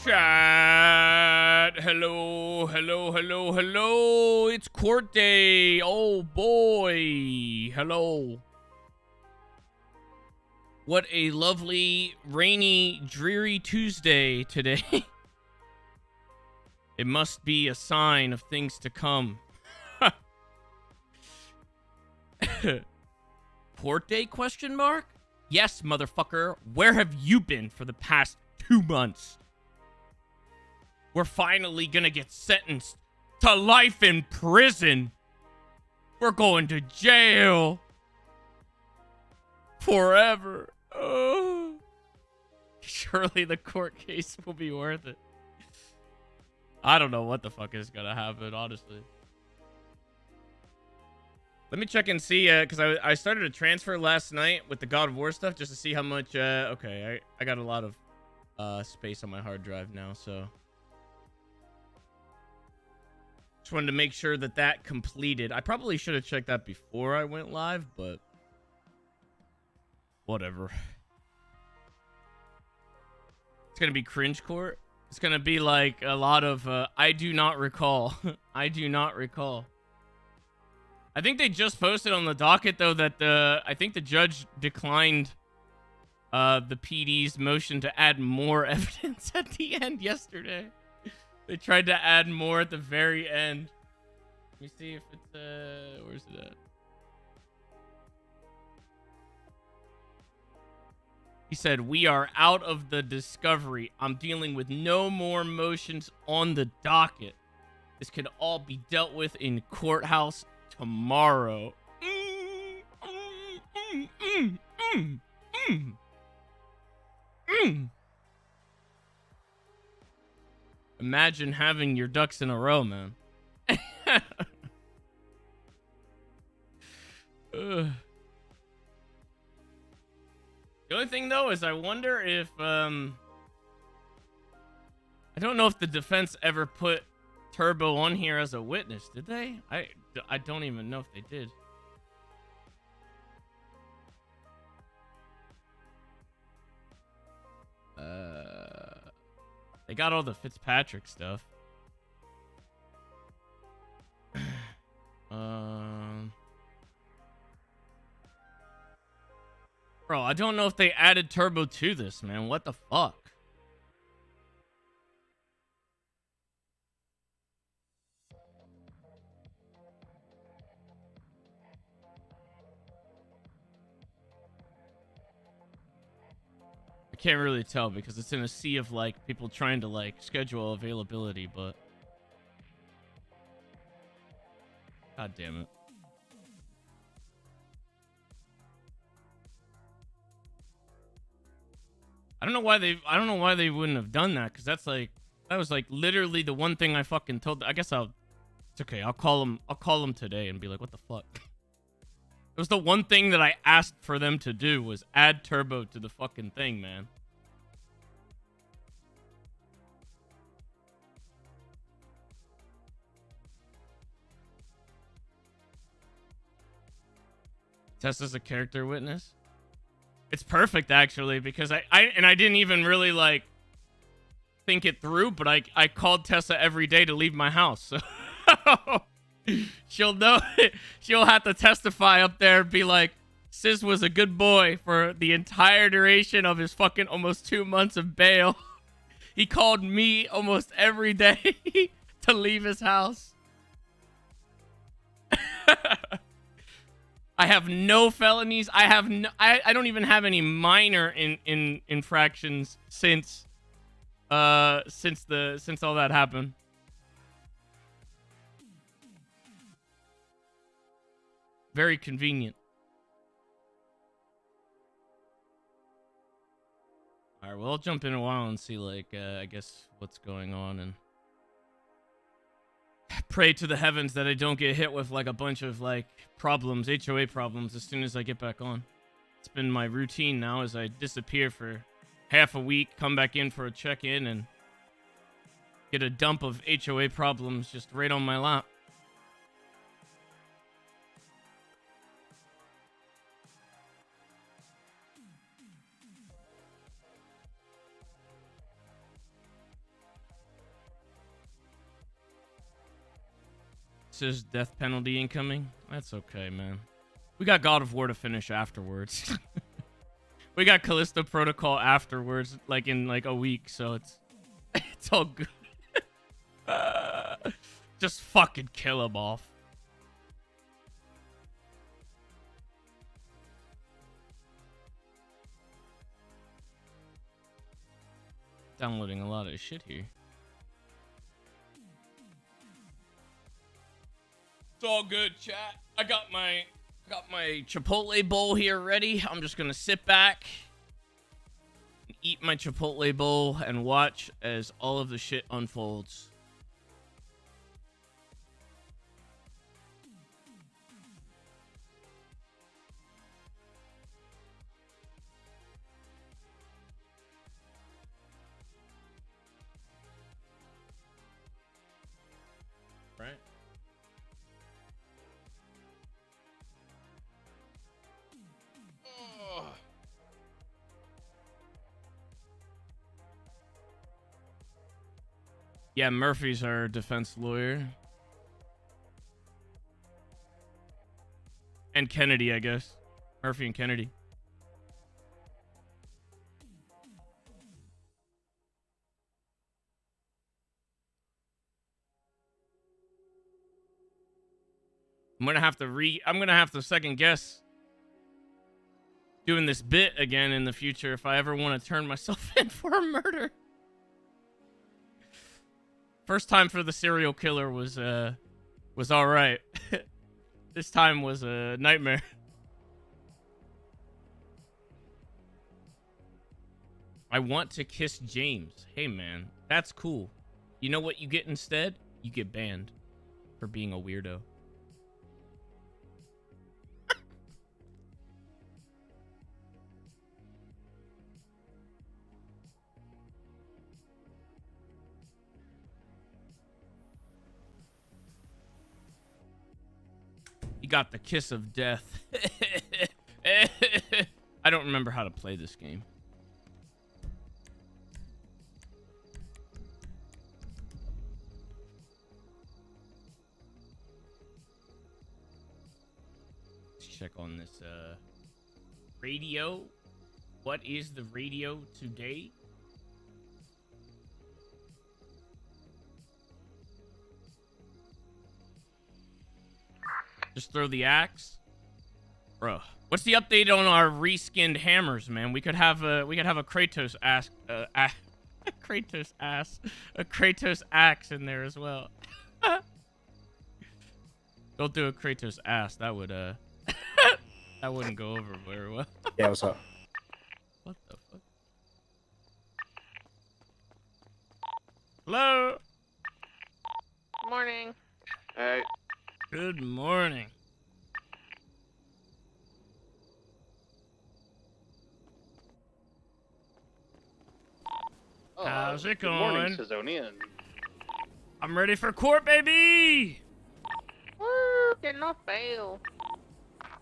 Chat. Hello. It's court day. Oh boy. Hello. What a lovely, rainy, dreary Tuesday today. It must be a sign of things to come. Court day, question mark? Yes, motherfucker. Where have you been for the past 2 months? We're finally gonna get sentenced to life in prison. We're going to jail. Forever. Oh. Surely the court case will be worth it. I don't know what the fuck is gonna happen, honestly. Let me check and see, because I started a transfer last night with the God of War stuff just to see how much, okay, I got a lot of space on my hard drive now, so. Just wanted to make sure that that completed. I probably should have checked that before I went live, but whatever. It's going to be cringe court. It's going to be like a lot of, I do not recall. I do not recall. I think they just posted on the docket, though, that I think the judge declined the PD's motion to add more evidence at the end yesterday. They tried to add more at the very end. Let me see if it's, where's it at? He said, "We are out of the discovery. I'm dealing with no more motions on the docket. This can all be dealt with in courthouse tomorrow." Imagine having your ducks in a row, man. The only thing, though, is I wonder if, I don't know if the defense ever put Turbo on here as a witness. Did they? I don't even know if they did. They got all the Fitzpatrick stuff. Bro, I don't know if they added Turbo to this, man. What the fuck? I can't really tell because it's in a sea of, like, people trying to, like, schedule availability, but... God damn it. I don't know why they wouldn't have done that, because that was like literally the one thing I fucking told. I guess it's okay. I'll call them today and be like, what the fuck? It was the one thing that I asked for them to do was add Turbo to the fucking thing, man. Tessa's a character witness. It's perfect, actually, because I didn't even really, like, think it through, but I called Tessa every day to leave my house, so she'll know it. She'll have to testify up there and be like, SIZS was a good boy for the entire duration of his fucking almost 2 months of bail. He called me almost every day to leave his house. I have no felonies. I don't even have any minor infractions since all that happened. Very convenient. All right, well, I'll jump in a while and see, like, I guess what's going on, and pray to the heavens that I don't get hit with, like, a bunch of, like, problems, HOA problems, as soon as I get back on. It's been my routine now as I disappear for half a week, come back in for a check-in, and get a dump of HOA problems just right on my lap. says death penalty incoming. That's okay, man. We got God of War to finish afterwards. We got Callisto Protocol afterwards, like in like a week, so it's all good. Just fucking kill him off. Downloading a lot of shit here. It's all good, chat. I got my Chipotle bowl here ready. I'm just gonna sit back, eat my Chipotle bowl, and watch as all of the shit unfolds. Right? Yeah, Murphy's our defense lawyer. And Kennedy, I guess. Murphy and Kennedy. I'm gonna have to second guess doing this bit again in the future if I ever want to turn myself in for a murder. First time for the serial killer was all right. This time was a nightmare. I want to kiss James. Hey man, that's cool. You know what you get instead? You get banned for being a weirdo. You got the kiss of death. I don't remember how to play this game. Let's check on this radio. What is the radio today? Just throw the axe, bro. What's the update on our reskinned hammers, man? We could have a Kratos Kratos axe in there as well. Don't do a Kratos ass. That would that wouldn't go over very well. Yeah, what's up? What the fuck? Hello. Morning. Hey. Good morning. How's it going? Good morning, Sizonian. I'm ready for court, baby. Woo, getting off bail.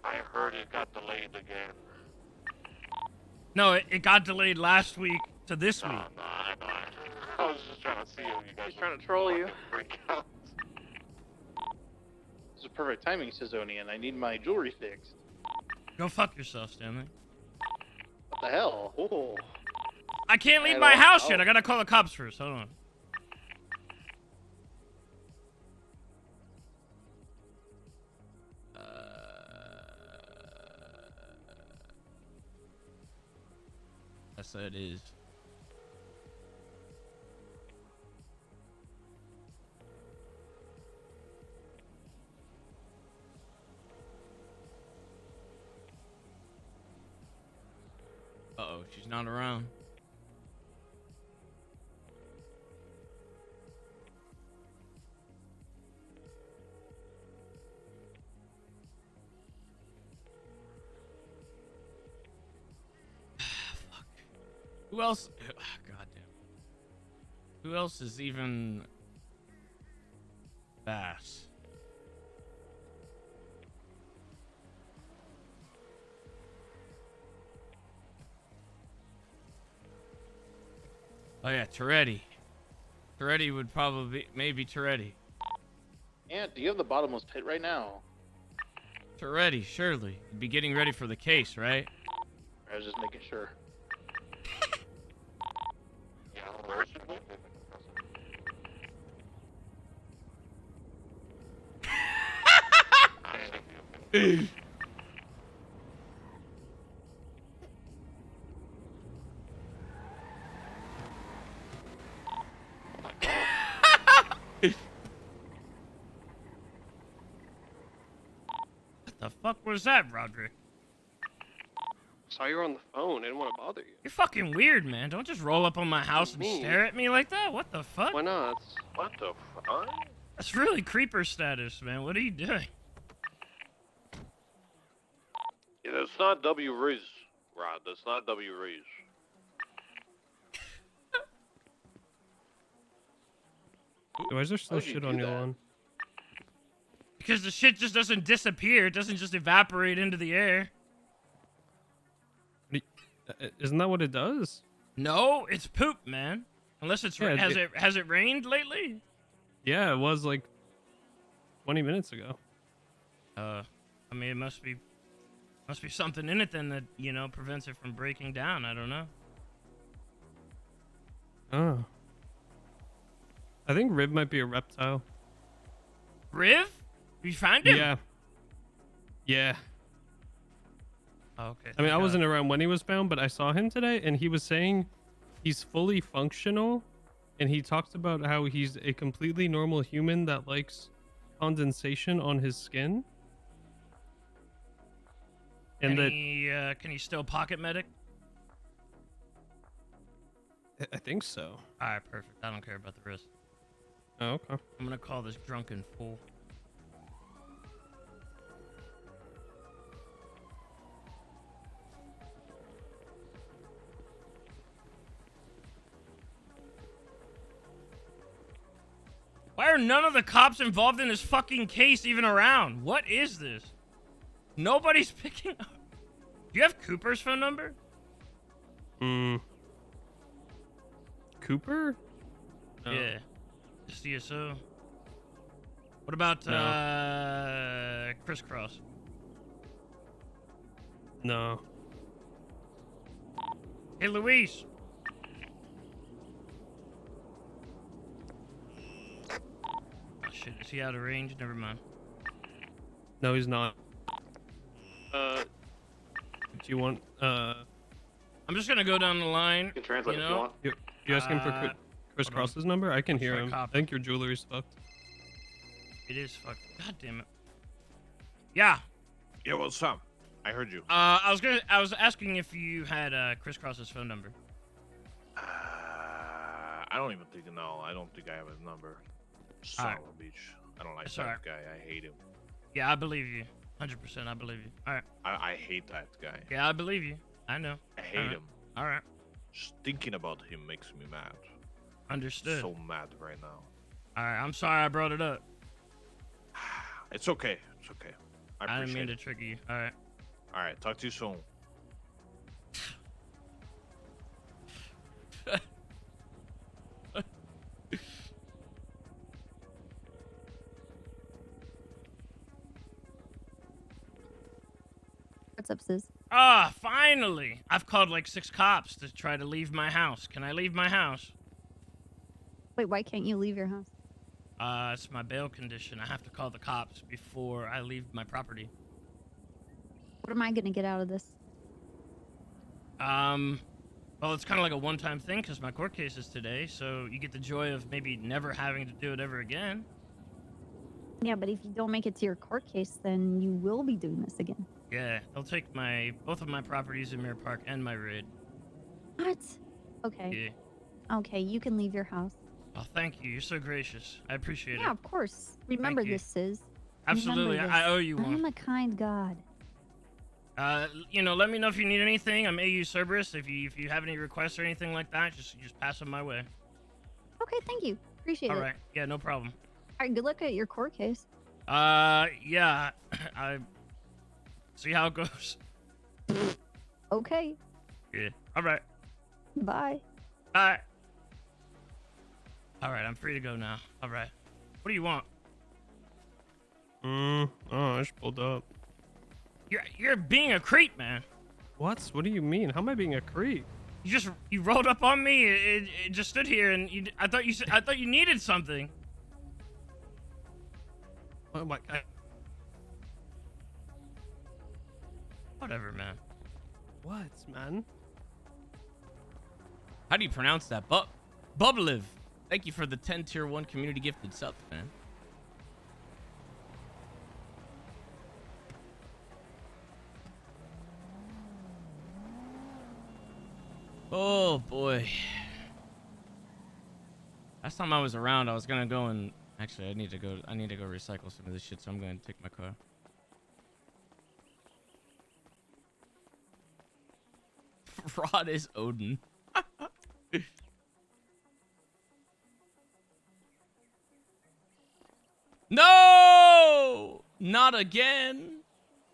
I heard it got delayed again. No, it got delayed last week to this week. No, I know. I was just trying to see if you guys He's trying to troll you. freak out. This is perfect timing, Sizonian. I need my jewelry fixed. Go fuck yourself, Stanley. What the hell? Oh. I can't leave I my don't house know. yet. I gotta call the cops first. Hold on. Yes, it is. Uh-oh, she's not around. Fuck. Who else? God damn. Who else is even Bass? Oh yeah, Toretti. Toretti would probably, maybe Toretti. Ant, do you have the bottomless pit right now? It's ready, surely. You'd be getting ready for the case, right? I was just making sure. What the fuck was that, Roderick? Saw you were on the phone. I didn't want to bother you. You're fucking weird, man. Don't just roll up on my house and Me? stare at me like that. What the fuck? Why not? What the fuck? That's really creeper status, man. What are you doing? Yeah, that's not W Riz, Rod. That's not W Riz. Why is there still Why'd you shit do on your that? lawn? Because the shit just doesn't disappear. It doesn't just evaporate into the air. Isn't that what it does? No, it's poop, man. Unless it's Yeah, has it rained lately? Yeah, it was like 20 minutes ago. I mean, it must be something in it then that, you know, prevents it from breaking down. I don't know. Oh. I think Rib might be a reptile. Riv? You find him? Yeah. Yeah. Oh, okay. I mean, I thank wasn't God. around when he was found, but I saw him today, and he was saying he's fully functional, and he talked about how he's a completely normal human that likes condensation on his skin. And Can he still pocket medic? I think so. All right, perfect. I don't care about the risk. Oh, okay. I'm gonna call this drunken fool. Why are none of the cops involved in this fucking case even around? What is this? Nobody's picking up. Do you have Cooper's phone number? Cooper? No. Yeah. Just DSO. What about Crisscross? No. Hey, Luis. Oh shit, is he out of range? Never mind. No, he's not. Uh, Do you want, I'm just gonna go down the line. You can translate you if know? you want. you asking for Chris hold on. Cross's number? I can hear try him. copy. I think your jewelry's fucked. It is fucked. God damn it. Yeah. yeah, what's up? I heard you. I was asking if you had Crisscross's phone number. I don't even think, no, I don't think I have his number. Son Alright. of a bitch. I don't like It's that alright. guy. I hate him. Yeah, I believe you. 100%, I believe you. All right. I hate that guy. Yeah, I believe you. I know. I hate Alright. him. All right. Just thinking about him makes me mad. Understood. So mad right now. All right. I'm sorry I brought it up. It's okay. It's okay. I I didn't appreciate mean to it. trigger you. All right. All right, talk to you soon. What's up, sis? Ah, finally! I've called like 6 cops to try to leave my house. Can I leave my house? Wait, why can't you leave your house? It's my bail condition. I have to call the cops before I leave my property. What am I gonna get out of this? Well, it's kind of like a one-time thing because my court case is today, so you get the joy of maybe never having to do it ever again. Yeah, but if you don't make it to your court case, then you will be doing this again. Yeah, they'll take both of my properties in Mirror Park and my raid. What? Okay. Yeah. Okay, you can leave your house. Oh, thank you. You're so gracious. I appreciate Yeah, it. of course. Remember you. this, sis. Absolutely. Remember I this. owe you I one. am a kind God. You know, let me know if you need anything. I'm AU Cerberus. If you have any requests or anything like that, just pass them my way. Okay, thank you. Appreciate All it. right. Yeah, no problem. All right, good luck at your court case. Yeah. I see how it goes. Okay, Yeah. All right. bye. Bye. All right, I'm free to go now. All right. What do you want? Oh, I just pulled up. You're being a creep, man. What? What do you mean? How am I being a creep? You rolled up on me. It just stood here, and I thought you needed something. Oh my god. Whatever, man. What, man? How do you pronounce that? Bubliv. Thank you for the 10 tier 1 community gifted subs, man. Oh boy. Last time I was around, I was gonna go and actually I need to go recycle some of this shit, so I'm gonna take my car. Rod is Odin. No! Not again.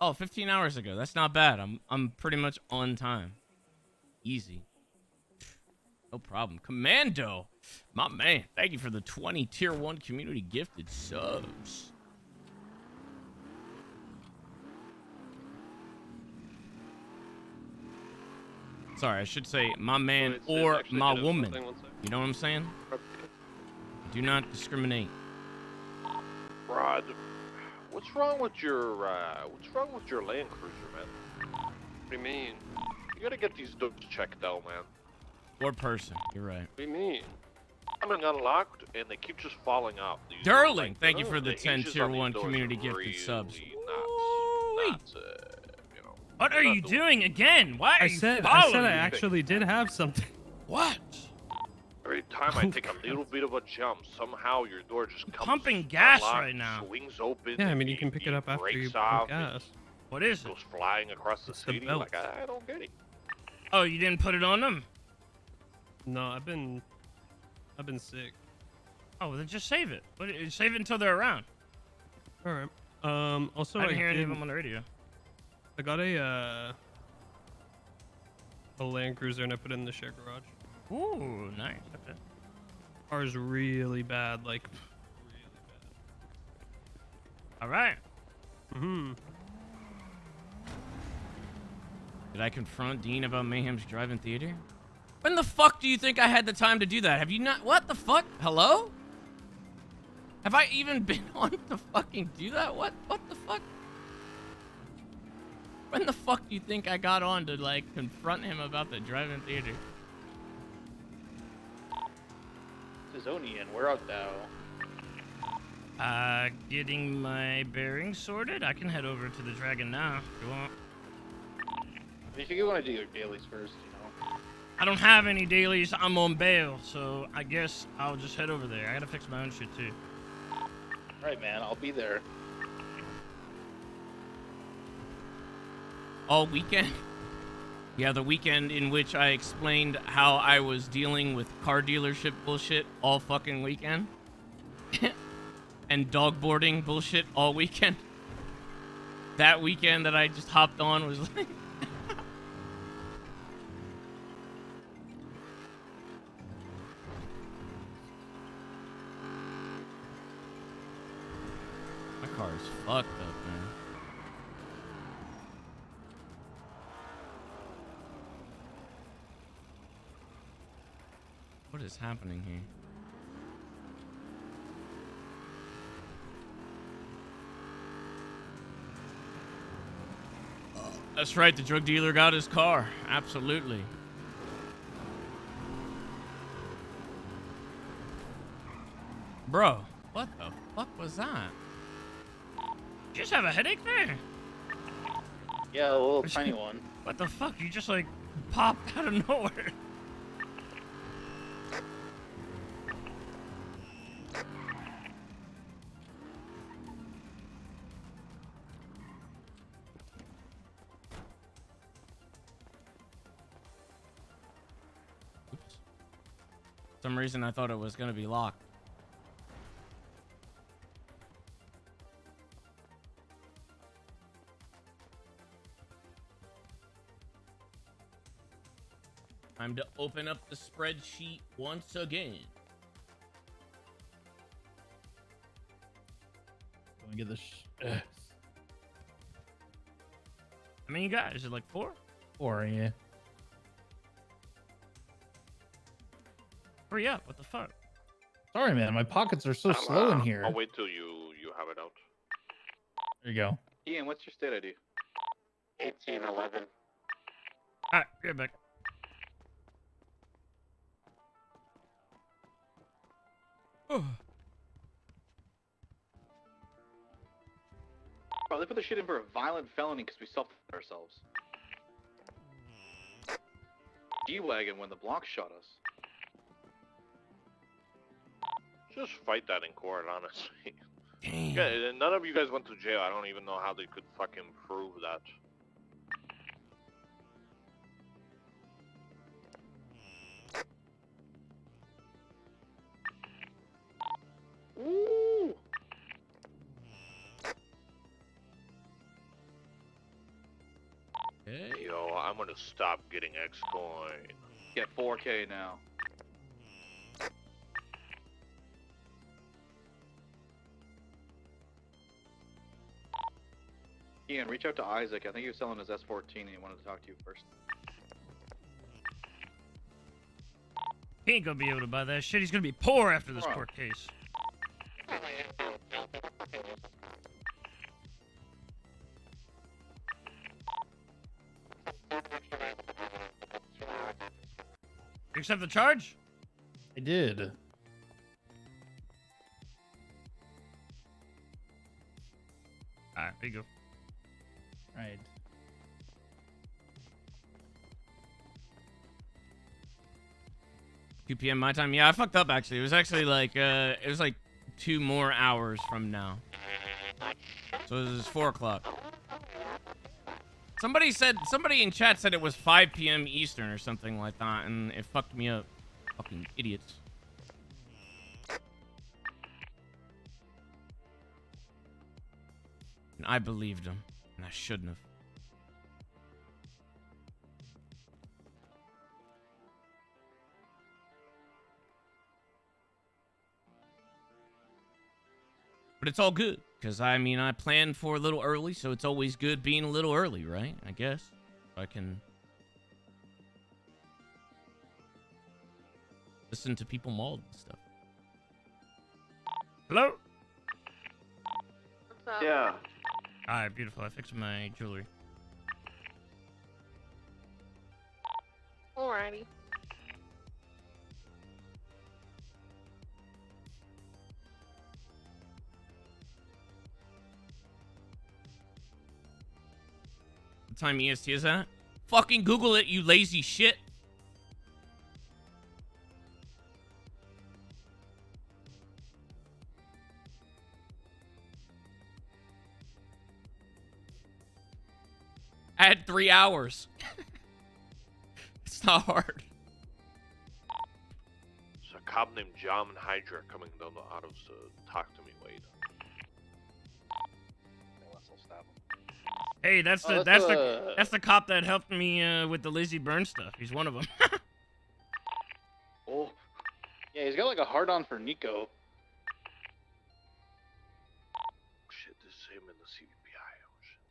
Oh, 15 hours ago. That's not bad. I'm pretty much on time. Easy. No problem. Commando. My man. Thank you for the 20 tier 1 community gifted subs. Sorry, I should say my man or my woman. You know what I'm saying? Do not discriminate. Rod, what's wrong with your Land Cruiser, man? What do you mean? You gotta get these doors checked out, man. Or person. You're right. What do you mean? Coming unlocked, and they keep just falling off. These Durling, like, thank you for the 10 hinges tier on these 1 doors community are gifted really subs. Not, you know. What are you doing again? Why are I you said following I me? actually did have something. What? Every time I take a little bit of a jump, somehow your door just comes Pumping gas unlocked, right now. swings open. Yeah, I mean and you can pick it up after you breaks put off, gas. What is and it? goes flying across the It's the city. belt. Like I don't get it. Oh, you didn't put it on them? No, I've been sick. Oh, well, then just save it. Save it until they're around. All right. Also I didn't hear any did- of them on the radio. I got a Land Cruiser and I put it in the share garage. Ooh, nice. Okay. Car's really bad, like really All right. bad. Mm-hmm. Did I confront Dean about Mayhem's drive-in theater? When the fuck do you think I had the time to do that? Have you not? What the fuck? Hello? Have I even been on to fucking do that? What the fuck? When the fuck do you think I got on to, like, confront him about the drive-in theater? Sizonian, where art thou? Getting my bearings sorted. I can head over to the Dragon now, if you want. If you want to do your dailies first, you know. I don't have any dailies. I'm on bail, so I guess I'll just head over there. I gotta fix my own shit, too. Right, man, I'll be there. All weekend? Yeah, the weekend in which I explained how I was dealing with car dealership bullshit all fucking weekend. And dog boarding bullshit all weekend. That weekend that I just hopped on was like... My car is fucked up, man. What is happening here? That's right, the drug dealer got his car. Absolutely. Bro, what the fuck was that? You just have a headache there? Yeah, a little tiny one. What the fuck? You just like popped out of nowhere. Oops. For some reason I thought it was gonna be locked. Time to open up the spreadsheet once again. Let me get this. How many you got? Is it like 4? 4, yeah. Hurry up! What the fuck? Sorry, man. My pockets are so slow in here. I'll wait till you have it out. There you go. Ian, what's your state ID? 1811. All right, get back. Oh. Bro, they put the shit in for a violent felony because we self-defended ourselves. G-Wagon when the block shot us. Just fight that in court, honestly. Damn. Yeah, none of you guys went to jail. I don't even know how they could fucking prove that. Ooh! Okay. Yo, I'm gonna stop getting X-Coin. Get 4K now. Ian, reach out to Isaac. I think he was selling his S14 and he wanted to talk to you first. He ain't gonna be able to buy that shit. He's gonna be poor after this Bro. court case. You accept the charge? I did. Alright, there you go. Right. Two PM my time. Yeah, I fucked up actually. It was actually like it was like 2 more hours from now. So this is 4 o'clock. Somebody in chat said it was 5 PM Eastern or something like that, and it fucked me up. Fucking idiots. And I believed him, and I shouldn't have. But it's all good, because, I mean, I planned for a little early, so it's always good being a little early, right? I guess. I can listen to people mauled and stuff. Hello? What's up? Yeah. Alright, beautiful. I fixed my jewelry. Alrighty. What time EST is that? Fucking Google it, you lazy shit. Add 3 hours. It's not hard. There's a cop named John Hydra coming down the autos to talk to me, Wade. Unless I'll stab him. Hey, that's Oh, that's the cop that helped me with the Lizzie Byrne stuff. He's one of them. Oh. Yeah, he's got like a hard-on for Nico. Shit, this is him in the CBI. Oh shit.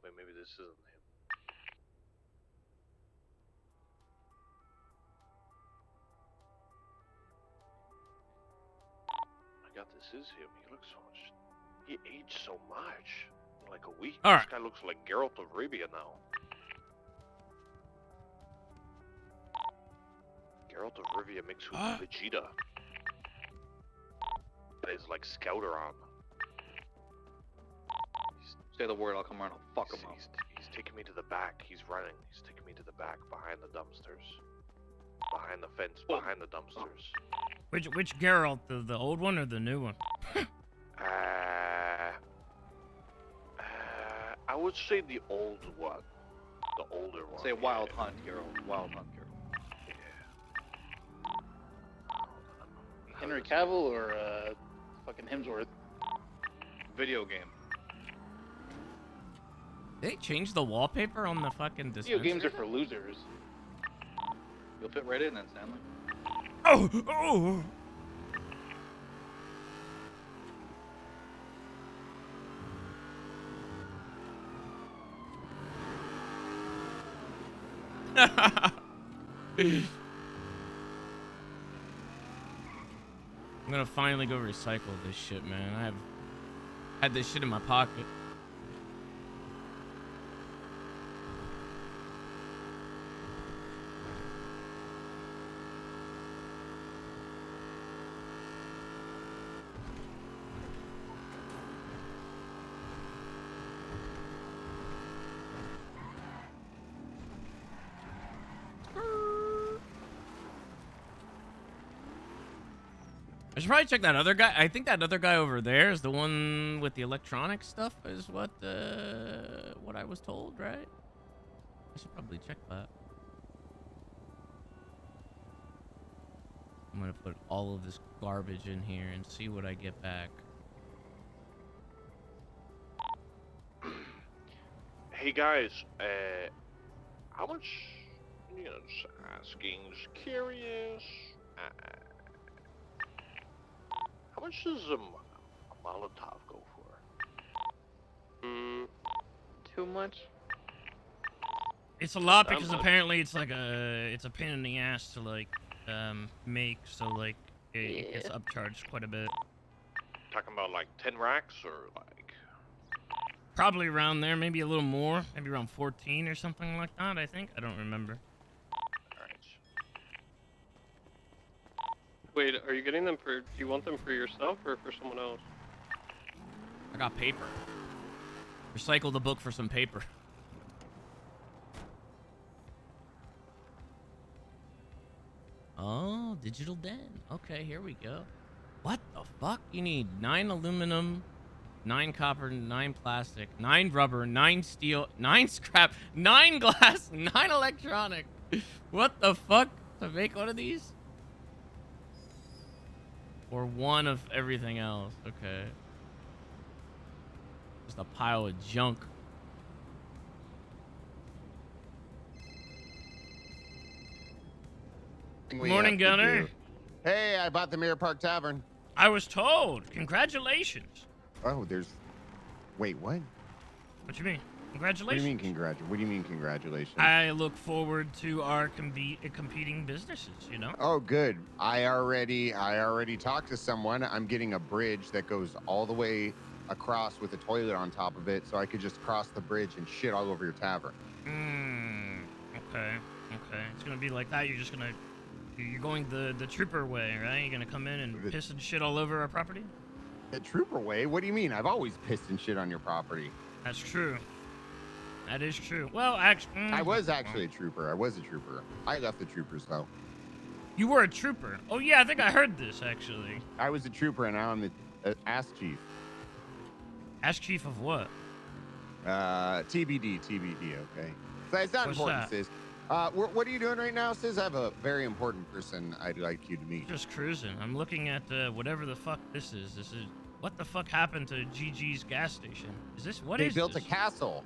Wait, maybe this isn't him. My god, this is him. He looks so much. He aged so much. In like a week. All right. This guy looks like Geralt of Rivia now. Geralt of Rivia mixed with Vegeta. That is like Scouter on. Say the word, I'll come around, I'll fuck him up. He's taking me to the back. He's running. He's taking me to the back, behind the dumpsters. Behind the fence, behind the dumpsters. Which Geralt? The old one or the new one? I would say the old one. The older one. Say Wild Hunt, Geralt. Wild Hunt, Geralt. Henry Cavill or fucking Hemsworth? Video game. They changed the wallpaper on the fucking Video dispenser? games are for losers. You'll fit right in then, Stanley. Oh! I'm gonna finally go recycle this shit, man. I have had this shit in my pocket. I should probably check that other guy. I think that other guy over there is the one with the electronic stuff, is what I was told, right? I should probably check that. I'm gonna put all of this garbage in here and see what I get back. Hey guys, how much? You know, just asking, just curious. How much does a Molotov go for? Too much? It's a lot because apparently it's like it's a pain in the ass to like make, so like it gets upcharged quite a bit. Talking about like 10 racks or like? Probably around there, maybe a little more, maybe around 14 or something like that. I think I don't remember. Wait, are you getting them for? Do you want them for yourself or for someone else? I got paper. Recycle the book for some paper. Oh, digital den. Okay, here we go. What the fuck? You need 9 aluminum, 9 copper, 9 plastic, 9 rubber, 9 steel, 9 scrap, 9 glass, 9 electronic. What the fuck to make one of these? Or 1 of everything else. Okay. Just a pile of junk. Good morning, Gunner. Hey, I bought the Mirror Park Tavern. I was told. Congratulations. Oh, there's... Wait, what? What you mean? What Congratulations. do you mean congratulations? I look forward to our competing businesses, you know? Oh, good. I already talked to someone. I'm getting a bridge that goes all the way across with a toilet on top of it, so I could just cross the bridge and shit all over your tavern. Okay. Okay. It's gonna be like that. You're going the trooper way, right? You're gonna come in and piss and shit all over our property? The trooper way? What do you mean? I've always pissed and shit on your property. That's true. That is true. Well, actually... I was actually a trooper. I left the troopers, though. You were a trooper? Oh, yeah, I think I heard this, actually. I was a trooper, and now I'm the ass chief. Ass chief of what? TBD, okay? So it's not What's important, that? Sis. What are you doing right now, Sis? I have a very important person I'd like you to meet. Just cruising. I'm looking at whatever the fuck this is. What the fuck happened to GG's gas station? Is this what They is built this? a castle.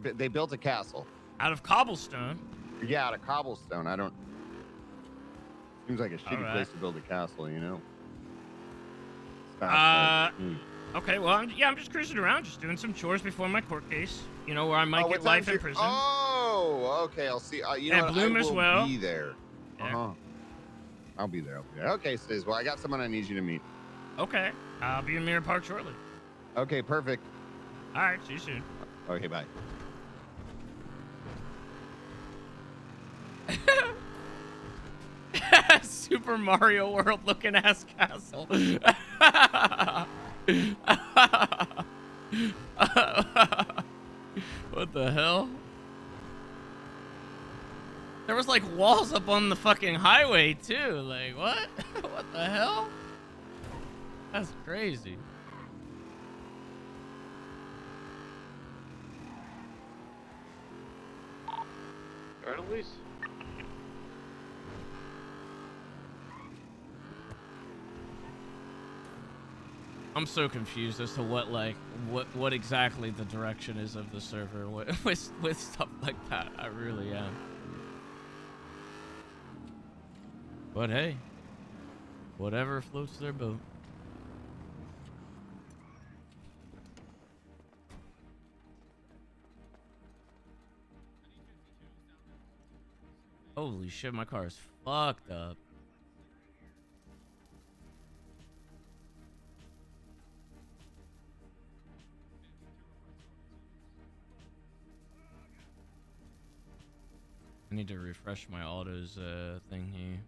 They built a castle. Out of cobblestone? Yeah, out of cobblestone. I don't... Seems like a shitty right. place to build a castle, you know? Okay, well, I'm just cruising around, just doing some chores before my court case. You know, where I might get life in prison. Oh, okay. I'll see. You know And what? Bloom I as will well. be there. Yeah. I'll be there. Okay, Sis. Well, I got someone I need you to meet. Okay, I'll be in Mirror Park shortly. Okay, perfect. All right, see you soon. Okay, bye. Super Mario World looking ass castle. What the hell? There was like walls up on the fucking highway too. Like what? What the hell? That's crazy. Alright, Elise. I'm so confused as to what exactly the direction is of the server with stuff like that. I really am. But hey, whatever floats their boat. Holy shit, my car is fucked up. I need to refresh my autos thing here.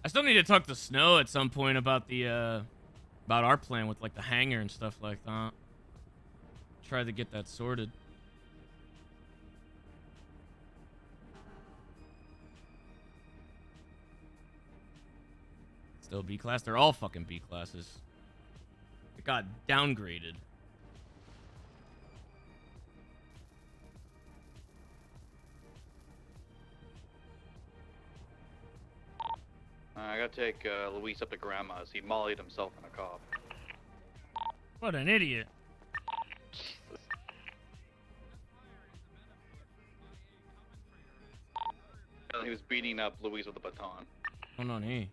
I still need to talk to Snow at some point about the about our plan with like the hangar and stuff like that. Try to get that sorted. Still B class? They're all fucking B classes. It got downgraded. I gotta take Luis up to Grandma's. He mollied himself in a cop. What an idiot. He was beating up Luis with a baton. Hold on here.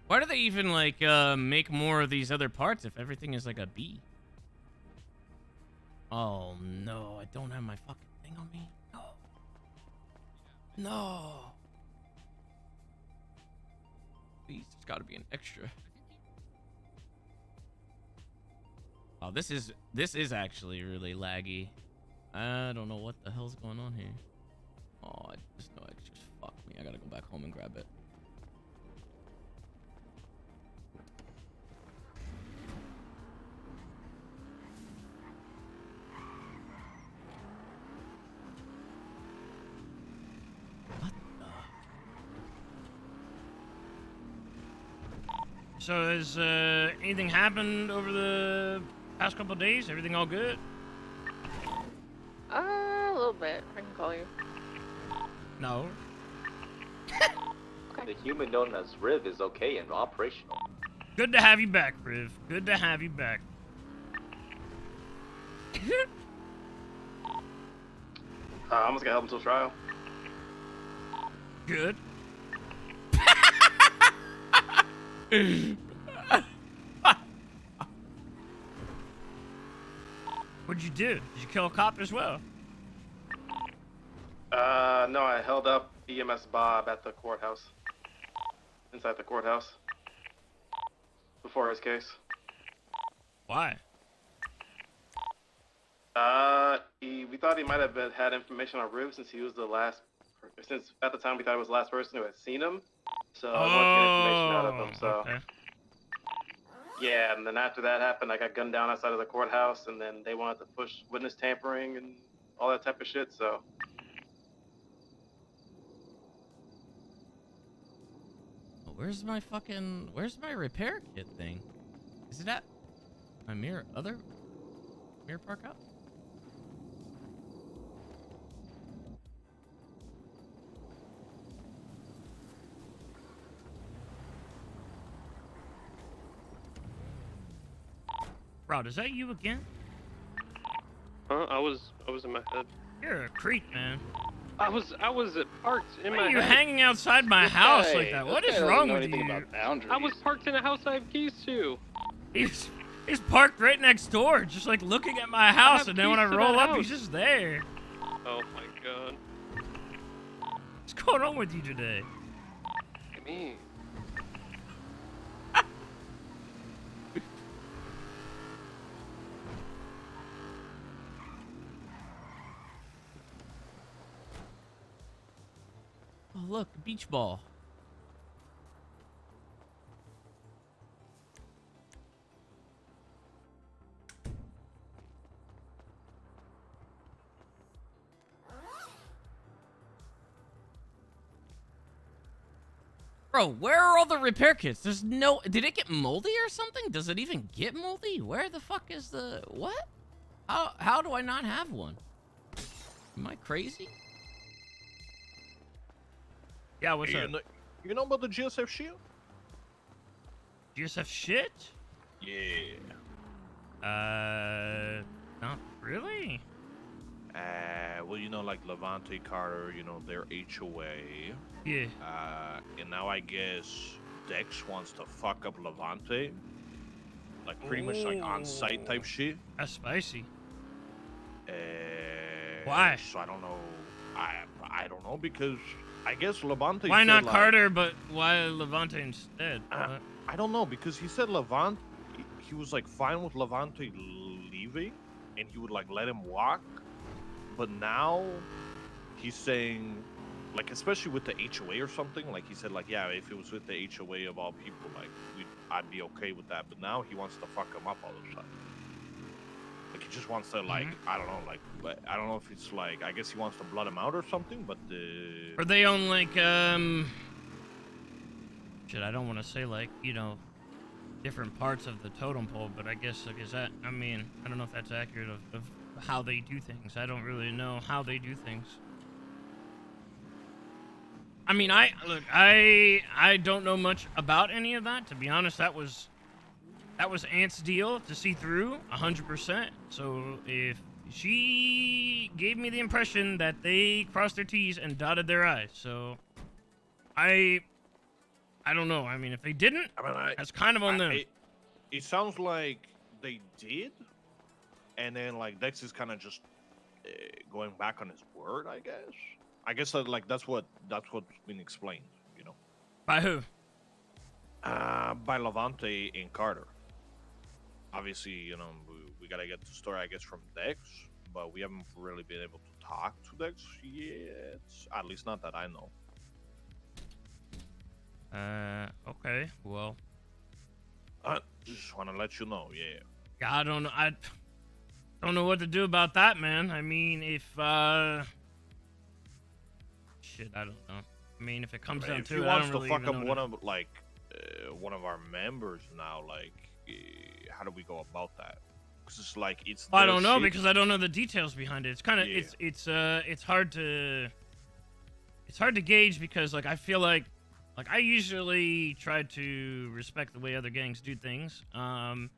Why do they even like make more of these other parts if everything is like a B? Oh no, I don't have my fucking thing on me. No. No. Please, there's gotta be an extra. Oh, this is actually really laggy. I don't know what the hell's going on here. Oh, I just know extras. Fuck me. I gotta go back home and grab it. So has anything happened over the past couple of days? Everything all good? A little bit. I can call you. No. The human known as Riv is okay and operational. Good to have you back, Riv. Good to have you back. I'm just gonna help him till trial. Good. What'd you do? Did you kill a cop as well? No, I held up EMS Bob at the courthouse. Inside the courthouse. Before his case. Why? We thought he might have had information on Rube since he was the last, since at the time we thought he was the last person who had seen him. So I wanted to get information out of him, so. Okay. Yeah, and then after that happened, I got gunned down outside of the courthouse, and then they wanted to push witness tampering and all that type of shit, so. Where's my repair kit thing? Is it at my mirror park out? Bro, is that you again? Huh? I was in my head. You're a creep, man. I was parked in Why my are you head. hanging outside my house like that? What is wrong with you? I was parked in a house I have keys to. He's parked right next door, just like looking at my house, and then when I keys to roll that up, he's house. just there. Oh my god. What's going on with you today? Look at me. Oh, look, a beach ball. Bro, where are all the repair kits? There's no... Did it get moldy or something? Does it even get moldy? Where the fuck is the... What? How do I not have one? Am I crazy? Yeah, what's up? You know about the GSF shield? GSF shit? Yeah. Not really. Well, you know, like Levante Carter, you know, their HOA. Yeah. And now I guess Dex wants to fuck up Levante. Like, pretty much like on-site type shit. That's spicy. Why? So I don't know. I don't know, because I guess Levante Why said, not like, Carter, but why Levante instead? I don't know, because he said Levante, he was like fine with Levante leaving, and he would like let him walk. But now he's saying, like, especially with the HOA or something, like he said, like, yeah, if it was with the HOA of all people, like, I'd be okay with that. But now he wants to fuck him up all of a sudden. Like, he just wants to, like, I don't know, like, but I don't know if it's like, I guess he wants to blood him out or something. But Are they on like shit? I don't want to say like, you know, different parts of the totem pole, but I guess like, is that? I mean, I don't know if that's accurate of how they do things. I don't really know how they do things. I mean, I don't know much about any of that, to be honest. That was Ant's deal to see through 100%. So if she gave me the impression that they crossed their T's and dotted their I's, so I don't know. I mean, if they didn't, that's kind of on them. It sounds like they did, and then like Dex is kind of just going back on his word, I guess. I guess that, like, that's what's been explained, you know. By who? By Levante and Carter. Obviously, you know, we gotta get the story, I guess, from Dex, but we haven't really been able to talk to Dex yet. At least not that I know. Okay, well. Just want to let you know, yeah. Yeah, I don't know what to do about that, man. I mean, if shit, I don't know. I mean, if it comes down to it, I don't really fuck even up know one of our members now, like, how do we go about that? Because it's like it's. Well, I don't know, because I don't know the details behind it. It's kind of it's hard to gauge, because like I feel like I usually try to respect the way other gangs do things. And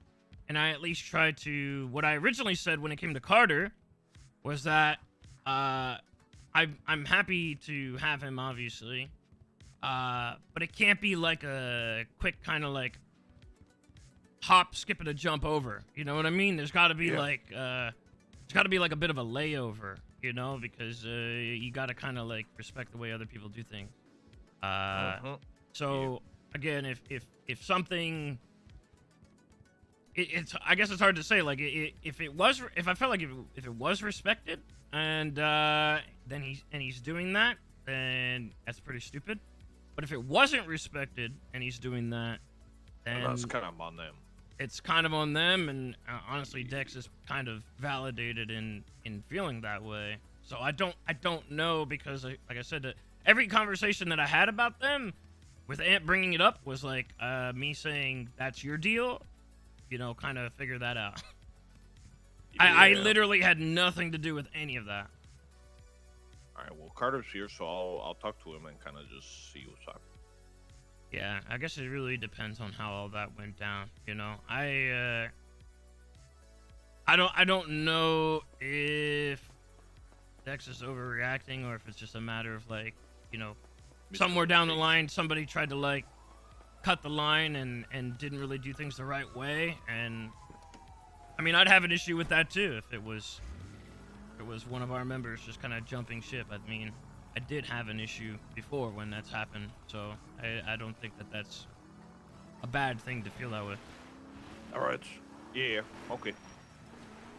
I at least try to, what I originally said when it came to Carter was that I'm happy to have him, obviously, but it can't be like a quick kind of like hop, skip, and a jump over. You know what I mean? There's got to be like a bit of a layover, you know, because you got to kind of like respect the way other people do things. So again, if something, I guess it's hard to say. Like, if I felt like if it was respected, and then he's doing that, then that's pretty stupid. But if it wasn't respected and he's doing that, then that's kind of on them. It's kind of on them, and honestly, Dex is kind of validated in feeling that way. So I don't know, because like I said, every conversation that I had about them, with Ant bringing it up, was like me saying that's your deal. You know, kind of figure that out. Yeah. I literally had nothing to do with any of that. All right, well, Carter's here, so I'll talk to him and kind of just see what's up. Yeah, I guess it really depends on how all that went down. You know, I don't know if Dex is overreacting, or if it's just a matter of, like, you know, somewhere down the line somebody tried to like cut the line and didn't really do things the right way. And I mean, I'd have an issue with that too if it was one of our members just kind of jumping ship. I mean, I did have an issue before when that's happened, so I don't think that that's a bad thing to feel that way. All right. Yeah. Okay.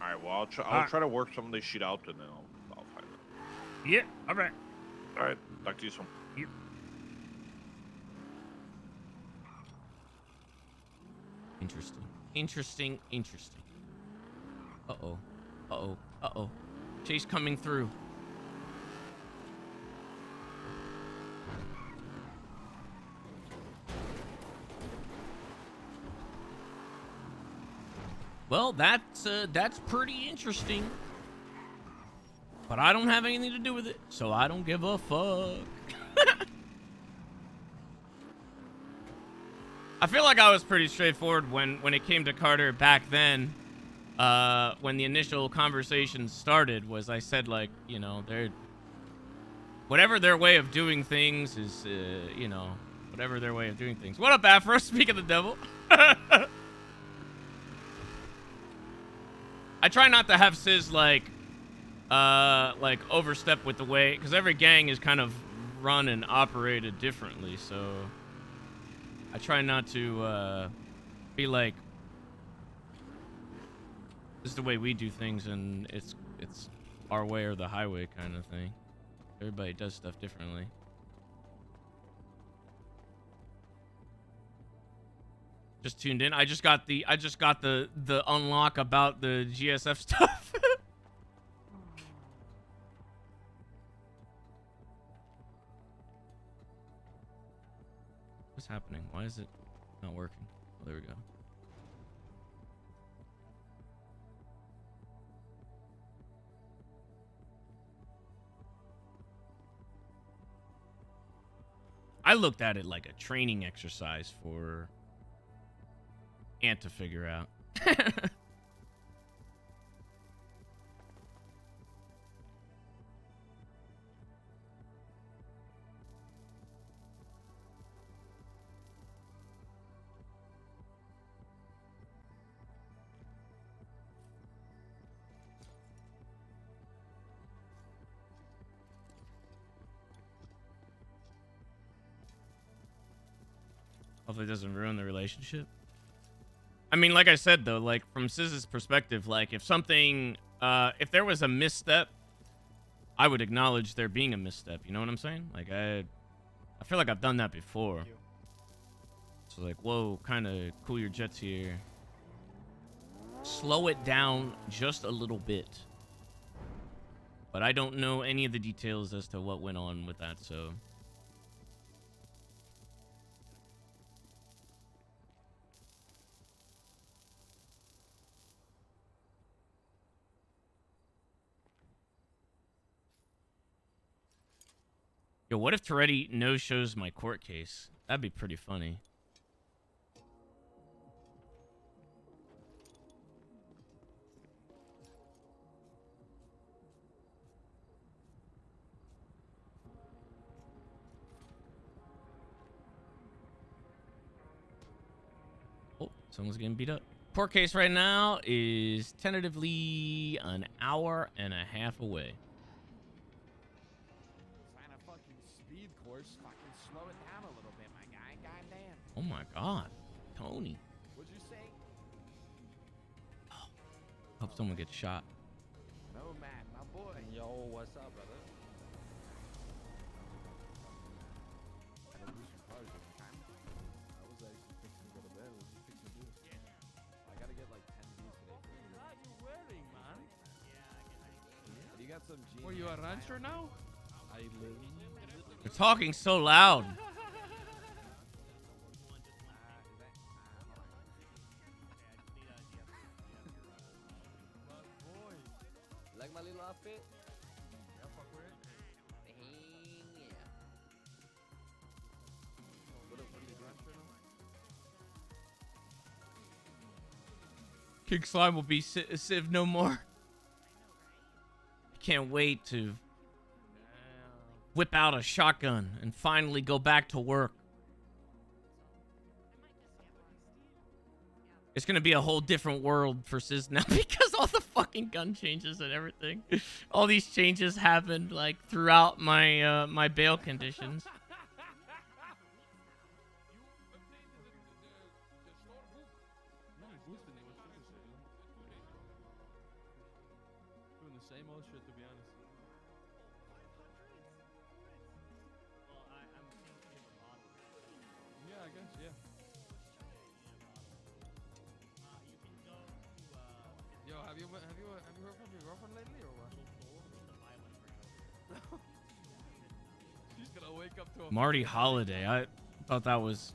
All right. Well, I'll try to work some of this shit out, and then I'll find it. Yeah. All right. All right. Talk to you soon. Yep. Interesting. Uh-oh. Chase coming through. Well, that's pretty interesting. But I don't have anything to do with it, so I don't give a fuck. I feel like I was pretty straightforward when it came to Carter back then. When the initial conversation started, was I said, like, you know, they're whatever their way of doing things is, you know, whatever their way of doing things. What up, Afro? Speak of the devil. I try not to have SIZS like overstep with the way, because every gang is kind of run and operated differently. So I try not to be like, this is the way we do things, and it's our way or the highway kind of thing. Everybody does stuff differently. Just tuned in. I just got the unlock about the GSF stuff. What's happening? Why is it not working? Oh, there we go. I looked at it like a training exercise for Ant to figure out. Hopefully it doesn't ruin the relationship. I mean, like I said, though, like, from SIZ's perspective, like, if something, if there was a misstep, I would acknowledge there being a misstep. You know what I'm saying? Like, I feel like I've done that before. So, like, whoa, kind of cool your jets here. Slow it down just a little bit. But I don't know any of the details as to what went on with that, so... Yo, what if Toretti no-shows my court case? That'd be pretty funny. Oh, someone's getting beat up. Court case right now is tentatively an hour and a half away. Slow it down a little bit, my guy. Goddamn. Oh my God, Tony. What'd you say? Oh, hope someone gets shot. No, man, my boy. Yo, what's up, brother? I gotta do some cars in time. I was actually fixing to go to bed. What was you fixing to do? I gotta get like 10 G's today. What are you wearing, man? Yeah. You got some jeans. Were you a rancher now? I live. They're talking so loud. Like my little outfit? Yeah, fuck with it. Yeah. What are you doing right now? King Slime will be Civ no more. I can't wait to whip out a shotgun and finally go back to work. It's gonna be a whole different world for SIZS now because all the fucking gun changes and everything. All these changes happened like throughout my my bail conditions. Doing the same old shit, to be honest. Yeah, I guess, yeah. Yo, have you heard from your girlfriend lately, or what? She's gonna wake up to a Marty Holiday. I thought that was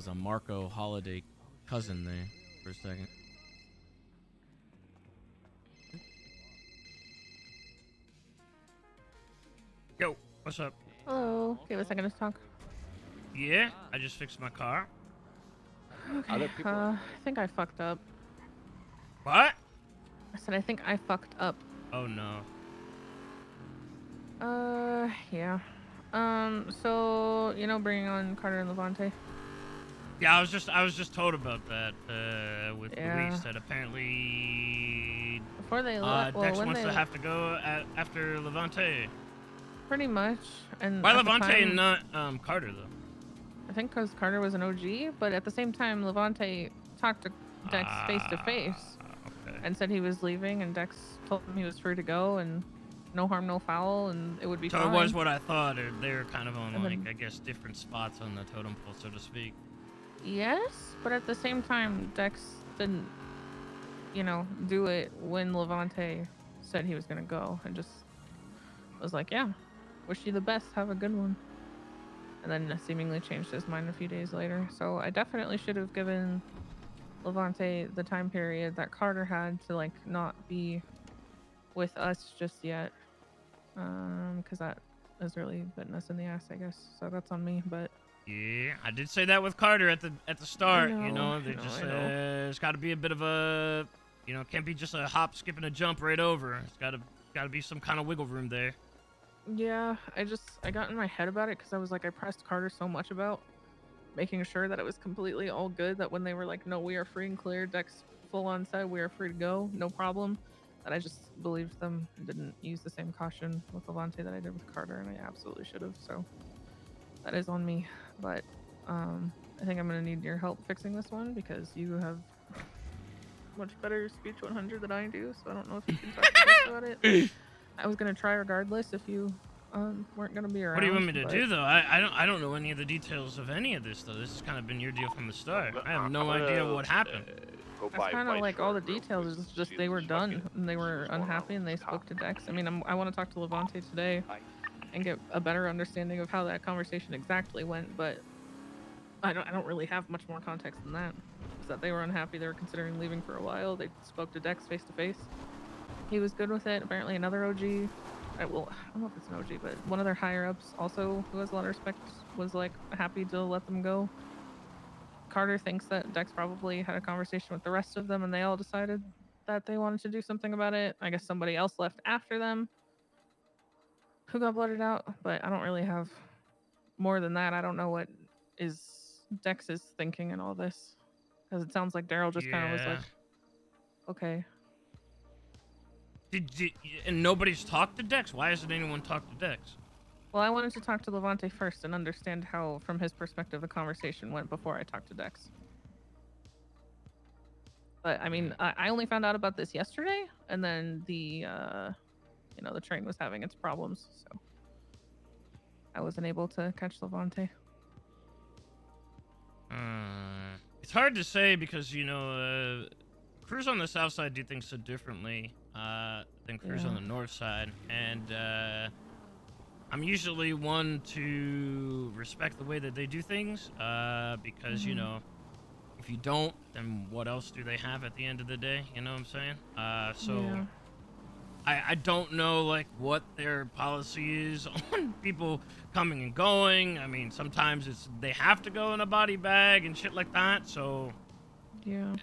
a Marco Holiday cousin there for a second. Yo, what's up? Hello. Do you have a second to talk? Yeah, I just fixed my car. Okay. Other people I think I fucked up. What? I said I think I fucked up. Oh no. Yeah. So you know, bringing on Carter and Levante. Yeah, I was just told about that with Yeah. Luis that apparently Before they left, well, Dex when wants they to have to go after Levante. pretty much, and Why at the Levante time- and not Carter though? I think because Carter was an OG, but at the same time, Levante talked to Dex face to face Okay. and said he was leaving, and Dex told him he was free to go and no harm, no foul, and it would be So fine. it was what I thought, or they were kind of on And like then- I guess different spots on the totem pole, so to speak. Yes, but at the same time, Dex didn't, you know, do it when Levante said he was gonna go, and just was like, "Yeah, wish you the best. Have a good one." And then seemingly changed his mind a few days later. So I definitely should have given Levante the time period that Carter had to like not be with us just yet, because that has really bitten us in the ass, I guess. So that's on me, but. Yeah, I did say that with Carter at the start. You know, I they know, just I know. it's got to be a bit of a, you know, can't be just a hop, skip, and a jump right over. It's got to be some kind of wiggle room there. Yeah, I got in my head about it because I was like, I pressed Carter so much about making sure that it was completely all good, that when they were like, no, we are free and clear, Dex full on said we are free to go, no problem, that I just believed them and didn't use the same caution with Levante that I did with Carter, and I absolutely should have. So that is on me. But I think I'm gonna need your help fixing this one because you have much better speech 100 than I do, so I don't know if you can talk to us about it. I was gonna try regardless if you weren't gonna be around. What do you want me to but- do though? I don't know any of the details of any of this though. This has kind of been your deal from the start. I have no idea what happened. That's kind of like all the details is just they were done and they were unhappy and they spoke to Dex. I mean, I want to talk to Levante today and get a better understanding of how that conversation exactly went, but I don't really have much more context than that. Is that they were unhappy, they were considering leaving for a while. They spoke to Dex face to face. He was good with it. Apparently another OG, well, I don't know if it's an OG, but one of their higher ups also who has a lot of respect was like happy to let them go. Carter thinks that Dex probably had a conversation with the rest of them and they all decided that they wanted to do something about it. I guess somebody else left after them who got blurted out, but I don't really have more than that. I don't know what is Dex's thinking in all this, because it sounds like Daryl just kind of was like, okay. And nobody's talked to Dex? Why hasn't anyone talked to Dex? Well, I wanted to talk to Levante first and understand how, from his perspective, the conversation went before I talked to Dex. But I mean, I only found out about this yesterday, and then the the train was having its problems, so I wasn't able to catch Levante. It's hard to say because, you know, crews on the south side do things so differently than crews on the north side. And I'm usually one to respect the way that they do things because, you know, if you don't, then what else do they have at the end of the day? You know what I'm saying? I don't know, like, what their policy is on people coming and going. I mean, sometimes they have to go in a body bag and shit like that, so... Yeah.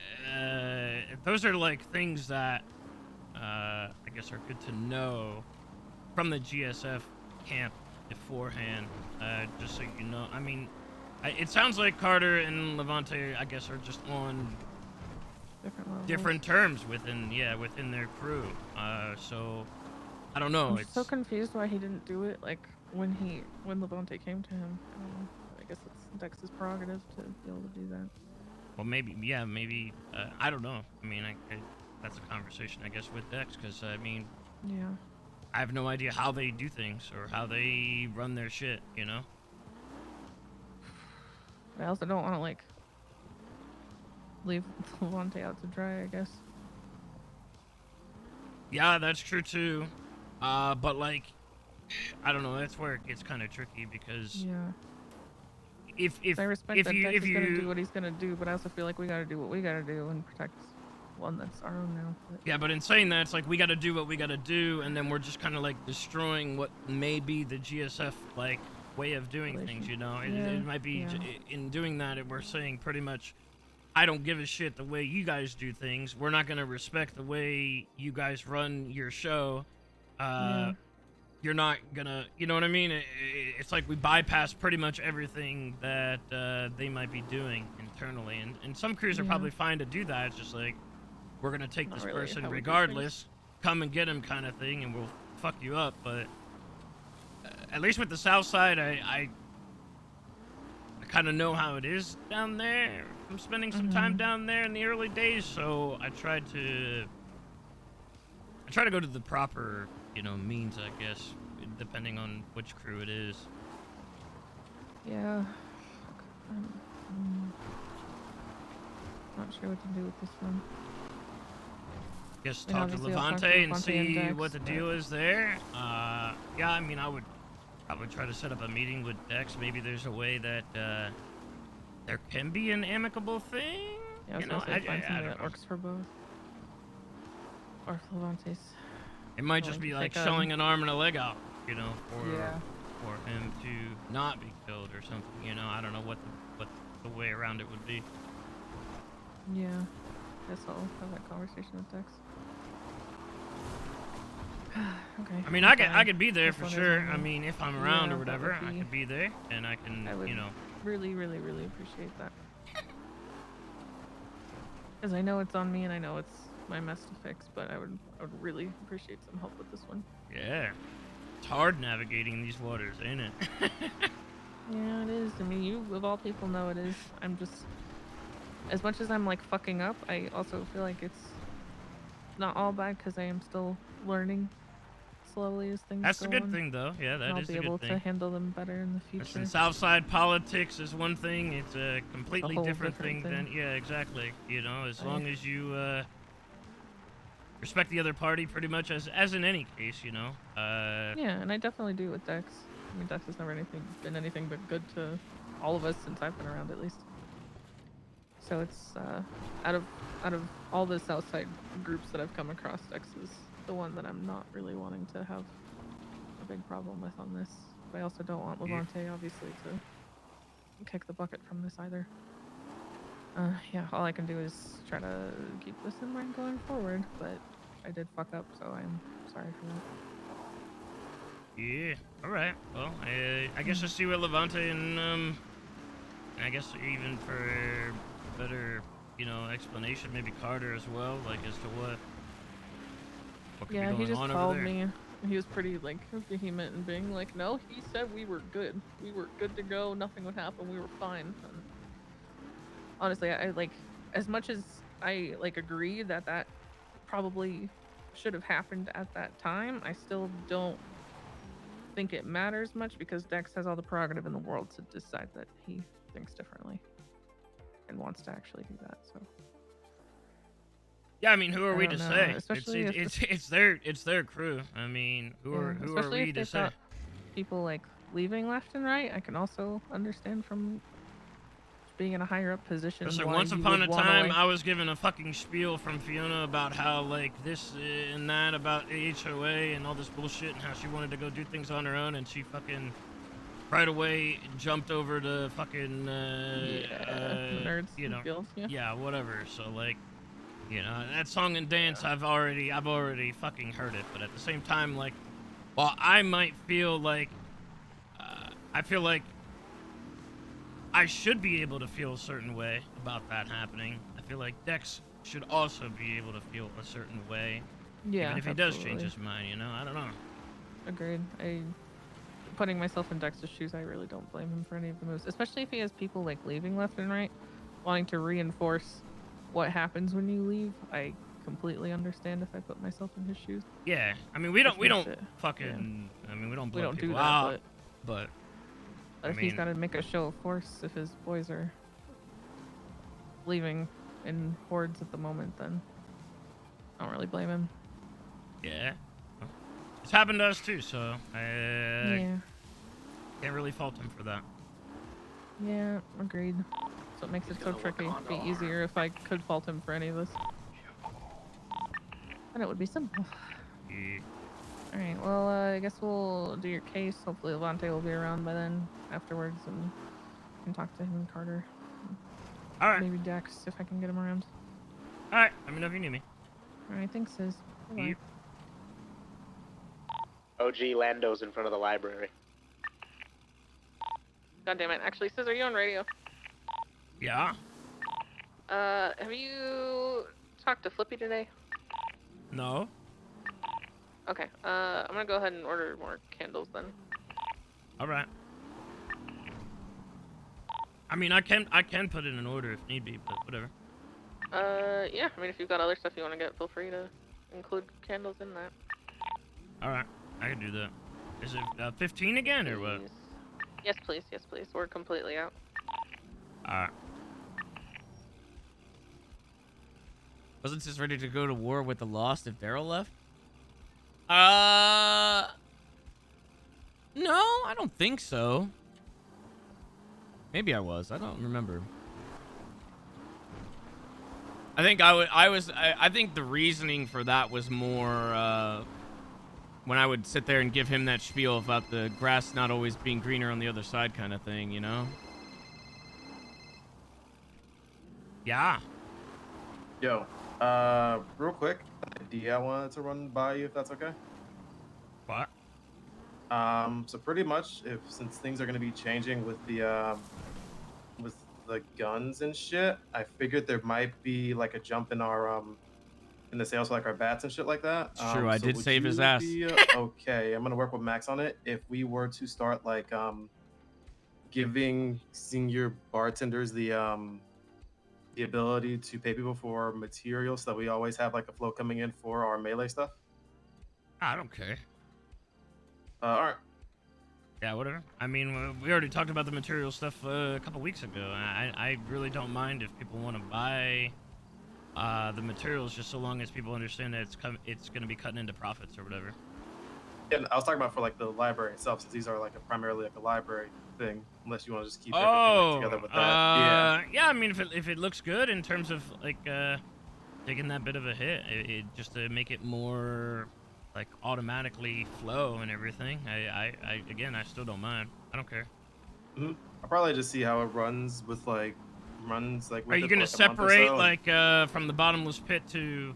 Those are, like, things that, I guess are good to know from the GSF camp beforehand, just so you know. I mean, it sounds like Carter and Levante, I guess, are just on... different terms within their crew, so I don't know. I'm so confused why he didn't do it like when Levante came to him. I don't know. I guess it's Dex's prerogative to be able to do that. Well, maybe I don't know. I mean, that's a conversation I guess with Dex, because I mean, I have no idea how they do things or how they run their shit, you know. I also don't want to like leave Levante out to dry, I guess. Yeah, that's true too. But like, I don't know. That's where it gets kind of tricky because if I respect that Dex if is gonna you do what he's gonna do, but I also feel like we gotta do what we gotta do and protect one that's our own now. But... Yeah, but in saying that, it's like we got to do what we got to do, and then we're just kind of like destroying what may be the GSF like way of doing things. You know, it might be in doing that, we're saying pretty much, I don't give a shit the way you guys do things. We're not gonna respect the way you guys run your show. You're not gonna, you know what I mean? It's like we bypass pretty much everything that they might be doing internally, and some crews are probably fine to do that. It's just like, we're gonna take this person regardless, come and get him kind of thing, and we'll fuck you up. But at least with the South Side, I kind of know how it is down there. I'm spending some time down there in the early days, so I try to go to the proper, you know, means, I guess, depending on which crew it is. Yeah. Not sure what to do with this one. Guess talk to Levante and see what the deal is there. Yeah, I mean, I would probably try to set up a meeting with Dex. Maybe there's a way that there can be an amicable thing. Yeah, I was gonna say find something that works for both. Or for Levante's. It might just be like selling an arm and a leg out, you know, for him to not be killed or something. You know, I don't know what the way around it would be. Yeah, guess I'll have that conversation with Dex. Okay. I mean, I could be there for sure. I mean, if I'm around or whatever, I could be there, and I can, you know. Really, really, really appreciate that. Because I know it's on me, and I know it's my mess to fix, but I would really appreciate some help with this one. Yeah. It's hard navigating these waters, ain't it? Yeah, it is. I mean, you, of all people, know it is. I'm just... As much as I'm, like, fucking up, I also feel like it's not all bad, because I am still learning slowly as things That's go a good on. thing, though. Yeah, that is a good thing. I'll be able to handle them better in the future. Listen, Southside politics is one thing. It's a completely different thing than... Yeah, exactly. You know, as long as you respect the other party pretty much, as in any case, you know. Yeah, and I definitely do with Dex. I mean, Dex has never been anything but good to all of us since I've been around, at least. So it's, out of all the Southside groups that I've come across, Dex is the one that I'm not really wanting to have a big problem with on this. But I also don't want Levante, obviously, to kick the bucket from this either. Yeah, all I can do is try to keep this in mind going forward, but I did fuck up, so I'm sorry for that. Yeah, alright. Well, I guess I'll see what Levante and, I guess even for better, you know, explanation, maybe Carter as well, like, as to what could be going he just on called over there. me. He was pretty, like, vehement and being like, no, he said we were good. We were good to go. Nothing would happen. We were fine. And honestly, I, like, as much as I, like, agree that probably should have happened at that time, I still don't think it matters much because Dex has all the prerogative in the world to decide that he thinks differently and wants to actually do that. So yeah, I mean, who are we to say? Especially It's their crew. I mean, who are we to say? People like leaving left and right, I can also understand from being in a higher up position. So once upon a time, I was given a fucking spiel from Fiona about how, like, this and that about HOA and all this bullshit and how she wanted to go do things on her own, and she fucking right away jumped over to fucking nerds, you know, guild, yeah, whatever. So, like, you know, that song and dance, I've already fucking heard it, but at the same time, like, while I might feel like I feel like I should be able to feel a certain way about that happening, I feel like Dex should also be able to feel a certain way. Yeah, even if he does change his mind, you know? I don't know. Agreed. Putting myself in Dex's shoes, I really don't blame him for any of the moves, especially if he has people, like, leaving left and right, wanting to reinforce what happens when you leave. I completely understand if I put myself in his shoes. Yeah, I mean, we don't fucking, I mean, we don't blow people out, but if he's got to make a show of force, if his boys are leaving in hordes at the moment, then I don't really blame him. Yeah. It's happened to us too, so I can't really fault him for that. Yeah, agreed. So it makes it so tricky. It'd be easier if I could fault him for any of this. Then it would be simple. Yeah. All right. Well, I guess we'll do your case. Hopefully, Levante will be around by then afterwards, and can talk to him and Carter. All right. Maybe Dex if I can get him around. All right. Let me know if you need me. All right. Thanks, Sis. Bye-bye. Yep. OG Lando's in front of the library. God damn it. Actually, Sis, are you on radio? Yeah. Have you talked to Flippy today? No. Okay. I'm gonna go ahead and order more candles then. All right. I mean, I can put in an order if need be, but whatever. Yeah. I mean, if you've got other stuff you want to get, feel free to include candles in that. All right. I can do that. Is it 15 again or what? Yes, please. Yes, please. We're completely out. All right. Wasn't this ready to go to war with the Lost if Daryl left? No, I don't think so. Maybe I was. I don't remember. I think I think the reasoning for that was more when I would sit there and give him that spiel about the grass not always being greener on the other side kind of thing, you know? Yeah. Yo, real quick, idea I wanted to run by you if that's okay. What? So pretty much, since things are gonna be changing with the guns and shit, I figured there might be like a jump in our in the sales for like our bats and shit like that. It's true, I so did would save his you ass. be, okay, I'm gonna work with Max on it. If we were to start like giving senior bartenders the ability to pay people for materials, so that we always have like a flow coming in for our melee stuff. I don't care. All right. Yeah, whatever. I mean, we already talked about the material stuff a couple weeks ago. I really don't mind if people want to buy the materials, just so long as people understand that it's going to be cutting into profits or whatever. Yeah, I was talking about for like the library itself, since these are like primarily like a library thing. Unless you want to just keep everything like, together with that. Yeah. I mean, if it looks good in terms of like taking that bit of a hit, it just to make it more like automatically flow and everything. I still don't mind. I don't care. Mm-hmm. I'll probably just see how it runs with like with Are you it gonna for, like, a month or separate so. like from the bottomless pit to?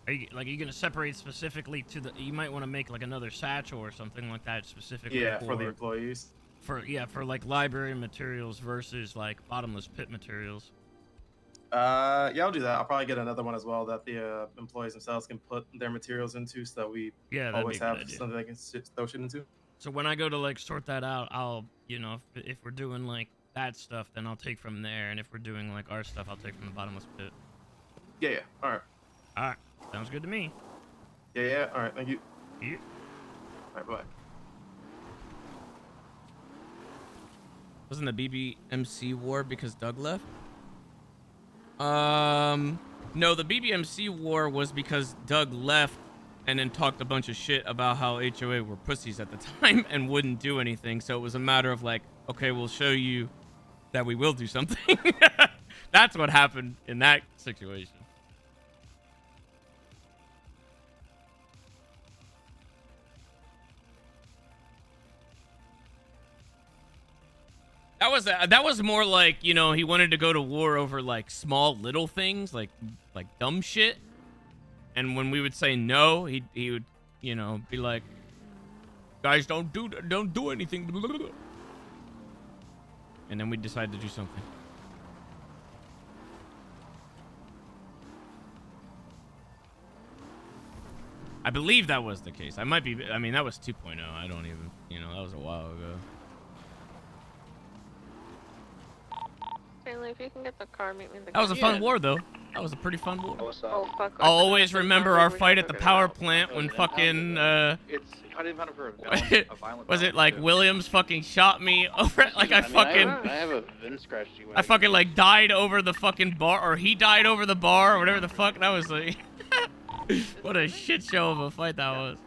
Are you gonna separate specifically to the? You might want to make like another satchel or something like that specifically. Yeah, for the employees. For like library materials versus like bottomless pit materials. Yeah, I'll do that. I'll probably get another one as well that the employees themselves can put their materials into, so that we always have something they can throw shit into. So when I go to like sort that out, I'll if we're doing like that stuff, then I'll take from there, and if we're doing like our stuff, I'll take from the bottomless pit. Yeah. All right. All right. Sounds good to me. Yeah. All right. Thank you. Yeah. All right. Bye. Wasn't the BBMC war because Doug left? No, the BBMC war was because Doug left and then talked a bunch of shit about how HOA were pussies at the time and wouldn't do anything. So it was a matter of like, okay, we'll show you that we will do something. That's what happened in that situation. That was more like, he wanted to go to war over like small little things, like dumb shit. And when we would say no, he would, be like, guys, don't do anything. And then we decide to do something. I believe that was the case. I mean, that was 2.0. I don't even, that was a while ago. Stanley, if you can get the car, meet me in the That was a fun war, though. That was a pretty fun war. Oh, fuck. I'll always remember our fight at the power plant when fucking, It's I didn't find it for a violent was it like Williams fucking shot me over it? Like I have a VIN scratch. I fucking like died over the fucking bar, or he died over the bar, or whatever the fuck. That was like, what a shit show of a fight that was.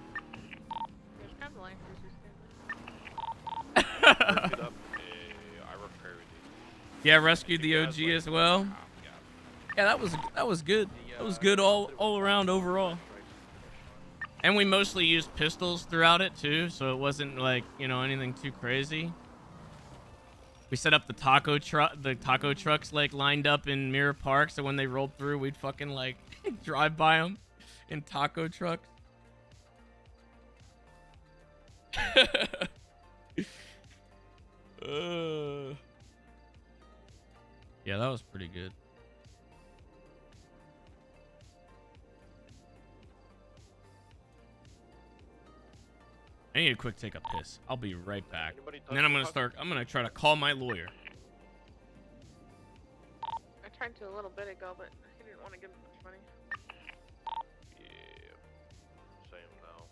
Yeah, rescued the OG as well. Yeah, that was good. That was good all around overall. And we mostly used pistols throughout it too, so it wasn't like, you know, anything too crazy. We set up the taco trucks like lined up in Mirror Park, so when they rolled through, we'd fucking like drive by them in taco trucks. Yeah, that was pretty good. I need a quick take a piss. I'll be right back. And then I'm gonna try to call my lawyer. I tried to a little bit ago, but he didn't want to give me much money. Yeah. Same now.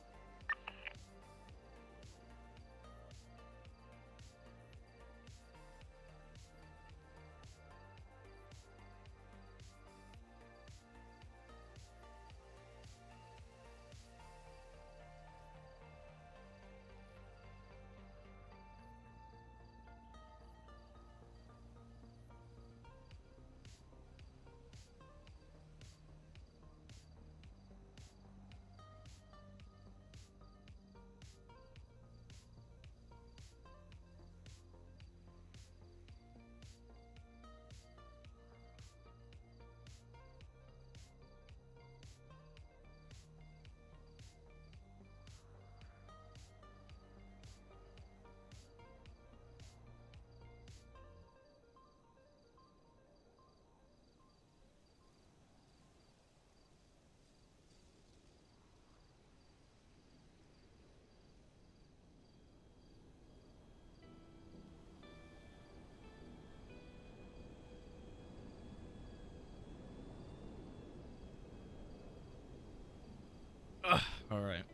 All right.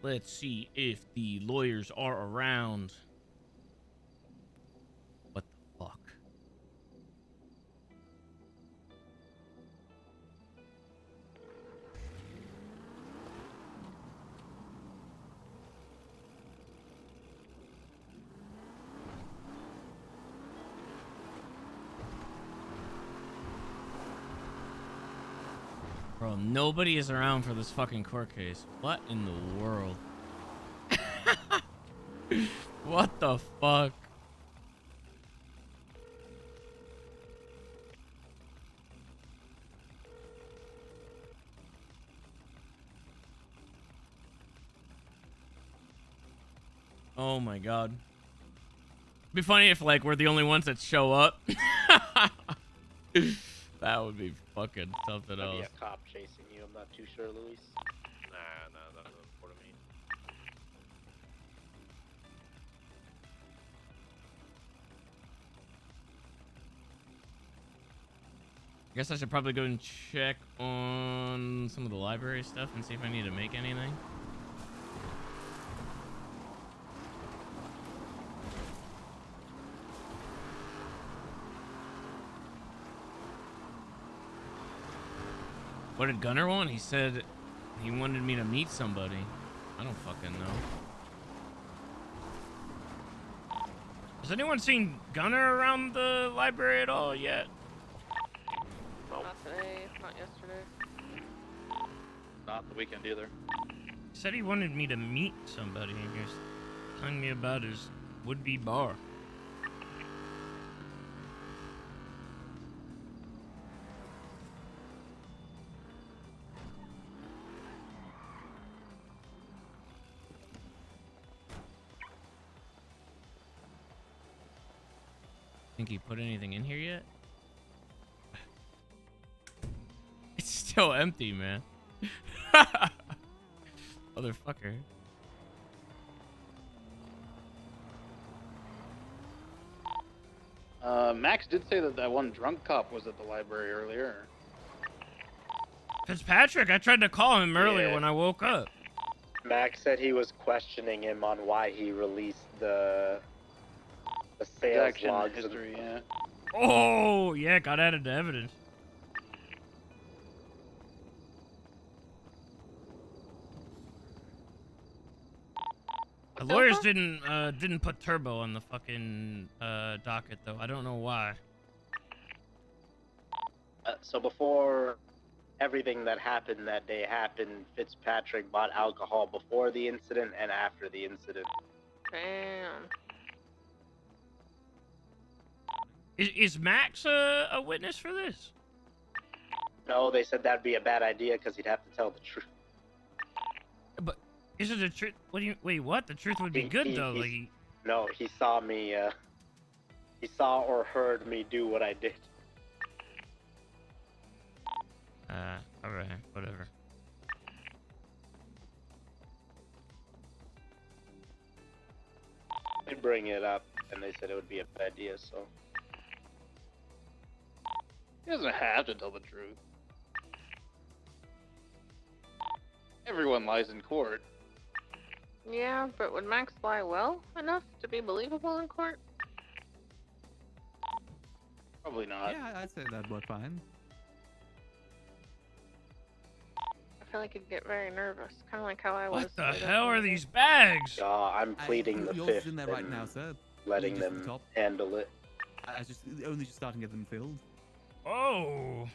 Let's see if the lawyers are around. What the fuck? Bro, nobody is around for this fucking court case. What in the world? What the fuck? Oh my god. It'd be funny if like we're the only ones that show up. That would be fucking something else. Maybe a cop chasing you. I'm not too sure, Luis. Nah, that doesn't important me. I guess I should probably go and check on some of the library stuff and see if I need to make anything. What did Gunner want? He said he wanted me to meet somebody. I don't fucking know. Has anyone seen Gunner around the library at all yet? Not today, not yesterday. Not the weekend either. He said he wanted me to meet somebody. He was telling me about his would-be bar. Think he put anything in here yet? It's still empty, man. Motherfucker. Max did say that one drunk cop was at the library earlier. Fitzpatrick, I tried to call him earlier when I woke up. Max said he was questioning him on why he released the sales Transaction logs. history, yeah. Oh, yeah, got added to evidence. The lawyers didn't put turbo on the fucking docket though. I don't know why. So before everything that happened that day happened. Fitzpatrick bought alcohol before the incident and after the incident. Damn. Is Max a witness for this? No, they said that'd be a bad idea because he'd have to tell the truth. But is it the truth? What do you wait? What? The truth would be good though. Like, No, he saw me. He saw or heard me do what I did. all right, whatever. They bring it up, and they said it would be a bad idea. So He doesn't have to tell the truth. Everyone lies in court. Yeah, but would Max lie well enough to be believable in court? Probably not. Yeah, I'd say that'd work fine. I feel like he'd get very nervous, kind of like how I was. What the hell are these bags? I'm pleading the Yours fifth is in there right and now, sir. letting Just at the them top. handle it. I just only just starting to get them filled. Oh,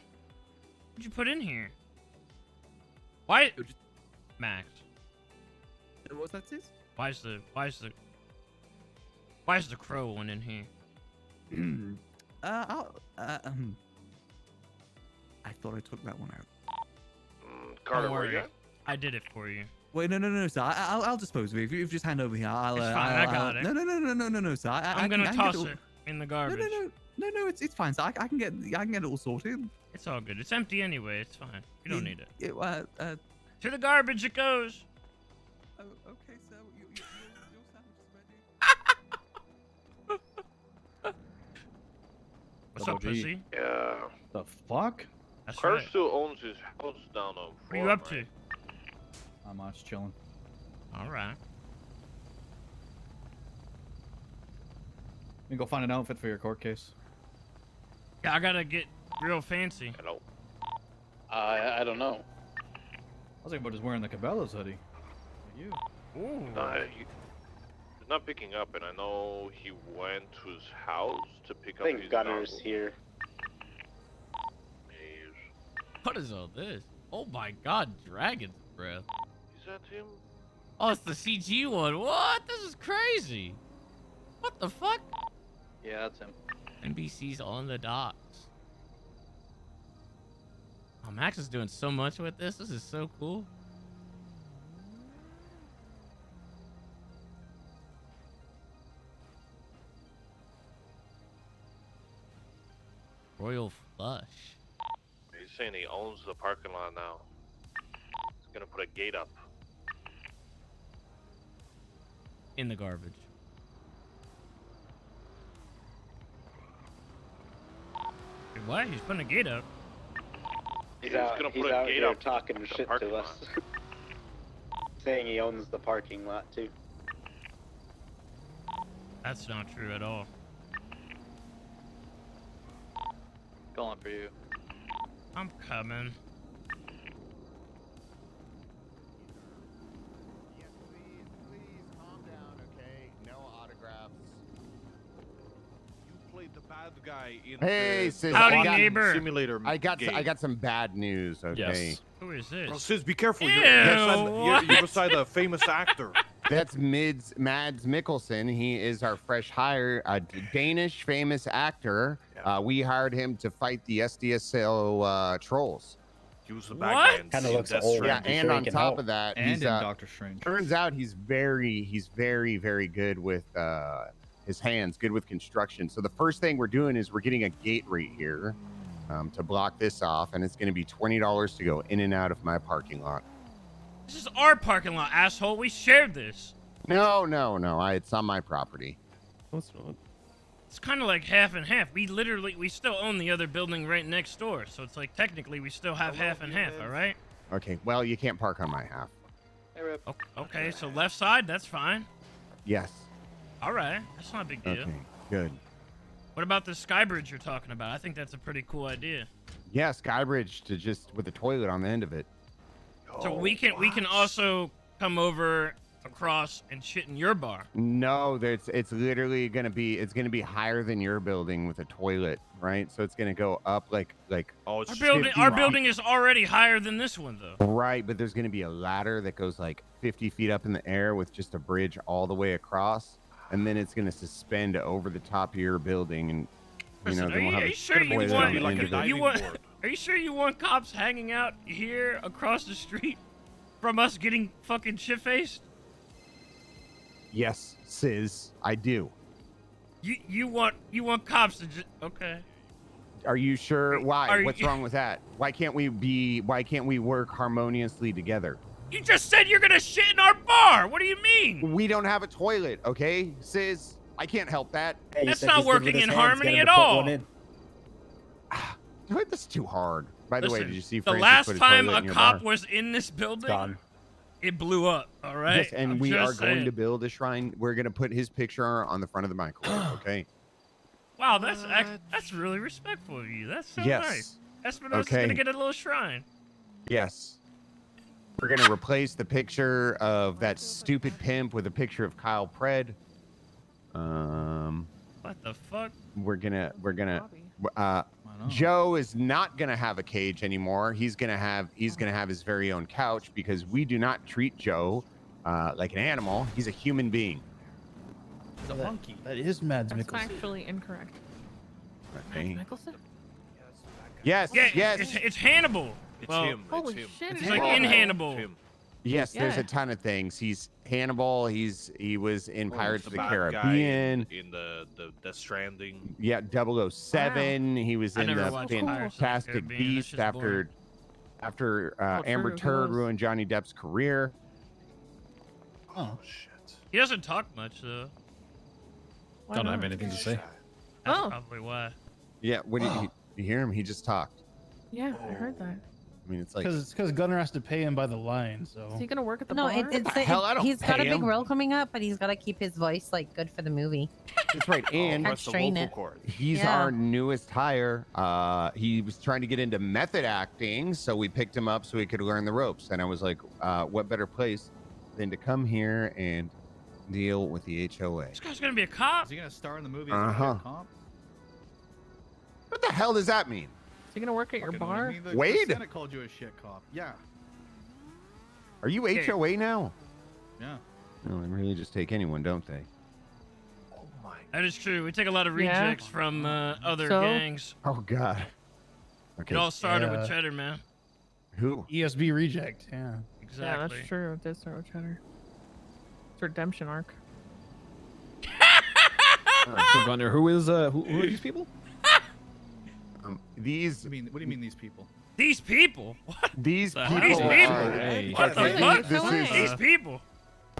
what'd you put in here? Why, Max? What's that, sis? Why is the crow one in here? I thought I took that one out. Carter, don't worry, I did it for you. Wait, no, sir. I'll dispose of it. If you just hand over here, I'll. It's fine, I got it. No, sir. I'm gonna toss it in the garbage. No, it's fine, sir. I can get it all sorted. It's all good. It's empty anyway. It's fine. You don't need it. To the garbage it goes. Oh, okay, sir. Your sandwich is ready. What's up, pussy? Yeah. The fuck? That's Kurt right. still owns his house down on. What are you up to? Not much, chilling. All right. You go find an outfit for your court case. Yeah, I gotta get real fancy. Hello. I don't know. I was thinking about just wearing the Cabela's hoodie. Like you. Ooh. He's not picking up, and I know he went to his house to pick I up think his Gunner's novel. here. What is all this? Oh my God, Dragon's Breath. Is that him? Oh, it's the CG one. What? This is crazy. What the fuck? Yeah, that's him. NBC's on the docks. Oh, Max is doing so much with this. This is so cool. Royal Flush. He's saying he owns the parking lot now. He's gonna put a gate up. In the garbage. Wait, what? He's putting a gate up. He's Yeah, he's out, gonna he's put a out gate here up talking the shit parking to us. Saying he owns the parking lot too. That's not true at all. Calling for you. I'm coming. Yes, please calm down, okay? No autographs. You played the bad guy in Hey, the sis, Howdy, I got, neighbor. simulator. I got game. some bad news, okay? Yes. Who is this? Bro, sis, be careful. Ew, You're beside a famous actor. That's Mads Mikkelsen. He is our fresh hire, a Danish famous actor. Yeah. We hired him to fight the SDSL trolls. He was the bad What? guy in Kinda looks Death old. Stranding. Yeah, and sure he on can top help. of that, And he's in Doctor Strange. turns out he's very, very good with his hands, good with construction. So the first thing we're doing is we're getting a gate right here to block this off, and it's going to be $20 to go in and out of my parking lot. This is our parking lot, asshole. We shared this. No, it's on my property. No, it's not. It's kind of like half and half. We still own the other building right next door. So it's like technically we still have half and half, all right? Okay, well, you can't park on my half. Hey, Rip. Okay, so left side, that's fine. Yes. All right, that's not a big deal. Okay, good. What about the sky bridge you're talking about? I think that's a pretty cool idea. Yeah, Skybridge to just with a toilet on the end of it. So we can also come over across and shit in your bar. No, it's literally gonna be higher than your building with a toilet, right? So it's gonna go up like Oh, it's Our building is already higher than this one, though. right, but there's gonna be a ladder that goes like 50 feet up in the air with just a bridge all the way across, and then it's gonna suspend over the top of your building, and Listen, then we'll have are a you sure you toilet want on the end of it. Are you sure you want cops hanging out here across the street from us getting fucking shit-faced? Yes, SIZS, I do. You want cops to just okay. Are you sure? Why? What's you- wrong with that? Why can't we work harmoniously together? You just said you're gonna shit in our bar. What do you mean? We don't have a toilet, okay, SIZS? I can't help that. That's not working in harmony at all. That's too hard. By the way, Listen, did you see the Francis last put a time toilet a in your cop bar? was in this building, it blew up. All right. Yes, and I'm we are just going saying. to build a shrine. We're going to put his picture on the front of the microwave, okay? Wow, that's really respectful of you. That's so Yes. nice. Espinosa's Okay. gonna get a little shrine. Yes. We're going to replace the picture of that stupid pimp with a picture of Kyle Pred. What the fuck? We're gonna Joe is not gonna have a cage anymore. He's gonna have his very own couch because we do not treat Joe like an animal. He's a human being. He's a monkey. That is Mads That's Mikkelsen. factually incorrect. Okay. Mickelson? Yes, Yeah, yes. it's Hannibal. It's Well, him. Holy It's him. shit, It's it's like Hannibal. in Hannibal. It's him. Yes, there's Yeah. a ton of things. He's Hannibal. He was in Pirates of the bad guy Caribbean. in the Death Stranding. Yeah, 007. He was I in never the watched Pirates of the Fantastic Caribbean. That's Beast just after Amber true, he Turd was. ruined Johnny Depp's career. Oh, shit. He doesn't talk much though. Why Don't not? have anything to say. That's Oh. probably why. Yeah, what do you hear him? He just talked. Yeah, I heard that. I mean, it's like Because Gunner has to pay him by the line, so. Is he gonna work at the No, bar? he's got a pay big him. role coming up, but he's got to keep his voice like good for the movie. that's right. And Can't strain it. he's Yeah. our newest hire. He was trying to get into method acting, so we picked him up so he could learn the ropes. And I was like, what better place than to come here and deal with the HOA? This guy's gonna be a cop. Is he gonna star in the movie? Uh-huh. What the hell does that mean? Is he gonna work at your bar? Wade? The Senate called you a shit cop. Yeah. Are you Okay. HOA now? Yeah. No, they really just take anyone, don't they? That is true. We take a lot of Yeah. rejects from other So? gangs. Oh God. Okay. It all started Yeah. with Cheddar, man. Who? ESB reject. Yeah. Exactly. Yeah, that's true. It did start with Cheddar. It's a redemption arc. So Gunner, who are these people? These What do you mean these people? These people. What? these The people. hell? These people. Are, Hey, What the okay, fuck? This is. These people.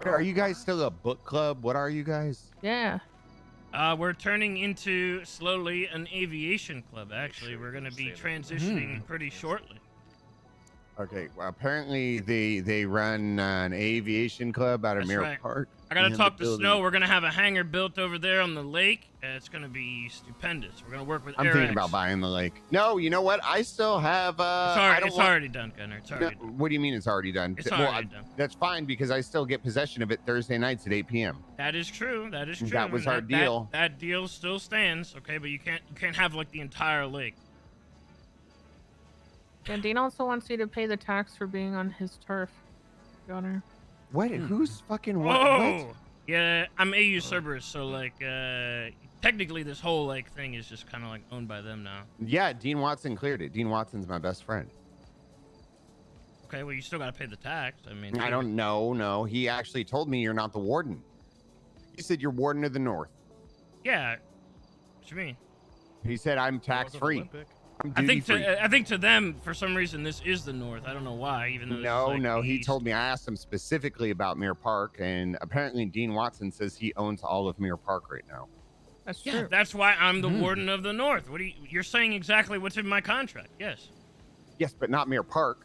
Are you guys still a book club? What are you guys? Yeah. We're turning into slowly an aviation club. Actually, we're gonna be transitioning pretty shortly. Okay. Well, apparently they run an aviation club out of That's Mirror right. Park. I gotta in the talk to building. Snow. We're gonna have a hangar built over there on the lake. It's gonna be stupendous. We're gonna work with I'm Air thinking X. about buying the lake. No, you know what? I still have. It's already done, Gunner. It's No, already done. what do you mean it's already done? It's Well, already done. That's fine because I still get possession of it Thursday nights at 8 p.m. That is true. That is true. That was and our deal. That deal still stands. Okay, but you can't have like the entire lake. And Dean also wants you to pay the tax for being on his turf, Gunner. What? Who's fucking what? Oh, What? yeah. I'm AU Cerberus, so like technically this whole like thing is just kind of like owned by them now. Yeah, Dean Watson cleared it. Dean Watson's my best friend. Okay, well you still gotta pay the tax. I mean, I don't know. No, he actually told me you're not the warden. He said you're warden of the north. Yeah. What you mean? He said I'm tax free. I think to them for some reason this is the north. I don't know why. Even though this is, No, like, no. the He east. told me. I asked him specifically about Mirror Park, and apparently Dean Watson says he owns all of Mirror Park right now. That's Yeah, true. that's why I'm the warden of the north. What do you're saying exactly what's in my contract? Yes. Yes, but not Mirror Park.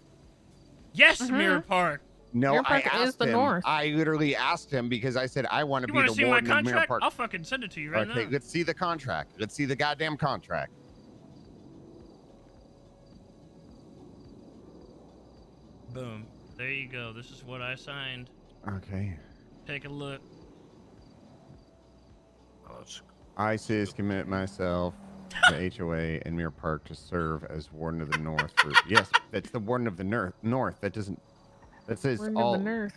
Yes, Mirror Park. No, Mirror I Park is asked the him. north. I literally asked him because I said I want to You be want the to see my warden of Mirror contract? Park. I'll fucking send it to you right Okay, now. let's see the contract. Let's see the goddamn contract. Boom. There you go. This is what I signed. Okay. take a look. I SIZS commit myself to HOA and Mirror Park to serve as Warden of the North. Yes, that's the Warden of the North. That doesn't. That says Warden all. of the Nerf.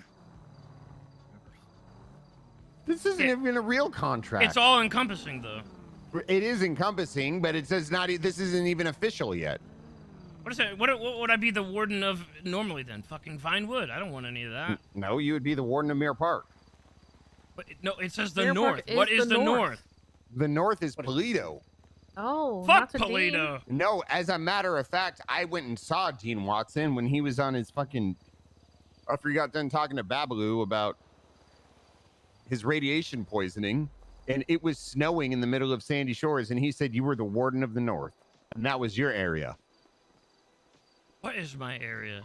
This isn't even a real contract. It's all encompassing though. It is encompassing, but it says not. This isn't even official yet. What is that? What would I be the warden of normally then? Fucking Vinewood. I don't want any of that. No, you would be the Warden of Mirror Park. But no, it says the Mirror Park North. What is the North? The North is Polito. Oh, Fuck not to Polito. Dean? No, as a matter of fact, I went and saw Dean Watson when he was on his fucking. After he got done talking to Babaloo about his radiation poisoning, and it was snowing in the middle of Sandy Shores, and he said you were the Warden of the North, and that was your area. What is my area?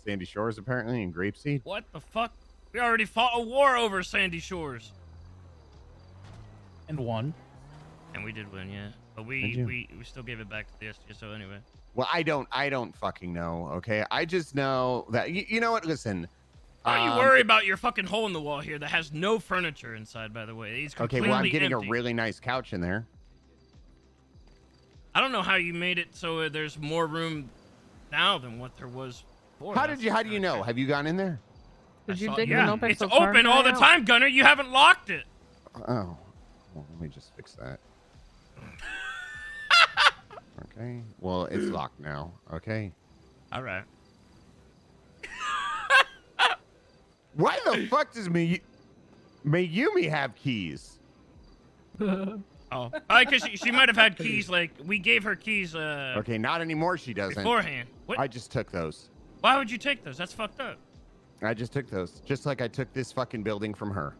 Sandy Shores, apparently, in Grapeseed. What the fuck? We already fought a war over Sandy Shores. And won. And we did win, yeah. But Did we you? still gave it back to the SDSO anyway. Well, I don't fucking know. Okay, I just know that you know what. Listen. Don't you worry about your fucking hole in the wall here that has no furniture inside, by the way. It's Okay, completely well, I'm getting empty. a really nice couch in there. I don't know how you made it so there's more room now than what there was before. How do you know? Have you gone in there? Did you saw- dig yeah, the notebook it's so far? open all the Out? time, Gunner. You haven't locked it. Oh, well, let me just fix that. Okay. Well, it's locked now. Okay. All right. Why the fuck does Mayumi have keys? Oh, because she might have had keys. Like we gave her keys. Okay, not anymore. She doesn't. Beforehand. What? I just took those. Why would you take those? That's fucked up. I just took those, just like I took this fucking building from her.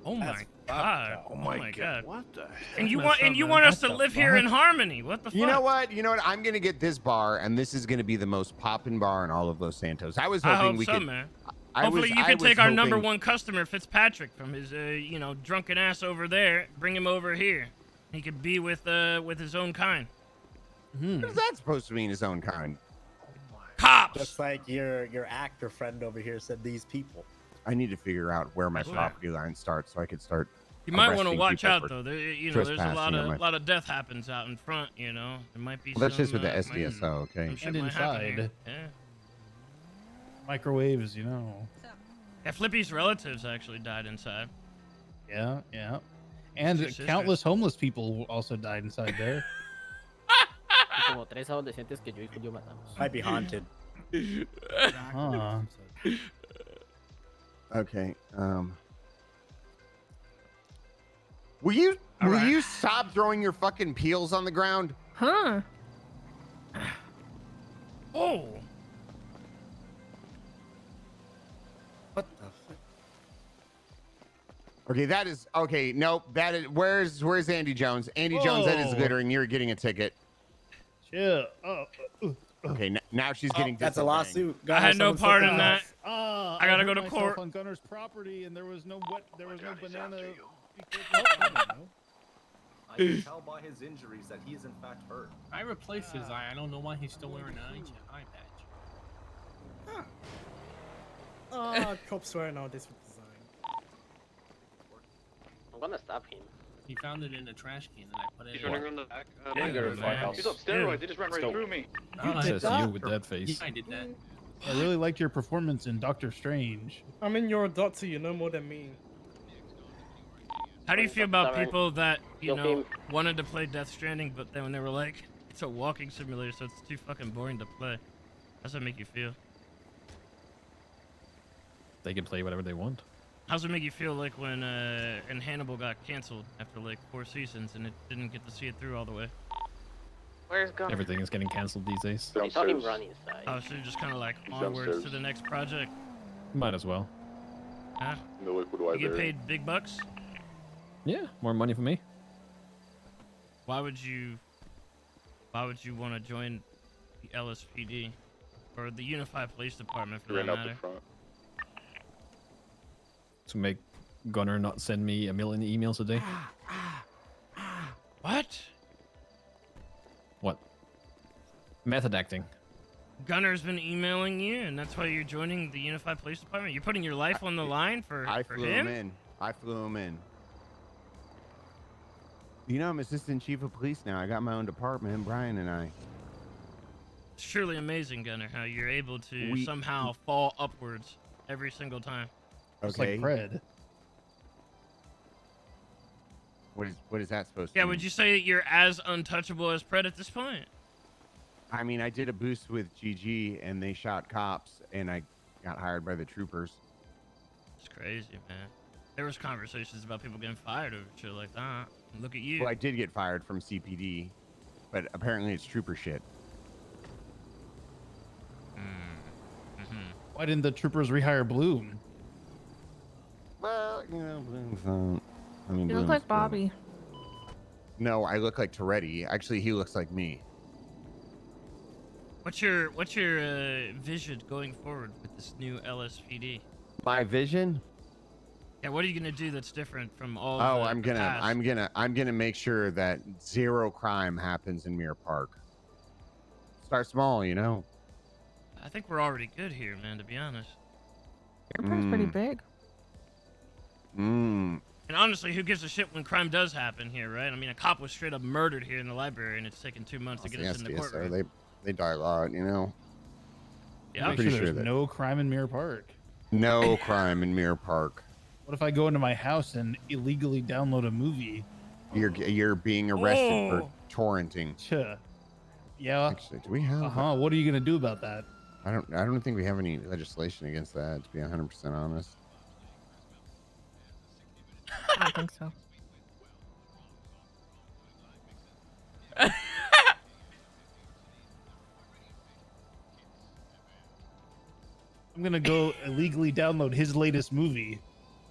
Oh my god. Oh my god. What the heck? And you want us to live here in harmony? What the fuck? You know what? I'm gonna get this bar, and this is gonna be the most poppin' bar in all of Los Santos. I was hoping I hope we so, could. man. Hopefully you can take our number one customer, Fitzpatrick, from his drunken ass over there, bring him over here. He could be with his own kind. What is that supposed to mean, his own kind? Cops. Just like your actor friend over here said, these people. I need to figure out where my That's right. property line starts so I could start. You might want to arresting watch people out for though. There's a trespassing lot on my- of death happens out in front. There might be. Well, that's some, just with the might- SDSO, okay? some shit And might happen inside. here. Yeah. Microwaves, you know. Yeah, Flippy's relatives actually died inside. Yeah, yeah. And Two sisters. countless homeless people also died inside there. Might be haunted. Huh. Okay. Will you stop throwing your fucking peels on the ground? Huh? Oh. What the fuck? Okay, that is okay. Nope, that is where's Andy Jones? Andy Jones, that is Whoa. glittering. You're getting a ticket. Yeah. Okay, now she's getting. That's a disciplined. lawsuit. I had no part in that. I I gotta hurt go to myself court. on Gunner's property, and there was no banana. I can tell by his injuries that he is in fact hurt. I replaced his eye. I don't know why he's still wearing an eye patch. Oh, cops swearing all this with design. I'm gonna stop him. He found it in the trash can and I put it He's in. running around the back. He's on steroids. He just ran right through me. Says you with that face. I did that. I really liked your performance in Doctor Strange. I mean, you're a doctor. You know more than me. How do you feel about Sorry. people that You'll be- wanted to play Death Stranding, but then when they were like, it's a walking simulator, so it's too fucking boring to play? How's that make you feel? They can play whatever they want. How's it make you feel like when and Hannibal got canceled after like 4 seasons and it didn't get to see it through all the way? Where's Gunner? Everything is getting cancelled these days. I saw him run inside. Oh, so you're just kind of like onwards to the next project? Might as well. Huh? No liquid You get paid big bucks? Yeah, more money for me. Why would you want to join the LSPD or the Unified Police Department for that matter? To make Gunner not send me 1 million emails a day. What? What? Method acting. Gunner's been emailing you, and that's why you're joining the Unified Police Department? You're putting your life on the line for I for flew him? him in. I flew him in. You know, I'm assistant chief of police now. I got my own department, Brian and I. It's truly amazing, Gunner, how you're able to somehow fall upwards every single time. It's like Fred. What is that supposed to Yeah, mean? would you say that you're as untouchable as Pred at this point? I mean, I did a boost with GG, and they shot cops, and I got hired by the troopers. It's crazy, man. There was conversations about people getting fired over shit like that. And look at you. Well, I did get fired from CPD, but apparently it's trooper shit. Why didn't the troopers rehire Bloom? Well, you know, Bloom's I mean, You look Bloom's like good. Bobby. No, I look like Toretti. Actually, he looks like me. What's your vision going forward with this new LSPD? My vision? Yeah, what are you gonna do that's different from all? Oh, the I'm gonna make sure that zero crime happens in Mirror Park. Start small, you know. I think we're already good here, man. To be honest. Airport's pretty big. Mm. And honestly, who gives a shit when crime does happen here, right? I mean, a cop was straight up murdered here in the library, and it's taken 2 months to get us in the SDSO, courtroom. they die a lot, you know. Yeah, Make pretty sure sure there's that no crime in Mirror Park. no crime in Mirror Park. What if I go into my house and illegally download a movie? You're being arrested for torrenting. Yeah. Actually, do we have? What are you gonna do about that? I don't think we have any legislation against that. To be 100% honest. I don't think so. I'm gonna go illegally download his latest movie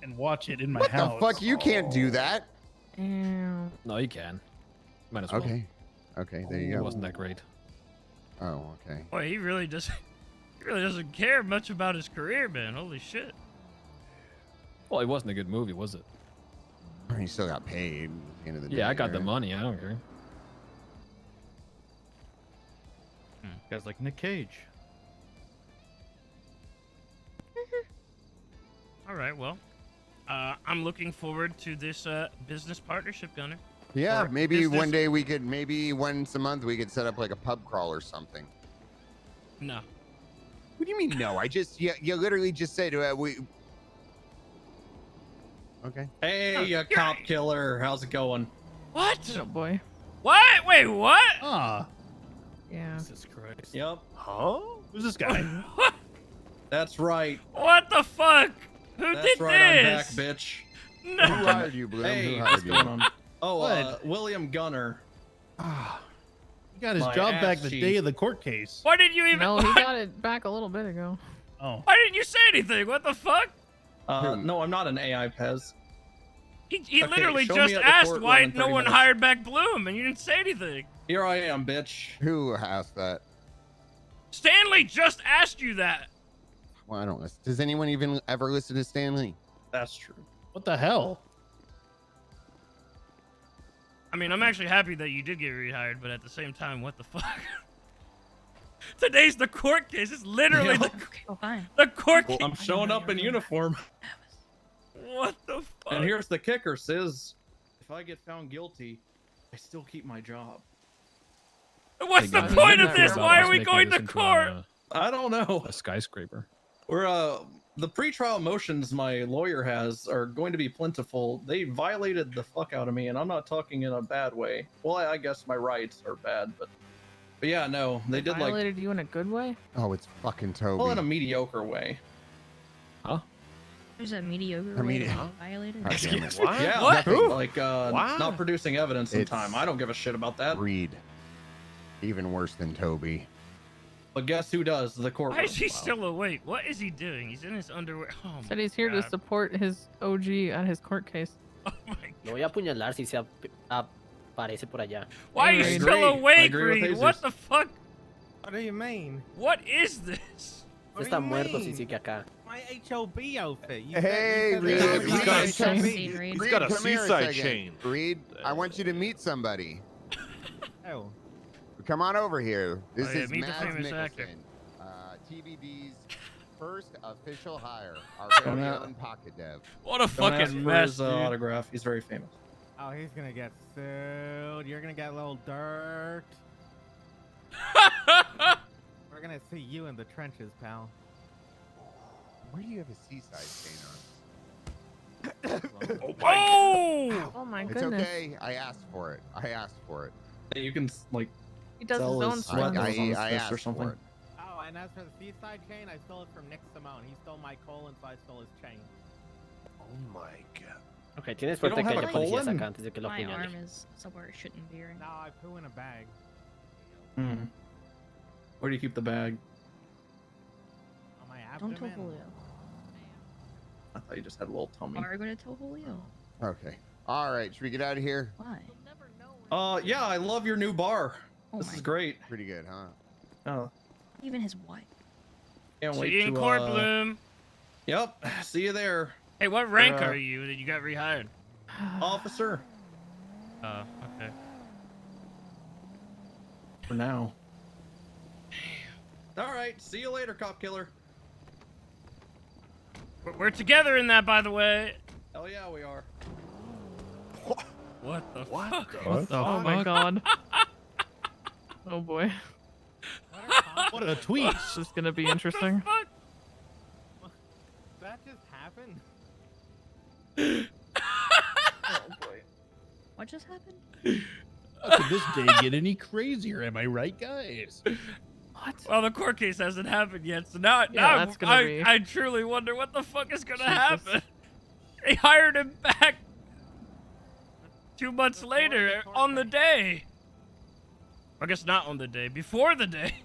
and watch it in my What house. the fuck? You can't do that. No, you can. Might as well. Okay. Okay, there you It go. wasn't that great. Oh, okay. Boy, he really doesn't care much about his career, man. Holy shit. Well, it wasn't a good movie, was it? He still got paid at the end of the day. Yeah, I got the right? money. I don't care. Guys like Nick Cage. All right, well, I'm looking forward to this business partnership, Gunner. Yeah, Or maybe business- one day we could, maybe once a month we could set up like a pub crawl or something. No. What do you mean no? You literally just said we. Okay. Hey, you cop killer. How's it going? What? Oh boy. What? Wait, what? Yeah. Jesus Christ. Yep. Huh? Who's this guy? That's right. What the fuck? Who That's did right. I'm back, this? bitch. No. Who hired you, Bloom? Hey, Who what's hired you? going on? Oh, What? William Gunner. He got his My job ass back the cheek. day of the court case. Why didn't you even? No, he got it back a little bit ago. Oh. Why didn't you say anything? What the fuck? No, I'm not an AI Pez. He Okay, literally show me just at the asked courtroom why in no 30 one minutes. hired back Bloom, and you didn't say anything. Here I am, bitch. Who asked that? Stanley just asked you that. Well, I don't listen. Does anyone even ever listen to Stanley? That's true. What the hell? I mean, I'm actually happy that you did get rehired, but at the same time, what the fuck? Today's the court case. It's literally the court case. I'm showing up in uniform. What the fuck? And here's the kicker, SIZS. If I get found guilty, I still keep my job. What's the point of this? Why are we going to court? I don't know. A skyscraper. We're the pretrial motions my lawyer has are going to be plentiful. They violated the fuck out of me, and I'm not talking in a bad way. Well, I guess my rights are bad, but yeah, no, they did like Violated you in a good way? Oh, it's fucking Toby. well in a mediocre way. Huh? There's a mediocre I way mean, to be violated. God damn it. Yeah, What? like Wow. not producing evidence in It's- time. I don't give a shit about that. Reed. Even worse than Toby. But guess who does? The court. Why is he still awake? What is he doing? He's in his underwear. Oh my Said he's here to God. support his OG at his court case. Lo voy a apuñalar si se aparece por allá. Why are you I still agree. I awake, agree with Reed? Jesus. What the fuck? What do you mean? What is this? No está muerto si sigue acá. My HOB outfit. Hey, Reed. He's got a Reed, chain. Reed, Reed. He's got a come here seaside second. chain. Reed, I want you to meet somebody. Oh. Come on over here. This Oh, yeah, is meet the Mads famous actor. Mikkelsen. TBD's first official hire, our Don't very a- own Pocket Dev. What a Don't ask fucking for mess, his dude. autograph. He's very famous. Oh, he's gonna get sued. You're gonna get a little dirt. We're gonna see you in the trenches, pal. Where do you have a seaside chain on? Oh! Oh my It's goodness. okay. I asked for it. I asked for it. Yeah, you can like He does sell his own his stuff. sweat on his I fist asked or something. for it. Oh, and as for the seaside chain, I stole it from Nick Simone. He stole my colon, so I stole his chain. Oh my god. Ok, tienes You suerte don't que have haya a policías colon? acá antes de que lo My apuñalen. arm is somewhere it shouldn't be right No, now. I poo in a bag. Hmm. Where do you keep the bag? On my Don't abdomen. tell Julio. I thought you just had a little tummy. Are you going to tell Julio? Okay. All right. Should we get out of here? Why? Yeah, I love your new bar. Oh This my is great. Pretty good, huh? Oh, Even his wife. can't wait See you in to. court, Bloom. Yep. See you there, Hey, what rank Uh, are you that you got rehired? officer. Oh, okay. For now. All right. See you later, cop killer. We're together in that, by the way. Hell yeah, we are. What the fuck? What the Oh my god. Oh boy. What a tweet. This is gonna be interesting. That just happened. Oh boy. What just happened? How could this day get any crazier? Am I right, guys? What? Well, the court case hasn't happened yet, so now, that's gonna be- I truly wonder what the fuck is gonna Jesus. happen. They hired him back 2 months later on the day. I guess not on the day, before the day.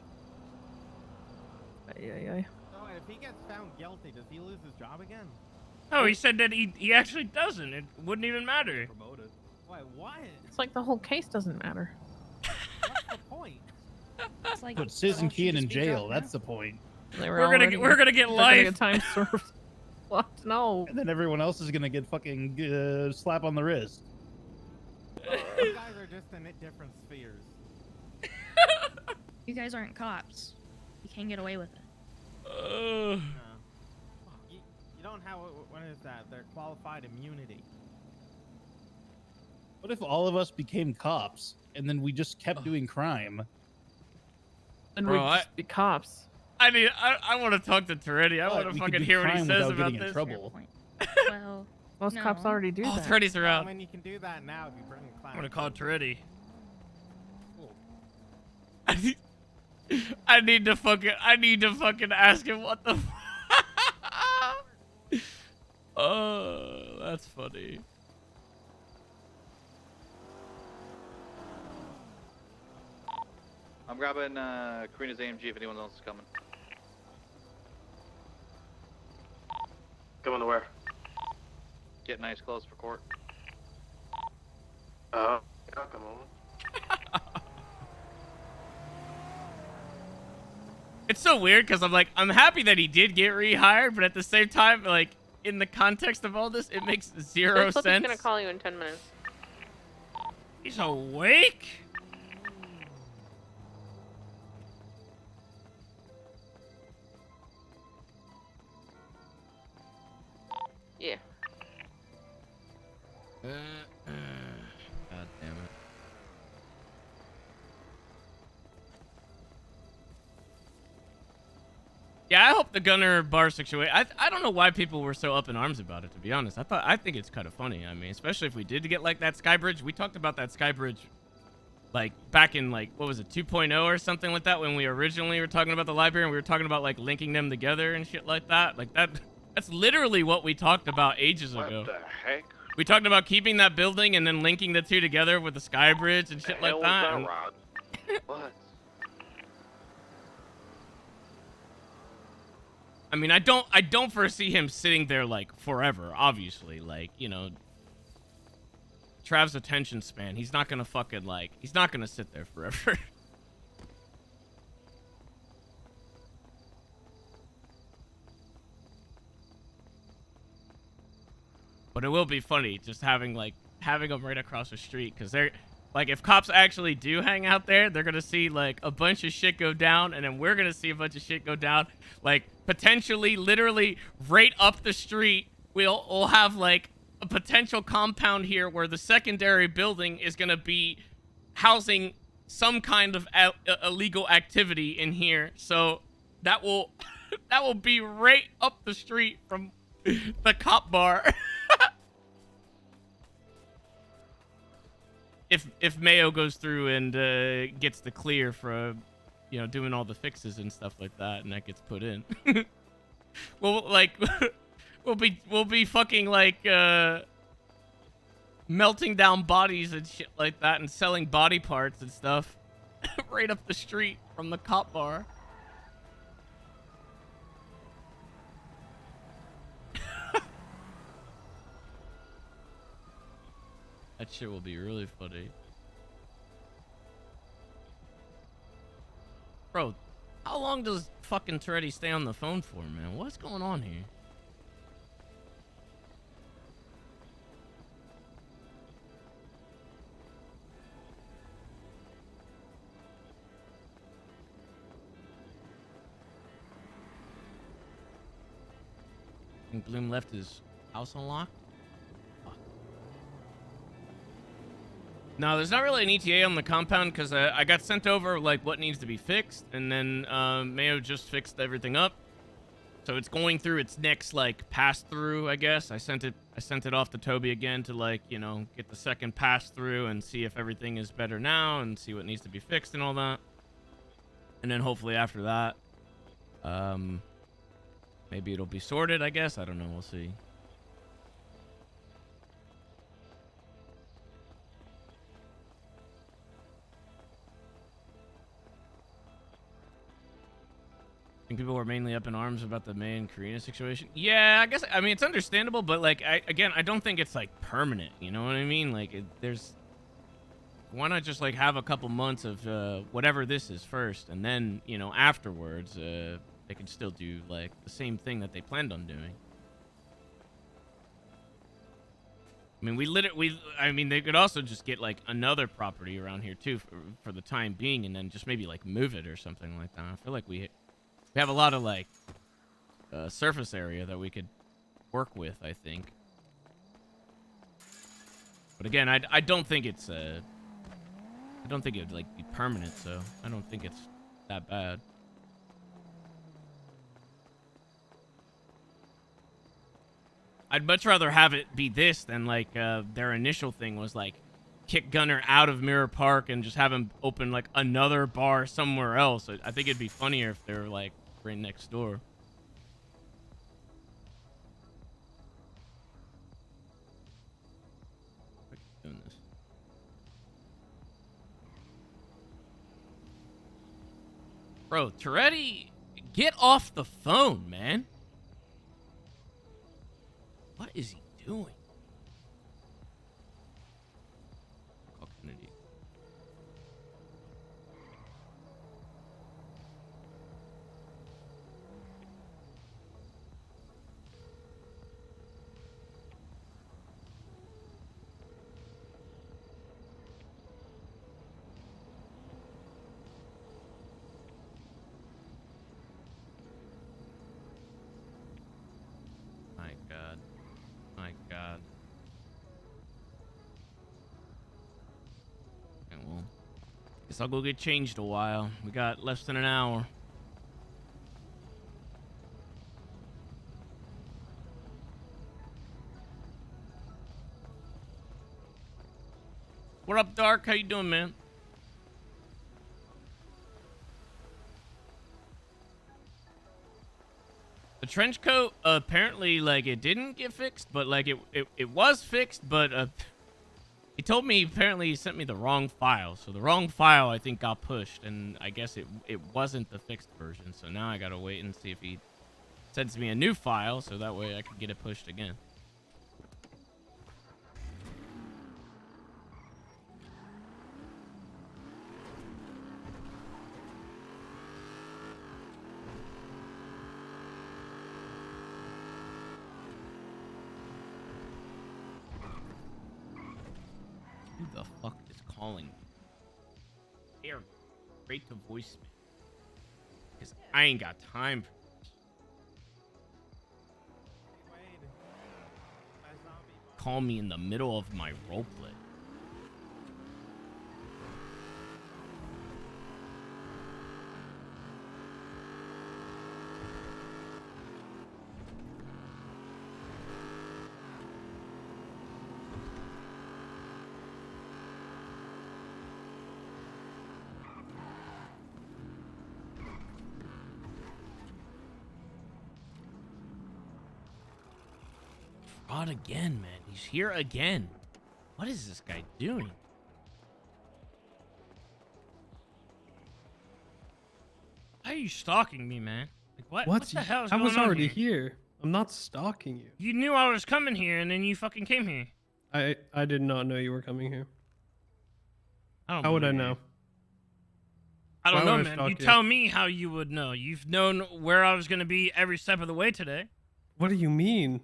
Ay. So if he gets found guilty, does he lose his job again? No, he said that he actually doesn't. It wouldn't even matter. Promoted. Wait, what? It's like the whole case doesn't matter. What's the point? It's like Put Sis and don't you Kian in just be jail. dropped That's the point. They were We're gonna already- get they're gonna life. get time served. What? No. And then everyone else is gonna get fucking slap on the wrist. You guys are just in different spheres. You guys aren't cops. You can't get away with it. No. You don't have, what is that? They're qualified immunity. What if all of us became cops and then we just kept doing crime? And Bro, we'd just be cops. I want to talk to Toretti. I But want we to could fucking do hear what he crime says without about getting in this. trouble. Well, Most no. cops already do Oh, that. Toretti's I around. mean, you can do that now if you bring a class. I'm gonna call Toretti. I need to fucking ask him what the. Oh, that's funny. I'm grabbing Karina's AMG if anyone else is coming. Coming to where? Get nice clothes for court. Yeah, come on. It's so weird because I'm happy that he did get rehired, but at the same time, like in the context of all this, it makes zero He's sense. gonna call you in 10 minutes. He's awake. Yeah. God damn it. Yeah, I hope the gunner bar situation. I don't know why people were so up in arms about it. To be honest, I think it's kind of funny. I mean, especially if we did get like that sky bridge. We talked about that sky bridge, like back in like what was it 2.0 or something like that when we originally were talking about the library and we were talking about like linking them together and shit like that. Like that. That's literally what we talked about ages ago. What the heck? We talked about keeping that building and then linking the two together with the sky bridge and shit like Hell that. was and- Rod? What? I mean, I don't foresee him sitting there like forever. Obviously, like you know, Trav's attention span. He's not gonna fucking like. He's not gonna sit there forever. But it will be funny just having him right across the street because they're Like, if cops actually do hang out there, they're gonna see, like, a bunch of shit go down, and then we're gonna see a bunch of shit go down. Like, potentially, literally, right up the street, we'll have, like, a potential compound here where the secondary building is gonna be housing some kind of illegal activity in here. So, that will, that will be right up the street from the cop bar. If Mayo goes through and gets the clear for, you know, doing all the fixes and stuff like that, and that gets put in, well, like, we'll be fucking like melting down bodies and shit like that, and selling body parts and stuff right up the street from the cop bar. That shit will be really funny. Bro, how long does fucking Toretti stay on the phone for, man? What's going on here? I think Bloom left his house unlocked? No, there's not really an ETA on the compound because I got sent over like what needs to be fixed, and then Mayo just fixed everything up, so it's going through its next like pass through. I guess I sent it off to Toby again to, like, you know, get the second pass through and see if everything is better now and see what needs to be fixed and all that, and then hopefully after that, maybe it'll be sorted. I guess, I don't know. We'll see. I think people were mainly up in arms about the May and Karina situation. Yeah, I guess, I mean, it's understandable, but, like, I don't think it's, like, permanent, you know what I mean? Like, why not just, like, have a couple months of whatever this is first, and then, you know, afterwards, they can still do, like, the same thing that they planned on doing. I mean, I mean, they could also just get, like, another property around here, too, for the time being, and then just maybe, like, move it or something like that. I feel like we have a lot of, like, surface area that we could work with, I think. But again, I don't think it's, I don't think it would, like, be permanent, so I don't think it's that bad. I'd much rather have it be this than, like, their initial thing was, like, kick Gunner out of Mirror Park and just have him open, like, another bar somewhere else. I think it'd be funnier if they were, like, right next door. Doing this. Bro, Toretti, get off the phone, man. What is he doing? Oh, Kennedy. My God. My God. Okay, well, guess I'll go get changed a while. We got less than an hour. What up, Dark? How you doing, man? The trench coat, apparently, like, it didn't get fixed, but, like, it was fixed, but, he told me, apparently, he sent me the wrong file. So the wrong file, I think, got pushed, and I guess it wasn't the fixed version. So now I gotta wait and see if he sends me a new file, so that way I can get it pushed again. the fuck is calling me? They are straight to voicemail. Because I ain't got time for this. Call me in the middle of my roleplay. Fraud again, man. He's here again. What is this guy doing? Why are you stalking me, man? Like, what the hell is I going was on already here? here. I'm not stalking you. You knew I was coming here, and then you fucking came here. I did not know you were coming here. I don't How would I believe you. know? I don't Why know, would I man. stalk You you? tell me how you would know. You've known where I was going to be every step of the way today. What do you mean?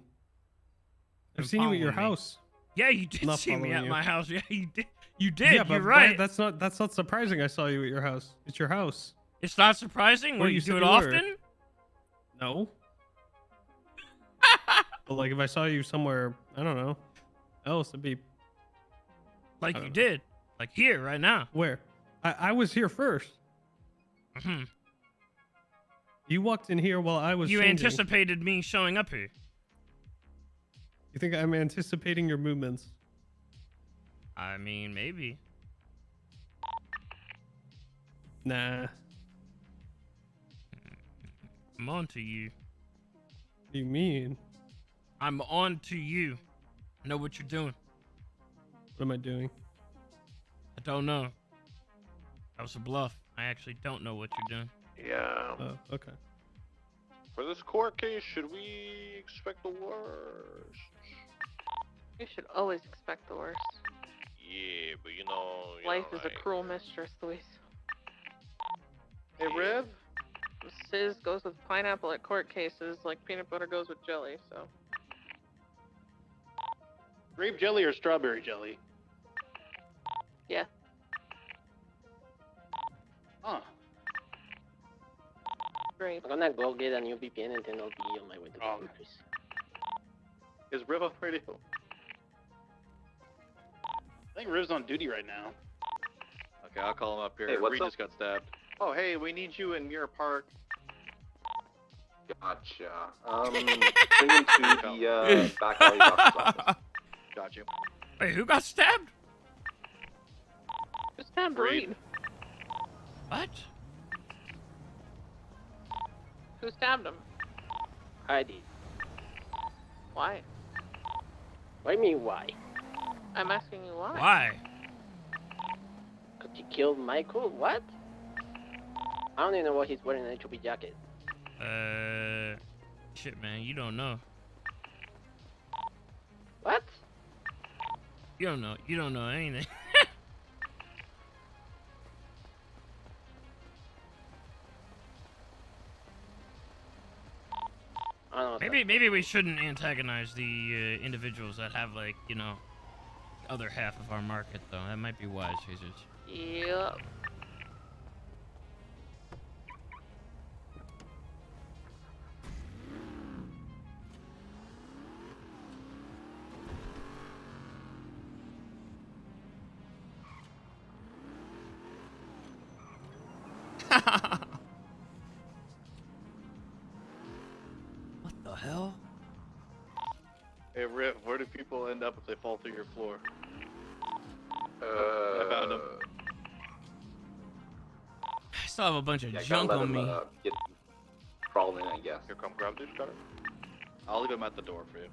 I've Been seen you at your following me. house. Yeah, you did Not see me following at you. my house. Yeah, you did. You did. Yeah, but You're right. That's not surprising. I saw you at your house. It's your house. It's not surprising. Well, What, you said do it you were. often? No. But like if I saw you somewhere, I don't know, else, it'd be Like I you don't did. Like here, right now. Where? I was here first. Mhm. You walked in here while I was You changing. anticipated me showing up here. You think I'm anticipating your movements? I mean, maybe. Nah. I'm on to you. What do you mean? I'm on to you. I know what you're doing. What am I doing? I don't know. That was a bluff. I actually don't know what you're doing. Yeah. Oh, okay. For this court case, should we expect the worst? You should always expect the worst. Yeah, but you know. Life is a cruel mistress, Luis. Hey, Riv? SIZS goes with pineapple at court cases like peanut butter goes with jelly, so. Grape jelly or strawberry jelly? Yeah. Huh. Great. I'm gonna go get a new VPN and then I'll be on my way to the countries. Is Riv on radio? I think Riv's on duty right now. Okay, I'll call him up here. Hey, what's Reed up? just got stabbed. Oh, hey, we need you in your park. Gotcha. Bring him to the back alley doctor's office. Got you. Wait, who got stabbed? Who stabbed Reed? What? Who stabbed him? I did. Why? What do you mean why? I'm asking you why. Why? Cause you killed Michael? What? I don't even know why he's wearing an HOP jacket. Shit, man, you don't know. What? You don't know. You don't know anything. I don't know. Maybe we shouldn't antagonize the individuals that have, like, you know, the other half of our market, though. That might be wise, Jesus. Yep. What the hell? Hey, Riv, where do people end up if they fall through your floor? I found him. I still have a bunch of Yeah, gotta junk let on him, me. get crawl in, I guess. Here, come grab this cutter. I'll leave him at the door for you.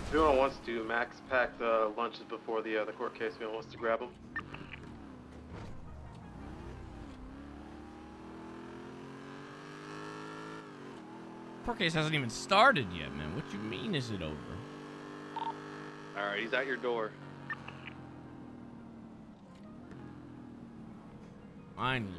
If anyone wants to, Max packed lunches before the court case. If anyone wants to grab them. Court case hasn't even started yet, man. What you mean is it over? Alright, he's at your door. Finally.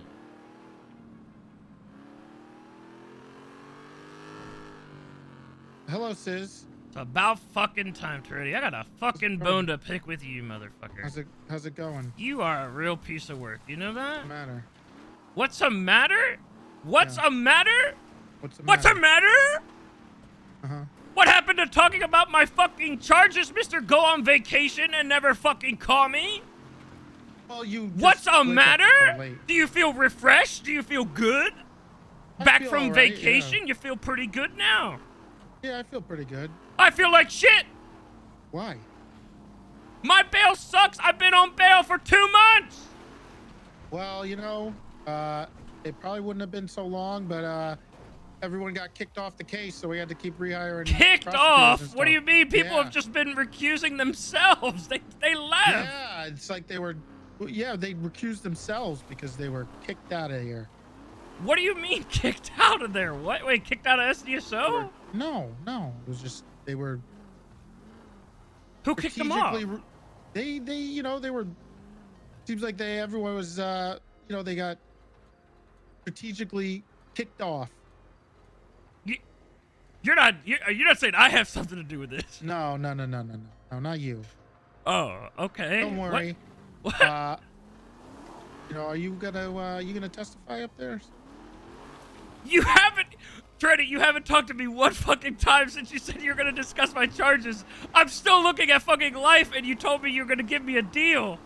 Hello, SIZS. It's about fucking time, Treddy. I got a fucking bone to pick with you, motherfucker. How's it going? You are a real piece of work. You know that? What's the matter? What's the matter? What's a matter? What's the What's matter? a matter? Uh-huh. What happened to talking about my fucking charges, Mr. Go on vacation and never fucking call me? Well, you. What's just a wake up matter? so late. Do you feel refreshed? Do you feel good? I Back feel from all right, vacation, yeah. you feel pretty good now. Yeah, I feel pretty good. I feel like shit. Why? My bail sucks. I've been on bail for 2 months. Well, you know, it probably wouldn't have been so long, but everyone got kicked off the case, so we had to keep rehiring. Kicked prosecutors off? and What do you stuff. mean? People Yeah. have just been recusing themselves. They left. Yeah, it's like they were. Yeah, they recused themselves because they were kicked out of here. What do you mean kicked out of there? What? Wait, kicked out of SDSO? No. It was just they were. Who kicked them off? strategically They, you know, they were. Seems like everyone was, you know, they got strategically kicked off. You're not saying I have something to do with this. No, not you. Oh, okay. Don't worry. What? You know, are you gonna testify up there? You haven't, Treddy, you haven't talked to me one fucking time since you said you're gonna discuss my charges. I'm still looking at fucking life, and you told me you're gonna give me a deal.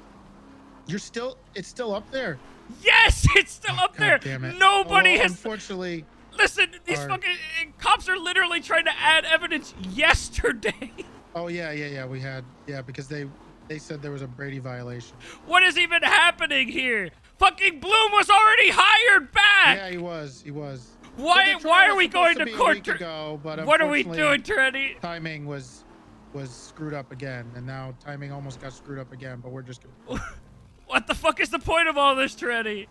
It's still up there. Yes, it's still up there. Damn it. Nobody Oh, has. Unfortunately. Listen, these fucking cops are literally trying to add evidence yesterday. Oh yeah. We had because they said there was a Brady violation. What is even happening here? Fucking Bloom was already hired back. Yeah, he was. Why So the trial are we was going supposed to be a court? week ago, but What are we unfortunately, doing, Treddy? Timing was screwed up again, and now timing almost got screwed up again. But we're just gonna. What the fuck is the point of all this, Treddy?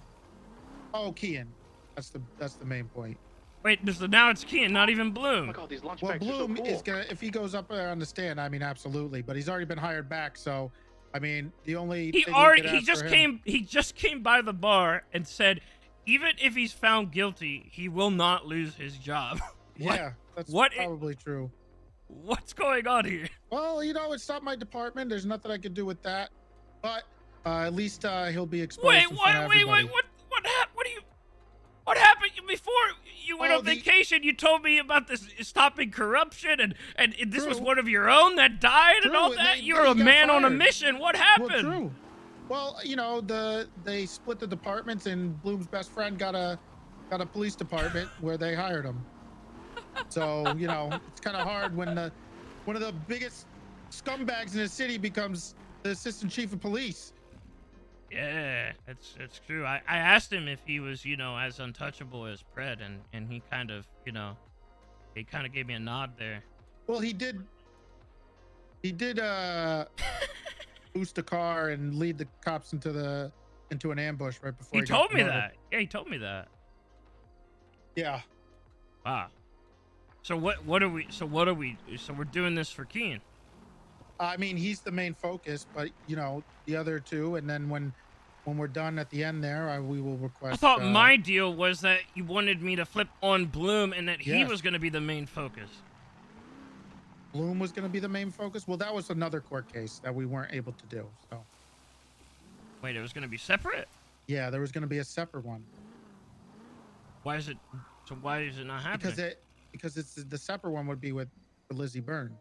Oh, Kian, that's the main point. Wait, so now it's Kian, not even Bloom. Oh my God, these lunch Well, bags are so Bloom cool. is gonna if he goes up there on the stand. I mean, absolutely, but he's already been hired back. So, I mean, the only He thing already we could he ask just for him- came by the bar and said, even if he's found guilty, he will not lose his job. Yeah, that's what probably true. What's going on here? Well, you know, it's not my department. There's nothing I can do with that. But at least he'll be exposed. Wait, in front of what everybody. what happened before you went Oh, on vacation? You told me about this stopping corruption, and this was True. one of your own that died and True, all and that. they You're a got man on a fired. mission. What Well, happened? true. Well, you know, they split the departments, and Bloom's best friend got a police department where they hired him. So, you know, it's kind of hard when one of the biggest scumbags in the city becomes the assistant chief of police. Yeah, it's true. I asked him if he was, you know, as untouchable as Pred, and he kind of, you know, he kind of gave me a nod there. Well, he did boost a car and lead the cops into an ambush right before He got told me murdered. that. Yeah, he told me that. Yeah. Wow. So what are we? So we're doing this for Keen. I mean, he's the main focus, but you know, the other two, and then when we're done at the end there, we will request. I thought my deal was that you wanted me to flip on Bloom and that he Yes. was going to be the main focus. Bloom was going to be the main focus. Well, that was another court case that we weren't able to do. So. Wait, it was going to be separate? Yeah, there was going to be a separate one. Why is it? So why is it not happening? Because it's the separate one would be with Lizzie Byrne.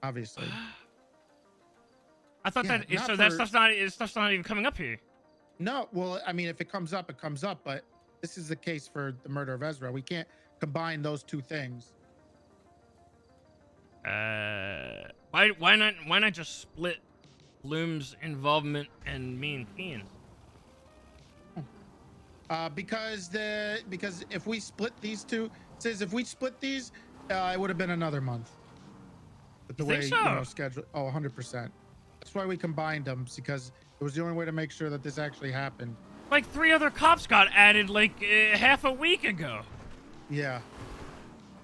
Obviously. I thought Yeah, that not so that for- stuff's not even coming up here. No, well, I mean, if it comes up, it comes up. But this is the case for the murder of Ezra. We can't combine those two things. Why not just split Bloom's involvement and me and Keen? Because if we split these two, if we split these, it would have been another month. But the You way think so? you know schedule, 100%. That's why we combined them, because it was the only way to make sure that this actually happened. Like 3 other cops got added like half a week ago. Yeah.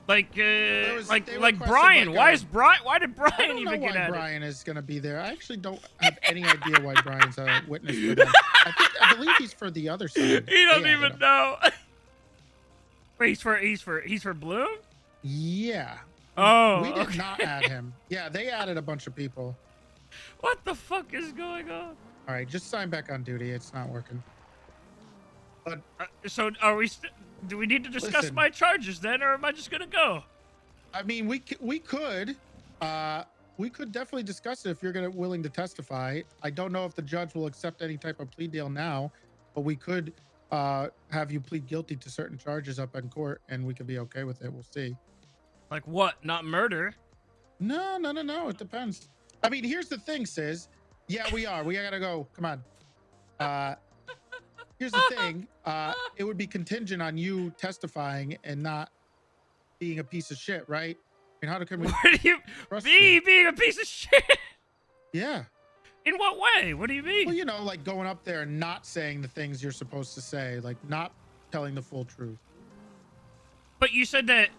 Like They like requested, Brian. like, Why did Brian I don't know even get why added? Brian is going to be there. I actually don't have any idea why Brian's a witness for them. I believe he's for the other side. He doesn't They added even him. know. Wait, he's for Bloom? Yeah. Oh, we did okay. not add him. Yeah, they added a bunch of people. What the fuck is going on? All right, just sign back on duty. It's not working. But so are we? Do we need to discuss Listen. my charges then, or am I just gonna go? I mean, we could definitely discuss it if you're willing to testify. I don't know if the judge will accept any type of plea deal now, but we could have you plead guilty to certain charges up in court, and we could be okay with it. We'll see. Like what? Not murder? No. It depends. I mean, here's the thing, SIZS. Yeah, we are. We gotta go. Come on. Here's the thing. It would be contingent on you testifying and not being a piece of shit, right? I mean, how can we? What do you trust me being a piece of shit? Yeah. In what way? What do you mean? Well, you know, like going up there and not saying the things you're supposed to say, like not telling the full truth. But you said that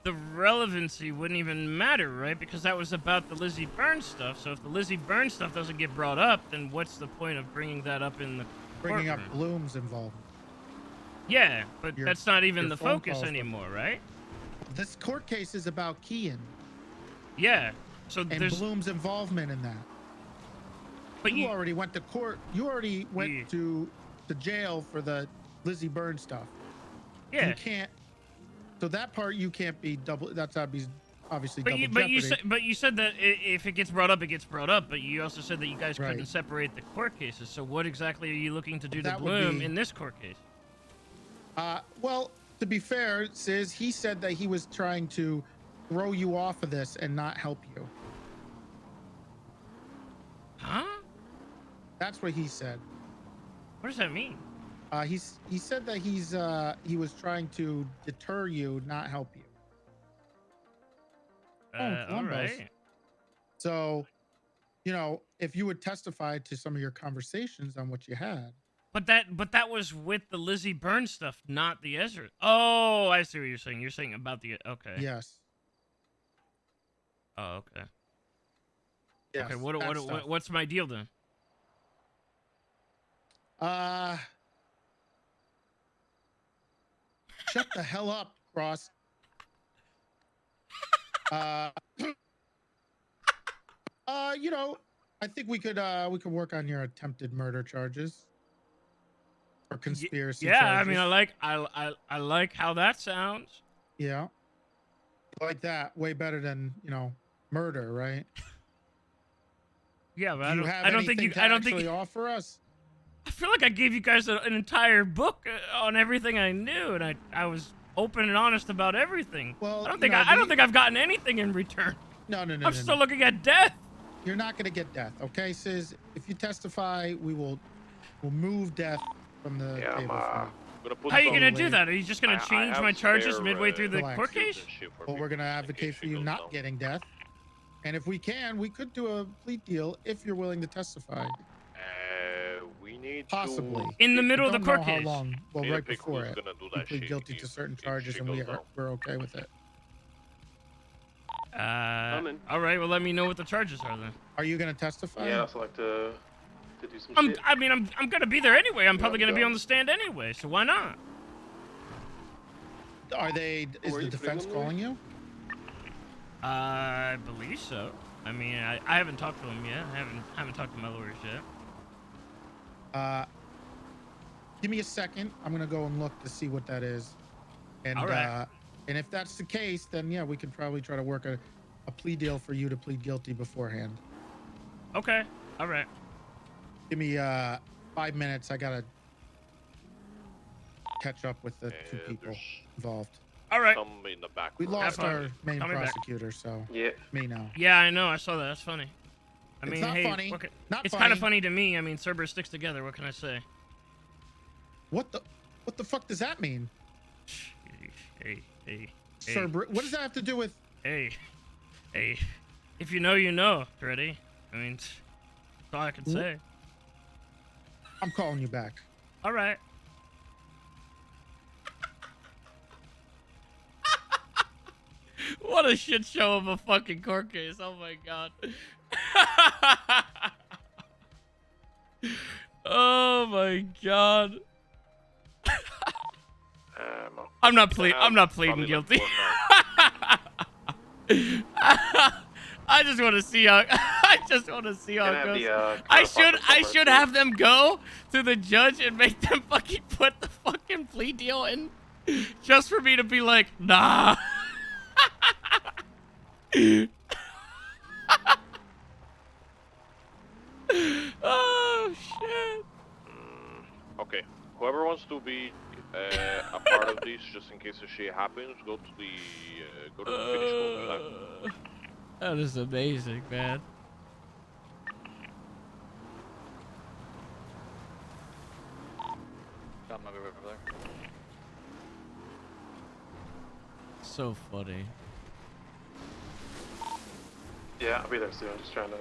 the relevancy wouldn't even matter, right? Because that was about the Lizzie Burns stuff. So if the Lizzie Burns stuff doesn't get brought up, then what's the point of bringing that up in the Bringing up courtroom? Bloom's involvement. Yeah, but Your- that's not even your the phone focus calls anymore, right? This court case is about Kean Yeah. So and there's Bloom's involvement in that. But you already went to court. You already went to jail for the Lizzie Burns stuff. Yeah. You can't. So that part you can't be double. That's obviously double but jeopardy. you said that if it gets brought up, it gets brought up. But you also said that you guys couldn't Right. separate the court cases. So what exactly are you looking to do to That would Bloom be- in this court case? Well, to be fair, SIZS, he said that he was trying to throw you off of this and not help you. Huh? That's what he said. What does that mean? He said that he was trying to deter you, not help you. All Columbus. right. So, you know, if you would testify to some of your conversations on what you had. But that was with the Lizzie Burns stuff, not the Ezra. Oh, I see what you're saying. You're saying about the okay. Yes. Oh, okay. Yes, Okay. that stuff. What's my deal then? Shut the hell up, Cross. You know, I think we could work on your attempted murder charges or conspiracy. Yeah, charges. I mean, I like how that sounds. Yeah. Like that, way better than, you know, murder, right? Yeah, but Do you have I don't think anything you. to I don't think. actually offer us. I feel like I gave you guys an entire book on everything I knew, and I was open and honest about everything. Well, I don't you think know, I don't think I've gotten anything in return. No. I'm still looking at death. You're not going to get death, okay, SIZS? If you testify, we'll move death from the table. How are you gonna do that? Are you just gonna change my charges midway through the Relax. court case? Well, we're going to advocate for you not getting death. And if we can, we could do a plea deal if you're willing to testify. We need Possibly. In the middle of the Don't court know how case. long. Well, Need to right pick before who's it. gonna do We that plead shit guilty if- to certain if charges, she and goes down. we're okay with it. All right. Well, let me know what the charges are then. Are you going to testify? Yeah, I'd also like to do some shit. I'm gonna be there anyway. I'm probably Yeah, gonna be go. on the stand anyway. So why not? Are they? Is the defense calling you? I believe so. I mean, I haven't talked to them yet. I haven't talked to my lawyers yet. Give me a second. I'm gonna go and look to see what that is. And All right. and if that's the case, then yeah, we could probably try to work a plea deal for you to plead guilty beforehand. Okay. All right. Give me 5 minutes. I gotta catch up with the two people involved. All right. Some in the back. We lost fun. our main Call me back. prosecutor, so Yeah. me now. Yeah, I know. I saw that. That's funny. I It's mean, not hey, funny. what Not it's funny. kind of funny to me. I mean, Cerberus sticks together. What can I say? What the fuck does that mean? Hey. Sir, what does that have to do with? Hey. If you know, you know, Freddy. I mean, that's all I can say. I'm calling you back. All right. What a shit show of a fucking court case. Oh my god. Oh my god. I'm not pleading guilty. I just want to see how. I just want to see how Gonna it have goes. the, I crowd should have them go to the judge and make them fucking put the fucking plea deal in, just for me to be like, nah. Oh shit. Okay. Whoever wants to be a part of this, just in case the shit happens, go to the finish cul-de-sac. That is amazing, man. Got my over there. So funny. Yeah, I'll be there soon. Just trying to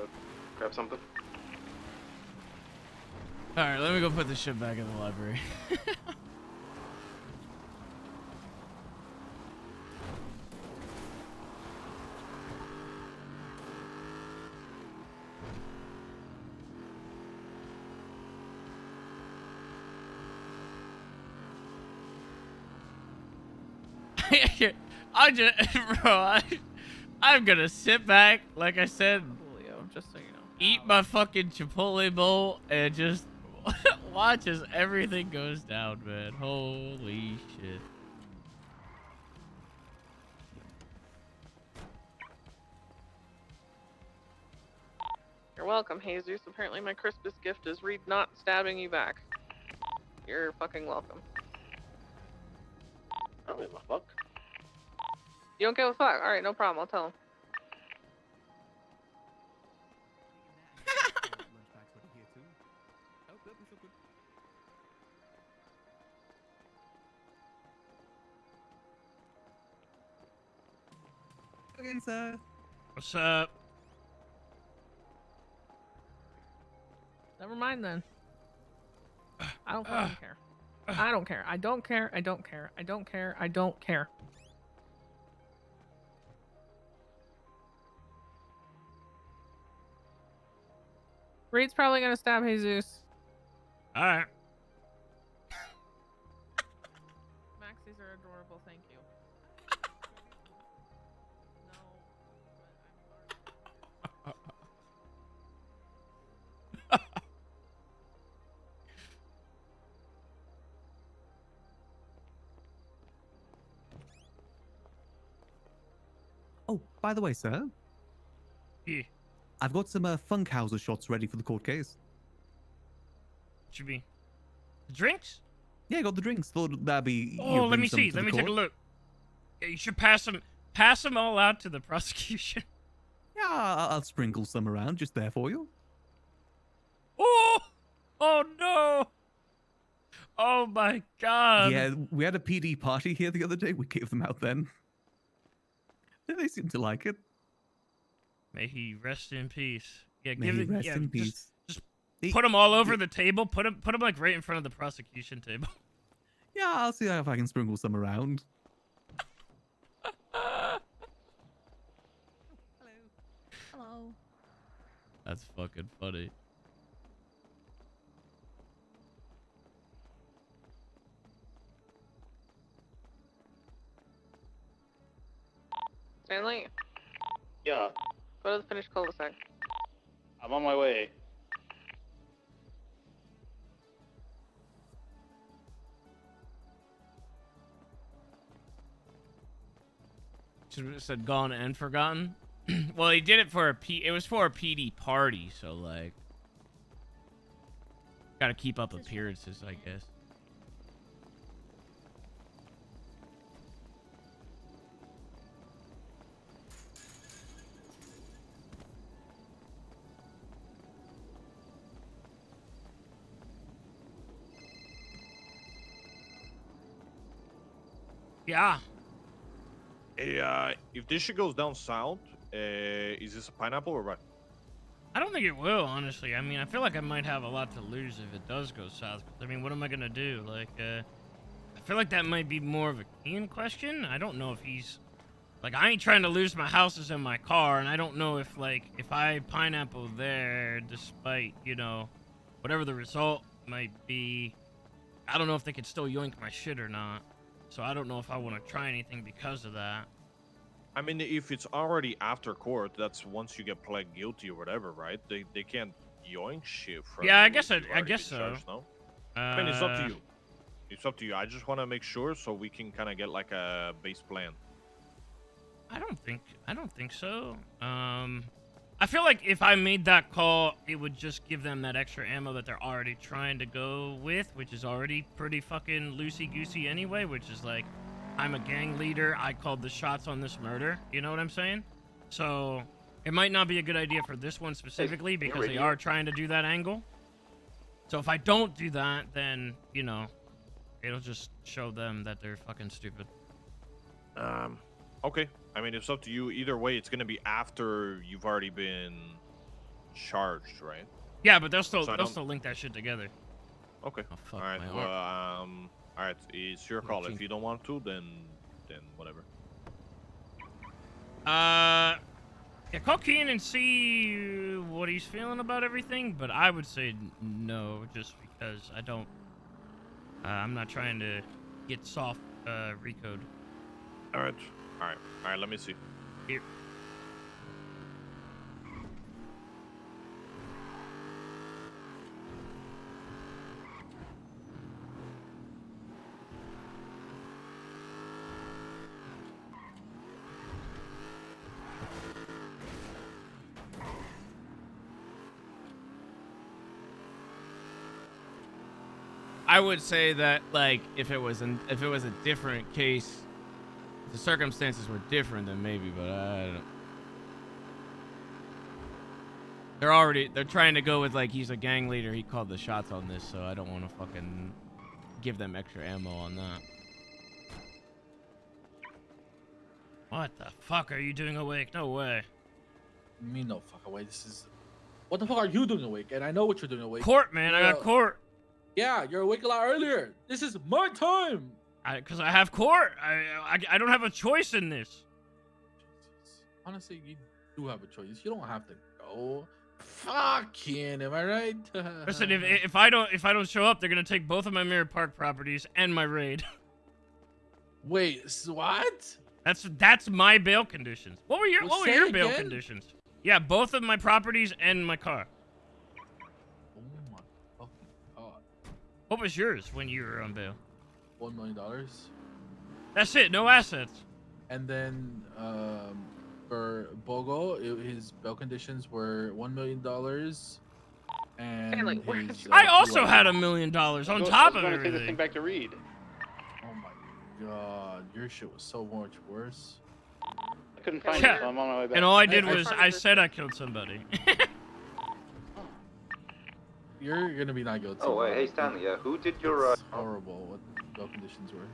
grab something. All right, let me go put this shit back in the library. I'm gonna sit back, like I said, Just so you know. eat my fucking Chipotle bowl, and just watch as everything goes down, man. Holy shit. You're welcome, Jesus. Apparently my Christmas gift is Reed not stabbing you back. You're fucking welcome. I don't give a fuck. You don't give a fuck? Alright, no problem. I'll tell him. Again, sir. What's up? Never mind then. I don't fucking care. I don't care. I don't care. I don't care. I don't care. I don't care. Reed's probably gonna stab Jesus. All right. Maxis are adorable. Thank you. Oh, by the way, sir. Yeah. I've got some Funkhauser shots ready for the court case. Should be drinks? Yeah, I got the drinks. Thought that'd be. Oh, let me see. Let me take a look. Yeah, you should pass them all out to the prosecution. Yeah, I'll sprinkle some around just there for you. Oh, oh no. Oh my God. Yeah, we had a PD party here the other day. We gave them out then. They seem to like it. May he rest in peace. Yeah, May give he it. rest Yeah, in peace. Just put them all over the table. Put them like right in front of the prosecution table. Yeah, I'll see if I can sprinkle some around. Hello. That's fucking funny. Stanley, Yeah, go to the finished cul-de-sac. I'm on my way. Should have said gone and forgotten. Well, he did it for it was for a PD party, so like, gotta keep up appearances, I guess. Yeah. Hey, if this shit goes down south, is this a pineapple or what? I don't think it will, honestly. I mean, I feel like I might have a lot to lose if it does go south. I mean, what am I gonna do? Like, I feel like that might be more of a Ian question. I don't know if he's... Like, I ain't trying to lose my houses and my car, and I don't know if, like, if I pineapple there, despite, you know, whatever the result might be, I don't know if they could still yoink my shit or not. So I don't know if I want to try anything because of that. I mean, if it's already after court, that's once you get pled guilty or whatever, right? They can't yoink shit from Yeah, I you guess if you've I already guess been so. charged, no? I mean, it's up to Uh, you. It's up to you. I just want to make sure so we can kind of get like a base plan. I don't think so. I feel like if I made that call, it would just give them that extra ammo that they're already trying to go with, which is already pretty fucking loosey-goosey anyway, which is like, I'm a gang leader, I called the shots on this murder, you know what I'm saying? So, it might not be a good idea for this one specifically because they are trying to do that angle. So if I don't do that, then, you know, it'll just show them that they're fucking stupid. Okay. I mean, it's up to you. Either way, it's gonna be after you've already been charged, right? Yeah, but they'll still So link that shit together. Okay. Oh, fuck all right. my Well, arm. all right. It's your call. If you don't want to, then whatever. Yeah, call Keen and see what he's feeling about everything, but I would say no, just because I don't. I'm not trying to get soft recode. All right. All right. All right. Let me see. Here. I would say that, like, if it was a different case, the circumstances were different, then maybe. But I don't. They're trying to go with like he's a gang leader. He called the shots on this, so I don't want to fucking give them extra ammo on that. What the fuck are you doing awake? No way. Me no fuck away. This is. What the fuck are you doing awake? And I know what you're doing awake. Court, man. I got court. Yeah, you're awake a lot earlier. This is my time. Because I have court. I don't have a choice in this. Honestly, you do have a choice. You don't have to go. Fucking, am I right? Listen, if I don't show up, they're gonna take both of my Mirror Park properties and my raid. Wait, what? That's my bail conditions. What were your bail again? conditions? Yeah, both of my properties and my car. Oh my fucking god. What was yours when you were on bail? $1 million. That's it. No assets. And then for Bogo, his bail conditions were $1 million. And his, I also had $1 million on top of Take this thing everything. back to Reed. Oh my god, your shit was so much worse. I couldn't find Yeah. it, so I'm on my way back. And all I did was I said I killed somebody. You're gonna be not guilty. Oh, wait, hey Stanley, who did your It's horrible what the bail conditions were.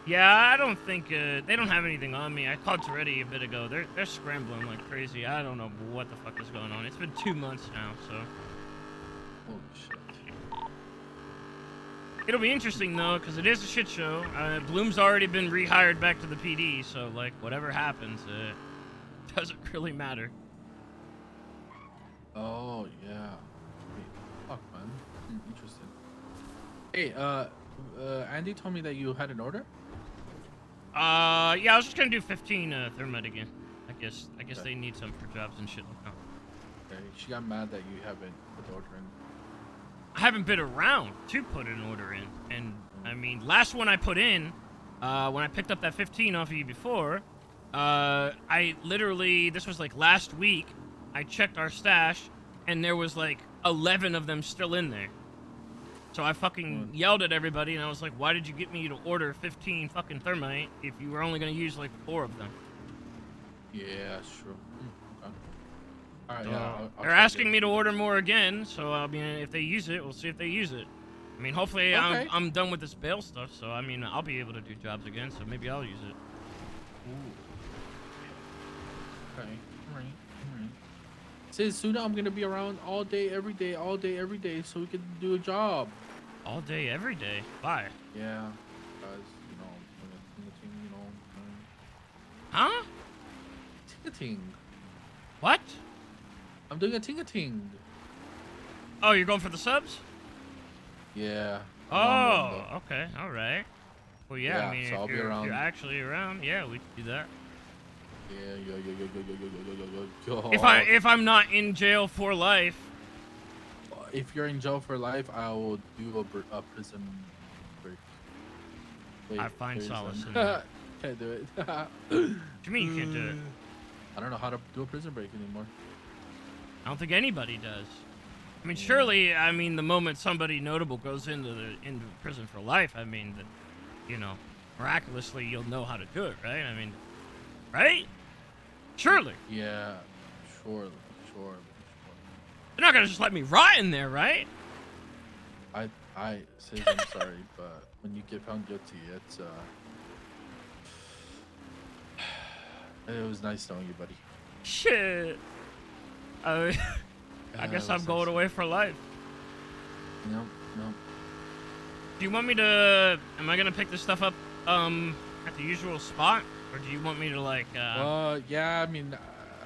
Yeah, I don't think they don't have anything on me. I called Toretti a bit ago. They're scrambling like crazy. I don't know what the fuck is going on. It's been 2 months now, so. Holy shit. It'll be interesting though, because it is a shit show. Bloom's already been rehired back to the PD, so like whatever happens, it doesn't really matter. Oh yeah. Wait, fuck man. Interesting. Hey, Andy told me that you had an order. Yeah, I was just gonna do 15 thermite again. I guess Okay. they need some for jobs and shit like that. Okay, she got mad that you haven't put the order in. I haven't been around to put an order in, and I mean, last one I put in, when I picked up that 15 off of you before, I literally, this was like last week, I checked our stash, and there was like 11 of them still in there. So I fucking yelled at everybody, and I was like, why did you get me to order 15 fucking thermite if you were only gonna use like 4 of them? Yeah, that's true. Okay. All right, So, yeah. I'll they're try asking me to order more again, so I mean, if they use it, we'll see if they use it. I mean, hopefully Okay. I'm done with this bail stuff, so I mean, I'll be able to do jobs again, so maybe I'll use it. Okay. All right. Says soon I'm gonna be around all day, every day, so we can do a job. All day, every day. Why? Yeah, guys, you know, ting-a-ting, you know. Huh? Ting-a-ting. What? I'm doing a ting-a-ting. Oh, you're going for the subs? Yeah. Oh, okay, all right. Well, yeah, I Yeah, mean, so I'll if be you're around. actually around, yeah, we can do that. If I'm not in jail for life. If you're in jail for life, I will do a prison break. Wait, I find there's solace an- in that. Can't do it. What do you mean you can't do it? I don't know how to do a prison break anymore. I don't think anybody does. I mean, surely, I mean, the moment somebody notable goes into prison for life, I mean, you know, miraculously you'll know how to do it, right? I mean, right? Surely. Yeah, surely. They're not gonna just let me rot in there, right? I say I'm sorry, but when you get found guilty, it's it was nice knowing you, buddy. Shit. I guess I'm going away for life. No. Do you want me to? Am I gonna pick this stuff up at the usual spot, or do you want me to like? Yeah. I mean,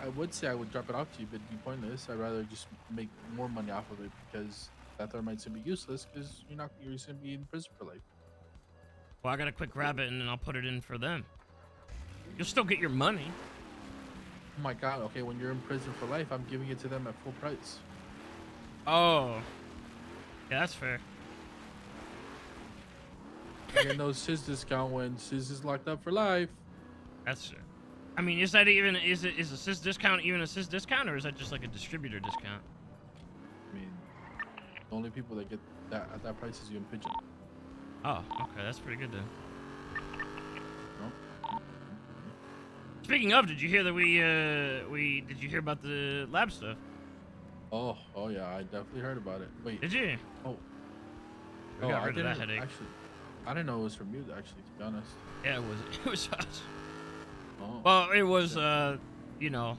I would say I would drop it off to you, but it'd be pointless. I'd rather just make more money off of it because that thermite's gonna be useless because you're just gonna be in prison for life. Well, I gotta quick grab it and then I'll put it in for them. You'll still get your money. Oh my god. Okay, when you're in prison for life, I'm giving it to them at full price. Oh. Yeah, that's fair. I get no SIZS discount when SIZS is locked up for life. That's true. I mean, is that even is a SIZS discount even a SIZS discount, or is that just like a distributor discount? I mean, the only people that get that at that price is you and Pigeon. Oh, okay, that's pretty good then. Speaking of, did you hear that did you hear about the lab stuff? Oh yeah, I definitely heard about it. Wait. Did you? Oh. We got I rid of that didn't headache. actually. I didn't know it was from you, actually, to be honest. Yeah, it was us. Oh. Well, it was you know,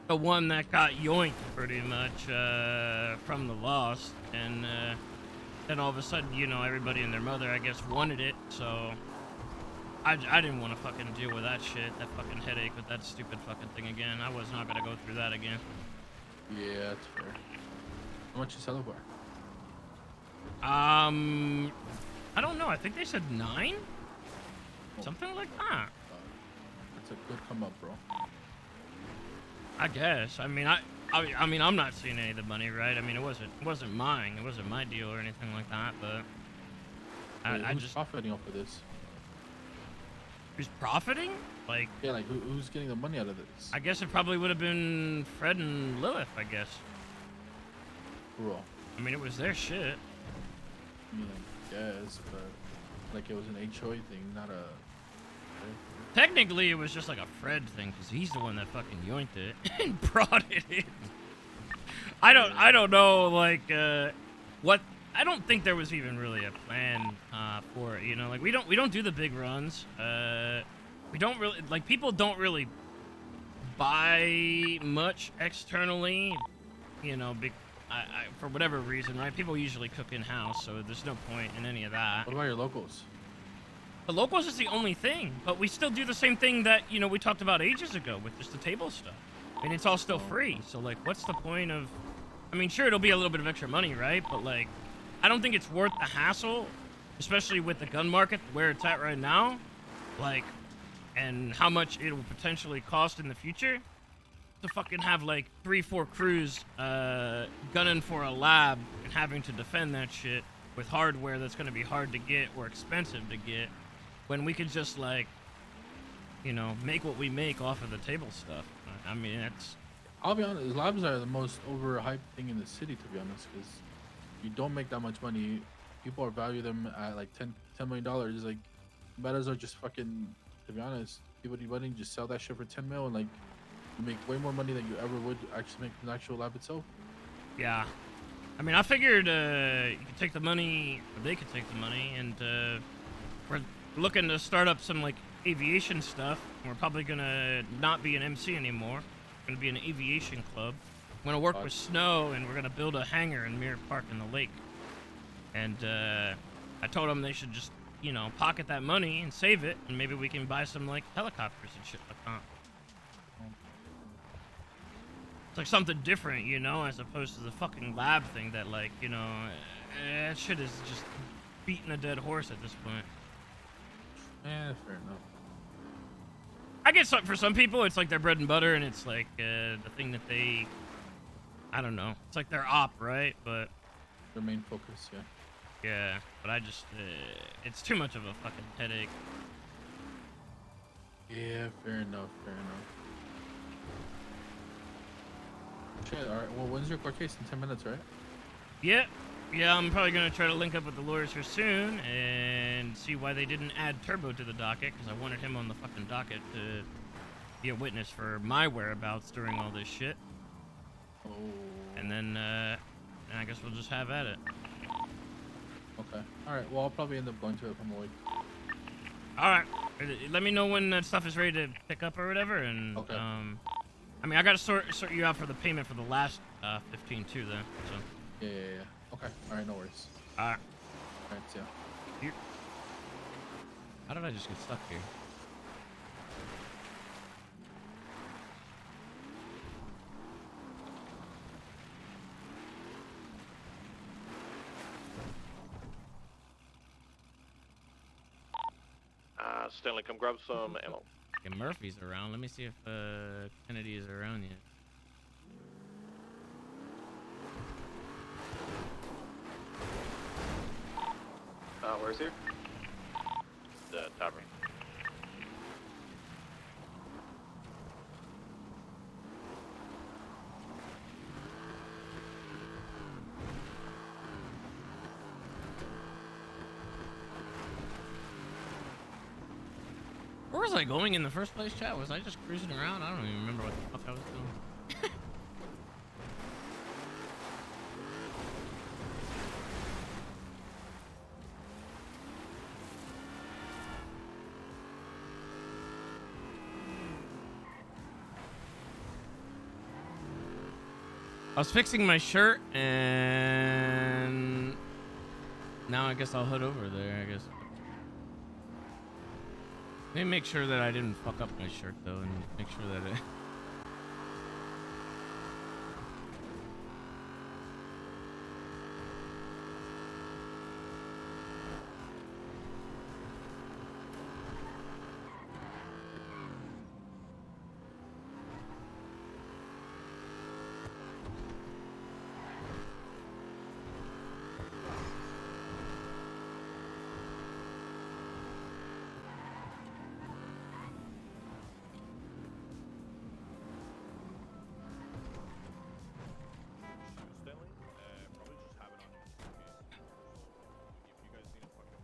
the one that got yoinked pretty much from the lost, and then all of a sudden, you know, everybody and their mother, I guess, wanted it, so I didn't want to fucking deal with that shit, that fucking headache with that stupid fucking thing again. I was not gonna go through that again. Yeah, that's fair. How much you sell it for? I don't know. I think they said 9, something like that. That's a good come up, bro. I guess. I mean, I mean, I'm not seeing any of the money, right? I mean, it wasn't mine. It wasn't my deal or anything like that. But Wait, I who's just profiting off of this? Who's profiting? Like, yeah, like who's getting the money out of this? I guess it probably would have been Fred and Lilith. I guess. Cool. I mean, it was their shit. I mean, I guess, but like it was an HOA thing, not a. Technically, it was just like a Fred thing because he's the one that fucking yoinked it and brought it in. I don't know, like, what. I don't think there was even really a plan for it. You know, like we don't do the big runs. We don't really like people don't really buy much externally. You know, for whatever reason, right? People usually cook in house, so there's no point in any of that. What about your locals? The locals is the only thing, but we still do the same thing that, you know, we talked about ages ago with just the table stuff. And it's all still free. So, like, what's the point of... I mean, sure, it'll be a little bit of extra money, right? But, like, I don't think it's worth the hassle, especially with the gun market where it's at right now. Like, and how much it will potentially cost in the future to fucking have, like, 3-4 crews gunning for a lab and having to defend that shit with hardware that's going to be hard to get or expensive to get. When we could just, like, you know, make what we make off of the table stuff. I mean, it's... I'll be honest, labs are the most overhyped thing in the city, to be honest, because you don't make that much money. People value them at, like, $10 million. Like, metas are just fucking, to be honest, people do money, just sell that shit for 10 mil, and, like, you make way more money than you ever would actually make from the actual lab itself. Yeah. I mean, I figured you could take the money, or they could take the money, and we're looking to start up some, like, aviation stuff. We're probably gonna not be an MC anymore. We're gonna be an aviation club. I'm gonna work with Snow, and we're gonna build a hangar in Mirror Park in the lake. And I told them they should just, you know, pocket that money and save it, and maybe we can buy some, like, helicopters and shit like that. It's like something different, you know, as opposed to the fucking lab thing that, like, you know, that shit is just beating a dead horse at this point. Yeah, fair enough. I guess for some people it's like their bread and butter, and it's like the thing that they, I don't know. It's like their op, right? But their main focus, yeah. Yeah, but I just, it's too much of a fucking headache. Yeah, fair enough, fair enough. Shit, alright, well, when's your court case? In 10 minutes, right? Yeah, I'm probably gonna try to link up with the lawyers here soon and see why they didn't add Turbo to the docket, because I wanted him on the fucking docket to be a witness for my whereabouts during all this shit. Oh. And then, I guess we'll just have at it. Okay. Alright, well, I'll probably end up going to it if I'm awake. Alright, let me know when that stuff is ready to pick up or whatever, and, Okay. I mean, I gotta sort you out for the payment for the last, 15 too, then, so. Yeah. Okay, alright, no worries. Alright. Alright, see ya. How did I just get stuck here? Stanley, come grab some ammo. Okay, Murphy's around. Let me see if Kennedy is around yet. Where's he? The tavern. Where was I going in the first place, chat? Was I just cruising around? I don't even remember what the fuck I was doing. I was fixing my shirt, and now I guess I'll head over there, I guess. Let me make sure that I didn't fuck up my shirt, though, and make sure that it...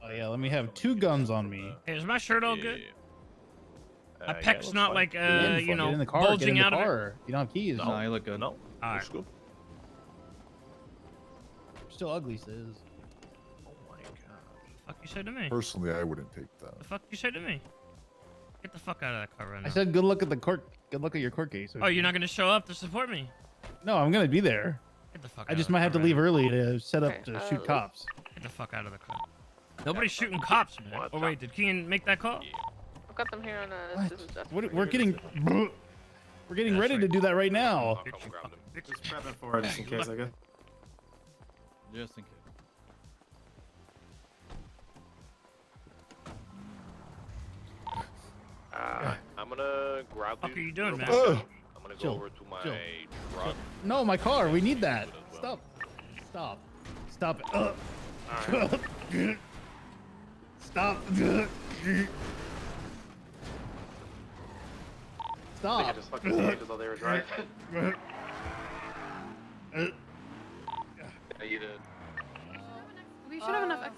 Oh yeah, let me have 2 guns on me. Hey, is my shirt all good? My yeah, pec's looks not fine. like, Get in, you get know, in the car, bulging get in out the of it. car. You don't have keys. No, you look good. No, Alright. looks good. Still ugly, Sis. Oh my god. Fuck you said to me? Personally, I wouldn't take that. The fuck you said to me? Get the fuck out of that car right now. I said good luck at the court. Good luck at your court case. Oh, you're not gonna show up to support me? No, I'm gonna be there. Get the fuck I out just of the might have to car leave right early to set up Okay, to shoot cops. Get the fuck out of the car. Nobody's shooting cops, man. Oh wait, did Kean make that call? I've got them here on SIZS desk. We're getting ready to do that right now. Just prepping for it just in case, I guess. Just in case. I'm gonna grab What the fuck these are you doing, man? I'm gonna go Chill, over to my chill. truck. No, my car. We need that. Stop. Stop it. Stop. I think I just fucking cages while they were driving. Yeah, you did. We should have enough.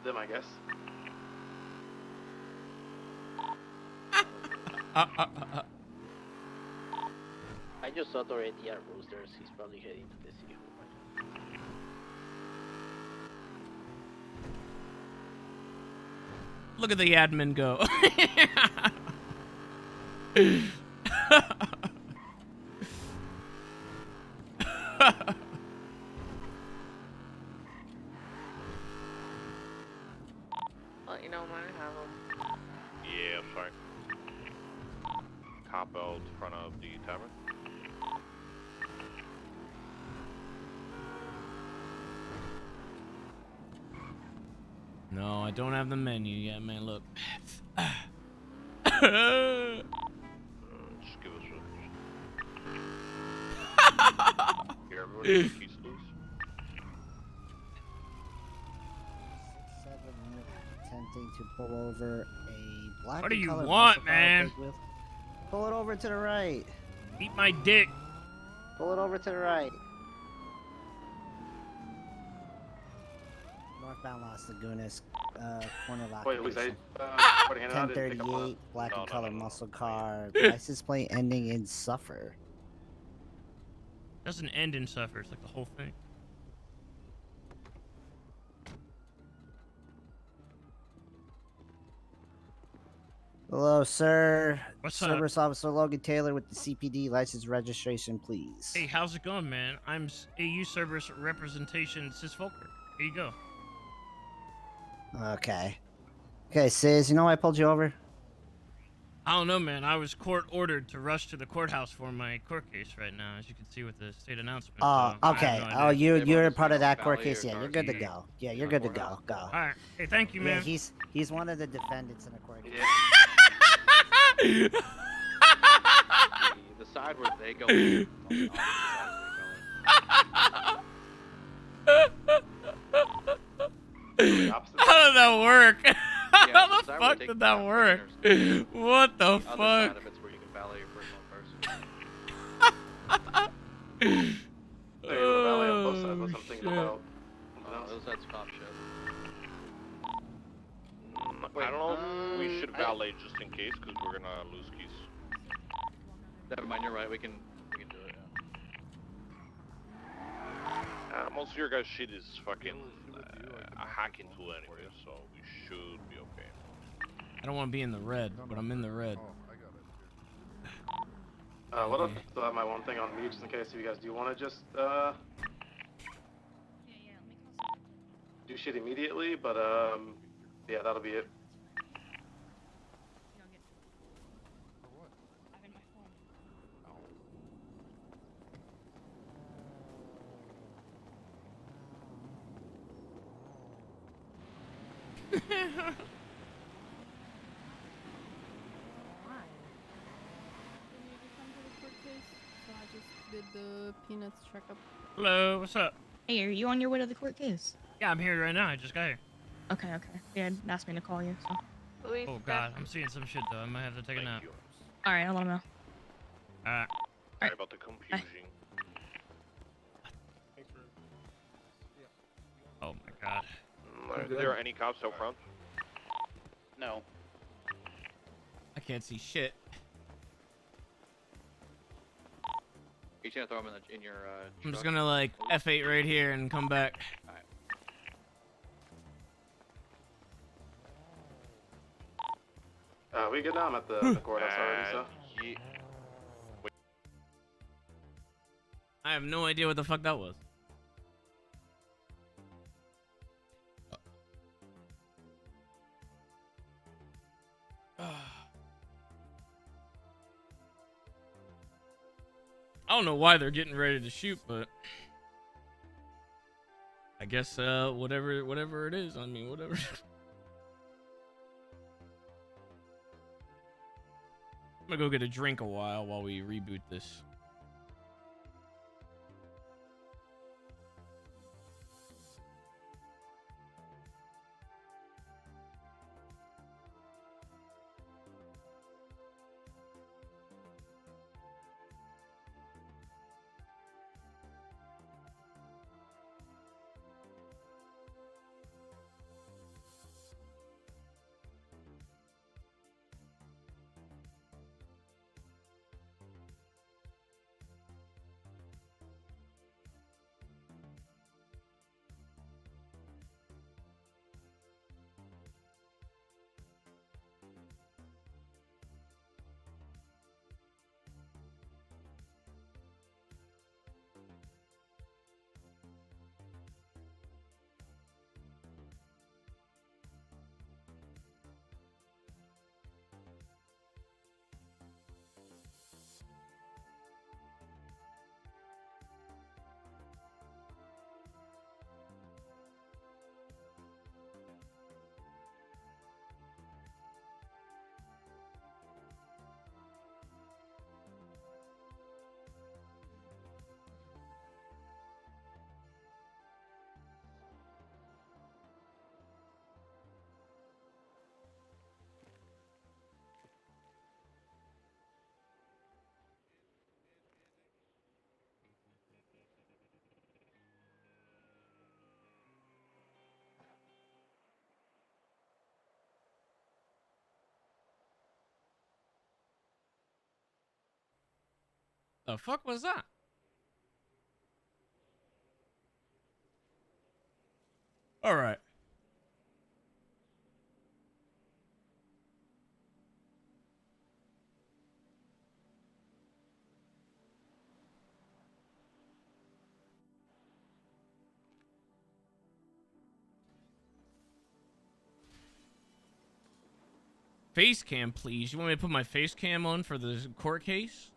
Them, I guess. I just saw already at Roosters. He's probably heading to the city hall. Look at the admin go. Let you know when I have them. Yeah, I'm sorry. Cop out in front of the tavern. No, I don't have the menu yet, man. Look. Just give us Here, everyone, just keys, please. Attempting to pull over a black. What do you colored want, muscle car man? big wheel. Pull it over to the right. Eat my dick. Pull it over to the right. Northbound Las Lagunas, corner lot. Wait, was I? What handed out? I didn't pick up on 1038, it. black No, and no, colored no, no. muscle car. License plate ending in Suffer. Doesn't end in suffer. It's like the whole thing. Hello, sir. What's up? Service Officer Logan Taylor with the CPD license registration, please. Hey, how's it going, man? I'm AU Service Representation SIZS Volker. Here you go. Okay. Okay, Sis, you know why I pulled you over? I don't know, man. I was court ordered to rush to the courthouse for my court case right now, as you can see with the state announcement. Oh, so I have okay. no Oh, idea. you're a part of that court case. Yeah, you're good to go. Yeah, you're good to go. Go. All right. Hey, thank you, Yeah, man. he's one of the defendants in the court case. The side where they go. In, How did that work? How the the side where fuck they did take that work? What the other side fuck? of it's where you can valet your personal person. Hey, the valet on both sides. What's Oh, I'm thinking shit. about? Those sides cop shit. I don't know if we should valet just in case, because we're gonna lose keys. Never mind, you're right. We can do it. Most of your guys' shit is fucking a hacking tool anyway, so we should be okay. I don't want to be in the red, but I'm in the red. What if I still have my one thing on me just in case if you guys do want to just do shit immediately, but yeah, that'll be it. So I just did the peanuts checkup. Hello, what's up? Hey, are you on your way to the court case? Yeah, I'm here right now. I just got here. Okay. Yeah, asked me to call you, so. Oh god, I'm seeing some shit though. I might have to take a nap. Alright, I'll let him know. Alright. Sorry about the confusing. Oh my god. Are there any cops out front? No. I can't see shit. You're just gonna throw them in your. I'm just truck? gonna like F8 right here and come back. We good now? I'm at the courthouse already, so. Yeah. I have no idea what the fuck that was. I don't know why they're getting ready to shoot, but I guess whatever it is. I mean, whatever. I'm gonna go get a drink while we reboot this. The fuck was that? All right. Face cam, please. You want me to put my face cam on for the court case?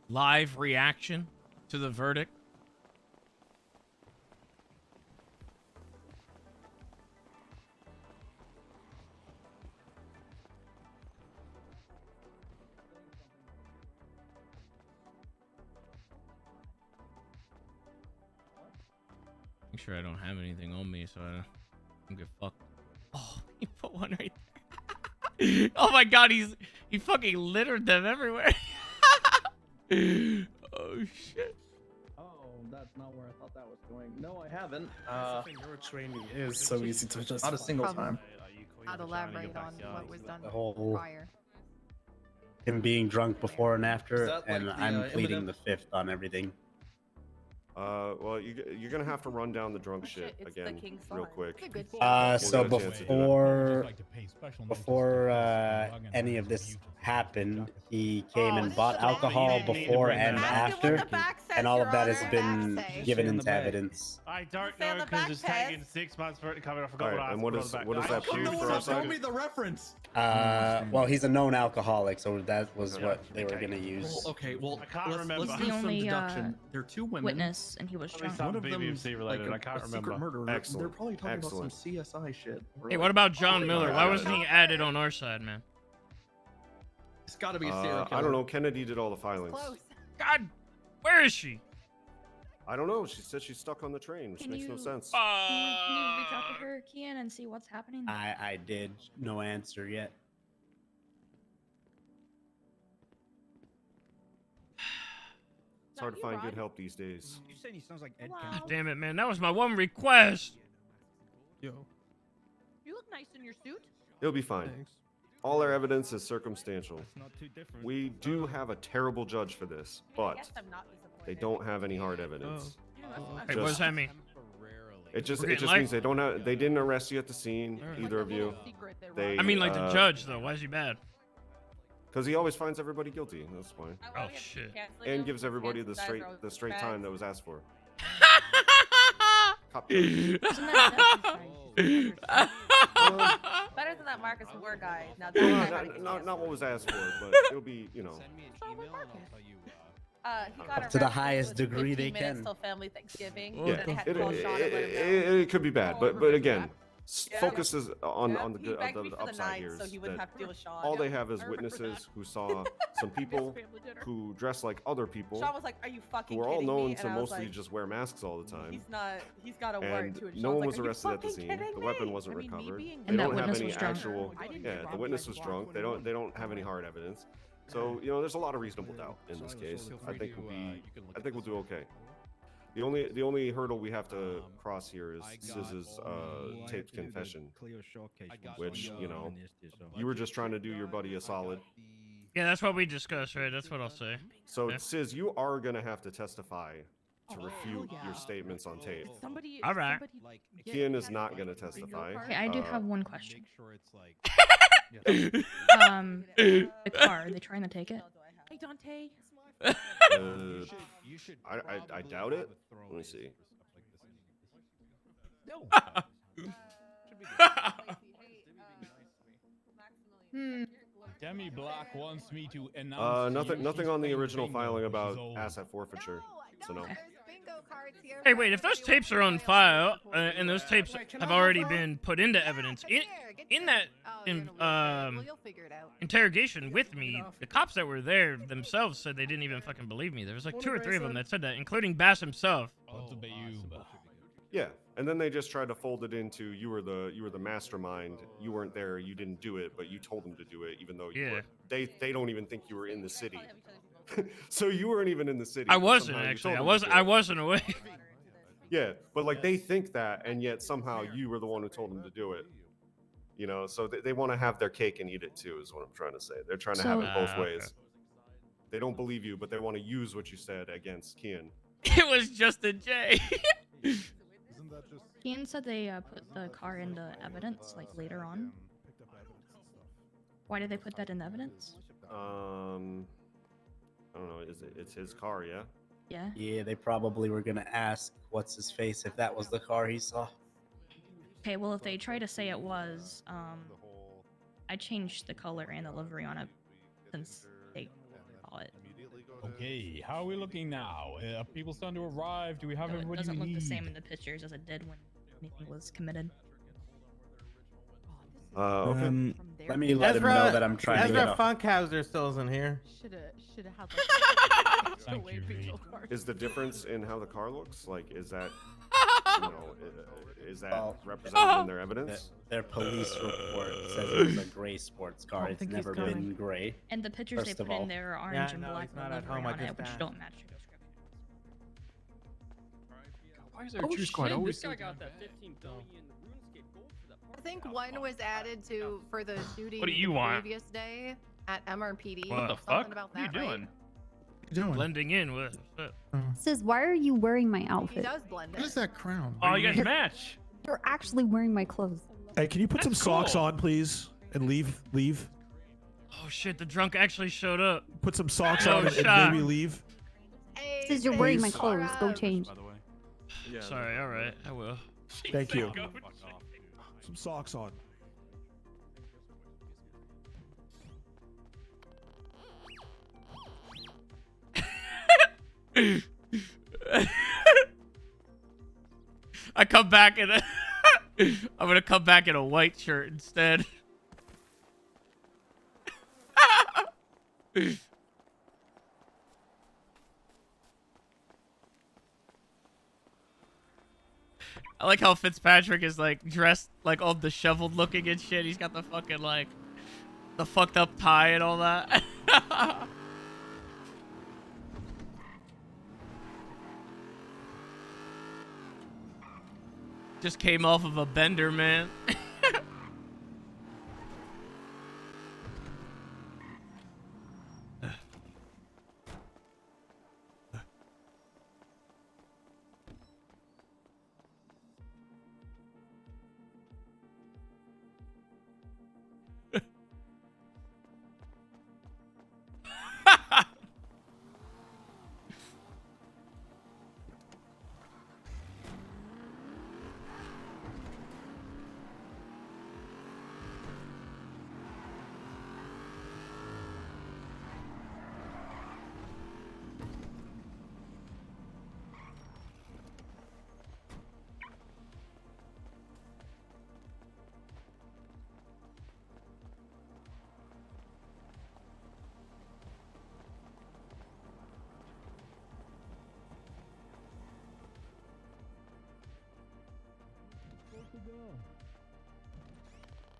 Live reaction to the verdict. Make sure I don't have anything on me, so I don't get fucked. Oh, he put one right there. Oh my god, he fucking littered them everywhere. Oh shit. Oh, that's not where I thought that was going. No, I haven't. Your training is so easy to just. Not a single time. I'd elaborate on what was done The whole prior. him being drunk before and Is after, that like and the, I'm pleading imminent- the fifth on everything. Well, you're gonna have to run down the drunk shit it's the again king's real son. quick. It's a good We'll So get a chance to do that. before any of this happened, he came and bought alcohol before and after, and all of that has been given into evidence. I don't know because it's taking 6 months for it to come in. I forgot Alright, what I and asked. what does that prove for us? Show me the reference. Well, he's a known alcoholic, so that was what they were gonna use. Well, okay, well, I can't remember. let's The do some only deduction. There are two women. witness, and he was drunk. One of them BBC related. like I can't a secret remember. murderer. They're Excellent. probably talking Excellent. about some CSI shit. Or Hey, like- what about John Miller? Why I got wasn't it. he added on our side, man? It's got to be a serial killer. I don't know. Kennedy did all the filings. God, where is she? I don't know. She said she's stuck on the train, which Can makes no you- sense. Can you reach out to her, Kian, and see what's happening? I did. No answer yet. It's hard to find good help these days. You saying he sounds like Ed God damn it, man. That was my one request. Yo. You look nice in your suit. It'll be fine. All our evidence is circumstantial. We do have a terrible judge for this, but they don't have any hard evidence. Hey, what does that mean? It just We're it getting just life? means they didn't arrest you at the scene, either of you. They, I mean, like the judge, though. Why is he bad? Because he always finds everybody guilty. That's why. Oh shit. And gives everybody the straight time that was asked for. Cop- Better than that Marcus Moore guy. Now Well, that's not what was asked for, but it'll be, you know. he got To the arrested highest with degree 15 they minutes can. till family Thanksgiving. Yeah, and then had to call Sean and let him know. it could be bad, but again, focus is on the He good begged the me for the upside night here. so Is he wouldn't that have to deal with Sean. all they have is witnesses who saw some people who dress like other people, Sean was like, "Are you fucking who are all kidding known me?" to And I was mostly like, just wear masks all the time. He's not. He's got a warrant And to it. no one Sean's was like, "Are you arrested at the fucking scene. kidding The weapon me?" wasn't I mean, me recovered. being They And that don't have witness any was drunk. actual. I didn't Yeah, drop the you witness like was Juan drunk. They don't have any hard evidence. So you know, there's a lot of reasonable doubt in this case. I think we'll do okay. The only hurdle we have to cross here is SIZS's taped confession, which, you know, you were just trying to do your buddy a solid. Yeah, that's what we discussed, right? That's what I'll say. So Yeah. SIZS, you are gonna have to testify to refute your statements on tape. All right. Kian is not gonna testify. Okay, I do have one question. the The car, are they trying to take it? Hey Dante. I doubt it. Let me see. Demi Black wants me to announce. Nothing on the original filing about asset forfeiture. So no. Hey, wait, if those tapes are on file, and those tapes have already been put into evidence, in that interrogation with me, the cops that were there themselves said they didn't even fucking believe me. There was like 2 or 3 of them that said that, including Bass himself. Yeah, and then they just tried to fold it into you were the mastermind. You weren't there. You didn't do it, but you told them to do it, even though you were. They don't even think you were in the city. So you weren't even in the city. I but wasn't somehow you actually. told I them to do I it. wasn't awake. Yeah, but like they think that, and yet somehow you were the one who told them to do it. You know, so they want to have their cake and eat it too, is what I'm trying to say. They're trying to have So- it both Okay. ways. They don't believe you, but they want to use what you said against Kian. It was just a J. Ian said they put the car into evidence, like, later on. Why did they put that in evidence? I don't know. It's his car, yeah? Yeah. Yeah, they probably were gonna ask what's his face if that was the car he saw. Okay, well, if they try to say it was, I changed the color and the livery on it since they saw it. Okay, how are we looking now? Are people starting to arrive? Do we have So it everybody doesn't we look need? the same in the pictures as it did when anything was committed. Okay. Let me let him know that I'm trying to get Ezra Funkhauser still isn't here. Should have had like Thank you, Reed. Is the difference in how the car looks? Like, is that, you know, is that represented in their evidence? Their police report says it was a gray sports car. don't It's think he's never coming. been gray. And the pictures First they of put all. in there are orange and no, black he's not with at livery home, I on it, just which asked. don't match your description. Why is there a juice squad always so damn bad? I think one was added to for the shooting What do you the want? previous day at MRPD. What the Something fuck? About What are you that, right? doing? Doing? Blending in with. Sis, why are you wearing my He outfit? does blend What it. is that crown? Oh, you guys match. You're actually wearing my clothes. Hey, can you put some That's socks cool. on, please, and leave? Oh shit! The drunk actually showed up. Put some socks No on and shot. maybe leave. Sis, you're wearing my Please. clothes. Go change. Sorry. All right. I will. Thank you. Some socks on. I come back in a I'm gonna come back in a white shirt instead. I like how Fitzpatrick is like dressed like all disheveled looking and shit. He's got the fucking like the fucked up tie and all that. Just came off of a bender, man.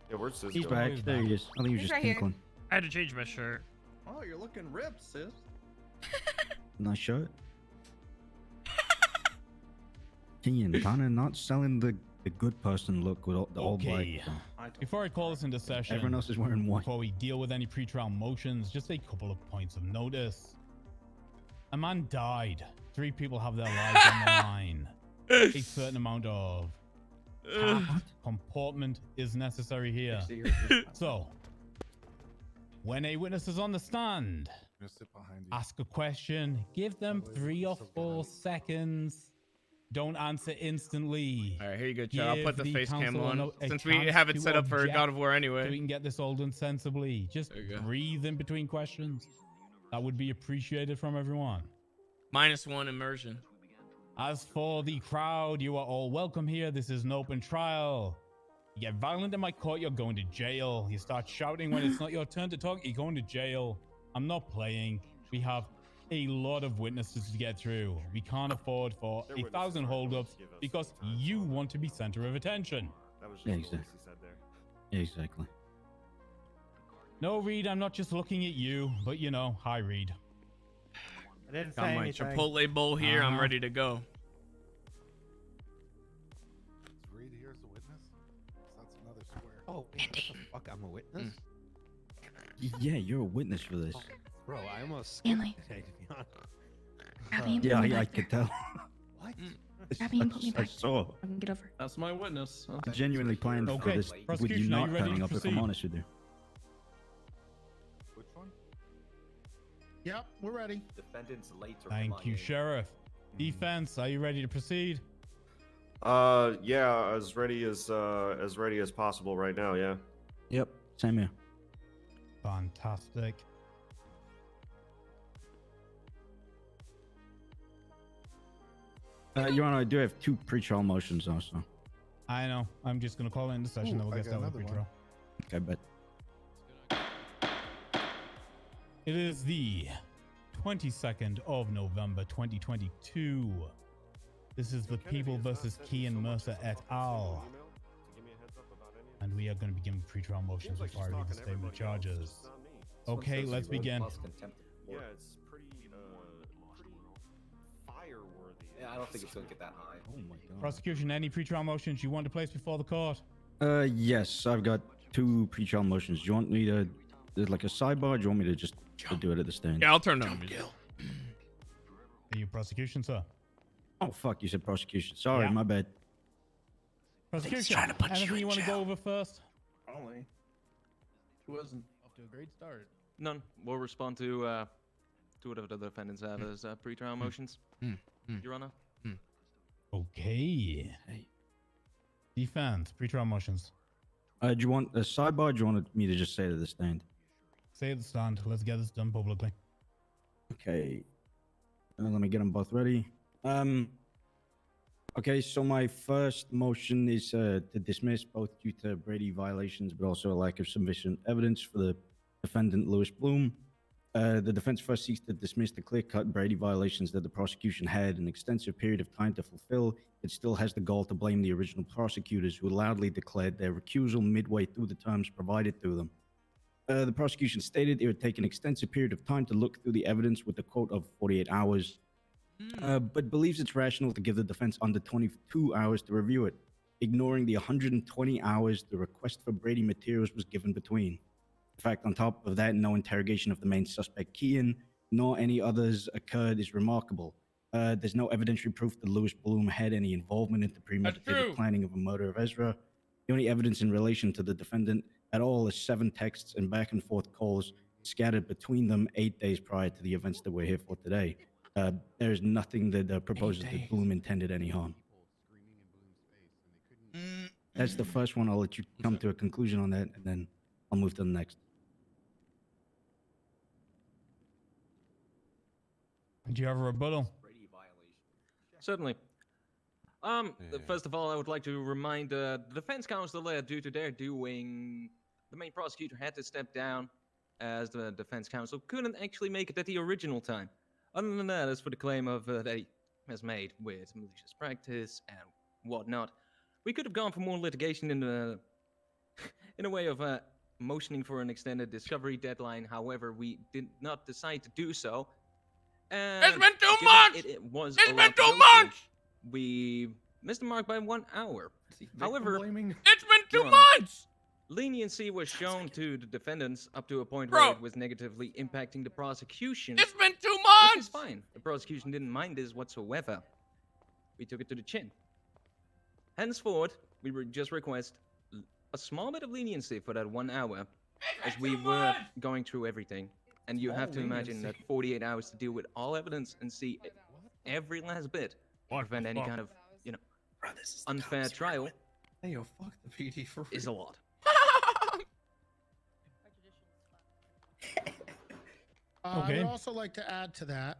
Yeah, where's this He's going? back. There he is. I think he was He's just right here. tinkling. I had to change my shirt. Oh, you're looking ripped, sis. Nice shirt. Kian, kind of not selling the good person look with all, the all black. Okay. Before I call this into session, Everyone else is wearing white. Before we deal with any pre-trial motions, just a couple of points of notice. A man died. 3 people have their lives on the line. A certain amount of tact, comportment is necessary here. So, when a witness is on the stand, ask a question, give them 3 or 4 seconds. Don't answer instantly. All right, here you go, Chad. I'll put the Give face cam counsel on a since we chance have it to set up for object God of War So anyway. we can get this all done sensibly. Just There you go. breathe in between questions. That would be appreciated from everyone. -1 immersion. As for the crowd, you are all welcome here. This is an open trial. You get violent in my court, you're going to jail. You start shouting when it's not your turn to talk, you're going to jail. I'm not playing. We have a lot of witnesses to get through. We can't afford for 1,000 holdups because you want to be center of attention. That was just Yeah, the voice exactly. he said there. Yeah, exactly. No, Reed, I'm not just looking at you, but you know, hi, Reed. I didn't Got say my anything. Chipotle bowl here. I'm ready to go. Is Reed here as a witness? That's another square. Oh, what the fuck? I'm a witness? Yeah, you're a witness for this. Bro, I almost skipped Stanley. today, to be honest. Grab me and Yeah, put me I back could there. tell. What? Grab me and put me I back. saw. I can get over. That's my witness. I genuinely planned for Okay, this with you prosecution, are you not ready turning to up, if I'm proceed? honest with you. Which one? Yep, we're ready. Defendant's late or Thank you, Sheriff. Defense, are you ready to proceed? Yeah, as ready as possible right now. Yeah. Yep, same here. Fantastic. Your Honor, I do have 2 pre-trial motions also. I know. I'm just going to call it in the session, then we'll I get got started with another one. pre-trial. Okay, but It is the 22nd of November, 2022. This is the People versus Kean Mercer et al. And we are going to begin pre-trial motions before I read the statement of charges. Okay, let's begin. Yeah, it's pretty fire-worthy. Yeah, I don't think it's gonna get that high. oh my god. Prosecution, any pre-trial motions you want to place before the court? Yes, I've got 2 pre-trial motions. Do you want me to do like a sidebar? Or do you want me to just do it at the stand? Yeah, I'll turn on music. Are you prosecution, sir? Oh fuck, you said prosecution. Sorry, Yeah. my bad. Prosecution, anything you want to go over first? Only. Who wasn't off to a great start? None. We'll respond to whatever the defendants have as pre-trial motions. Your Honor. Okay. Defense, pre-trial motions. Do you want a sidebar? Or do you want me to just say it at the stand? Say at the stand. Let's get this done publicly. Okay. Let me get them both ready. Okay, so my first motion is to dismiss both due to Brady violations, but also a lack of sufficient evidence for the defendant Lewis Bloom. The defense first seeks to dismiss the clear-cut Brady violations that the prosecution had an extensive period of time to fulfill. It still has the goal to blame the original prosecutors who loudly declared their recusal midway through the terms provided to them. The prosecution stated it would take an extensive period of time to look through the evidence with a quote of 48 hours, but believes it's rational to give the defense under 22 hours to review it, ignoring the 120 hours the request for Brady materials was given between. In fact, on top of that, no interrogation of the main suspect, Kean, nor any others occurred is remarkable. There's no evidentiary proof that Lewis Bloom had any involvement in the premeditated planning of a murder of Ezra. The only evidence in relation to the defendant at all is 7 texts and back and forth calls scattered between them 8 days prior to the events that we're here for today. There is nothing that proposes that Bloom intended any harm. That's the first one. I'll let you come to a conclusion on that, and then I'll move to the next. Do you have a rebuttal? Certainly. First of all, I would like to remind the defense counsel that due to their doing, the main prosecutor had to step down as the defense counsel couldn't actually make it at the original time. Other than that, as for the claim of that he has made with malicious practice and whatnot, we could have gone for more litigation in a way of motioning for an extended discovery deadline. However, we did not decide to do so. And It's been 2 given months! It's been 2 months! We missed the mark by 1 hour. However, it's been 2 months! Leniency was shown to the defendants up to a point where it was negatively impacting the prosecution. It's been 2 months! Which is fine. The prosecution didn't mind this whatsoever. We took it to the chin. Henceforth, we would just request a small bit of leniency for that 1 hour, as we were going through everything. And you have to imagine that 48 hours to deal with all evidence and see every last bit to prevent any kind of, unfair trial. Hey, yo, fuck the PD for is a lot. I would also like to add to that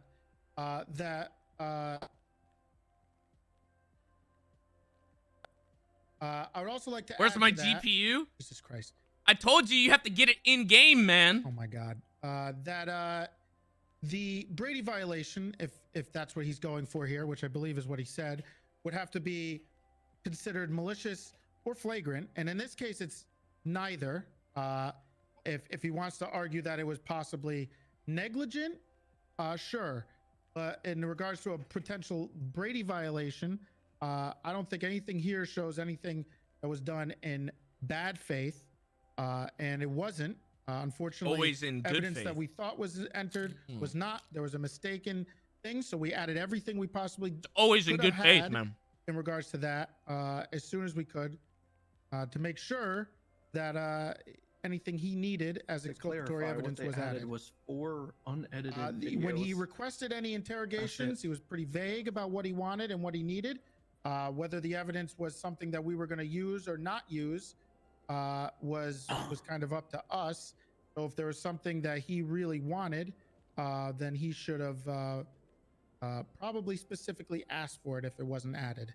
I would also like to Where's add my to that- GPU? Jesus Christ. I told you have to get it in game, man. Oh my god. The Brady violation, if that's what he's going for here, which I believe is what he said, would have to be considered malicious or flagrant. And in this case, it's neither. If he wants to argue that it was possibly negligent, sure. But in regards to a potential Brady violation, I don't think anything here shows anything that was done in bad faith, and it wasn't. Unfortunately, Always in good evidence faith. that we thought was entered was not. There was a mistaken thing, so we added everything we possibly Always in could good have faith, had man. in regards to that, as soon as we could, to make sure that anything he needed as exculpatory evidence was added. Was 4 unedited When he videos. requested any interrogations, he was pretty vague about what he wanted and what he needed. Whether the evidence was something that we were going to use or not use was kind of up to us. So if there was something that he really wanted, then he should have probably specifically asked for it if it wasn't added.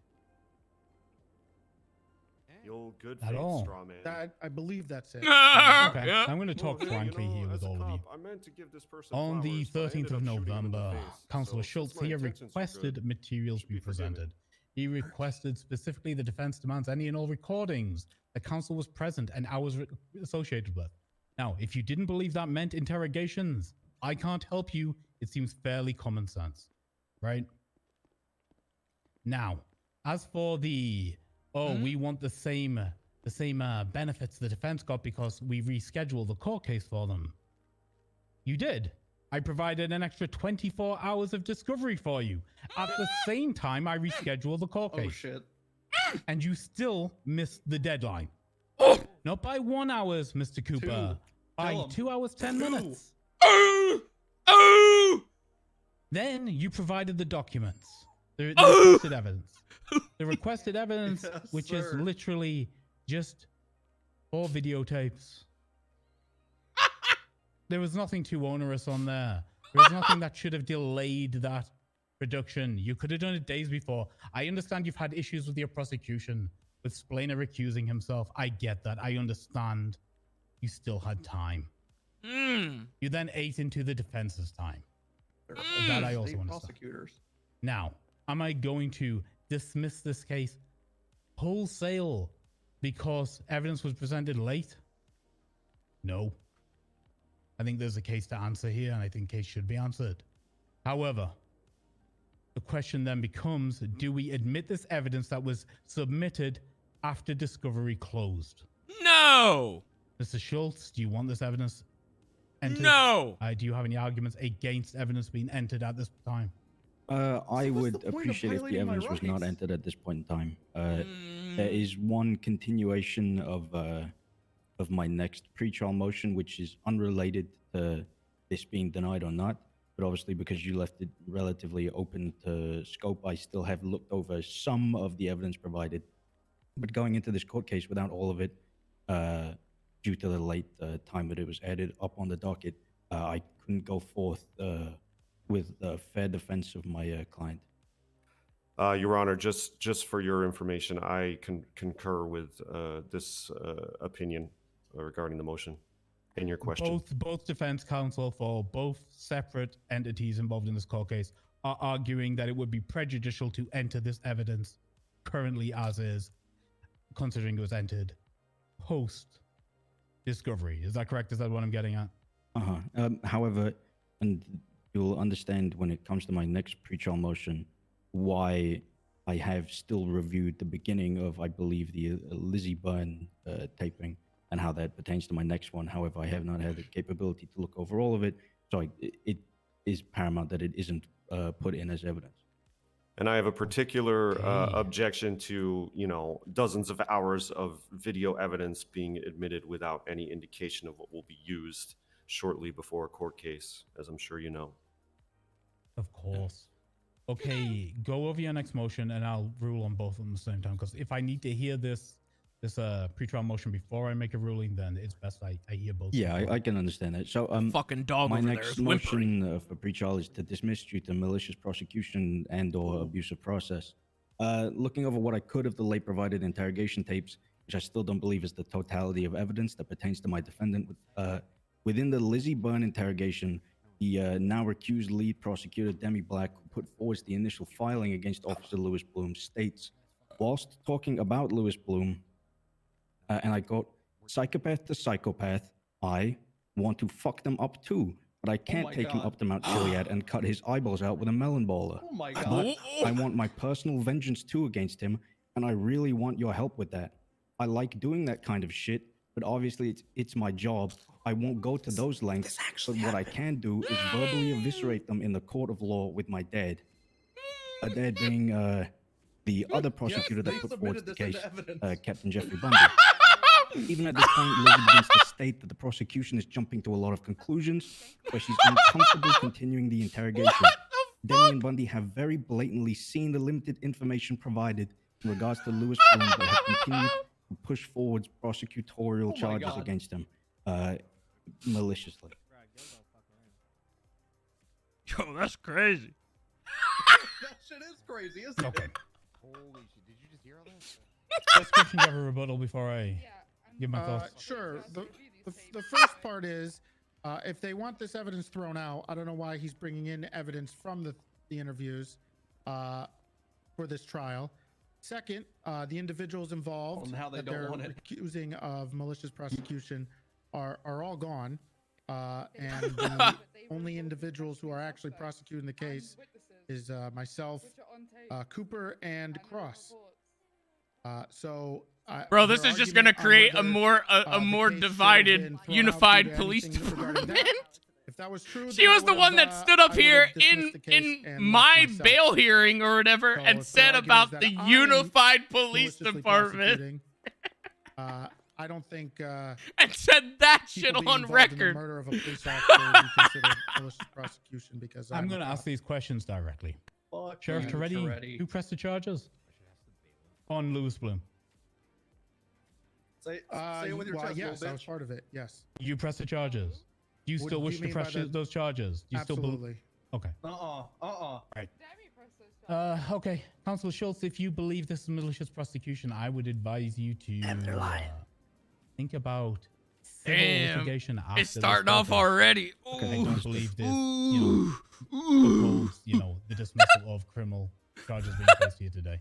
The old good At faith all. straw man. That, I believe that's it. Okay, I'm going to talk Well, hey, frankly you know, here as with a all of you. cop, I meant to give this person On the flowers, but I ended 13th of up shooting him in the November, face. Councillor So, Schultz since my here intentions were requested good, materials be forgiven. presented. He requested specifically the defense demands any and all recordings the council was present and hours associated with. Now, if you didn't believe that meant interrogations, I can't help you. It seems fairly common sense, right? Now, as for the, we want the same benefits the defense got because we rescheduled the court case for them. You did. I provided an extra 24 hours of discovery for you. At the same time, I rescheduled the court case. Oh shit. And you still missed the deadline. Not by 1 hour, Mr. Cooper. By 2 hours, 10 minutes. Then you provided the documents. The requested evidence. The requested evidence, Yes, which is sir. literally just 4 videotapes. There was nothing too onerous on there. There was nothing that should have delayed that production. You could have done it days before. I understand you've had issues with your prosecution, with Splainer recusing himself. I get that. I understand. You still had time. You then ate into the defense's time. That I also State understand. prosecutors. Now, am I going to dismiss this case wholesale because evidence was presented late? No. I think there's a case to answer here, and I think case should be answered. However, the question then becomes, do we admit this evidence that was submitted after discovery closed? No! Mr. Schultz, do you want this evidence entered? No! Do you have any arguments against evidence being entered at this time? I would point of appreciate if the violating my evidence was not rights? entered at this point in time. There is one continuation of my next pre-trial motion, which is unrelated to this being denied or not. But obviously, because you left it relatively open to scope, I still have looked over some of the evidence provided. But going into this court case without all of it, due to the late time that it was added up on the docket, I couldn't go forth with a fair defense of my client. Your Honor, just for your information, I concur with this opinion regarding the motion and your question. Both defense counsel for both separate entities involved in this court case are arguing that it would be prejudicial to enter this evidence currently as is, considering it was entered post discovery. Is that correct? Is that what I'm getting at? However, and you'll understand when it comes to my next pre-trial motion why I have still reviewed the beginning of, I believe, the Lizzie Byrne taping and how that pertains to my next one. However, I have not had the capability to look over all of it, so it is paramount that it isn't put in as evidence. And I have a particular objection to, dozens of hours of video evidence being admitted without any indication of what will be used shortly before a court case, as I'm sure you know. Of course. Okay, go over your next motion and I'll rule on both of them at the same time. Because if I need to hear this pre-trial motion before I make a ruling, then it's best I hear both. Yeah, I can understand that. So, fucking dog my over there next is whimpering. motion for pre-trial is to dismiss due to malicious prosecution and/or abusive process. Looking over what I could of the late provided interrogation tapes, which I still don't believe is the totality of evidence that pertains to my defendant. Within the Lizzie Byrne interrogation, the now recused lead prosecutor, Demi Black, who put forward the initial filing against Officer Lewis Bloom, states, whilst talking about Lewis Bloom, and I quote, "Psychopath to psychopath, I want to fuck them up too. but I can't my take him God. up to Mount Chiliad and cut his eyeballs out with a melon baller. Oh my But God. I want my personal vengeance too against him, and I really want your help with that. I like doing that kind of shit, but obviously it's my job. I won't go to those lengths, but what I can do is verbally eviscerate them in the court of law with my dad. Dad being the other prosecutor that they put forward submitted the this into case, evidence. Captain Jeffrey Bundy. Even at this point, Lizzie begins to state that the prosecution is jumping to a lot of conclusions, where she's uncomfortable continuing the interrogation. Demi and Bundy have very blatantly seen the limited information provided in regards to Lewis Bloom, but have continued to push forward prosecutorial charges God. against him maliciously. Yo, that's crazy. That shit is crazy, isn't Okay. it? Holy shit! Did you just hear all this? Does Christian have a rebuttal before I give my thoughts? Sure. The first part is, if they want this evidence thrown out, I don't know why he's bringing in evidence from the interviews for this trial. Second, the individuals involved And how they that don't they're want it. accusing of malicious prosecution are all gone, and the only individuals who are actually prosecuting the case is myself, Cooper, and Cross. Bro, this their is just argument gonna on create a whether, more the more case should have divided, been thrown out due unified to police anything regarding that. department. If that was true, She then I was the would've, one that stood up I would've here dismissed the case in and my left myself. bail hearing or whatever So and if said their argument about is that the I'm unified police maliciously department prosecuting, I don't think and said that shit people being on involved in the record. murder of a police officer would be considered malicious prosecution because I'm I'm going to a ask these questions directly. Fuck Sheriff you, Toretti, Toretti. who pressed the charges on Lewis Bloom? Say it with your well, chest, yes, little I was bitch. part of it. Yes. You pressed the charges. Do you What still do wish you to mean by press the- those charges? Do you still believe? Absolutely. Okay. Right. Okay. Councilor Schultz, if you believe this is malicious prosecution, I would advise you to think about civil Damn, litigation after it's this starting off protest. already. I Ooh. don't believe this, upholds, the dismissal of criminal charges being placed here today.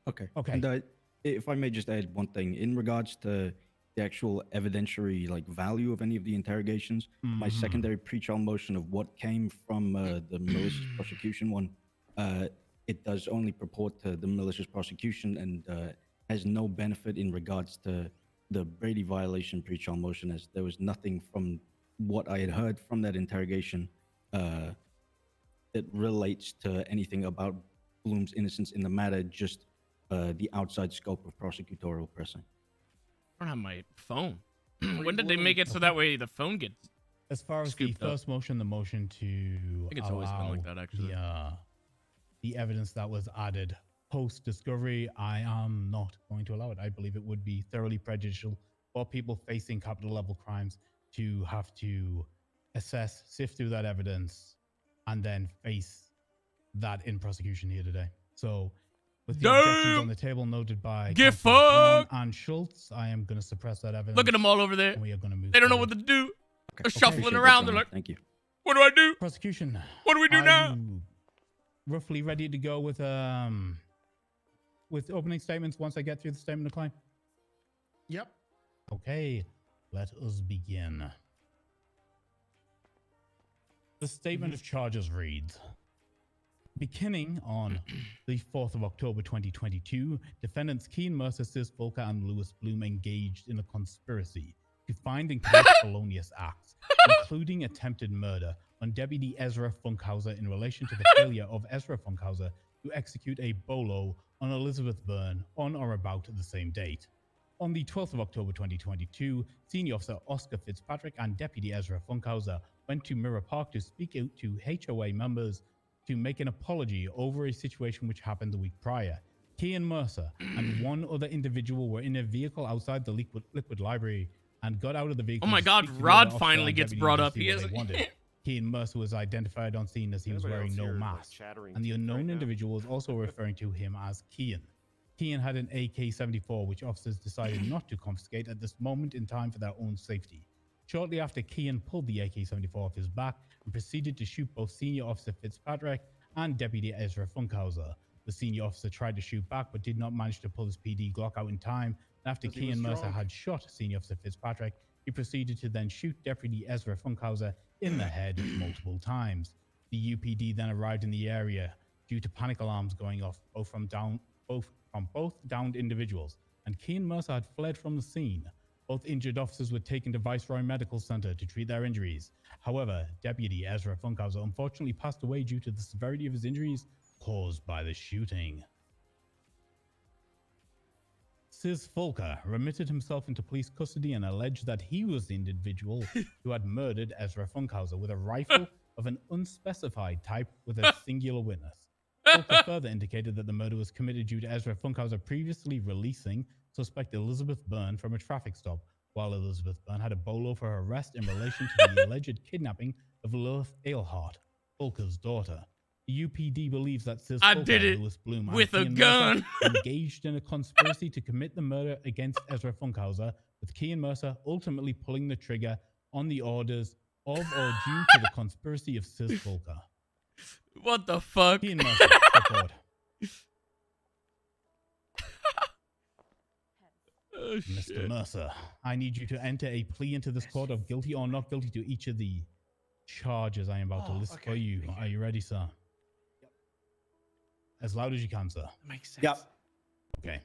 Okay. Okay. And if I may just add one thing in regards to the actual evidentiary value of any of the interrogations, my Mhm. secondary pretrial motion of what came from the malicious prosecution one, it does only purport to the malicious prosecution and has no benefit in regards to the Brady violation pretrial motion, as there was nothing from what I had heard from that interrogation that relates to anything about Bloom's innocence in the matter, just the outside scope of prosecutorial pressing. I don't have my phone. When did they make it so that way the phone gets? As far as the scooped up? first motion, the motion to I think it's always been like allow that, actually. the evidence that was added post discovery, I am not going to allow it. I believe it would be thoroughly prejudicial for people facing capital level crimes to have to assess, sift through that evidence, and then face that in prosecution here today. So, with the objections on the table noted by Get Councilors Braun fucked! and Schultz, I am going to suppress that evidence. Look at them all over there. And we are going to move They don't know forward. what to do. They're Okay. shuffling Appreciate that, around. They're gentlemen. like, Thank you. What do I do? Prosecution. What do we do Are now? you roughly ready to go with opening statements once I get through the statement of claim? Yep. Okay, let us begin. The statement of charges reads: beginning on the 4th of October 2022, defendants Keen, Mercer, SIZS, Volker, and Lewis Bloom engaged in a conspiracy to find and commit felonious acts, including attempted murder on Deputy Ezra Funkhauser in relation to the failure of Ezra Funkhauser to execute a bolo on Elizabeth Byrne on or about the same date. On the 12th of October 2022, Senior Officer Oscar Fitzpatrick and Deputy Ezra Funkhauser went to Mirror Park to speak out to HOA members to make an apology over a situation which happened the week prior. Kian Mercer and one other individual were in a vehicle outside the Liquid Library and got out of the vehicle. Oh my to God, speak to the Rod other officer finally and gets deputy brought to up. see He what is. they wanted. Kian Mercer was identified on scene as he was Anybody wearing else no here, mask, chattering and the teeth unknown right now? individual was also referring to him as Kian. Kian had an AK-74, which officers decided not to confiscate at this moment in time for their own safety. Shortly after, Kian pulled the AK-74 off his back and proceeded to shoot both Senior Officer Fitzpatrick and Deputy Ezra Funkhauser. The senior officer tried to shoot back, but did not manage to pull his PD Glock out in time. After Because he was Kian Mercer drunk. had shot Senior Officer Fitzpatrick, he proceeded to then shoot Deputy Ezra Funkhauser in the head multiple times. The UPD then arrived in the area due to panic alarms going off both from both downed individuals, and Key and Mercer had fled from the scene. Both injured officers were taken to Viceroy Medical Center to treat their injuries. However, Deputy Ezra Funkhauser unfortunately passed away due to the severity of his injuries caused by the shooting. SIZS Volker remitted himself into police custody and alleged that he was the individual who had murdered Ezra Funkhauser with a rifle of an unspecified type with a singular witness. Volker further indicated that the murder was committed due to Ezra Funkhauser previously releasing suspect Elizabeth Byrne from a traffic stop, while Elizabeth Byrne had a bolo for her arrest in relation to the alleged kidnapping of Lilith Eilhart, Volker's daughter. The UPD believes that SIZS I Volker, did it Lewis Bloom, and with a Kian gun. Mercer engaged in a conspiracy to commit the murder against Ezra Funkhauser, with Kian Mercer ultimately pulling the trigger on the orders of or due to the conspiracy of SIZS Volker. What the fuck? Kian Mercer, step forward. Oh, Mr. shit. Mercer, I need you to enter a plea into this court of guilty or not guilty to each of the charges I am about to list for you. Are you ready, sir? As loud as you can, sir. Makes sense. Yep. Okay.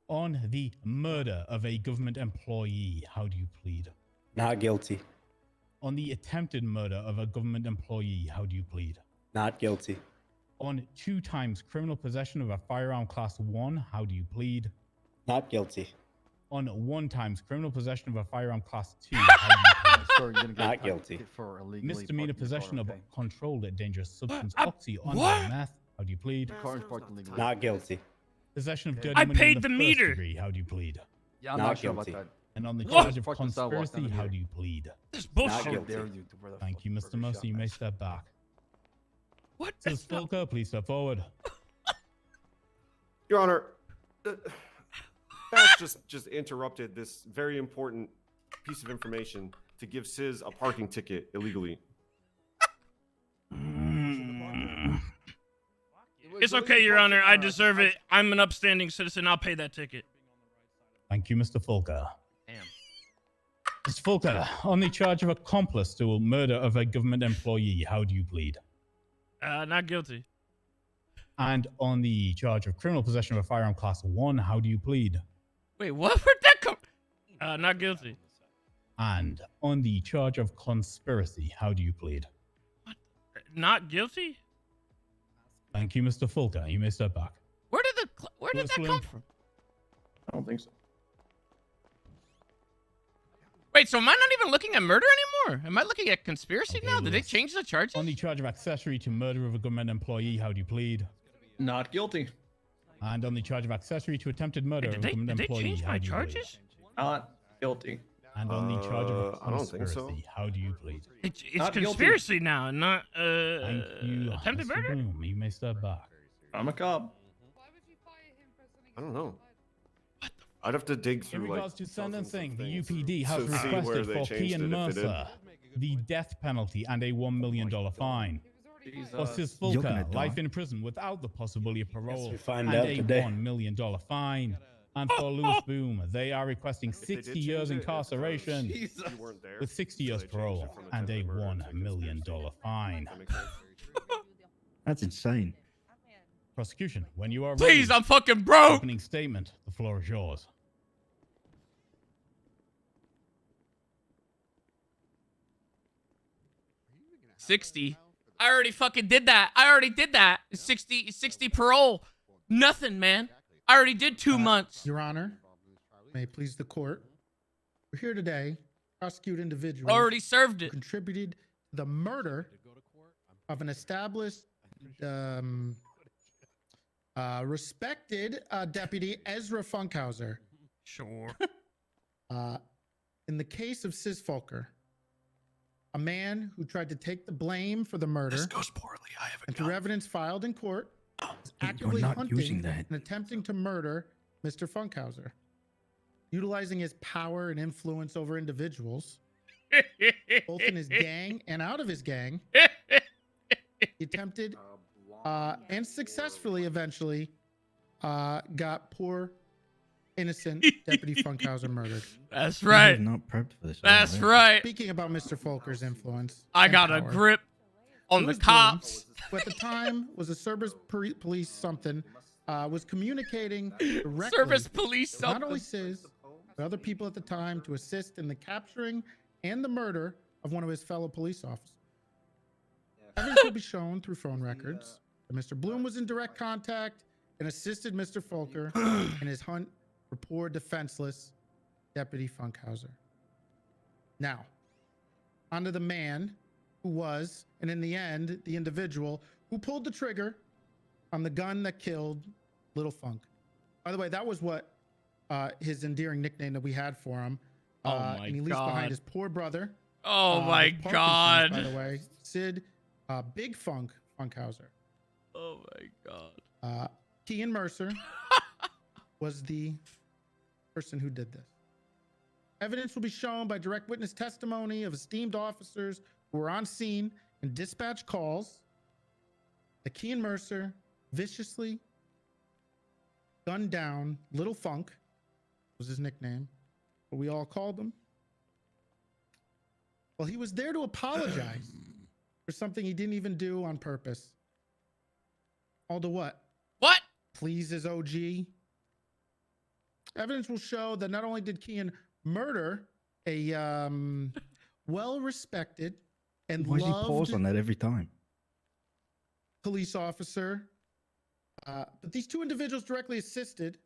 On the murder of a government employee, how do you plead? Not guilty. On the attempted murder of a government employee, how do you plead? Not guilty. On 2 times criminal possession of a firearm class 1, how do you plead? Not guilty. On 1 times criminal possession of a firearm class 2, how do you plead? Sorry, you're gonna get Not guilty. for illegally Misdemeanor parking your car, possession of okay? controlled dangerous substance, oxy, on what? meth, how do you plead? The car is parked illegally. Not guilty. Possession of dirty I money paid in the the first meter. degree, how do you plead? Yeah, I'm Not not sure about guilty. that. And on the What? charge of Park the sidewalk conspiracy, down how here. do you plead? This Not bullshit. How guilty. dare you to where the Thank fuck you, you Mr. Mercer. You may step back. What? SIZS Volker, please step forward. Your Honor, Bash just interrupted this very important piece of information to give SIZS a parking ticket illegally. It's okay, Your Honor. I deserve it. I'm an upstanding citizen. I'll pay that ticket. Thank you, Mr. Volker. Damn. Mr. Volker, on the charge of accomplice to a murder of a government employee, how do you plead? Not guilty. And on the charge of criminal possession of a firearm class 1, how do you plead? Wait, what? Where'd that come? Not guilty. And on the charge of conspiracy, how do you plead? Not guilty? Thank you, Mr. Volker. You may step back. Where did that come from? I don't think so. Wait, so am I not even looking at murder anymore? Am I looking at conspiracy Okay, now? Did they Lewis. change the charges? On the charge of accessory to murder of a government employee, how do you plead? Not guilty. And on the charge of accessory to attempted murder Wait, of did a government they employee, change how my do you charges? Not guilty. plead? And on the charge of I don't think so. conspiracy, how do you plead? It's Not guilty. conspiracy now, not Thank you, attempted Mr. murder? Bloom. You may step back. I'm a cop. I don't know. I'd have to dig In through regards like to dozens of sentencing, the things UPD has to see where requested they for changed Kian it, if they did. Mercer the death penalty and a $1 million fine. For SIZS You're Volker, gonna die. life in prison without the possibility of parole we find and out a today. $1 million fine. And for Lewis Boom, they are requesting If they did 60 years change it, incarceration you weren't there, with 60 so years they changed parole it from the and a attempted murder to $1 million conspiracy. fine. That makes sense? That's insane. Prosecution, when you are Please, ready. I'm fucking broke. Opening statement. The floor is yours. $60. I already fucking did that. 60 parole. Nothing, man. I already did 2 months. Your Honor, may it please the court. We're here today to prosecute individuals Already served who it. contributed to the murder of an established, respected deputy, Ezra Funkhauser. Sure. In the case of SIZS Volker, a man who tried to take the blame for the murder, This goes poorly. I have a and gun. through evidence filed in court, is You're actively not hunting using that. and attempting to murder Mr. Funkhauser, utilizing his power and influence over individuals, both in his gang and out of his gang. He attempted and successfully eventually got poor innocent Deputy Funkhauser murdered. That's I right. was not prepped for this. That's right. Speaking about Mr. Folker's influence, I and got a power, grip on the Lewis cops. Bloom, who at the time was a service police something, was communicating directly Service police with not only something. SIZS, but other people at the time to assist in the capturing and the murder of one of his fellow police officers. Evidence will be shown through phone records that Mr. Bloom was in direct contact and assisted Mr. Folker in his hunt for poor defenseless Deputy Funkhauser. Now, onto the man who was, and in the end, the individual who pulled the trigger on the gun that killed Little Funk. By the way, that was what his endearing nickname that we had for him. Oh my and he leaves God. behind his poor brother. Oh my with Parkinson's, God. By the way, Sid Big Funkhauser. Oh my God. Kean Mercer was the person who did this. Evidence will be shown by direct witness testimony of esteemed officers who were on scene and dispatch calls that Kean Mercer viciously gunned down Little Funk, was his nickname, what we all called him. Well, he was there to apologize for something he didn't even do on purpose. All to what? What? Please his OG. Evidence will show that not only did Kean murder a well-respected and Why does he pause loved on that every time? police officer, but these two individuals directly assisted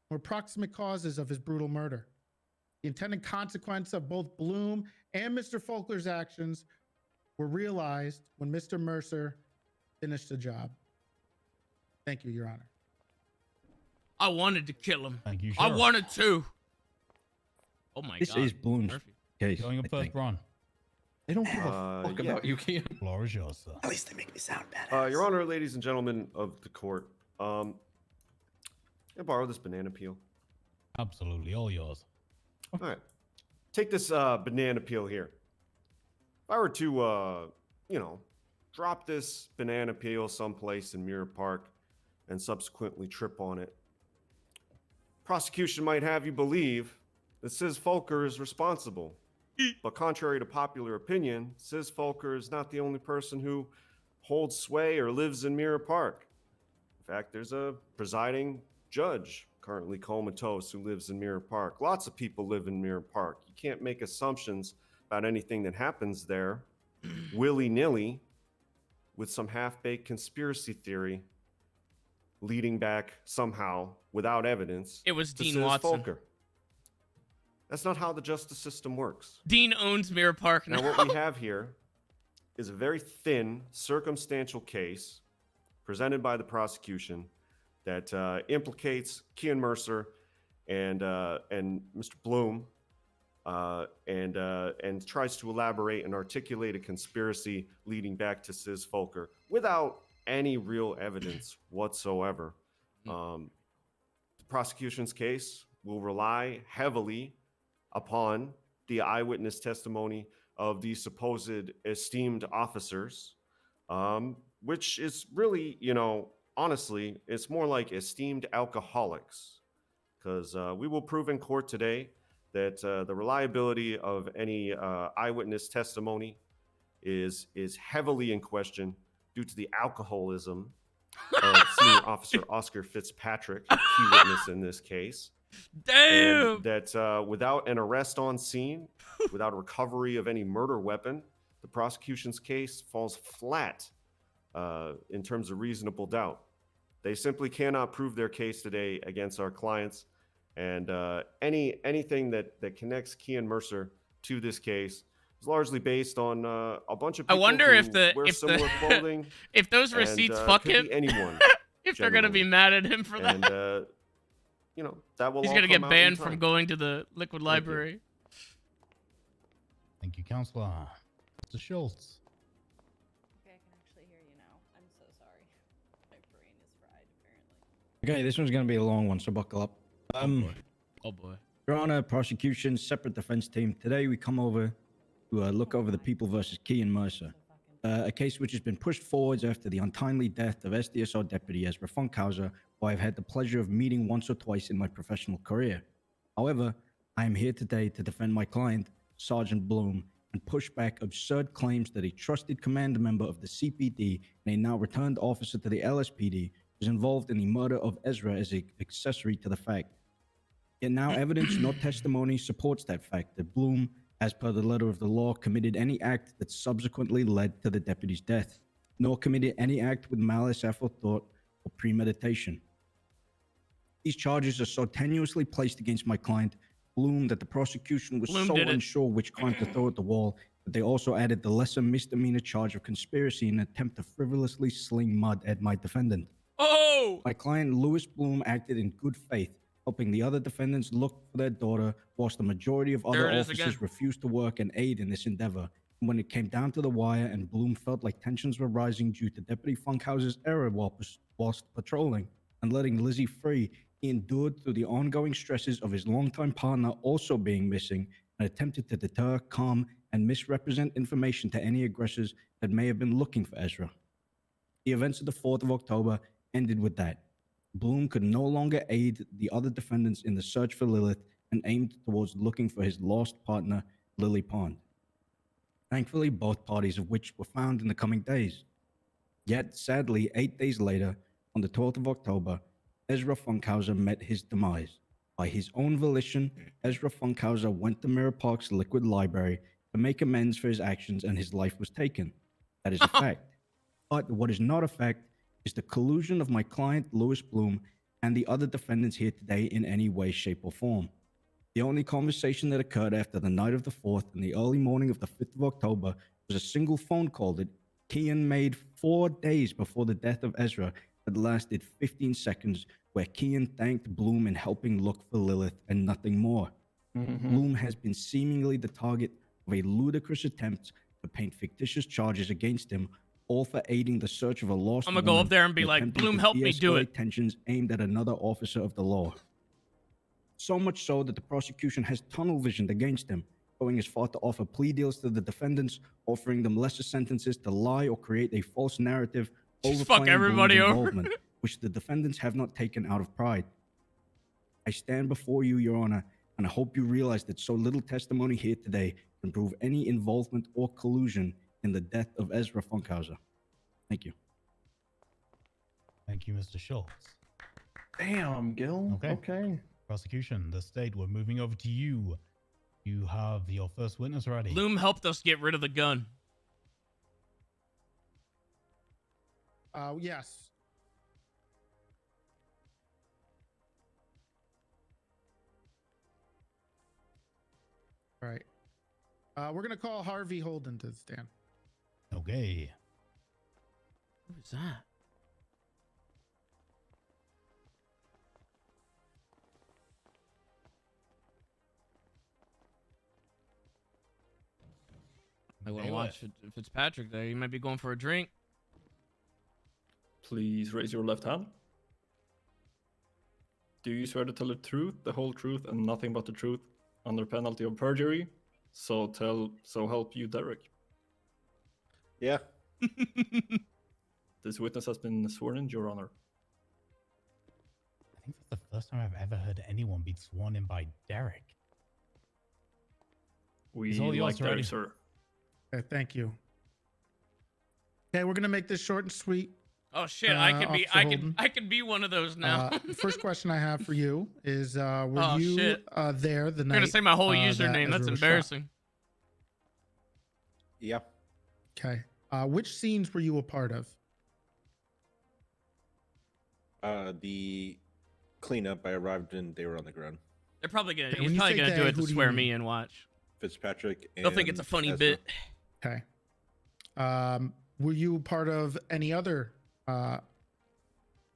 were proximate causes of his brutal murder. The intended consequence of both Bloom and Mr. Folker's actions were realized when Mr. Mercer finished the job. Thank you, Your Honor. I wanted to kill him. Thank you, I Sheriff. wanted to. Oh my This God. is Bloom's Murphy. case. Going up I first, think. Ron. They don't give a fuck yeah. about you, Kean. Floor is yours, sir. At least they make me sound bad. Your Honor, ladies and gentlemen of the court, can I borrow this banana peel? Absolutely, all yours. All right. Take this banana peel here. If I were to, drop this banana peel someplace in Mirror Park and subsequently trip on it, prosecution might have you believe that SIZS Folker is responsible. But contrary to popular opinion, SIZS Folker is not the only person who holds sway or lives in Mirror Park. In fact, there's a presiding judge currently comatose who lives in Mirror Park. Lots of people live in Mirror Park. You can't make assumptions about anything that happens there willy-nilly with some half-baked conspiracy theory leading back somehow without evidence. It was to Dean SIZS Watson. Folker. That's not how the justice system works. Dean owns Mirror Park now. Now, what we have here is a very thin, circumstantial case presented by the prosecution that implicates Kean Mercer and Mr. Bloom, and tries to elaborate and articulate a conspiracy leading back to SIZS Folker without any real evidence whatsoever. The prosecution's case will rely heavily upon the eyewitness testimony of the supposed esteemed officers, which is really, honestly, it's more like esteemed alcoholics, because we will prove in court today that the reliability of any eyewitness testimony is heavily in question due to the alcoholism of Senior Officer Oscar Fitzpatrick, key witness in this case. Damn! And that without an arrest on scene, without a recovery of any murder weapon, the prosecution's case falls flat in terms of reasonable doubt. They simply cannot prove their case today against our clients, and anything that connects Kean Mercer to this case is largely based on a bunch of I people wonder who if the wear similar clothing. if those and, receipts fuck could him. be anyone. If they're gonna be mad at him for that. And that will He's all gonna come get out in banned from time. going to the Liquid you. Library. Thank you, Counselor. Mr. Schultz. Okay, I can actually hear you now. I'm so sorry. My brain is fried, apparently. Okay, this one's going to be a long one, so buckle up. Oh boy. Your Honor, prosecution, separate defense team. Today we come over to look over the People versus Kean Mercer. A case which has been pushed forwards after the untimely death of SDSO Deputy Ezra Funkhauser, who I've had the pleasure of meeting once or twice in my professional career. However, I am here today to defend my client, Sergeant Bloom, and push back absurd claims that a trusted command member of the CPD and a now returned officer to the LSPD was involved in the murder of Ezra as an accessory to the fact. Yet now evidence nor testimony supports that fact that Bloom, as per the letter of the law, committed any act that subsequently led to the deputy's death, nor committed any act with malice aforethought or premeditation. These charges are so tenuously placed against my client, Bloom, that the prosecution was so unsure which crime to throw at the wall that they also added the lesser misdemeanor charge of conspiracy in an attempt to frivolously sling mud at my defendant. Oh! My client, Louis Bloom, acted in good faith, helping the other defendants look for their daughter, whilst the majority of other officers refused to work and aid in this endeavor. And when it came down to the wire and Bloom felt like tensions were rising due to Deputy Funkhauser's error whilst patrolling and letting Lizzie free, he endured through the ongoing stresses of his longtime partner also being missing and attempted to deter, calm, and misrepresent information to any aggressors that may have been looking for Ezra. The events of the 4th of October ended with that. Bloom could no longer aid the other defendants in the search for Lilith and aimed towards looking for his lost partner, Lily Pond. Thankfully, both parties of which were found in the coming days. Yet, sadly, 8 days later, on the 12th of October, Ezra Funkhauser met his demise. By his own volition, Ezra Funkhauser went to Mirror Park's Liquid Library to make amends for his actions, and his life was taken. That is a fact. But what is not a fact is the collusion of my client, Louis Bloom, and the other defendants here today in any way, shape, or form. The only conversation that occurred after the night of the 4th and the early morning of the 5th of October was a single phone call that Kian made 4 days before the death of Ezra that lasted 15 seconds, where Kian thanked Bloom in helping look for Lilith and nothing more. Bloom has been seemingly the target of a ludicrous attempt to paint fictitious charges against him, all for aiding the search of a lost I'm gonna go up there and be like, Bloom, help me do it. Tensions aimed at another officer of the law. So much so that the prosecution has tunnel visioned against him, going as far to offer plea deals to the defendants, offering them lesser sentences to lie or create a false narrative, fuck everybody over. which the defendants have not taken out of pride. I stand before you, Your Honor, and I hope you realize that so little testimony here today can prove any involvement or collusion in the death of Ezra Funkhauser. Thank you. Thank you, Mr. Schultz. Damn, Gil. Okay. Prosecution, the state, we're moving over to you. You have your first witness ready. Bloom helped us get rid of the gun. Yes. All right. We're going to call Harvey Holden to the stand. Okay. Who is that? I want to watch Fitzpatrick there. He might be going for a drink. Please raise your left hand. Do you swear to tell the truth, the whole truth, and nothing but the truth, under penalty of perjury? So help you, Derek. Yeah. This witness has been sworn in, Your Honor. I think that's the first time I've ever heard anyone be sworn in by Derek. We like Derek, sir. Okay, thank you. Okay, we're gonna make this short and sweet. Oh shit! I could be one of those now. First question I have for you is: were you there the night? I'm gonna say my whole username. That's embarrassing. Yeah. Okay. Which scenes were you a part of? The cleanup. I arrived and they were on the ground. They're probably gonna. He's probably gonna do it to swear me in. Watch. Fitzpatrick. They'll think it's a funny bit. Okay. Were you part of any other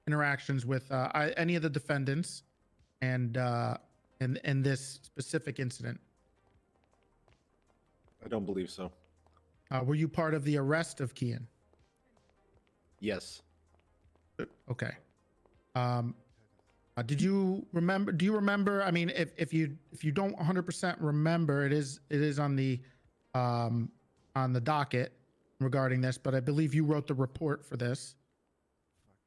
interactions with any of the defendants and in this specific incident? I don't believe so. Were you part of the arrest of Kian? Yes. Okay. Do you remember? I mean, if you don't 100% remember, it is on the docket. regarding this, but I believe you wrote the report for this.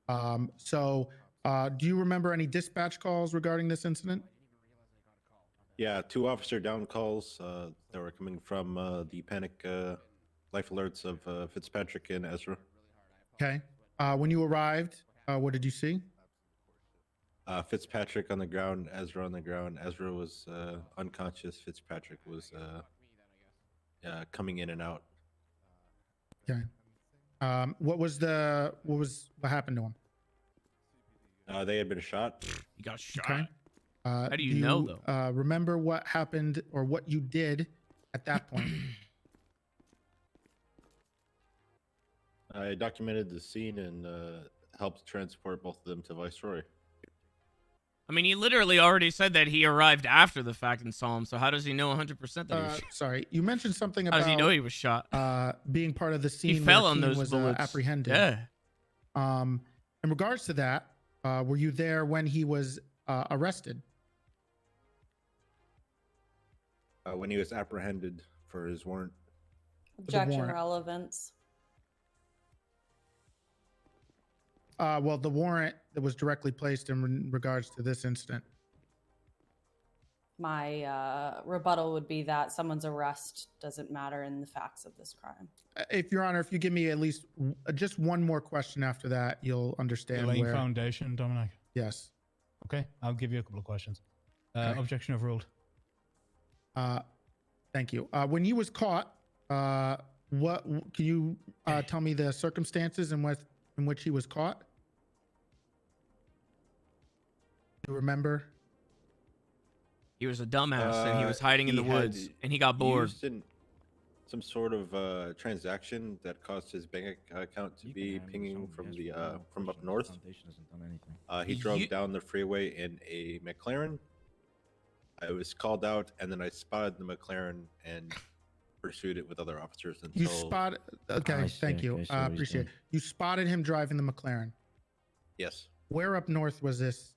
Do you remember any dispatch calls regarding this incident? Yeah, 2 officer down calls that were coming from the panic life alerts of Fitzpatrick and Ezra. Okay. When you arrived, what did you see? Fitzpatrick on the ground, Ezra on the ground. Ezra was unconscious. Fitzpatrick was coming in and out. Okay. What happened to him? They had been shot. He got shot. Okay. How do you know, though? Remember what happened or what you did at that point? I documented the scene and helped transport both of them to Viceroy. I mean, he literally already said that he arrived after the fact and saw him. So how does he know 100% that he was shot? Sorry, you mentioned something How about. does he know he was shot? Being part of the scene. He fell on Keane those was, bullets. Apprehended. Yeah. In regards to that, were you there when he was arrested? When he was apprehended for his warrant. Objection warrant. relevance. Well, the warrant that was directly placed in regards to this incident. My rebuttal would be that someone's arrest doesn't matter in the facts of this crime. If Your Honor, if you give me at least just one more question after that, you'll understand Laying where. foundation, Dominic. Yes. Okay, I'll give you a couple of questions. Okay. Objection overruled. Thank you. When you was caught, what can you tell me the circumstances in which he was caught? You remember? He was a dumbass and he was hiding in the woods and he got bored. Used in some sort of transaction that caused his bank account to be pinging from the from up north. He drove down the freeway in a McLaren. I was called out, and then I spotted the McLaren and pursued it with other officers until. You spotted. Okay, thank you. Appreciate it. You spotted him driving the McLaren. Yes. Where up north was this?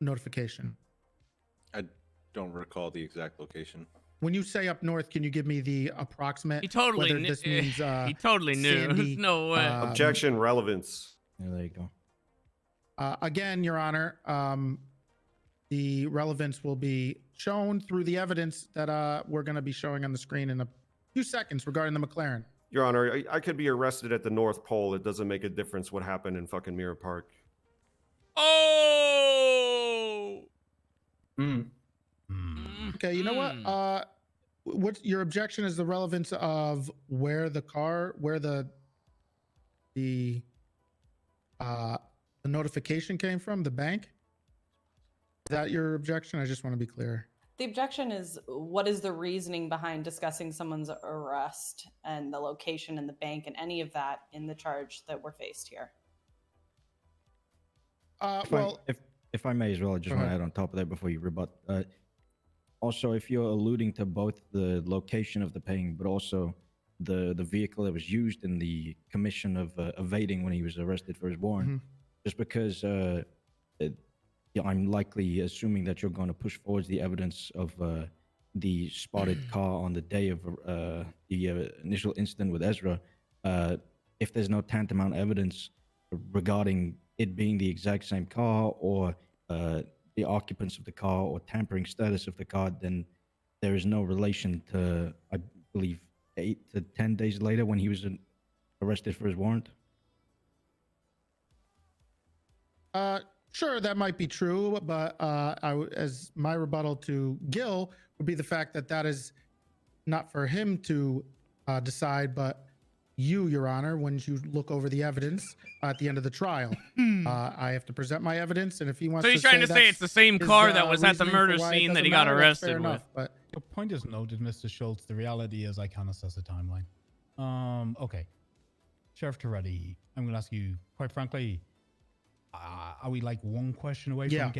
Notification? I don't recall the exact location. When you say up north, can you give me the approximate? He totally whether this means he totally knew. Sandy, There's no way. Objection relevance. Yeah, there you go. Again, Your Honor, the relevance will be shown through the evidence that we're going to be showing on the screen in a few seconds regarding the McLaren. Your Honor, I could be arrested at the North Pole. It doesn't make a difference what happened in fucking Mirror Park. Oh. Okay, you know what? What's your objection is the relevance of where the notification came from, the bank? Is that your objection? I just want to be clear. The objection is what is the reasoning behind discussing someone's arrest and the location and the bank and any of that in the charge that we're faced here? If I may as well, I just want to add on top of that before you rebut. Also, if you're alluding to both the location of the paying, but also the vehicle that was used in the commission of evading when he was arrested for his warrant, just because I'm likely assuming that you're going to push forward the evidence of the spotted car on the day of the initial incident with Ezra. If there's no tantamount evidence regarding it being the exact same car or the occupants of the car or tampering status of the car, then there is no relation to, I believe, 8 to 10 days later when he was arrested for his warrant. Sure, that might be true, but as my rebuttal to Gil would be the fact that that is not for him to decide, but you, Your Honor, when you look over the evidence at the end of the trial. I have to present my evidence, and if he wants So to he's trying to say it's the same car that was at the reasoning murder for why it scene that doesn't he got matter, that's arrested fair with. enough, but Your point is noted, Mr. Schultz. The reality is I can't assess the timeline. Okay. Sheriff Toretti, I'm going to ask you, quite frankly, are we like one question away from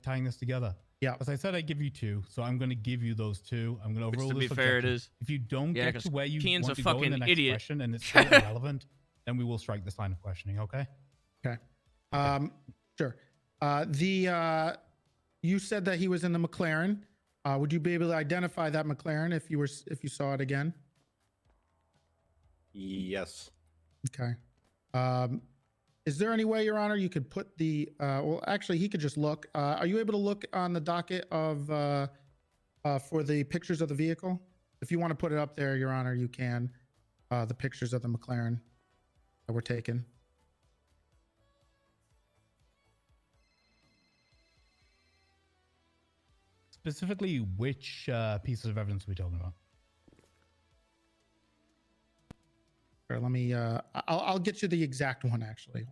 tying this together? Yeah. As I said, I'd give you 2, so I'm going to give you those 2. I'm going to overrule to this be fair, it objection. is. If you don't Yeah, get 'cause to where you Keen's want a to go in the fucking next idiot. question and it's still irrelevant, then we will strike this line of questioning, okay? Okay. Sure. You said that he was in the McLaren. Would you be able to identify that McLaren if you saw it again? Yes. Okay. Is there any way, Your Honor, you could put the? Well, actually, he could just look. Are you able to look on the docket of for the pictures of the vehicle? If you want to put it up there, Your Honor, you can. The pictures of the McLaren that were taken. Specifically, which pieces of evidence are we talking about? Sure, let me. I'll get you the exact one actually.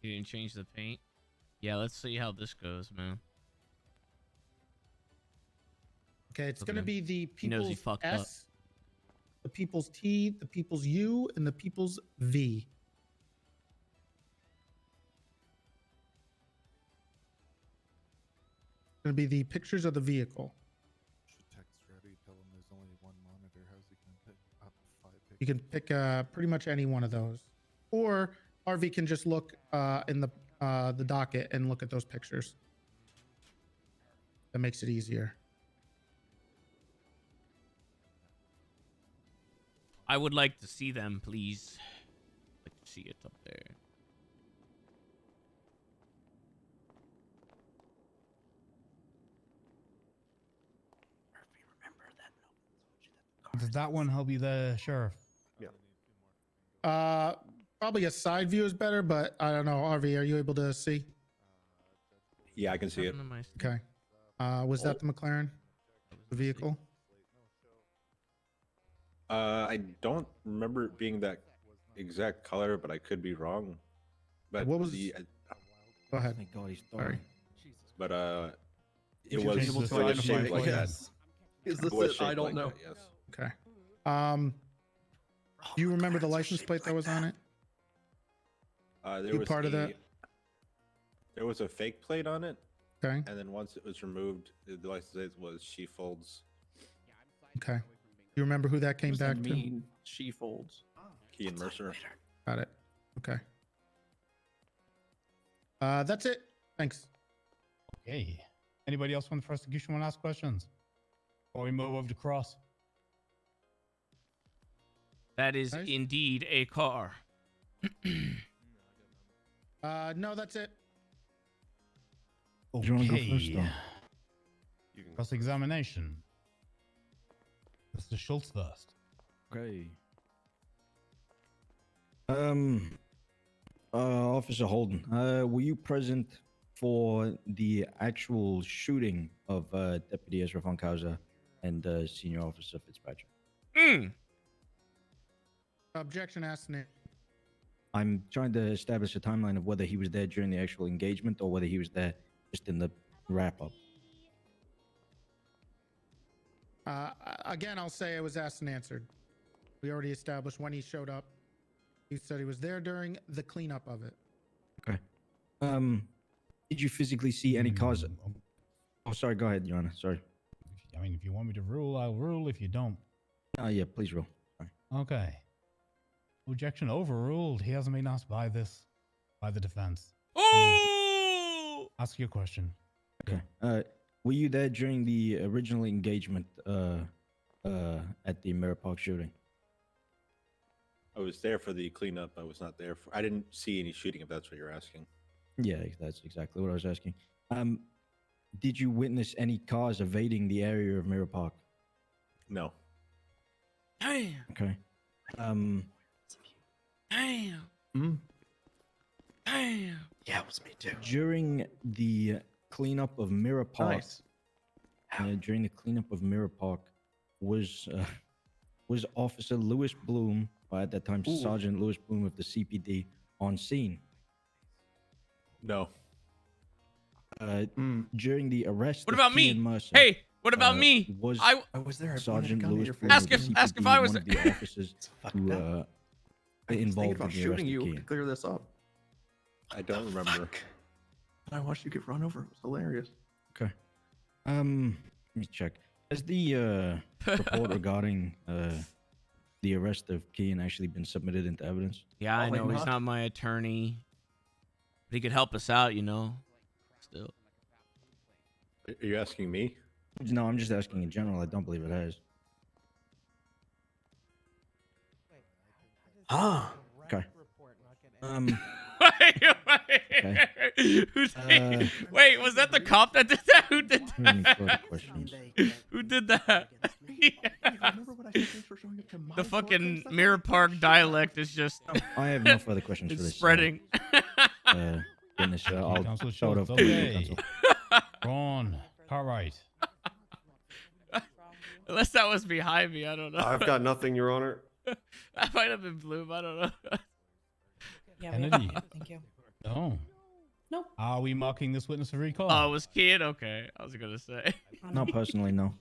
You didn't change the paint? Yeah, let's see how this goes, man. Okay, it's going to be the He knows he people's fucked up. S, the people's T, the people's U, and the people's V. It's going to be the pictures of the vehicle. Should text Reddy, tell him there's only one monitor. How's he gonna pick up 5 pictures? You can pick pretty much any one of those, or Harvey can just look in the docket and look at those pictures. That makes it easier. I would like to see them, please. I'd like to see it up there. Does that one help you there, Sheriff? Yeah. Probably a side view is better, but I don't know. Harvey, are you able to see? Yeah, I can see it. Okay. Was that the McLaren? The vehicle? I don't remember it being that exact color, but I could be wrong. But What was- the? Go ahead. Thank God he's Sorry. But it You was should be able to like shaped identify like it. that. Yes. Is It this was it? shaped I don't like know. that, yes. Okay. Do you remember the license plate that was on it? There You was part of that? There was a fake plate on it. Okay. And then once it was removed, the license plate was she folds. Okay. You remember who that What came does that back to? mean? She folds. Key and Mercer. Got it. Okay. That's it. Thanks. Okay. Anybody else from the prosecution want to ask questions? Or we move over to Cross? That is indeed a car. No, that's it. Okay. Do you want to go first, though? Cross-examination. Mr. Schultz first. Okay. Officer Holden, were you present for the actual shooting of Deputy Ezra von Kauser and Senior Officer Fitzpatrick? Objection asked Nick. I'm trying to establish a timeline of whether he was there during the actual engagement or whether he was there just in the wrap-up. Again, I'll say it was asked and answered. We already established when he showed up. He said he was there during the cleanup of it. Okay. Did you physically see any cause? Oh, sorry. Go ahead, Your Honor. Sorry. I mean, if you want me to rule, I'll rule. If you don't. Yeah, please rule. Sorry. Okay. Objection overruled. He hasn't been asked by the defense. Oh! Ask your question. Okay. Were you there during the original engagement at the Mirror Park shooting? I was there for the cleanup. I was not there for. I didn't see any shooting. If that's what you're asking. Yeah, that's exactly what I was asking. Did you witness any cars evading the area of Mirror Park? No. Damn. Okay. Damn. Mm? Damn. Yeah, it was me too. During the cleanup of Mirror Park, Nice. during the cleanup of Mirror Park, was Officer Lewis Bloom, or at that time Ooh. Sergeant Lewis Bloom of the CPD, on scene? No. During the arrest. What of about Kian me? Mercer, Hey, what about me? Was I was there. Sergeant Lewis Bloom Ask of if- the ask if CPD I was- one of the officers who I was involved thinking in about the arrest shooting of you to Kian? clear this up. I don't remember. I watched you get run over. It was hilarious. Okay. Let me check. Has the report regarding the arrest of Kean actually been submitted into evidence? Yeah, I know he's not my attorney, but he could help us out, you know. Still. Are you asking me? No, I'm just asking in general. I don't believe it has. Ah. Okay. Wait, was that the cop that did that? Who did Any that? further questions? Who did that? The fucking Mirror Park dialect is just. I have no further questions for this. Spreading. Witness, I'll Counsel show it Schultz, up to the okay. counsel. Ron, Cartwright. Unless that was behind me, I don't know. I've got nothing, Your Honor. That might have been Bloom. I don't know. Yeah, Kennedy. Thank you. No. Nope. Are we marking this witness for recall? Oh, it was Kid? Okay. I was going to say. Not personally, no.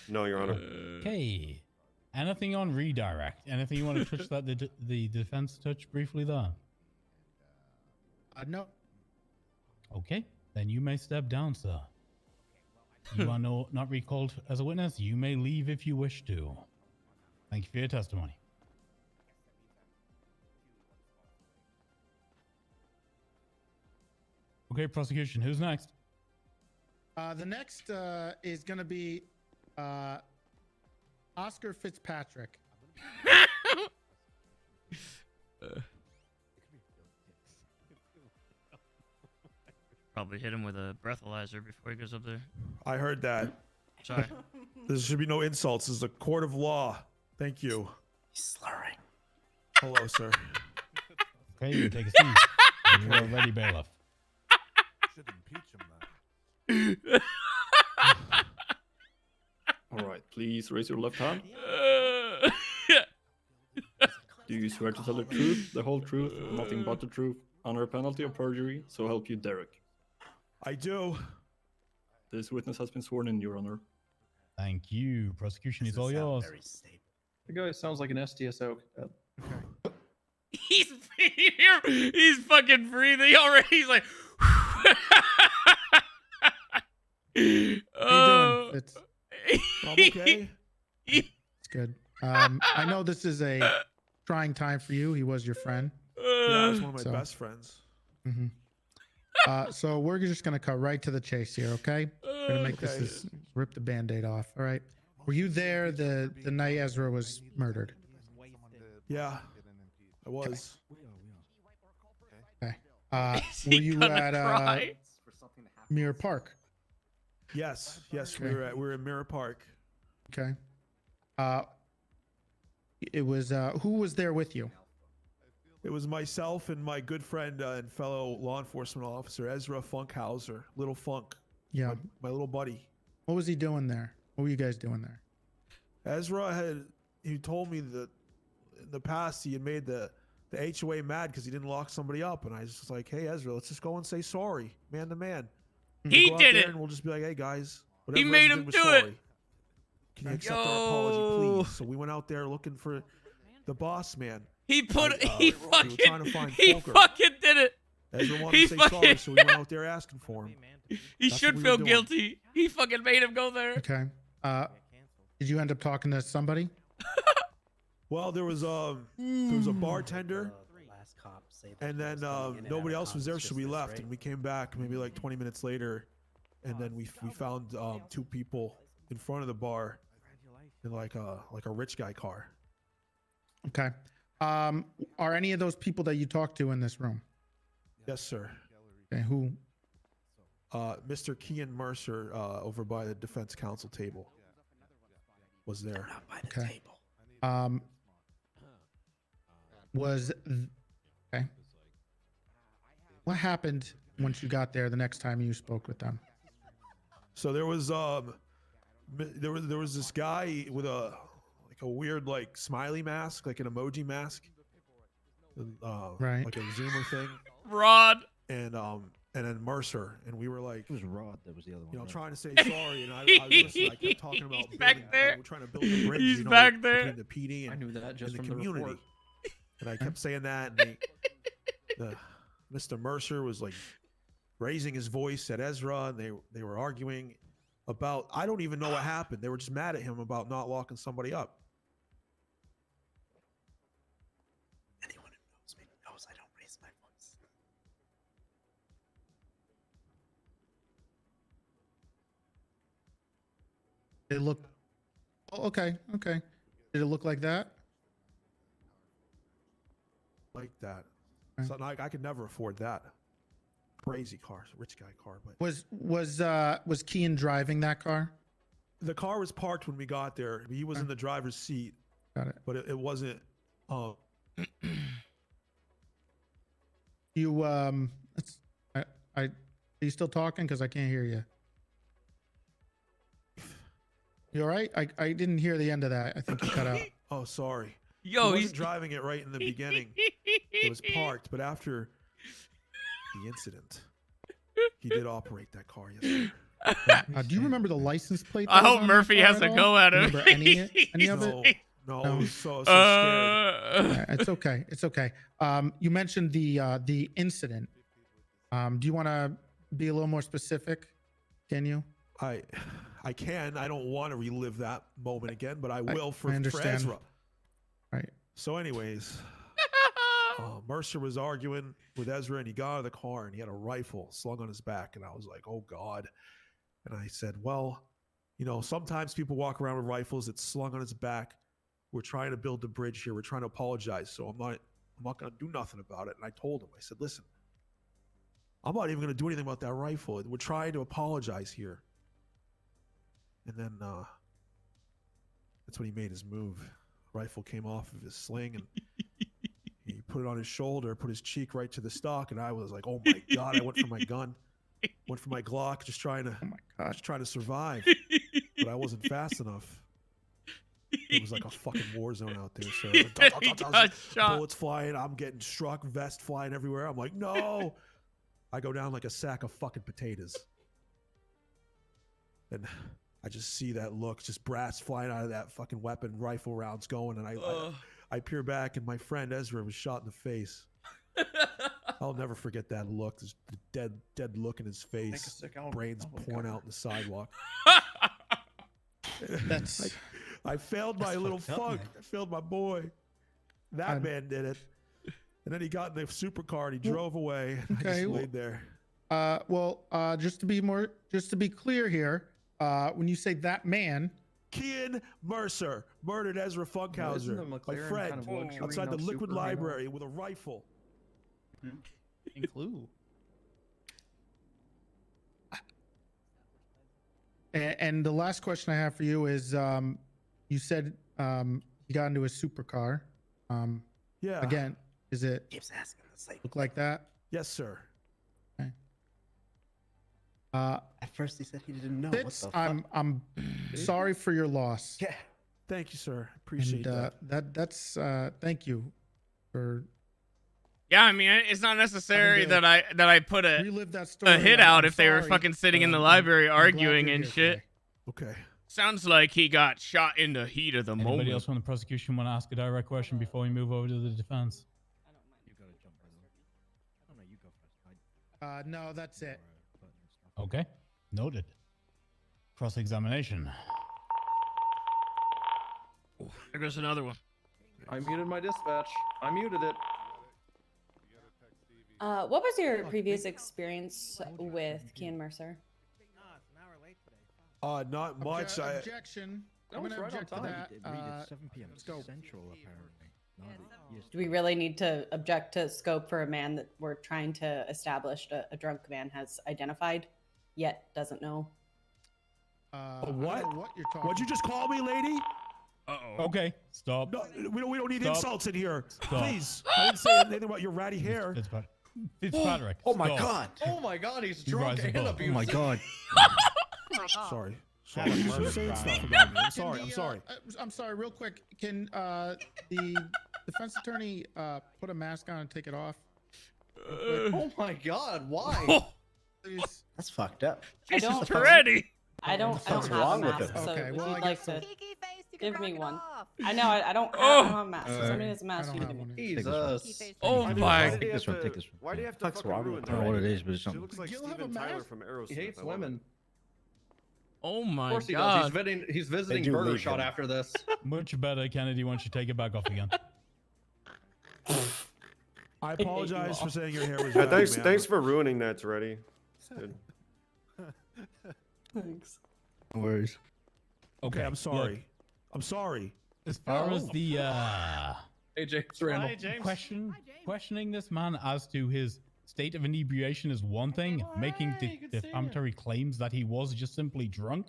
No, Your Honor. Okay. Anything on redirect? Anything you want to touch that the defense touched briefly there? No. Okay. Then you may step down, sir. You are not recalled as a witness. You may leave if you wish to. Thank you for your testimony. Okay, prosecution. Who's next? The next is going to be Oscar Fitzpatrick. Probably hit him with a breathalyzer before he goes up there. I heard that. Sorry. There should be no insults. This is a court of law. Thank you. He's slurring. Hello, sir. Okay, you take a seat. You are ready, bailiff. Should impeach him then. All right, please raise your left hand. Do you swear to tell the truth, the whole truth, nothing but the truth, under a penalty of perjury, so help you, Derek? I do. This witness has been sworn in, Your Honor. Thank you. Prosecution is all yours. The guy sounds like an STSO. He's fucking breathing already. He's like. How you doing, Fitz? I'm okay. It's good. I know this is a trying time for you. He was your friend. Yeah, he's one of my best friends. Mm-hmm. So we're just gonna cut right to the chase here, okay? We're gonna make this rip the Band-Aid off. All right. Were you there the night Ezra was murdered? Yeah, I was. Okay. Were you at Mirror Park? Yes, Okay. we were in Mirror Park. Okay. It was who was there with you? It was myself and my good friend and fellow law enforcement officer Ezra Funkhauser, Little Funk. Yeah. My little buddy. What was he doing there? What were you guys doing there? Ezra he told me that in the past he had made the HOA mad because he didn't lock somebody up, and I was just like, hey Ezra, let's just go and say sorry, man to man. He We'll go out did there it. And we'll just be like, hey guys, He whatever made Ezra him did was do sorry. it. Can you accept our apology, please? So we went out there looking for the boss man. He put. We were trying to find He Folker. fucking did it. Ezra wanted He to say sorry, fucking- so we went out there asking for him. He That's should what we feel were doing. guilty. He fucking made him go there. Okay. Did you end up talking to somebody? Well, there was a bartender, and then nobody else was there, so we left, and we came back maybe like 20 minutes later, and then we found two people in front of the bar in like a rich guy car. Okay. Are any of those people that you talked to in this room? Yes, sir. Okay. Who? Mr. Kean Mercer over by the defense counsel table was there. Okay. Okay. What happened once you got there the next time you spoke with them? So there was this guy with a weird like smiley mask, like an emoji mask, Right. like a Zoomer thing. Rod. And then Mercer, and we were like, It was Rod that was the other one. you know, right? trying to say sorry, and I kept talking about He's back there. we're trying to build a bridge, He's you know, back there. between the PD and, I knew that just and the from the community. report. And I kept saying that, and Mr. Mercer was like raising his voice at Ezra, and they were arguing, about, I don't even know what happened. They were just mad at him about not locking somebody up. Anyone who knows me knows I don't raise my voice. It looked. Oh, okay. Okay. Did it look like that? Like that. Okay. Something I could never afford that. Crazy car, rich guy car. But Was Kean driving that car? the car was parked when we got there. He was in the driver's seat. Got it. But it wasn't. You are you still talking? Because I can't hear you. You all right? I didn't hear the end of that. I think you cut out. Oh, sorry. Yo, he he's wasn't driving it right in the beginning. It was parked, but after the incident, he did operate that car. Yes, sir. Do you remember the license plate? I that was hope on Murphy that car has at a all? go at him. Remember any of it? No, No. I was so scared. Yeah, it's okay. It's okay. You mentioned the incident. Do you want to be a little more specific? Can you? I can. I don't want to relive that moment again, but I will for understand. Ezra. Right. So, anyways, Mercer was arguing with Ezra, and he got out of the car, and he had a rifle slung on his back, and I was like, "Oh God!" And I said, "Well, you know, sometimes people walk around with rifles that's slung on his back. We're trying to build the bridge here. We're trying to apologize. So I'm not going to do nothing about it." And I told him, I said, "Listen, I'm not even going to do anything about that rifle. We're trying to apologize here." And then that's when he made his move. Rifle came off of his sling, and he put it on his shoulder, put his cheek right to the stock, and I was like, "Oh my God!" I went for my gun, went for my Glock, just trying to survive, but I wasn't fast enough. It was like a fucking war zone out there, sir. He got shot. Bullets flying, I'm getting struck, vest flying everywhere. I'm like, no! I go down like a sack of fucking potatoes. And I just see that look, just brass flying out of that fucking weapon, rifle rounds going, and I peer back, and my friend Ezra was shot in the face. I'll never forget that look, this dead look in his face, brains pouring out in the sidewalk. That's... I failed my little fuck. I failed my boy. That man did it. And then he got in the supercar and he drove away. Okay, I just laid there. Just to be clear here, when you say that man, Kean Mercer murdered Ezra Funkhauser, my friend, kind of luxury, outside the not Liquid superhero? Library with a rifle. Clue. and the last question I have for you is, you said you got into a supercar. Yeah. Again, is it Keeps asking the same. look like that? Yes, sir. Okay. At first he said he didn't know. Fitz, What the fuck? I'm sorry for your loss. Yeah. Thank you, sir. Appreciate that. That's thank you for Yeah, I mean, it's not necessary having to that I put relive that story. a hit I'm out if they were sorry, fucking sitting in but the I'm library glad arguing you're and here shit. today. Okay. Sounds like he got shot in the heat of the Anybody moment. else from the prosecution want to ask a direct question before we move over to the defense? No, that's it. Okay, noted. Cross-examination. There goes another one. I muted my dispatch. I muted it. What was your previous experience with Kean Mercer? Not much. Objection. I'm was gonna right on object to time. that. 7 p.m. Let's go. Central, apparently. Do we really need to object to scope for a man that we're trying to establish a drunk man has identified, yet doesn't know? I What? don't know what you're talking What'd you just call me, lady? Uh-oh. Okay, stop. No, we don't need Stop. insults in here. Stop. Please. I didn't say anything about your ratty hair. Fitzpatrick. Oh my stop. God. Oh my God, he's You drunk rise and above. abusive. Oh my God. Sorry. Sorry. You're saying stuff about me. I'm sorry. I'm sorry. I'm sorry. Real quick, can the defense attorney put a mask on and take it off? Oh my God, why? Please. That's fucked up. I don't. Peretti. I don't What's have wrong a with mask, it? so Okay, if well, you'd I like guess to You give can me crack it one. off. I know I don't Oh. have a mask. So somebody has a I mask. don't You have give me one. Jesus. Oh Why do- my. why do Take you this have one, to- take this one. Why do you have to Fuck's fucking wrong ruin with that? I don't know what it is, but it's She something. looks like You'll have Steven a Tyler mask? from Aerosmith. He hates I love women. it. Oh my Of course he god. does. He's visiting do Burger leave Shot him. after this. Much better, Kennedy, once you take it back off again. I apologize for saying your hair was Yeah, red, thanks for ruining that, Toretti. Good. Thanks. No worries. Okay, I'm sorry. I'm sorry. As far as the Hey James Randall. questioning this man as to his state of inebriation is one thing. Making defamatory claims that he was just simply drunk.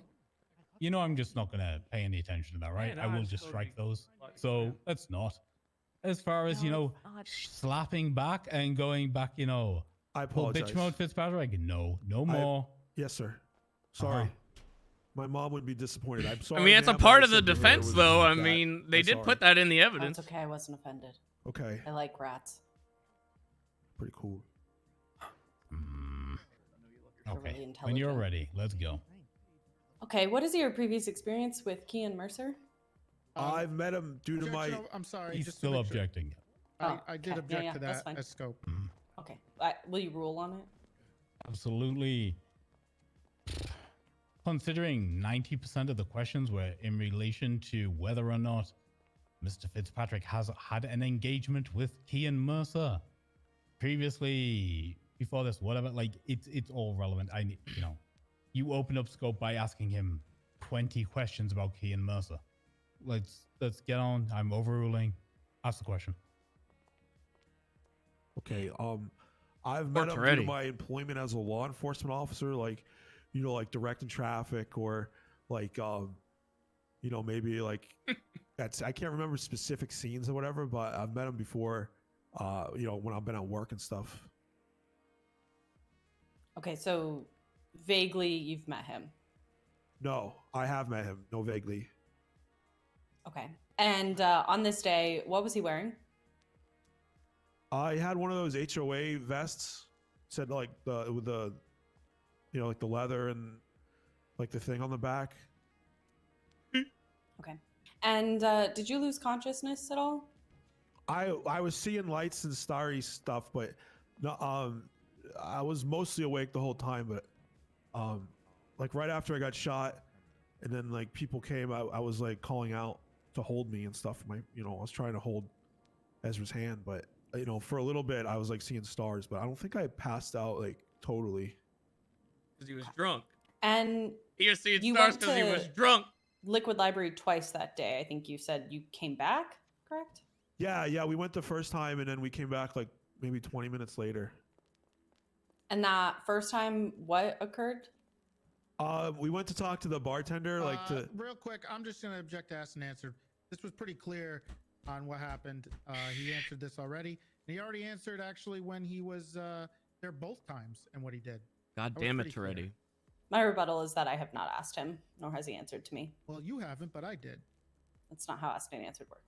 You know, I'm just not gonna pay any attention to that, right? no, I will just strike those. So let's not. As far as slapping back and going back, I full apologize. bitch mode, Fitzpatrick. No I- more. Yes, sir. Sorry. My mom would be disappointed. I'm sorry. I mean, it's a ma'am, part I of the said to her it defense, was though. like I that. mean, they I'm did sorry. put that in the evidence. That's okay. I wasn't offended. Okay. I like rats. Pretty cool. They're Okay. really When you're intelligent. ready, let's go. Okay, what is your previous experience with Kean Mercer? I've met him due to my. Objection, I'm sorry. He's just to still make sure. objecting. I did okay. object Yeah, to that's that fine. as scope. Okay. Will you rule on it? Absolutely. Considering 90% of the questions were in relation to whether or not Mr. Fitzpatrick has had an engagement with Kean Mercer previously, before this, whatever, like it's all relevant. You open up scope by asking him 20 questions about Kean Mercer. Let's get on. I'm overruling. Ask the question. Okay. I've met him due to Toretti. my employment as a law enforcement officer, like directing traffic or maybe like I can't remember specific scenes or whatever, but I've met him before, when I've been at work and stuff. Okay, so vaguely you've met him. No, I have met him. No, vaguely. Okay. And on this day, what was he wearing? I had one of those HOA vests, said like with the like the leather and like the thing on the back. Okay. And did you lose consciousness at all? I was seeing lights and starry stuff, but no, I was mostly awake the whole time. But like right after I got shot, and then like people came, I was like calling out to hold me and stuff. I was trying to hold Ezra's hand, but for a little bit I was like seeing stars, but I don't think I passed out like totally. Because he was drunk. And he was seeing you stars went because he to was drunk. Liquid Library twice that day. I think you said you came back, correct? Yeah, we went the first time and then we came back like maybe 20 minutes later. And that first time, what occurred? We went to talk to the bartender, Real quick, I'm just going to object to ask and answer. This was pretty clear on what happened. He answered this already. And he already answered actually when he was there both times and what he did. God That was damn it, pretty clear. Toretti. My rebuttal is that I have not asked him, nor has he answered to me. Well, you haven't, but I did. That's not how asked and answered worked.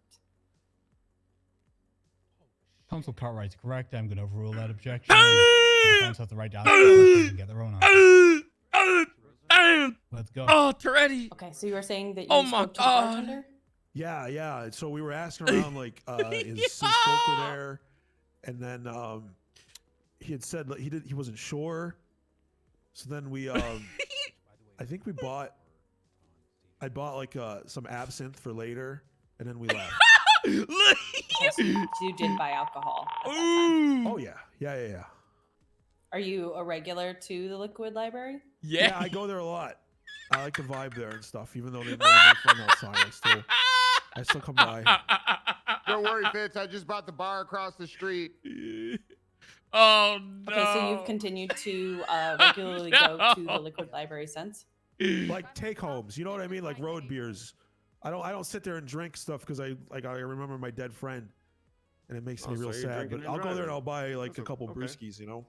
Counsel Cartwright's correct. I'm going to overrule that objection. The defense has the right to ask questions and get their own answer. Let's go. Oh, Toretti. Okay, so you were saying that you Oh my spoke to the God. bartender? Yeah. So we were asking around like his folk were there, and then he had said like, he wasn't sure. So then we I think I bought like some absinthe for later, and then we left. Okay, so you did buy alcohol at that time. Oh yeah. Are you a regular to the Liquid Library? Yeah, I go there a lot. I like the vibe there and stuff, even though they made my friend outside. I still come by. Don't worry, Fitz. I just bought the bar across the street. Oh no. Okay, so you've continued to regularly go to the Liquid Library since? Like take homes, you know what I mean? Like road beers. I don't sit there and drink stuff because I remember my dead friend, and it makes me so real you're sad. drinking But and I'll go there and driving. I'll buy like That's a couple okay. brewskis, you know.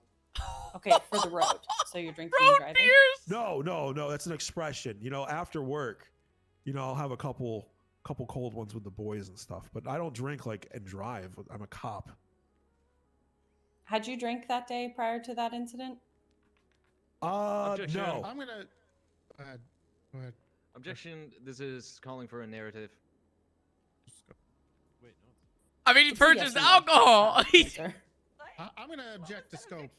Okay, for the road. So you're drinking and driving? No. That's an expression. After work, I'll have a couple cold ones with the boys and stuff. But I don't drink like and drive. I'm a cop. Had you drank that day prior to that incident? Objection. No. I'm going to... Go ahead. Objection. This is calling for a narrative. I mean, he It's a yes purchased or no. alcohol. Sir. I'm going to object to scope.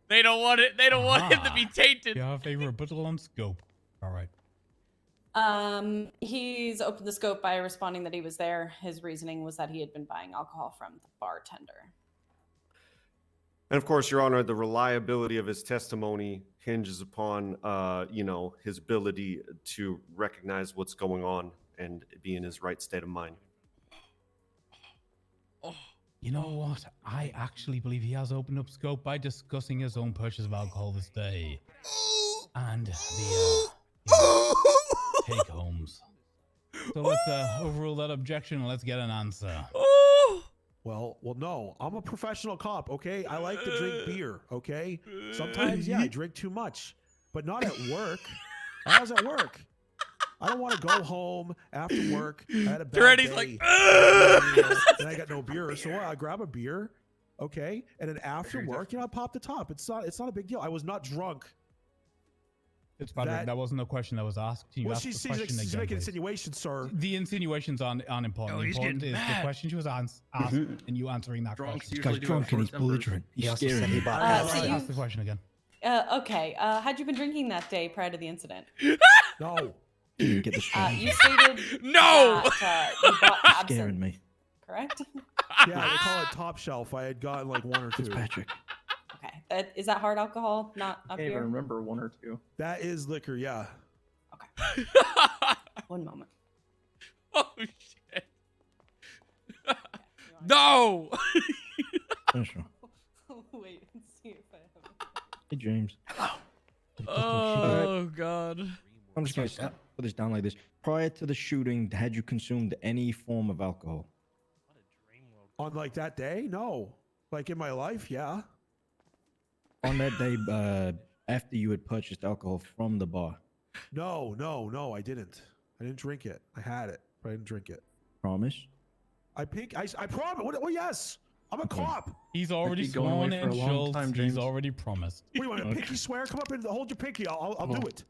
They don't want it. They don't want him to be tainted. You have a rebuttal on scope. All right. He's opened the scope by responding that he was there. His reasoning was that he had been buying alcohol from the bartender. And of course, Your Honor, the reliability of his testimony hinges upon, his ability to recognize what's going on and be in his right state of mind. You know what? I actually believe he has opened up scope by discussing his own purchase of alcohol this day. And the take homes. So let's overrule that objection and let's get an answer. Well, no. I'm a professional cop, okay? I like to drink beer, okay? Sometimes, yeah, I drink too much, but not at work. How does it work? I don't want to go home after work. I had a bad day, like, and I got no beer, so I grab a beer, okay? And then after work, I pop the top. It's not a big deal. I was not drunk. Fitzpatrick, that wasn't the question that was asked. Can you ask the question again, she's making please? insinuations, sir. The insinuations aren't important. Oh, The he's important getting is the mad. question she was asked and you answering that question. This guy's drunk and he's belligerent. He's scaring me. Ask the question again. Okay. Had you been drinking that day prior to the incident? No. Didn't get the strong. You stated No! that you bought absinthe, Scaring me. correct? Yeah, they call it top shelf. I had gotten like one or two. Patrick. Okay. Is that hard alcohol, not I a can't even beer? remember one or two. That is liquor, yeah. One moment. Oh shit! No! Wait and see if I have. Hey, James. Oh god. I'm just going to put this down like this. Prior to the shooting, had you consumed any form of alcohol? On like that day? No. Like in my life, yeah. On that day, after you had purchased alcohol from the bar? No, I didn't. I didn't drink it. I had it, but I didn't drink it. Promise? I promise. Well, yes. I'm a cop. He's already Keep going away sworn for a in, long Schultz. time, He's James. already promised. What do you want, a pinky swear? Come up and hold your pinky. I'll do it.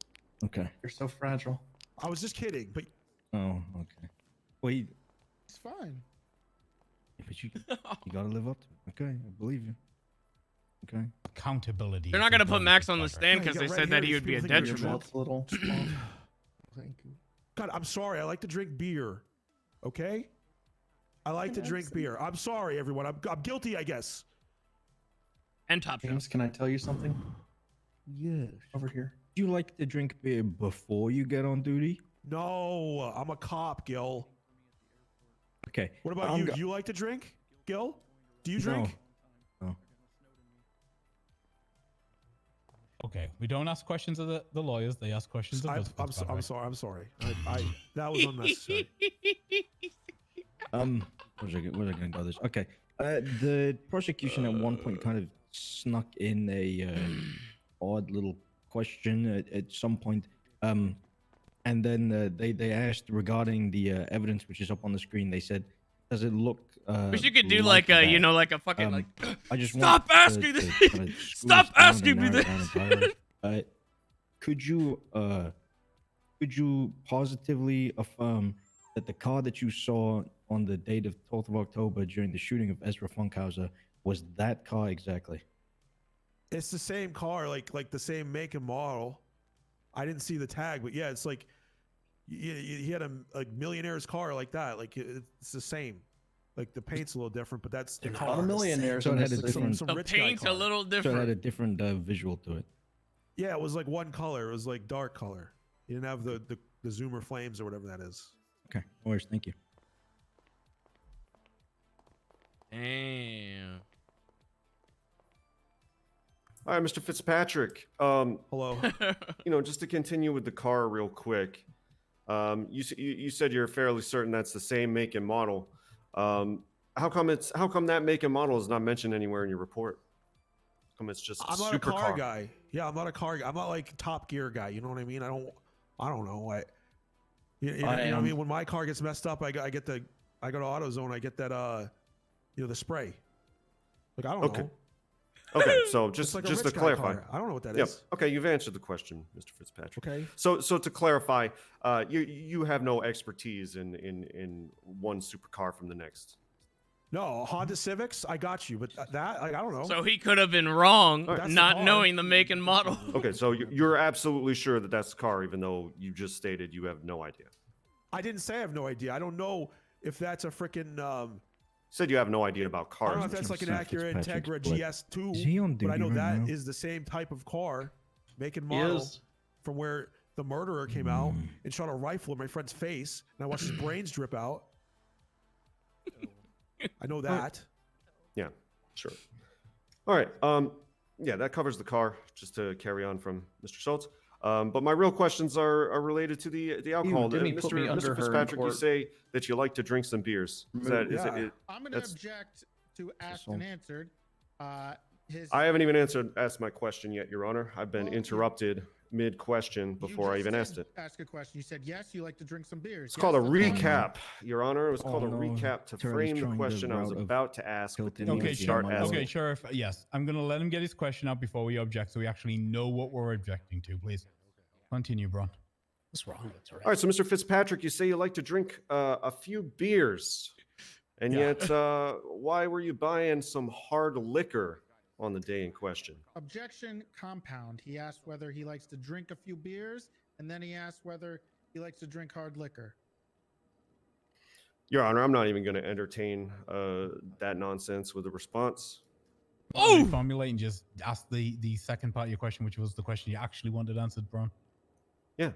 Okay. You're so fragile. I was just kidding, but Oh, okay. Wait, It's fine. but you gotta live up to it. Okay, I believe you. Okay. Accountability. They're not gonna put Max on the stand because they said that he would be a detriment. detriment. Little. Thank you. God, I'm sorry. I like to drink beer. Okay? I like to drink beer. I'm sorry, everyone. I'm guilty, I guess. And top shelf. James, can I tell you something? Yes. Over here. Do you like to drink beer before you get on duty? No, I'm a cop, Gil. Okay. What about you? Do you like to drink, Gil? Do you drink? No. Okay, we don't ask questions of the lawyers. They ask questions of us. I'm sorry. I that was unnecessary. Where's I gonna go this? Okay. The prosecution at one point kind of snuck in a odd little question at some point. And then they asked regarding the evidence which is up on the screen. They said, "Does it look?" Wish you could do like a, that?" like a fucking like. I just Stop want asking to this. kind of screw Stop this down asking and me narrow it this. down entirely. Could you positively affirm that the car that you saw on the date of 12th of October during the shooting of Ezra Funkhauser was that car exactly? It's the same car, like the same make and model. I didn't see the tag, but yeah, it's like he had a millionaire's car like that. Like it's the same. Like the paint's a little different, but that's the They're car. not millionaires. So it had a Some different. The rich guy paint's a car. little So it had different. a different visual to it. Yeah, it was like one color. It was like dark color. You didn't have the Zoomer flames or whatever that is. Okay, no worries. Thank you. Damn. All right, Mr. Fitzpatrick. Hello. Just to continue with the car real quick. You said you're fairly certain that's the same make and model. How come that make and model is not mentioned anywhere in your report? How come it's just I'm not super a car guy. Yeah, I'm not a car guy. I'm not like Top Gear guy. You know what I mean? I don't know. You know what I mean? When my car gets messed up, I go to AutoZone. I get that the spray. Like I don't know. Okay, so It's just like a to rich guy clarify, car. I don't know what that Yep. is. Okay, you've answered the question, Mr. Fitzpatrick. Okay. So to clarify, you have no expertise in one supercar from the next. No, Honda Civics, I got you, but that, like, I don't know. So he could have been wrong, That's the not car. knowing the make and model. Okay, so you're absolutely sure that that's the car, even though you just stated you have no idea. I didn't say I have no idea. I don't know if that's a freaking. Said you have no idea about I cars. don't know if that's like an Acura Integra GS2, Is he on but I know duty right that now? is the same type of car, make and He model, is. from where the murderer came out and shot a rifle in my friend's face, and I watched his brains drip out. I know that. Yeah, sure. All right. Yeah, that covers the car. Just to carry on from Mr. Schultz. But my real questions are related to the alcohol. didn't he put me under her Mr. in Fitzpatrick, you court? say that you like to drink some beers. Is that, is Yeah. it, I'm going to object to asked and answered. I haven't even asked my question yet, Your Honor. I've been interrupted mid-question before I even asked it. Ask a question. You said yes. You like to drink some beers. It's Yes, called a that's all I know. recap, Your Honor. It was called a no. recap to Charlie's frame the trying the question I was route of about to ask, but didn't tilting even the start camera. asking. Okay, Sheriff. Yes, I'm gonna let him get his question out before we object, so we actually know what we're objecting to. Please continue, Bron. What's wrong with All right, so Mr. Fitzpatrick, you say you like to drink a few beers, and Yeah. yet why were you buying some hard liquor on the day in question? Objection compound. He asked whether he likes to drink a few beers, and then he asked whether he likes to drink hard liquor. Your Honor, I'm not even going to entertain that nonsense with a response. Reformulate and just ask the second part of your question, which was the question you actually wanted answered, Bron. Yeah.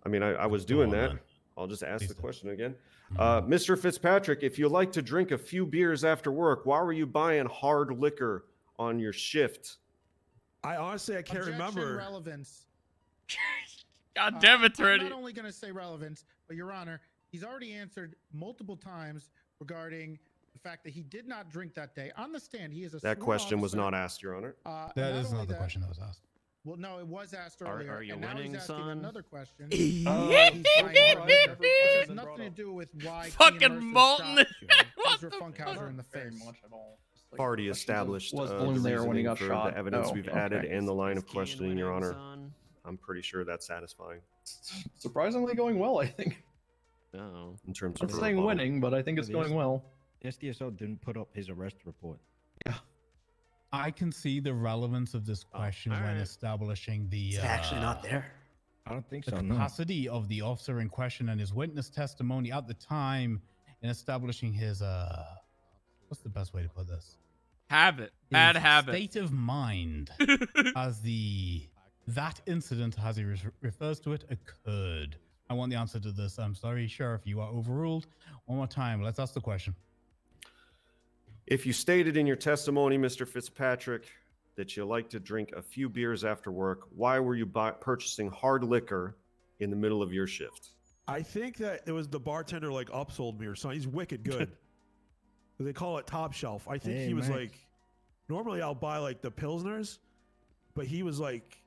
I mean, I was doing that. I'll just ask the question again. Mr. Fitzpatrick, if you like to drink a few beers after work, why were you buying hard liquor on your shift? I honestly, I can't Objection remember. relevance. God damn it, I'm Treddy. not only going to say relevance, but Your Honor, he's already answered multiple times regarding the fact that he did not drink that day. On the stand, he is a That sworn question was officer. not asked, Your Honor. That is not the question that was asked. Well, no, it was asked Are- earlier. are you and now winning, he's asking son? another question. He's buying hard liquor, which has nothing to do with why Fucking Kean Mercer Molten. shot Ezra Funkhauser in the face. Already established was the blown there when he reasoning got for shot. the evidence Oh, we've okay. added and the line of Keen questioning, Your winning, Honor. son. I'm pretty sure that's satisfying Surprisingly going well, I think. Oh. in terms I'm of not saying rebuttal. winning, but I think it's going well. SDSO didn't put up his arrest report. I can see the relevance of this question when establishing the It's actually not there. I don't think the so. No. capacity of the officer in question and his witness testimony at the time in establishing his what's the best way to put this? Habit. Bad His habit. state of mind as that incident, as he refers to it, occurred. I want the answer to this. I'm sorry, Sheriff, you are overruled. One more time. Let's ask the question. If you stated in your testimony, Mr. Fitzpatrick, that you like to drink a few beers after work, why were you purchasing hard liquor in the middle of your shift? I think that it was the bartender like upsold me or something. He's wicked good. They call it top shelf. I think Hey, he was Max. like, normally I'll buy like the Pilsners, but he was like,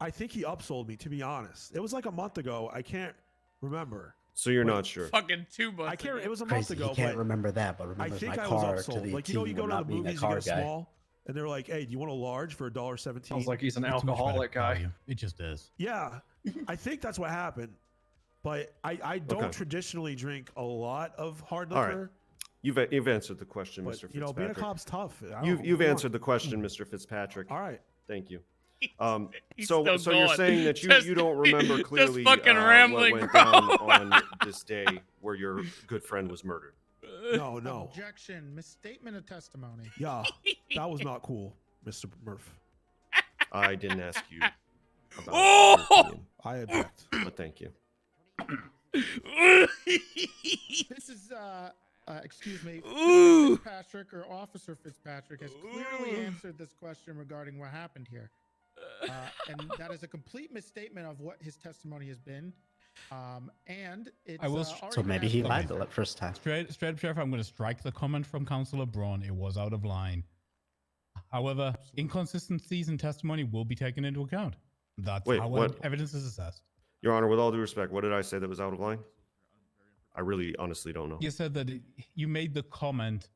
I think he upsold me, to be honest. It was like a month ago. I can't remember. So you're But- not sure. Fucking 2 months. I can't. ago. It was a month Crazy. ago. He can't but remember that, but I remembers think my I was car to upsold. the Like, T you know, you go to when the not being a movies, you car get a guy. small, and they're like, hey, do you want a large for $1.17? Sounds like he's an Too much better alcoholic guy. value. It just is. Yeah, I think that's what happened. But I don't Okay. traditionally drink a lot of hard All right. liquor. You've answered the question, But, Mr. Fitzpatrick. you know, being a cop's tough. I don't You've know. answered the question, Mr. Fitzpatrick. All right. Thank you. He's So still you're going. saying that Just- you don't remember just clearly fucking what rambling, went bro. down on this day where your good friend was murdered. No. Objection. Misstatement of testimony. Yeah, that was not cool, Mr. Murph. I didn't ask you about Oh! your opinion, I object. but thank you. This is, excuse me, Ooh. Fitzpatrick or Officer Fitzpatrick has clearly answered this question regarding what happened here. And that is a complete misstatement of what his testimony has been. And it's I will already So been maybe asked he by lied Mr. the first time. Straight up, Sheriff, I'm going to strike the comment from Councillor Braun. It was out of line. However, inconsistencies in testimony will be taken into account. That's Wait, how what? evidence is assessed. Your Honor, with all due respect, what did I say that was out of line? I really honestly don't know. You said that you made the comment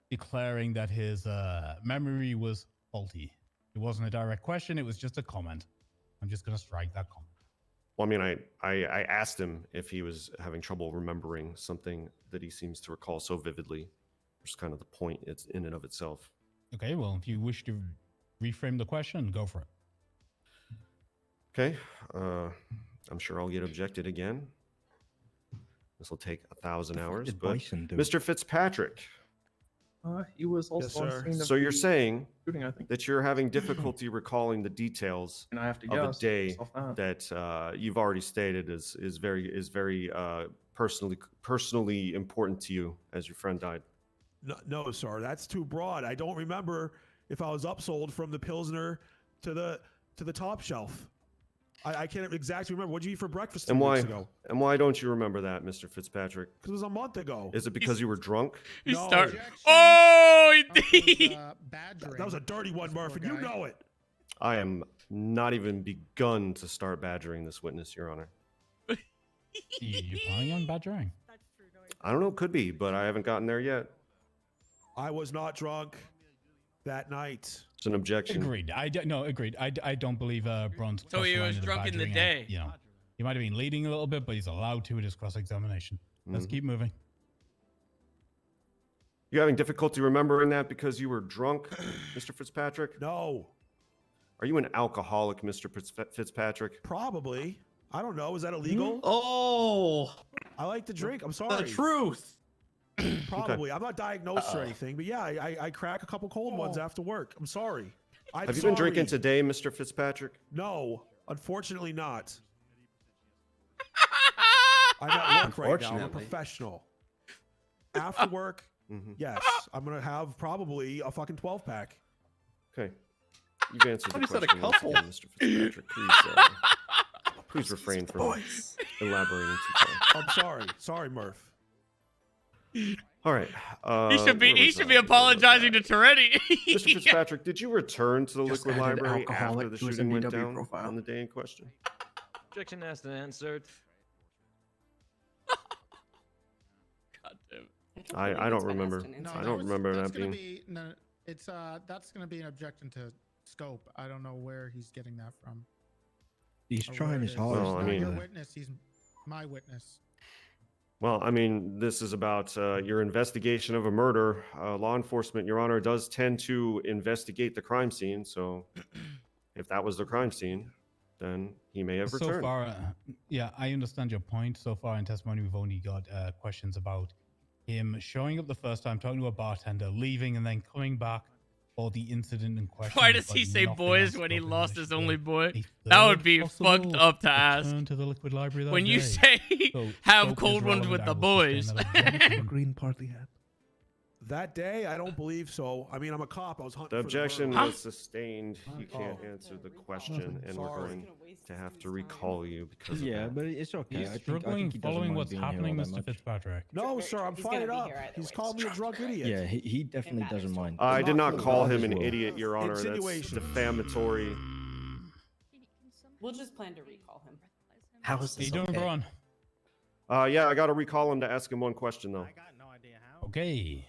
declaring that his memory was faulty. It wasn't a direct question. It was just a comment. I'm just going to strike that comment. Well, I mean, I asked him if he was having trouble remembering something that he seems to recall so vividly, just kind of the point it's in and of itself. Okay, well, if you wish to reframe the question, go for it. Okay, I'm sure I'll get objected again. This will take 1,000 hours, did but Bison do? Mr. Fitzpatrick. He was also on sir. scene of So you're the saying shooting, I think. that you're having difficulty recalling the details And I have to of a guess. day based off that. that you've already stated is very personally important to you as your friend died. No, sir, that's too broad. I don't remember if I was upsold from the Pilsner to the top shelf. I can't exactly remember. What did you eat for breakfast 2 weeks ago? And why don't you remember that, Mr. Fitzpatrick? Because it was a month ago. Is it because you were drunk? He No. start. Oh, That was a dirty one, Murph, and you know it. I am not even begun to start badgering this witness, Your Honor. You're planning on badgering? I don't know, could be, but I haven't gotten there yet. I was not drunk that night. It's an objection. Agreed. Agreed. I don't believe Braun's. So he was cross-lined drunk in the badgering, day. You know, he might have been leading a little bit, but he's allowed to with his cross-examination. Let's keep moving. You having difficulty remembering that because you were drunk, Mr. Fitzpatrick? No. Are you an alcoholic, Mr. Fitzpatrick? Probably. I don't know. Is that illegal? Oh, I like to drink. I'm sorry. the truth. Probably. I'm not diagnosed or anything, but yeah, I crack a couple cold ones after work. I'm sorry. Have you been drinking today, Mr. Fitzpatrick? No, unfortunately not. I'm at work right now. I'm a professional. After work, yes, I'm gonna have probably a fucking 12-pack. Okay. You've answered the You said a question once couple. again, Mr. Fitzpatrick. Please refrain from elaborating too far. I'm sorry. Sorry, Murph. All right. He should be apologizing to Toretti. Mr. Fitzpatrick, did you return to the Just liquid added library alcoholic after the to his shooting went MDW down profile. on the day in question? Objection asked and answered. God damn. I don't remember. I don't remember that being. That's gonna be an objection to scope. I don't know where he's getting that from. He's Or trying where it his is. hardest. Well, I He's not mean- your witness. He's my witness. Well, I mean, this is about your investigation of a murder. Law enforcement, Your Honor, does tend to investigate the crime scene. So if that was the crime scene, then he may have So returned. far, yeah, I understand your point. So far in testimony, we've only got questions about him showing up the first time, talking to a bartender, leaving, and then coming back for the incident in question. Why does but he say nothing boys else when he spoken lost his only initially. boy? A That would third be possible fucked up to ask. return to the liquid library that When you day. say So have scope is cold ones relevant, with I the will sustain boys. that objection. Green party hat. That day, I don't believe so. I mean, I'm a cop. I was hunting. The for objection murderer. was sustained. You can't answer the question, and we're Sorry. going to have to recall you because of Yeah, that. but it's okay. He's I think struggling he doesn't following mind what's being here all happening, that Mr. much. Fitzpatrick. No, sir, I'm He's gonna fired be up. here either He's way. called me a drunk idiot. Yeah, he definitely doesn't mind. I did not Not call for him an well. idiot, Your Honor. That's Insinuation. defamatory. We'll just plan to recall him. How is How you this doing, okay? Braun? Yeah, I got to recall him to ask him one question, though. Okay.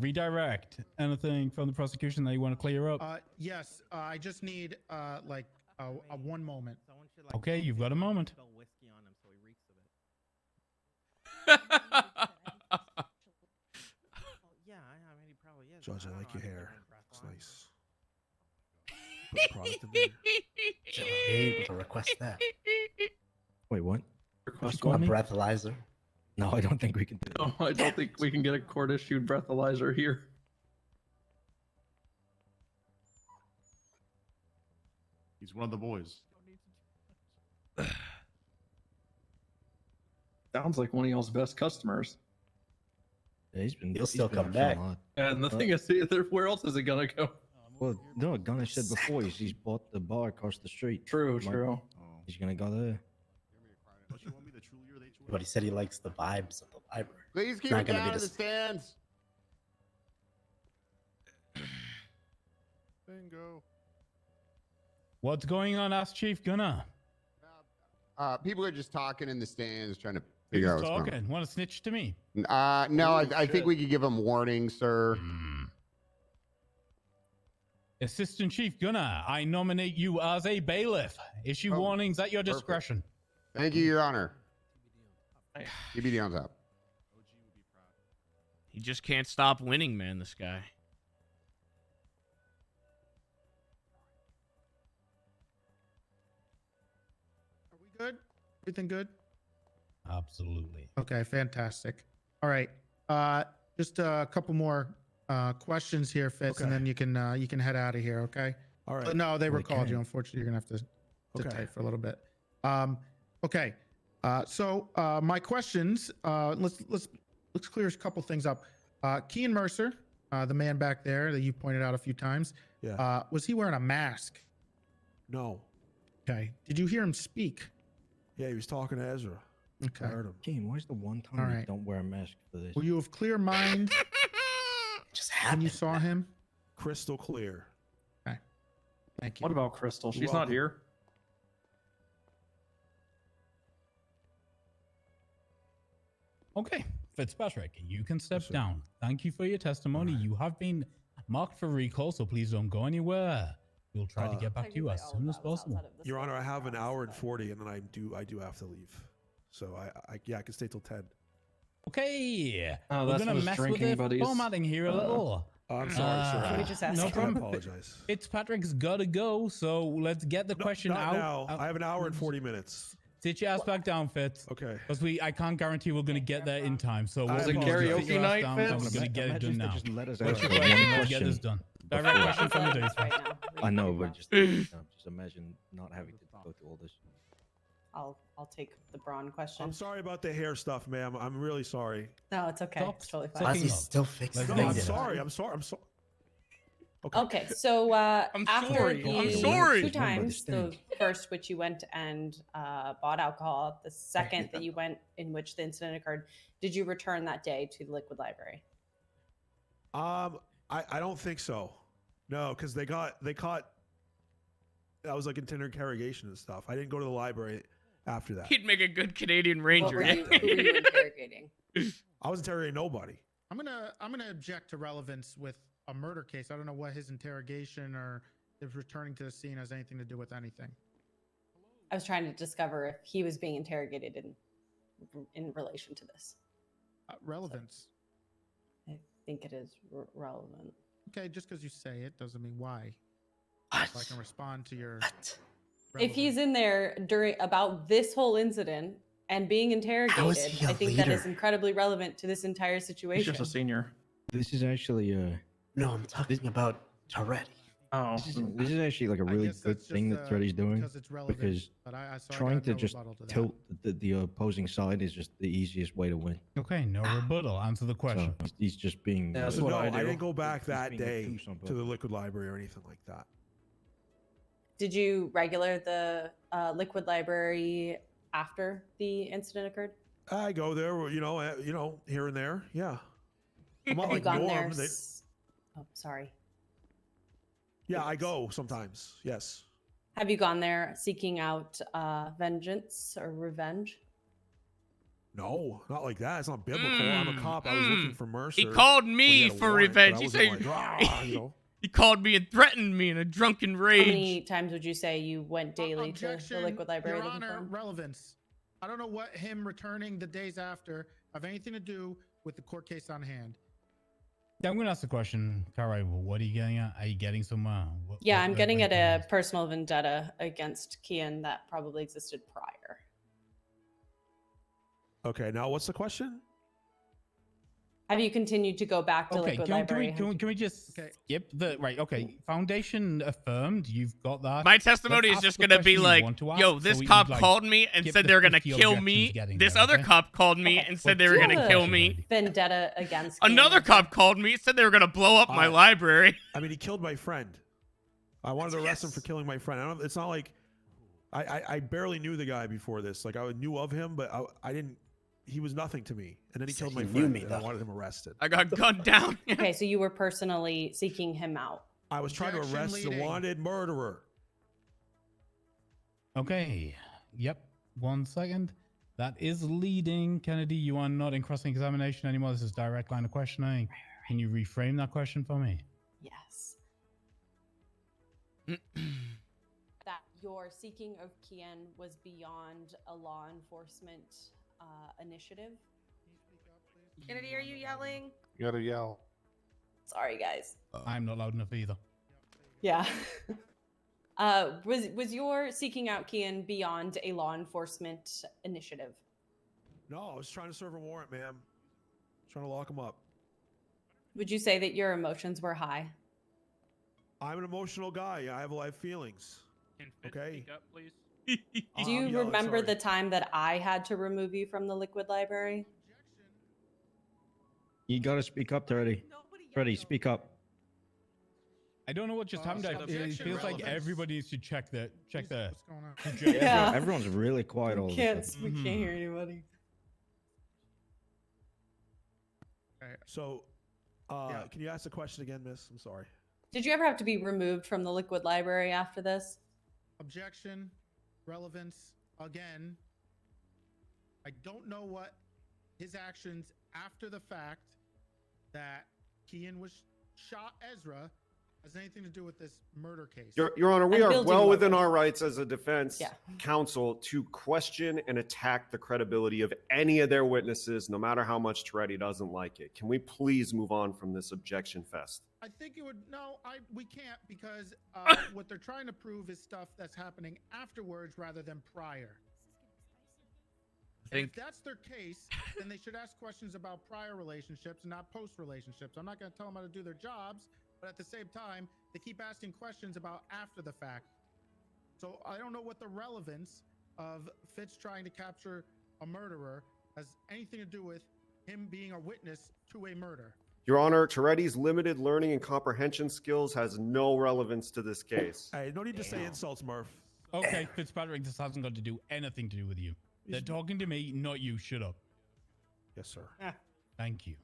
Redirect. Anything from the prosecution that you want to clear up? Yes. I just need like a 1 moment. Okay, you've got a moment. Judge, I like your hair. It's nice. Put the product in there. Should I be able to request that? Wait, what? A breathalyzer? No, I don't think we can do that. No, I don't think we can get a court-issued breathalyzer here. He's one of the boys. Sounds like one of y'all's best customers. Yeah, He'll still come back. And the thing is, where else is it gonna go? Well, no, Gunnar said before he's bought the bar across the street. True, Might- true. He's gonna go there. But he said he likes the vibes of the library. Please keep Not it gonna down be in the this- stands. Bingo. What's going on? Ask Chief Gunnar. People are just talking in the stands, trying to Who's figure out what's going talking? Want to snitch to me? on. No, I think we could give them warning, sir. Assistant Chief Gunnar, I nominate you as a bailiff. Issue warnings at your perfect. discretion. Thank you, Your Honor. TBD on top. He just can't stop winning, man, this guy. Are we good? Everything good? Absolutely. Okay, fantastic. All right. Just a couple more questions here, Fitz, and then you can head out of here, okay? All right. No, they recalled you. Okay. Unfortunately, you're gonna have to sit Okay. tight for a little bit. Okay. So my questions. Let's clear a couple things up. Kean Mercer, the man back there that you pointed out a few times. Yeah. Was he wearing a mask? No. Okay. Did you hear him speak? Yeah, he was talking to Ezra. Okay. I heard him. Kane, where's the one time All you right. don't wear a mask for this? Were you of clear mind when you saw him? Crystal clear. Okay. Thank you. What about Crystal? You're She's not welcome. here. Okay, Fitzpatrick, you can step down. Thank you for your testimony. You have been marked for recall, so please don't go anywhere. We'll try to get back to you as soon as possible. Your Honor, I have an hour and 40, and then I do have to leave. So I can stay till 10. Okay, Oh, we're that's gonna what his mess with drinking the buddies. formatting here a little. I'm sorry, sir. Can we just ask No him? problem. I apologize. Fitzpatrick's gotta go, so let's get the question Not out. now. I have an hour and 40 minutes. Sit your ass back down, Fitz. Okay. Because I can't guarantee we're gonna get there in time. So Was we're it gonna karaoke sit your ass night, down, and Fitz? we're gonna get it done now. Just let us What's answer your one question? Let's question get this done. Direct before- question from the Right Days. now. I know, but just just imagine not having to go through all this. I'll take the Braun question. I'm sorry about the hair stuff, ma'am. I'm really sorry. No, it's okay. Stop It's totally sucking fine. up. Ozzy's still fixing No, things. I'm sorry. I'm sorry. Okay, so after sorry. the I'm sorry. two times, the first which you went and bought alcohol, the second that you went in which the incident occurred, did you return that day to the Liquid Library? I don't think so. No, because they caught. That was like interrogation and stuff. I didn't go to the library after that. He'd make a good Canadian What Ranger. were you, who were you interrogating? I was interrogating nobody. I'm gonna object to relevance with a murder case. I don't know what his interrogation or if returning to the scene has anything to do with anything. I was trying to discover if he was being interrogated in relation to this. Relevance. I think it is relevant. Okay, just because you say it doesn't mean why. So I can respond to your. If he's in there during about this whole incident and being interrogated, How is he a I think that is leader? incredibly relevant to this entire He's situation. just a senior. This is actually No, I'm talking about Toretti. Oh, this is actually like a really guess good that's thing just, that Toretti's doing because it's relevant, because but I trying got to no just rebuttal to that. tilt the opposing side is just the easiest way to win. Okay, no rebuttal. Answer the question. So he's just being. Yeah, that's So what no, I do. didn't go back He's that being a day goose on to the purpose. Liquid Library or anything like that. Did you regular the Liquid Library after the incident occurred? I go there, here and there. Yeah. I'm not Have you like gone there? Norm. Oh, sorry. Yeah, I go sometimes. Yes. Have you gone there seeking out vengeance or revenge? No, not like that. It's not biblical. I'm a cop. I was looking for Mercer. He called when he me had a for warrant, but I revenge. He wasn't said, like, "Rah," you know. he called me and threatened me in a drunken How rage. many times would you say you went daily to the Objection, Liquid Library Your looking for Honor, him? relevance. I don't know what him returning the days after have anything to do with the court case on hand. Yeah, I'm gonna ask the question, Karai. What are you getting at? Are you getting somewhere? Yeah, I'm getting at a personal vendetta against Kian that probably existed prior. Okay, now what's the question? Have you continued to go back to Okay, Liquid can Library? we just skip the right? Okay, foundation affirmed. You've got that. My testimony Let's is just ask the gonna be question you like, want to ask, yo, so this we cop like, called me and skip said the they were gonna 50 kill me. objections getting This there, other okay? cop called me and said they were Do you gonna have kill a me. Vendetta against Kian? Another cop called me, said they were gonna blow up my library. I mean, he killed my friend. I wanted to arrest him for killing my friend. It's not like I barely knew the guy before this. Like I knew of him, but I didn't. He was nothing to me, and then he killed my he knew friend. me, And I though. wanted him arrested. I got gunned down. Okay, so you were personally seeking him out. I was trying to Objection arrest the leading. wanted murderer. Okay. Yep. 1 second. That is leading. Kennedy, you are not in cross-examination anymore. This is direct line of questioning. Can you reframe that question for me? Yes. That your seeking of Kian was beyond a law enforcement initiative. Kennedy, are you yelling? You gotta yell. Sorry, guys. I'm not loud enough either. Yeah. Was your seeking out Kian beyond a law enforcement initiative? No, I was trying to serve a warrant, ma'am. Trying to lock him up. Would you say that your emotions were high? I'm an emotional guy. I have feelings. Okay. Speak up, please. Do you remember the time that I had to remove you from the liquid library? You gotta speak up, Teddy. Teddy, speak up. I don't know what just happened. It feels like everybody needs to check the Yeah. Everyone's really quiet all of a We sudden. can't hear anybody. So, can you ask the question again, miss? I'm sorry. Did you ever have to be removed from the liquid library after this? Objection, relevance, again. I don't know what his actions after the fact that Kian was shot Ezra has anything to do with this murder case. Your Honor, we are well within our rights as a defense counsel to question and attack the credibility of any of their witnesses, no matter how much Toretti doesn't like it. Can we please move on from this objection fest? I think it would we can't because what they're trying to prove is stuff that's happening afterwards rather than prior. If that's their case, then they should ask questions about prior relationships and not post relationships. I'm not going to tell them how to do their jobs, but at the same time, they keep asking questions about after the fact. So I don't know what the relevance of Fitz trying to capture a murderer has anything to do with him being a witness to a murder. Your Honor, Toretti's limited learning and comprehension skills has no relevance to this case. Hey, no need to say insults, Murph. Okay, Fitzpatrick, this hasn't got to do anything to do with you. They're talking to me, not you. Shut up. Yes, sir. Thank you.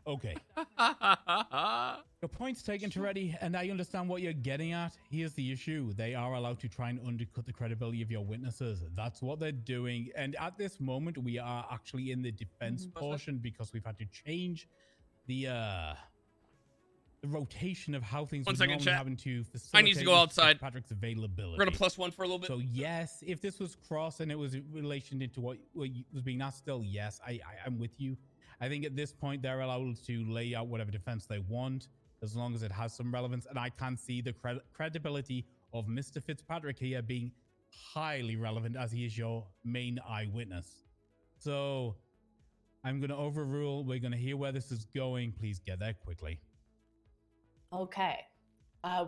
Okay. Your point's taken, Toretti, and I understand what you're getting at. Here's the issue. They are allowed to try and undercut the credibility of your witnesses. That's what they're doing. And at this moment, we are actually in the defense portion because we've had to change the rotation of how things One would second, normally chat. happen to facilitate I need to go outside. Patrick's availability. We're gonna +1 for a little bit. So yes, if this was cross and it was in relation to what was being asked, still yes, I'm with you. I think at this point they're allowed to lay out whatever defense they want as long as it has some relevance, and I can see the credibility of Mr. Fitzpatrick here being highly relevant as he is your main eyewitness. So I'm going to overrule. We're going to hear where this is going. Please get there quickly. Okay.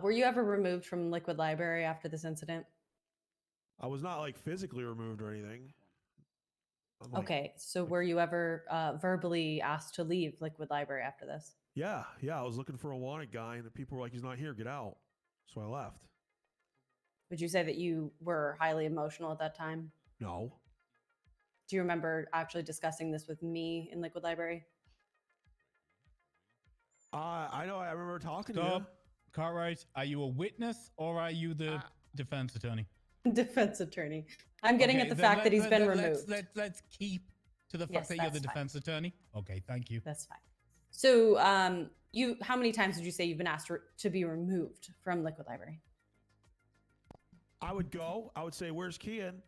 Were you ever removed from liquid library after this incident? I was not like physically removed or anything. Okay, so were you ever verbally asked to leave liquid library after this? Yeah. I was looking for a wanted guy, and the people were like, "He's not here. Get out." So I left. Would you say that you were highly emotional at that time? No. Do you remember actually discussing this with me in liquid library? I know. I remember talking to Stop. you. Cartwright, are you a witness or are you the defense attorney? Defense attorney. I'm getting at the fact that he's been removed. Let's keep to the fact that you're the defense attorney. Okay, thank you. That's fine. So, how many times would you say you've been asked to be removed from liquid library? I would go. I would say, "Where's Kian?"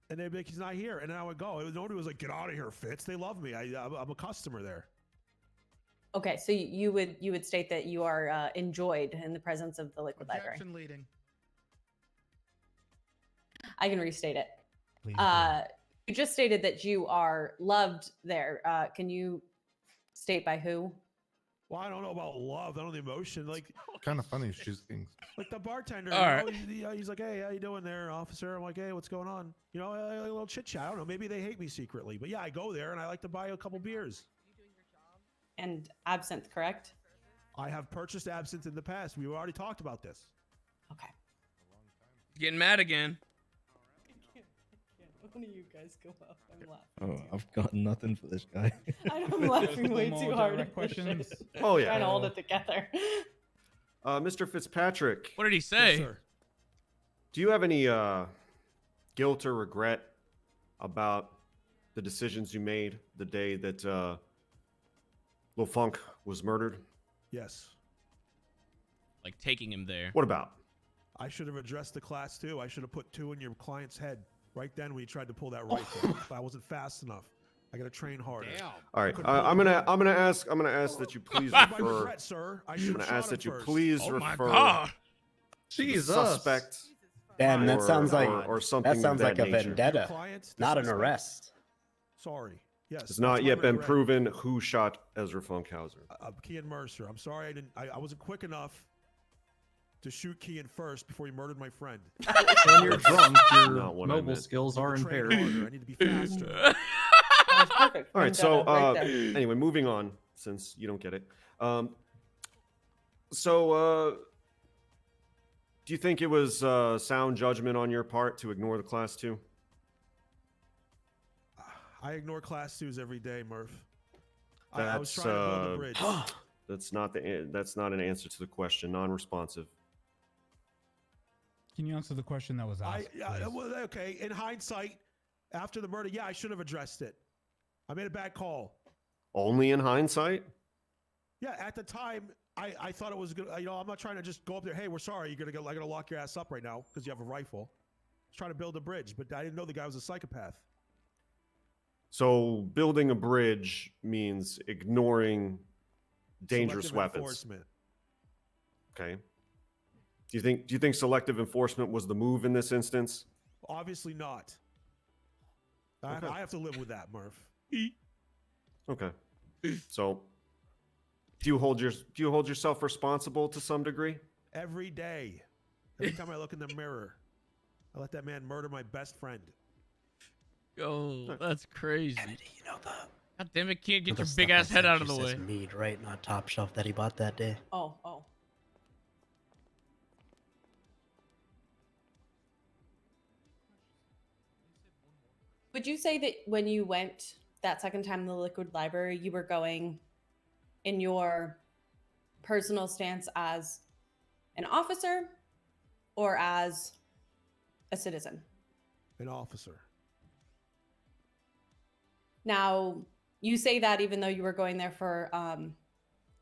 And they'd be like, "He's not here." And then I would go. Nobody was like, "Get out of here, Fitz." They love me. I'm a customer there. Okay, so you would state that you are enjoyed in the presence of the liquid library. Objection leading. I can restate it. Please You just stated that you are loved there. Can you state by who? Well, I don't know about love. I don't know the emotion. Like, Kind of funny. She's being like the bartender. All right. He's like, "Hey, how you doing there, officer?" I'm like, "Hey, what's going on?" You know, a little chit chat. I don't know. Maybe they hate me secretly, but yeah, I go there and I like to buy a couple beers. And absinthe, correct? I have purchased absinthe in the past. We already talked about this. Okay. Getting mad again. One of you guys go up. I'm laughing. Oh, I've got nothing for this guy. I'm laughing way too hard. Questions? Oh, yeah. Trying to hold it together. Mr. Fitzpatrick. What did he say? Yes, sir. Do you have any guilt or regret about the decisions you made the day that Lil Funk was murdered? Yes. Like taking him there. What about? I should have addressed the class too. I should have put 2 in your client's head right then when he tried to pull that rifle. But I wasn't fast enough. I gotta train harder. All right, I'm gonna ask that you please My refer. regret, sir. I I'm should gonna have shot ask him that you first. please Oh my refer. God. to the Jesus. suspect. Damn, that or- sounds like or something that sounds of like that a nature. vendetta, Client, not an suspect. arrest. Sorry. Yes. It's not that's my yet been regret. proven who shot Ezra Funkhauser. Kean Mercer. I'm sorry I didn't. I wasn't quick enough to shoot Kean first before he murdered my friend. When you're drunk, your Not what I mobile meant. skills I are need to train impaired. harder. I need to be faster. Sounds perfect. All right, so Vendetta, right there. anyway, moving on since you don't get it. Do you think it was sound judgment on your part to ignore the class 2? I ignore class 2s every day, Murph. I was trying to build a bridge. That's not an answer to the question. Non-responsive. Can you answer the question that was asked? Well, okay. In hindsight, after the murder, yeah, I should have addressed it. I made a bad call. Only in hindsight? Yeah, at the time, I thought it was good. You know, I'm not trying to just go up there. Hey, we're sorry. I gotta lock your ass up right now because you have a rifle. I was trying to build a bridge, but I didn't know the guy was a psychopath. So building a bridge means ignoring dangerous Selective weapons. Enforcement. Okay. Do you think selective enforcement was the move in this instance? Obviously not. Okay. I have to live with that, Murph. Okay. So do you hold yourself responsible to some degree? Every day. Every time I look in the mirror, I let that man murder my best friend. Oh, that's crazy. You know the. God damn it, can't get the your stuff big I ass head sent out of you the way. says mead, right? Not top shelf that he bought that day. Oh. Would you say that when you went that second time in the Liquid Library, you were going in your personal stance as an officer or as a citizen? An officer. Now, you say that even though you were going there for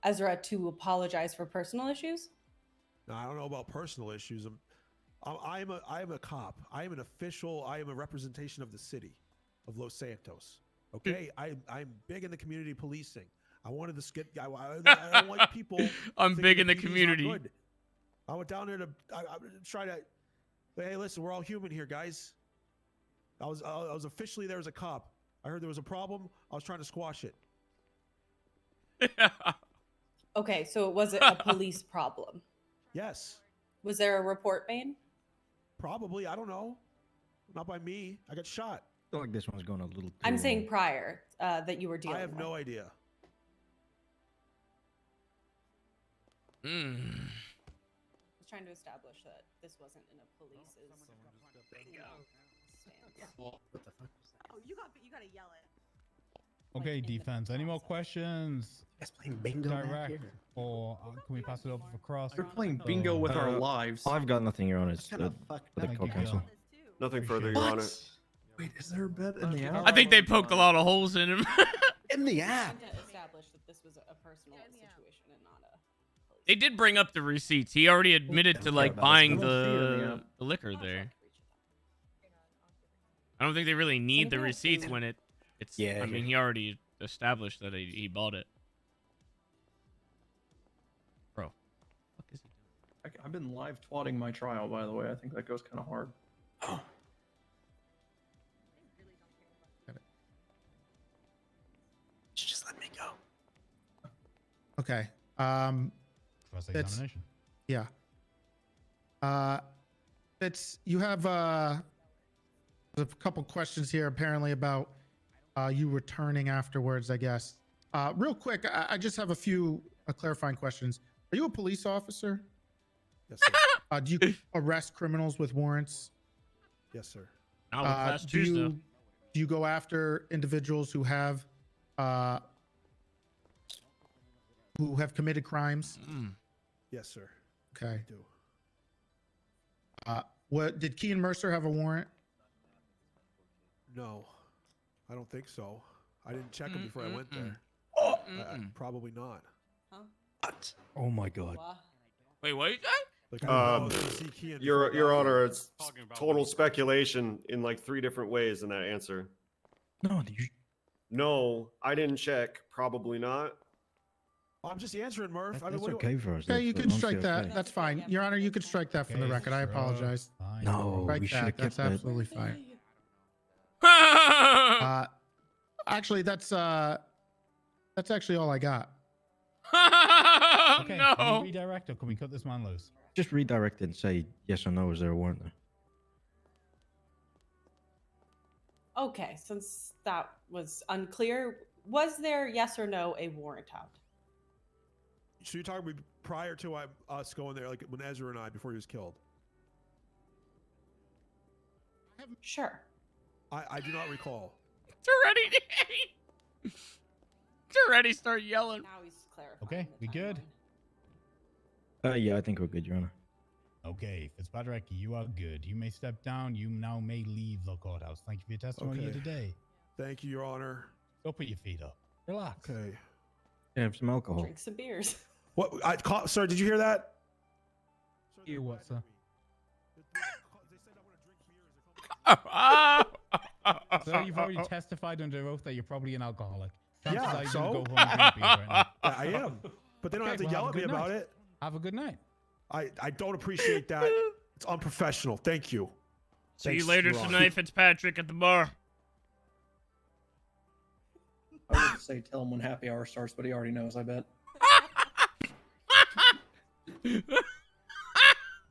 Ezra to apologize for personal issues? Now, I don't know about personal issues. I am a cop. I am an official. I am a representation of the city of Los Santos. Okay, I'm big in the community policing. I wanted to skip. I don't like people. I'm big in the PDs aren't community. good. I went down there to try to. Hey, listen, we're all human here, guys. I was officially there as a cop. I heard there was a problem. I was trying to squash it. Okay, so it was a police problem. Yes. Was there a report made? Probably. I don't know. Not by me. I got shot. I feel like this one's going a little too I'm long. saying prior that you were dealing I have with. no idea. I was trying to establish that this wasn't in a police's stance. What the fuck was that? Oh, you gotta yell it. Okay, defense. Any more questions? You guys playing bingo back Direct, here? or can we pass it over for cross? They're playing bingo with our lives. I've got nothing, Your Honor. It's What kind of for fuck? the Thank court you, counsel. Bill. Nothing further, Your Honor. Wait, is there a bed in the app? I think they poked a lot of holes in him. In the app. Trying to establish that this was a personal situation and not a police. They did bring up the receipts. He already admitted to like buying I don't see it in the the liquor there. I don't think they really need the receipts when it's. Yeah, I mean, he already established that he bought it. Bro, what is he doing? I've been live twatting my trial, by the way. I think that goes kind of hard. Just let me go. Okay. Cross It's- examination. Yeah. It's you have there's a couple questions here apparently about you returning afterwards, I guess. Real quick, I just have a few clarifying questions. Are you a police officer? Yes, sir. Do you arrest criminals with warrants? Yes, sir. Not with class twos, though. Do you go after individuals who have committed crimes? Yes, sir. Okay. I do. What did Kean Mercer have a warrant? No, I don't think so. I didn't check him before I went there. Probably not. What? Oh my god. Wait, what? Like, I don't know if I see Kean Your before I got Honor, there. it's total speculation in like 3 different ways in that answer. No, No, I didn't check. Probably not. I'm just answering, Murph. I mean, That's what do okay for us. Okay, you That's can honestly strike that. okay. That's fine. Your Honor, you can strike that from the record. I apologize. No, Strike we should that. have That's kept that. absolutely fine. Actually, that's actually all I got. Okay, no. can we redirect or can we cut this man loose? Just redirect it and say yes or no. Is there a warrant there? Okay, since that was unclear, was there yes or no a warrant out? So you're talking prior to us going there, like when Ezra and I, before he was killed? Sure. I do not recall. Already start yelling. Now he's clarifying. Okay, we good? Yeah, I think we're good, Your Honor. Okay, Fitzpatrick, you are good. You may step down. You now may leave the courthouse. Thank you for your testimony here Okay. today. Thank you, Your Honor. Go put your feet up. Relax. Okay. Yeah, have some alcohol. Drink some beers. What? Sir, did you hear that? You what, sir? Sir, you've already testified under oath that you're probably an alcoholic. Chances Yeah, are you're so? gonna go home and drink beers right now. I am. But they don't have to yell at me about it. Have a good night. I don't appreciate that. It's unprofessional. Thank you. See Thanks, you later Your Honor. tonight, Fitzpatrick, at the bar. I would say tell him when happy hour starts, but he already knows, I bet.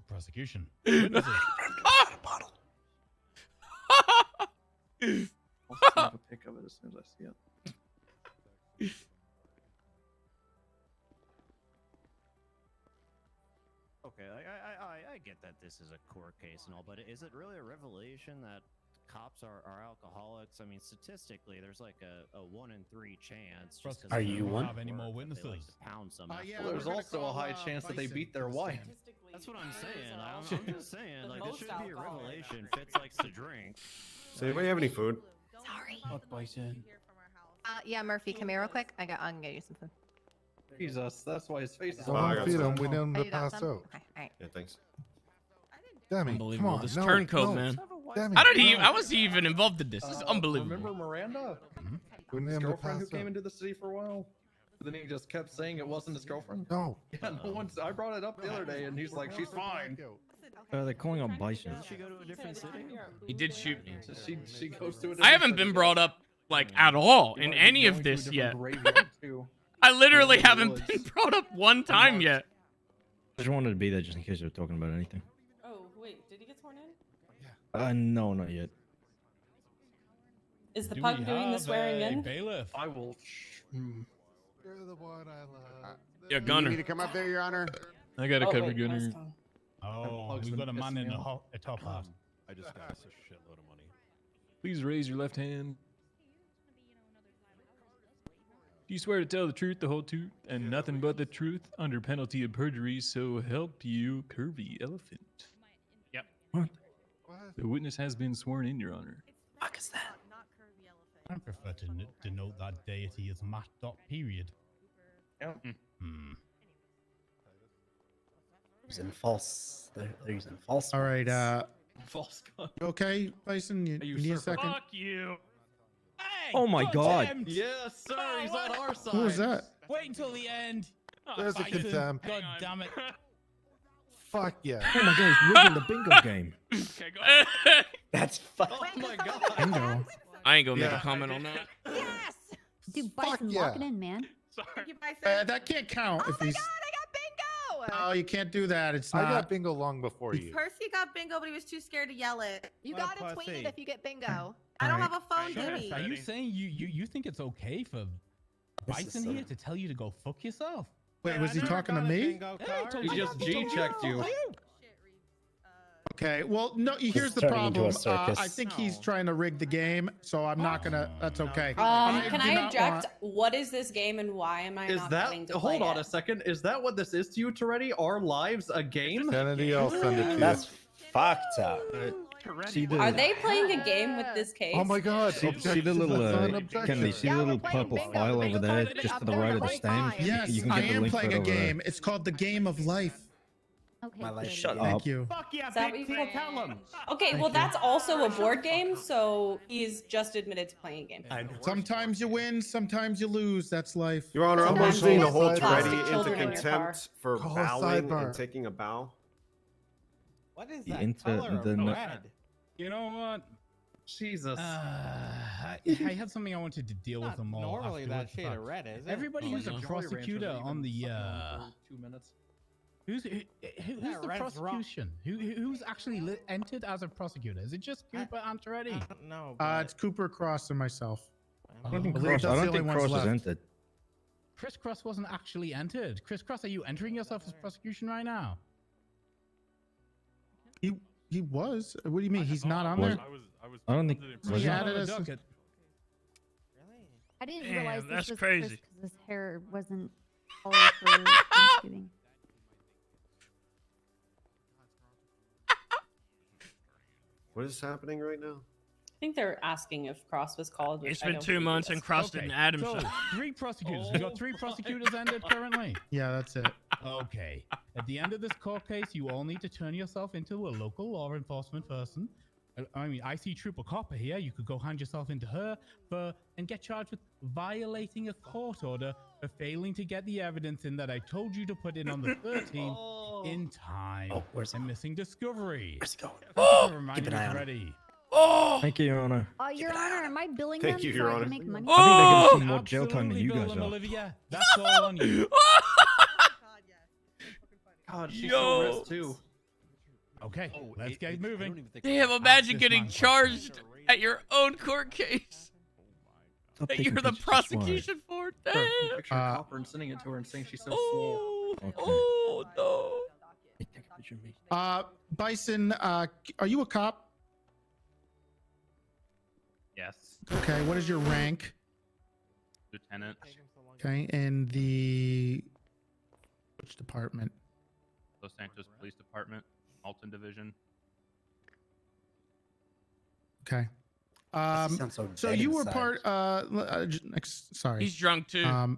Prosecution. Witnesses. I'll snap a pic of it as soon as I see it. Okay, I get that this is a court case and all, but is it really a revelation that cops are alcoholics? I mean, statistically, there's like a 1 in 3 chance. Just 'cause Are they you don't one? have Have any work, more that they witnesses? like to pound some Yeah, after Well, there's we're gonna also a call, high chance that they Bison beat their to the wife. stand. That's what I'm saying. I'm just saying, like, it most should be a alcohol. revelation. Fitz likes to drink. Does anybody have any food? Sorry. Fuck Bison. Yeah, Murphy, come here real quick. I'm gonna get you some food. Jesus, that's why his face is Oh, I got feed some. him. We need him Oh, to you got pass some? out. Okay, alright. Yeah, thanks. Demi, come on. This no, turncoat, no. man. Demi, How did he? no. How was he even involved in this? This is unbelievable. Remember Miranda? We need His him to girlfriend who pass came out. into the city for a while? But then he just kept saying it wasn't his girlfriend? No. Yeah, no one's. I brought it up the other day and he's like, she's fine. They're calling on Bison. Did she go to a different city? He did shoot me. So she goes to a I haven't different been city. brought up like at all You in might be any going of to a this different yet. graveyard, too. I literally in the haven't woods. been brought up one time yet. I just wanted to be there just in case they were talking about anything. Oh, wait, did he get sworn in? No, not yet. Is the Do pug we doing the have swearing a in? bailiff? I will. You're the one I love. Yeah, You need Gunner. me to come up there, Your Honor? I got a cover wait, gunner. nice one. Oh, Pug's we've been got a man pissing in me a, off. a top hat. I just got us a shitload of money. Please raise your left hand. Do you swear to tell the truth, the whole truth, and nothing but the truth under penalty of perjury, so help you, Curvy Elephant? Yep. What? The witness has been sworn in, Your Honor. Fuck is that? I prefer to denote that deity as Matt. Period. Yep. Hmm. Using false. They're using false. All right. False gun. You okay, Bison? You need a second? Fuck you. Oh my God. Yes, sir. He's on our side. Who was that? Wait until the end. There's a Bison. contempt. God damn it. Fuck yeah. Oh my God, he's rigging the bingo game. Okay, go. That's fuck. Oh my God. Bingo. I ain't gonna make Yeah. a comment on that. Yes. Dude, Fuck Bison, yeah. lock it in, man. Sorry. You Bison. That can't count if Oh my he's. god, I got bingo! No, you can't do that. It's I not. got bingo long before you. Percy got bingo, but he was too scared to yell it. You What a gotta tweet pussy. it if you get bingo. I don't Alright. have a phone, Sheriff, Jimmy. are you saying you think it's okay for This is Bison so- here to tell you to go fuck yourself? Wait, was he talking to me? Yeah, he told He you- just he G told checked you. Okay. Well, no. Here's the turning into a problem. circus. I think he's trying to rig the game, so I'm not gonna. That's okay. Can do I not object? want- What is this game and why am I Is not that? getting to play Hold on it? a second. Is that what this is to you, Toretti? Our lives a game? Kennedy, I'll send it to you. That's fucked up. See the, Are they playing a game with this case? Oh my god. see the little, Kennedy, see the little purple file over there, just to the right of the stand? Yes, You can I get the am link playing right a over there. game. It's called the Game of Life. Okay. My life. Shut Thank you. Fuck yeah, Is that what big you people think? tell them. Okay, Thank well, you. that's also a board game, so he's just admitted to playing a game. Sometimes you win, sometimes you lose. That's life. Your Honor, I'm Sometimes motioning you to have hold plastic Toretti into children in your contempt for Call a bowing sidebar. and taking a bow. What is The that inter- color of the- red? You know what? Jesus. I had something I wanted to deal with Not them all. normally that afterwards, shade but of red, is it? Everybody who's a Jolly Ranchers prosecutor have on been the fucking on for 2 minutes. who's the red's wrong. prosecution? Who's actually entered as a prosecutor? Is it just Cooper and Toretti? No. It's Cooper Cross and myself. I don't think believe Cross, that's I the don't only think ones Cross has left. entered. Chris Cross wasn't actually entered. Chris Cross, are you entering yourself as prosecution right now? He was. What do you mean? He's not on there? I don't think. So Was you he? had it Added as as- docket. I didn't Damn, realize that's this was crazy. because his hair wasn't color for Thanksgiving. What is happening right now? I think they're asking if Cross was called. Which It's I been don't 2 believe he months was. and Cross didn't add So himself. 3 prosecutors. We got 3 prosecutors ended currently. Yeah, that's it. Okay. At the end of this court case, you all need to turn yourself into a local law enforcement person. I mean, I see Trooper Copper here. You could go hand yourself into her and get charged with violating a court order for failing to get the evidence in that I told you to put in on the 13th in time. Oh, where's and missing discovery. Where's he going? Thank you for reminding Keep an me eye on him. already. Oh, Thank you, Your Honor. Your Honor, am I billing Thank them you, so Your I Honor. can make money? I think they're Oh! getting some more jail time than Absolutely, you bill guys them, are. Olivia. That's all on you. God, she's Yo. so rest too. Okay, let's get moving. Damn, imagine getting charged at your own court case Stop that taking you're the pictures, that's why. prosecution for. Sure, Damn. picture of Copper and sending it to her and saying she's so slow. Oh, Okay. oh no. Hey, take a picture of me. Bison, are you a cop? Yes, Okay, what is your rank? Lieutenant. Okay, in the which department? Los Santos Police Department, Alton Division. Okay. sounds so So dead you were inside. part. Sorry. He's drunk too.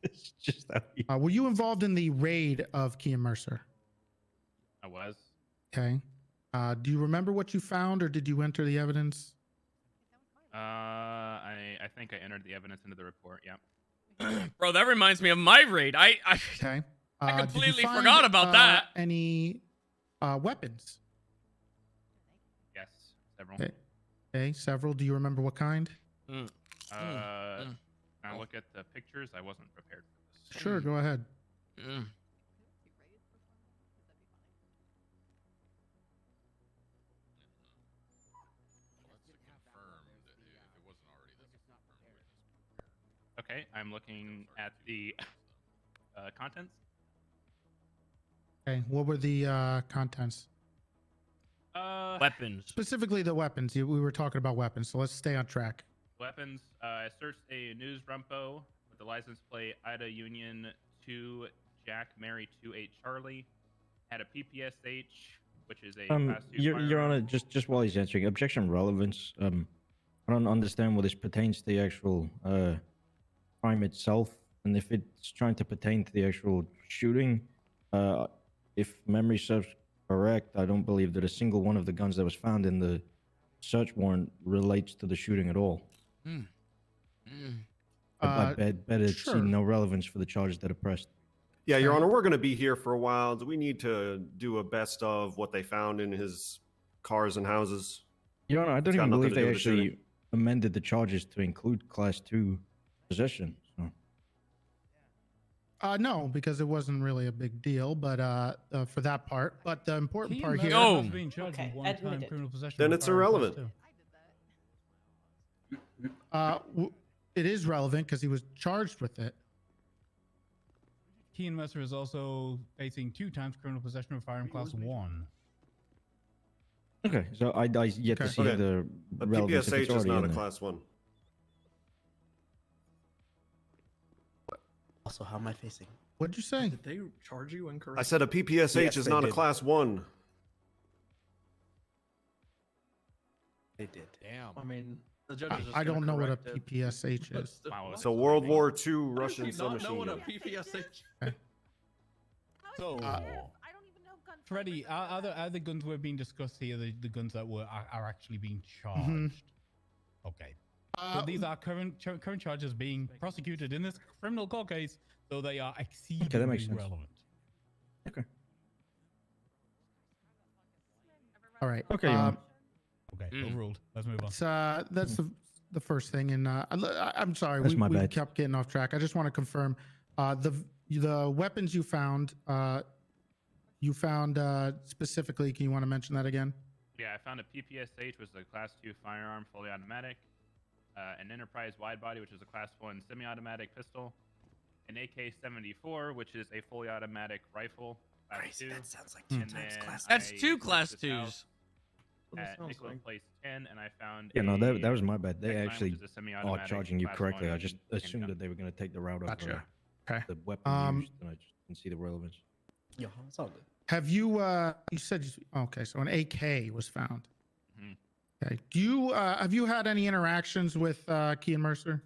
It's just how you- Were you involved in the raid of Kia Mercer? I was. Okay. Do you remember what you found, or did you enter the evidence? I think I entered the evidence into the report. Yeah. Bro, that reminds me of my raid. I Okay. I Did you completely find, forgot about that. Any weapons? Yes. Several. Okay. Okay, several. Do you remember what kind? Can I look at the pictures? I wasn't prepared for this. Sure, go ahead. Okay, I'm looking at the contents. Okay, what were the contents? Weapons. Specifically the weapons. We were talking about weapons, so let's stay on track. Weapons. I searched a news rumpo with the license plate Ida Union 2 Jack Mary 28 Charlie. Had a PPSH, which is a class 2 Your firearm. Honor, just while he's answering, objection relevance. I don't understand what this pertains to the actual crime itself, and if it's trying to pertain to the actual shooting, if memory serves correct, I don't believe that a single one of the guns that was found in the search warrant relates to the shooting at all. I bet it's sure. seen no relevance for the charges that are pressed. Yeah, Your Honor, we're going to be here for a while. Do we need to do a best of what they found in his cars and houses? Your Honor, I don't It's got even nothing believe to do they with the shooting. actually amended the charges to include Class 2 possession. So. No, because it wasn't really a big deal, but for that part. But the important part here. No. Has been charged with one-time admitted. criminal possession Then of it's firearm class irrelevant. 2. It is relevant because he was charged with it. Kean Mercer is also facing 2 times criminal possession of firearm class 1. Okay, so I yet to Okay. see Okay. the A relevance if it's PPSH is already not in a there. class 1. Also, how am I facing? What'd you say? Did they charge you incorrectly? I said a PPSH Yes, is they not a did. class 1. They did. Damn. I mean, the judge is just I gonna don't know what a correct it. PPSH But is. still, Wow, what? So World War II How does Russian he not know submachine what a gun. PPSH? So, Freddy, are the guns we're being discussed here the guns that are actually being charged? Okay. So these are current charges being prosecuted in this criminal court case, so they are exceedingly makes sense. relevant. Okay. All right. Okay, Your Honor. Okay, overruled. Let's move on. That's the first thing, and I'm sorry, That's we my bad. kept getting off track. I just want to confirm the weapons you found. Specifically. Can you want to mention that again? Yeah, I found a PPSH, which is a Class 2 firearm, fully automatic. An Enterprise wide body, which is a Class 1 semi-automatic pistol. An AK-74, which is a fully automatic rifle. Class 2. That sounds like 2 times Class 2. That's 2 Class 2s. At Nicola Place 10, and I found. Yeah, no, a that was my bad. They X9, which actually is a are semi-automatic charging you Class correctly. 1 I just assumed handgun. that they were going to take the route of Gotcha. Okay. the weapon used, and I just didn't see the relevance. Yeah, it's all good. Have you? You said okay. So an AK was found. Okay. Do you have you had any interactions with Kean Mercer?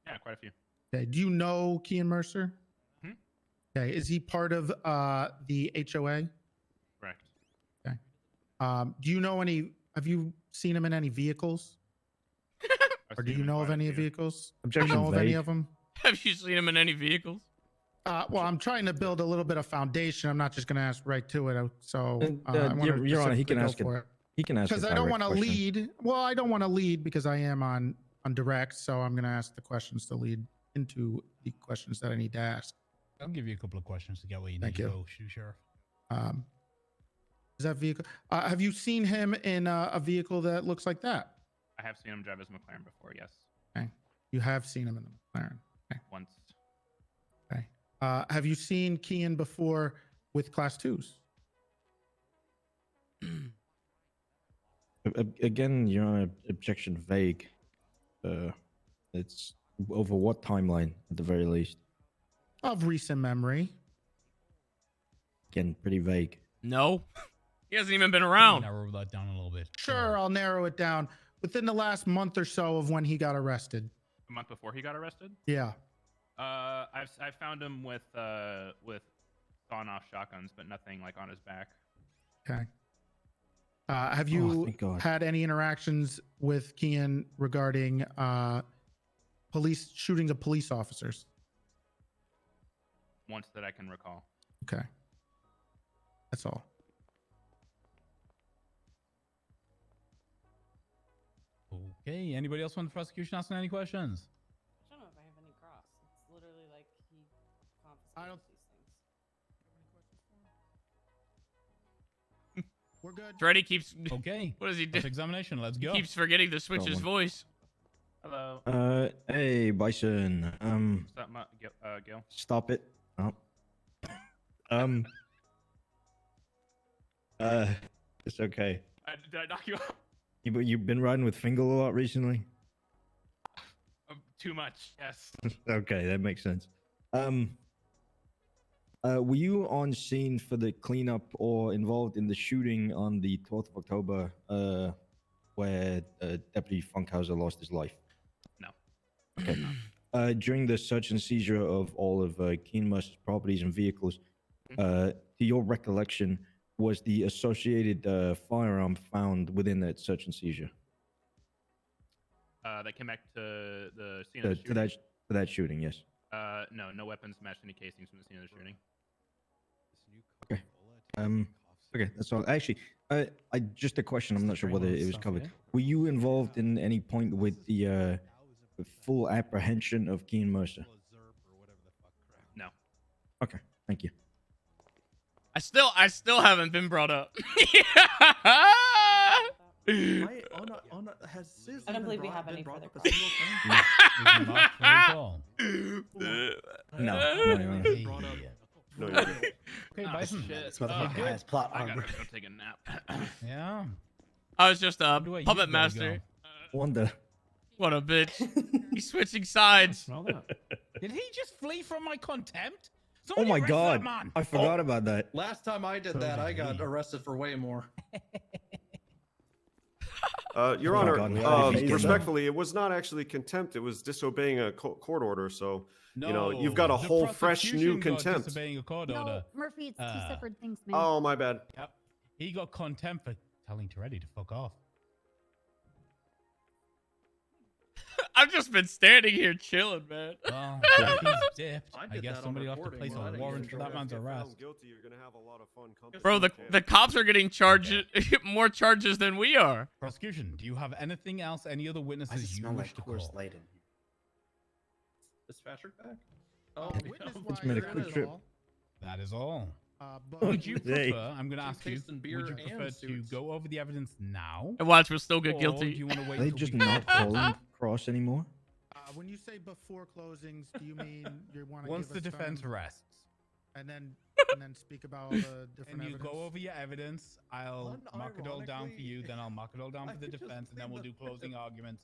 Yeah, quite a few. Okay. Do you know Kean Mercer? Mhm. Okay. Is he part of the HOA? Correct. Okay. Do you know any? Have you seen him in any vehicles? Or do you know of any vehicles? Do you Objection know of any vague. of them? Have you seen him in any vehicles? Well, I'm trying to build a little bit of foundation. I'm not just going to ask right to it. So I want Your Honor, he specifically can go ask for it. He can ask because I don't want to lead. Well, I don't want to lead because I am on direct. So I'm going to ask the questions to lead into the questions that I need to ask. I'll give you a couple of questions to get where you Thank need you. to go, Sheriff. Is that vehicle? Have you seen him in a vehicle that looks like that? I have seen him drive his McLaren before, yes. Okay. You have seen him in the McLaren. Okay. Once. Okay. Have you seen Kean before with Class 2s? Again, Your Honor, objection vague. It's over what timeline, at the very least? Of recent memory. Again, pretty vague. No. He hasn't even been around. Narrow that down a little bit. Sure, I'll narrow it down. Within the last month or so of when he got arrested. A month before he got arrested? Yeah. I found him with sawn-off shotguns, but nothing like on his back. Okay. Have you thank God. had any interactions with Kean regarding police shootings of police officers? Once that I can recall. Okay. That's all. Okay, anybody else want the prosecution asking any questions? I don't know if I have any cross. It's literally like he confiscated these things. We're good. Freddy keeps. Okay. What does he do? Examination. Let's He go. keeps forgetting to switch his voice. Hello. Hey, Bison. What's up, Gil? Stop it. Oh. It's okay. Did I knock you out? You've been riding with Fingal a lot recently? Too much, yes. Okay, that makes sense. Were you on scene for the cleanup or involved in the shooting on the 12th of October, where Deputy Funkhauser lost his life? No. Okay. During the search and seizure of all of Kean Mercer's properties and vehicles, to your recollection, was the associated firearm found within that search and seizure? That came back to the scene of the shooting. To that shooting, yes. No weapons matched any casings from the scene of the shooting. Okay. Okay, that's all. Actually, I just a question. I'm not sure whether it was covered. Were you involved in any point with the full apprehension of Kean Mercer? No. Okay, thank you. I still haven't been brought up. I don't believe we have any further No. Okay, Bison. This motherfucker has plot I gotta armor. go take a nap. Yeah. I was just a do I puppet usually master. Wonder. What a bitch. He's switching sides. Did he just flee from my contempt? Oh Somebody my arrest God! that man. I forgot about that. Last time I did that, I got arrested for way more. Your Oh my Honor, God, we already faded that. respectfully, it was not actually contempt. It was disobeying a court order. So, you know, you've got a the whole fresh new prosecution got contempt. disobeying a court No, order. Murphy, it's two Uh, separate things, man. Oh, my bad. Yep. He got contempt for telling Toretti to fuck off. I've just been standing here chilling, man. Well, if he's dipped, I I did guess that on somebody will have to recording, place man. I a didn't warrant get for in that trouble. man's If arrest. found guilty, you're gonna have a lot of fun company. Bro, the cops are getting charges, more charges than we are. Prosecution, do you have anything else, any other Why does it witnesses you smell wish like to Coors call? Light in here? Is Patrick back? Oh, Witness-wise, made a that quick is trip. all. That is all. But Would you Hey. prefer, I'm going to ask you, tasting would beer you and prefer to suits. go over the evidence now? And watch, we'll still Or get do guilty. you want to wait Are they till just we not calling Cross anymore? when you say before closings, do you mean you want to Once give the us defense some, rests, and then speak about all the different and you evidence? go over your evidence, I'll mark it all down for you, then I'll mark it all down for the defense, and then we'll do closing arguments,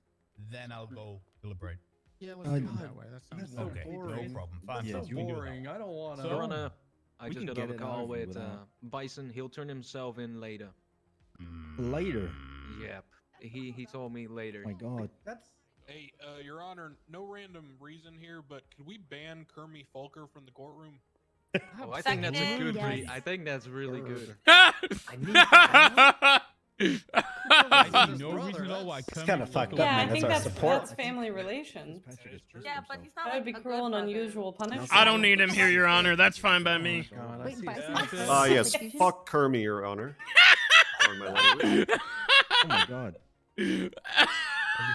then I'll go deliberate. Yeah, let's do it that way. That sounds so Okay, boring. no problem. Fine. That's so so you can do that. boring. I don't want to. So- Your Honor, I We just can got off get a it call over with without- Bison. He'll turn himself in later. Later. Yep. He told me later. My God. That's Hey, Your Honor, no random reason here, but could we ban Kermie Fulker from the courtroom? Oh, I think that's a good. Yes. I think that's really good. I see no brother, reason at all why that's- Kermit kinda Fulker fucked would up, Yeah, man. I be That's think our that's support. that's family relations. Patrick just pissed Yeah, but himself. he's not That like would be a cruel and good unusual brother. punishment. I don't need him here, Your Honor. That's fine by me. Wait, Bison has Yes, prosecution? fuck Kermie, Your Honor. Pardon my language. Oh my God. Every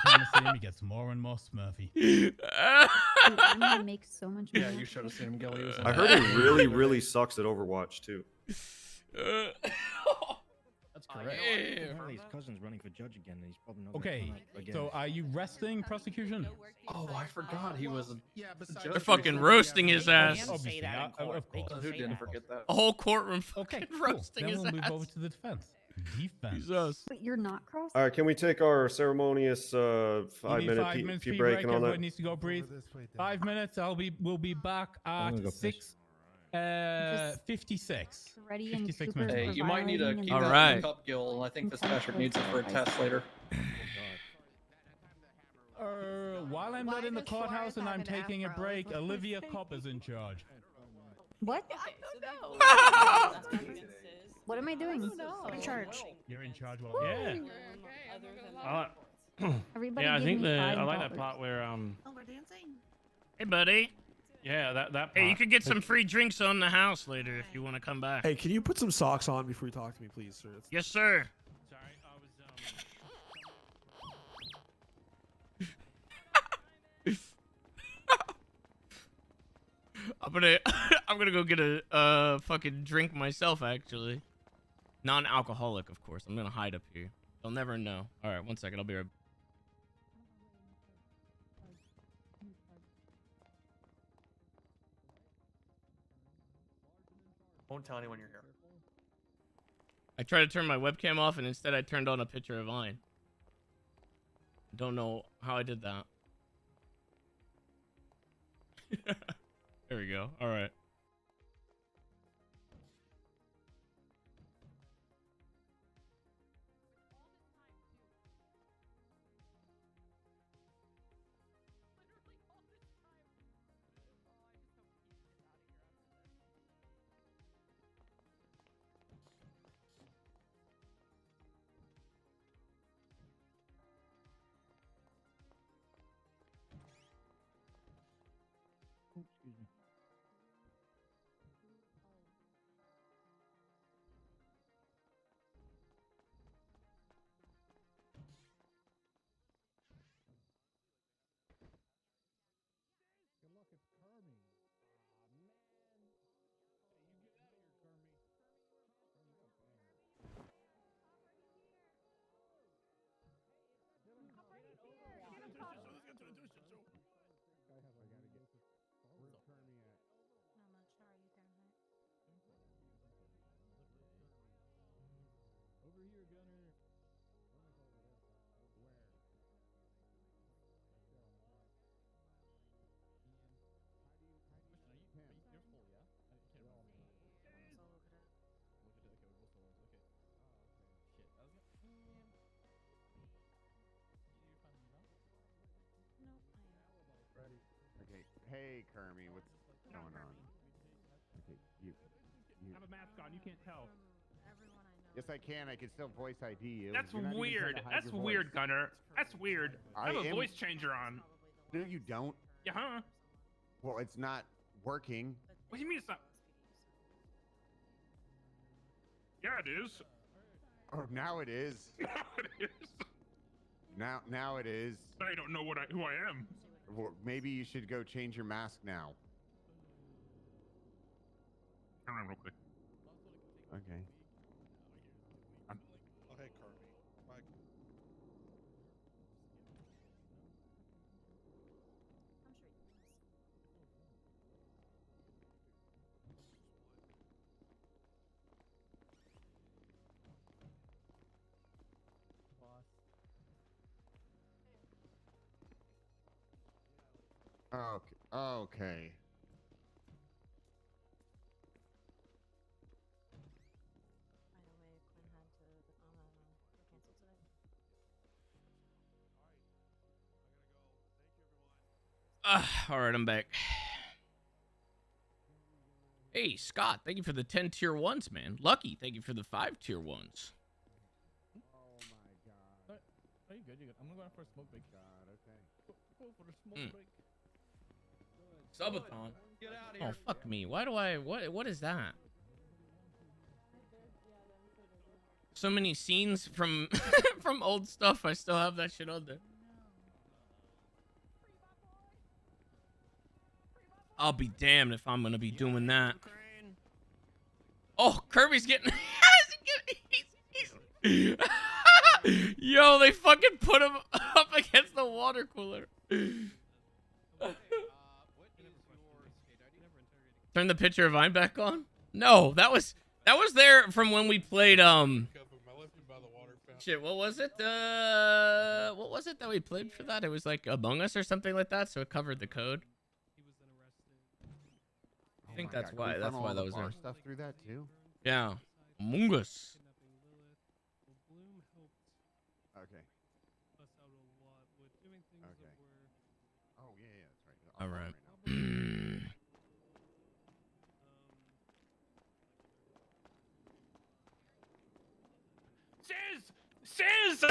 time I see him, he gets more and more Smurfy. Dude, I'm gonna make so much money. yeah. You should have seen him, Gilly. He was in I that. heard he really, really sucks at Overwatch too. That's correct. yeah. Apparently his cousin's running for judge again, and he's probably not. Okay, gonna run again. so are you resting, prosecution? Oh, I forgot he was. Yeah, besides They're They're fucking roasting his ass. Obviously, of course. Who didn't forget that? A whole courtroom Okay, fucking cool. roasting Then his we'll move ass. over to the defense. Defense. Jesus. Wait, you're not crossing? All right, can we take our ceremonious You 5 need minute 5 minutes pee pee break break. and all Everyone that? needs to go breathe. 5 minutes. We'll be back at gonna go piss. 6:56. Freddie and 56 Cooper minutes. Hey, for you might need to violating keep and that Alright. in the cup, Gil. I think Fitzpatrick needs it for a test later. While I'm not in the courthouse and I'm taking a break, Olivia Copper's in charge. What? I What am I doing? In charge. You're in charge. Woo! Yeah. Everybody Yeah, I give think me I like that $5. part where Oh, we're dancing. Hey, buddy. yeah, that part. Hey, you could get some free drinks on the house later if you want to come back. Hey, can you put some socks on before you talk to me, please, sir? It's- Yes, sir. Sorry, I was I'm gonna go get a fucking drink myself, actually. Non-alcoholic, of course. I'm gonna hide up here. They'll never know. All right, 1 second. I'll be right. Won't tell anyone you're here. I tried to turn my webcam off, and instead I turned on a picture of Vine. Don't know how I did that. There we go. All right. Excuse me. Hey, Kermie, what's going on? Okay, you Have a mask on. You can't tell. Yes, I can. I can still voice ID you. That's You're not even trying weird. to hide That's your voice. weird, Gunner. That's weird. I have a am- voice changer on. No, you don't. Yeah, huh? Well, it's not working. What do you mean it's not? Yeah, it is. Oh, now it is. Now it is. Now it is. I don't know who I am. Well, maybe you should go change your mask now. Turn around real quick. Okay. Oh, hey, Kermie. Mike. Okay. Okay. All right, I'm back. Hey, Scott, thank you for the 10 tier 1s, man. Lucky, thank you for the 5 tier 1s. Oh my God. Are you good? You good? I'm gonna go out for a smoke break. God. Okay. Go for the smoke break. Subathon. Get out of Oh, here. fuck me. Why do I... What is that? So many scenes from from old stuff. I still have that shit on there. I'll be damned if I'm gonna be doing that. Oh, Kirby's getting... Yo, they fucking put him up against the water cooler. Turn the picture of Vine back on? No, that was there from when we played shit, what was it? What was it that we played for that? It was like Among Us or something like that, so it covered the code. I think that's why. That's why that was there. Stuff through that too. Yeah, Among Us. Okay. Okay. Oh yeah, that's right. All right. SIZS!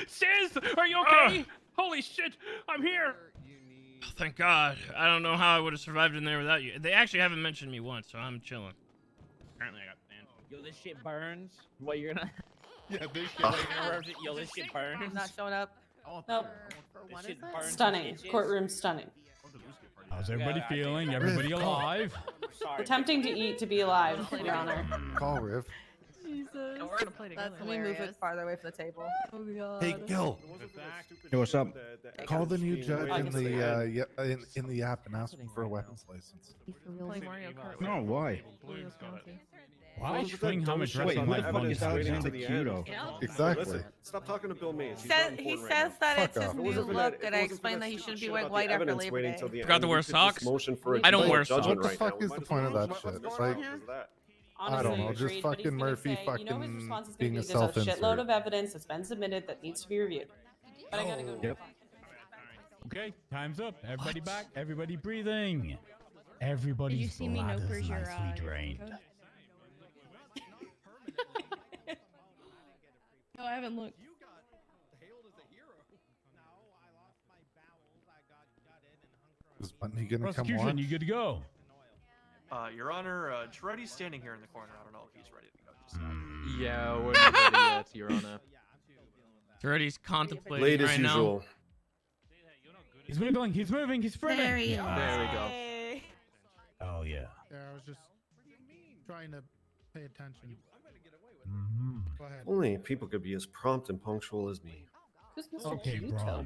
SIZS! Are you okay? Holy shit! I'm here! Oh, thank God. I don't know how I would have survived in there without you. They actually haven't mentioned me once, so I'm chilling. Apparently I got banned. Yo, this shit burns. What, you're gonna... Yeah, this shit. Yo, this shit burns. I'm not showing up. Nope. What This is shit it? burns Stunning. bitches. Courtroom stunning. How's everybody feeling? Everybody alive? Attempting to eat to be alive, Your Honor. Call Riv. Jesus. That's Let me move it farther away from the table. Oh god. Hey, Gil. Hey, what's up? Call the new judge I in can the in the app and ask him for a weapons license. No, why? Why swing hammer dress Wait, on who like the fuck is one Alexander side? Kudo? Exactly. Listen, stop talking to Bill Mays. He says that Fuck it's his off. new look, and I explained that he shouldn't be wearing white after Labor Day. Forgot to wear socks? I don't wear socks. What the fuck is the point of that shit? Like, I don't know, Honestly, just agreed, but he's fucking gonna Murphy say, you know his response is being gonna a be, there's a self-insert. shitload of evidence that's been submitted that needs to be reviewed. But I gotta go. Yep. Okay, time's up. Everybody back. Everybody breathing. Everybody's see me know bladder's for your, nicely drained. No, I haven't looked. Is Bundy gonna come Prosecution, watch? you good to go? Your Honor, Giretti's standing here in the corner. I don't know if he's ready to go. Just Yeah, we're not ready yet, Your Honor. Already's contemplating Late as right usual. He's moving. He's moving. He's sprinting. There he is. There we go. Oh yeah. Yeah, I was just trying to pay attention. Go ahead. Only people could be as prompt and punctual as me. Who's Mr. Okay, Kuto? bro.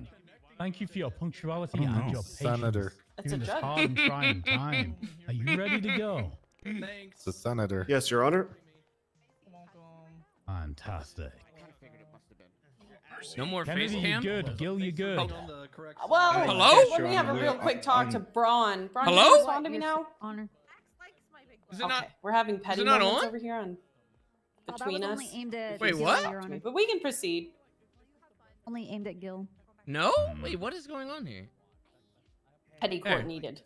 Thank you for your punctuality I don't and know. your patience. Senator. It's during a this judge. hard and trying time. Are you ready to go? Thanks. It's a senator. Yes, Your Honor. Fantastic. No more face Kennedy, you cam? good? Gil, you good? On the correct Well, side. Hello? let me have a real quick talk to Braun. Braun, can Hello? you respond to me now? Honor. Is it Okay, not? we're having petty not moments on? over here on between us. Only aimed at Wait, Please what? talk to me, but we can proceed. Only aimed at Gil. No? Wait, what is going on here? Petty court Hey. needed.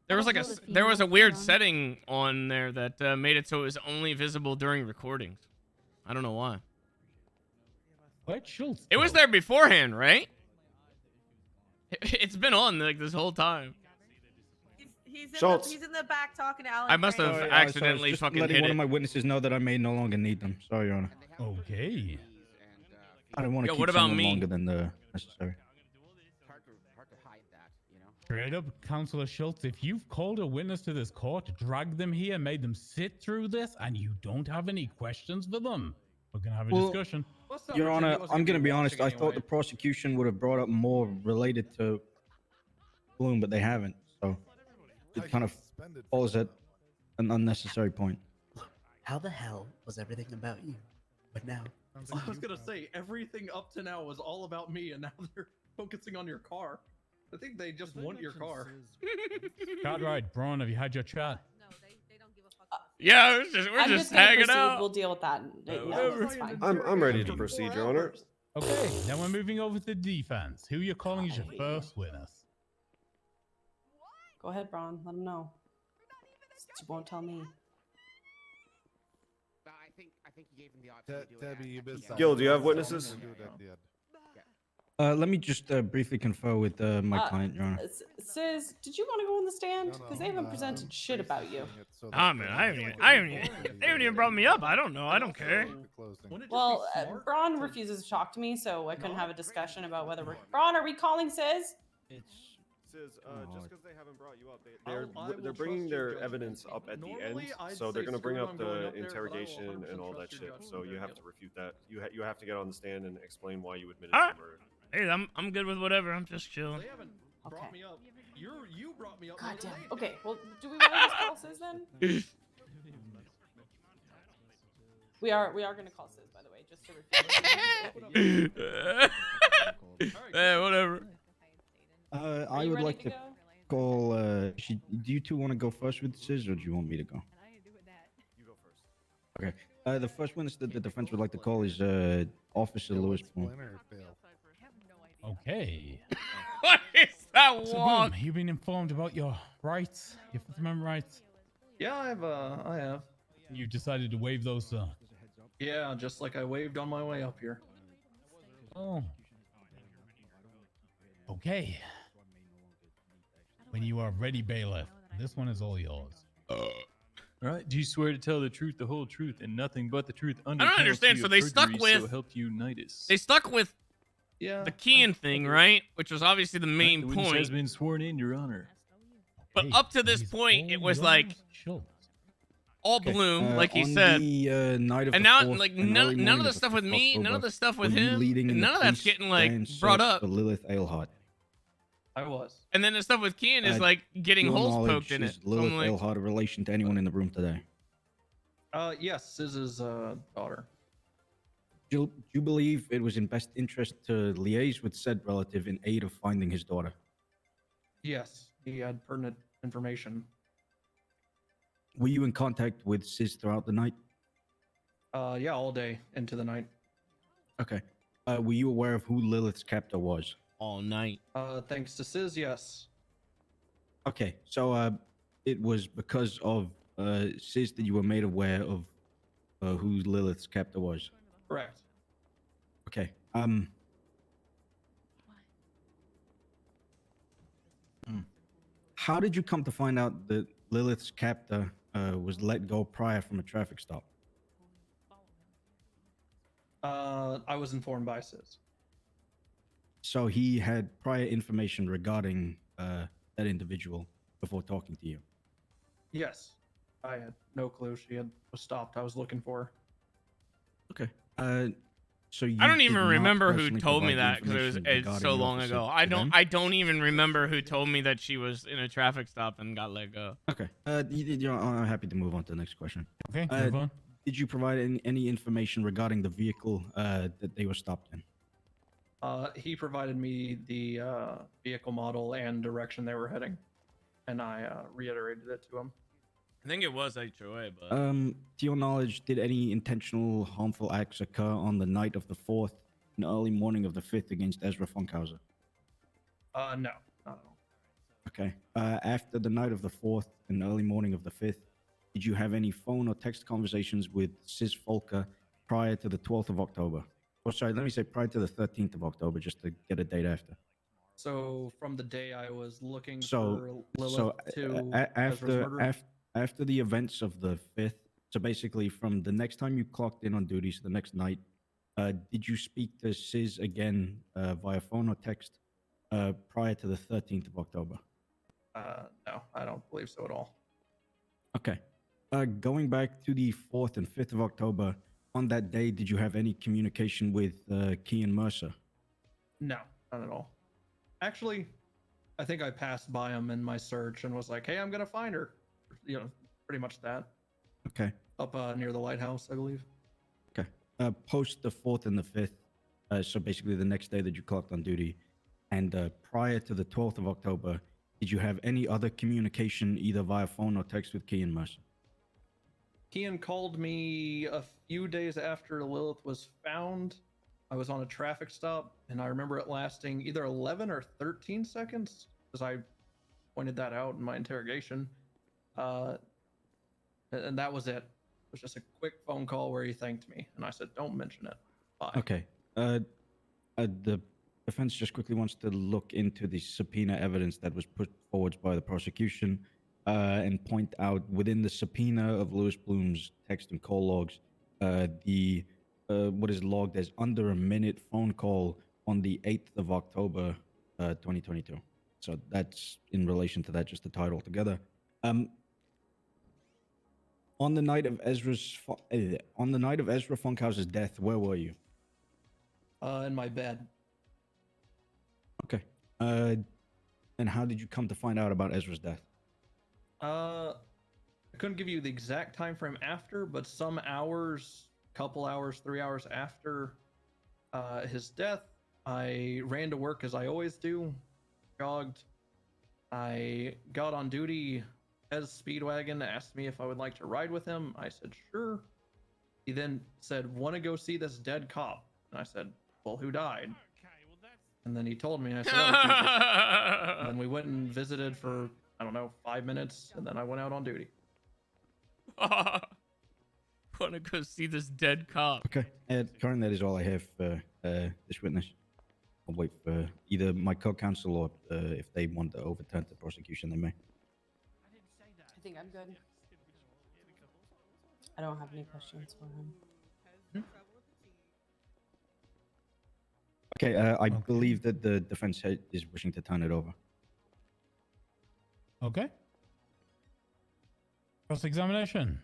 There was like a there was a weird setting on there that made it so it was only visible during recordings. I don't know why. What Schultz? It was there beforehand, right? It's been on like this whole time. Schultz. He's in the back talking to Alan. I must have Crane. accidentally just fucking letting hit one it. of my witnesses know that I may no longer need them. Sorry, Your Honor. Okay. I don't want to Yo, keep what about someone me? longer than the necessary. Straight up, Counselor Schultz, if you've called a witness to this court, dragged them here, made them sit through this, and you don't have any questions for them, we're gonna have a discussion. Your Honor, I'm going to be honest. I thought the prosecution would have brought up more related to Bloom, but they haven't. So it kind of falls at an unnecessary point. How the hell was everything about you? But now, I was gonna say everything up to now was all about me, and now they're focusing on your car. I think they just want your car. Cartwright, Braun, have you had your chat? Yeah, we're just gonna hanging proceed. out. We'll deal with that. No, it's fine. I'm ready to proceed, Your Honor. Okay, now we're moving over to defense. Who you're calling as your first witness? Go ahead, Braun. Let him know. Since you won't tell me. I think he gave him the option to do Debbie, you missed Gil, do you have witnesses? Let me just briefly confer with my client, Your Honor. SIZS, did you want to go on the stand? Because they haven't presented shit about you. Ah, man, I haven't even brought me up. I don't know. I don't care. Well, Braun refuses to talk to me, so I couldn't have a discussion about whether we're... Braun, are we calling SIZS? Just because they haven't brought you up, they're bringing their evidence up at the end, so they're going to bring up the interrogation and all that shit. So you have to refute that. You have to get on the stand and explain why you admitted to murder. Hey, I'm good with whatever. I'm just chilling. They haven't brought me up. You brought me up. God damn. Okay, well, do we want to just call SIZS then? we are going to call SIZS, by the way, just to refute. Whatever. I would like to call. Do you two want to go first with SIZS, or do you want me to go? You go first. Okay. The first witness that the defense would like to call is Officer Lewis Bloom. Okay. What is that So, walk? Bloom, you've been informed about your rights, your Fifth Amendment rights. Yeah, I have. You decided to waive those, sir. Yeah, just like I waved on my way up here. Oh. Okay. When you are ready, bailiff, this one is all yours. All right. Do you swear to tell the truth, the whole truth, and nothing but the truth? Under I don't understand. penalty So of they stuck perjury, with so help you unitas. They stuck with the Kean thing, right? Which was obviously the main The witness point. has been sworn in, Your Honor. But up to this point, it was like all Bloom, like he on said. The, night of and the now, 4th like and early none of morning the of stuff the with 5th me, none of October, the stuff with were you him, leading in and the none of that's police getting like van brought search up. for Lilith Ailhart. I was. And then the stuff with Kean is like getting your holes knowledge, poked in it. is So Lilith I'm like, Ailhart a relation to anyone in the room today? Yes, SIZS's daughter. Do you believe it was in best interest to liaise with said relative in aid of finding his daughter? Yes, he had pertinent information. Were you in contact with SIZS throughout the night? Yeah, all day into the night. Okay. Were you aware of who Lilith's captor was? All night. Thanks to SIZS, yes. Okay, so it was because of SIZS that you were made aware of who Lilith's captor was. Correct. Okay. How did you come to find out that Lilith's captor was let go prior from a traffic stop? I was informed by SIZS. So he had prior information regarding that individual before talking to you. Yes, I had no clue she was stopped. I was looking for her. Okay. So you I don't did even not remember who personally told me provide that because information it's regarding so the long officer ago. to them? I don't even remember who told me that she was in a traffic stop and got let go. Okay. I'm happy to move on to the next question. Okay, move on. Did you provide any information regarding the vehicle that they were stopped in? He provided me the vehicle model and direction they were heading, and I reiterated it to him. I think it was HOA, but To your knowledge, did any intentional harmful acts occur on the night of the 4th and early morning of the 5th against Ezra Funkhauser? No, not at all. Okay. After the night of the 4th and early morning of the 5th, did you have any phone or text conversations with SIZS Volker prior to the 12th of October? Or sorry, let me say prior to the 13th of October, just to get a date after. So from the day I was looking So, for Lilith to Ezra's murder? after the events of the 5th, so basically from the next time you clocked in on duty, so the next night, did you speak to SIZS again via phone or text prior to the 13th of October? No, I don't believe so at all. Okay. Going back to the 4th and 5th of October, on that day, did you have any communication with Kean Mercer? No, not at all. Actually, I think I passed by him in my search and was like, hey, I'm going to find her. You know, pretty much that. Okay. Up near the lighthouse, I believe. Okay. Post the 4th and the 5th, so basically the next day that you clocked on duty, and prior to the 12th of October, did you have any other communication either via phone or text with Kean Mercer? Kean called me a few days after Lilith was found. I was on a traffic stop, and I remember it lasting either 11 or 13 seconds, because I pointed that out in my interrogation. And that was it. It was just a quick phone call where he thanked me, and I said, don't mention it. Bye. Okay. The defense just quickly wants to look into the subpoena evidence that was put forward by the prosecution and point out within the subpoena of Lewis Bloom's text and call logs, the what is logged as under a minute phone call on the 8th of October, 2022. So that's in relation to that, just the title altogether. On the night of Ezra Funkhouse's death, where were you? In my bed. Okay. And how did you come to find out about Ezra's death? I couldn't give you the exact time frame after, but some hours, couple hours, 3 hours after his death, I ran to work as I always do, jogged. I got on duty. Ez Speedwagon asked me if I would like to ride with him. I said, sure. He then said, want to go see this dead cop? And I said, well, who died? And then he told me, and I said, oh, Jesus. And then we went and visited for, I don't know, 5 minutes, and then I went out on duty. Want to go see this dead cop? Okay. Currently, that is all I have for this witness. I'll wait for either my co-counsel or if they want to overturn the prosecution, they may. I think I'm good. I don't have any questions for him. Okay, I believe that the defense head is wishing to turn it over. Okay. Cross-examination.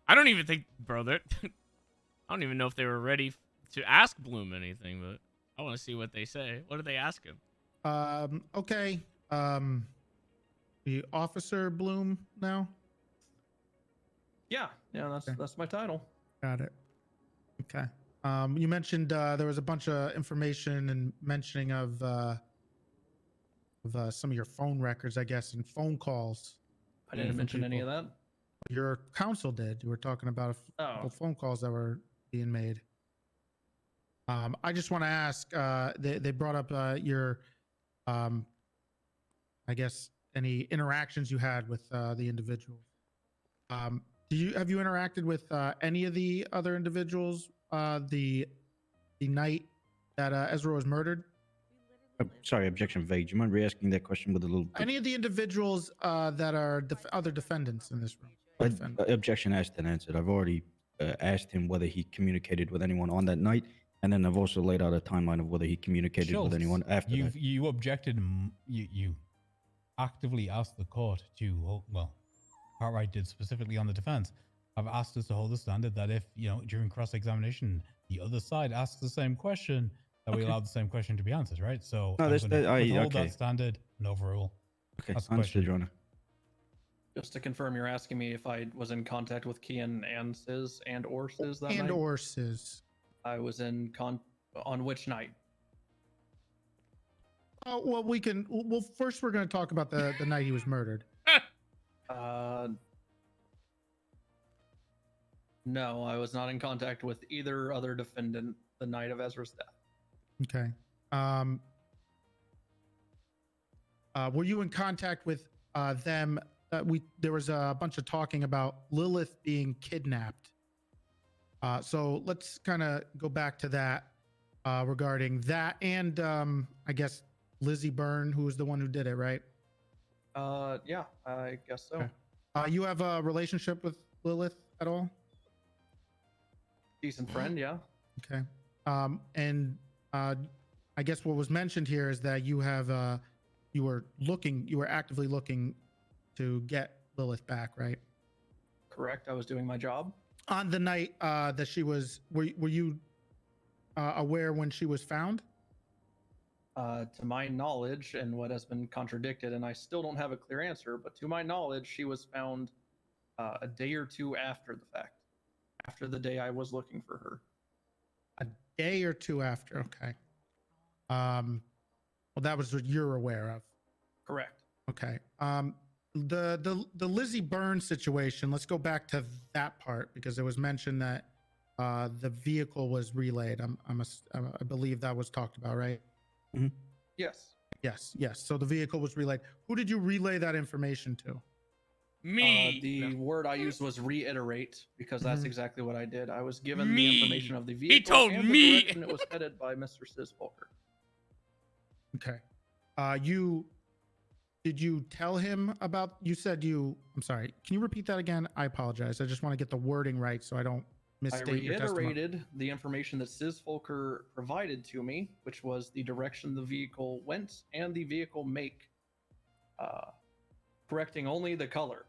I don't even think, bro, I don't even know if they were ready to ask Bloom anything, but I want to see what they say. What did they ask him? Okay. The Officer Bloom now? Yeah, that's my title. Got it. Okay. You mentioned there was a bunch of information and mentioning of some of your phone records, I guess, and phone calls. I didn't mention any of that. Your counsel did. You were talking about a couple phone calls that were being made. I just want to ask. They brought up your, I guess, any interactions you had with the individuals. Have you interacted with any of the other individuals the night that Ezra was murdered? Sorry, objection vague. Do you mind re-asking that question with a little? Any of the individuals that are other defendants in this room? Objection asked and answered. I've already asked him whether he communicated with anyone on that night, and then I've also laid out a timeline of whether he communicated with anyone after that. You objected. You actively asked the court to, well, Cartwright did specifically on the defense. I've asked us to hold the standard that if, during cross-examination, the other side asks the same question, that we allow the same question to be answered, right? So no, hold that standard and overrule. Okay, that's understood, Your Honor. Just to confirm, you're asking me if I was in contact with Kian and SIZS or SIZS that night? And or SIZS. I was in on which night? Oh, well, well, first we're going to talk about the night he was murdered. No, I was not in contact with either other defendant the night of Ezra's death. Okay. Were you in contact with them? There was a bunch of talking about Lilith being kidnapped. So let's kind of go back to that regarding that, and I guess Lizzie Byrne, who was the one who did it, right? Yeah, I guess so. Okay. You have a relationship with Lilith at all? Decent friend, yeah. Okay. And I guess what was mentioned here is that you have you were actively looking to get Lilith back, right? Correct. I was doing my job. On the night that she was, were you aware when she was found? To my knowledge, and what has been contradicted, and I still don't have a clear answer, but to my knowledge, she was found a day or two after the fact, after the day I was looking for her. A day or two after, okay. Well, that was what you're aware of. Correct. Okay. The Lizzie Byrne situation, let's go back to that part because it was mentioned that the vehicle was relayed. I believe that was talked about, right? Mm-hmm. Yes. Yes. So the vehicle was relayed. Who did you relay that information to? Me. The word I used was reiterate because that's exactly what I did. I was given Me. the information of the vehicle He told and me. the direction it was headed by Mr. SIZS Volker. Okay. Did you tell him about, I'm sorry, can you repeat that again? I apologize. I just want to get the wording right so I don't I misstate your testimony. reiterated the information that SIZS Volker provided to me, which was the direction the vehicle went and the vehicle make, correcting only the color.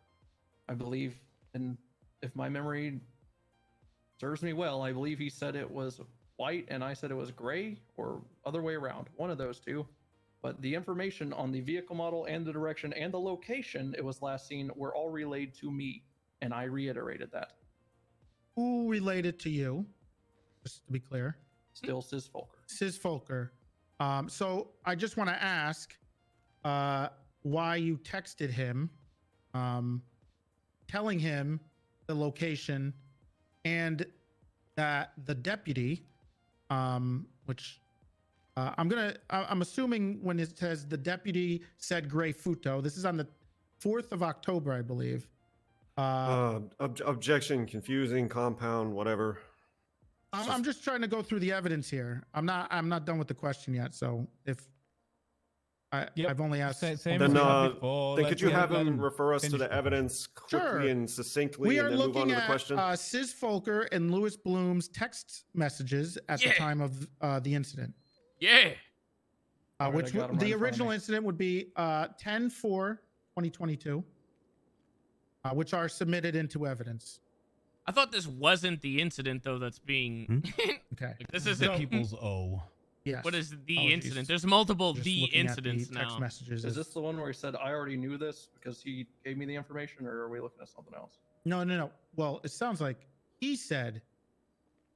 I believe, and if my memory serves me well, I believe he said it was white and I said it was gray, or other way around, one of those two. But the information on the vehicle model and the direction and the location it was last seen were all relayed to me, and I reiterated that. Who relayed it to you? Just to be clear. Still SIZS Volker. SIZS Volker. So I just want to ask why you texted him, telling him the location and that the deputy, which I'm assuming when it says the deputy said Gray Futo, this is on the 4th of October, I believe. Objection, confusing, compound, whatever. I'm just trying to go through the evidence here. I'm not done with the question yet. So if I've only asked, then could you have him refer us to the evidence quickly and succinctly, we and are then move on looking to the question? at SIZS Volker and Lewis Bloom's text messages at the time of the incident. Yeah. Which the original incident would be 10/4/2022, which are submitted into evidence. I thought this wasn't the incident though that's being okay. Like, this isn't people's O. Yes. What is the Apologies. incident? There's multiple Just the looking at incidents the text now. messages. Is this the one where he said I already knew this because he gave me the information, or are we looking at something else? No. Well, it sounds like he said,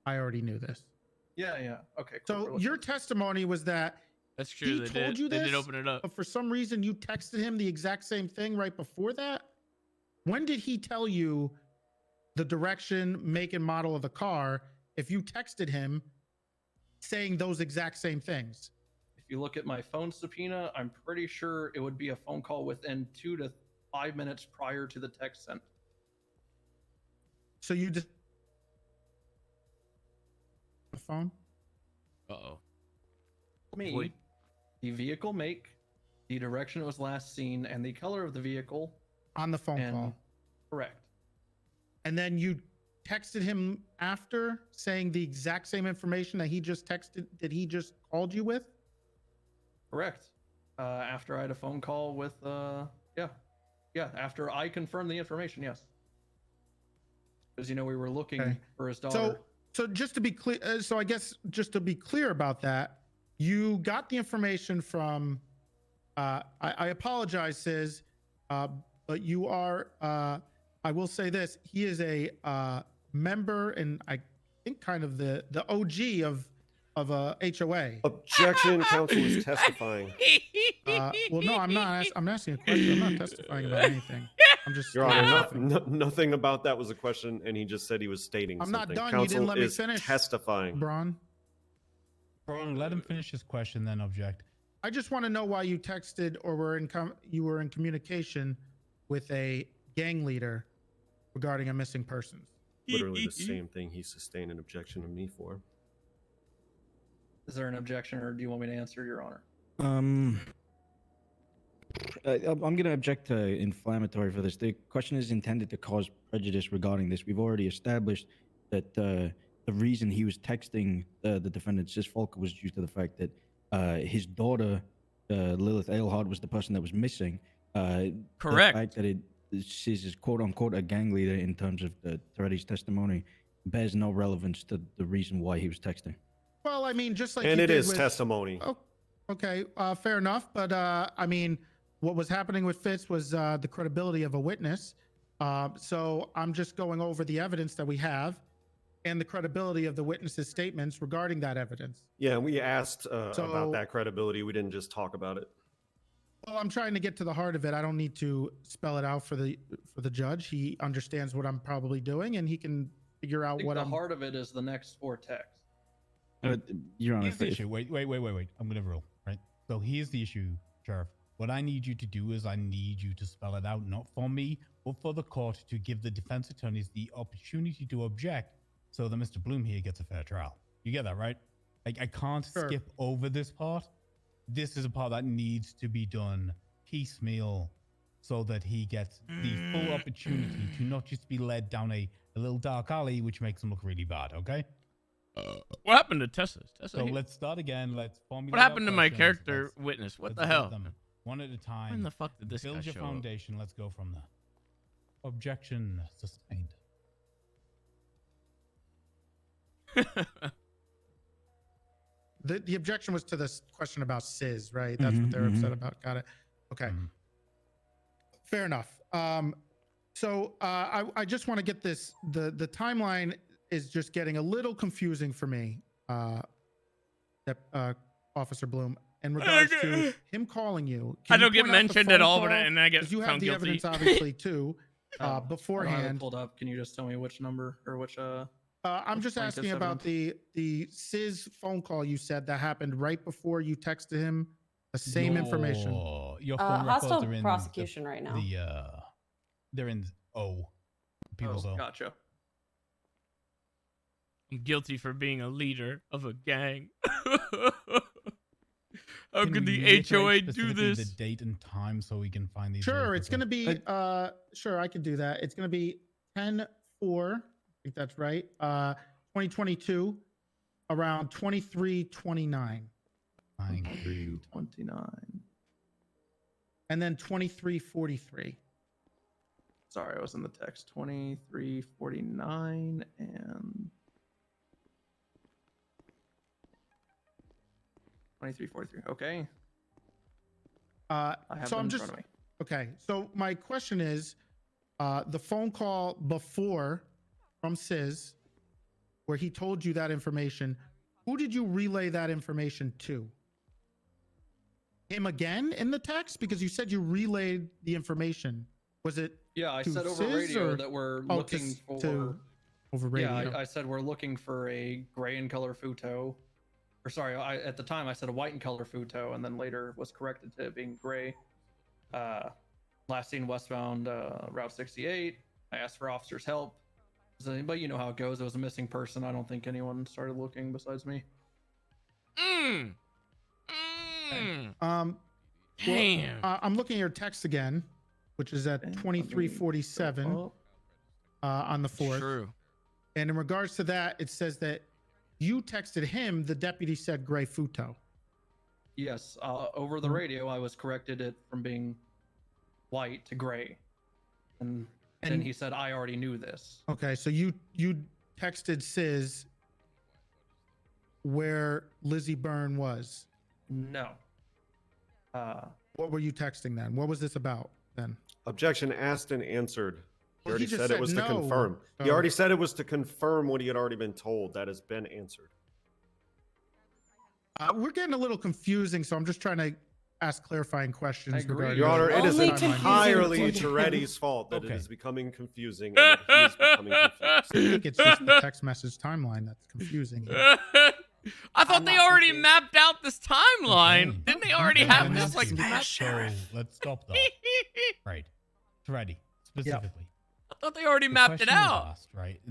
"I already knew this." Yeah. Okay. Cool. So your testimony was that that's true. He They told did. you this, They did open it up. but for some reason you texted him the exact same thing right before that. When did he tell you the direction, make, and model of the car? If you texted him saying those exact same things. If you look at my phone subpoena, I'm pretty sure it would be a phone call within 2 to 5 minutes prior to the text sent. So you just the phone? Uh-oh. Me, Wait. the vehicle make, the direction it was last seen, and the color of the vehicle. On the phone call. Correct. And then you texted him after saying the exact same information that he just texted, that he just called you with? Correct. After I had a phone call with, after I confirmed the information, yes. Because, we were looking for his daughter. So just to be clear, so I guess just to be clear about that, you got the information from, I apologize, SIZS, but you are, I will say this, he is a member and I think kind of the OG of a HOA. Objection, counsel is testifying. Well, no, I'm not. I'm asking a question. I'm not testifying about anything. I'm just. Your Honor, nothing about that was a question, and he just said he was stating I'm something. not done. Counsel You didn't let me is finish. testifying. Braun. Bro, let him finish his question, then object. I just want to know why you texted or you were in communication with a gang leader regarding a missing persons. Literally the same thing he sustained an objection to me for. Is there an objection, or do you want me to answer, Your Honor? I'm going to object to inflammatory for this. The question is intended to cause prejudice regarding this. We've already established that the reason he was texting the defendant, SIZS Volker, was due to the fact that his daughter, Lilith Ailhard, was the person that was missing. Correct. The fact that SIZS is quote-unquote a gang leader in terms of the Toretti's testimony bears no relevance to the reason why he was texting. Well, I mean, just like And you it did is with, testimony. Oh, okay, fair enough. But I mean, what was happening with Fitz was the credibility of a witness. So I'm just going over the evidence that we have and the credibility of the witness's statements regarding that evidence. Yeah, we asked about that credibility. We didn't just talk about it. Well, I'm trying to get to the heart of it. I don't need to spell it out for the judge. He understands what I'm probably doing, and he can figure out what the heart of it is the next 4 texts. Your Honor, Here's the issue. Wait. I'm going to rule, right? So here's the issue, Sheriff. What I need you to do is I need you to spell it out, not for me, but for the court, to give the defense attorneys the opportunity to object so that Mr. Bloom here gets a fair trial. You get that, right? Like, I can't skip over this part. This is a part that needs to be done piecemeal so that he gets the full opportunity to not just be led down a little dark alley, which makes him look really bad, okay? What happened to Tessa? So let's start again. Let's formulate. What happened to my questions. character witness? What Let's the get hell? them one at a time. When the fuck did this Build guy your show up? foundation. Let's go from there. Objection sustained. The objection was to this question about SIZS, right? That's what they're upset about. Got it. Okay. Fair enough. So I just want to get this. The timeline is just getting a little confusing for me, Officer Bloom, in regards to him calling you. I don't get mentioned at all, but and I get you have found the guilty. evidence obviously too I don't have it beforehand. pulled up. Can you just tell me which number or which I'm just plaintiff's asking about the SIZS phone call you said that happened right before you texted him the same information. Your phone records hostile are in prosecution right now. They're in people's O. Gotcha. I'm guilty for being a leader of a gang. How could the HOA do this? The date and time so we can find these. Sure, it's going to be, sure, I can do that. It's going to be 10/4, I think that's right, 2022, around 23:29. 23:29. And then 23:43. Sorry, I was in the text. 23:49 and 23:43. Okay. I have So them I'm in just, front of me. okay. So my question is, the phone call before from SIZS, where he told you that information, who did you relay that information to? Him again in the text? Because you said you relayed the information. Was it? Yeah, I to said over SIZS radio or- that we're oh, looking for. over radio. Yeah, I said we're looking for a gray in color Futo. Or sorry, at the time I said a white in color Futo, and then later was corrected to it being gray. Last seen westbound Route 68. I asked for officers' help. But you know how it goes. It was a missing person. I don't think anyone started looking besides me. Well, Damn. I'm looking at your text again, which is at 23:47 on the 4th. True. And in regards to that, it says that you texted him. The deputy said gray Futo. Yes, over the radio, I was corrected it from being white to gray, and then he said I already knew this. Okay, so you texted SIZS where Lizzie Byrne was. No. What were you texting then? What was this about then? Objection asked and answered. He Well, he already just said it said was no, to confirm. He so- already said it was to confirm what he had already been told. That has been answered. We're getting a little confusing, so I'm just trying to ask clarifying questions. regarding Your Honor, the it is timeline. entirely Toretti's fault that it is becoming confusing and that he is becoming confused. I think it's just the text message timeline that's confusing. I thought I'm they not already confused. mapped out this timeline. Okay. Didn't they already Okay, have then this like that's- mapped? So let's stop that. Right. Freddy, specifically. I thought they already The mapped it question was out. asked, right?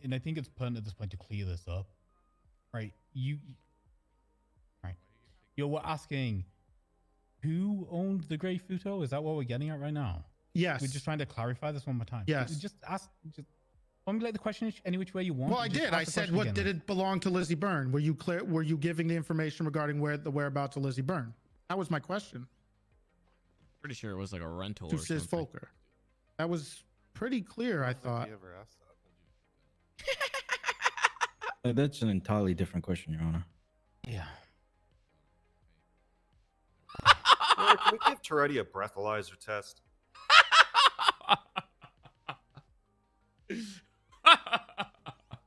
And I think it's pertinent at this point to clear this up. Right. Right. We're asking who owned the gray Futo? Is that what we're getting at right now? Yes. We're just trying to clarify this one more time. Yes. Just formulate the question any which way you want. Well, I Just did. ask I the said, question what again. did it belong to Lizzie Byrne? Were you clear? Were you giving the information regarding the whereabouts of Lizzie Byrne? That was my question Pretty sure it was like a rental to or SIZS something. Folker. That was pretty clear, I thought. That's an entirely different question, Your Honor. Yeah. Can we give Toretti a breathalyzer test?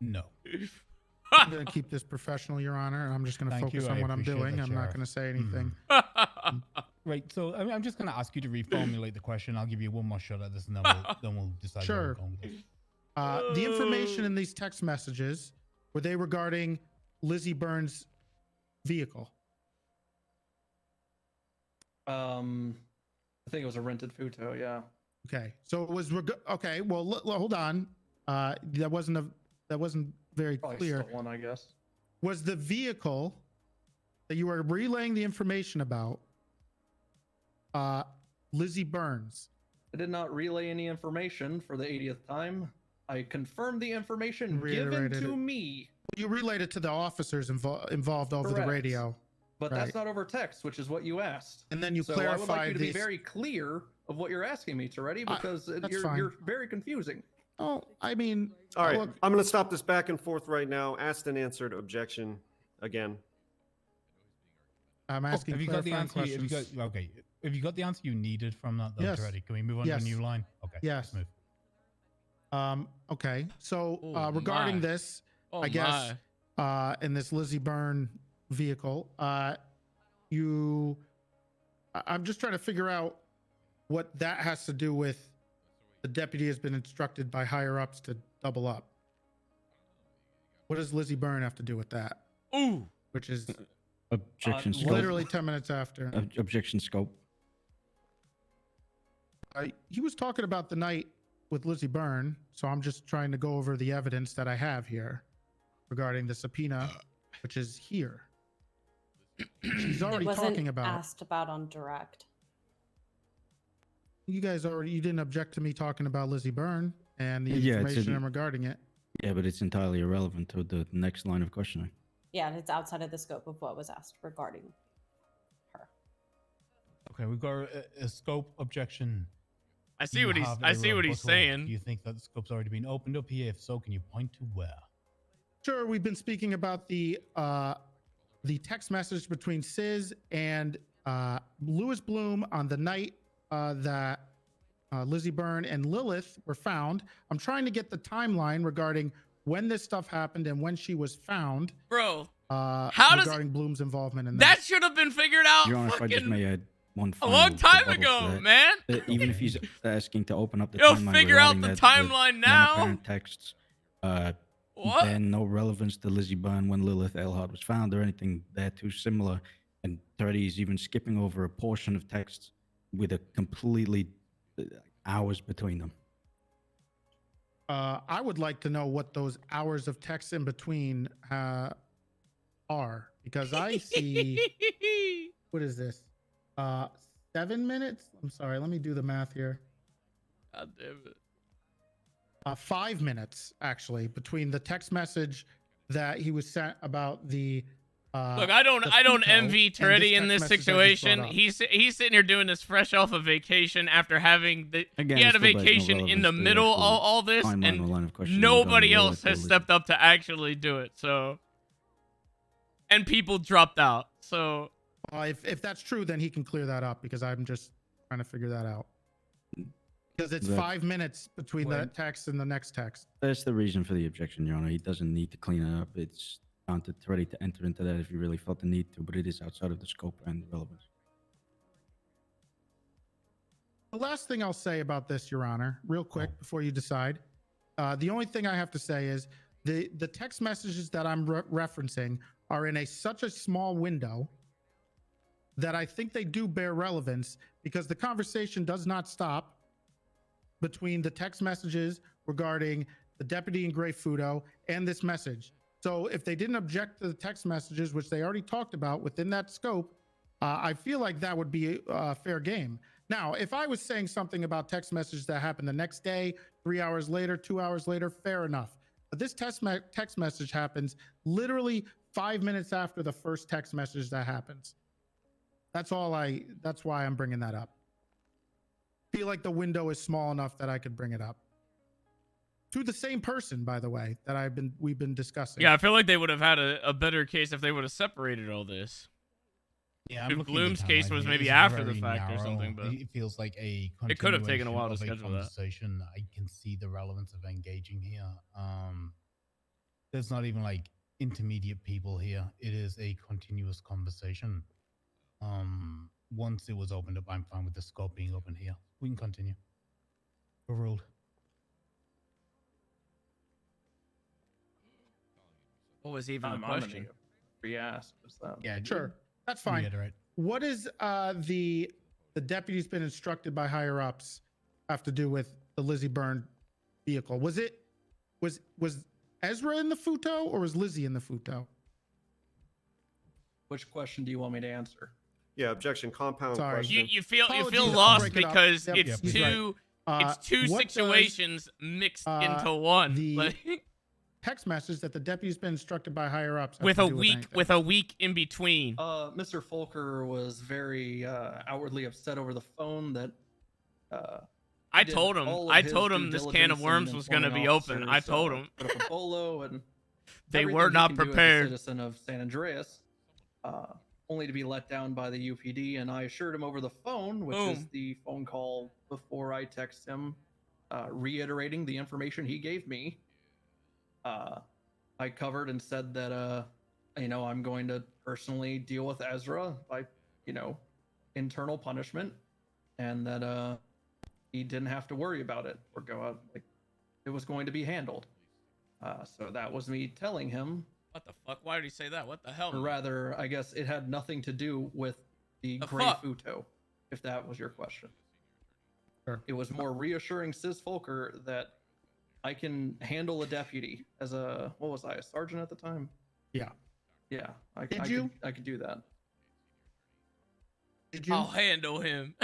No. I'm going to keep this professional, Your Honor, and I'm just going to Thank focus you, on I what I'm appreciate doing. that, I'm not Sheriff. going to say anything. Right. So I'm just going to ask you to reformulate the question. I'll give you one more shot at this, and then we'll decide where we're Sure. going with this. The information in these text messages, were they regarding Lizzie Byrne's vehicle? I think it was a rented Futo. Yeah. Okay, so it was okay. Well, hold on. That wasn't very Probably clear. stolen, I guess. Was the vehicle that you were relaying the information about Lizzie Byrne's? I did not relay any information for the 80th time. I confirmed the information Reiterated given to it. me. You relayed it to the officers involved over the Correct. radio. But Right. that's not over text, which is what you asked. And then you so I would like clarified you to be these- very clear of what you're asking me, Toretti, because that's you're fine. very confusing. Oh, I mean, All right, look, I'm going to stop this back and forth right now. Asked and answered. Objection again. I'm asking Have you got the clarifying answer? questions. Have you got the answer you needed from that though, Yes. already? Can we move on Yes. to a new line? Okay. Yes. Let's move. Okay. So Oh, regarding my. this, Oh, I guess in this Lizzie Byrne vehicle, I'm just trying to figure out what that has to do with the deputy has been instructed by higher ups to double up. What does Lizzie Byrne have to do with that? Ooh. Which is Objection scope. literally 10 minutes after. Objection scope. He was talking about the night with Lizzie Byrne, so I'm just trying to go over the evidence that I have here regarding the subpoena, which is here. She's already It wasn't talking about. asked about on direct. You guys you didn't object to me talking about Lizzie Byrne and the Yeah, it's information in- regarding it. Yeah, but it's entirely irrelevant to the next line of questioning. Yeah, and it's outside of the scope of what was asked regarding her. Okay, we've got a scope objection. I see You what he's have I a see what he's rebuttal. saying. Do you think that the scope's already been opened up here? If so, can you point to where? Sure, we've been speaking about the text message between SIZS and Lewis Bloom on the night that Lizzie Byrne and Lilith were found. I'm trying to get the timeline regarding when this stuff happened and when she was found. Bro, how does regarding Bloom's involvement in that should have been figured out Your Honor, if I just fucking may add one a long final time rebuttal to ago, that. man. Even if he's asking to open up the Yo, timeline figure out regarding the that, timeline now. non-apparent texts, What? then no relevance to Lizzie Byrne when Lilith Eilhart was found or anything there too similar. And 30 is even skipping over a portion of text with a completely hours between them. I would like to know what those hours of text in between are, because I see what is this? 7 minutes? I'm sorry, let me do the math here. God damn it. 5 minutes actually between the text message that he was sent about the Look, I don't envy Toretti in this situation. He's sitting here doing this fresh off of vacation after having Again, he had it a still bears no vacation in the relevance to the middle actual all this, timeline or line and of questioning nobody regarding else Lilith or has Lizzie. stepped up to actually do it. So, and people dropped out. So, if that's true, then he can clear that up, because I'm just trying to figure that out. Because it's That- 5 minutes between that text and the next text. That's the reason for the objection, Your Honor. He doesn't need to clean it up. It's down to ready to enter into that if he really felt the need to, but it is outside of the scope and relevance. The last thing I'll say about this, Your Honor, real quick before you decide, the only thing I have to say is the text messages that I'm referencing are in such a small window that I think they do bear relevance, because the conversation does not stop between the text messages regarding the deputy in gray Fudo and this message. So if they didn't object to the text messages, which they already talked about within that scope, I feel like that would be a fair game. Now, if I was saying something about text messages that happened the next day, 3 hours later, 2 hours later, fair enough. But this text message happens literally 5 minutes after the first text message that happens. That's why I'm bringing that up. Feel like the window is small enough that I could bring it up. To the same person, by the way, that we've been discussing. Yeah, I feel like they would have had a better case if they would have separated all this. Yeah, If I'm looking at Bloom's the case timeline was here. maybe It's after the very fact or narrow. something, but It feels like a it could have taken a while to continuation of schedule that. conversation. I can see the relevance of engaging here. There's not even like intermediate people here. It is a continuous conversation. Once it was opened up, I'm fine with the scope being open here. We can continue. Overruled. What was even the I'm gonna question? re-ask. Is that Yeah, Sure, that's fine. Reiterate. What is the deputy's been instructed by higher ups have to do with the Lizzie Byrne vehicle? Was Ezra in the Futo or was Lizzie in the Futo? Which question do you want me to answer? Yeah, objection. Compound Sorry. question. You feel Apologies, I'll lost break it up. because Yep, it's he's two right. it's two What does, situations mixed into one. The Like, text message that the deputy's been instructed by higher ups have with to a do week anything? with a week in between. Mr. Folker was very outwardly upset over the phone that I did told him. all of I his told due him this can of diligence worms in was going to informing be open. I officers, told him. put up a bolo and They everything were he not can do as a prepared. citizen of San Andreas, only to be let down by the UPD. And I assured him over the phone, which is Boom. the phone call before I text him, reiterating the information he gave me. I covered and said that, I'm going to personally deal with Ezra by, internal punishment, and that he didn't have to worry about it or go out. Like, it was going to be handled. So that was me telling him. What the fuck? Why did he say that? What the hell? Or rather, I guess it had nothing to do with the gray fuck? Futo, if that was your question. Sure. It was more reassuring SIZS Folker that I can handle a deputy as a sergeant at the time? Yeah. Yeah. I Did could do that. Did you? I'll handle him.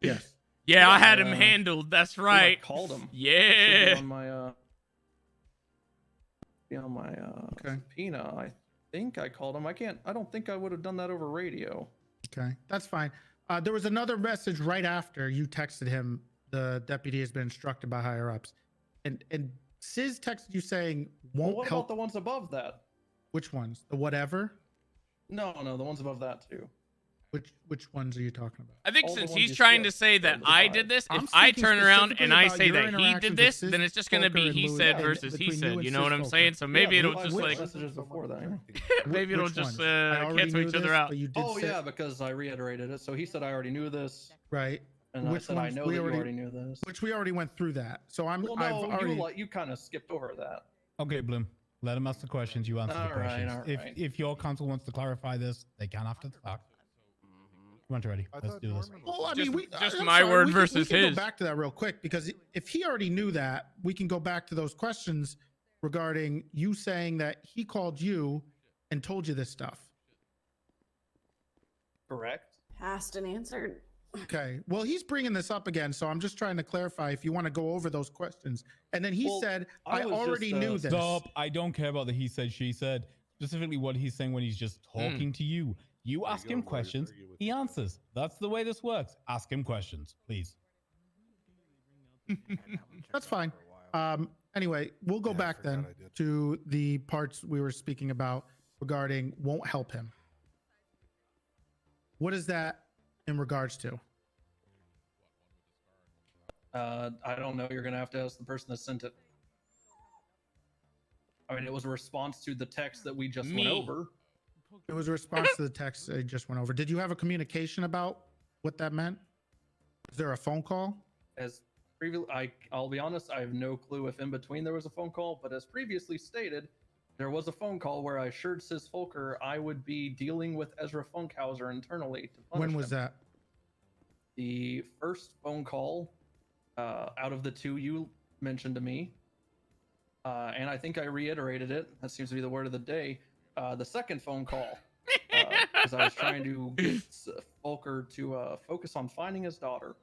Yes. Yeah, I had him handled. That's right. I called him. Yeah. Should be on my subpoena. I think I called him. I don't think I would have done that over radio. Okay, that's fine. There was another message right after you texted him. The deputy has been instructed by higher ups, and SIZS texted you saying won't What help. about the ones above that? Which ones? The whatever? No, the ones above that too. Which ones are you talking about? I think All the since ones he's you trying to skipped, say that the I five. did this, I'm if I speaking turn around specifically and I about say your that he interactions did with this, SIZS then it's just going to Folker be and he Louis, said and versus he between you said. and You know what SIZS I'm Folker. saying? So maybe Yeah, it'll the just five like messages before that. maybe it'll Which just ones? I already cancel knew each other this, out. but you did Oh say, yeah, because I reiterated it. So he said I already knew this, right. and I said I know that you already knew this. Which we already went through that. So I've Well, already. no, you kind of skipped over that. Okay, Bloom. Let him ask the questions. You answer the All right, questions. all right. If your counsel wants to clarify this, they can after the fact. Come on, ready. Let's do this. Well, I Just- mean, just I'm my sorry, word we versus can his. go back to that real quick, because if he already knew that, we can go back to those questions regarding you saying that he called you and told you this stuff. Correct. Asked and answered. Okay. Well, he's bringing this up again, so I'm just trying to clarify if you want to go over those questions. And then he Well, said, I I was already just, knew this. Stop. I don't care about the he said, she said. Specifically what he's saying when he's just talking to you. You ask him questions, he answers. That's the way this works. Ask him questions, please. That's fine. Anyway, we'll go back then to the parts we were speaking about regarding won't help him. What is that in regards to? I don't know. You're gonna have to ask the person that sent it. I mean, it was a response to the text that we just went over. It was a response to the text I just went over. Did you have a communication about what that meant? Is there a phone call? As previously, I'll be honest, I have no clue if in between there was a phone call, but as previously stated, there was a phone call where I assured SIZS Folker I would be dealing with Ezra Funkhauser internally to punish When was him. that? The first phone call out of the two you mentioned to me, and I think I reiterated it. That seems to be the word of the day. The second phone call, because I was trying to get Folker to focus on finding his daughter.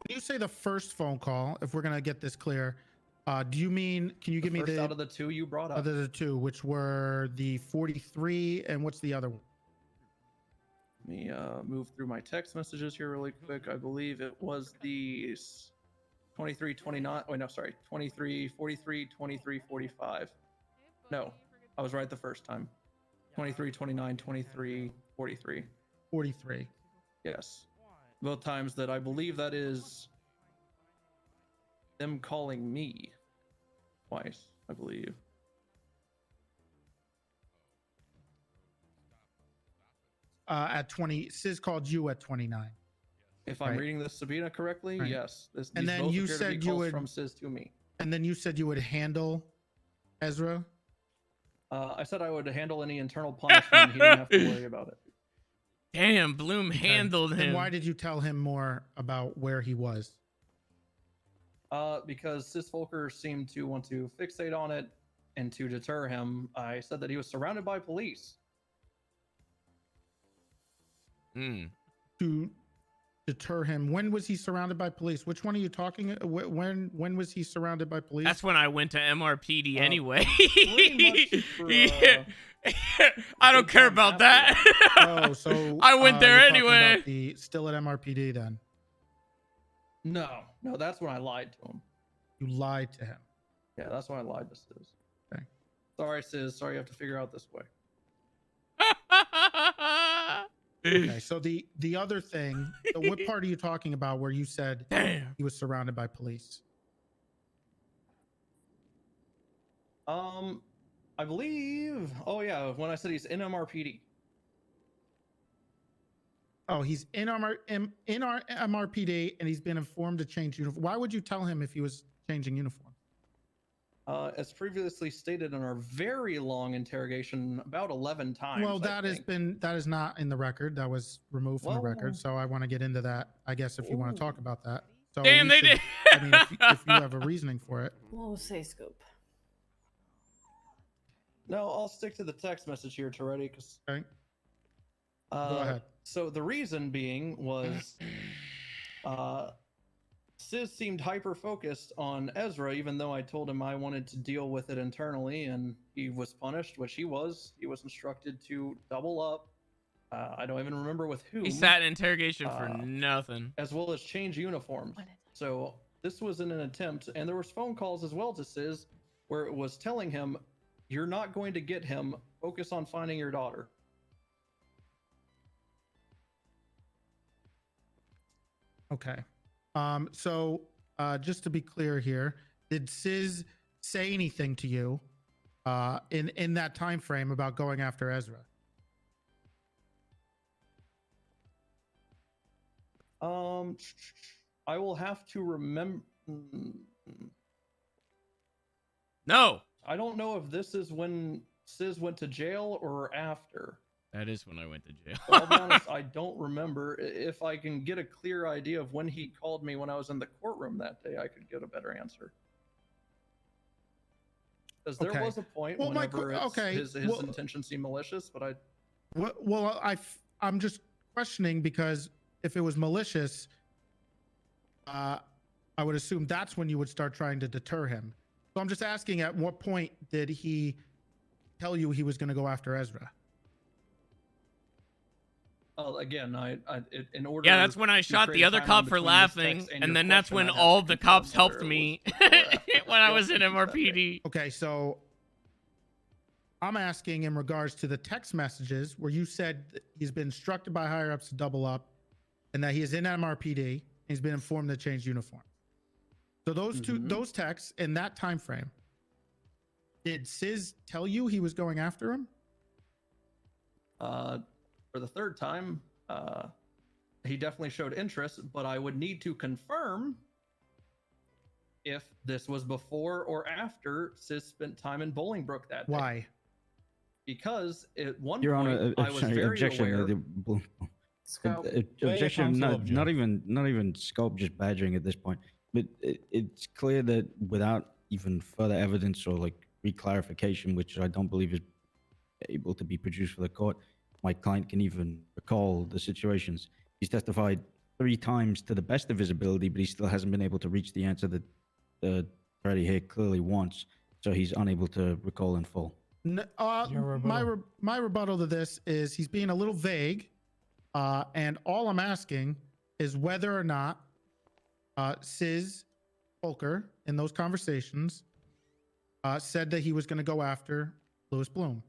When you say the first phone call, if we're gonna get this clear, do you mean? Can you give me First the out of the two you brought up? other the two, which were the 43 and what's the other one? Let me move through my text messages here really quick. I believe it was the 23, 29. Wait, no, sorry. 23, 43, 23, 45. No, I was right the first time. 23, 29, 23, 43. 43. Yes. Both times that I believe that is them calling me twice, I believe. At 20, SIZS called you at 29. If I'm Right. reading this Sabina correctly, Right. yes. And These then both you appear to be said you calls would- from SIZS to me. And then you said you would handle Ezra. I said I would handle any internal punishment. He didn't have to worry about it. Damn, Bloom handled Then him. why did you tell him more about where he was? Because SIZS Folker seemed to want to fixate on it and to deter him. I said that he was surrounded by police. To deter him. When was he surrounded by police? Which one are you talking? When was he surrounded by police? That's when I went to MRPD anyway. pretty much for, Yeah. I don't care about that. Oh, so I went there you're talking anyway. about still at MRPD then. No, that's when I lied to him. You lied to him. Yeah, that's when I lied to SIZS. Okay. Sorry, SIZS. Sorry you have to figure out this way. Okay, so the other thing, so what part are you talking about where you said he was surrounded by police? I believe. Oh yeah, when I said he's in MRPD. Oh, he's in our MRPD and he's been informed to change uniform. Why would you tell him if he was changing uniform? As previously stated in our very long interrogation, about 11 times. Well, that is not in the record. That was removed from the record. So I want to get into that, I guess, if you want to talk about that. So Damn, they did. I mean, if you have a reasoning for it. We'll say scoop. No, I'll stick to the text message here, Toretti, because. Okay. Go ahead. So the reason being was, SIZS seemed hyper focused on Ezra, even though I told him I wanted to deal with it internally, and he was punished, which he was. He was instructed to double up. I don't even remember with who. He sat in interrogation for nothing. As well as change uniforms. So this was in an attempt, and there was phone calls as well to SIZS where it was telling him, "You're not going to get him. Focus on finding your daughter." Okay. So just to be clear here, did SIZS say anything to you in that time frame about going after Ezra? I will have to remember. No. I don't know if this is when SIZS went to jail or after. That is when I went to jail. I'll be honest, I don't remember. If I can get a clear idea of when he called me when I was in the courtroom that day, I could get a better answer. Because there was a point whenever his intentions seemed malicious, but I'm just questioning because if it was malicious, I would assume that's when you would start trying to deter him. So I'm just asking, at what point did he tell you he was going to go after Ezra? Again, in order. Yeah, that's when I shot the other cop for laughing, and then that's when all of the cops helped me when I was in MRPD. Okay, so I'm asking in regards to the text messages where you said that he's been instructed by higher ups to double up, and that he is in MRPD. And he's been informed to change uniform. So those those texts in that time frame, did SIZS tell you he was going after him? For the third time, he definitely showed interest, but I would need to confirm if this was before or after SIZS spent time in Bolingbrook that day. Why? Because at one Your point Honor, I was sorry, very objection. aware. Objection. Not even scope, just badgering at this point. But it's clear that without even further evidence or like reclarification, which I don't believe is able to be produced for the court, my client can even recall the situations. He's testified 3 times to the best of his ability, but he still hasn't been able to reach the answer that Freddie here clearly wants. So he's unable to recall in full. My rebuttal to this is he's being a little vague, and all I'm asking is whether or not SIZS Volker in those conversations said that he was going to go after Louis Bloom.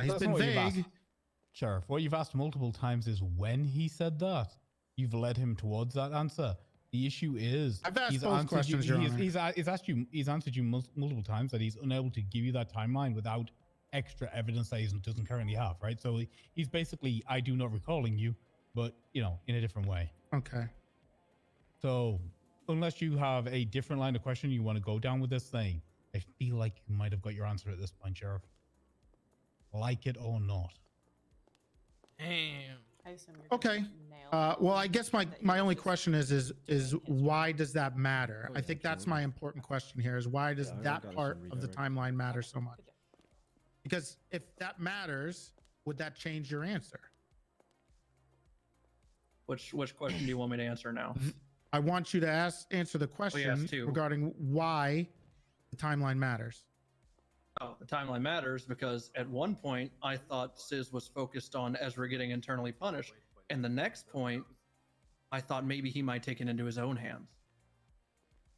He's That's been not what you've vague. asked. Sheriff, what you've asked multiple times is when he said that. You've led him towards that answer. The issue is I've asked he's both answered questions, you, Your Honor. he's answered you multiple times that he's unable to give you that timeline without extra evidence that he doesn't currently have, right? So he's basically, I do not recalling you, but you know, in a different way. Okay. So unless you have a different line of question you want to go down with this thing, I feel like you might have got your answer at this point, Sheriff. Like it or not. Damn. Okay. Well, I guess my only question is why does that matter? I think that's my important question here, is why does that part of the timeline matter so much? Because if that matters, would that change your answer? Which question do you want me to answer now? I want you to answer the question regarding why the timeline matters. Oh, the timeline matters because at one point I thought SIZS was focused on Ezra getting internally punished, and the next point I thought maybe he might take it into his own hands.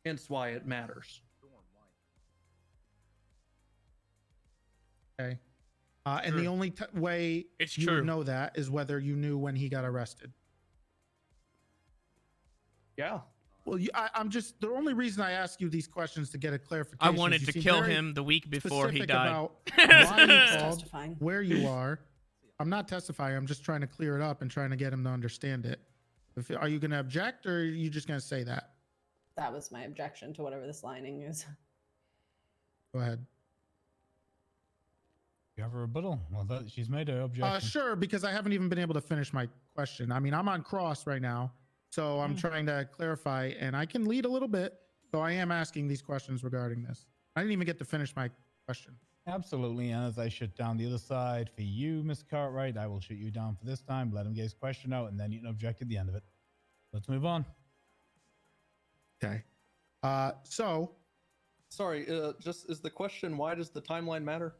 Hence why it matters. Okay. And the only way you would know that is whether you knew when he got arrested. Yeah. Well, I'm just, the only reason I ask you these questions to get a clarification. I wanted to kill him the week before he died. About why you called, where you are. I'm not testifying. I'm just trying to clear it up and trying to get him to understand it. Are you going to object, or are you just going to say that? That was my objection to whatever this lining is. Go ahead. You have a rebuttal? Well, she's made her objection. Sure, because I haven't even been able to finish my question. I mean, I'm on cross right now, so I'm trying to clarify, and I can lead a little bit. So I am asking these questions regarding this. I didn't even get to finish my question. Absolutely, and as I shut down the other side for you, Mr. Cartwright, I will shut you down for this time, let him get his question out, and then you can object at the end of it. Let's move on. Okay. So... Sorry, just is the question, why does the timeline matter?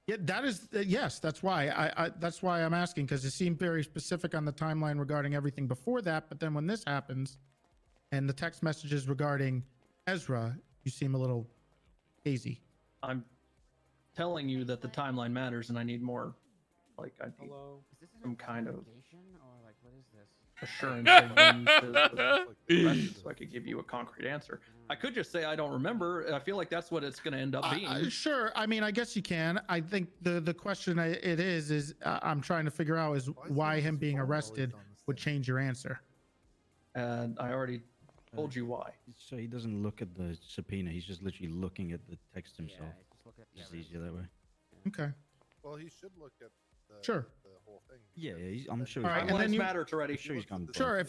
Yeah, that is, yes, that's why. That's why I'm asking, because it seemed very specific on the timeline regarding everything before that, but then when this happens, and the text messages regarding Ezra, you seem a little hazy. I'm telling you that the timeline matters, and I need more, like, I need some kind of assurance of when you said the rest, so I could give you a concrete answer. I could just say I don't remember. I feel like that's what it's going to end up being. Sure. I mean, I guess you can. I think the question it is I'm trying to figure out is why him being arrested would change your answer. And I already told you why. So he doesn't look at the subpoena. He's just literally looking at the text himself. It's easier that way. Okay. Well, he should look at the, sure. the whole thing. Yeah, I'm sure. All right, and then you matter to ready. Sure, he's gone. Sure, if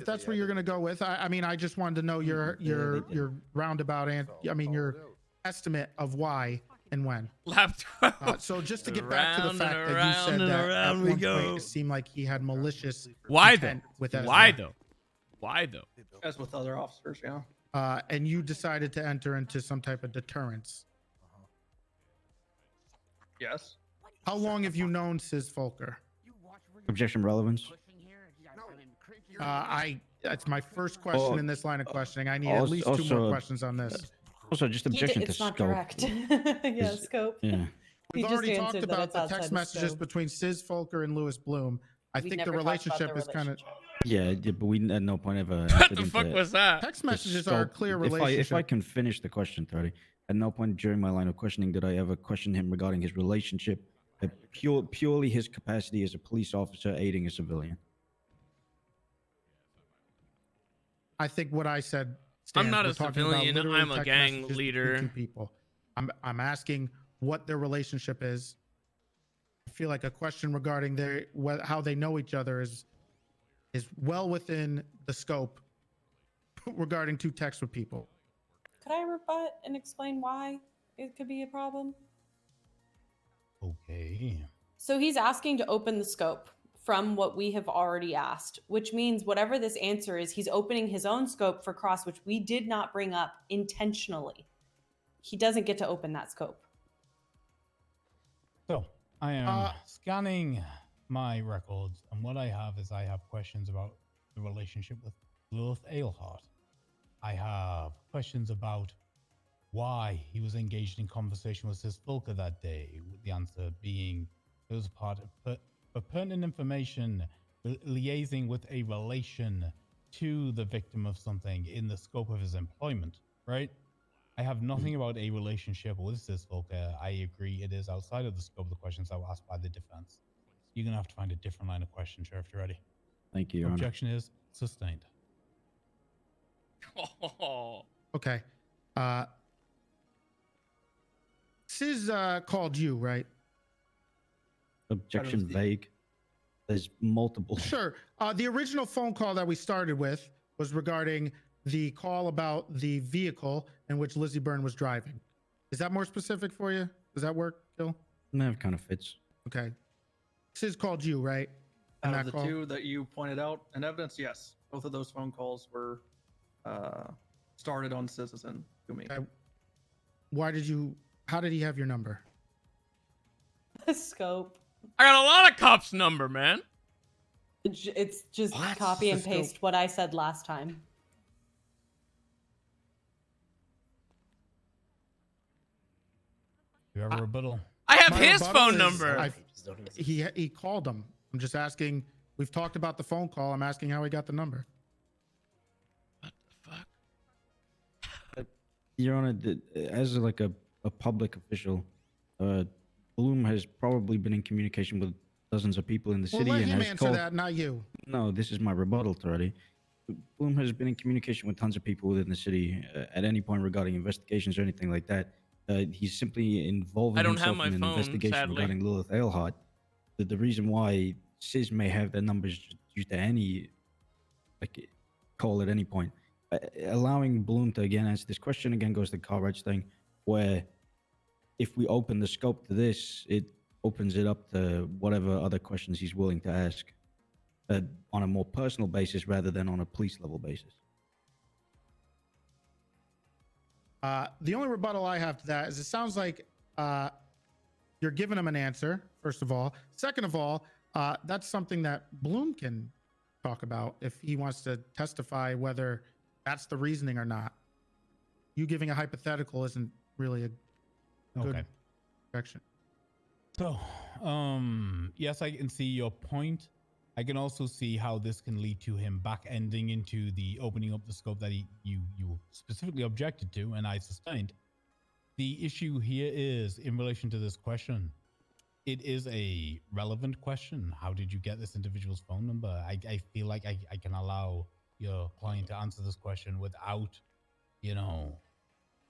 that's where you're going to go with. I mean, I just wanted to know your roundabout and your estimate of why and when. Laptop. So just to get back to the fact that you said that at one point it seemed like he had malicious intent with Ezra. Why though? Why though? As with other officers, yeah. And you decided to enter into some type of deterrence. Yes. How long have you known SIZS Volker? Objection relevance. That's my first question in this line of questioning. I need at least two more questions on this. Also, just objection to It's not scope. direct. Yeah, scope. Yeah. We've He already just talked answered that about it's the outside text the messages scope. between SIZS Volker and Louis Bloom. I We think the never talked about the relationship is kind of. Yeah, but we at no point ever. What the fuck was that? Text messages are a clear relationship. If I can finish the question, 30. At no point during my line of questioning did I ever question him regarding his relationship, purely his capacity as a police officer aiding a civilian. I think what I said stands. not We're a talking about civilian, literally I'm a text gang messages between leader. two people. I'm asking what their relationship is. I feel like a question regarding how they know each other is well within the scope regarding two texts with people. Could I rebut and explain why it could be a problem? Okay. So he's asking to open the scope from what we have already asked, which means whatever this answer is, he's opening his own scope for cross, which we did not bring up intentionally. He doesn't get to open that scope. So I am scanning my records, and what I have is I have questions about the relationship with Lilith Ailhart. I have questions about why he was engaged in conversation with SIZS Volker that day, with the answer being it was part of pertinent information liaising with a relation to the victim of something in the scope of his employment, right? I have nothing about a relationship with SIZS Volker. I agree it is outside of the scope of the questions that were asked by the defense. You're going to have to find a different line of question, Sheriff. You're ready. Thank you, Your Honor. Objection is sustained. Okay. SIZS called you, right? Objection vague. There's multiple. Sure. The original phone call that we started with was regarding the call about the vehicle in which Lizzie Byrne was driving. Is that more specific for you? Does that work, Gil? No, it kind of fits. Okay. SIZS called you, right? In Out of that the call? two that you pointed out in evidence, yes. Both of those phone calls were started on SIZS and to me. How did he have your number? The scope. I got a lot of cops' number, man. It's just copy and paste what I said last time. You have a rebuttal? I have My his rebuttal phone is number. He called him. I'm just asking. We've talked about the phone call. I'm asking how he got the number. Your Honor, as like a public official, Bloom has probably been in communication with dozens of people in the Well, city let and him has answer called. that, not you. No, this is my rebuttal already. Bloom has been in communication with tons of people within the city at any point regarding investigations or anything like that. He's simply involving I don't have himself my in an phone, investigation sadly. regarding Lilith Ailhart. The reason why SIZS may have their numbers due to any call at any point. Allowing Bloom to again answer this question again goes to the car rights thing, where if we open the scope to this, it opens it up to whatever other questions he's willing to ask on a more personal basis rather than on a police level basis. The only rebuttal I have to that is it sounds like you're giving him an answer, first of all. Second of all, that's something that Bloom can talk about if he wants to testify whether that's the reasoning or not. You giving a hypothetical isn't really a good objection. So, yes, I can see your point. I can also see how this can lead to him back ending into the opening up the scope that you specifically objected to, and I sustained. The issue here is in relation to this question. It is a relevant question. How did you get this individual's phone number? I feel like I can allow your client to answer this question without,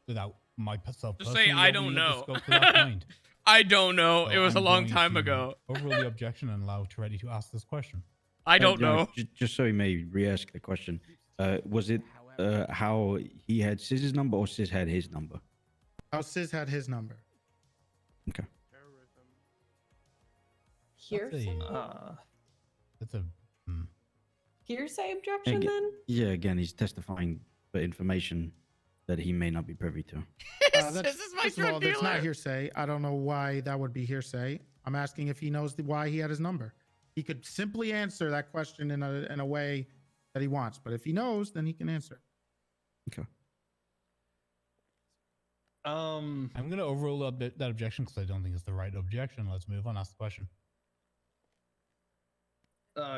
without myself. Just say, I don't know. I don't know. So it was a I'm long going time to ago. Overrule the objection and allow Toretti to ask this question. I don't know. Just so he may re-ask the question, was it how he had SIZ's number or SIZ had his number? How SIZ had his number. Okay. Hearsay? That's a Hearsay objection then? Yeah, again, he's testifying for information that he may not be privy to. This is my first of all, that's not hearsay. I don't know why that would be hearsay. I'm asking if he knows why he had his number. He could simply answer that question in a way that he wants, but if he knows, then he can answer. Okay. I'm going to overrule that objection because I don't think it's the right objection. Let's move on. Ask the question.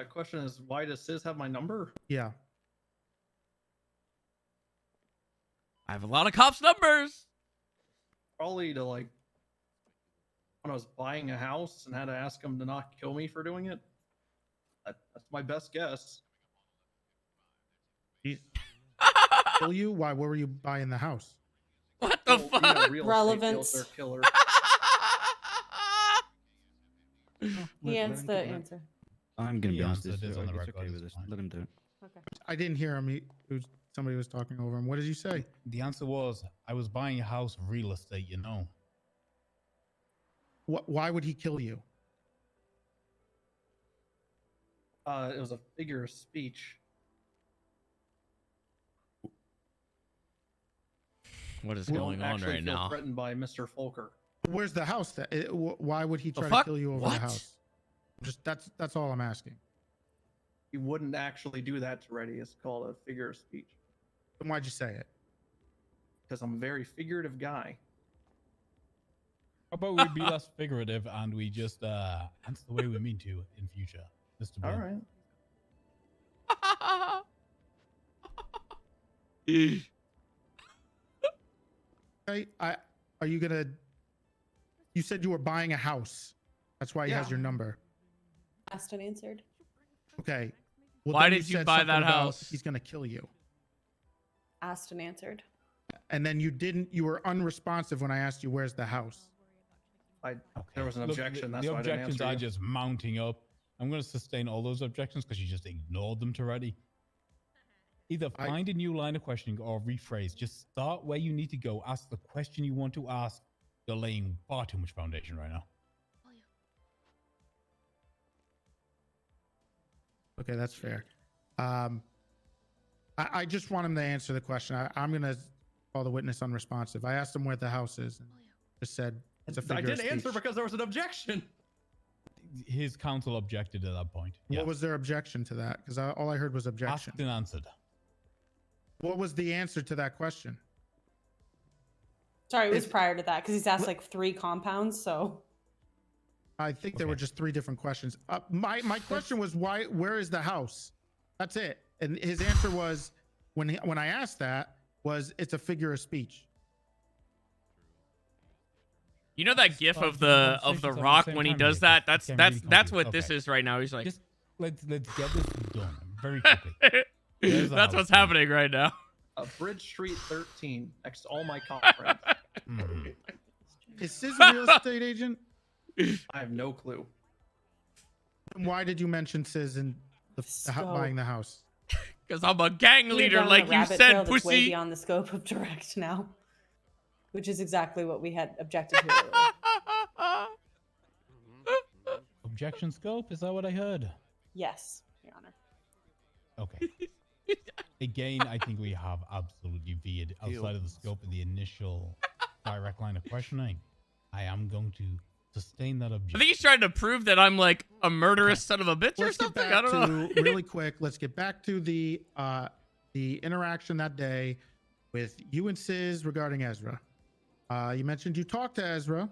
Question is, why does SIZ have my number? Yeah. I have a lot of cops' numbers. Probably to when I was buying a house and had to ask him to not kill me for doing it. That's my best guess. kill you? Why? Where were you buying the house? What the fuck? Relevance. Killer. He has the answer. I'm gonna be The honest. answer is on the It's record okay at with this this. point. Let him do it. Okay. I didn't hear him. Somebody was talking over him. What did you say? The answer was I was buying a house, real estate. You know. Why would he kill you? It was a figure of speech. What is We going don't on actually right feel now? threatened by Mr. Folker. Where's the house? Why would he try to fuck? kill you over What? the house? Just that's all I'm asking. He wouldn't actually do that to Reddy. It's called a figure of speech. Then why'd you say it? Because I'm a very figurative guy. How about we be less figurative and we just answer the way we mean to in future, Mr. All Blunt. right. Okay, are you gonna? You said you were buying a house. That's why he has Yeah. your number. Asked and answered. Okay. Well, Why then did you said buy something that about house? He's gonna kill you. Asked and answered. And then you didn't. You were unresponsive when I asked you where's the house. There was an Look, objection. the That's why I didn't objections answer are you. just mounting up. I'm going to sustain all those objections because you just ignored them to Reddy. Either find a new line of questioning or rephrase. Just start where you need to go. Ask the question you want to ask. You're laying far too much foundation right now. Okay, that's fair. I just want him to answer the question. I'm gonna call the witness unresponsive. I asked him where the house is, and just said it's a I figure of did answer speech. because there was an objection. His counsel objected at that point. What was their objection to that? Because all I heard was objection. Asked and answered. What was the answer to that question? Sorry, it was prior to that because he's asked like 3 compounds. So I think there were just 3 different questions. My question was why? Where is the house? That's it. And his answer was when I asked that was it's a figure of speech. You know that gif of the Rock when he does that? That's what this is right now. He's like, just let's get this done very quickly. that's what's happening right now. Bridge Street 13, next to all my cop friends. Is SIZS a real estate agent? I have no clue. And why did you mention SIZS in buying the house? Because I'm a gang We're leader, down like a you rabbit said, trail that's way pussy. beyond the scope of direct now, which is exactly what we had objected to earlier. Objection scope? Is that what I heard? Yes, Your Honor. Okay. Again, I think we have absolutely veered outside of the scope of the initial direct line of questioning. I am going to sustain that I objection. think he's trying to prove that I'm like a murderous son of a bitch or Let's get something. back I don't know. to really quick. Let's get back to the interaction that day with you and SIZS regarding Ezra. You mentioned you talked to Ezra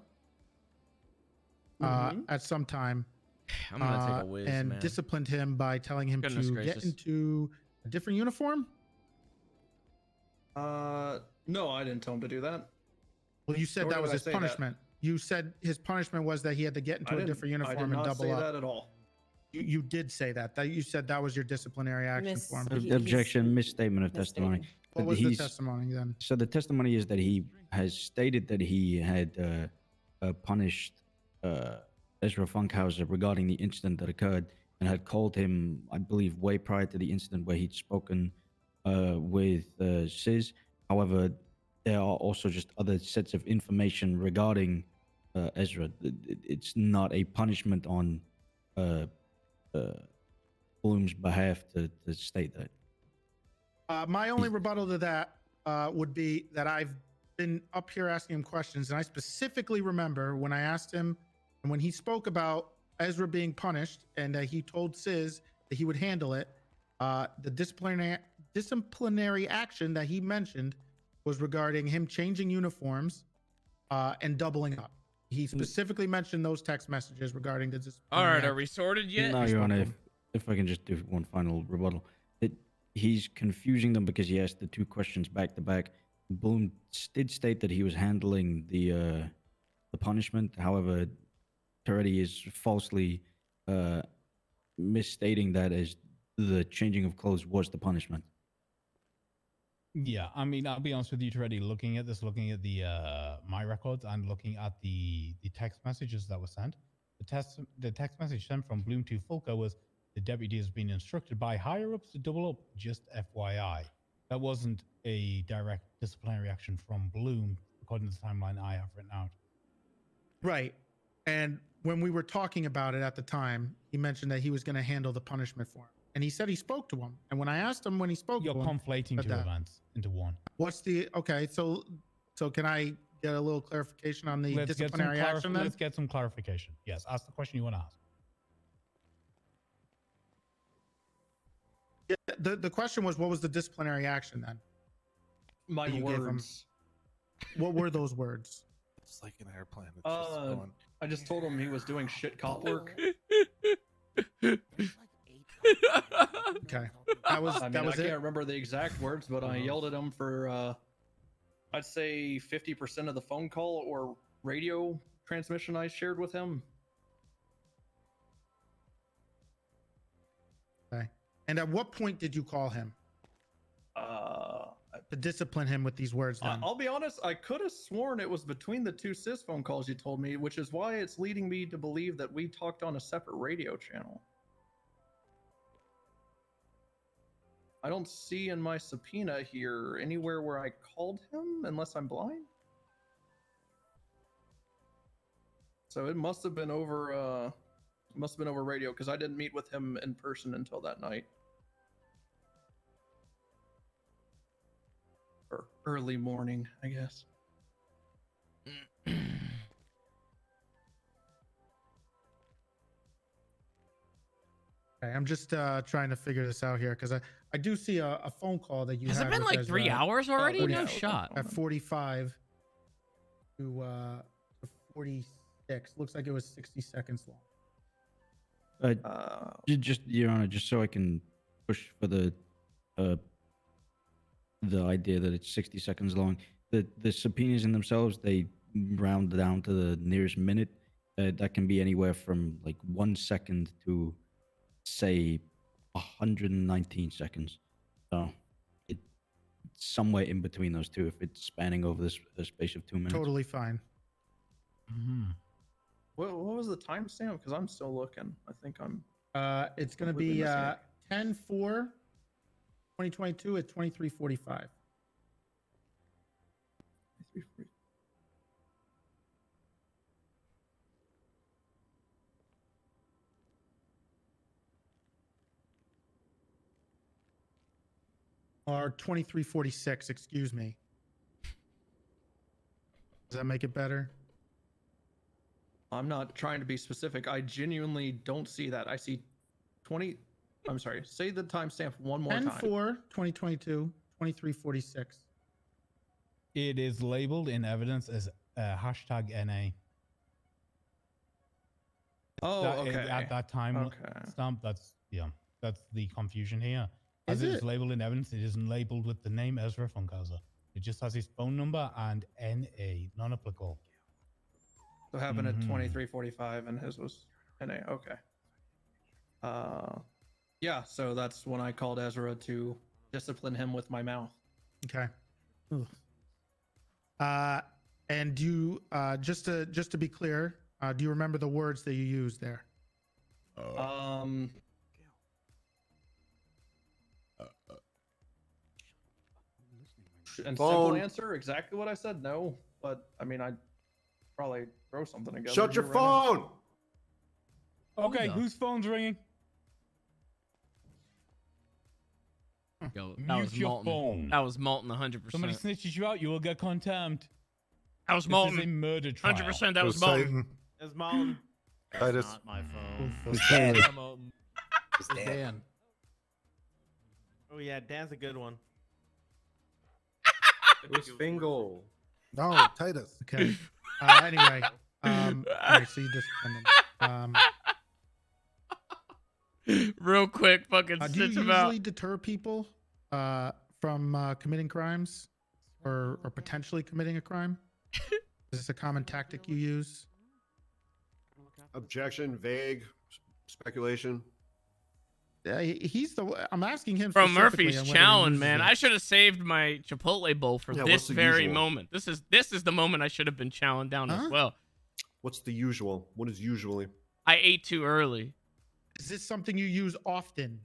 at some time. I'm gonna take a whiz, and man. disciplined him by telling him Goodness to gracious. get into a different uniform. No, I didn't tell him to do that. Well, you said Nor that did was I his say that. punishment. You said his punishment was that he had to get into I a didn't- different I uniform did and not double say up. that at all. You did say that. You said that was your disciplinary action for him. Objection, misstatement of testimony. What was the testimony then? So the testimony is that he has stated that he had punished Ezra Funkhauser regarding the incident that occurred and had called him, I believe, way prior to the incident where he'd spoken with SIZS. However, there are also just other sets of information regarding Ezra. It's not a punishment on Bloom's behalf to state that. My only rebuttal to that would be that I've been up here asking him questions, and I specifically remember when I asked him and when he spoke about Ezra being punished and that he told SIZS that he would handle it. The disciplinary action that he mentioned was regarding him changing uniforms and doubling up. He specifically mentioned those text messages regarding the All disciplinary right, action. are we sorted yet? No, Your Honor, if I can just do one final rebuttal. He's confusing them because he asked the 2 questions back to back. Bloom did state that he was handling the punishment. However, Toretti is falsely misstating that as the changing of clothes was the punishment. Yeah, I mean, I'll be honest with you, Treddy, looking at this, looking at the my records and looking at the text messages that were sent, the text message sent from Bloom to Fulco was the deputy has been instructed by higher ups to double up, just FYI. That wasn't a direct disciplinary action from Bloom, according to the timeline I have written out. Right. And when we were talking about it at the time, he mentioned that he was going to handle the punishment for him. And he said he spoke to him. And when I asked him when he spoke You're to him, conflating two events into one. what's the okay? So can I get a little clarification on the Let's disciplinary action then? Let's get some clarification. Yes, ask the question you want to ask. Yeah, the question was, what was the disciplinary action then? My that you gave him? words. What were those words? It's like an airplane. It's just going. I just told him he was doing shit cop work. Okay, that was I it. can't remember the exact words, but I yelled at him for I'd say 50% of the phone call or radio transmission I shared with him. Okay. And at what point did you call him? To discipline him with these words then? I'll be honest, I could have sworn it was between the two SIZS phone calls you told me, which is why it's leading me to believe that we talked on a separate radio channel. I don't see in my subpoena here anywhere where I called him, unless I'm blind. So it must have been over radio, because I didn't meet with him in person until that night. Or early morning, I guess. Okay, I'm just trying to figure this out here because I do see a phone call that you Has it had been with like Ezra 3 hours already? 40 No shot. At 45 to 46. Looks like it was 60 seconds long. Just Your Honor, just so I can push for the idea that it's 60 seconds long. The subpoenas in themselves, they round down to the nearest minute. That can be anywhere from like 1 second to say 119 seconds. So it's somewhere in between those two if it's spanning over this a space of 2 minutes. Totally fine. What was the timestamp? Because I'm still looking. I think I'm. It's going to be 10/4/2022 at 23:45. Or 23:46, excuse me. Does that make it better? I'm not trying to be specific. I genuinely don't see that. I see 20. I'm sorry. Say the timestamp one more time. 10/4/2022, 23:46. It is labeled in evidence as hashtag NA. Oh, okay. At that time stamp, that's the confusion here. As it is labeled in evidence, it isn't labeled with the name Ezra Funkhauser. It just has his phone number and NA, non-applicable. So it happened at 23:45, and his was NA. Okay. Yeah. So that's when I called Ezra to discipline him with my mouth. Okay. And do you just to be clear, do you remember the words that you used there? And simple answer, exactly what I said. No, but I mean, I'd probably throw something together. Shut your phone. Okay, whose phone's ringing? That Mute was your Malton. phone. That was Malton 100%. Somebody snitches you out, you will get contempt. That was This Malton. is a murder trial. 100% that was Malton. It was Malton. Titus. Not my phone. It was Dan. It's Dan. Oh yeah, Dan's a good one. It was Fingal. No, Titus. Okay. Anyway, I see discipline. Real quick, fucking Do you stitch him usually out. deter people from committing crimes or potentially committing a crime? Is this a common tactic you use? Objection, vague, speculation. he's the. I'm asking him Bro, specifically Murphy's on whether he chowing, uses man. it. I should have saved my Chipotle bowl for Yeah, this what's the very usual? moment. This is the moment I should have been chowing down as well. What's the usual? What is usually? I ate too early. Is this something you use often?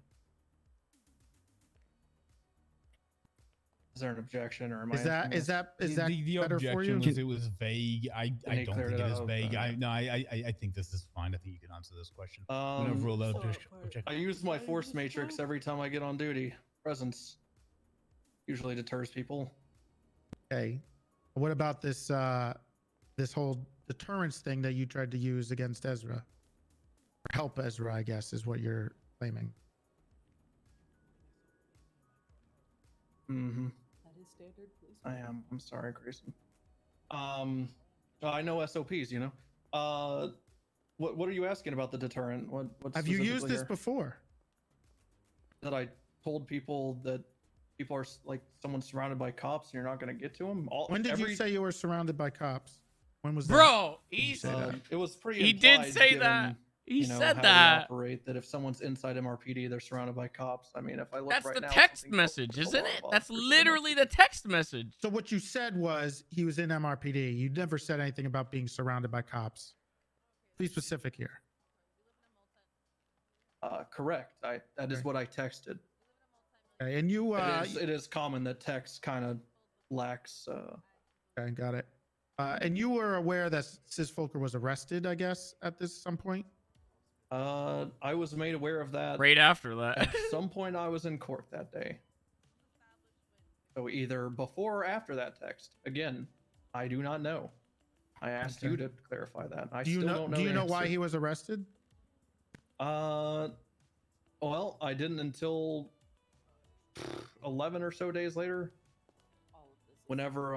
Is there an objection, or am I? Is that the better for you? objection was it was vague. I he Oh, don't cleared think it it is out, vague. okay. I think this is fine. I think you can answer this question. Overall, that objection. I use my force matrix every time I get on duty. Presence usually deters people. Okay. What about this this whole deterrence thing that you tried to use against Ezra? Or help Ezra, I guess, is what you're claiming. Mm-hmm. That is standard, please. I am. I'm sorry, Grayson. I know SOPs. You know. What are you asking about the deterrent? What Have you used specifically this here? before? That I told people that people are like someone's surrounded by cops and you're not going to get to them. When did you say you were surrounded by cops? When was that? Bro, Did you he say that? It was pretty. He did implied say given, that. He you know, said how we that. operate, that if someone's inside MRPD, they're surrounded by cops. I mean, if I look That's right the now, text something message, close to isn't a it? lot of That's officers literally the text message. So what you said was he was in MRPD. You never said anything about being surrounded by cops. Be specific here. Correct. That is what I texted. Okay, and you it is common that text kind of lacks. Okay, got it. And you were aware that SIZS Folker was arrested, I guess, at some point? I was made aware of that Right after that. At some point, I was in court that day. So either before or after that text. Again, I do not know. I asked you to clarify that. I still don't know. Do you the know why answer. he was arrested? Well, I didn't until 11 or so days later. Whenever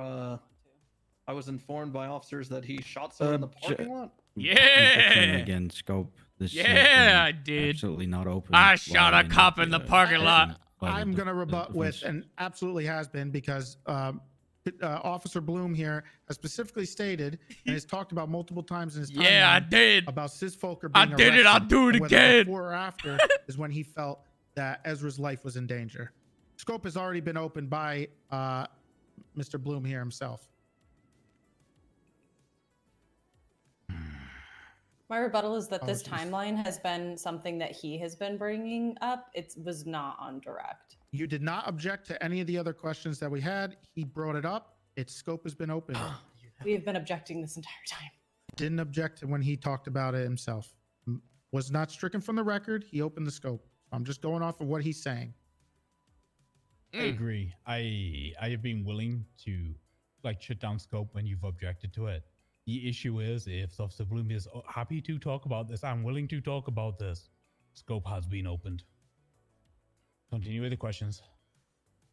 I was informed by officers that he shot someone in the parking lot. Yeah. Again, scope. This Yeah, I did. Absolutely not open. I shot a cop in the parking lot. I'm going to rebut with, and absolutely has been, because Officer Bloom here has specifically stated and has talked about multiple times in his timeline. Yeah, I did. About SIZS Folker I being did it. I'll arrested, do it and whether again. Before or after is when he felt that Ezra's life was in danger. Scope has already been opened by Mr. Bloom here himself. My rebuttal is that this timeline has been something that he has been bringing up. It was not on direct. You did not object to any of the other questions that we had. He brought it up. Its scope has been opened. We have been objecting this entire time. Didn't object to when he talked about it himself. Was not stricken from the record. He opened the scope. I'm just going off of what he's saying. I agree. I have been willing to shut down scope when you've objected to it. The issue is, if Officer Bloom is happy to talk about this, I'm willing to talk about this. Scope has been opened. Continue with the questions.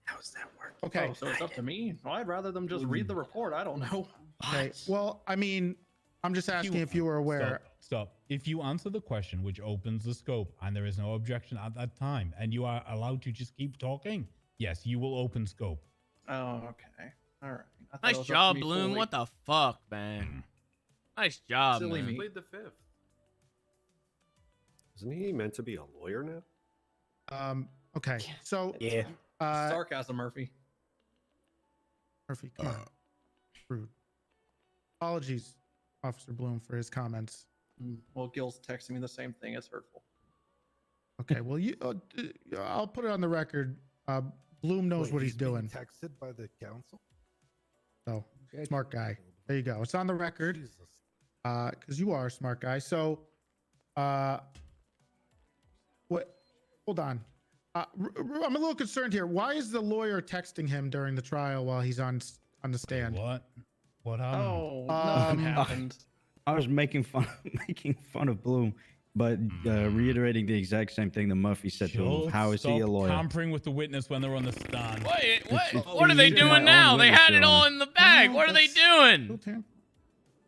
How does that work? Okay. Oh, so it's up to me? Well, I'd rather them just read the report. I don't know. Okay. Well, I mean, I'm just asking if you were aware. Stop. If you answer the question which opens the scope and there is no objection at that time and you are allowed to just keep talking, yes, you will open scope. Oh, okay. All right. Nice job, Bloom. What the fuck, man? Nice job, Silly man. me. Played the fifth. Isn't he meant to be a lawyer now? Okay. So Yeah. Sarcasm, Murphy. Murphy, come on. Rude. Apologies, Officer Bloom, for his comments. Well, Gil's texting me the same thing. It's hurtful. Okay. Well, I'll put it on the record. Bloom knows what he's doing. Texted by the council. So smart guy. There you go. It's on the record. Because you are a smart guy. So, what? Hold on. I'm a little concerned here. Why is the lawyer texting him during the trial while he's on the stand? What happened? Oh, nothing happened. I was making fun of Bloom, but reiterating the exact same thing that Murphy said to him. How is he a lawyer? Tampering with the witness when they're on the stand. Wait, what? Oh, What are they he's my doing own now? They witness, had it Your all Honor. in the bag. What are they doing?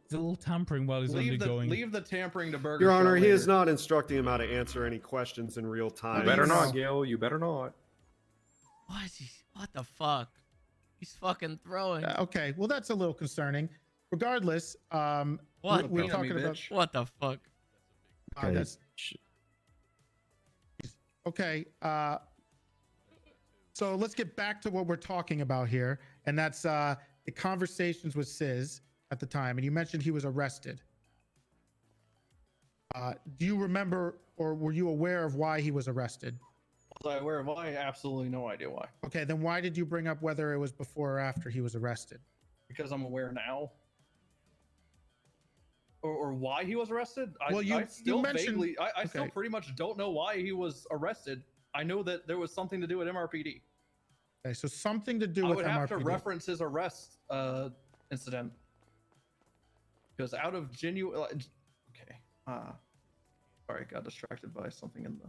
It's a little tampering while he's undergoing. Leave the tampering to Burger. Your Honor, Shot he is later. not instructing him how to answer any questions in real time. You better not, Gil. You better not. What the fuck? He's fucking throwing. Okay. Well, that's a little concerning. Regardless, What? we're the- talking about. What the fuck? That's Okay. So let's get back to what we're talking about here, and that's the conversations with SIZS at the time. And you mentioned he was arrested. Do you remember, or were you aware of why he was arrested? Was I aware of why? Absolutely no idea why. Okay, then why did you bring up whether it was before or after he was arrested? Because I'm aware now. Or why he was arrested? Well, I still mentioned- vaguely, I still okay. pretty much don't know why he was arrested. I know that there was something to do with MRPD. Okay, so something to do I with would have to MRPD. reference his arrest incident. Because out of genuine, okay, sorry, got distracted by something in the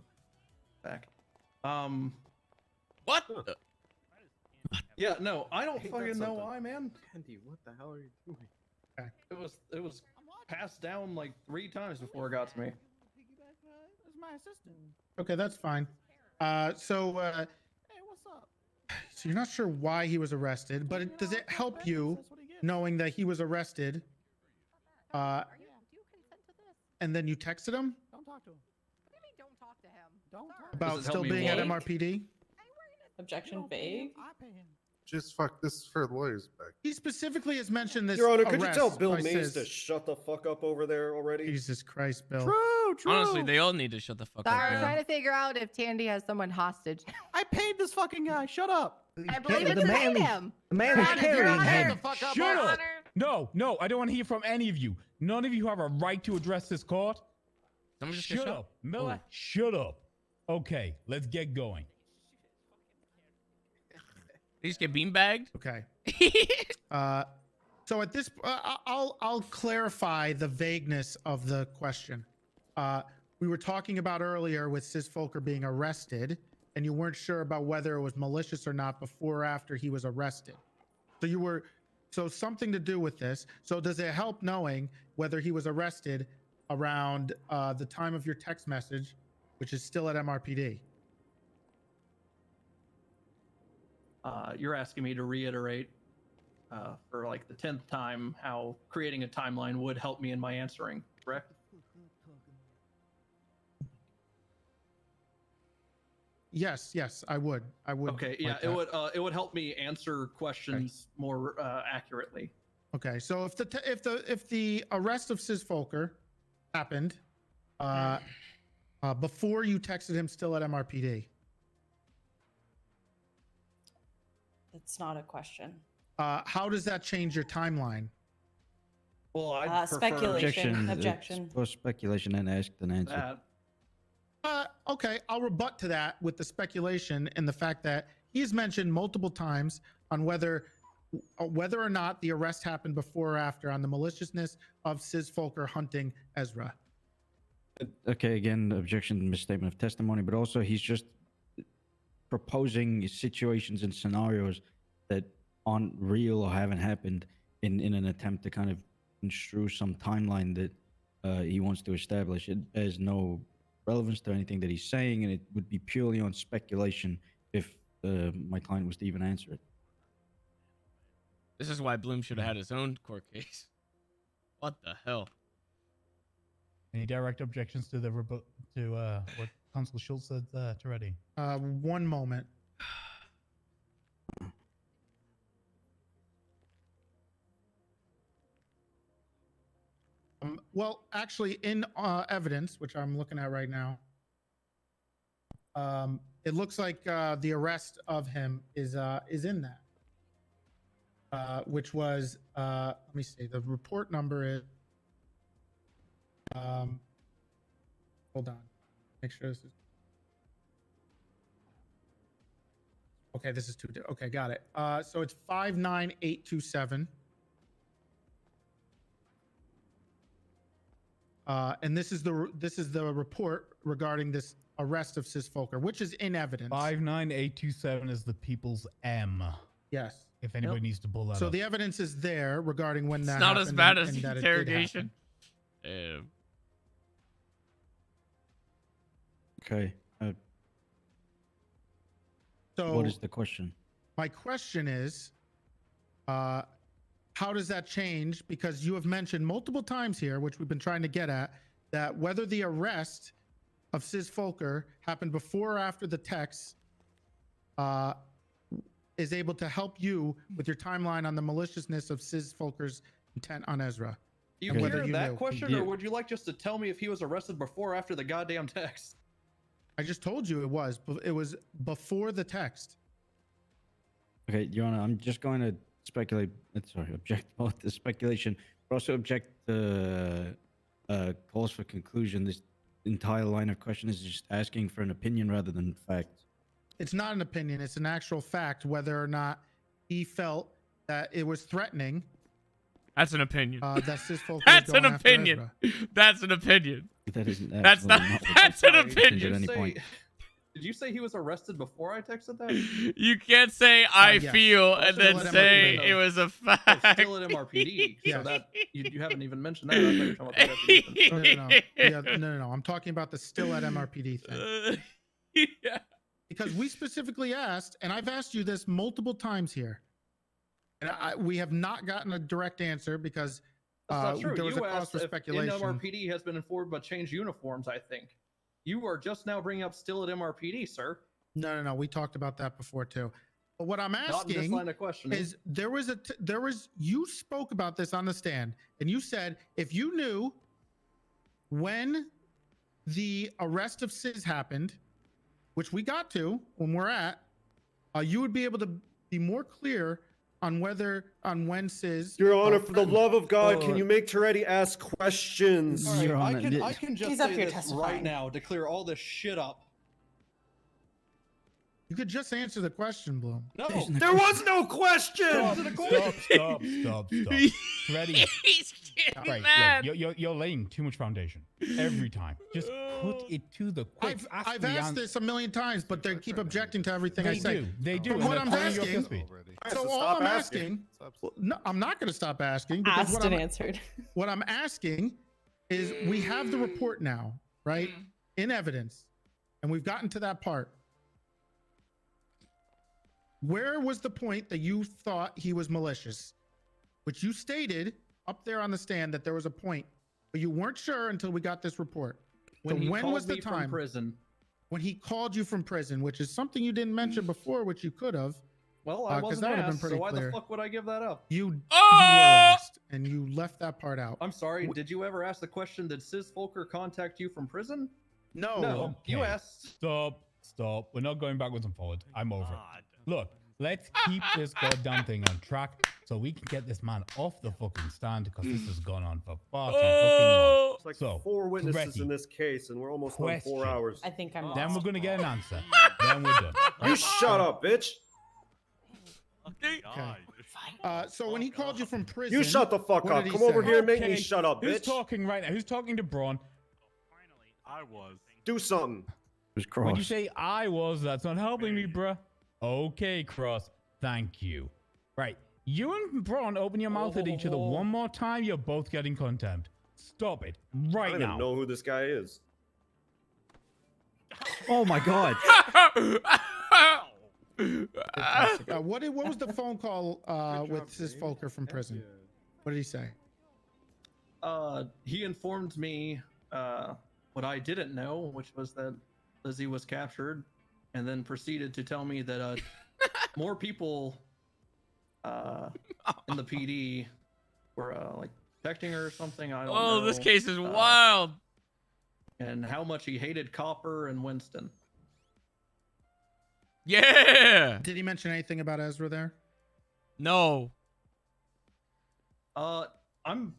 back. What? The? Yeah, no, I don't Hey, fucking that's know something. why, man. Andy, what the hell are you doing? It was passed down like 3 times before it got to me. That's my assistant. Okay, that's fine. Hey, what's up? So you're not sure why he was arrested, but does it help you knowing that he was arrested? And then you texted him Don't talk to him. What do you mean don't talk to him? Don't talk about Does it help still me being at what? MRPD? Objection vague. I pay him. Just fuck this for the lawyers back. He specifically has mentioned this. Your Honor, could you tell arrest Bill by Mays to SIZS. shut the fuck up over there already? Jesus Christ, Bill. True. Honestly, they all need to shut the fuck Sorry, up. I'm man. trying to figure out if Tandy has someone hostage. I paid this fucking guy. Shut up. I believe it's him. The man is carrying him. Shut up! No, I don't want to hear from any of you. None of you have a right to address this court. Someone just Shut get up, Miller. Shut up. Okay, let's get going. They just get beanbagged. Okay. So at this, I'll clarify the vagueness of the question. We were talking about earlier with SIZS Folker being arrested, and you weren't sure about whether it was malicious or not before or after he was arrested. So something to do with this. So does it help knowing whether he was arrested around the time of your text message, which is still at MRPD? You're asking me to reiterate for like the 10th time how creating a timeline would help me in my answering, correct? Yes, I would. Okay, yeah, like that. it would help me answer questions more accurately. Okay, so if the arrest of SIZS Folker happened before you texted him still at MRPD, That's not a question. how does that change your timeline? Well, I Speculation. Objection. For speculation and asked and answered. Okay, I'll rebut to that with the speculation and the fact that he's mentioned multiple times on whether or not the arrest happened before or after on the maliciousness of SIZS Folker hunting Ezra. Okay, again, objection, misstatement of testimony, but also he's just proposing situations and scenarios that aren't real or haven't happened in an attempt to kind of construe some timeline that he wants to establish. It has no relevance to anything that he's saying, and it would be purely on speculation if my client was to even answer it. This is why Bloom should have had his own court case. What the hell? Any direct objections to what Consul Schultz said to Reddy? One moment. Well, actually, in evidence, which I'm looking at right now, it looks like the arrest of him is in that, which was let me see. The report number is. Hold on. Make sure this is. Okay, this is too. Okay, got it. So it's 59827. And this is the report regarding this arrest of SIZS Folker, which is in evidence. 59827 is the people's M. Yes. If anybody needs to pull that So up. the evidence is there regarding when that It's not happened as bad and as the that it did interrogation. happen. Okay. So what is the question? my question is, how does that change? Because you have mentioned multiple times here, which we've been trying to get at, that whether the arrest of SIZS Folker happened before or after the text is able to help you with your timeline on the maliciousness of SIZS Folker's intent on Ezra. Do you and hear that knew. question, or would you like just to tell me if he was arrested before or after the goddamn text? I just told you it was. It was before the text. Okay, Your Honor, I'm just going to speculate. Object both the speculation, but also object the calls for conclusion. This entire line of question is just asking for an opinion rather than facts. It's not an opinion. It's an actual fact whether or not he felt that it was threatening. That's an opinion. That SIZS Folker That's was an going after opinion. Ezra. That's an opinion. That isn't. That's not. That's an opinion. At any point. Did you say he was arrested before I texted that? You can't say I yes. feel and Still then at say MRPD. it was a Oh, fact. still at MRPD. Yes. So that you haven't even mentioned that. I thought you were talking about the deputy. No. I'm talking about the still at MRPD thing. Yeah. Because we specifically asked, and I've asked you this multiple times here, and we have not gotten a direct answer because That's not true. there was You a cause asked for if speculation. MRPD has been informed about changed uniforms, I think. You are just now bringing up still at MRPD, sir. No. We talked about that before too. But what I'm Not in this asking line of questioning. is you spoke about this on the stand, and you said if you knew when the arrest of SIZS happened, which we got to when we're at, you would be able to be more clear on when SIZS. Your Honor, for the love of God, can you make Toretti ask questions? All right, Your Honor, I can just He's up say here this testifying. right now to clear all this shit up. You could just answer the question, Bloom. No, There was no question! Stop. Ready? He's getting Right, mad. look, you're laying too much foundation every time. Just put it to the quick. I've asked this a million times, but they keep objecting to everything I They say. do. They do. But and what they're I'm pulling you up to asking, speed. so all I'm asking, no, I'm not going to stop asking. because Asked and answered. What I'm asking is we have the report now, right? In evidence. And we've gotten to that part. Where was the point that you thought he was malicious? Which you stated up there on the stand that there was a point, but you weren't sure until we got this report. when So he when called was the me from time? prison. When he called you from prison, which is something you didn't mention before, which you could have. Well, I 'cause wasn't that would've been asked, pretty so why clear. the fuck would I give that up? You were asked, and you left that part out. I'm sorry, did you ever ask the question, did SIZS Folker contact you from prison? No. No, you Okay. asked. Stop. We're not going backwards and forwards. I'm over it. Look, let's keep this goddamn thing on track so we can get this man off the fucking stand because this has gone on for far too fucking long. It's like So, 4 witnesses Toretti, in this case, and we're almost on 4 question. hours. I think I'm Then lost. we're gonna get an answer. Then we're done. You shut up, bitch! Okay. So when he called you from prison, You shut the fuck what up. did he Come over say? here and make me Okay, shut up, Who's bitch. talking right now? Who's talking to Braun? I was. Do something. Was When you Cross. say I was, that's not helping me, bruh. Okay, Cross. Thank you. Right. You and Braun open your mouth at each other one more time, you're both getting contempt. Stop it. I Right don't now. even know who this guy is. Oh my God. what was the phone call with SIZS Folker from prison? What did he say? He informed me what I didn't know, which was that Lizzie was captured, and then proceeded to tell me that more people in the PD were like protecting her or something. I don't know. Oh, this case is wild. And how much he hated Copper and Winston. Yeah. Did he mention anything about Ezra there? No. I'm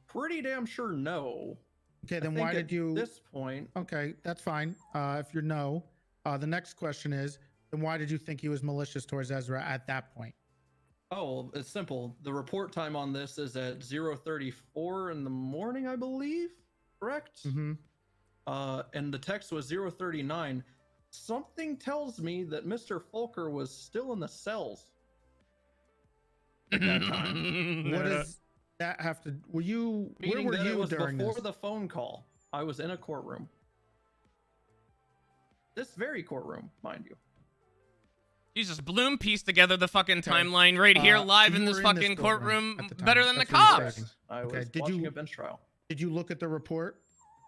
pretty damn sure no. Okay, I then think why at did you? this point? Okay, that's fine. If you're no, the next question is, then why did you think he was malicious towards Ezra at that point? Oh, it's simple. The report time on this is at 0:34 in the morning, I believe. Correct? Mm-hmm. And the text was 0:39. Something tells me that Mr. Folker was still in the cells at that time. What does that have to? Were you? Meaning Where were that it you was during before this? the phone call. I was in a courtroom. This very courtroom, mind you. Jesus, Bloom pieced together the fucking timeline right here, live you in this were fucking courtroom, at the time. better than the That's what he's cops. saying. I Okay, was did watching you- a bench trial. Did you look at the report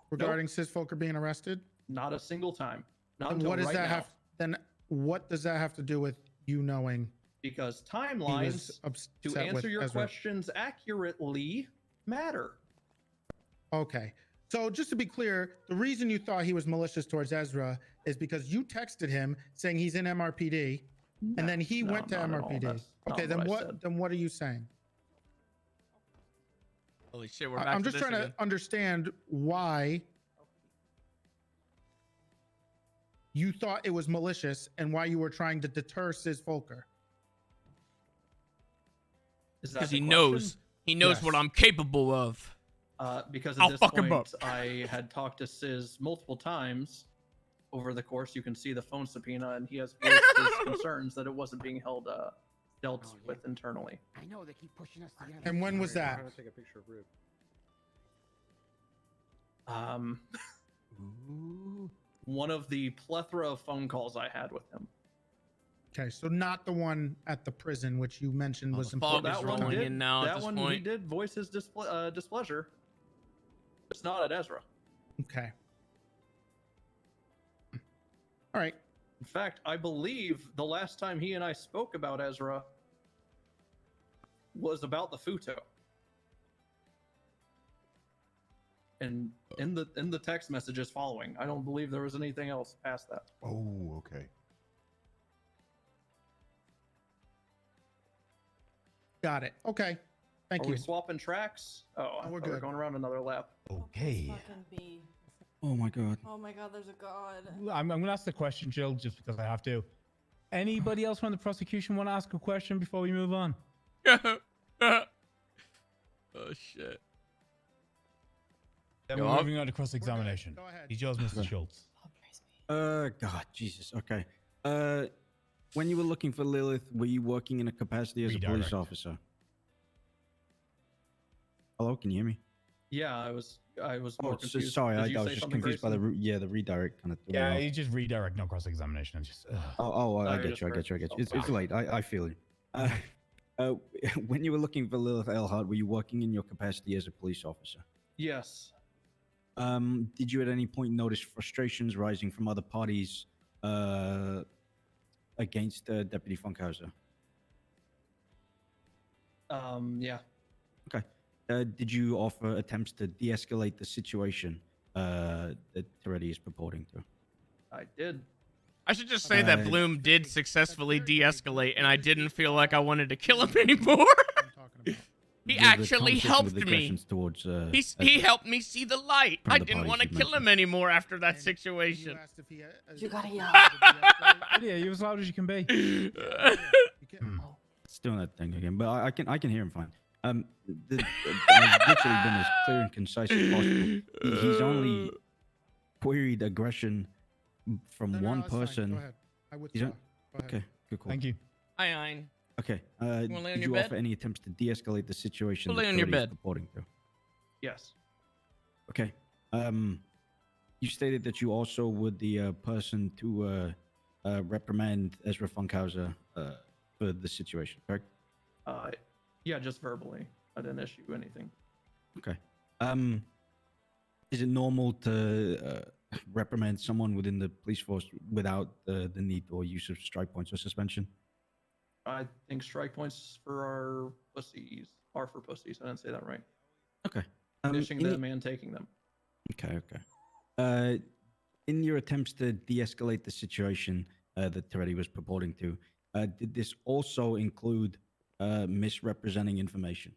regarding SIZS Folker being arrested? Not a single time. Not And until what does right that now. have? Then what does that have to do with you knowing? Because he was timelines, to upset with answer your Ezra? questions accurately, matter. Okay. So just to be clear, the reason you thought he was malicious towards Ezra is because you texted him saying he's in MRPD, and then he No, went to not at all. MRPD. That's not Okay, then what I what? said. Then what are you saying? Holy shit, we're back I'm to just this trying again. to understand why you thought it was malicious and why you were trying to deter SIZS Volker. Is that Because the he question? knows. He knows what Yes. I'm capable of. Because at I'll this fuck him point, up. I had talked to SIZS multiple times over the course. You can see the phone subpoena, and he has voiced his concerns that it wasn't being dealt with internally. I know they keep pushing us together. And when was that? Take a picture of Rib. One of the plethora of phone calls I had with him. Okay, so not the one at the prison, which you mentioned was the fog important. is That one rolling did. in now at That this one he point. did voice his displeasure. It's not at Ezra. Okay. All right. In fact, I believe the last time he and I spoke about Ezra was about the Futo. And in the text messages following, I don't believe there was anything else past that. Oh, okay. Got it. Okay. Thank Are you. we swapping tracks? Oh, I we're thought we were good. going around another lap. Okay. Fucking B. Oh my god. Oh my god, there's a god. I'm going to ask the question, Jill, just because I have to. Anybody else from the prosecution want to ask a question before we move on? Oh shit. Then Yo, we're I'll- moving on to cross-examination. Go ahead. He's yours, Mr. Okay. Schultz. God, Jesus. Okay. When you were looking for Lilith, were you working in a capacity as a police Redirect. officer? Hello, can you hear me? Yeah, I was Oh, more so, confused. sorry, Did I you was say just something, confused by the Grayson? the redirect kind of thing. Yeah, you just redirect, no cross-examination. It's just... I you're get just you. I very- get you. I get you. oh, It's fuck. late. I feel you. When you were looking for Lilith Eilhart, were you working in your capacity as a police officer? Yes. Did you at any point notice frustrations rising from other parties against Deputy Funkhauser? Yeah. Okay. Did you offer attempts to de-escalate the situation that Toretti is purporting to? I did. I should just say that Bloom did successfully de-escalate, and I didn't feel like I wanted to kill him anymore. He actually helped me. Towards, He helped me see the light. From I the didn't want to parties you kill him anymore after that situation. You gotta yell. Yeah, you're as loud as you can be. It's doing that thing again, but I can hear him fine. I've literally been as clear and concise as possible. He's only queried aggression from No, no, one it's fine. person. Go ahead. I He's withdraw. on- Go ahead. Okay, good call. Thank you. Ein. Okay. wanna lay on Did your you bed? offer any attempts to de-escalate the situation We'll that lay on your Toretti is bed. purporting to? Yes. Okay. You stated that you also were the person to reprimand Ezra Funkhauser for the situation, correct? Yeah, just verbally. I didn't issue anything. Okay. Is it normal to reprimand someone within the police force without the need or use of strike points or suspension? I think strike points for our pussies are for pussies. I didn't say that right. Okay. Punishing in them and taking them. Okay, okay. In your attempts to de-escalate the situation that Toretti was purporting to, did this also include misrepresenting information?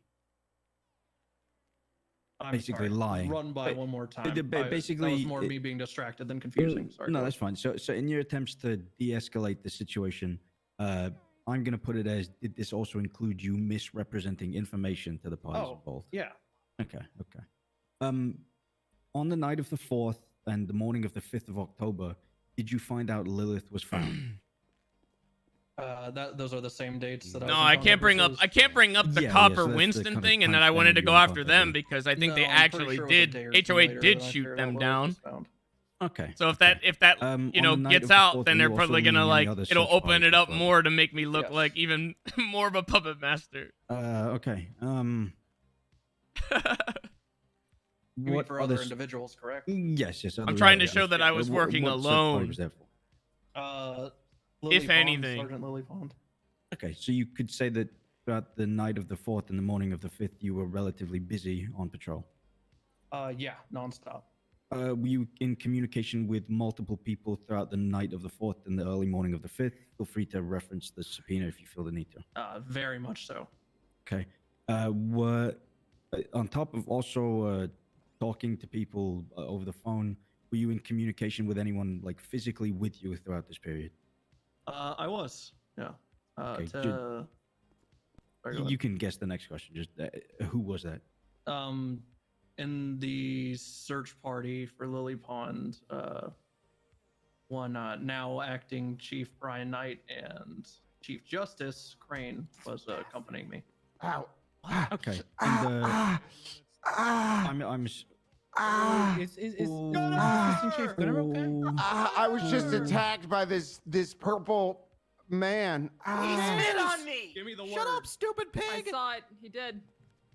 I'm Basically sorry. lying. Run by Ba- one more time. basically, that was more it- me being distracted than confusing. Sorry. No, go that's fine. So in your attempts to de-escalate the situation, I'm going to put it as: did this also include you misrepresenting information to the parties Oh, involved? yeah. Okay. Okay. On the night of the 4th and the morning of the 5th of October, did you find out Lilith was found? Those are the same dates that No, I can't bring up. I can't bring up the Yeah, Copper so that's the Winston kind of thing, and time then I span wanted to you go were in after contact them with. because I think they No, I'm pretty actually sure it was a did. day or two HOA later did that I shoot figured them out where it down. was found. Okay. So if that On you know the night gets of the out, 4th, then were they're you also probably leading gonna any like other it'll search open parties it up before? more to make me look Yes. like even more of a puppet master. Okay. You mean what for other other individuals, correct? Yes, yes. I'm other trying to individuals. show that I was working What search party alone. was that for? Lily If Pond, anything. Sergeant Lily Pond. Okay, so you could say that throughout the night of the 4th and the morning of the 5th, you were relatively busy on patrol. Yeah, nonstop. Were you in communication with multiple people throughout the night of the 4th and the early morning of the 5th? Feel free to reference the subpoena if you feel the need to. Very much so. Okay. On top of also talking to people over the phone, were you in communication with anyone like physically with you throughout this period? I was. Yeah. Okay, Sorry, go ahead. you can guess the next question. Just who was that? In the search party for Lily Pond, one now acting Chief Brian Knight and Chief Justice Crane was accompanying me. Ow. Okay. And, Is Assistant Chief Gunner okay? I was just attacked by this purple man. He spit on me. Give me the Shut up, stupid pig! I saw it. He did.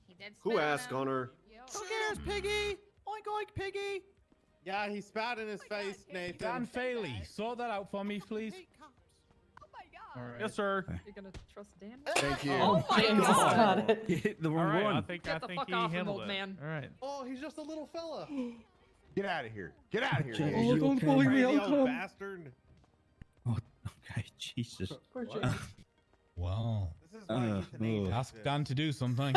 He did. Who asked, Gunner? Who cares, piggy? Oink oink, piggy. Yeah, he spat in his face, Nathan. Dan Faley, sort that out for me, please. Oh All right. Yes, sir. You're gonna trust Dan? Thank you. Oh my god. You hit the All wrong right, one. I think Get the fuck he off him, handled old it. man. All right. Oh, he's just a little fella. Get out of here. Get out of here. Okay, Jay. you don't okay? bully me, Crazy Uncle. old bastard. Oh, okay, Jesus. Poor Jay. Well, This is why he's an agent. ask Dan to do something.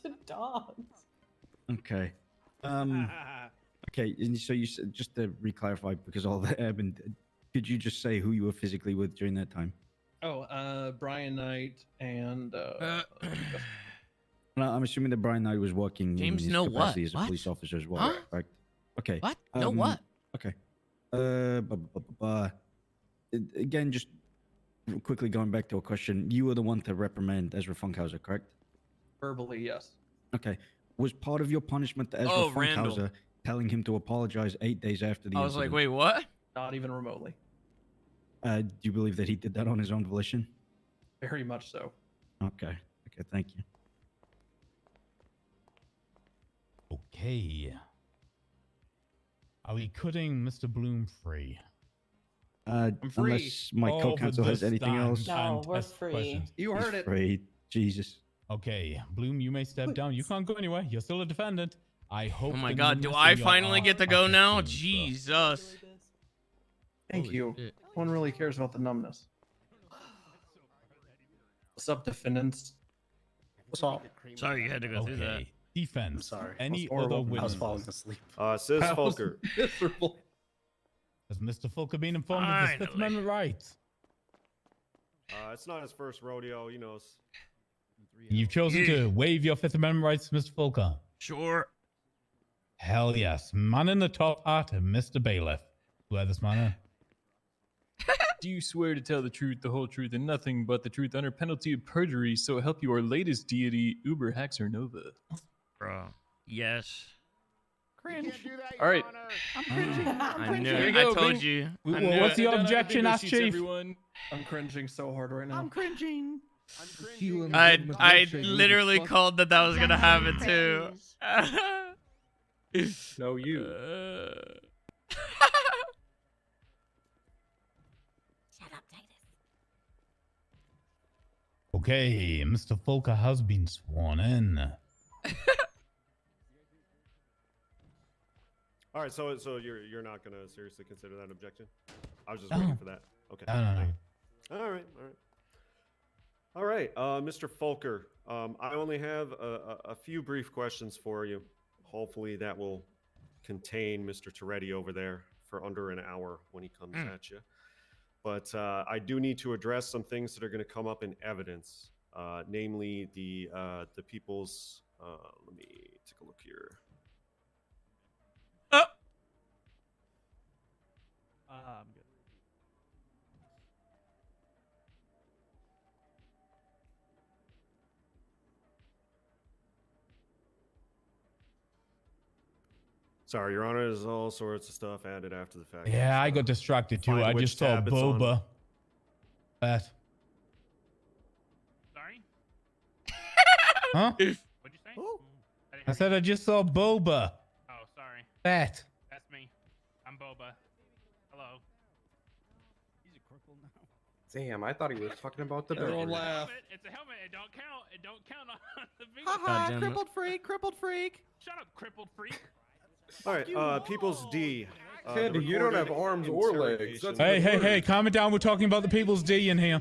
To dogs. Okay. Okay, and so you said, just to re-clarify, because all that happened, could you just say who you were physically with during that time? Brian Knight and Well, I'm assuming that Brian Knight was working James, in his no capacity what? as a What? police officer as well, Huh? correct? Okay. What? No what? Okay. Again, just quickly going back to a question, you were the one to reprimand Ezra Funkhauser, correct? verbally, yes. Okay. Was part of your punishment to Ezra Oh, Randall. Funkhauser telling him to apologize 8 days after the I was like, incident? wait, what? Not even remotely. Do you believe that he did that on his own volition? Very much so. Okay. Okay, thank you. Okay. Are we cutting Mr. Bloom free? free. Unless my Over co-counsel has the anything stand else. No, and we're test free. questions. You He's heard it. free. Jesus. Okay, Bloom, you may step down. You can't go anywhere. You're still a defendant. I hope. Oh my the god, do numbness I in your finally arm get to go passes now? soon, sir. Jesus. Thank Holy you. shit. No one really cares about the numbness. What's up, defendants? What's up? Sorry you had to go through that. Okay, defense. sorry. Any That's horrible. other I was witnesses? falling asleep. SIZS That was Fulker. miserable. Has Mr. Fulker been informed of his Fifth Finally. Amendment rights? It's not his first rodeo, he knows. You've chosen to waive your Fifth Amendment rights, Mr. Fulker. Sure. Hell yes. Man in the top hat, Mr. Bailiff. Swear this man in. Do you swear to tell the truth, the whole truth, and nothing but the truth under penalty of perjury, so help you our latest deity, Uberhaxornova? Bro. Yes. Cringe. All right. I'm cringing. I knew Here it. you I go, told Bing. you. Wh- I knew what's it. the Sit down at objection, bingo ass seats, chief? everyone. I'm cringing so hard right now. I'm cringing. I literally called that was gonna happen too. No, you. Shut up, Titus. Okay, Mr. Fulker has been sworn in. All right, so you're not gonna seriously consider that objection? I was just No. waiting for that. Okay. No, no, no. All right, Mr. Fulker. I only have a few brief questions for you. Hopefully that will contain Mr. Toretti over there for under an hour when he comes at you. But I do need to address some things that are going to come up in evidence, namely the people's. Let me take a look here. I'm good. Sorry, Your Honor. There's all sorts of stuff added after the fact. Yeah, I got distracted too. Find I which just saw tab it's on. Boba. Bet. Sorry? Huh? What'd you say? Who? I didn't I said I just saw Boba. Oh, sorry. Fat. That's me. I'm Boba. Hello. He's a cripple now. Damn, I thought he was talking about the Everyone burger. laugh. It's a helmet. It don't count. It don't count on the big. Haha, damn it. crippled freak, crippled freak. Shut up, crippled freak. All right, People's D. Kid, the you don't have recorded arms or legs. interrogation. That's Hey, calm it down. We're talking about the People's D in here.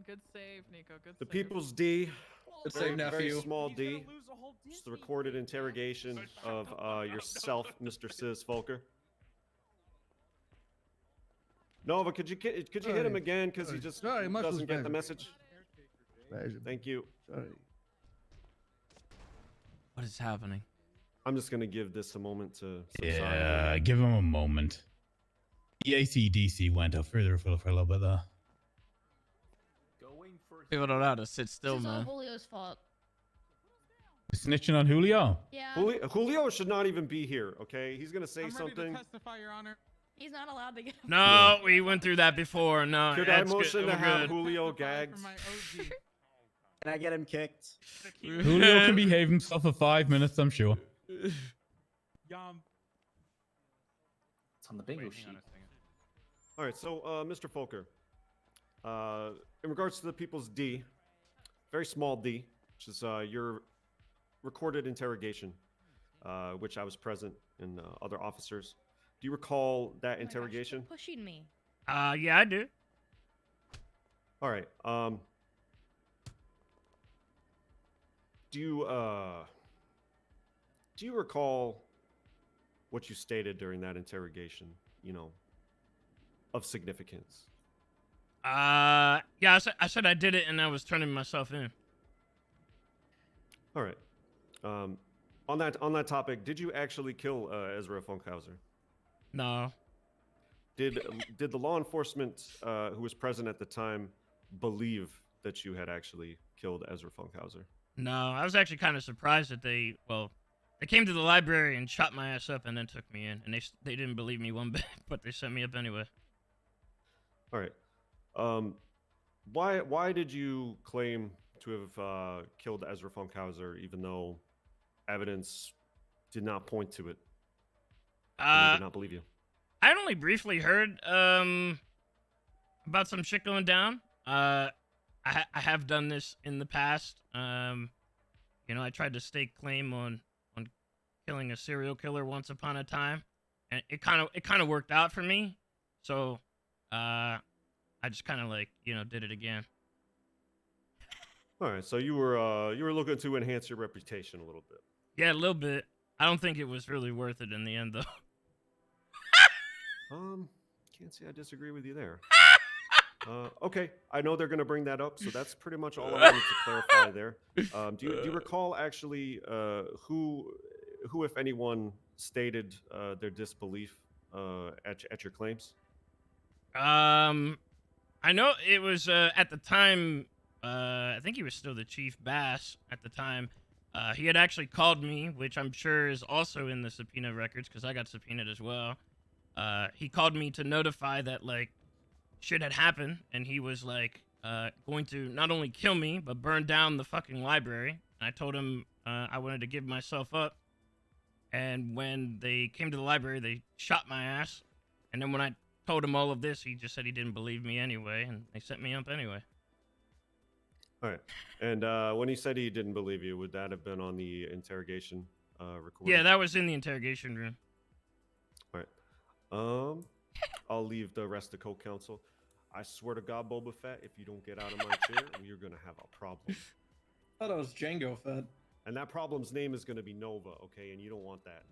Good save, Nico. Good The save. People's D. Good Very, save, very nephew. small D. It's the recorded interrogation of yourself, Mr. SIZS Volker. Nova, could you hit him again? Because he just doesn't get the message. Thank you. What is happening? I'm just gonna give this a moment to subside. Yeah, give him a moment. The AC/DC went up further for a little bit there. People don't know how to sit still, This is all man. Julio's fault. Snitching on Julio. Yeah. Julio should not even be here. Okay, he's gonna say I'm ready something. to testify, Your Honor. He's not allowed to get. No, we went through that before. No, Could I that's motion good. to We're have good. Julio gagged? Can I get him kicked? Julio can behave himself for 5 minutes, I'm sure. Yum. It's on the bingo Wait, sheet. hang on a second. All right, so Mr. Volker, in regards to the People's D, very small D, which is your recorded interrogation, which I was present and other officers. Do you recall that interrogation? Pushing me. Yeah, I do. All right. Do you recall what you stated during that interrogation? You know, of significance. Yeah, I said I did it and I was turning myself in. All right. On that topic, did you actually kill Ezra Funkhauser? No. Did the law enforcement who was present at the time believe that you had actually killed Ezra Funkhauser? No, I was actually kind of surprised that they came to the library and shot my ass up and then took me in, and they didn't believe me one bit, but they sent me up anyway. All right. Why did you claim to have killed Ezra Funkhauser even though evidence did not point to it? And they did not believe you. I only briefly heard about some shit going down. I have done this in the past. You know, I tried to stake claim on killing a serial killer once upon a time, and it kind of worked out for me. So, I just kind of did it again. All right, so you were looking to enhance your reputation a little bit. Yeah, a little bit. I don't think it was really worth it in the end, though. Can't say I disagree with you there. Okay, I know they're going to bring that up, so that's pretty much all I wanted to clarify there. Do you recall actually who, if anyone, stated their disbelief at your claims? I know it was at the time. I think he was still the Chief Bass at the time. He had actually called me, which I'm sure is also in the subpoena records because I got subpoenaed as well. He called me to notify that shit had happened, and he was going to not only kill me but burn down the fucking library. And I told him I wanted to give myself up. And when they came to the library, they shot my ass. And then when I told him all of this, he just said he didn't believe me anyway, and they sent me up anyway. All right. And when he said he didn't believe you, would that have been on the interrogation recording? Yeah, that was in the interrogation room. All right. I'll leave the rest to co-counsel. I swear to God, Boba Fett, if you don't get out of my chair, you're gonna have a problem. I thought it was Django Fett. And that problem's name is gonna be Nova, okay? And you don't want that.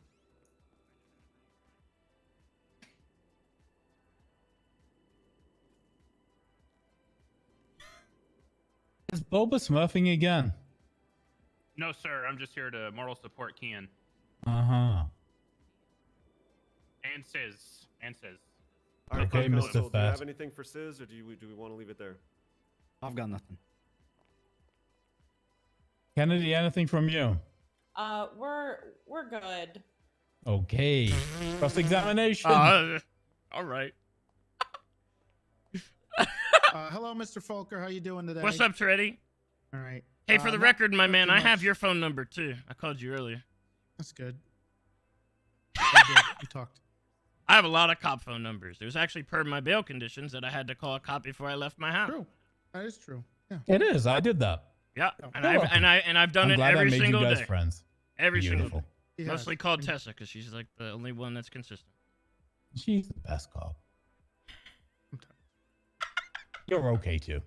Is Boba smurfing again? No, sir. I'm just here to moral support Kian Uh-huh. and SIZS and SIZS. All right, Okay, co-counsel, Mr. do you Fett. have anything for SIZS, or do we want to leave it there? I've got nothing. Kennedy, anything from you? We're good. Okay. Cross-examination. All right. Hello, Mr. Folker. How you doing today? What's up, Treddy? All right. Hey, for the not record, my man, too I have much. your phone number too. I called you earlier. That's good. We talked. I have a lot of cop phone numbers. It was actually per my bail conditions that I had to call a cop before I left my house. True. That is true. Yeah. It is. I did that. Yeah, Oh. and You're welcome. I've done I'm it glad I every made single you guys day. friends. Every single Beautiful. day. He has. Mostly called Tessa because she's like the only one that's consistent. She's the best cop. You're okay too.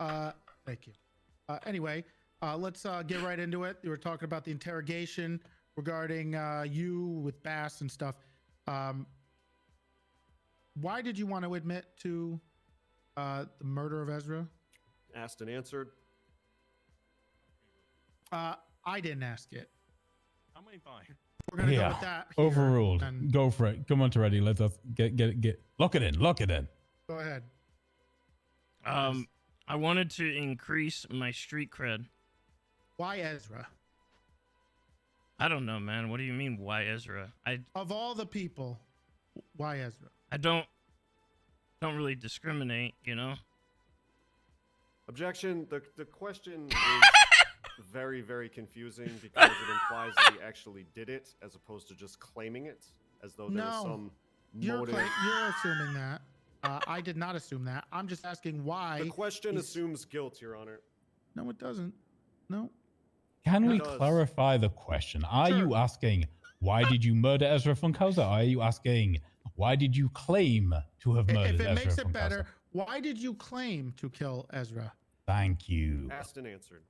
Thank you. Anyway, let's get right into it. You were talking about the interrogation regarding you with Bass and stuff. Why did you want to admit to the murder of Ezra? Asked and answered. I didn't ask it. How many fine? We're gonna go with that. here, Overruled. and Go for it. Come on, Toretti. Let's get. Lock it in. Lock it in. Go ahead. I wanted to increase my street cred. Why Ezra? I don't know, man. What do you mean, why Ezra? Of all the people, why Ezra? I don't really discriminate, you know? Objection. The question is very, very confusing because it implies that he actually did it as opposed to just claiming it as though there was some motive. You're assuming that. I did not assume that. I'm just asking why. The question assumes guilt, Your Honor. No, it doesn't. No. Can we It does. clarify the question? Are Sure. you asking why did you murder Ezra Funkhauser? Or are you asking why did you claim to have murdered If it Ezra makes it Funkhauser? better, why did you claim to kill Ezra? Thank you. Asked and answered.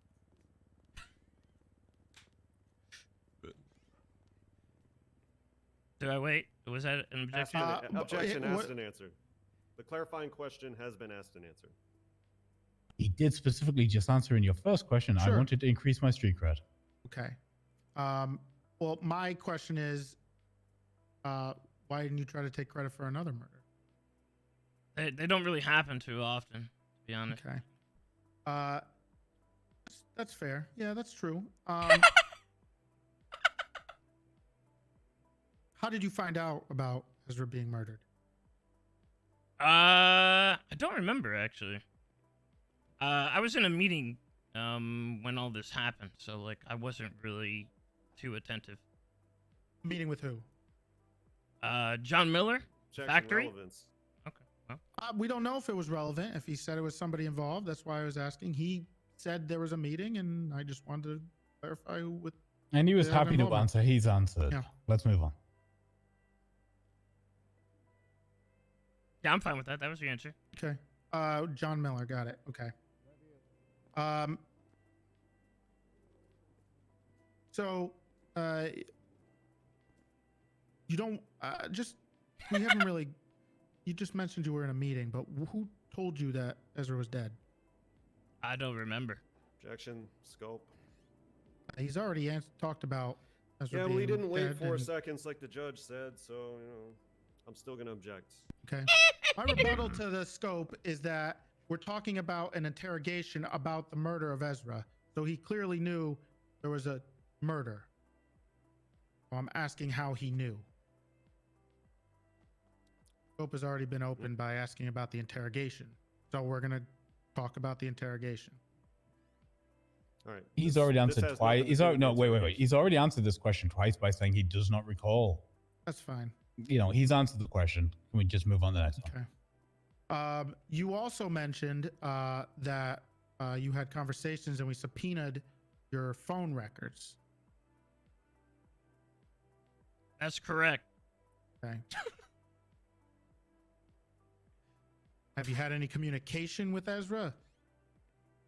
Do I wait? Was that an objection? Objection. Asked and answered. The clarifying question has been asked and answered. He did specifically just answer in your first question. I Sure. wanted to increase my street cred. Okay. Well, my question is, why didn't you try to take credit for another murder? They don't really happen too often, to be honest. Okay. That's fair. Yeah, that's true. How did you find out about Ezra being murdered? I don't remember actually. I was in a meeting when all this happened, so like I wasn't really too attentive. Meeting with who? John Miller, Objection. Factory. Relevance. Okay. Well, We don't know if it was relevant. If he said it was somebody involved, that's why I was asking. He said there was a meeting, and I just wanted to clarify who with. And he was they have happy to involvement. answer. He's answered. Yeah. Let's move on. yeah, I'm fine with that. That was the answer. Okay. John Miller, got it. Okay. So, you don't we haven't really. You just mentioned you were in a meeting, but who told you that Ezra was dead? I don't remember. Objection. Scope. He's already talked about Ezra Yeah, being well, he didn't wait dead 4 and- seconds like the judge said, so I'm still gonna object. Okay. My rebuttal to the scope is that we're talking about an interrogation about the murder of Ezra. So he clearly knew there was a murder. So I'm asking how he knew. Scope has already been opened by asking about the interrogation. So we're going to talk about the interrogation. All right. He's this- already this answered has twice. nothing to He's do already with no wait. interrogation. He's already answered this question twice by saying he does not recall. That's fine. You know, he's answered the question. Can we just move on to the next one? Okay. You also mentioned that you had conversations and we subpoenaed your phone records. That's correct. Okay. Have you had any communication with Ezra?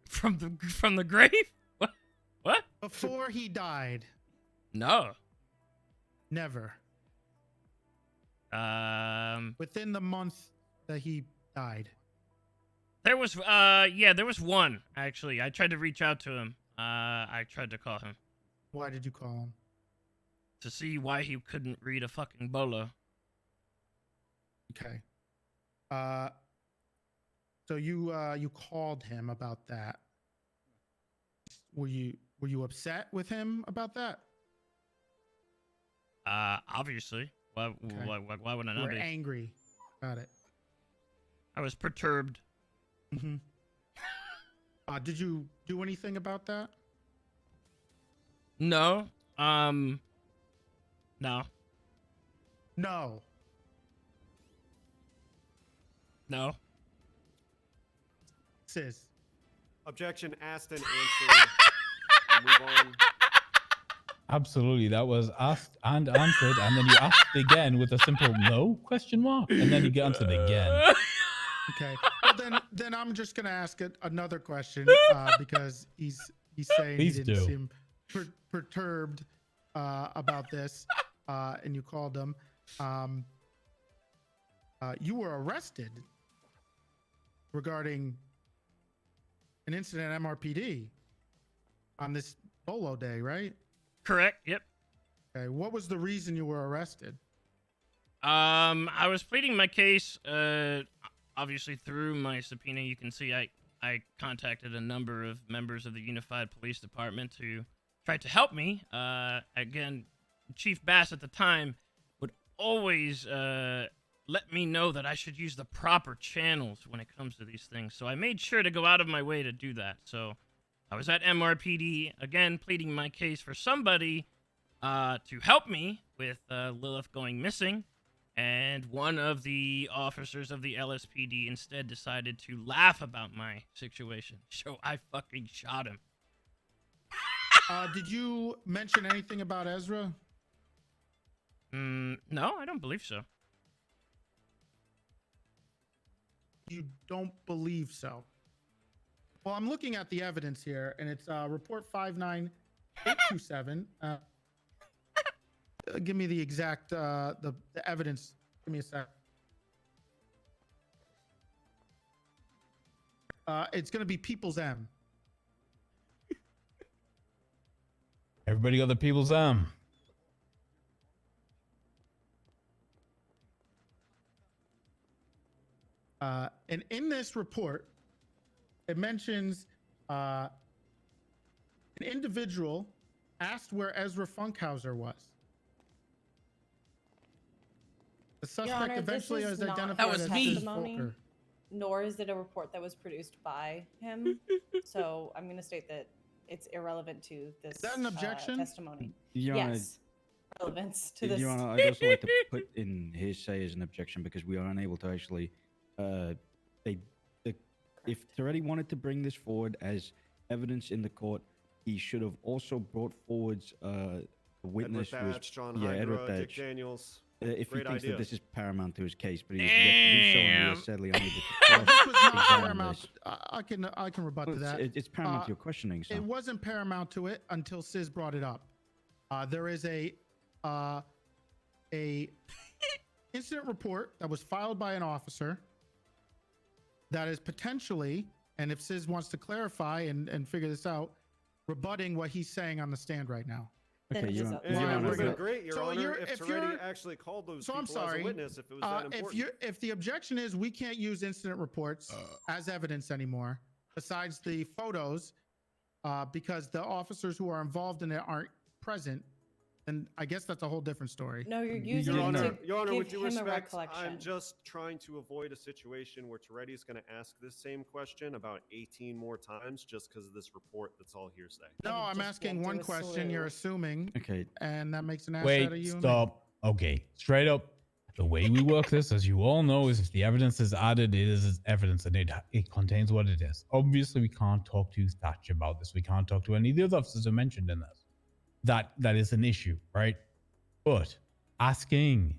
From the grave? What? Before he died? No. Never. Um, Within the month that he died. there was there was one actually. I tried to reach out to him. I tried to call him Why did you call him? to see why he couldn't read a fucking bolo. Okay. So you called him about that. Were you upset with him about that? Obviously. Why would I You not were be? angry. Got it. I was perturbed. Mm-hmm. Did you do anything about that? No. No. No. No. SIZS. Objection asked and answered. We'll move on. Absolutely, that was asked and answered, and then you asked again with a simple no question mark, and then you get answered again. Okay. Well, then I'm just gonna ask another question because he's saying Please he didn't do. seem perturbed about this, and you called him. You were arrested regarding an incident at MRPD on this Bolo Day, right? Correct. Yep. Okay. What was the reason you were arrested? I was pleading my case. Obviously through my subpoena, you can see I contacted a number of members of the Unified Police Department to try to help me. Again, Chief Bass at the time would always let me know that I should use the proper channels when it comes to these things. So I made sure to go out of my way to do that. So I was at MRPD, again, pleading my case for somebody to help me with Lilith going missing. And one of the officers of the LSPD instead decided to laugh about my situation. So I fucking shot him. Did you mention anything about Ezra? No, I don't believe so. You don't believe so? Well, I'm looking at the evidence here, and it's report 59827. Give me the exact the evidence. Give me a sec. It's going to be People's M. Everybody got the People's M. And in this report, it mentions an individual asked where Ezra Funkhauser was. The Your suspect Honor, eventually this is is not identified his as testimony, Volker. nor is it a report that was produced by him. So I'm going to state that it's irrelevant to this Is that an objection? testimony. Your Honor, Yes, relevance to this. Your Honor, I'd also like to put in hearsay as an objection because we are unable to actually. If Toretti wanted to bring this forward as evidence in the court, he should have also brought forward a witness. Edward who was- Thatch, John yeah, Hydra, Edward Dick Thatch. Daniels. If he Great thinks idea. that this is paramount to his case, but he's yet to do so, and we are sadly unable to This was not cross-examine paramount. this. I can rebut Well, to that. it's paramount to your questioning, so. It wasn't paramount to it until SIZS brought it up. There is a incident report that was filed by an officer that is potentially, and if SIZS wants to clarify and figure this out, rebutting what he's saying on the stand right now. Okay, Your Honor. It Your would Honor, have been but- great, Your So Honor, you're- if if Toretti you're- actually called those So I'm people as sorry. a witness if it was that important. If the objection is we can't use incident reports as evidence anymore, besides the photos, because the officers who are involved in it aren't present, then I guess that's a whole different story. No, you're using Your it Honor, to Your Honor, give with due him a respect, recollection. I'm just trying to avoid a situation where Toretti is going to ask this same question about 18 more times just because of this report that's all hearsay. No, I'm asking one question. You're assuming, okay, and that makes an ass Wait, out of you. and me. stop. Okay, straight up. The way we work this, as you all know, is if the evidence is added, it is evidence and it contains what it is. Obviously, we can't talk to Thatch about this. We can't talk to any of the other officers who mentioned in this. That is an issue, right? But asking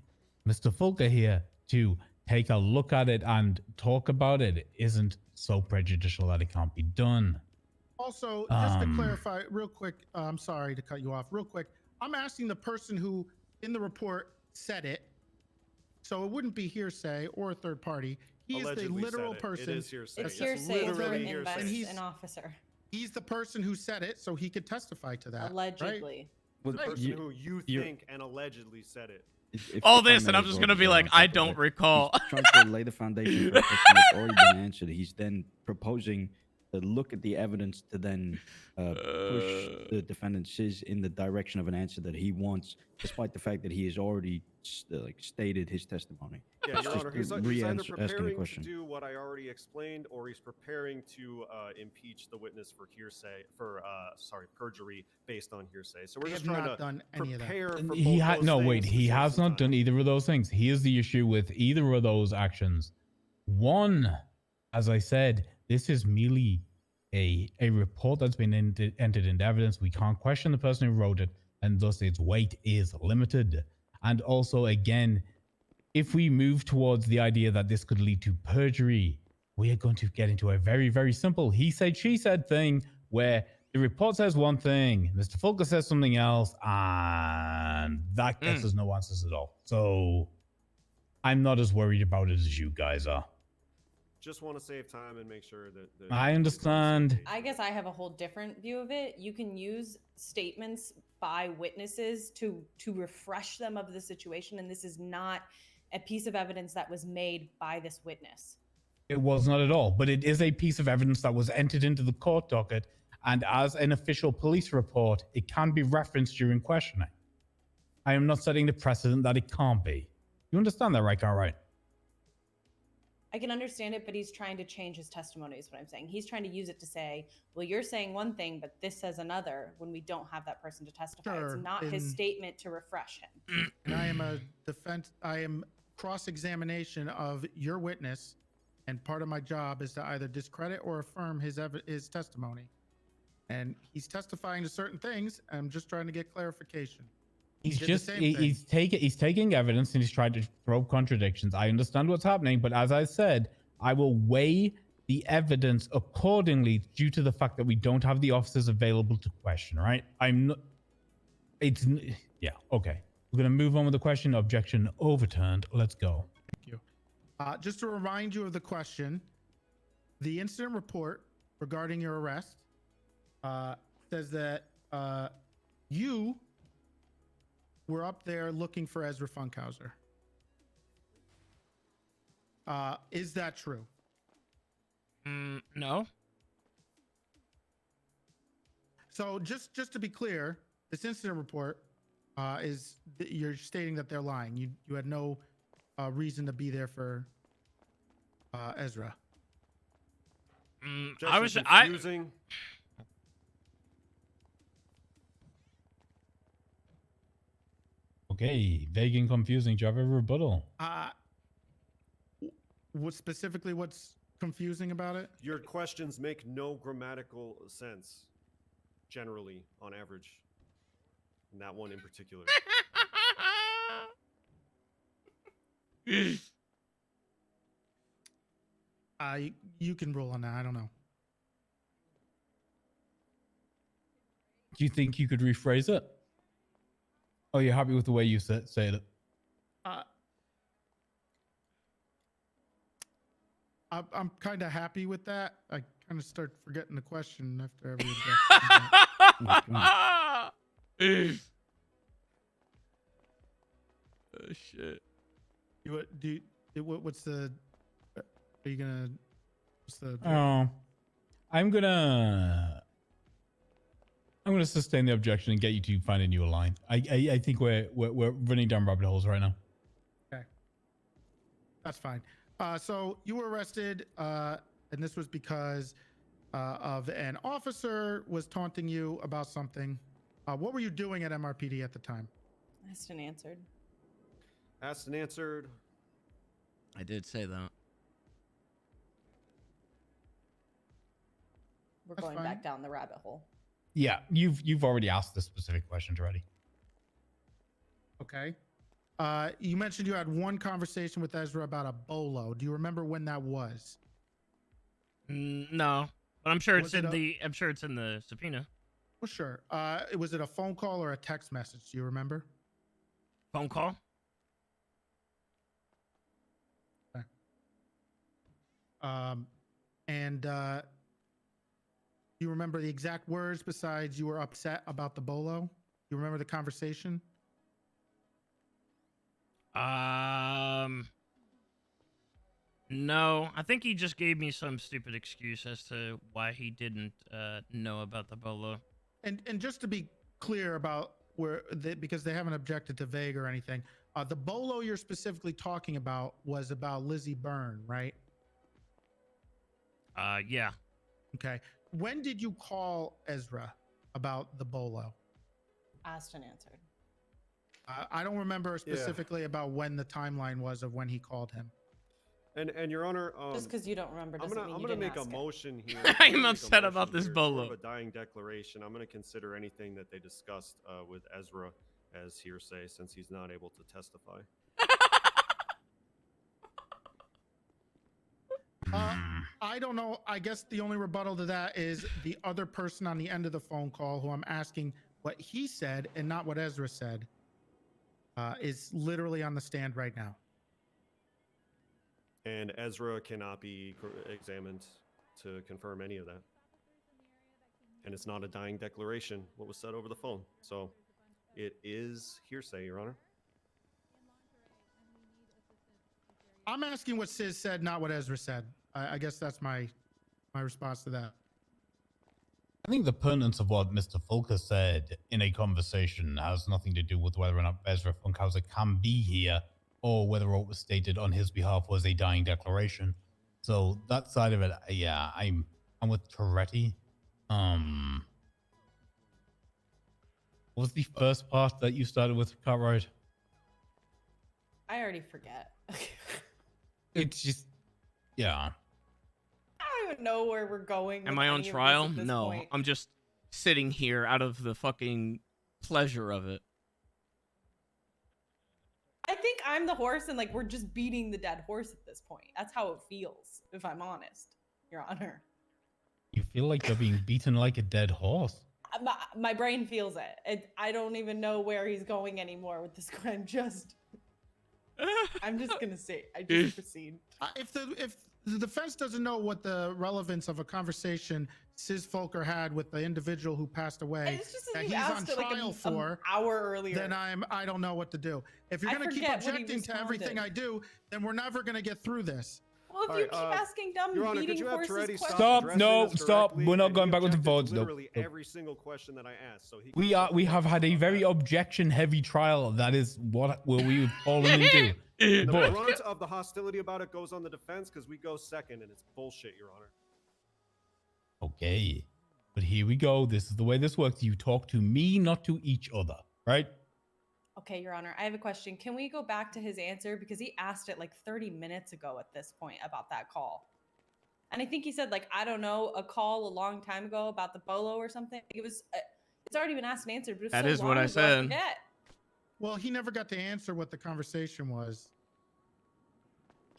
Mr. Fulker here to take a look at it and talk about it isn't so prejudicial that it can't be done. Also, just to clarify real quick, I'm sorry to cut you off real quick. I'm asking the person who in the report said it. So it wouldn't be hearsay or a third party. He is the Allegedly literal said it. person. It is hearsay. It's Yes, hearsay literally to hearsay. invest an officer. He's the person who said it, so he could testify to that. Right? Allegedly. The Well, person you- who you you're- think and allegedly said it. All if I this, may and I'm as just well gonna be add like, on I top of don't it, recall. He's trying to lay the foundation for a question that's already been answered. He's then proposing look at the evidence to then push the defendant SIZS in the direction of an answer that he wants, despite the fact that he has already stated his testimony. Yeah, Your Honor, he's either asking the preparing to question. do what I already explained, or he's preparing to impeach the witness for perjury based on hearsay. So we're just trying to prepare for both He those no, things wait. at the He same has not done either of those things. Here's the issue with either of those actions. One, as I said, this is merely a report that's been entered into evidence. We can't question the person who wrote it, and thus its weight is limited. And also, again, if we move towards the idea that this could lead to perjury, we are going to get into a very, very simple he said, she said thing where the report says one thing, Mr. Fulker says something else, and that gets us no answers at all. So I'm not as worried about it as you guys are. Just want to save time and make sure that I understand. I guess I have a whole different view of it. You can use statements by witnesses to refresh them of the situation, and this is not a piece of evidence that was made by this witness. It was not at all, but it is a piece of evidence that was entered into the court docket, and as an official police report, it can be referenced during questioning. I am not setting the precedent that it can't be. You understand that, right, Cartwright? I can understand it, but he's trying to change his testimony is what I'm saying. He's trying to use it to say, well, you're saying one thing, but this says another when we don't have that person to testify. Sure, it's not his statement to refresh him. And I am cross-examination of your witness, and part of my job is to either discredit or affirm his testimony. And he's testifying to certain things. I'm just trying to get clarification. He's taking evidence and he's trying to probe contradictions. I understand what's happening, but as I said, I will weigh the evidence accordingly due to the fact that we don't have the officers available to question, right? Yeah, okay. We're going to move on with the question. Objection overturned. Let's go. Thank you. Just to remind you of the question, the incident report regarding your arrest says that you were up there looking for Ezra Funkhauser. Is that true? No. So just to be clear, this incident report you're stating that they're lying. You had no reason to be there for Ezra. I was confusing. Okay, vague and confusing. Do you have a rebuttal? What's confusing about it? Your questions make no grammatical sense, generally, on average. And that one in particular. You can rule on that. I don't know. Do you think you could rephrase it? Oh, you're happy with the way you said it? I'm kind of happy with that. I kind of start forgetting the question after every objection. Oh shit. What's the? Are you gonna? What's the? Oh, I'm gonna sustain the objection and get you to find a new line. I think we're running down rabbit holes right now. Okay, that's fine. So you were arrested, and this was because of an officer was taunting you about something. What were you doing at MRPD at the time? Asked and answered. Asked and answered. I did say that. We're going back down the rabbit hole. Yeah, you've already asked this specific question already. Okay. You mentioned you had one conversation with Ezra about a bolo. Do you remember when that was? No, but I'm sure it's in the subpoena. Well, sure. Was it a phone call or a text message? Do you remember? Phone call. Okay. And you remember the exact words besides you were upset about the bolo? You remember the conversation? No, I think he just gave me some stupid excuse as to why he didn't know about the bolo. And just to be clear about because they haven't objected to vague or anything, the bolo you're specifically talking about was about Lizzie Byrne, right? Yeah. Okay. When did you call Ezra about the bolo? Asked and answered. I don't remember specifically about when the timeline was of when he called him. And Your Honor, Just because you don't remember doesn't mean I'm you gonna didn't make a ask it. motion here. I'm upset about this bolo. Sort of a dying declaration. I'm gonna consider anything that they discussed with Ezra as hearsay, since he's not able to testify. I don't know. I guess the only rebuttal to that is the other person on the end of the phone call, who I'm asking what he said and not what Ezra said, is literally on the stand right now. And Ezra cannot be examined to confirm any of that. And it's not a dying declaration, what was said over the phone. So it is hearsay, Your Honor. I'm asking what SIZS said, not what Ezra said. I guess that's my response to that. I think the pertinence of what Mr. Fulker said in a conversation has nothing to do with whether or not Ezra Funkhauser can be here, or whether what was stated on his behalf was a dying declaration. So that side of it, yeah, I'm with Toretti. What was the first part that you started with, Cartwright? I already forget. It's just, yeah. I don't even know where we're going. Am with I on any of this trial? at this No, point. I'm just sitting here out of the fucking pleasure of it. I think I'm the horse, and like we're just beating the dead horse at this point. That's how it feels, if I'm honest, Your Honor. You feel like you're being beaten like a dead horse. My brain feels it. I don't even know where he's going anymore with this. I'm just gonna say. I just proceed. If the defense doesn't know what the relevance of a conversation SIZS Fulker had with the individual who passed away It's just that that he's you on asked it like trial an for, hour earlier. then I don't know what to do. If you're I gonna keep forget what he objecting to everything I responded. do, then we're never gonna get through this. Well, if you keep asking dumb Your Honor, could beating you have horses Toretti questions. Stop, addressing no, this stop. directly? We're not And going he back with the objected to votes. No, literally no. every single question that I asked. So We have had a very objection-heavy trial. That is what we've fallen into. And the But brunt of the hostility about it goes on the defense because we go second, and it's bullshit, Your Honor. okay, but here we go. This is the way this works. You talk to me, not to each other, right? Okay, Your Honor, I have a question. Can we go back to his answer? Because he asked it like 30 minutes ago at this point about that call. And I think he said, like, I don't know, a call a long time ago about the bolo or something. It was, it's already been asked and answered, but it was That so is what long I ago, said. forget. Well, he never got to answer what the conversation was.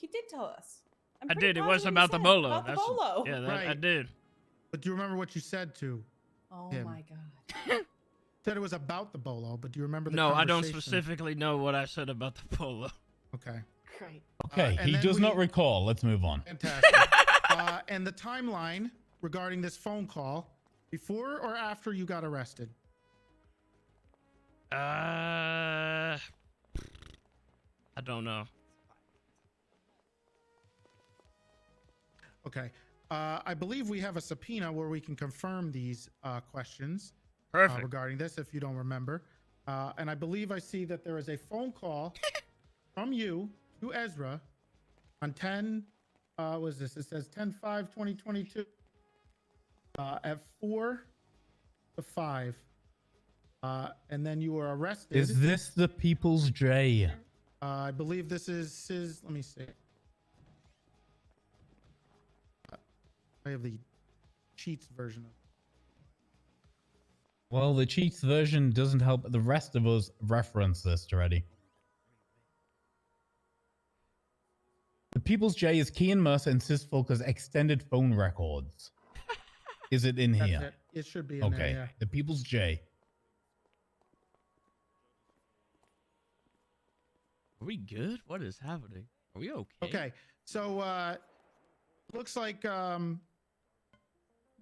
He did tell us. I'm I pretty did. It was positive he about the said bolo. About the That's bolo. yeah, that, I Right. did. But do you remember what you said to Oh him? my God. Said it was about the bolo, but do you remember the No, I don't conversation? specifically know what I said about the bolo. Okay. Great. Okay, and he then does not we- recall. Let's move on. Fantastic. And the timeline regarding this phone call, before or after you got arrested? I don't know. Okay. I believe we have a subpoena where we can confirm these questions Perfect. regarding this, if you don't remember. And I believe I see that there is a phone call from you to Ezra on 10, what is this? It says 10/5/2022 at 4 to 5. And then you were arrested. Is this the People's J? I believe this is SIZS. Let me see. I have the cheats version of. Well, the cheats version doesn't help the rest of us reference this already. The People's J is Kean Mercer and SIZS Fulker's extended phone records. Is it in That's here? it. It should be in Okay. there. Yeah. The People's J. Are we good? What is happening? Are we okay? Okay. So looks like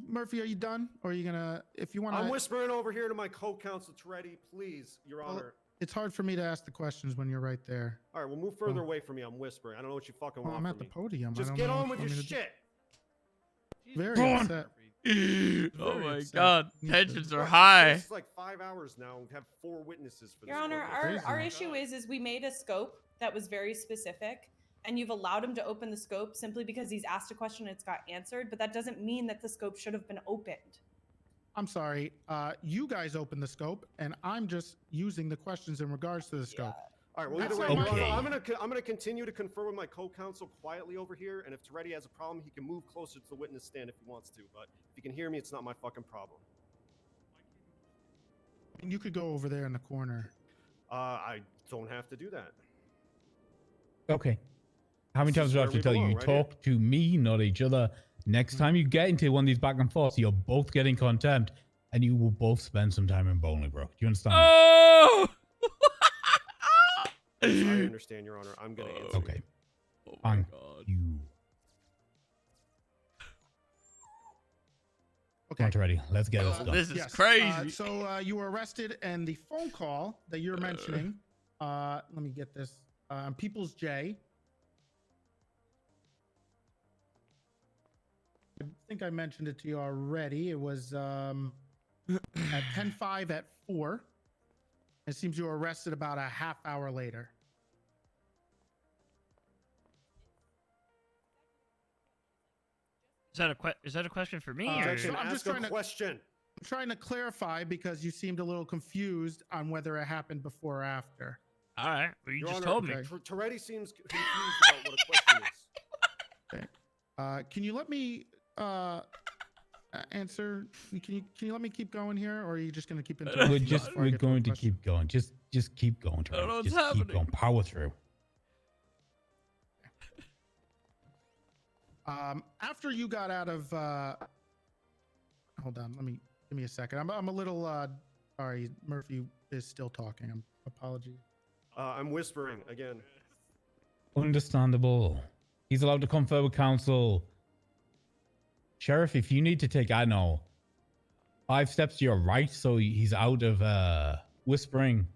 Murphy, are you done? Or are you gonna, if you want to? I'm whispering over here to my co-counsel Toretti, please, Your Honor. It's hard for me to ask the questions when you're right there. All right, well, move further away from me. I'm whispering. I don't know what you fucking Well, want I'm from at the me. podium. I Just don't get know on what with you your want me to shit. Very Go on. upset. Oh Very my upset. God, Need tensions to- are high. It's like 5 hours now. We have 4 witnesses for Your this. Honor, court case. our issue is we made a scope that was very specific, and you've allowed him to open the scope simply because he's asked a question and it's got answered, but that doesn't mean that the scope should have been opened. I'm sorry. You guys opened the scope, and I'm just using the questions in regards to the scope. All right, well, either way, Your Honor, I'm gonna continue to confer with my co-counsel quietly over here, and if Toretti has a problem, he can move closer to the witness stand if he wants to. But if you can hear me, it's not my fucking problem. And you could go over there in the corner. I don't have to do that. Okay. How many This times is do I where have to we tell you? belong, You right here. talk to me, not each other. Next time you get into one of these back and forths, you're both getting contempt, and you will both spend some time in Bolingbroke. Do you understand? Oh! I understand, Your Honor. I'm gonna answer. Okay. Oh my Thank God. you. Okay. Ready. Let's get this done. This is Yes. crazy. So you were arrested, and the phone call that you're mentioning, let me get this, People's J. I think I mentioned it to you already. It was at 10:05 at 4. It seems you were arrested about a half hour later. Is that a question for me? or? Objection. I'm just Ask a trying to- question. I'm trying to clarify because you seemed a little confused on whether it happened before or after. All right. Well, you Your just Honor, told me. okay. Toretti seems confused about what a question is. Okay. Can you let me answer? Can you let me keep going here, or are you just going to keep interrupting? We're me just before I we're get to a going to question? keep going. Just keep going, don't know Trevor. what's Just keep happening. going. Power through. After you got out of, hold on, give me a second. I'm a little sorry. Murphy is still talking. Apologies. I'm whispering again. Understandable. He's allowed to confer with counsel. Sheriff, if you need to take, I know, 5 steps to your right, so he's out of whispering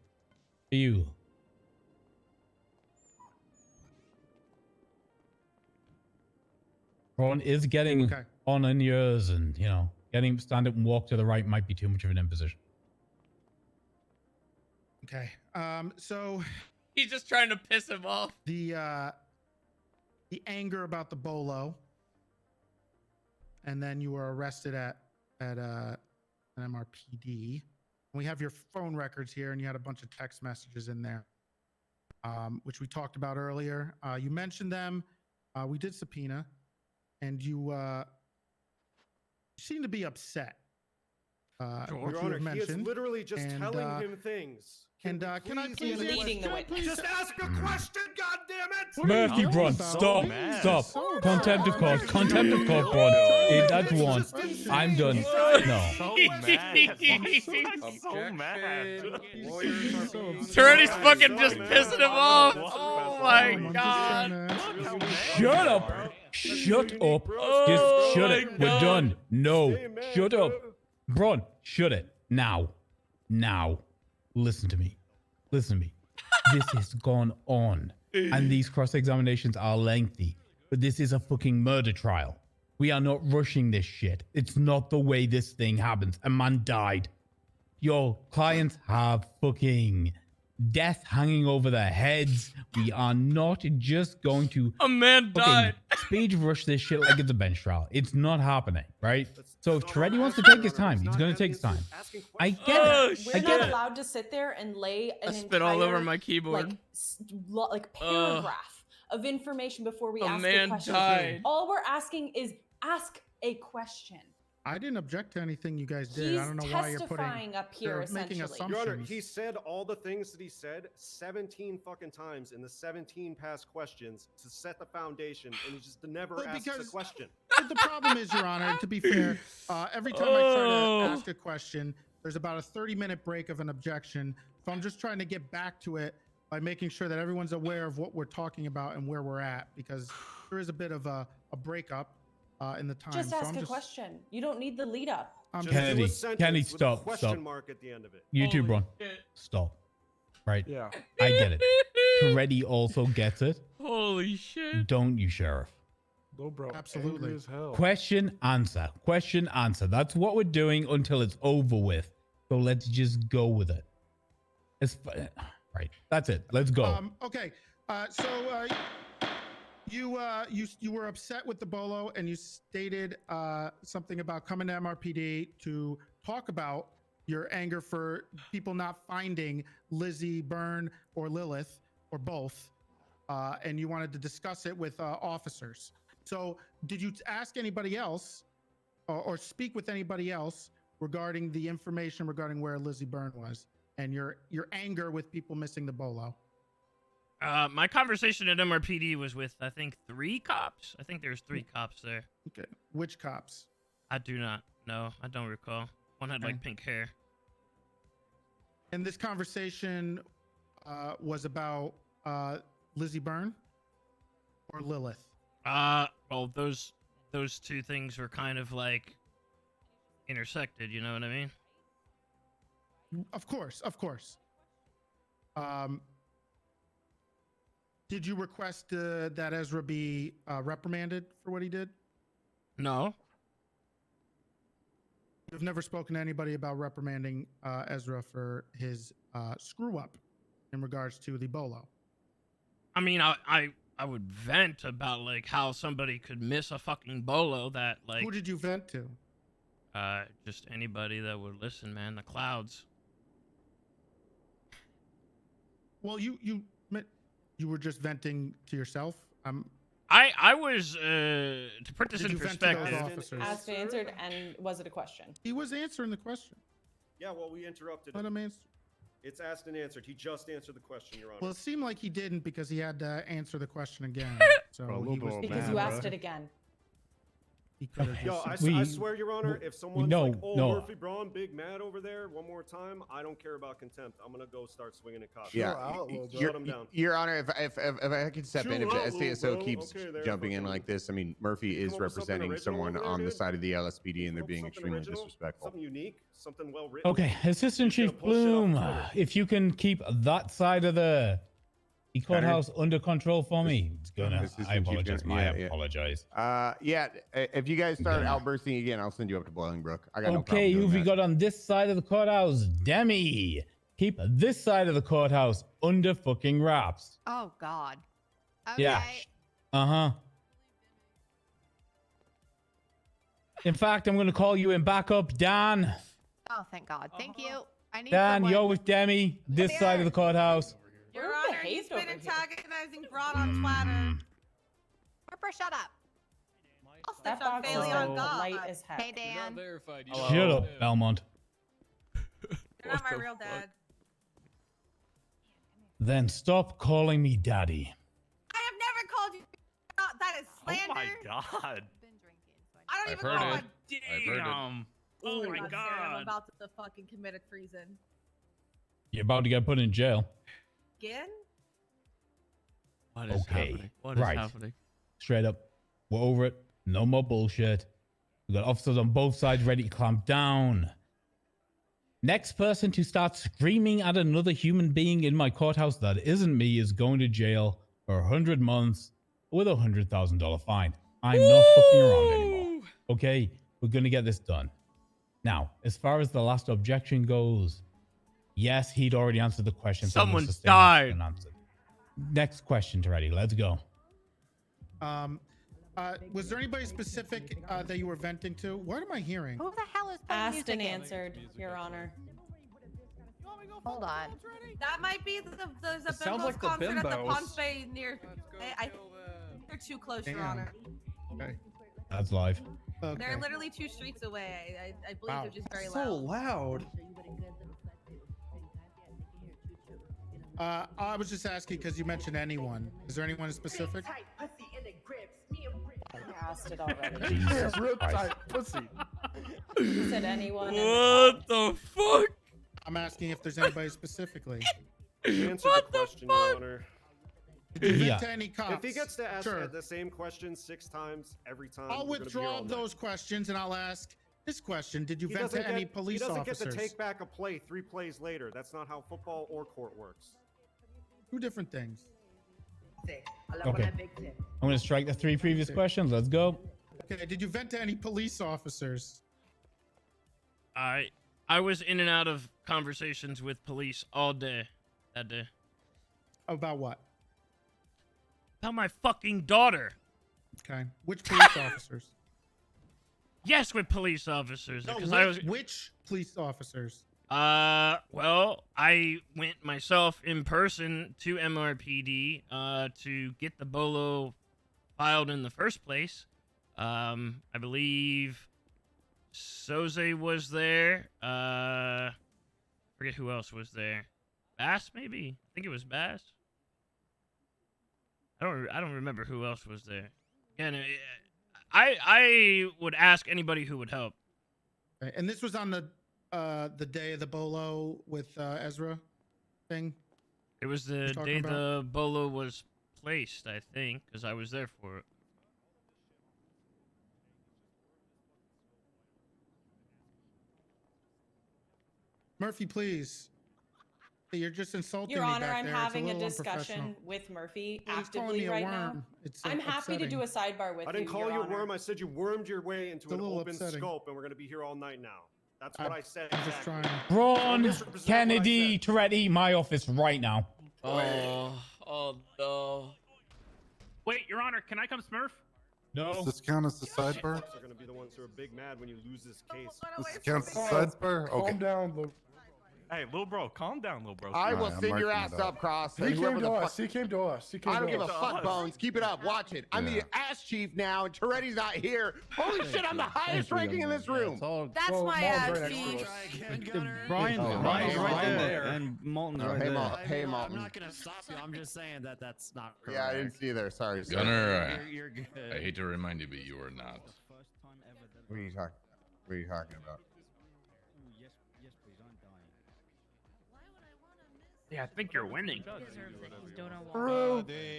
to you. Ron is getting Okay. on in yours, and getting him to stand up and walk to the right might be too much of an imposition. Okay. So He's just trying to piss him off. the anger about the bolo, and then you were arrested at an MRPD. We have your phone records here, and you had a bunch of text messages in there, which we talked about earlier. You mentioned them. We did subpoena, and you seem to be upset. Which Your you Honor, have he is mentioned. literally just And, telling him things. Can I please Leading the witness. Just ask a question, goddammit! Murphy, Bron, stop, stop. Contempt of court, contempt of court, Bron. That's one. I'm done. No. So mad. Toretti's fucking just pissing him off. Oh my God. Shut up. Shut up. Oh Just shut my it. We're God. done. No. Shut up. Bron, shut it. Now. Now. Listen to me. Listen to me. This has gone on. And these cross-examinations are lengthy. But this is a fucking murder trial. We are not rushing this shit. It's not the way this thing happens. A man died. Your clients have fucking death hanging over their heads. We are not just going to A man died. speed rush this shit like it's a bench trial. It's not happening, right? So if Toretti wants to take his time, he's going to take his time. I get Oh, it. We're I not get it. allowed to sit there and lay an I spit all over entire, my keyboard. like paragraph of information before we A ask man a question. died. All we're asking is ask a question. I didn't object to anything you guys did. He's I don't know why you're putting. testifying up here, you're making essentially. Your Honor, assumptions. he said all the things that he said 17 fucking times in the 17 past questions to set the foundation, and he just never Well, asks a because- question. The problem is, Your Honor, to be fair, every time I try to ask a question, there's about a 30-minute break of an objection. So I'm just trying to get back to it by making sure that everyone's aware of what we're talking about and where we're at, because there is a bit of a breakup. in the time. Just so ask I'm a question. You don't need the lead up. I'm Just do a Kennedy, sentence Kennedy, with a stop, question stop. mark at the end of it. You too, bro. Stop. Right? Yeah. I get it. Toretti also gets it. Holy shit. Don't you, Sheriff? No, bro. Absolutely. Angry as hell. Question, answer. Question, answer. That's what we're doing until it's over with. So let's just go with it. Right. That's it. Let's go. Okay. You were upset with the bolo, and you stated something about coming to MRPD to talk about your anger for people not finding Lizzie Byrne or Lilith or both, and you wanted to discuss it with officers. So, did you ask anybody else, or speak with anybody else regarding the information regarding where Lizzie Byrne was and your anger with people missing the bolo? My conversation at MRPD was with, I think, 3 cops. I think there's 3 cops there. Okay. Which cops? I do not know. I don't recall. One had like pink hair. And this conversation was about Lizzie Byrne or Lilith? Well, those 2 things were kind of like intersected, you know what I mean? Of course. Did you request that Ezra be reprimanded for what he did? No. You've never spoken to anybody about reprimanding Ezra for his screw up in regards to the bolo? I mean, I would vent about like how somebody could miss a fucking bolo that like. Who did you vent to? Just anybody that would listen, man. The clouds. Well, you were just venting to yourself. I was to put this Did in you vent to those perspective. officers? Asked and answered, and was it a question? He was answering the question. Yeah, well, we interrupted Let him answer. It's asked and answered. He just answered the question, Your Honor. Well, it seemed like he didn't because he had to answer the question again. So Bro, he was Because you asked it again. He could have Yo, just. I swear, Your Honor, if someone's no, like, oh, no. Murphy Braun, big mad over there, one more time, I don't care about contempt. I'm going to go start swinging at cops. Yeah, Shut him down. Your Honor, if I could step in, if the Chill out, SDSO bro. keeps Okay, there, jumping in fucking- like this, I mean, Murphy Come is up with something representing original someone over there, on the dude? side of the LSPD, and they're Come up being with something extremely original, disrespectful. Something unique, something well written. Okay, Assistant You're Chief gonna pull shit off Bloom, Twitter. if you can keep that side of the courthouse under control for me, it's gonna. Assistant I Chief apologize. Gunner, I yeah. apologize. Yeah, if you guys start Gunner. outbursting again, I'll send you up to Bolingbrook. I got no problem Okay, doing who've we that. got on this side of the courthouse? Demi. Keep this side of the courthouse under fucking wraps. Oh God. Okay. Yeah. Uh-huh. In fact, I'm gonna call you in backup, Dan. Oh, thank God. Thank you. I need Dan, someone. you're with Demi. This side of the courthouse. Your We're Honor, he's behaved been over here. antagonizing Braun on Twitter. Harper, shut up. Also, That on box is Bailey on God. light as heck. Hey, Dan. Verified. Shut up, Belmont. You're not my real dad. Then stop calling me daddy. I have never called you. That is slander. Oh my god. I don't I've even heard know it. what. I've heard it. Damn. Oh my Sarah, I'm god. about to fucking commit a treason. You're about to get put in jail. Again? What is Okay, happening? What is right. happening? Straight up. We're over it. No more bullshit. We got officers on both sides ready to clamp down. Next person to start screaming at another human being in my courthouse that isn't me is going to jail for 100 months with a $100,000 fine. I'm not fucking around anymore. Okay, we're gonna get this done. Now, as far as the last objection goes, yes, he'd already answered the question. so I'm gonna Someone sustain died. unanswered. Next question, Toretti. Let's go. Was there anybody specific that you were venting to? What am I hearing? Who the hell is playing Asked music and in? answered, Your Honor. Hold on. That might be there's a It sounds Bimbos like the concert at the Bimbos. Palm Bay near. I they're too close, Your Damn. Honor. Okay. That's live. Okay. They're literally 2 streets away. I believe Wow. they're just very So loud. loud. I was just asking because you mentioned anyone. Is there anyone specific? I asked it already. Jesus Real Christ. tight pussy. You said anyone. What the fuck? I'm asking if there's anybody specifically. Answer the question, Your Honor. Did you Yeah. vent to any cops? If he gets to ask Sure. the same question 6 times every time, I'll we're gonna be here withdraw all night. those questions and I'll ask this question. Did you He vent doesn't to any get- police He doesn't officers? get to take back a play 3 plays later. That's not how football or court works. 2 different things. Okay. I'm gonna strike the 3 previous questions. Let's go. Okay, did you vent to any police officers? I was in and out of conversations with police all day that day. About what? About my fucking daughter. Okay. Which police officers? Yes, with police officers. No, Because which, I was. which police officers? Well, I went myself in person to MRPD to get the bolo filed in the first place. I believe Soze was there. Forget who else was there. Bass, maybe? I think it was Bass. I don't remember who else was there. Again, I would ask anybody who would help. Okay, and this was on the day of the bolo with Ezra thing. It was the You're talking day about? the bolo was placed, I think, because I was there for it. Murphy, please. Hey, you're just insulting Your me Honor, back I'm there. It's having a little discussion unprofessional. with Murphy Well, he's calling me actively a right now. worm. It's I'm happy to do a sidebar with you. I didn't call Your you a Honor. worm. I said you wormed your way into It's a an little open upsetting. scope, and we're going to be here all night now. That's what I said. I'm just exactly. trying. Ron misrepresent what I Kennedy said. Toretti, my office right now. Oh no. Wait, Your Honor, can I come Smurf? No. Does this count as the sidebar? Folks are going to be the ones who are big mad when you lose this case. This counts as sidebar? Okay. Calm down, Luke. Hey, little bro, calm down, little bro. I will Alright, I'm send your marking ass it up. up, Cross. He and came whoever to the us. fuck- He came to us. He came I don't to give a us. fuck, Bones. Keep it up. Watch it. I'm the Yeah. ass chief now, and Toretti's not here. Holy shit, I'm the highest ranking in this room. That's Well, my Maul's ass right next to chief. us. Brian's right there. And Malton's Oh, right hey, there. Mal- hey, I'm Malton. not gonna stop you. I'm just saying that that's not correct. Yeah, I didn't see you there. Sorry. sir. Gunner, You're good. I hate to remind you, but you are not. What are you talking? What are you talking about? Yes, please, I'm dying. Yeah, I think you're winning.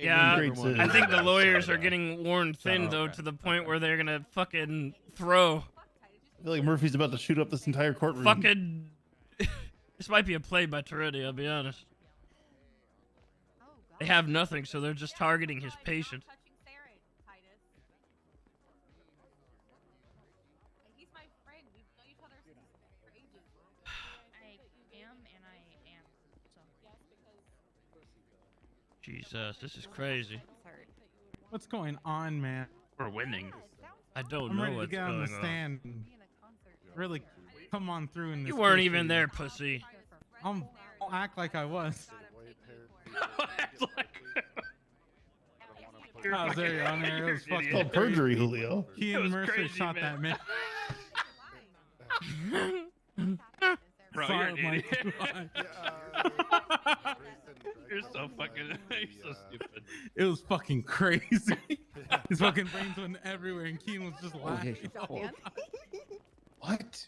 Yeah, Great I to- think the lawyers are getting worn thin though to the point where they're gonna fucking throw. I feel like Murphy's about to shoot up this entire courtroom. Fucking. This might be a play by Toretti. I'll be honest. They have nothing, so they're just targeting his patient. He's my friend. We've known each other for ages. I am, and I am. So. Jesus, this is crazy. What's going on, man? We're winning. I don't I'm know ready to what's get on going the on. stand. and Really, come on through in this. You weren't case even for there, you. pussy. I'll act like I was. I was there, on there. It was fucking called perjury, Julio. He It and was Mercer crazy, shot man. that man. Bro, Sorry, you're an Mike. idiot. You're so fucking. You're so stupid. It was fucking crazy. His fucking brains went everywhere, and Keen was just laughing. What?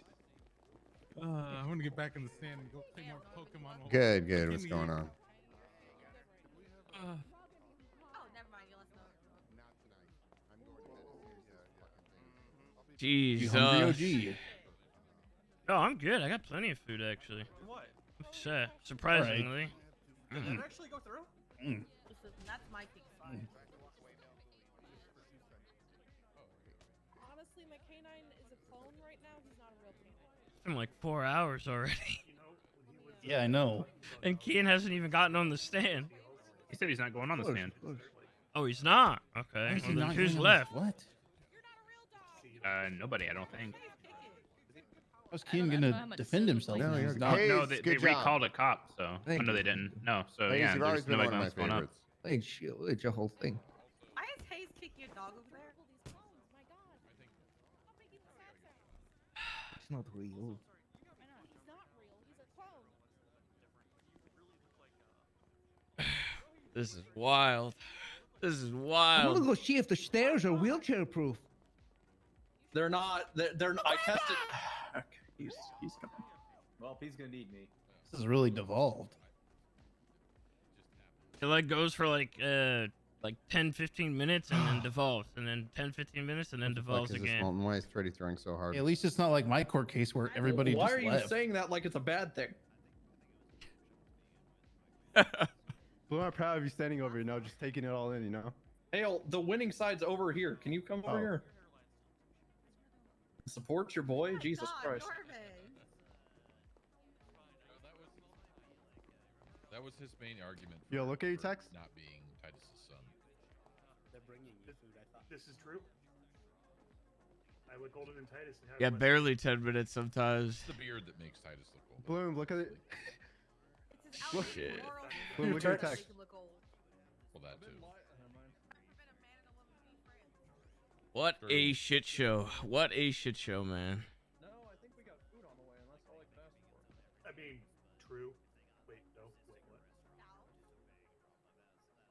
I'm gonna get back in the stand and go play more Pokemon. while- Good, good. Give What's me going your- on? Oh, never mind. You let know. Jesus. hungry, OG? No, I'm good. I got plenty of food actually. What? Surprisingly. Did that actually go through? Listen, that's my king spot. Honestly, my canine is a clone right now. He's not a real canine. It's been like 4 hours already. Yeah, I know. And Kian hasn't even gotten on the stand. He said he's not going on the stand. Oh, he's not? Okay. Well, then who's left? What? Nobody, I don't think. How's Keen gonna defend himself? No, now? you're He's good. not- Hey, No, they good job. recalled a cop, so. Thank Oh, no, you. they didn't. No, so Hayes, yeah, you've always there's been nobody one of my else going on. favorites. Hey, chill. It's your whole thing. Why is Hayes kicking your dog over there? It's not real. He's not real. He's a clone. This is wild. This is I'm wild. gonna go see if the stairs are wheelchair proof. They're not. They're not. I tested. Okay, he's coming. Well, he's gonna need me. This is really devolved. It like goes for like 10, 15 minutes and then devolves, and then 10, 15 minutes and then devolves again. Why is Freddy throwing so hard? At least it's not like my court case where everybody Why just are you left. saying that like it's a bad thing? Blue, I'm proud of you standing over, just taking it all in, Hale, the winning side's over here. Can you come over here? Support your boy? Jesus Christ. That was his main argument. Yo, look at your text. Not being Titus's son. They're bringing you food, I thought. This is true. I look older than Titus. And Yeah, barely 10 minutes sometimes. It's the beard that makes Titus look old. Bloom, look at it. Look. Shit. Bloom, look at your text. Well, that too. What a shit show. What a shit show, man. No, I think we got food on the way, and that's all I could ask for. I mean, true. Wait, no. Wait, what?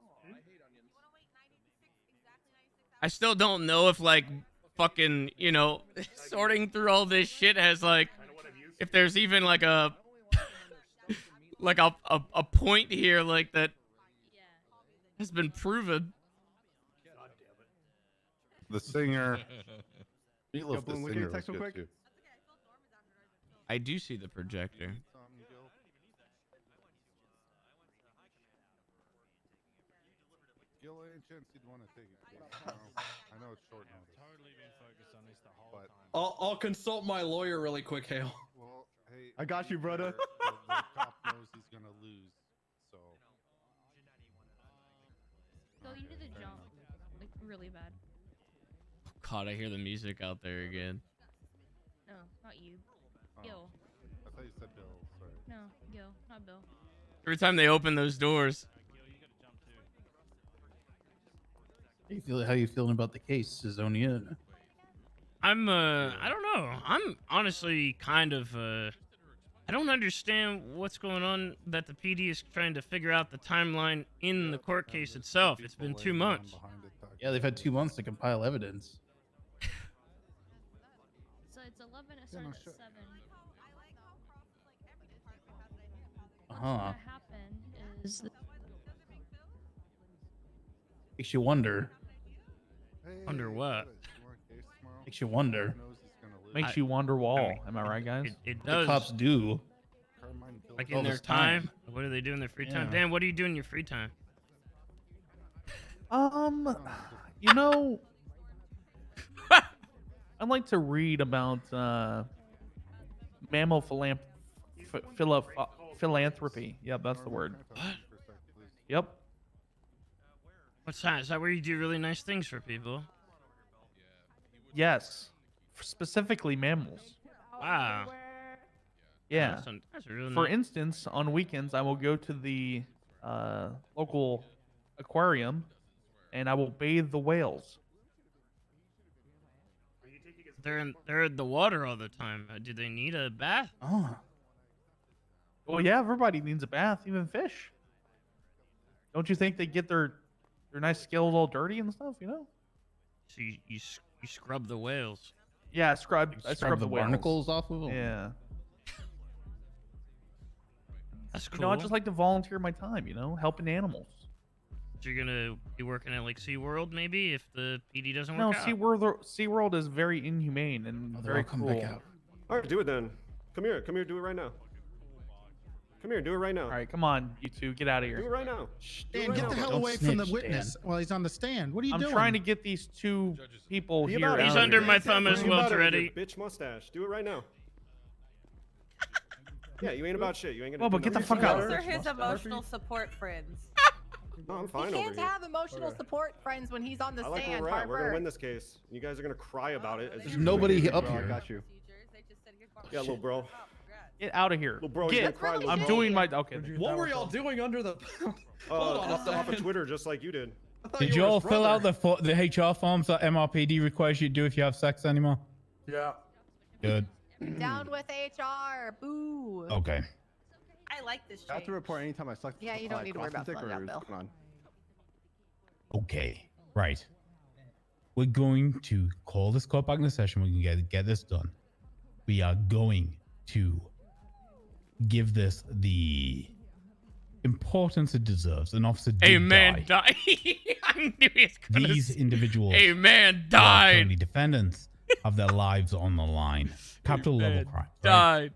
Oh, I hate onions. I still don't know if like fucking, sorting through all this shit has like, if there's even like a like a point here like that has been proven. The singer. Yo, Bloom, look at your text real quick. I do see the projector. Gil, any chance you'd want to take it? I know it's short notice. Totally been focused on this the whole But time. I'll consult my lawyer really quick, Hale. well, hey, I got you, brother. The cop knows he's gonna lose, so. Go into the jump, like really bad. God, I hear the music out there again. No, not you. Oh. Gil. I thought you said Bill. Sorry. No, Gil, not Bill. Every time they open those doors. How you feeling about the case, Sizonia? I'm I don't know. I'm honestly kind of I don't understand what's going on that the PD is trying to figure out the timeline in the court case itself. It's been 2 months. Yeah, they've had 2 months to compile evidence. So it's 11. It started at 7. What's Uh-huh. gonna happen is Makes you wonder. Wonder what? Makes you wonder. Makes you wonder wall. Am I right, guys? It The does. cops do. Like all in their this time. What do they do in their free time? Yeah. Dan, what do you do in your free time? You know, I like to read about mammal philanthropy. Yep, that's the word. What? Yep. What's that? Is that where you do really nice things for people? Yes. Specifically mammals. Wow. Yeah. That's really For nice. instance, on weekends, I will go to the local aquarium and I will bathe the whales. They're in the water all the time. Do they need a bath? Oh. Well, yeah, everybody needs a bath, even fish. Don't you think they get their nice scales all dirty and stuff, So you scrub the whales. Yeah, I scrub the whales. barnacles off of them. Yeah. That's cool. I just like to volunteer my time, helping animals. So you're gonna be working at like SeaWorld maybe if the PD doesn't No, work out? SeaWorld is very inhumane and they're very all coming cruel. back out. All right, do it then. Come here, do it right now. Come here, do it right now. All right, come on, you two, get out of Do it here. right now. Dan, get the hell away from the witness while he's on the stand. What are you I'm doing? trying to get these two people Be here. about it. He's out under here. my thumb as Be well, about it with your Toretti. bitch mustache. Do it right now. Yeah, you ain't about shit. You ain't gonna. Well, do but get the nothing. fuck out. Those are his emotional support friends. No, I'm He fine over can't here. have emotional support friends when he's on the I like where stand. we're at. We're gonna Harper. win this case. You guys are gonna cry about it. As There's nobody up Bro, I here. got you. Yeah, little bro. Get out of here. Little bro, he's Get. gonna cry. Little I'm bro. doing my. Okay. What were y'all doing under the? Hold on a off second. of Twitter, just like you did. I thought Did you you were all his fill out brother. the HR forms that MRPD requires you to do if you have sex anymore? Yeah. Good. Down with HR. Boo. Okay. I like this I have change. to report anytime I suck. Yeah, you don't need to worry about dick, filling or out, Bill. what's going on? Okay. Right. We're going to call this court back in the session. We can get this done. We are going to give this the importance it deserves, an officer did A man die. died. I knew he was gonna These say, individuals, A man who are died. currently defendants, have their lives on the line. Capital level man crime. Right? died.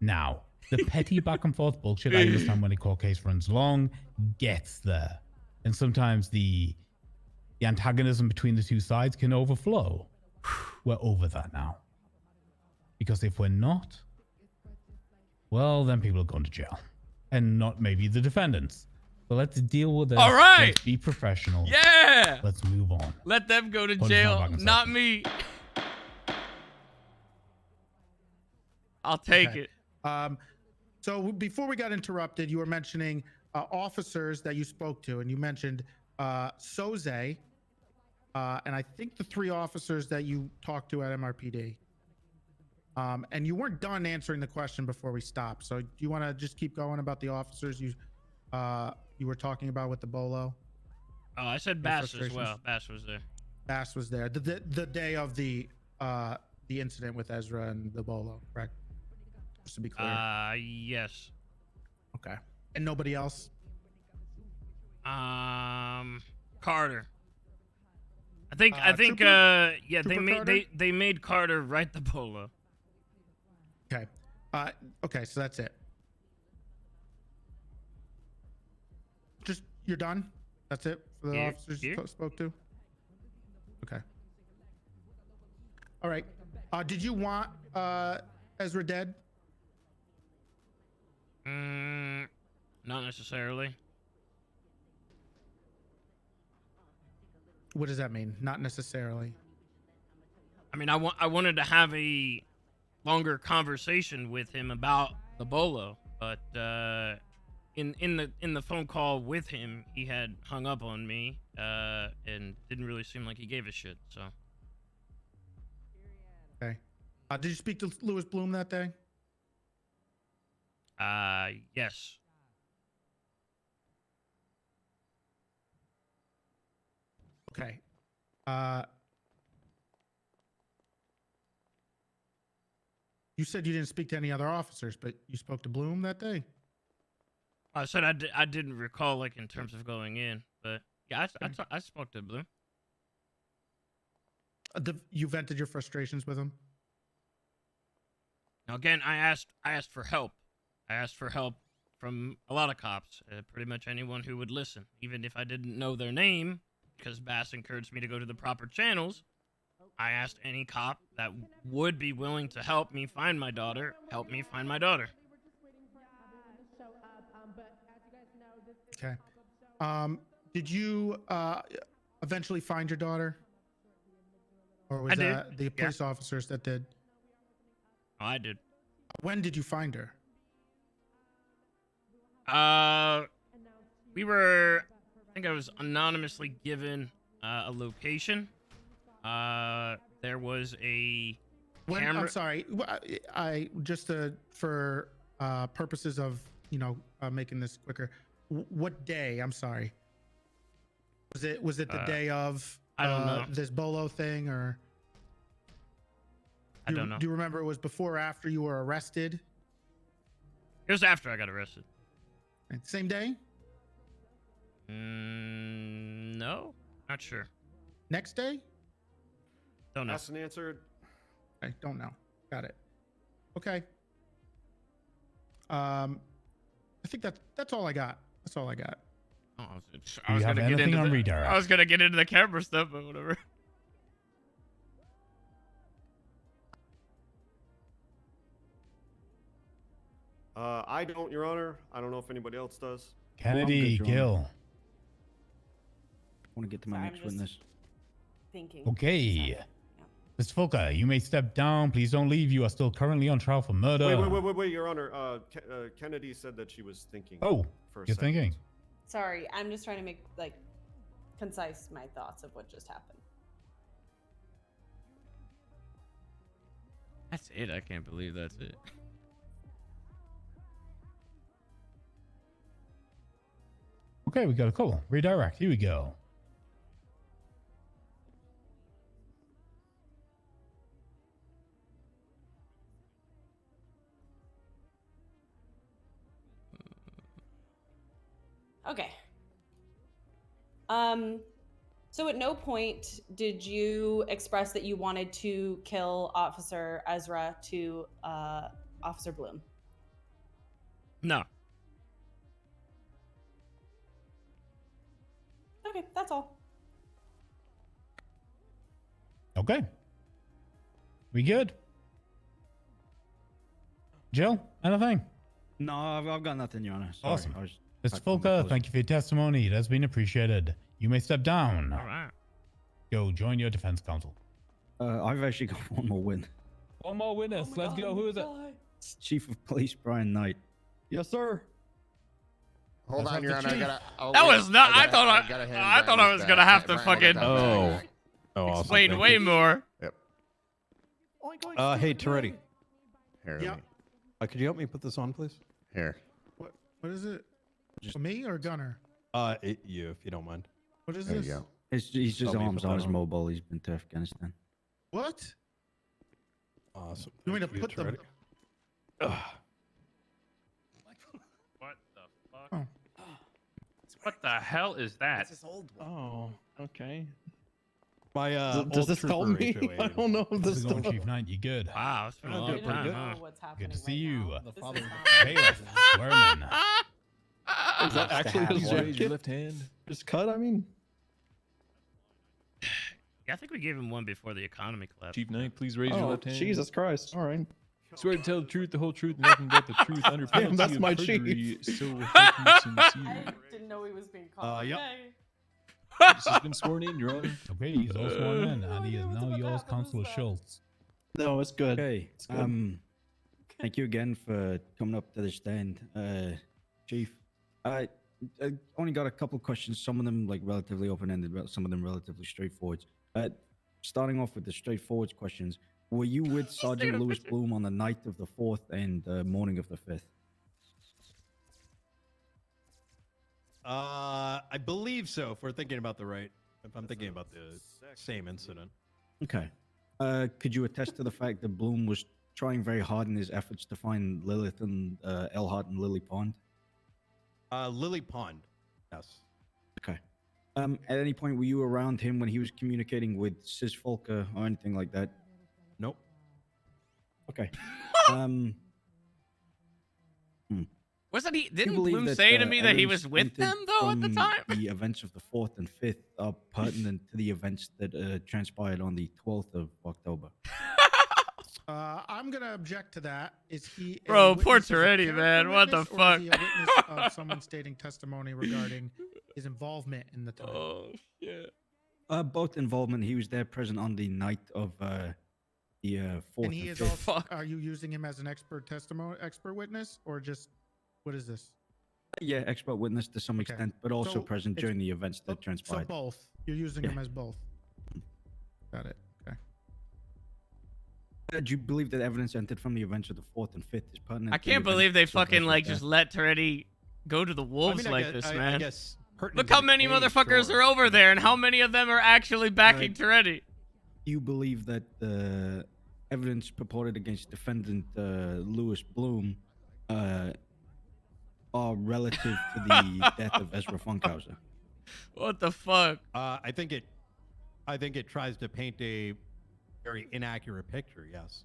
Now, the petty back and forth bullshit, I understand when a court case runs long, gets there. And sometimes the antagonism between the two sides can overflow. We're over that now. Because if we're not, well, then people are going to jail. And not maybe the defendants. So let's deal with this. All right. Let's be professional. Yeah. Let's move on. Let them go to Hold his jail, mouth back a not second. me. I'll take Okay. it. So before we got interrupted, you were mentioning officers that you spoke to, and you mentioned Soze, and I think the 3 officers that you talked to at MRPD. And you weren't done answering the question before we stopped. So do you want to just keep going about the officers you were talking about with the bolo? Oh, I said Your Bass as frustrations? well. Bass was there. Bass was there the day of the incident with Ezra and the bolo, correct? Just to be clear. Yes. Okay. And nobody else? Carter. I think Trooper? yeah, Trooper Carter? they made Carter write the polo. Okay. Okay, so that's it. Just you're done? That's it for the Here, officers here. you spoke to? Okay. All right. Did you want Ezra dead? Not necessarily. What does that mean? Not necessarily. I mean, I wanted to have a longer conversation with him about the bolo, but in the phone call with him, he had hung up on me and didn't really seem like he gave a shit. So. Okay. Did you speak to Lewis Bloom that day? Yes. Okay. You said you didn't speak to any other officers, but you spoke to Bloom that day? I said I didn't recall, like, in terms of going in, but yeah, I spoke to Blue. You vented your frustrations with him? Now, again, I asked for help. I asked for help from a lot of cops, pretty much anyone who would listen, even if I didn't know their name, because Bass encouraged me to go to the proper channels. I asked any cop that would be willing to help me find my daughter, help me find my daughter. Okay. Did you eventually find your daughter? Or was I did. that the police officers that did? Oh, I did. When did you find her? We were, I think I was anonymously given a location. There was a camera. I'm sorry. I just for purposes of making this quicker. What day? I'm sorry. Was it the day of I don't know. this bolo thing, or I don't know. Do you remember it was before or after you were arrested? It was after I got arrested. Same day? No, not sure. Next day? Don't know. Asked and answered. I don't know. Got it. Okay. I think that's all I got. That's all I got. Oh, Do you have anything on redirect? I was gonna get into the camera stuff, but whatever. I don't, Your Honor. I don't know if anybody else does. Kennedy, Gil. I want to get to my Sorry, next I'm just witness. Thinking. Okay. Mr. Fulker, you may step down. Please don't leave. You are still currently on trial for murder. Wait, Your Honor. Kennedy said that she was thinking. Oh, for a you're second. thinking. Sorry, I'm just trying to make concise my thoughts of what just happened. That's it. I can't believe that's it. Okay, we got a couple. Redirect. Here we go. Okay. So at no point did you express that you wanted to kill Officer Ezra to Officer Bloom? No. Okay, that's all. Okay. We good? Jill, anything? No, I've got nothing, Your Honor. Sorry, Awesome. I was Mr. back on my Fulker, post. thank you for your testimony. It has been appreciated. You may step down. All right. Go join your defense counsel. I've actually got one more win. One more witness. Let's go. Who is it? It's Chief of Police Brian Knight. Yes, sir. Hold on, Your Honor. I gotta. Oh, That wait, was not. I gotta- thought gotta hand I thought I Brian was his gonna badge. have to Brian, hold fucking that badge. awesome. explain Thank way you. more. Yep. Hey, Toretti. Here. Yeah. Could you help me put this on, please? Here. What is it? Me or Gunner? You, if you don't mind. What is There this? you go. He's just Help me arms put on that his on. mobile. He's been to Afghanistan. What? Awesome. You want me to Thank put them? Toretti. What the fuck? Oh. What the hell is that? Oh, okay. My Does old this help trooper me? HOA. I don't know if How's this it going, does. Chief Knight? You good? Wow, it's been a I'm long doing pretty time. good. Huh? What's happening Good to see right you. now. The This is father not- Bailiff, swearman. Is that actually his Raise your jacket? left hand. Just cut, I mean. Yeah, I think we gave him one before the economy collapsed. Chief Knight, please raise your Oh, left hand. Jesus Christ. All right. Swear to tell the truth, the whole truth, and nothing but the truth under penalty that's of my perjury. chief. So help me sincere. I didn't know he was being called. Yep. Okay. This has been sworn in, Your Honor. Okay, he's all sworn in, and he is now yours, Counselor Schultz. No, it's good. Okay. It's good. Thank you again for coming up to the stand, Chief. I only got a couple questions. Some of them like relatively open-ended, but some of them relatively straightforward. Starting off with the straightforward questions. Were you with Sergeant Lewis Bloom on the night of the 4th and morning of the 5th? I believe so. If we're thinking about if I'm thinking about the same incident. Okay. Could you attest to the fact that Bloom was trying very hard in his efforts to find Lilith and Elhart and Lily Pond? Lily Pond. Yes. Okay. At any point, were you around him when he was communicating with SIZS Volker or anything like that? Nope. Okay. Wasn't he? Didn't believe Bloom that, say to me that he evidence was with them entered though at the from time? The events of the 4th and 5th are pertinent to the events that transpired on the 12th of October. I'm gonna object to that. Is he? a Bro, poor witness as a Toretti, character man. What the witness, or fuck? is he a witness of someone stating testimony regarding his involvement in the time? Oh shit. Both involvement. He was there present on the night of the 4th And he is 5th. also. Are you using him as an expert witness, or just what is this? Yeah, expert witness to some Okay. extent, but also So present it's- during the events that So transpired. both. You're using Yeah. him as both. Got it. Okay. Do you believe that evidence entered from the events of the 4th and 5th is pertinent? I to the can't events believe they that took place fucking like there? just let Toretti go to the wolves I like guess- this, I man. guess pertinent Look to how the many case, motherfuckers sure. are over there, and how many of them are actually backing Toretti. Do you believe that the evidence purported against defendant Lewis Bloom are relative to the death of Ezra Funkhauser? What the fuck? I think it tries to paint a very inaccurate picture. Yes.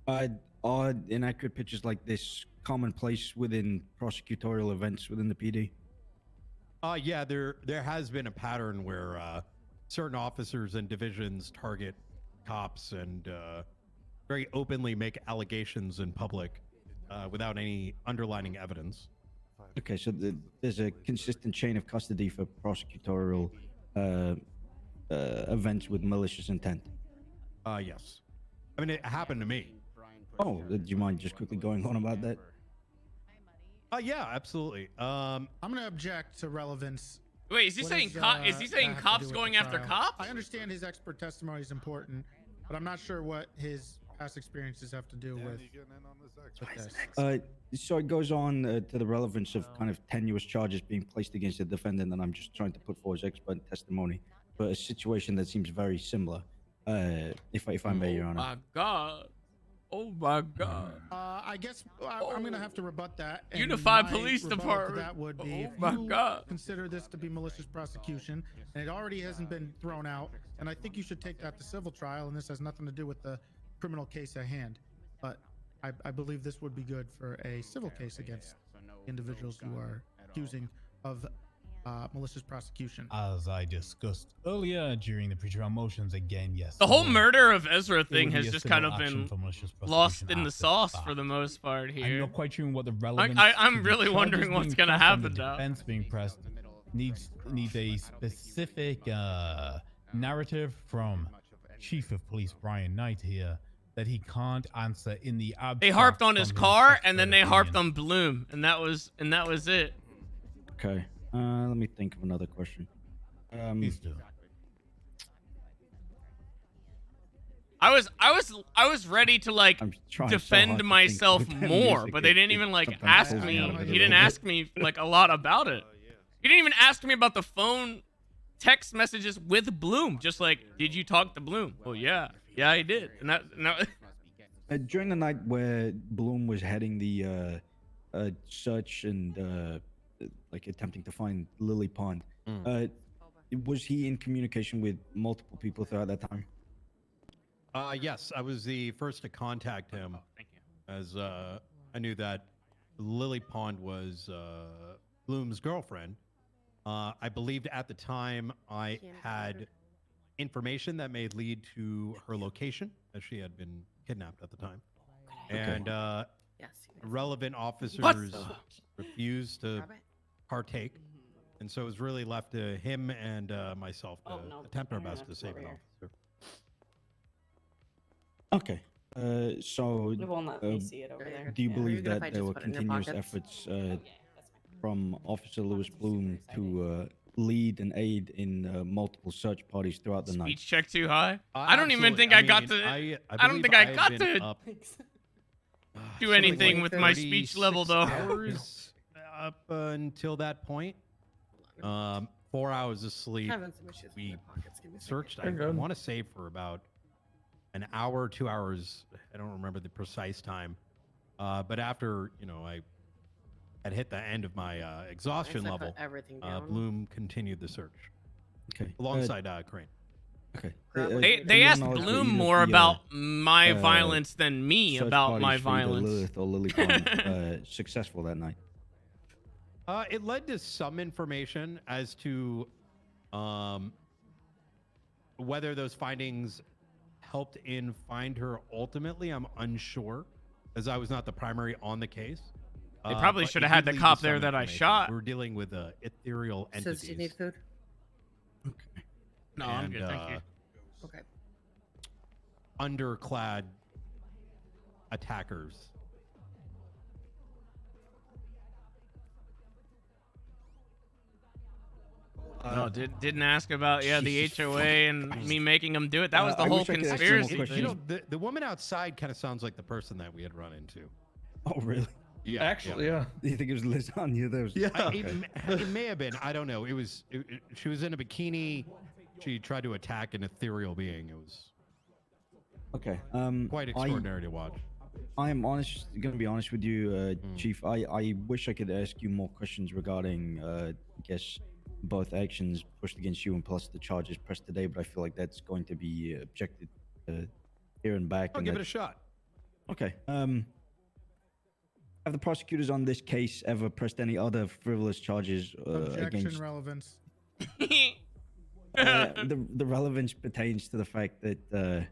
Are inaccurate pictures like this commonplace within prosecutorial events within the PD? Yeah, there has been a pattern where certain officers and divisions target cops and very openly make allegations in public without any underlining evidence. Okay, so there's a consistent chain of custody for prosecutorial events with malicious intent. Yes. I mean, it happened to me. Oh, do you mind just quickly going on about that? Yeah, absolutely. I'm gonna object to relevance. Wait, is he What saying is he that saying have to cops do with going the after trial? cops? I understand his expert testimony is important, but I'm not sure what his past experiences have to do with this. So it goes on to the relevance of kind of tenuous charges being placed against the defendant, and I'm just trying to put forward his expert testimony for a situation that seems very similar, if I may, Your Honor. My God. Oh my God. I guess I'm going to have to rebut that. and Unified my Police rebuttal to Department. That would be Oh if my you God. consider this to be malicious prosecution, and it already hasn't been thrown out, and I think you should take that to civil trial, and this has nothing to do with the criminal case at hand. But I believe this would be good for a civil case against individuals who are accusing of malicious prosecution. As I discussed earlier during the pre-trial motions, again, yes. The whole there murder of Ezra would thing be has a just civil kind of action been for malicious lost prosecution in the after sauce fact. for the most part I'm here. not quite sure what the relevance. I'm to the really charges wondering what's being gonna pressed and happen the now. defense being pressed needs a specific narrative from Chief of Police Brian Knight here that he can't answer in the abstract. They harped on his from car and then expert they harped opinion. on Bloom, and that was it. Okay. Let me think of another question. Please do. I was ready to like I'm trying so hard defend to think myself with that more, music, but they it- didn't it even like sometimes ask pulls me out me. of it a He didn't little ask me like a lot about it. He didn't even ask me about the phone text messages with Bloom. Just like, did you talk to Bloom? Well, yeah, I did. And that During the night where Bloom was heading the search and like attempting to find Lily Pond, was he in communication with multiple people throughout that time? Yes, I was the first to contact him. Thank you. As I knew that Lily Pond was Bloom's girlfriend. I believed at the time I had information that may lead to her location, as she had been kidnapped at the time. And relevant officers refused to partake. And so it was really left to him and myself to attempt our best to save an officer. Okay. So, It won't let me see it over there. do you Yeah. believe Are you good if I that there just were put it in your continuous pockets? efforts from Officer Lewis Bloom to lead and aid in multiple search parties throughout the night? speech check too high. I don't even think I got to. I don't think I got to do anything with my speech level though. Hours up until that point. 4 hours of sleep. We searched. I want to say for about an hour, 2 hours. I don't remember the precise time. But after I had hit the end of my exhaustion Next, I put level, everything down. Bloom continued the search. Okay. Alongside Crane. Okay. They asked Bloom more about my violence than me search about my parties for either violence. Lilith or Lily Pond successful that night? It led to some information as to whether those findings helped in find her ultimately. I'm unsure, as I was not the primary on the case. They probably but should it have had did the lead to cop some there that I information. shot. We're dealing with ethereal entities. Says, do you need food? No, I'm good, thank you. Okay. Underclad attackers. No, didn't ask about the Jesus HOA fucking and Christ. me making them do it. That was the I whole wish I could ask you more conspiracy questions. thing. The woman outside kind of sounds like the person that we had run into. Oh, really? Yeah, Actually, yeah. Do you think it was lasagna? There was... It may have been. I don't know. It was. She was in a bikini. She tried to attack an ethereal being. It was Okay. quite extraordinary to watch. I am gonna be honest with you, Chief. I wish I could ask you more questions regarding, I guess, both actions pushed against you and plus the charges pressed today, but I feel like that's going to be objected here and back. I'll and give it a that's- shot. Okay. Have the prosecutors on this case ever pressed any other frivolous charges Objection, against? relevance. The relevance pertains to the fact that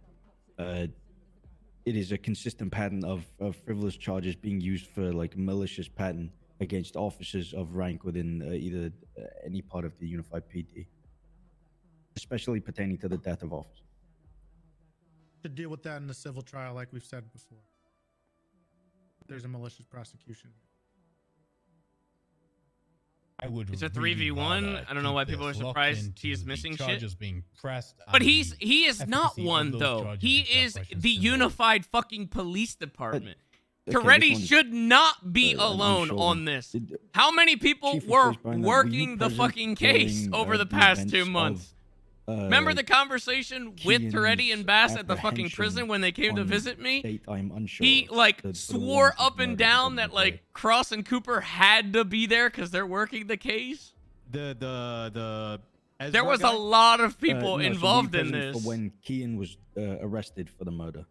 it is a consistent pattern of frivolous charges being used for like malicious pattern against officers of rank within either any part of the Unified PD, especially pertaining to the death of officers. To deal with that in the civil trial, like we've said before. There's a malicious prosecution. I would. It's a really 3v1. rather I don't know why keep people are this locked surprised into he's the missing shit. charges being pressed. But and he the is not efficacy of one those though. charges He itself, is I should the say. unified fucking police department. Okay, Toretti this one's- should not be I'm alone sure. on this. How many people Chief of were Police Brian, were you working the present fucking case during, over the the past events 2 of months? Remember the conversation with Toretti and Bass at the fucking apprehension prison when they came to on visit me? date I'm unsure He of. like The swore warrant of up and murder down doesn't that like apply. Cross and Cooper had to be there because they're working the case. The Ezra There was guy? a lot of people No, so were you involved in present this. For when Kian was arrested for the murder.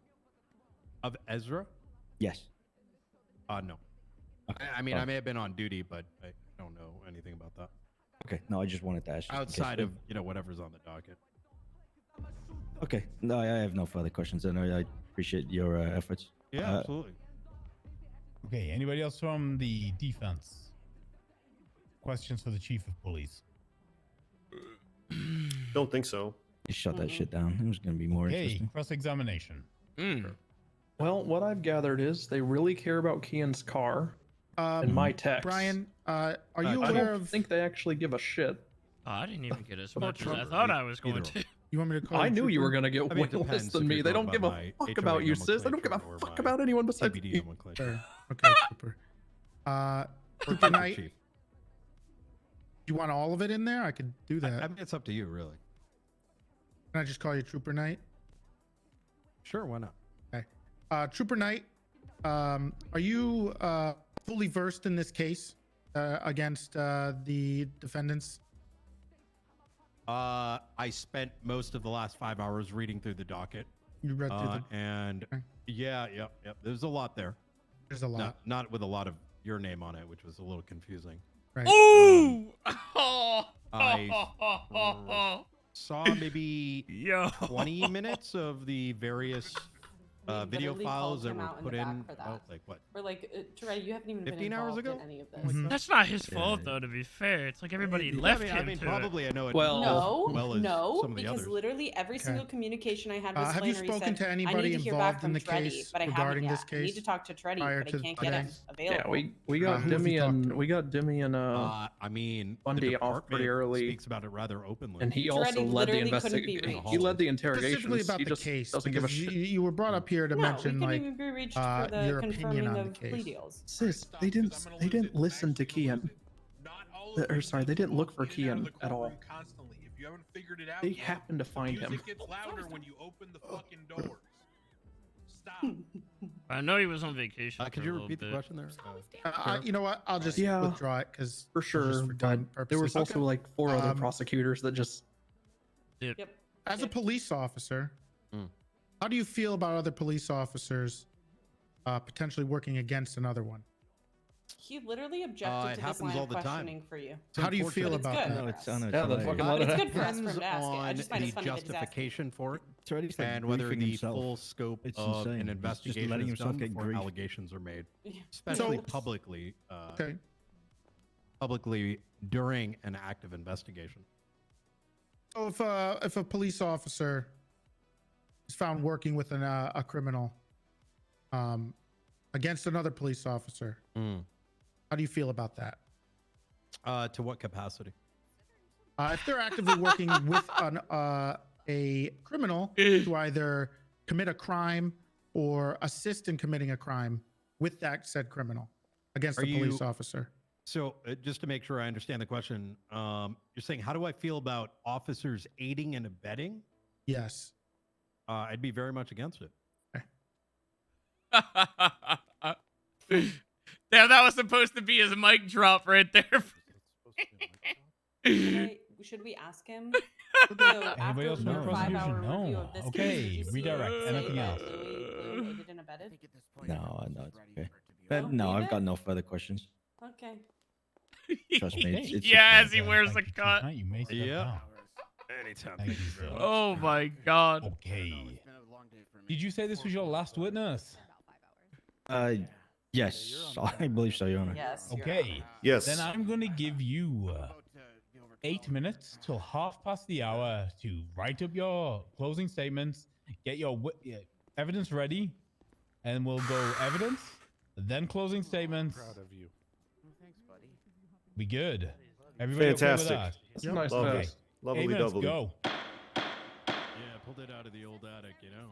Of Ezra? Yes. No. Okay. I mean, Oh. I may have been on duty, but I don't know anything about that. Okay. No, I just wanted to ask. just in case. Outside of, whatever's on the docket. Okay. No, I have no further questions. And I appreciate your efforts. Yeah, absolutely. Okay, anybody else from the defense? Questions for the chief of police? Don't think so. Just shut that shit down. It was going to be more Okay, interesting. cross-examination. Well, what I've gathered is they really care about Kian's car and my text. Brian, are you I aware don't of? think they actually give a shit. Oh, I didn't even get as Or much as I Trump, thought I was going either to. You want me to call? I you knew you Trooper? were gonna get I mean, way it depends less than if me. you're They going don't give by a my fuck HOA about you, sis. They don't give a nomenclature or fuck my about anyone besides TBD me. nomenclature. Sure. Okay, Trooper. Trooper Knight. Chief. You want all of it in there? I could do that. I mean, it's up to you, really. Can I just call you Trooper Knight? Sure, why not? Okay. Trooper Knight, are you fully versed in this case against the defendants? I spent most of the last 5 hours reading through the docket. You read through the. And Okay. yeah, yep. There's a lot there. There's a lot. Not with a lot of your name on it, which was a little confusing. Right. Ooh! I saw maybe 20 minutes of the various video literally files called that him were out in put the back in. for that. Like what? We're like, Toretti, you haven't even 15 been hours involved ago? in any of this. Mhm. That's not his fault, though. To be fair, it's like everybody left I him. mean, to probably I know it. Well, as well as No, some of the because others. literally every single communication I had with Have you Flannery spoken said, to I anybody need to hear back involved from in the Toretti, case but I haven't regarding yet. this I need case to talk to Toretti, prior but I to can't get him today? available. Yeah, we got who have you talked Demi and I mean, Bundy the off pretty department early. speaks about it rather openly. And he Toretti also led the literally couldn't be investigation. reached. He led the Specifically interrogations. about He the just case, doesn't give a because shit. you were brought up here to No, mention we couldn't like even be reached for the your opinion confirming on the of plea case. deals. Sis, they didn't listen to Kian. Or sorry, they didn't look for Kian at all. Constantly. If you haven't figured it out, They happened to find him. music gets louder when you open the fucking doors. Stop. I know he was on vacation. Could for you a little repeat the bit. question there? You know what? I'll just Yeah, withdraw it because For sure, but there was also like 4 other prosecutors that just. Yep. As a police officer, Mm. how do you feel about other police officers potentially working against another one? He literally objected it to this happens line all of the time. questioning for you. How do you feel But it's about good. that? No, it's on it. Yeah, the fucking But it's good for us for him Depends to ask it. I on just find the it funny that he's asking. justification for it, Toretti's like and whether briefing the himself. full scope It's of insane. an He's just investigation letting is himself done get before grief. allegations are made, Yeah. especially So- publicly. Okay. Publicly during an active investigation. So if a police officer is found working with a criminal against another police officer, how do you feel about that? To what capacity? If they're actively working with a criminal to either commit a crime or assist in committing a crime with that said criminal against Are a police you- officer. So just to make sure I understand the question, you're saying, how do I feel about officers aiding and abetting? Yes. I'd be very much against it. Damn, that was supposed to be his mic drop right there. Should we ask him? Anybody else from the prosecution? No. Okay, redirect. Anything else? No, it's okay. But no, I've got no further questions. Okay. Trust me. It's Yeah, okay. as he wears the cut. You may step Yeah. down. Anytime. Thank you, sir. Oh my god. Okay. Did you say this was your last witness? Yes, I believe so, Your Honor. Yes. Okay. Yes. Then I'm going to give you 8 minutes till 1/2 the hour to write up your closing statements, get your evidence ready, and we'll go evidence, then closing statements. Proud of you. Thanks, buddy. Be good. Everybody Fantastic. okay with that? That's a nice Lovely. mess. Lovely, 8 minutes, doubly. go. Yeah, pulled it out of the old attic, you know.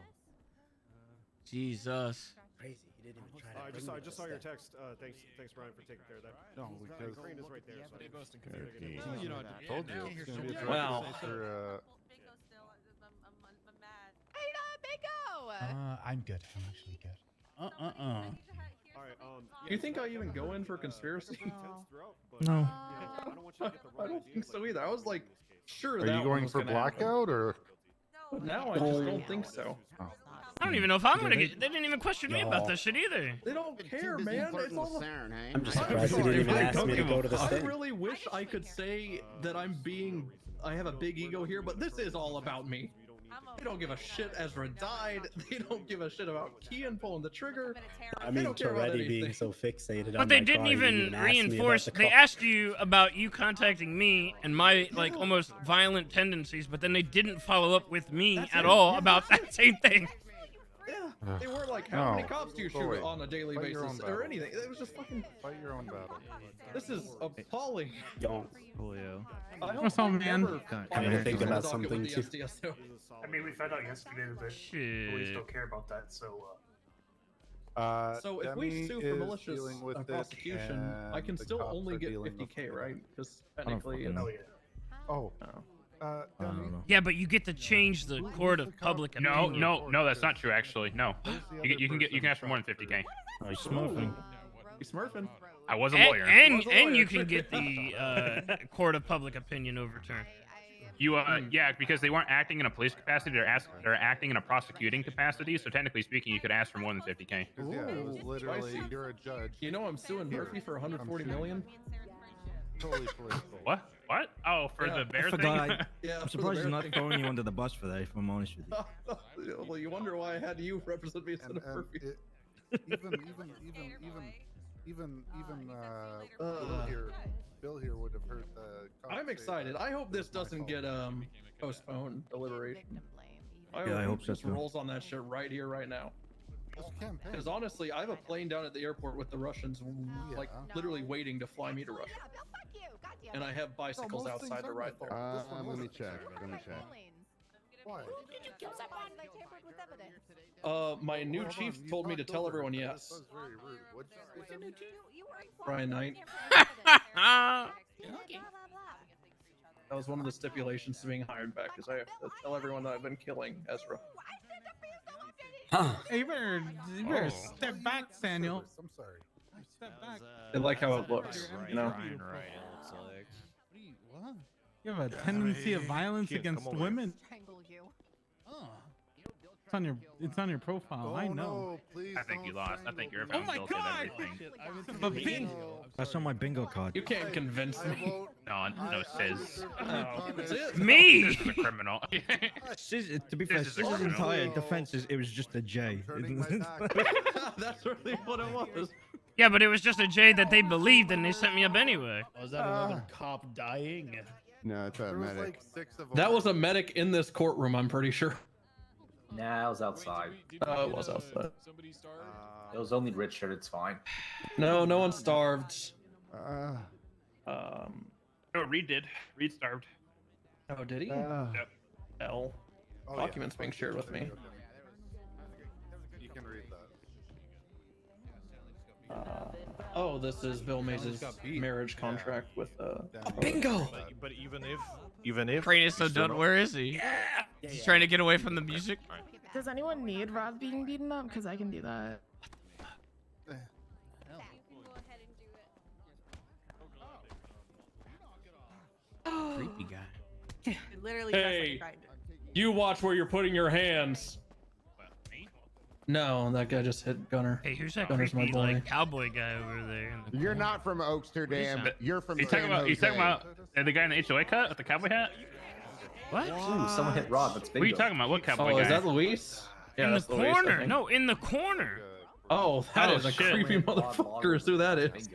Jesus. Crazy. He didn't even try to. I just saw your text. Thanks, Brian, for taking care of that. No, because the crane is right there. So Okay. well, you know, Told you. It's gonna be a Well, for I'm good. I'm actually good. All right. Do you think I even go in for conspiracy? No. I don't think so either. I was like, sure. Are that you one going was for gonna happen. blackout or? But now I just don't think so. I don't even know if I'm gonna get. They didn't even question me about this shit either. They don't care, man. It's all I'm just surprised you didn't even ask me to go to the I stand. really wish I could say that I have a big ego here, but this is all about me. They don't give a shit Ezra died. They don't give a shit about Kian pulling the trigger. I mean, Toretti being so fixated on But they my didn't car, he even ask me about reinforce. the They car. asked you about you contacting me and my like almost violent tendencies, but then they didn't follow up with me at all about that same thing. Yeah, they weren't like, how many No. cops do you Go shoot away. on a daily Fight your basis own or battle. anything? It was just fucking. Fight your own battle. This is appalling. Julio. I hope What's up, I man? never Come find here. a Think physical about docket with something, the SDSO. I mean, we found out yesterday that the police don't care about that, so. So if we Demi sue for is malicious dealing with this, prosecution, I can and the still cops only are get dealing with 50k, right? Because I don't technically, fucking know. Oh. I don't know. Yeah, but you get to change the court of public No, opinion. no, that's not true. Actually, no. You can ask for more than 50k. Oh, he's smurfing. He's smurfing. I was a And, lawyer. and you can get the court of public opinion overturned. You yeah, because they weren't acting in a police capacity. They're acting in a prosecuting capacity. So technically speaking, you could ask for more than 50k. Yeah, it was literally, Spicy. you're a judge. You know I'm suing Murphy for 140 million. Totally political. What? What? Oh, for the bear I thing? forgot. Yeah, I'm for the surprised he's bear not thing. throwing you under the bus for that, if I'm honest with you. Well, you wonder why I had you represent me instead of Murphy. Even Bill here would have heard the. I'm excited. I hope this doesn't get postponed deliberation. Yeah, I hope so just too. rolls on that shit right here, right now. Because honestly, I have a plane down at the airport with the Russians, like literally waiting to fly me to Russia. And I have bicycles outside to ride there. Let me check. Why? My new chief told me to tell everyone yes. That was very rude. What'd you say? Brian Knight. That was one of the stipulations to being hired back, is I have to tell everyone that I've been killing Ezra. Hey, you better step back, Daniel. I'm sorry. Step back. They like how it looks, you know? You have a tendency of violence against women. It's on your profile. I know. I think you lost. I think you're found guilty of everything. But bingo. That's on my bingo card. You can't convince me. No, SIZS. That's it. Me! This is a criminal. To be fair, This is a his criminal. entire defense is it was just a J. That's really what it was. Yeah, but it was just a J that they believed, and they sent me up anyway. Was that another cop dying? No, it's a There was medic. like 6 of them. That was a medic in this courtroom, I'm pretty sure. Nah, I was outside. It was outside. It was only Richard, it's fine. No, no one starved. No, Reed did. Reed starved. Oh, did he? Yep. L. Oh, Documents being shared with me. You can read that. Oh, this is Bill Mays' marriage contract with Bingo! But even if Crane is so done. Where is he? He's trying to get away from the music. Does anyone need Rod being beaten up? Because I can do that. Creepy guy. Literally Hey, you watch where you're putting your hands. No, that guy just hit Gunner. Hey, who's that Gunner's my creepy boy. like cowboy guy over there? In the You're corner? not from Oaksterdam. that? You're from He's San talking about. He's talking Jose. about the guy in the HOA cut with the cowboy hat. What? Ooh, someone hit Rod. That's What are bingo. you talking about? What cowboy Oh, guy? is that Luis? Yeah, in the that's Luis, I corner. think. No, in the corner. Oh, that Oh, is a shit. creepy motherfucker. Is who that is.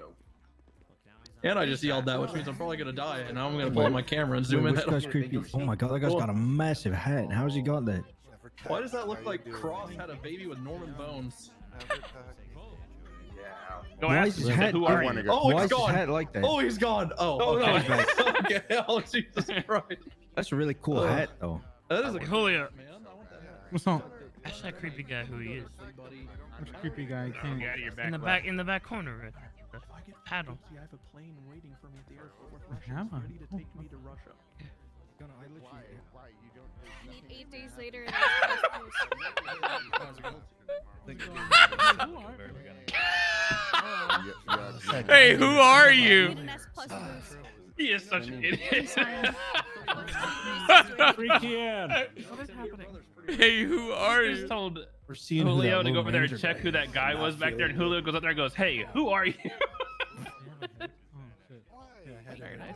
And I just yelled that, which means I'm probably gonna die. And now I'm gonna pull out my camera and zoom in. Which guy's creepy? Oh my god, that guy's got a massive hat. How's he got that? Why does that look like Cross had a baby with Norman Bones? Go Why ask is his him, hat? who are you? Oh, Why he's is his gone. hat like that? Oh, he's gone. Oh, Oh, no, okay. he's back. Okay. Oh, Jesus Christ. That's a really cool hat, though. That is a Julio. What's up? Ask that creepy guy who he is. Which creepy guy? Can't. Get out of your back In the left. back, in the back corner, right? The paddle. I have a plane waiting for me at the airport with I have Russians one. ready to take me to Russia. 8 days later. Hey, who are you? He is such an idiot. Freaky Ann. What is happening? Hey, who are Just you? told We're seeing who Julio that to go Lone over there and Ranger check guy who is. that guy Not was back there, and feeling Julio goes up there and goes, "Hey, who are you?" Very nice.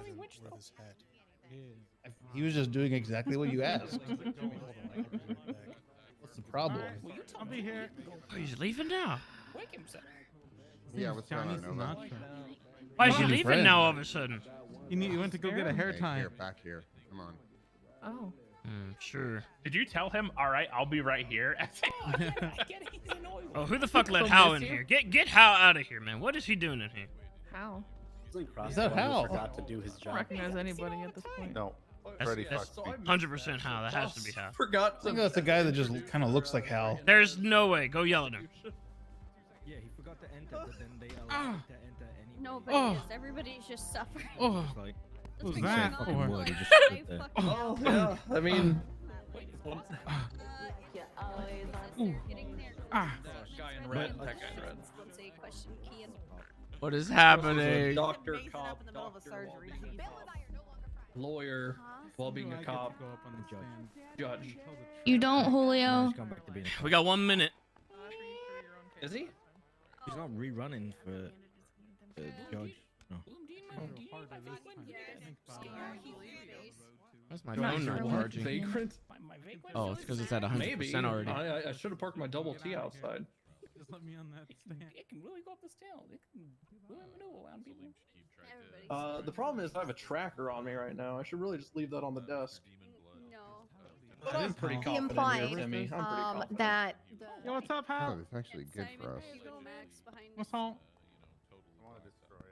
He was just doing exactly what you asked. What's the problem? I'll be here. Oh, he's leaving now. Yeah, what's going on, Nova? Why is he Your leaving friend. now all of a sudden? You went to go get a hair Hey, tie. here, back here. Come on. Oh. Sure. Did you tell him? All right, I'll be right here. Oh, who the fuck let Hal in here? Get Hal out of here, man. What is he doing in here? How? Is that Hal? Forgot to do his I don't job. recognize anybody at this point. No. That's Freddy fucked me. 100% Hal. That has to be Hal. Forgot I think that's the guy that just kind of looks like Hal. There's no way. Go yell at him. Yeah, he forgot to enter, but then they allowed him to enter anyway. Nobody is. Everybody's just suffering. Oh, It's like, who's he that? said fucking Or- word, he just stood there. Oh yeah. I mean, Guy in red. That guy in red. What is happening? doctor, He's cop, up in the middle of a doctor, surgery. lawyer, while being a cop, Go up on the stand. judge. You don't, Julio. He's gone back to being a We got 1 minute. Is he? He's not rerunning for judge. No. Where's my phone not charging? Vagrant? Oh, it's because it's at 100% Maybe. already. I should have parked my double T outside. Just let me on that stand. It can really go up the tail. It can really maneuver around people. The problem is I have a tracker on me right now. I should really just leave that on the desk. But I'm pretty He confident implied, here, Timmy. I'm pretty confident. that Yo, what's up, Oh, Hal? it's actually good for us. What's on?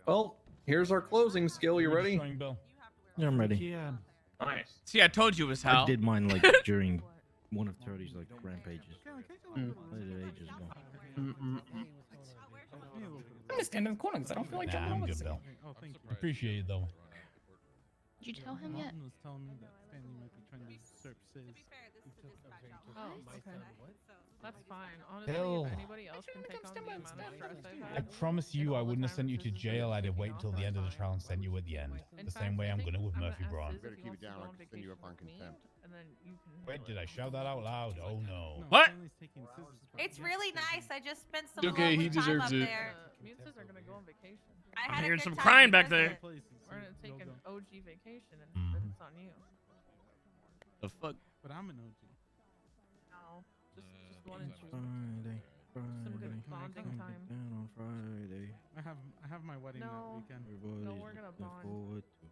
Well, here's our closing skill. You ready? Destroying Bill. Yeah, I'm ready. Yeah. Nice. See, I told you it was Hal. I did mine like during one of Turdy's like rampages. I did it ages ago. I'm just standing in the corner because I don't feel like Nah, jumping I'm over good, this Bill. Oh, thank you. Appreciate it though. Did you tell him yet? Martin was telling me that Stanley might be trying to usurp SIZS. Oh, okay. That's fine. Honestly, Bill. if anybody else can take on the amount of stress I've I had. promise you I wouldn't have sent you to jail. I'd have waited until the end of the trial and sent you at the end. The same way I'm gonna with Murphy Braun. Better keep it down or I can send you up on contempt. And then you can. Wait, did I shout that out loud? Oh no. What? It's really nice. I just spent some Okay, he deserves it. Me and Sis are gonna go on vacation. I'm hearing some crying back there. We're gonna take an OG vacation and Mhm. it's on you. The fuck? But I'm an OG. No, just wanted you. Friday, Some good Friday. bonding time. Down on Friday. I have my wedding that No. weekend. No, we're gonna bond. Forward to-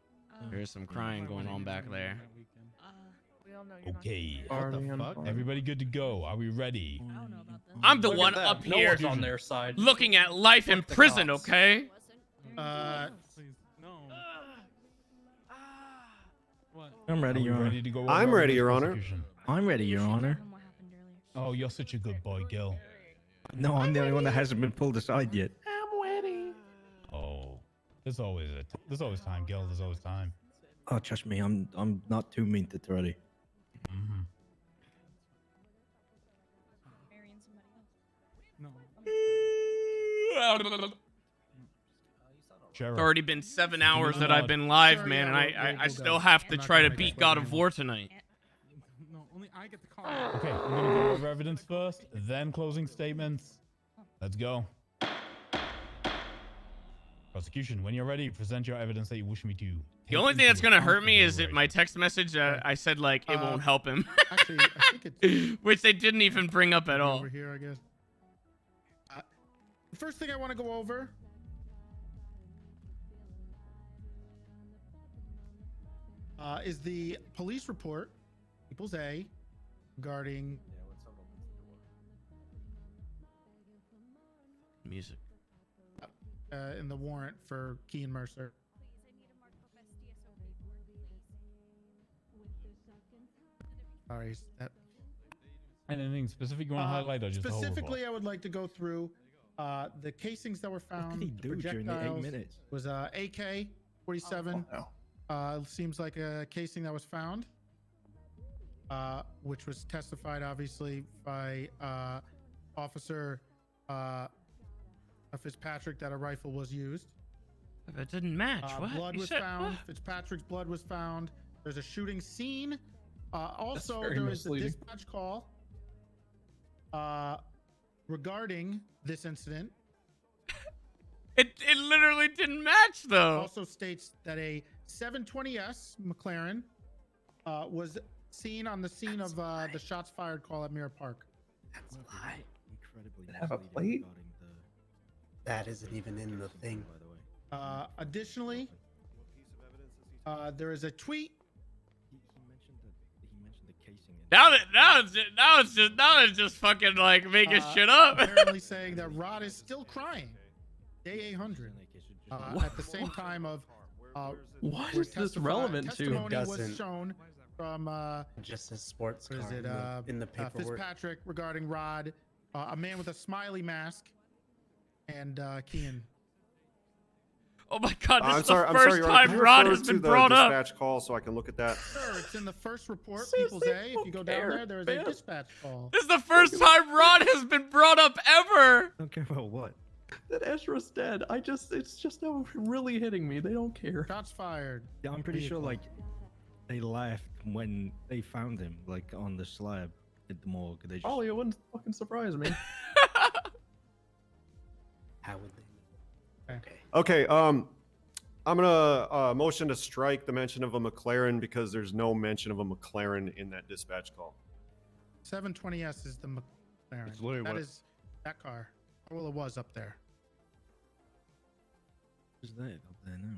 There's some crying going on back there. We all know you're Okay. What the fuck? Everybody good to go? Are we ready? I'm the Look at one that. up No here one's on their side. looking at life in Fuck the prison, cops. okay? Please, no. What? I'm ready, Are we Your Honor. ready to go? I'm over ready, this Your Honor. prosecution? I'm ready, Your Honor. Oh, you're such a good boy, Gil. No, I'm the only one that hasn't been pulled aside yet. Oh, there's always time, Gil. There's always time. Oh, trust me, I'm not too mean to Turdy. Mm-hmm. It's already been 7 hours that I've been live, man, and I still have to try to beat God of War tonight. No, only I get the call. Okay, I'm gonna go over evidence first, then closing statements. Let's go. Prosecution, when you're ready, present your evidence that you wish me to. The only thing that's gonna hurt me is that my text message, I said like it won't help him, Actually, I think it's which they didn't even bring up at all. over here, I guess. The first thing I want to go over is the police report, People's A, regarding Music. In the warrant for Kean Mercer. Sorry, that Anything specific you want to highlight, or just the whole report? specifically, I would like to go through the casings that were found. he the do during the 8 projectiles minutes? Was AK-47. Seems like a casing that was found. which was testified obviously by Officer Fitzpatrick that a rifle was used. That didn't match. What? Blood You was said found. what? Fitzpatrick's blood was found. There's a shooting scene. Also, very there is a misleading. dispatch call regarding this incident. It literally didn't match though. Also states that a 720S McLaren was seen on the scene of the shots fired call at Mirror Park. That's a lie. Incredibly Have a misleading plate? regarding That isn't even in the thing. by the way. Additionally, there is a tweet. He mentioned the casing. Now it's just fucking like making shit up. Apparently saying that Rod is still crying. Day 800. At the same time of Why where is this relevant to? testimony was Doesn't- shown from Just a sports what car is it, in the paperwork. Fitzpatrick regarding Rod, a man with a smiley mask, and Kian. Oh my god, this I'm is sorry. the I'm first sorry. Your Honor. time Can you Rod refer has to been the brought up. dispatch call so I can look at that. Sure, it's in the first report, Seriously, People's A. If you go down care, there, there is a man. dispatch call. This is the first time Rod has been brought up ever. I don't care about what. That Ezra's dead. It's just now really hitting me. They don't care. Shots fired. Yeah, I'm pretty sure Vehicle. like they left when they found him, like on the slab at the morgue. They just Ollie, it wouldn't fucking surprise me. How would they? Okay. I'm gonna motion to strike the mention of a McLaren because there's no mention of a McLaren in that dispatch call. 720S is the McLaren. It's literally That what- is that car. Well, it was up there. is that up there now.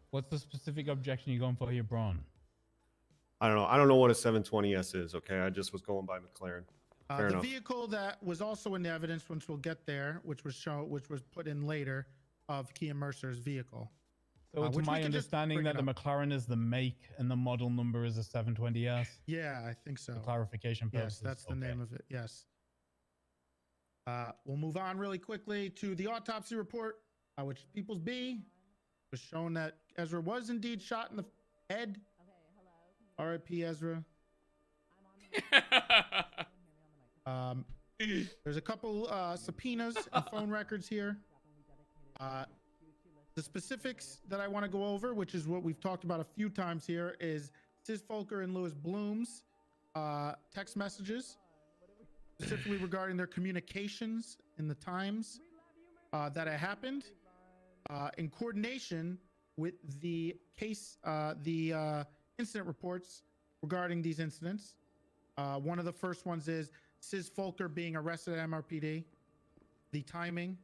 What's the specific objection you're going for here, Braun? I don't know. I don't know what a 720S is. Okay, I just was going by McLaren. Fair The enough. vehicle that was also in the evidence, once we'll get there, which was put in later, of Kian Mercer's vehicle. So it's which we my can just understanding bring that it the up. McLaren is the make and the model number is a 720S. Yeah, I think so. For clarification purposes. Yes, that's the okay. name of it. Yes. We'll move on really quickly to the autopsy report, which People's B was shown that Ezra was indeed shot in the head. R.I.P. Ezra. There's a couple subpoenas and phone records here. The specifics that I want to go over, which is what we've talked about a few times here, is SIZS Folker and Lewis Bloom's text messages, specifically regarding their communications in the times that it happened, in coordination with the case, the incident reports regarding these incidents. One of the first ones is SIZS Folker being arrested at MRPD, the timing,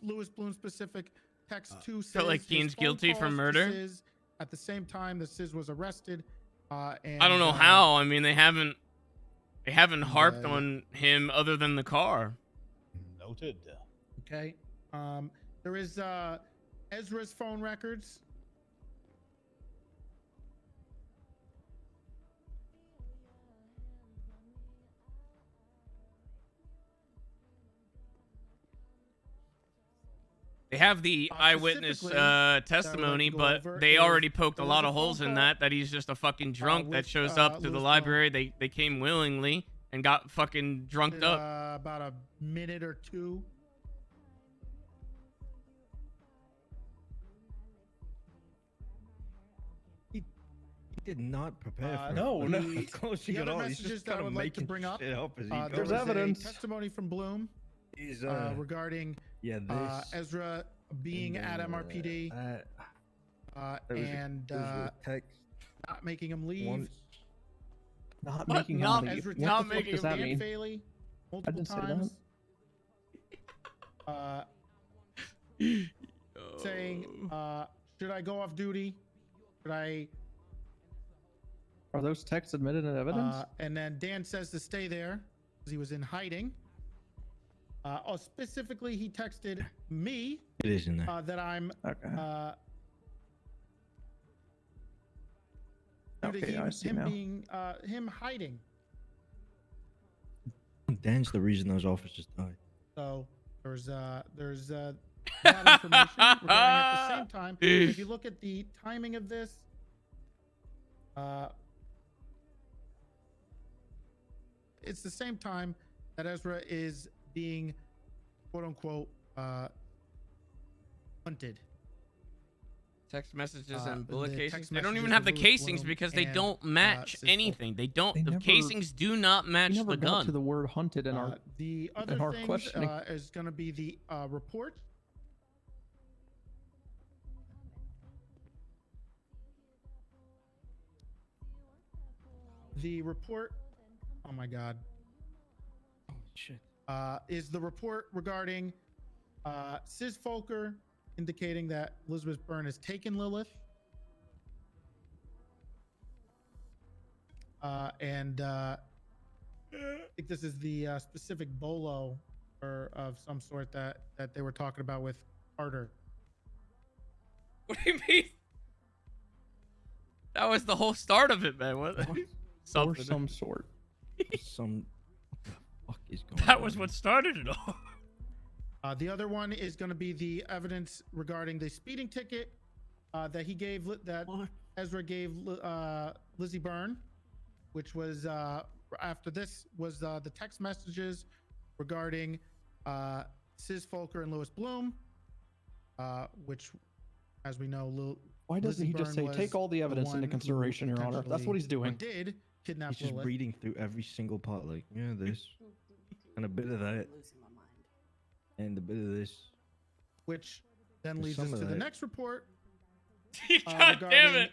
Lewis Bloom specific text to SIZS. Felt like his Keen's phone guilty for calls to murder? SIZS at the same time that SIZS was arrested. And, I don't know how. I mean, they haven't harped yeah. on him other than the car. Noted. Okay. There is Ezra's phone records. They have the eyewitness specifically, that I'd testimony, like to go but over they is already poked a there was lot a of holes phone in call, that he's just a fucking drunk that with, shows up to the Lewis library. They came willingly and got fucking drunked up. About a minute or two. He did not prepare for no, it. no. Of course you The got other all. He's messages just that I kind of would like to making bring up, shit up as he there goes. was evidence. a testimony from Bloom He's, regarding yeah, this. Ezra being at MRPD and text not making him leave. once. Not What? making Not- him leave. Ezra What not the fuck making does him that Dan mean? Faley multiple didn't say that. times. Saying, should I go off duty? Should I? Are those texts admitted in evidence? And then Dan says to stay there because he was in hiding. Specifically, he texted me It is in there. that I'm Okay. due to Okay, I see him now. being him hiding. Dan's the reason those officers died. So there's that information regarding at the same time. If you look at the timing of this, it's the same time that Ezra is being, quote unquote, hunted. Text messages Uh, and bullet the casings. text They don't even messages have the with Lewis casings Bloom because they and, don't match SIZS anything. They don't. They The never- casings do not match We never the got gun. to the word hunted in our The in other our things questioning. is going to be the report. The report. Oh my God. Oh shit. Is the report regarding SIZS Folker indicating that Elizabeth Byrne has taken Lilith. And I think this is the specific bolo or of some sort that they were talking about with Carter. What do you mean? That was the whole start of it, man. What? Or Something. some sort. Some. What the fuck is going on? That was what started it all. The other one is going to be the evidence regarding the speeding ticket that he gave, that Ezra gave Lizzie Byrne, which was after this was the text messages regarding SIZS Folker and Lewis Bloom, which, as we know, Why doesn't he just say, take all the evidence into consideration, Your Honor? That's what he's doing. Did kidnap He's just Lilith. reading through every single part, like, yeah, this, and a bit of that, and a bit of this. Which then There's leads us some to of the that. next report. God damn it.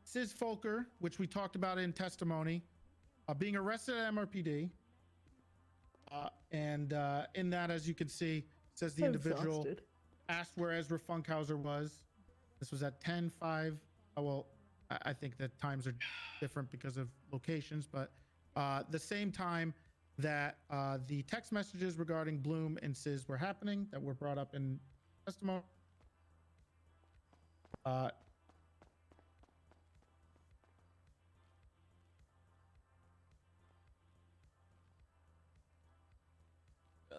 SIZS Folker, which we talked about in testimony, being arrested at MRPD. And in that, as you can see, says the individual Exhausted. asked where Ezra Funkhauser was. This was at 10:05. Well, I think that times are different because of locations, but the same time that the text messages regarding Bloom and SIZS were happening that were brought up in testimony.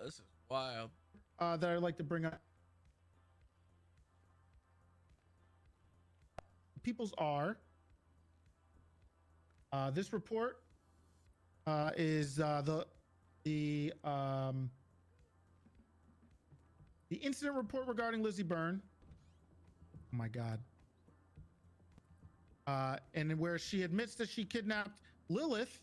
This is wild. That I'd like to bring up. People's are. This report is the incident report regarding Lizzie Byrne. Oh my God. And where she admits that she kidnapped Lilith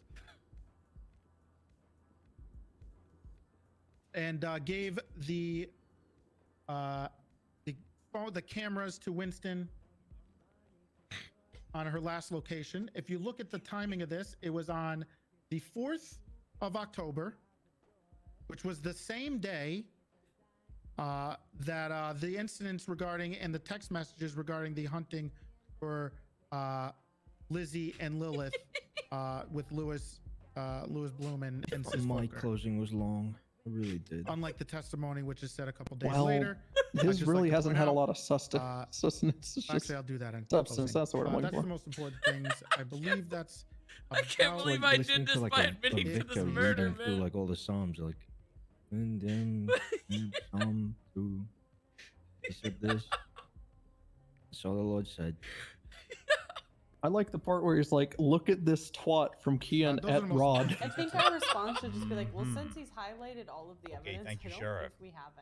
and gave the cameras to Winston on her last location. If you look at the timing of this, it was on the 4th of October, which was the same day that the incidents regarding and the text messages regarding the hunting for Lizzie and Lilith with Lewis Bloom and SIZS My Folker. closing was long. I really did. Unlike the testimony, which is said a couple days Well, later. I'd his just really like to hasn't point had a out, lot of sustenance. It's just actually, I'll do that in substance. closing. That's what I'm looking That's for. the most important things. I believe that's. I can't about- believe I did this by admitting to this murder, reading through man. like all the psalms, like, and then Psalm 2. He said this. That's all the Lord said. I like the part where he's like, look at this twat from Kian those are at the most- Rod. I think our response should just be like, well, since he's highlighted all of the evidence, thank you, I don't Sheriff. think we have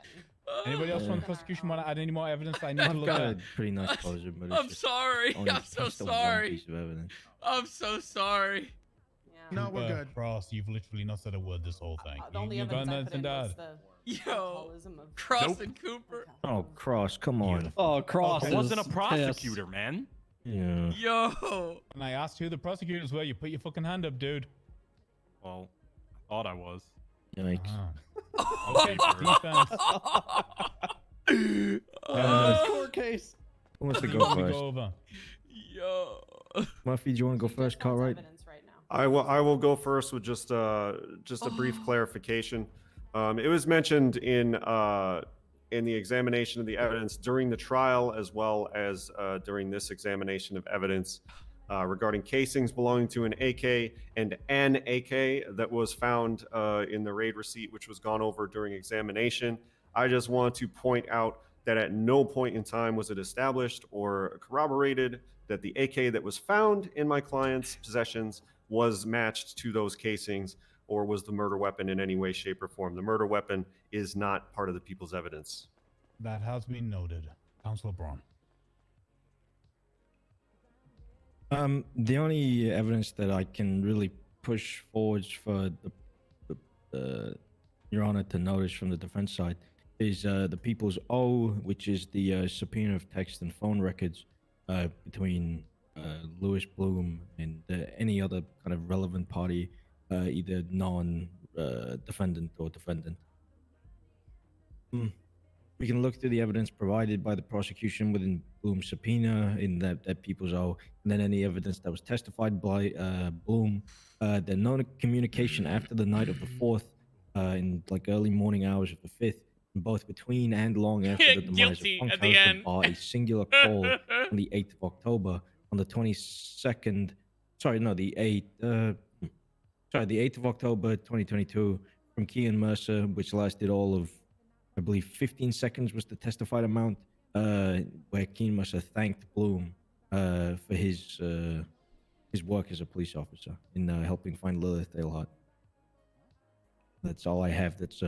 any. Anybody else Yeah. from the prosecution want to add any more evidence that I need to I've look got at? a pretty nice closure, but it's I'm just sorry. only I'm so just the one sorry. piece of evidence. I'm so sorry. No, we're good. Cross, you've literally not said a word this whole thing. The only you got evidence I put nothing in to was add? the Yo, alcoholism of Cross and Cooper. Oh, Cross, come on. Oh, Cross I wasn't a is prosecutor, man. Yeah. Yo. And I asked who the prosecutors were. You put your fucking hand up, dude. Well, I thought I was. Yikes. Okay, defense. Court case. Who wants to You go want me first? go over? Yo. Murphy, do you want to go first, Cartwright? I will go first with just a brief clarification. It was mentioned in the examination of the evidence during the trial, as well as during this examination of evidence regarding casings belonging to an AK and an AK that was found in the raid receipt, which was gone over during examination. I just want to point out that at no point in time was it established or corroborated that the AK that was found in my client's possessions was matched to those casings or was the murder weapon in any way, shape, or form. The murder weapon is not part of the people's evidence. That has been noted. Councilor Braun. The only evidence that I can really push forward for Your Honor to notice from the defense side is the People's O, which is the subpoena of text and phone records between Louis Bloom and any other kind of relevant party, either non-defendant or defendant. We can look through the evidence provided by the prosecution within Bloom's subpoena in that People's O, and then any evidence that was testified by Bloom. The no communication after the night of the 4th, in like early morning hours of the 5th, both between and long after the demise of Guilty Funk at the House, end. bar a singular call on the 8th of October. On the 22nd, sorry, no, the 8th, the 8th of October 2022 from Kean Mercer, which lasted all of, I believe, 15 seconds was the testified amount, where Kean Mercer thanked Bloom for his work as a police officer in helping find Lilith Eilhart. That's all I have that's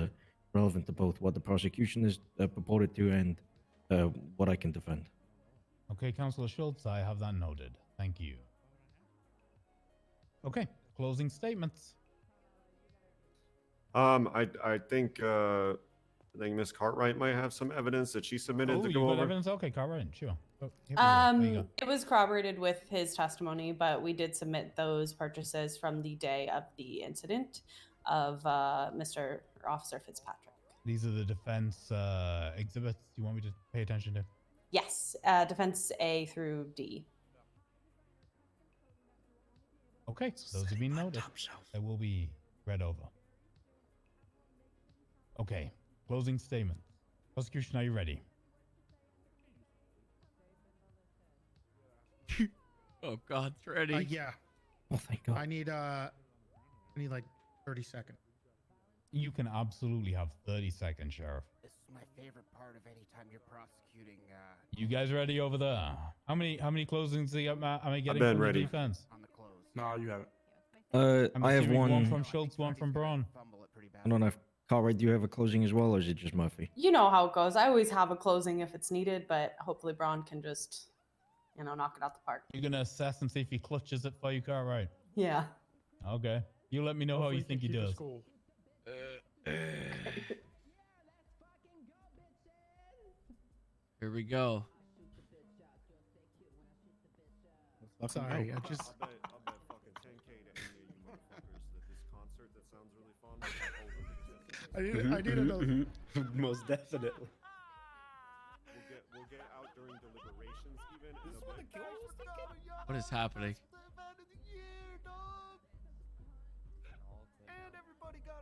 relevant to both what the prosecution is purported to and what I can defend. Okay, Councilor Schultz, I have that noted. Thank you. Okay, closing statements. I think Miss Cartwright might have some evidence that she submitted Oh, to you go got over. evidence? Okay, Cartwright, sure. Oh, here we go. There you go. It was corroborated with his testimony, but we did submit those purchases from the day of the incident of Mr. or Officer Fitzpatrick. These are the defense exhibits you want me to pay attention to? Yes, defense A through D. Okay, those have been noted. They will be read over. Okay, closing statement. Prosecution, are you ready? Oh God, it's ready. Yeah. Oh, thank God. I need like 30 seconds. You can absolutely have 30 seconds, Sheriff. This is my favorite part of any time you're prosecuting. You guys ready over there? How many closings am I getting been from ready. the defense? On the close. No, you haven't. I'm I have assuming one. from Schultz, one from Braun. I don't know if Cartwright, do you have a closing as well, or is it just Murphy? You know how it goes. I always have a closing if it's needed, but hopefully Braun can just, knock it out the park. You're gonna assess and see if he clutches it for you, Cartwright. Yeah. Okay. You let me know how you think he does. Here we go. Sorry, I just. I'll bet fucking 10K to any of you motherfuckers that this concert that sounds really fun is over. I need another. Most definitely. We'll get out during deliberations even. What is happening?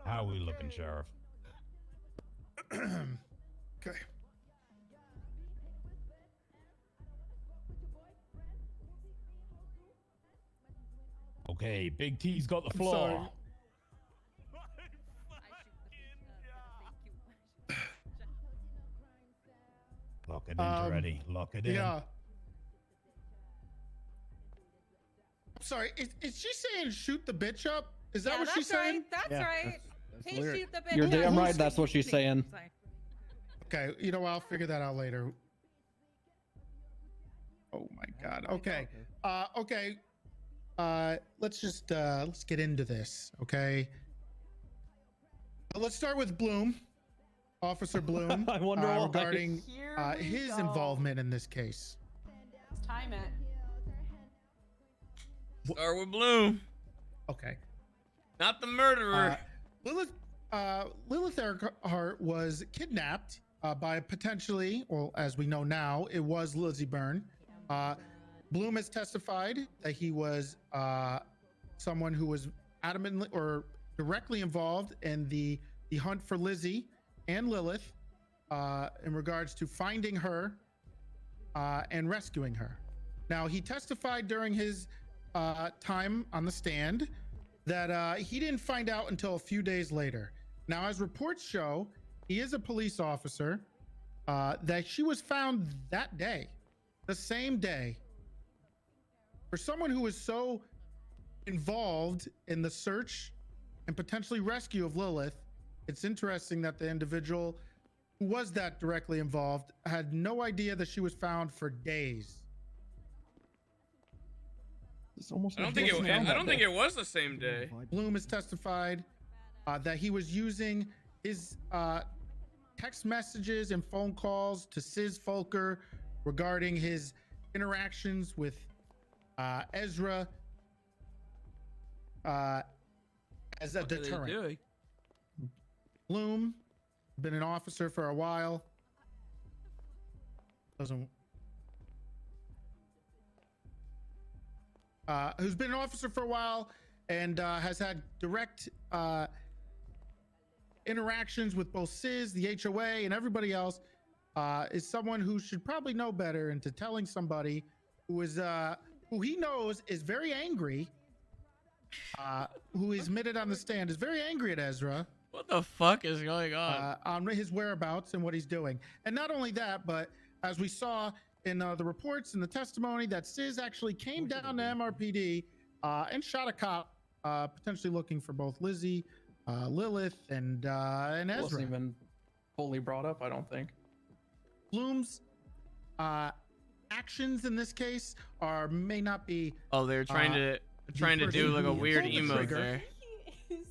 How are we looking, Sheriff? Okay. Okay, Big T's got the I'm floor. sorry. Lock it in, ready. Lock it in. Yeah. I'm sorry. Is she saying shoot the bitch up? Is that what she's saying? That's right. Hey, shoot the bitch. You're up. damn right. That's what she's saying. Okay, you know what? I'll figure that out later. Oh my God. Okay. Okay. Let's just let's get into this. Okay. Let's start with Bloom, Officer Bloom. I wonder why. Regarding his involvement in this case. Let's time it. Start with Bloom. Okay. Not the murderer. Lilith Eilhart was kidnapped by potentially, well, as we know now, it was Lizzie Byrne. Bloom has testified that he was someone who was adamantly or directly involved in the hunt for Lizzie and Lilith in regards to finding her and rescuing her. Now, he testified during his time on the stand that he didn't find out until a few days later. Now, as reports show, he is a police officer, that she was found that day, the same day. For someone who is so, involved in the search and potentially rescue of Lilith. It's interesting that the individual who was that directly involved had no idea that she was found for days. It's almost I don't think it was the same day. Bloom has testified that he was using his text messages and phone calls to SIZS Folker regarding his interactions with Ezra as a deterrent. Bloom, been an officer for a while. Who's been an officer for a while and has had direct interactions with both SIZS, the HOA, and everybody else, is someone who should probably know better into telling somebody who is who he knows is very angry, who is admitted on the stand, is very angry at Ezra. What the fuck is going on His whereabouts and what he's doing. And not only that, but as we saw in the reports and the testimony, that SIZS actually came down to MRPD and shot a cop, potentially looking for both Lizzie, Lilith, and Ezra. Wasn't even fully brought up, I don't think. Bloom's actions in this case may not be. Oh, they're trying to do like a weird emote there.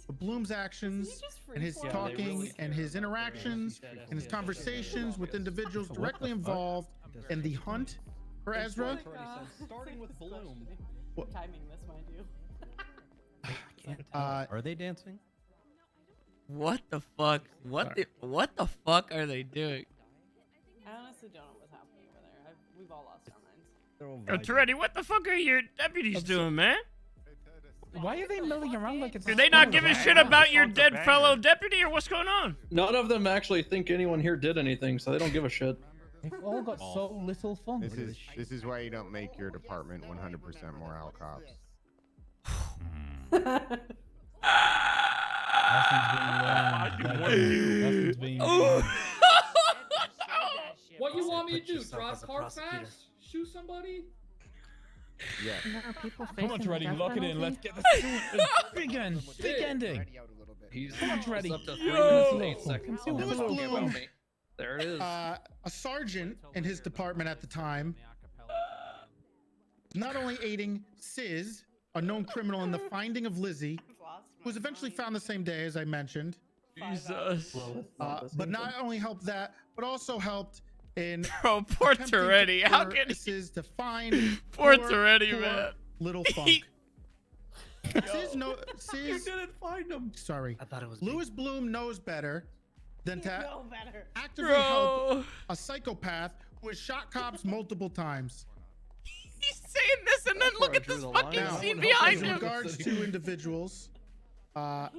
But Bloom's actions and his talking and his interactions and his conversations with individuals directly involved in the hunt for Ezra. Starting with Bloom. Timing this, mind you. Are they dancing? What the fuck? What the fuck are they doing? I honestly don't know what's happening over there. We've all lost our minds. Toretti, what the fuck are your deputies doing, man? Why are they milling around like it's? Do they not give a shit about your dead fellow deputy, or what's going on? None of them actually think anyone here did anything, so they don't give a shit. They've all got so little fun. This is why you don't make your department 100% morale cops. Lessons being learned. What you want me to do? Drive car fast? Shoot somebody? Yeah. Come on, Toretti, lock it in. Let's get this big end, big ending. He's ready. up to 3 minutes and 8 seconds. So Lewis okay Bloom, about me. There it is. A sergeant in his department at the time, not only aiding SIZS, a known criminal, in the finding of Lizzie, who was eventually found the same day, as I mentioned. Jesus. But not only helped that, but also helped in Bro, poor Toretti. How can SIZS to find poor Toretti, man? Little Funk. SIZS You didn't find him. Sorry. I thought it was Lewis Bloom knows better than to actively Bro. help a psychopath who has shot cops multiple times. He's saying this, and then look at this fucking scene behind in him. regards to individuals, how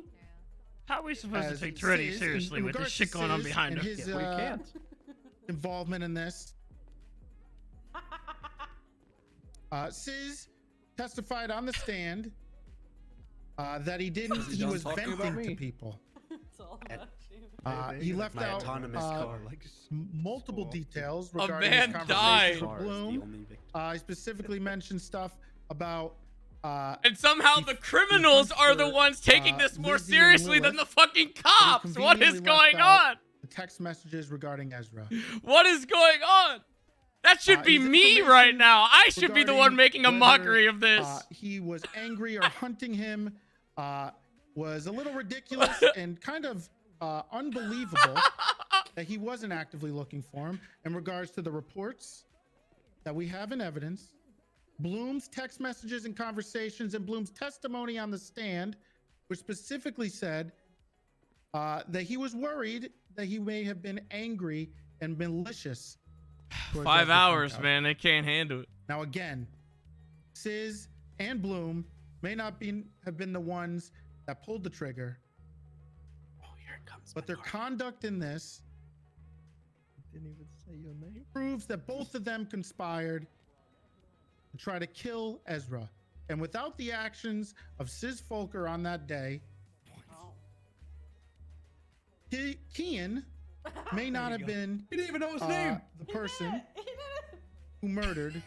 are we supposed to take Toretti seriously with this shit going on behind him? His, we can't. Involvement in this. SIZS testified on the stand that he was venting to people. He left out multiple details regarding his conversations with Bloom. He specifically mentioned stuff about and somehow the criminals are the ones taking this more seriously than the fucking cops. What is going on? The text messages regarding Ezra. What is going on? That should be me right now. I should be the one making a mockery of this. He was angry or hunting him was a little ridiculous and kind of unbelievable that he wasn't actively looking for him. In regards to the reports that we have in evidence, Bloom's text messages and conversations, and Bloom's testimony on the stand, which specifically said that he was worried that he may have been angry and malicious. 5 hours, man. They can't handle it. Now, again, SIZS and Bloom may not have been the ones that pulled the trigger. Oh, here it comes. But their conduct in this Didn't even say your name. proves that both of them conspired to try to kill Ezra. And without the actions of SIZS Folker on that day, Kian may not have been He didn't even know his name. the person who murdered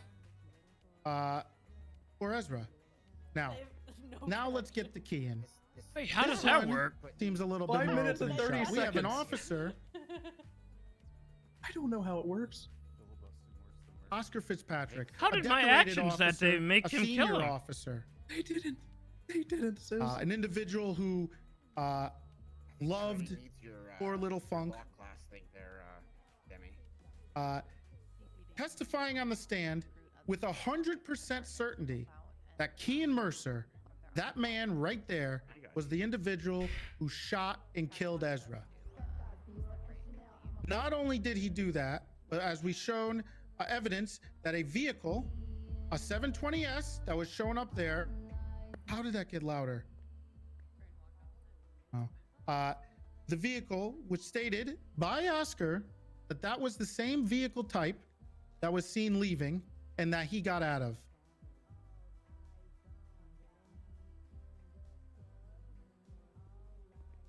poor Ezra. Now, Now let's get the key in. Wait, how This does that one work? Seems a little 5 bit more minutes open and and 30 shut. We have an seconds. officer, I don't know how it works. Oscar Fitzpatrick. How a did my decorated actions that day officer, make a him senior kill her? officer. They didn't. They didn't. Sis. An individual who loved poor little Funk. Class thing there, Demi. Testifying on the stand with 100% certainty that Kean Mercer, that man right there, was the individual who shot and killed Ezra. Not only did he do that, but as we shown evidence that a vehicle, a 720S that was shown up there, how did that get louder? Oh, the vehicle, which stated by Oscar that that was the same vehicle type that was seen leaving and that he got out of.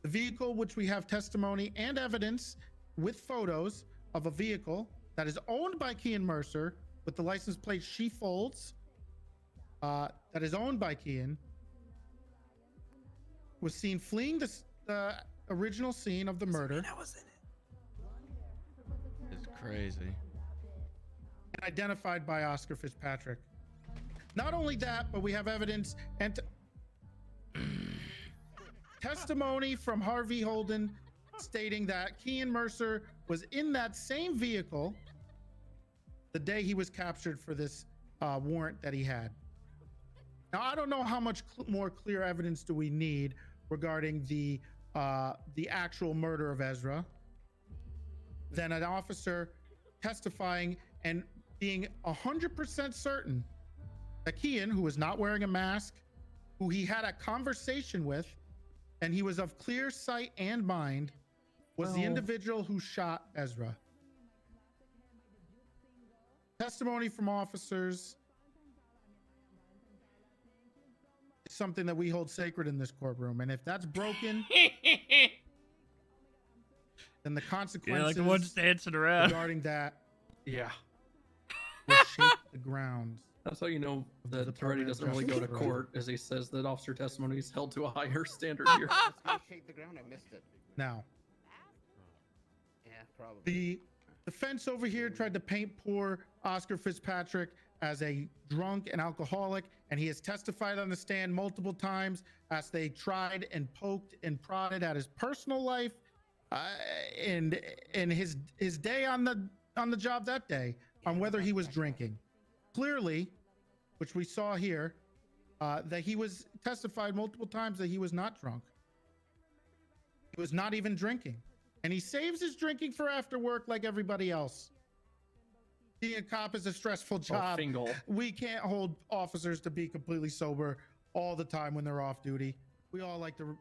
The vehicle, which we have testimony and evidence with photos of a vehicle that is owned by Kean Mercer with the license plate she folds, that is owned by Kean, was seen fleeing the original scene of the murder. I was in it. It's crazy. And identified by Oscar Fitzpatrick. Not only that, but we have evidence and testimony from Harvey Holden stating that Kean Mercer was in that same vehicle the day he was captured for this warrant that he had. Now, I don't know how much more clear evidence do we need regarding the actual murder of Ezra than an officer testifying and being 100% certain that Kean, who was not wearing a mask, who he had a conversation with, and he was of clear sight and mind, was the individual who shot Ezra. Testimony from officers is something that we hold sacred in this courtroom, and if that's broken, then the consequences like the ones dancing around regarding that Yeah. will shake the grounds. That's how you know that Toretti doesn't really go to court, as he says that officer testimony is held to a higher standard here. Shake the ground. I missed it. Now, Yeah, probably. the defense over here tried to paint poor Oscar Fitzpatrick as a drunk and alcoholic, and he has testified on the stand multiple times as they tried and poked and prodded at his personal life and his day on the job that day on whether he was drinking. Clearly, which we saw here, that he was testified multiple times that he was not drunk. He was not even drinking. And he saves his drinking for after work like everybody else. Being a cop is a stressful job. We can't hold officers to be completely sober all the time when they're off duty. We all like to,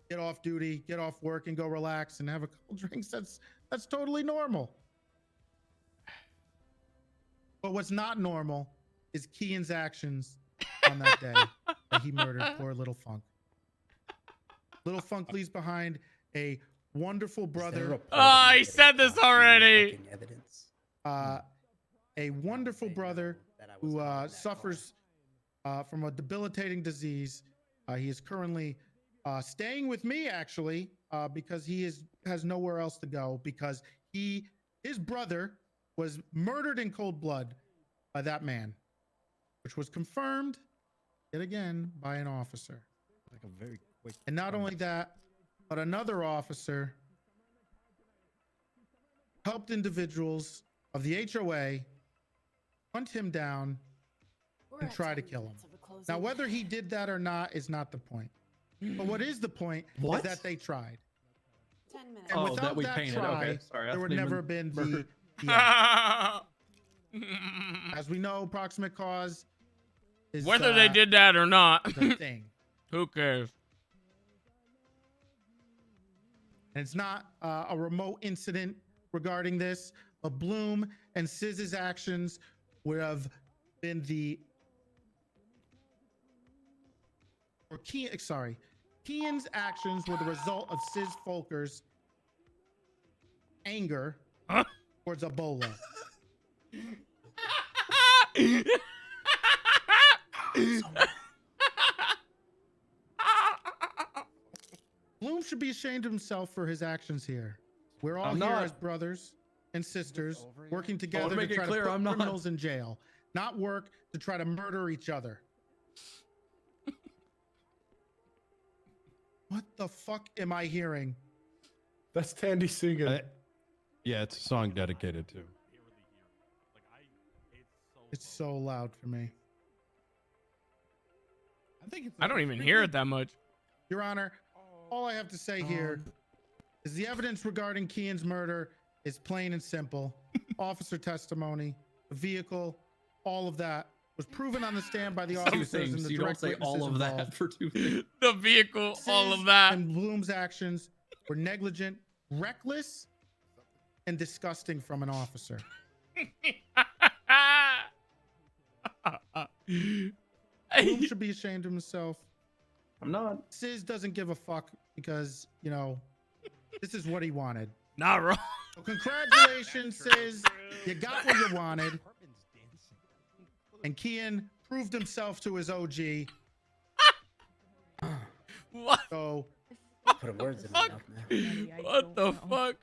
get off duty, get off work and go relax and have a couple drinks. That's totally normal. But what's not normal is Kean's actions on that day that he murdered poor Little Funk. Little Funk leaves behind a wonderful brother. Oh, I said this already. A wonderful brother who suffers from a debilitating disease. He is currently staying with me, actually, because he has nowhere else to go because his brother was murdered in cold blood by that man, which was confirmed yet again by an officer. Like a very quick. And not only that, but another officer helped individuals of the HOA hunt him down and try to kill him. Now, whether he did that or not is not the point. But what is the point is that they tried. 10 minutes. And Oh, without that we that painted. try, Okay, sorry. I there would didn't never even have been murder. As we know, proximate cause is Whether they did that or not, the thing. Who cares? And it's not a remote incident regarding this. But Bloom and SIZS's actions would have been Kean's actions were the result of SIZS Folker's anger towards Ebola. Bloom should be ashamed of himself for his actions here. We're all I'm here not. as brothers and sisters working I together wanna to make it try clear, to put I'm not. criminals in jail, not work to try to murder each other. What the fuck am I hearing? That's Tandy singing. Yeah, it's a song dedicated to. It's so loud for me. I don't even hear it that much. Your Honor, all I have to say here is the evidence regarding Kian's murder is plain and simple. Officer testimony, the vehicle, all of that was proven on the stand by the Two officers and things. the You don't direct say all witnesses of that involved. for 2 things. The vehicle, all SIZS of that. And Bloom's actions were negligent, reckless, and disgusting from an officer. Bloom should be ashamed of himself. I'm not. SIZS doesn't give a fuck because, you know, this is what he wanted. Not wrong. So congratulations, SIZS. You got what you wanted. And Kian proved himself to his OG. What? So, Put words in my mouth now. What the fuck?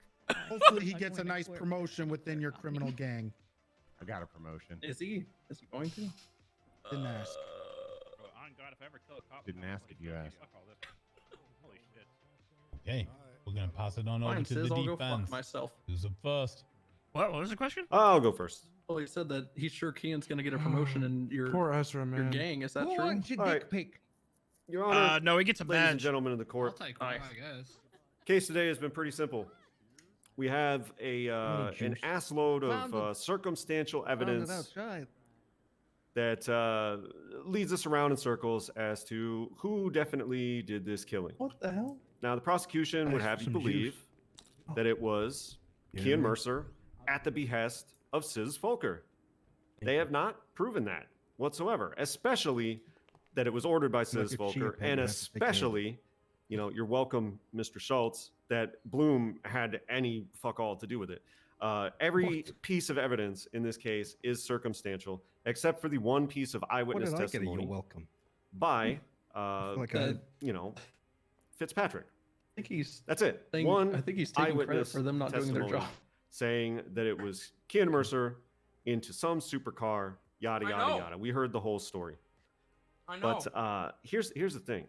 hopefully he gets a nice promotion within your criminal gang. I got a promotion. Is he going to? Didn't ask. On God, if I ever kill a cop, Didn't ask if you asked. fuck all this. Holy shit. Okay, we're gonna pass it on over Fine, to Sis, the I'll go fuck defense. myself. Who's up first? What was the question? I'll go first. Well, he said that he's sure Kian's gonna get a promotion in your Poor Ezra, your man. gang. Is that Who true? wants your All dick right. pic? Your Honor, No, he gets a ladies and badge. gentlemen of the I'll court, take one, Nice. I guess. case today has been pretty simple. We have an juice. assload Found of it. circumstantial Found it evidence outside. that leads us around in circles as to who definitely did this killing. What the hell? Now, the prosecution would have you some believe juice. that it was Yeah. Kian Mercer at the behest of SIZS Folker. They have not proven that whatsoever, especially that it was ordered by SIZS at Folker, cheap, and I have to take care of it. especially, you know, you're welcome, Mr. Schultz, that Bloom had any fuck all to do with it. Every piece of evidence in this case is circumstantial, except for the one piece of What eyewitness did I get? testimony You're welcome. by, Like That- you know, Fitzpatrick. I think he's That's it. saying- One I think he's taking credit eyewitness for them not doing their testimony job. saying that it was Kian Mercer into some supercar, yada I yada know. yada. We heard the whole story. I know. But here's the thing.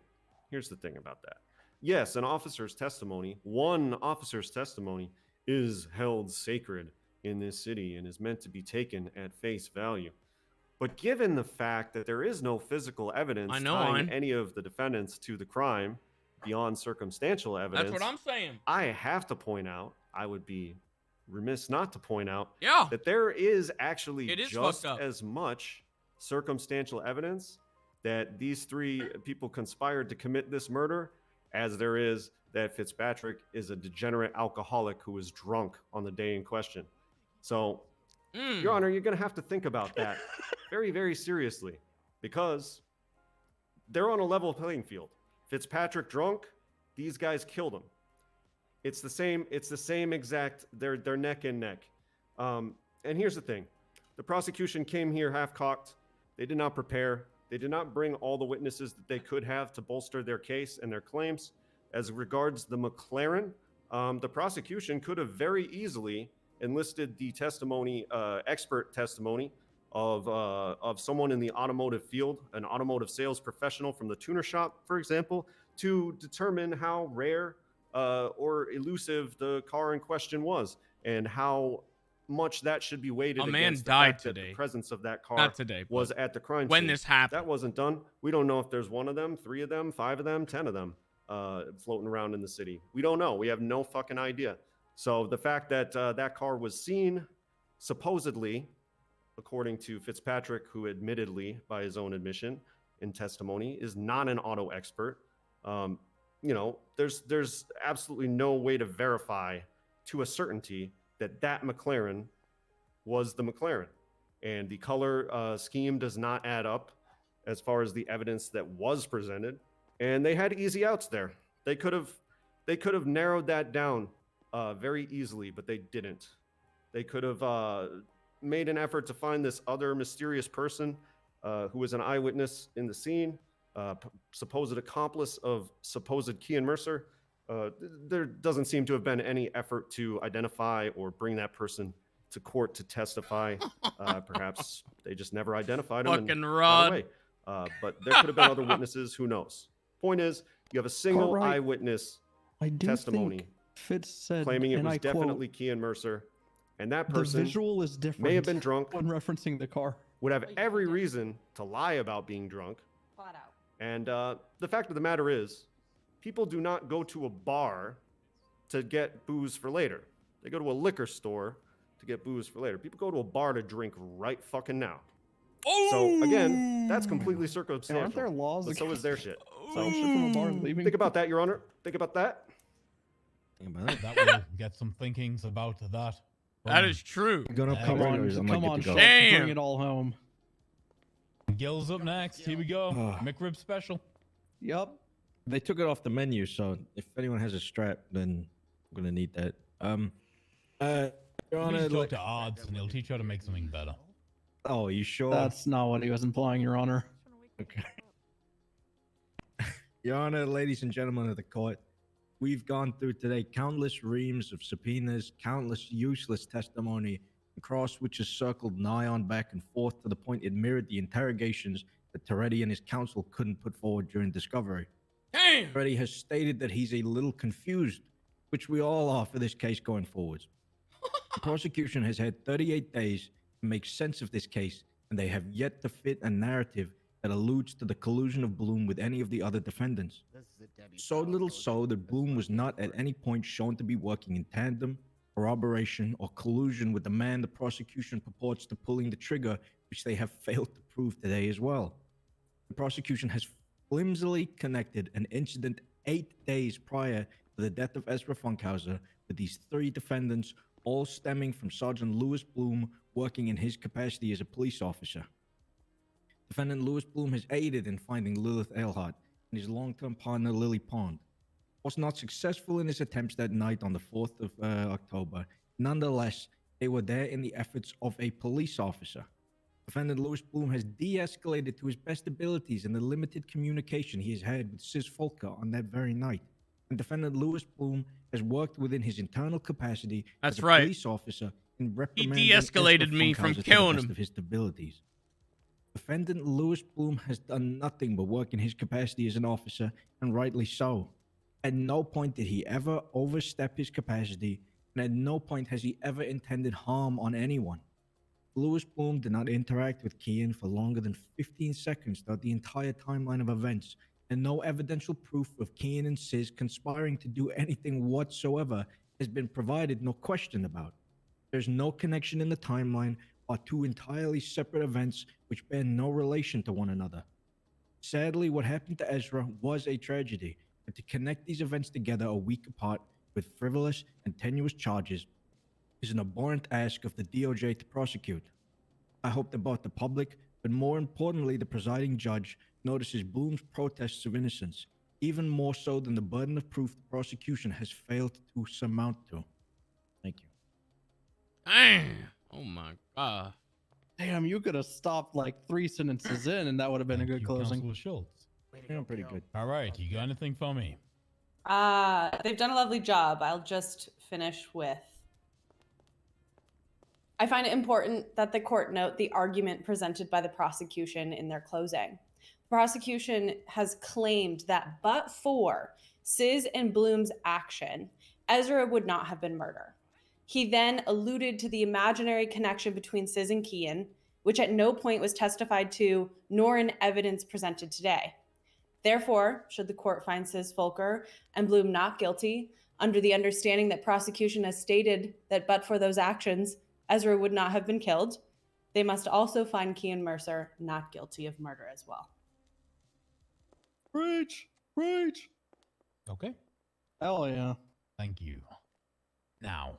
Here's the thing about that. Yes, an officer's testimony, one officer's testimony, is held sacred in this city and is meant to be taken at face value. But given the fact that there is no physical evidence I know, tying An. any of the defendants to the crime beyond circumstantial evidence, That's what I'm saying. I have to point out, I would be remiss not to point out, Yeah. that there is actually It is just fucked up. as much circumstantial evidence that these three people conspired to commit this murder as there is that Fitzpatrick is a degenerate alcoholic who was drunk on the day in question. So, Your Honor, you're going to have to think about that very, very seriously because they're on a level playing field. Fitzpatrick drunk, these guys killed him. It's the same exact, they're neck and neck. And here's the thing. The prosecution came here half-cocked. They did not prepare. They did not bring all the witnesses that they could have to bolster their case and their claims. As regards the McLaren, the prosecution could have very easily enlisted the testimony, expert testimony of someone in the automotive field, an automotive sales professional from the tuner shop, for example, to determine how rare or elusive the car in question was and how much that should be weighted A man against the died fact that today. the presence of that car Not today, was but at the crime when scene. this happened. That wasn't done. We don't know if there's one of them, 3 of them, 5 of them, 10 of them floating around in the city. We don't know. We have no fucking idea. So the fact that that car was seen, supposedly, according to Fitzpatrick, who admittedly, by his own admission in testimony, is not an auto expert. You know, there's absolutely no way to verify to a certainty that that McLaren was the McLaren. And the color scheme does not add up as far as the evidence that was presented. And they had easy outs there. They could have narrowed that down very easily, but they didn't. They could have made an effort to find this other mysterious person who was an eyewitness in the scene, supposed accomplice of supposed Kian Mercer, There doesn't seem to have been any effort to identify or bring that person to court to testify. Perhaps they just never identified him and Fucking got Rod. away. But there could have been other witnesses. Who knows? Point is, you have a single Cartwright, eyewitness I do testimony think Fitz said, claiming it and was I quote, definitely Kian Mercer, and that the person visual is different may have been drunk, when referencing the car. would have every reason to lie about being drunk. Flat out. And the fact of the matter is, people do not go to a bar to get booze for later. They go to a liquor store to get booze for later. People go to a bar to drink right fucking now. So again, that's completely circumstantial. Aren't there laws but so is their shit. So shit from a bar and leaving? Think about that, Your Honor. Think about that. That will get some thinkings about that. That is true. Come Come on, Schultz, Damn. bring it all home. Gil's up next. Here we go. McRib special. Yup. They took it off the menu, so if anyone has a strap, then I'm gonna need that. Your Honor, Please talk to Odds, and he'll teach you how to make something better. Oh, you sure? That's not what he was implying, Your Honor. Okay. Your Honor, ladies and gentlemen of the court, we've gone through today countless reams of subpoenas, countless useless testimony, and cross which is circled nigh on back and forth to the point it mirrored the interrogations that Toretti and his counsel couldn't put forward during discovery. Damn! Toretti has stated that he's a little confused, which we all are for this case going forwards. The prosecution has had 38 days to make sense of this case, and they have yet to fit a narrative that alludes to the collusion of Bloom with any of the other defendants. So little so that Bloom was not at any point shown to be working in tandem, corroboration, or collusion with the man the prosecution purports to pulling the trigger, which they have failed to prove today as well. The prosecution has flimsily connected an incident 8 days prior to the death of Ezra Funkhauser with these 3 defendants, all stemming from Sergeant Louis Bloom working in his capacity as a police officer. Defendant Louis Bloom has aided in finding Lilith Eilhart and his long-term partner Lily Pond. Was not successful in his attempts that night on the 4th of October. Nonetheless, they were there in the efforts of a police officer. Defendant Louis Bloom has de-escalated to his best abilities in the limited communication he has had with SIZS Volker on that very night. And Defendant Louis Bloom has worked within his internal capacity as a police officer in reprimanding He de-escalated Ezra me from Funkhauser to the killing best him. of his abilities. Defendant Louis Bloom has done nothing but work in his capacity as an officer, and rightly so. At no point did he ever overstep his capacity, and at no point has he ever intended harm on anyone. Louis Bloom did not interact with Kian for longer than 15 seconds throughout the entire timeline of events, and no evidential proof of Kian and SIZS conspiring to do anything whatsoever has been provided nor questioned about. There's no connection in the timeline are 2 entirely separate events which bear no relation to one another. Sadly, what happened to Ezra was a tragedy, but to connect these events together a week apart with frivolous and tenuous charges is an abhorrent ask of the DOJ to prosecute. I hope that both the public, but more importantly the presiding judge, notices Bloom's protests of innocence, even more so than the burden of proof the prosecution has failed to surmount to. Thank you. Damn. Oh my god. Damn, you could have stopped like 3 sentences in, and that would have been a good closing. Counsel Schultz. Yeah, pretty good. All right, you got anything for me? They've done a lovely job. I'll just finish with. I find it important that the court note the argument presented by the prosecution in their closing. The prosecution has claimed that but for SIZS and Bloom's action, Ezra would not have been murdered. He then alluded to the imaginary connection between SIZS and Kian, which at no point was testified to nor in evidence presented today. Therefore, should the court find SIZS Volker and Bloom not guilty, under the understanding that prosecution has stated that but for those actions, Ezra would not have been killed, they must also find Kian Mercer not guilty of murder as well. Reach! Reach! Okay. Hell yeah. Thank you. Now,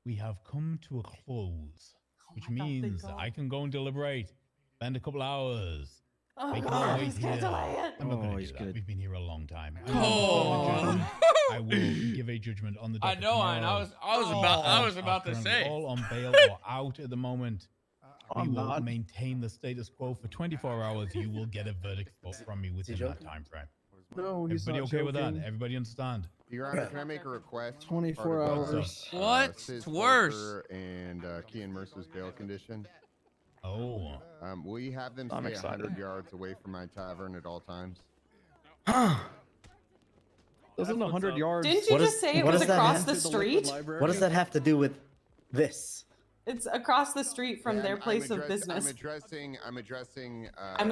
we have come to a close, which means I can go and deliberate, spend a couple hours. Oh, make God, our way he's gonna here. delay it. I'm not going to he's do that. good. We've been here a long time. Oh. I will give a judgment on the I docket know, and I tomorrow. was about to Currently say. all on bail or out at the moment. We I'm will not. maintain the status quo for 24 hours. You will get a verdict from me within that time frame. No, he's Everybody not okay with that? joking. Everybody understand? Your Honor, can I make a request? 24 Part of, hours. What? SIZS It's worse. Volker And Kean Mercer's bail condition. Oh. Will you have them I'm stay excited. 100 yards away from my tavern at all times? Doesn't 100 yards. Didn't you just say it was across the street? What does that have to do with this? It's across the street from their place of business. I'm addressing. I'm the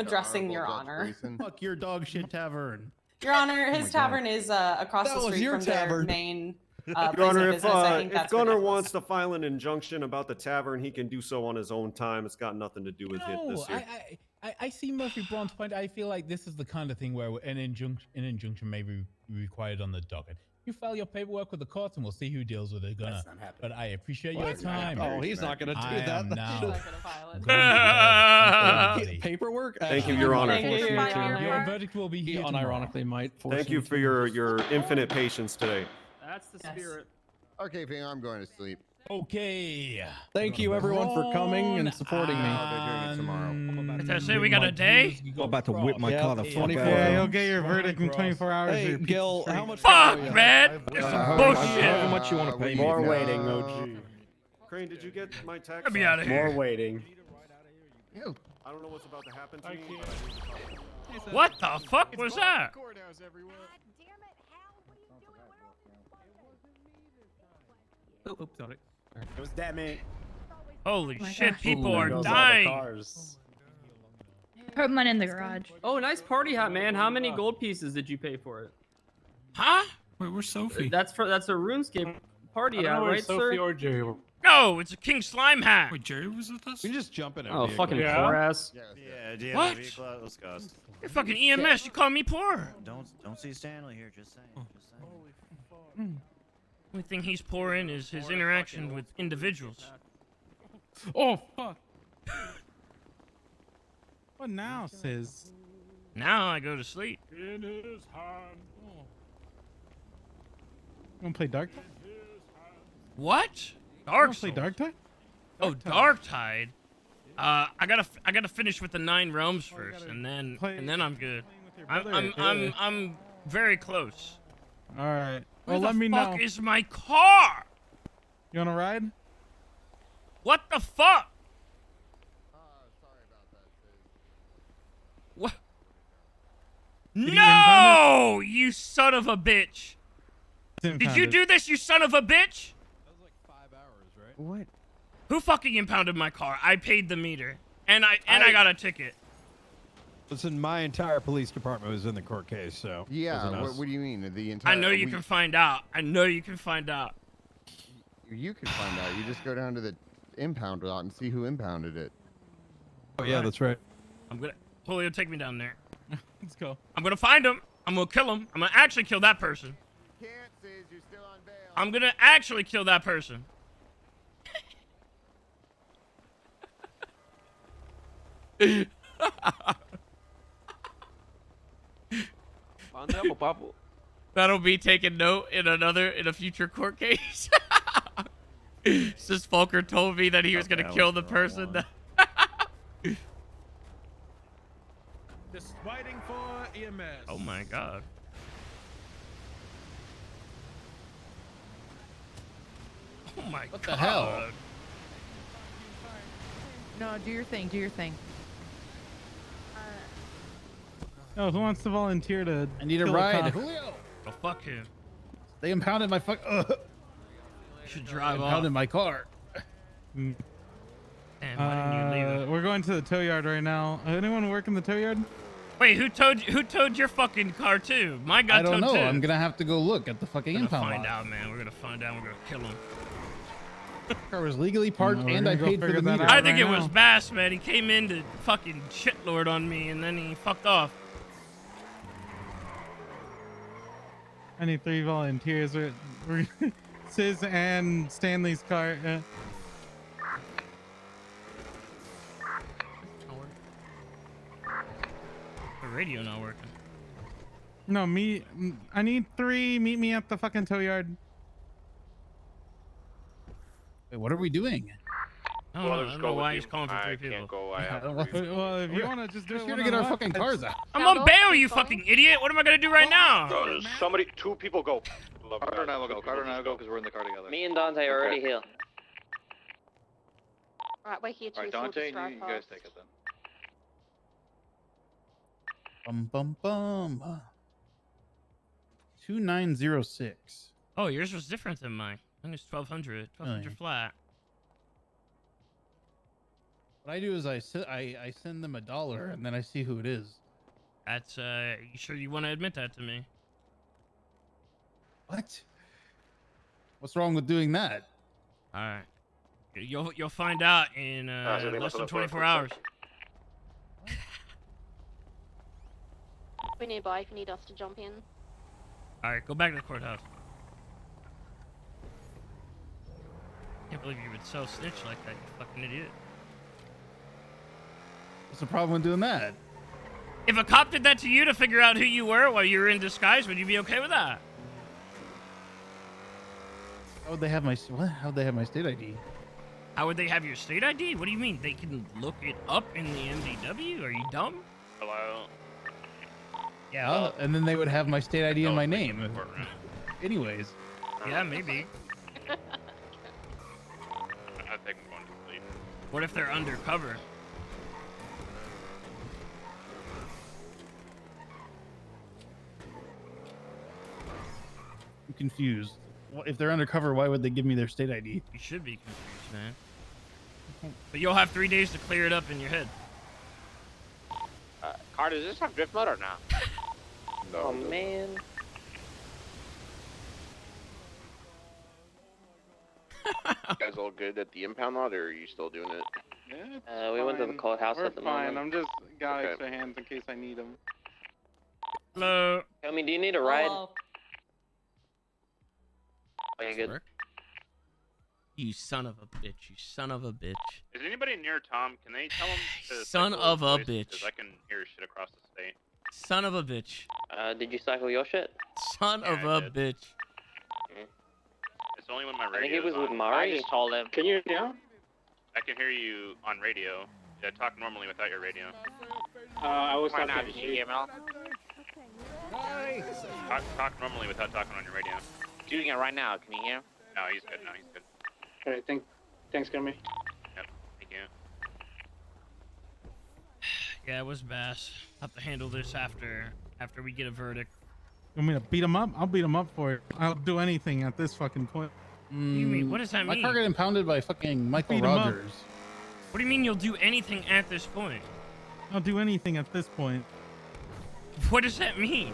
addressing Your Honorable Judge Honor. Gleason. Fuck your dog shit tavern. Your Honor, my his God. tavern is across That the was street your from tavern. their main Your place Honor, of business. I think if that's Gunner ridiculous. wants to file an injunction about the tavern, he can do so on his own time. It's got nothing to do with it this year. I see Murphy Braun's point. I feel like this is the kind of thing where an injunction may be required on the docket. You file your paperwork with the courts, and we'll see who deals with it. Gunner. But I appreciate your time. Oh, he's not going to do that. am now. Paperwork? Thank you, Your Honor. Thank you, Your Honor. Your verdict will be He here tomorrow. unironically might force Thank me you to- for your infinite patience today. That's the Yes. spirit. Okay, Ving, I'm going to sleep. Okay. Thank you, everyone, for coming and supporting me. They're doing it tomorrow. Did I say we got a day? I'm about to whip my car the fuck 24 out. Yeah, of you'll him. get your verdict in 24 hours. Hey, or Gil, how much? Fuck, Oh, yeah. man. This is However bullshit. much you want to pay me? More for. waiting, OG. Crane, did you get my text? Get me out of here. More waiting. I don't know what's about to happen to me. but I need to talk. What the fuck was that? Oh, sorry. It was that man. Holy my shit, gosh. people There are goes all the dying. cars. Put mine in the garage. Oh, nice party hat, man. How many gold pieces did you pay for it? Huh? Wait, where's Sophie? That's a RuneScape party hat, right, Sophie sir? or Jerry were. No, it's a King Slime hat. Wait, Jerry was with us? We just jump in a Oh, vehicle. fucking Yeah. poor ass. Yeah, do you What? have a vehicle out? Let's go. You're fucking EMS. You call me poor. Don't see Stanley here. Just saying. Just saying. Only thing he's poor in is his interaction with individuals. Oh, fuck. What now, Sis? Now I go to sleep. In his hand. Oh. You want to play Dark Tide? What? You Dark wanna play Souls? Dark Tide? Oh, Dark Tide. I gotta finish with the 9 realms first, and then I'm good. I'm very close. All right. Where Well, the let me fuck know. is my car? You want to ride? What the fuck? What? you No, you son of a bitch! Did Did you do this, you son of a bitch? What? Who fucking impounded my car? I paid the meter, and I got a ticket. Listen, my entire police department was in the court case, so. Yeah. wasn't What, us. what do you mean? The entire. I know you can find out. I know you can find out. You can find out. You just go down to the impound lot and see who impounded it. Oh yeah, that's right. I'm gonna Julio, take me down there. Let's go. I'm gonna find him. I'm gonna kill him. I'm gonna actually kill that person. Can't, SIZS. You're still on bail. I'm gonna actually kill that person. That'll be taken note in a future court case. Since Volker told me that he was gonna kill the person that Just waiting for EMS. Oh my god. Oh my What god. the hell? No, do your thing. Do your thing. Oh, who wants to volunteer to? I need a kill ride. cop? Julio. Oh, fuck him. They impounded my fuck. You should drive off. Impounded my car. Damn, why didn't you leave it? We're going to the tow yard right now. Anyone work in the tow yard? Wait, who towed your fucking car too? Mine got I don't towed know. too. I'm gonna have to go look at the fucking We're gonna impound find lot. out, man. We're gonna find out. We're gonna kill him. Car was legally parked, No, we're and gonna I go paid for figure the that meter. out. I think right it was now. Bass, man. He came in to fucking shitlord on me, and then he fucked off. I need 3 volunteers. We're Sis and Stanley's car. The radio not working. No, I need 3. Meet me at the fucking tow yard. Wait, what are we doing? I don't know why he's calling for 3 people. Well, if you want to just do it, here to get our fucking cars out. I'm on bail, you fucking idiot. What am I gonna do right now? Somebody, 2 people go. Carter and I will go. Carter and I will go because we're in the car together. Me and Dante are already here. Alright, we're here too. Alright, so we'll Dante, just drive you guys past. take it then. Bum bum bum. 2906. Oh, yours was different than mine. I think it's 1200. 1200 Really? flat. What I do is I send them $1 and then I see who it is. That's you sure you want to admit that to me? What? What's wrong with doing that? All right. You'll find out in less than 24 hours. We're nearby if you need us to jump in. All right, go back to the courthouse. Can't believe you would so snitch like that, you fucking idiot. What's the problem with doing that? If a cop did that to you to figure out who you were while you were in disguise, would you be okay with that? How would they have my what? How would they have my state ID? How would they have your state ID? What do you mean? They can look it up in the MDW? Are you dumb? Hello. Yeah, and then they would have my state ID in my name. Anyways. Yeah, maybe. I think I'm going to sleep. What if they're undercover? I'm confused. If they're undercover, why would they give me their state ID? You should be confused, man. But you'll have 3 days to clear it up in your head. Carter, does this have drift mode or not? No. Oh man. You guys all good at the impound lot, or are you still doing it? Yeah, we went to the courthouse at the moment. I'm just got extra hands in case I need them. Hello. Tell me, do you need a ride? Hello. Are you good? You son of a bitch. You son of a bitch. Is anybody near Tom? Can they tell him to Son cycle of his a voice? bitch. 'Cause I can hear shit across the state. Son of a bitch. Did you cycle your shit? Son of a bitch. It's only when my I think radio it was is with on. Mari. I just told him. Can you hear him? I can hear you on radio. Yeah, talk normally without your radio. I was talking to you. Talk normally without talking on your radio. Doing it right now. Can you hear him? No, he's good. No, he's good. Alright, thanks, Gummy. Yep. Thank you. Yeah, it was Bass. I'll have to handle this after we get a verdict. You want me to beat him up? I'll beat him up for it. I'll do anything at this fucking point. You mean, what does that My mean? car got impounded by fucking Michael Beat him up. Rogers. What do you mean you'll do anything at this point? I'll do anything at this point. What does that mean?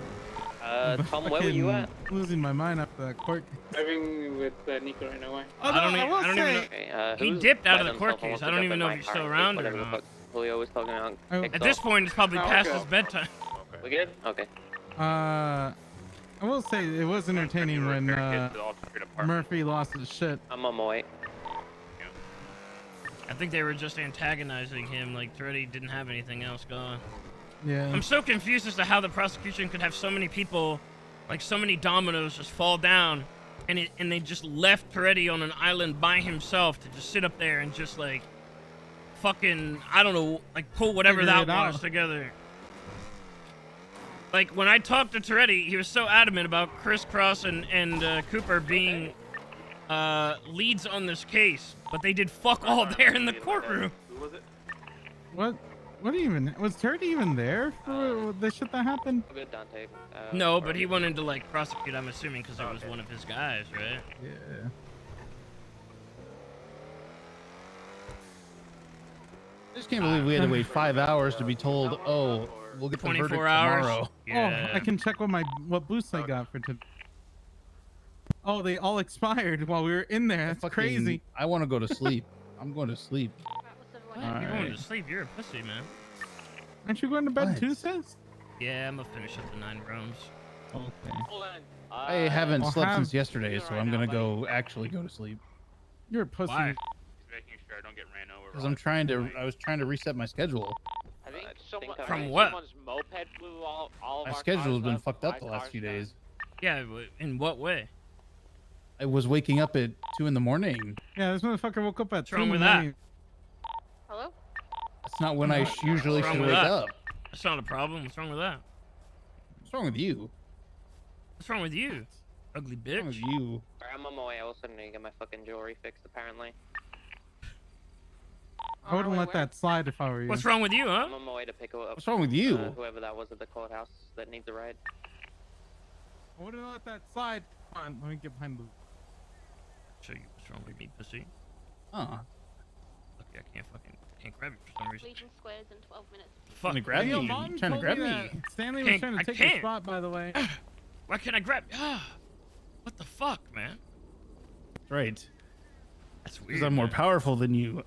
Tom, where were you at? Losing my mind after that court. Driving with Nico right now. I don't even know. Okay, He who's dipped out by of the court themselves and case. wants I to don't jump even in know my if he's car still and around take or whatever the not. fuck Julio was talking about. At this point, it's probably past his bedtime. We good? Okay. I will say it was entertaining when Murphy lost his shit. I'm on my way. I think they were just antagonizing him, like Toretti didn't have anything else going. Yeah. I'm so confused as to how the prosecution could have so many people, like so many dominoes just fall down, and they just left Toretti on an island by himself to just sit up there and just like fucking, I don't know, like pull whatever Figure that it out. was together. Like when I talked to Toretti, he was so adamant about Criss Cross and Cooper being leads on this case, but they did fuck all there in the courtroom. Who was it? What? What even? Was Toretti even there for the shit that happened? Good, Dante. No, but he went in to like prosecute, I'm assuming, because it was one of his guys, right? Yeah. I just can't believe we had to wait 5 hours to be told, oh, we'll get the verdict 24 hours? tomorrow. Yeah. Oh, I can check what boosts I got for today. Oh, they all expired while we were in there. That's crazy. I want to go to sleep. I'm going to sleep. You're going to sleep. You're a pussy, man. Aren't you going to bed too, Sis? Yeah, I'm gonna finish up the 9 rooms. Okay. I haven't I'll slept have- since yesterday, so I'm gonna actually go to sleep. You're a pussy. Why? He's making sure I don't get ran over. Because I was trying to reset my schedule. I think From what? someone's moped blew all of My our schedule has cars been up, fucked up my the last cars few down. days. Yeah, in what way? I was waking up at 2 in the morning. Yeah, this motherfucker woke up at 2 wrong in the with that? morning. It's not when I usually What's wrong should with wake that? up. That's not a problem. What's wrong with that? What's wrong with you? What's wrong with you? Ugly bitch. What's wrong with you? Alright, I'm on my way. I also need to get my fucking jewelry fixed, apparently. I wouldn't let that slide if I were you. What's wrong with you, huh? I'm on my way to pick up. What's wrong with you? Whoever that was at the courthouse that needs a ride. I wouldn't let that slide. Come on, let me get behind the. Show you what's wrong with me, pussy. Oh. Lucky I can't grab you for some reason. Legion squares in 12 minutes. Fuck. Trying to grab Hey, yo, me. Mom Trying to told grab me me. that Stanley was trying to I take your can't. spot, by the way. Why can't I grab? What the fuck, man? That's right. That's weird. Because I'm more man. powerful than you.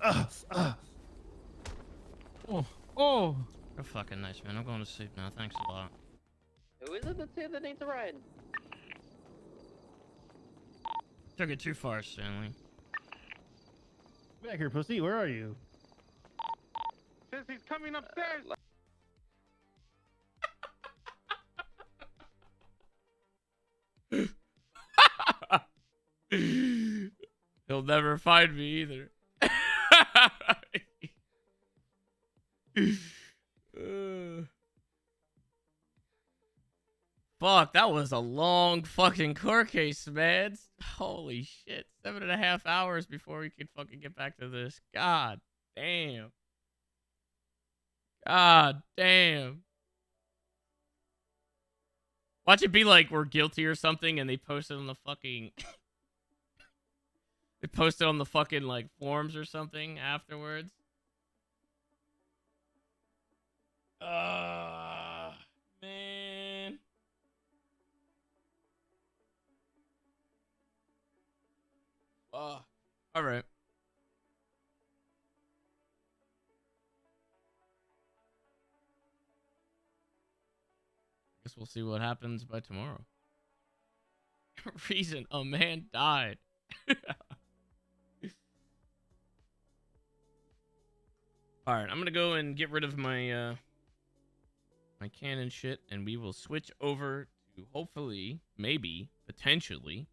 Oh. You're fucking nice, man. I'm going to sleep now. Thanks a lot. Who is it that's here that needs a ride? Took it too far, Stanley. Back here, pussy. Where are you? Says he's coming upstairs. He'll never find me either. Fuck, that was a long fucking court case, man. Holy shit. 7.5 hours before we could fucking get back to this. God damn. God damn. Watch it be like we're guilty or something and they post it on the fucking... they post it on the fucking, like, forums or something afterwards. Man. All right. Guess we'll see what happens by tomorrow. Reason a man died. All right, I'm gonna go and get rid of my my cannon shit, and we will switch over to hopefully, maybe, potentially,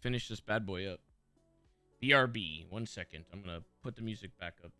finish this bad boy up. BRB. 1 second. I'm gonna put the music back up.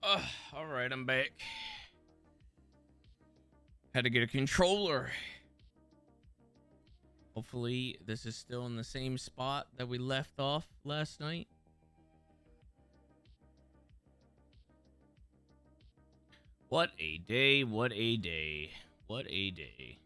All right, I'm back. Had to get a controller. Hopefully, this is still in the same spot that we left off last night. What a day, what a day, what a day.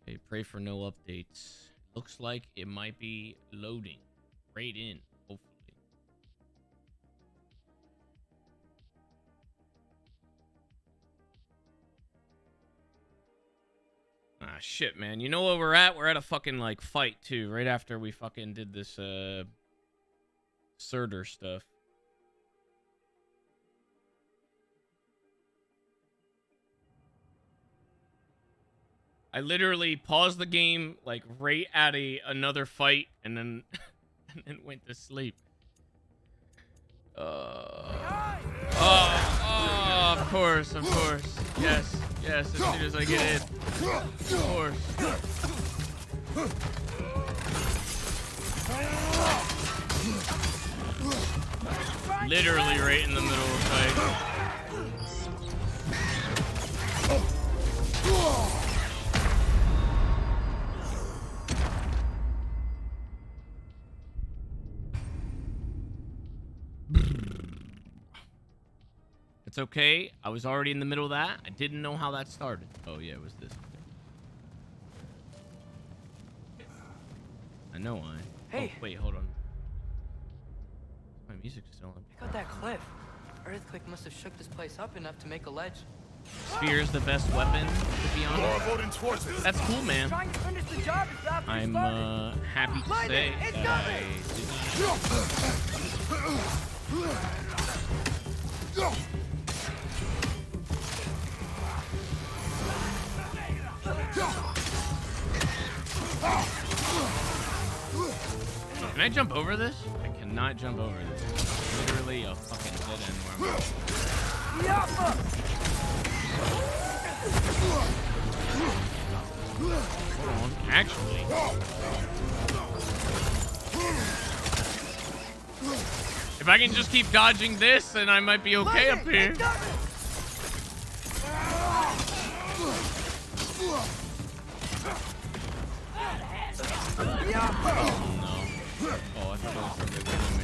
Okay, pray for no updates. Looks like it might be loading right in, hopefully. Ah, shit, man. You know where we're at? We're at a fucking, like, fight, too, right after we fucking did this, Surtur stuff. I literally paused the game, like, right at another fight, and then, and then went to sleep. Of course, of course. Yes, yes, as soon as I get in. Of course. Literally right in the middle of the fight. It's okay. I was already in the middle of that. I didn't know how that started. Oh, yeah, it was this. I know why. Hey. Oh, wait, hold on. My music's still on. Check out that cliff. Earthquake must have shook this place up enough to make a ledge. Spear's the best weapon, to be honest. That's cool, man. I'm happy to say that I did. Can I jump over this? I cannot jump over this. It's literally a fucking dead end where I'm Hold on, actually. If I can just keep dodging this, then I might be okay up here. Oh no. Oh, I thought it was something killing me.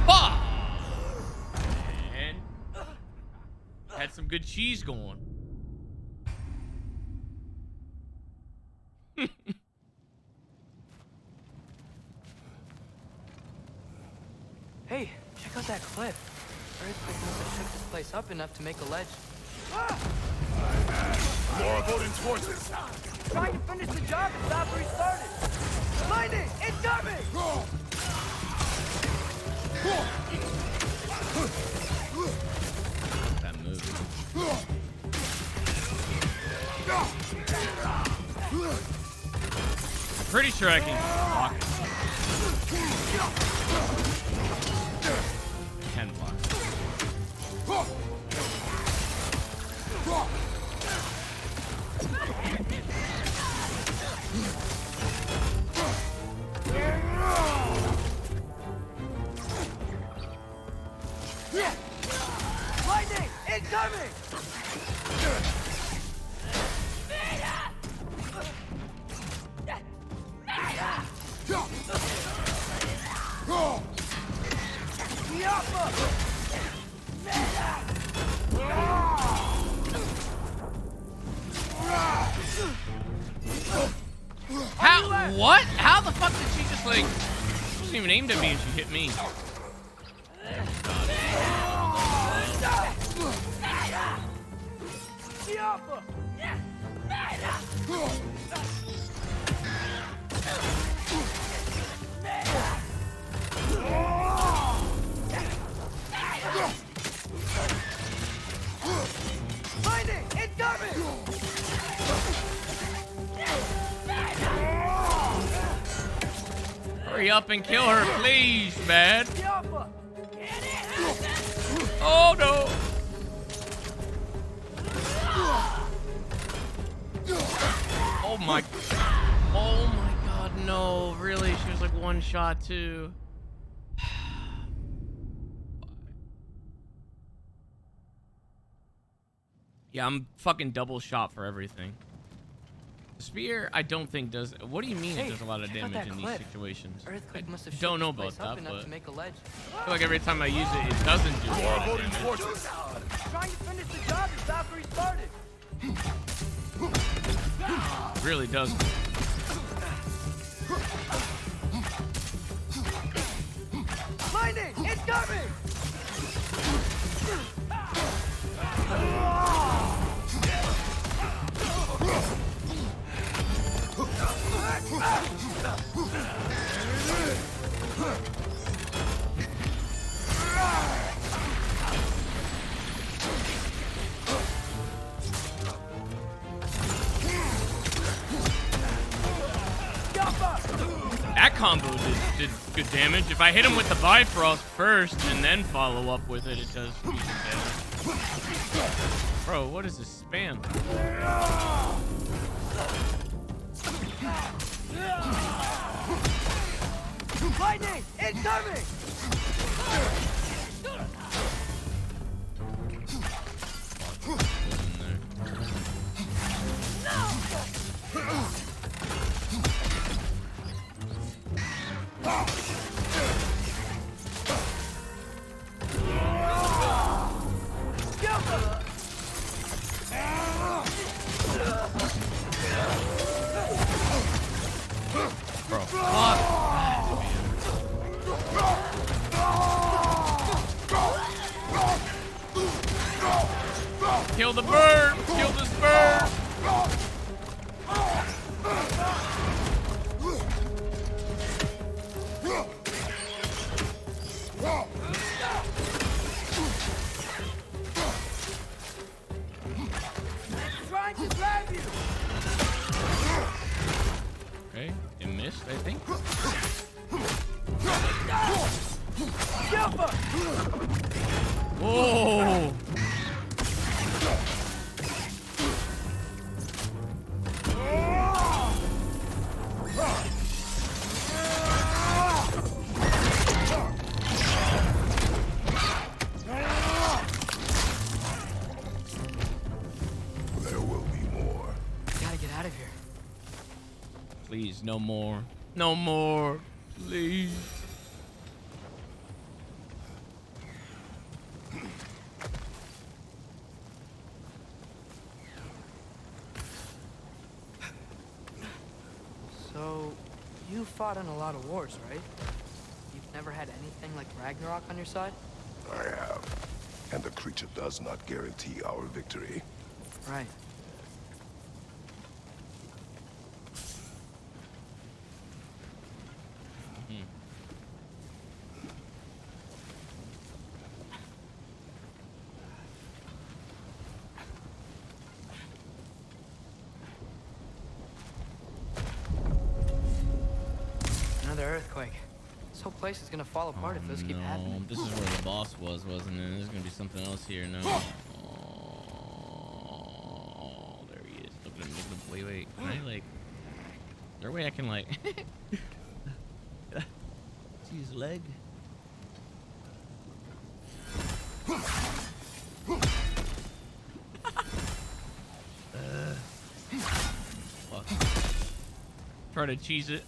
Fuck! Man. Had some good cheese going. Hey, check out that cliff. Earthquake must have shook this place up enough to make a ledge. More voting towards it. Trying to finish the job and stop where he started. Lightning, incoming! That move. I'm pretty sure I can block it. I can block it. Lightning, incoming! How? What? How the fuck did she just like? She wasn't even aimed at me and she hit me. Lightning, incoming! up and kill her, please, man. Oh no. Oh my god, no, really? She was like one shot too. Yeah, I'm fucking double shot for everything. The spear, I don't think does. What do you mean it does a lot of damage in these situations? Earthquake must have I shook don't know this place about up that, enough but to make a ledge. I feel like every time I use it, it doesn't do a lot of damage. Trying to finish the job is after he started. It really doesn't. Lightning! It's coming! That combo did good damage. If I hit him with the Bifrost first and then follow up with it, it does decent damage. Bro, what is this spam? Lightning! Incoming! Bro, fuck. Kill the bird! Kill this bird! Trying to grab you! Okay, it missed, I think. Whoa! There will be more. Gotta get out of here. Please, no more. No more. Please. So, you fought in a lot of wars, right? You've never had anything like Ragnarok on your side? I have. And the creature does not guarantee our victory. Right. Another earthquake. This whole place is gonna fall apart if those keep happening. This is where the boss was, wasn't it? There's gonna be something else here now. Oh, there he is. Look at him, look at him. Wait, wait. Can I, like... Is there a way I can, like... see his leg? Fuck. Try to cheese it.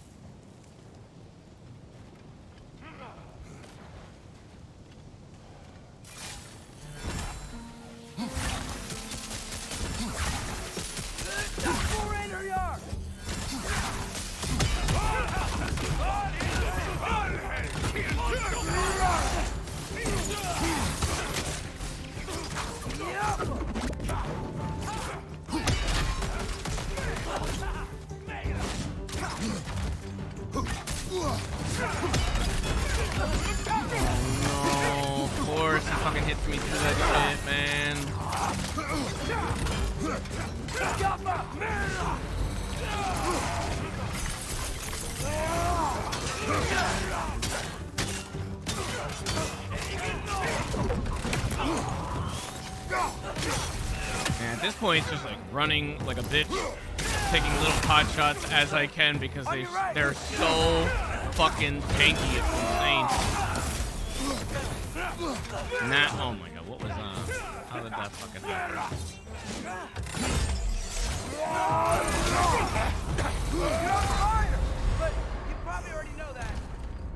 Oh no, of course he fucking hits me through that shit, man. And at this point, it's just like running like a bitch, taking little pot shots as I can because they're so fucking tanky. It's insane. And that, oh my god, what was how did that fucking happen? But you probably already know that.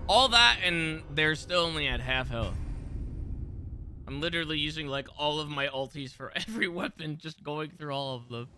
All that and they're still only at half health. I'm literally using like all of my ultis for every weapon, just going through all of them.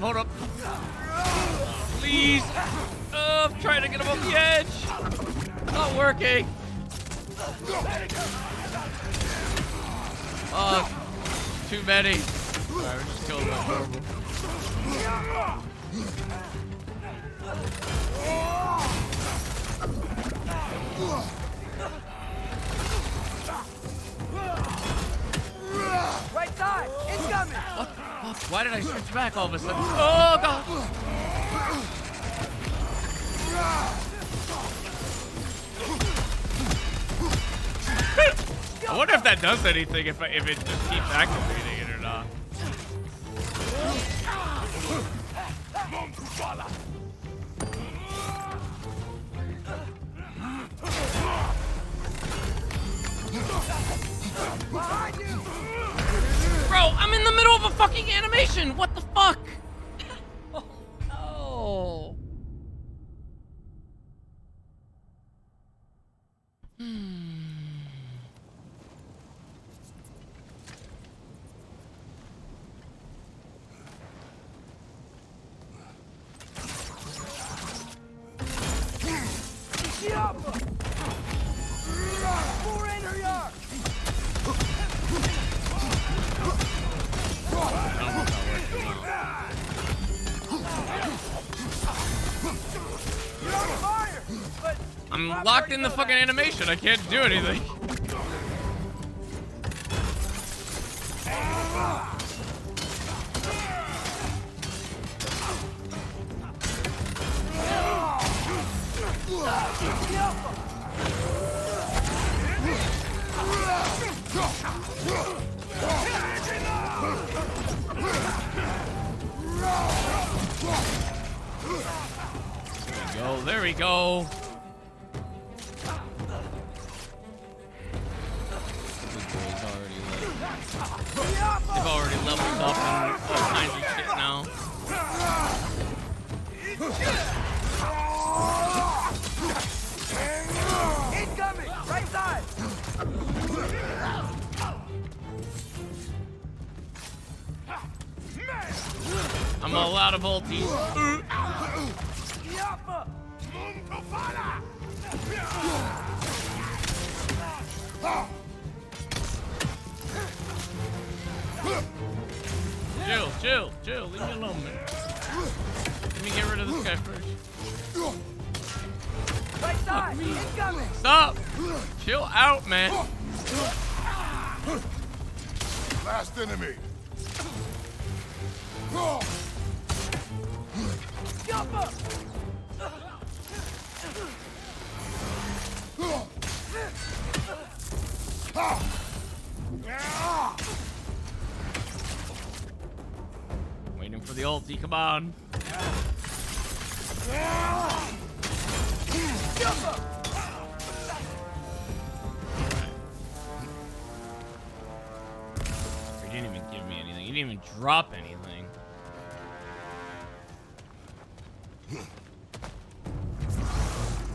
Hold up. Please. I'm trying to get him off the edge. Not working. Oh, too many. Alright, we're just killing that horrible. Right side, incoming. What the fuck? Why did I switch back all of a sudden? Oh god. I wonder if that does anything, if it just keeps activating it or not. Bro, I'm in the middle of a fucking animation. What the fuck? Oh no. I'm locked in the fucking animation. I can't do anything. There we go. They've already leveled up and all kinds of shit now. Incoming, right side. I'm all out of ultis. Chill. Leave me alone, man. Let me get rid of this guy first. Right side, incoming. Stop. Chill out, man. Last enemy. Waiting for the ulti, come on. He didn't even give me anything. He didn't even drop anything.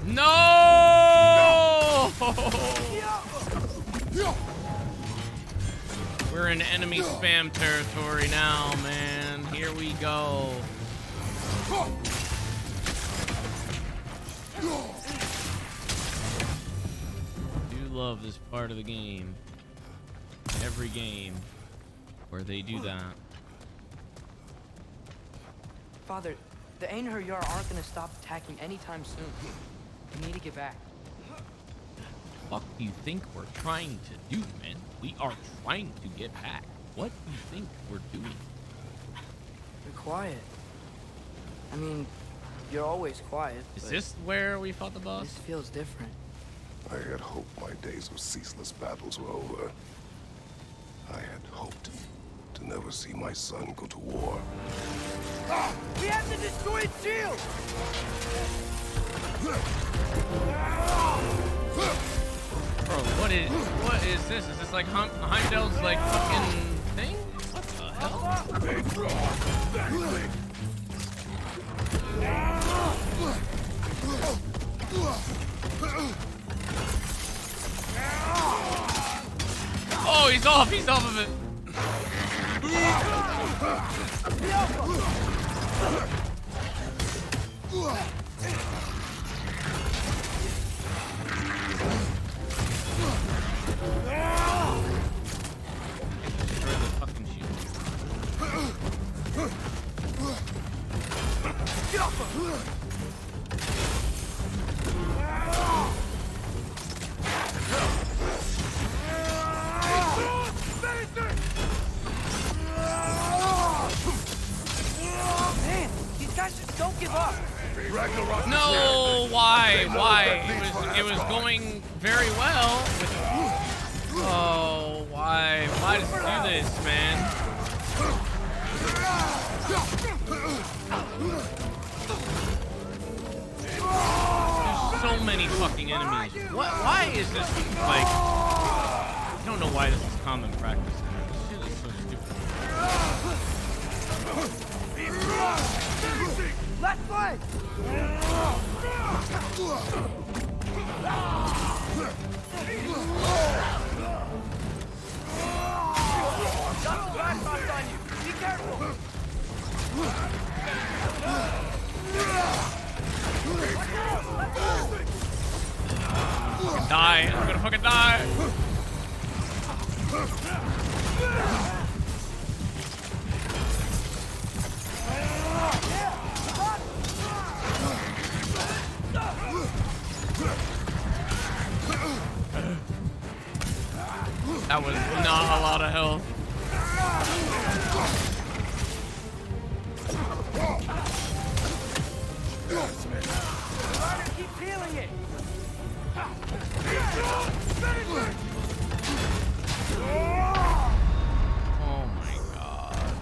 No! We're in enemy spam territory now, man. Here we go. Do love this part of the game. Every game where they do that. Father, the Einherjar aren't gonna stop attacking anytime soon. We need to get back. Fuck do you think we're trying to do, man? We are trying to get back. What do you think we're doing? You're quiet. I mean, you're always quiet. Is but this where we fought the boss? This feels different. I had hoped my days of ceaseless battles were over. I had hoped to never see my son go to war. We have to destroy its shield! Bro, what is this? Is this like Heimdall's like fucking thing? What the hell? Oh, he's off of it. Man, these guys just don't give up. No, why? It was going very well. Oh, why? Why does it do this, man? There's so many fucking enemies. What? Why is this like? I don't know why this is common practice. This shit is so stupid. Left foot! Got some back shots on you. Be careful. Fucking die. I'm gonna fucking die. That was not a lot of health. Keep feeling it. Oh my god.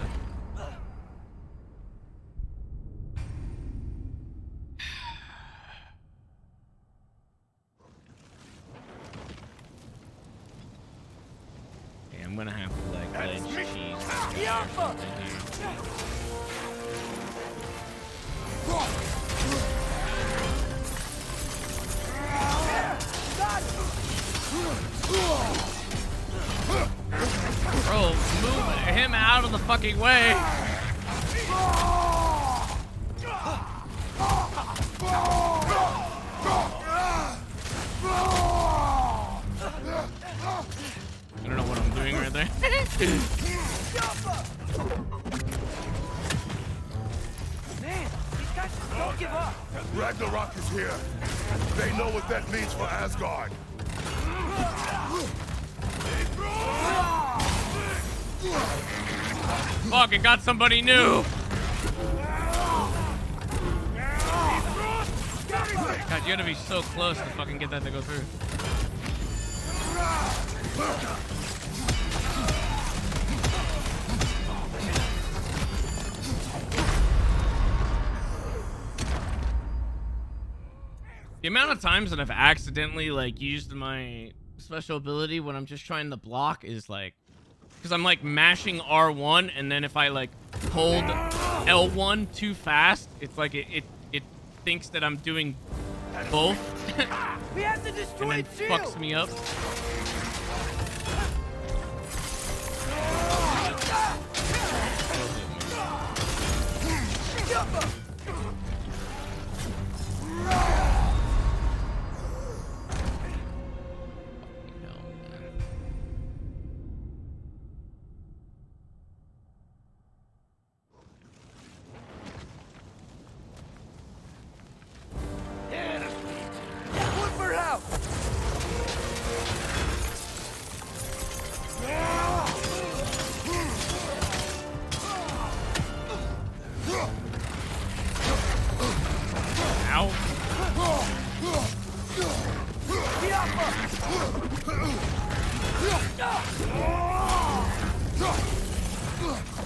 Okay, I'm gonna have to like glitch cheese. Bro, move him out of the fucking way. I don't know what I'm doing right there. Man, these guys just don't give up. Ragnarok is here. They know what that means for Asgard. Fuck, it got somebody new. God, you gotta be so close to fucking get that to go through. The amount of times that I've accidentally like used my special ability when I'm just trying to block is like, because I'm like mashing R1 and then if I like hold L1 too fast, it's like it thinks that I'm doing both. We have to destroy and then fucks me up.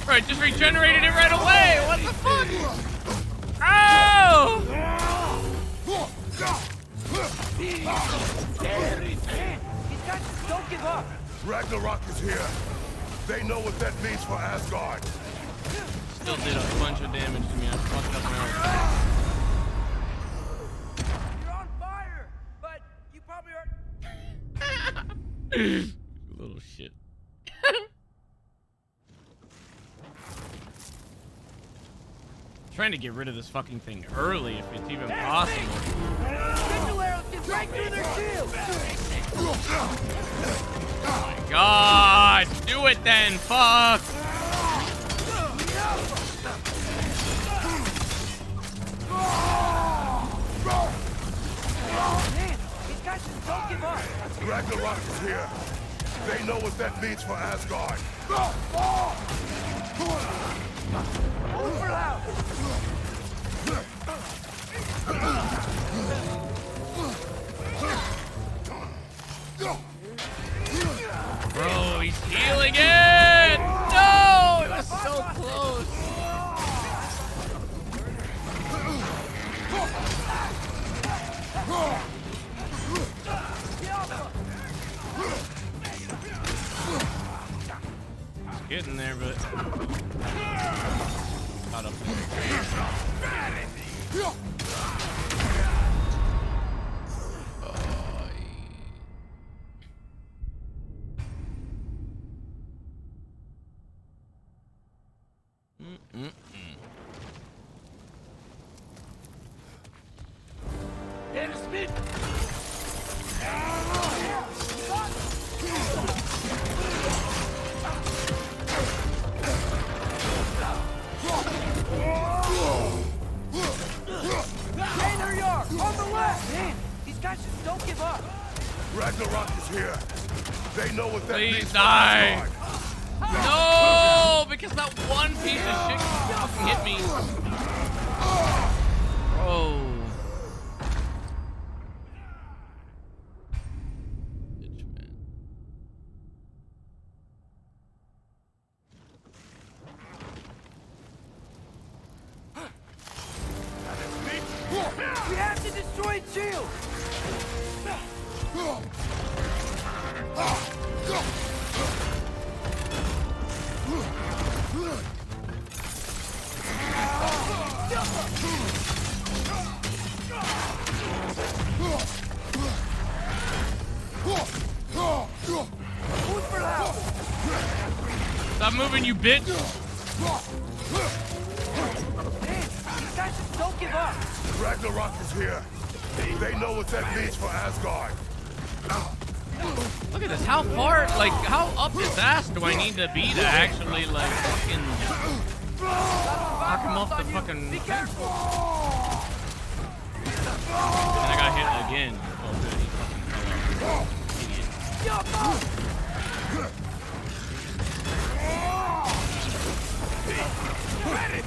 Bro, it just regenerated it right away. What the fuck? Oh! Don't give up. Ragnarok is here. They know what that means for Asgard. Still did a bunch of damage to me. I fucked up my You're on fire, but you probably are. little shit. Trying to get rid of this fucking thing early if it's even possible. Missile arrows can break through their shields. Oh my god! Do it then! Fuck! Man, these guys just don't give up. Ragnarok is here. They know what that means for Asgard. Overloud. Bro, he's healing it! No! It was so close! It's getting there, but... Caught up there. Ragnarok is here. They know what that Please means. die. No, because that one piece of shit fucking hit me. Bro. We have to destroy its shield. Stop moving, you bitch! These guys just don't give up. Ragnarok is here. They know what that means for Asgard. Look at this. How far, like, how up his ass do I need to be to actually, like, fucking knock him off the fucking... Be careful. And I got hit again. Oh, good. He fucking fell off. Idiot.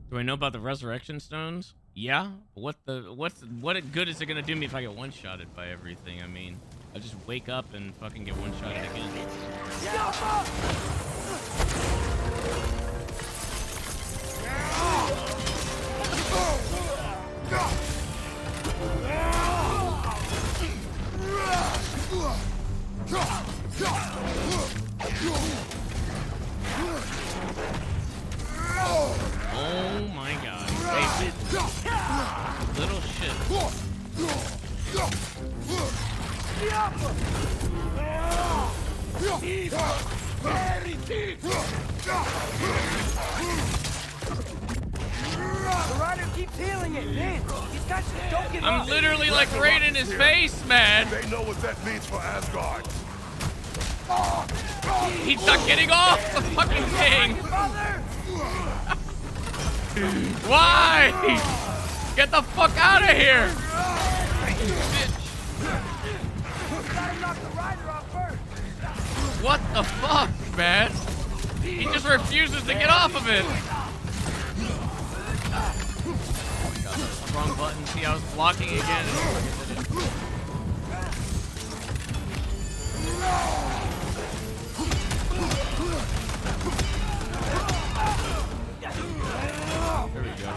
Do I know about the resurrection stones? Yeah. What good is it gonna do me if I get one-shotted by everything? I mean, I'll just wake up and fucking get one-shotted again. Oh my god. Hey, little shit. The rider keeps healing it, man. These guys just don't give up. I'm literally like right in his face, man. They know what that means for Asgard. He's not getting off the fucking thing. Why? Get the fuck out of here. What the fuck, man? He just refuses to get off of it. Wrong button. See, I was blocking again. There we go.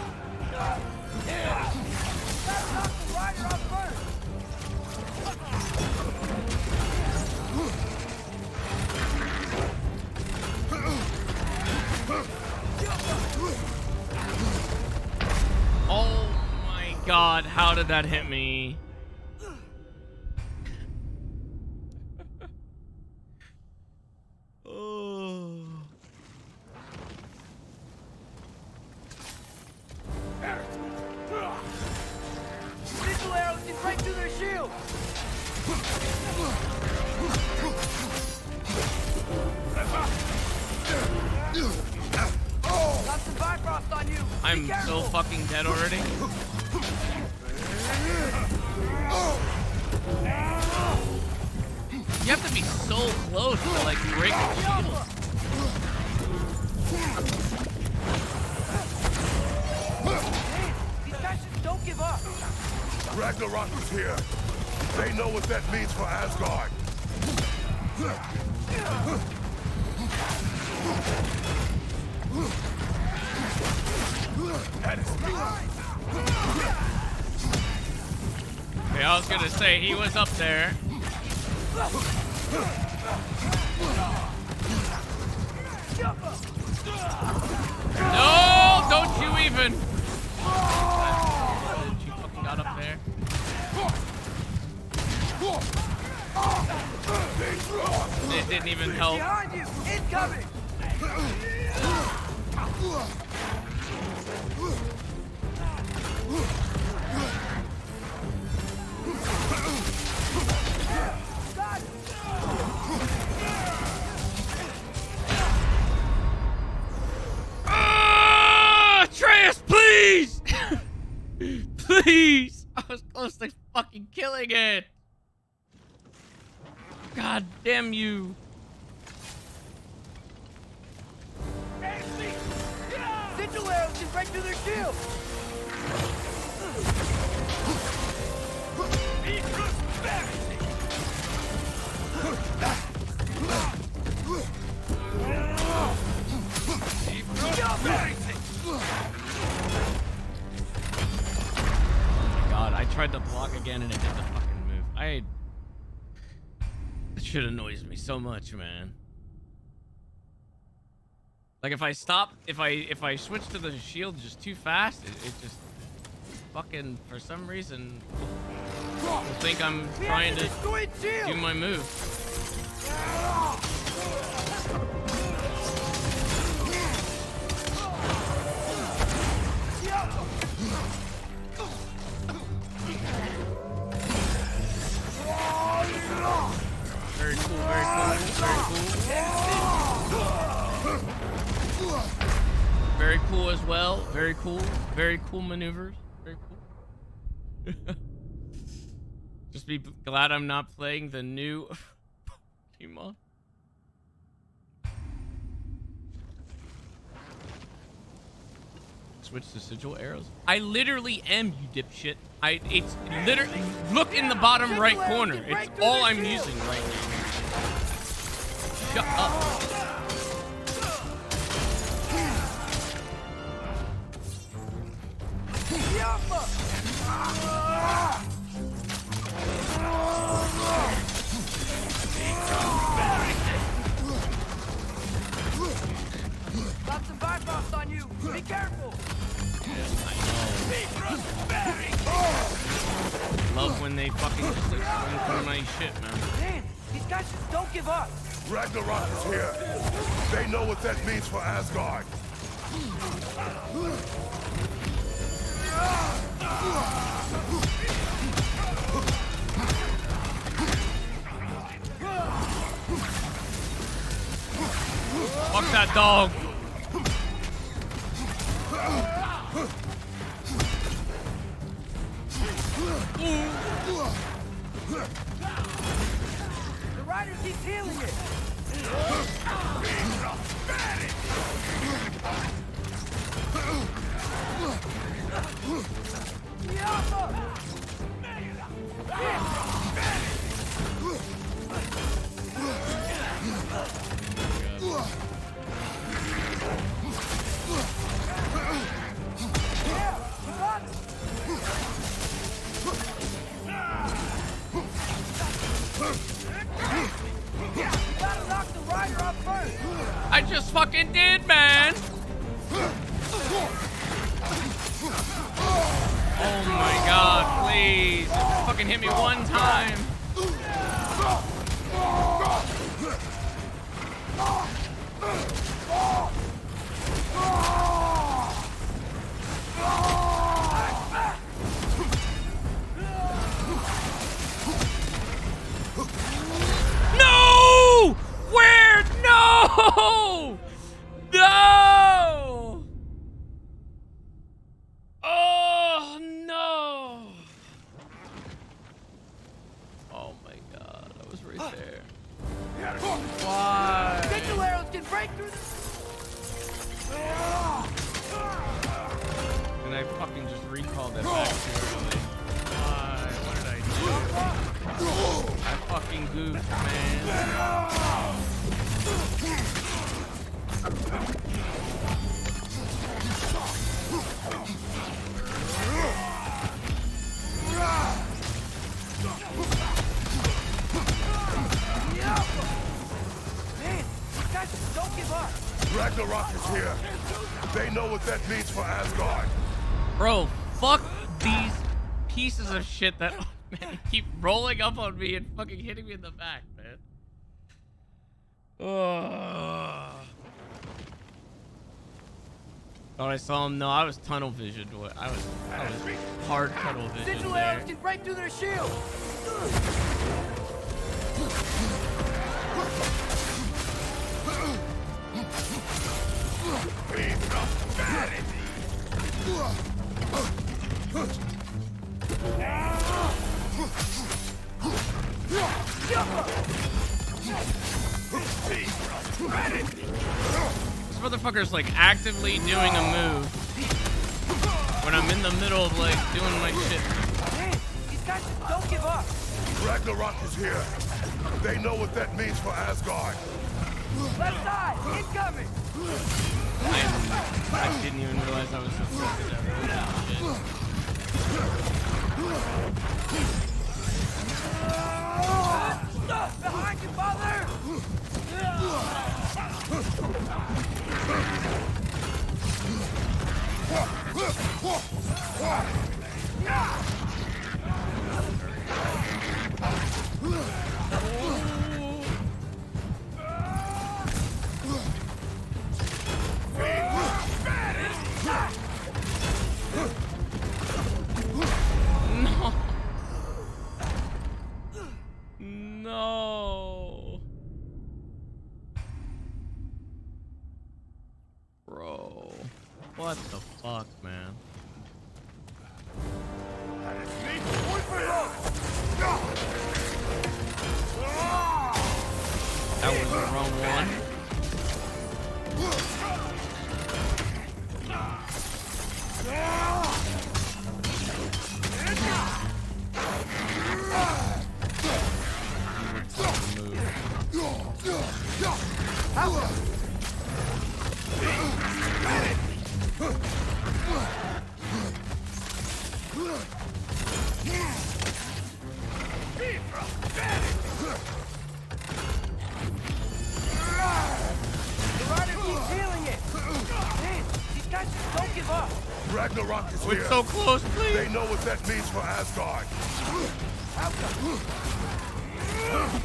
Oh my god, how did that hit me? Oh. Missile arrows did right through their shield. Got some Bifrost on you. I'm so fucking dead already. You have to be so close to like break the shield. These guys just don't give up. Ragnarok is here. They know what that means for Asgard. Okay, I was gonna say he was up there. No, don't you even. You fucking got up there. It didn't even help. Behind you, incoming. Atreus, please! Please! I was close to fucking killing it. God damn you. Sigil arrows just right through their shield. Oh my god, I tried to block again and it did the fucking move. It shit annoys me so much, man. Like if I stop, if I switch to the shield just too fast, it just fucking, for some reason, will think I'm trying to do my move. Very cool, very cool, very cool. Very cool as well. Very cool. Very cool maneuvers. Very cool. Just be glad I'm not playing the new Pokemon. Switch to sigil arrows. I literally am, you dipshit. It's literally, look in the bottom right corner. It's all I'm using right now. Shut up. Got some Bifrost on you. Be careful. Love when they fucking just swing through my shit, man. Man, these guys just don't give up. Ragnarok is here. They know what that means for Asgard. Fuck that dog. The rider keeps healing it. I just fucking did, man. Oh my god, please. Just fucking hit me one time. No! Where? No! No! Oh no! Oh my god, I was right there. Why? Sigil arrows can break through And I fucking just recalled it back too early. Why? What did I do? I fucking goofed, man. Man, these guys don't give up. Ragnarok is here. They know what that means for Asgard. Bro, fuck these pieces of shit that man, keep rolling up on me and fucking hitting me in the back, man. Ugh. Thought I saw him. No, I was tunnel vision. I was hard tunnel vision. Sigil arrows can break through their shield. This motherfucker's like actively doing a move when I'm in the middle of like doing my shit. Man, these guys just don't give up. Ragnarok is here. They know what that means for Asgard. Left side, incoming. I didn't even realize I was so fucking Behind you, father! No. No. Bro. What the fuck, man? That was the wrong one. Don't give up. Ragnarok is We're here. so close, please. They know what that means for Asgard.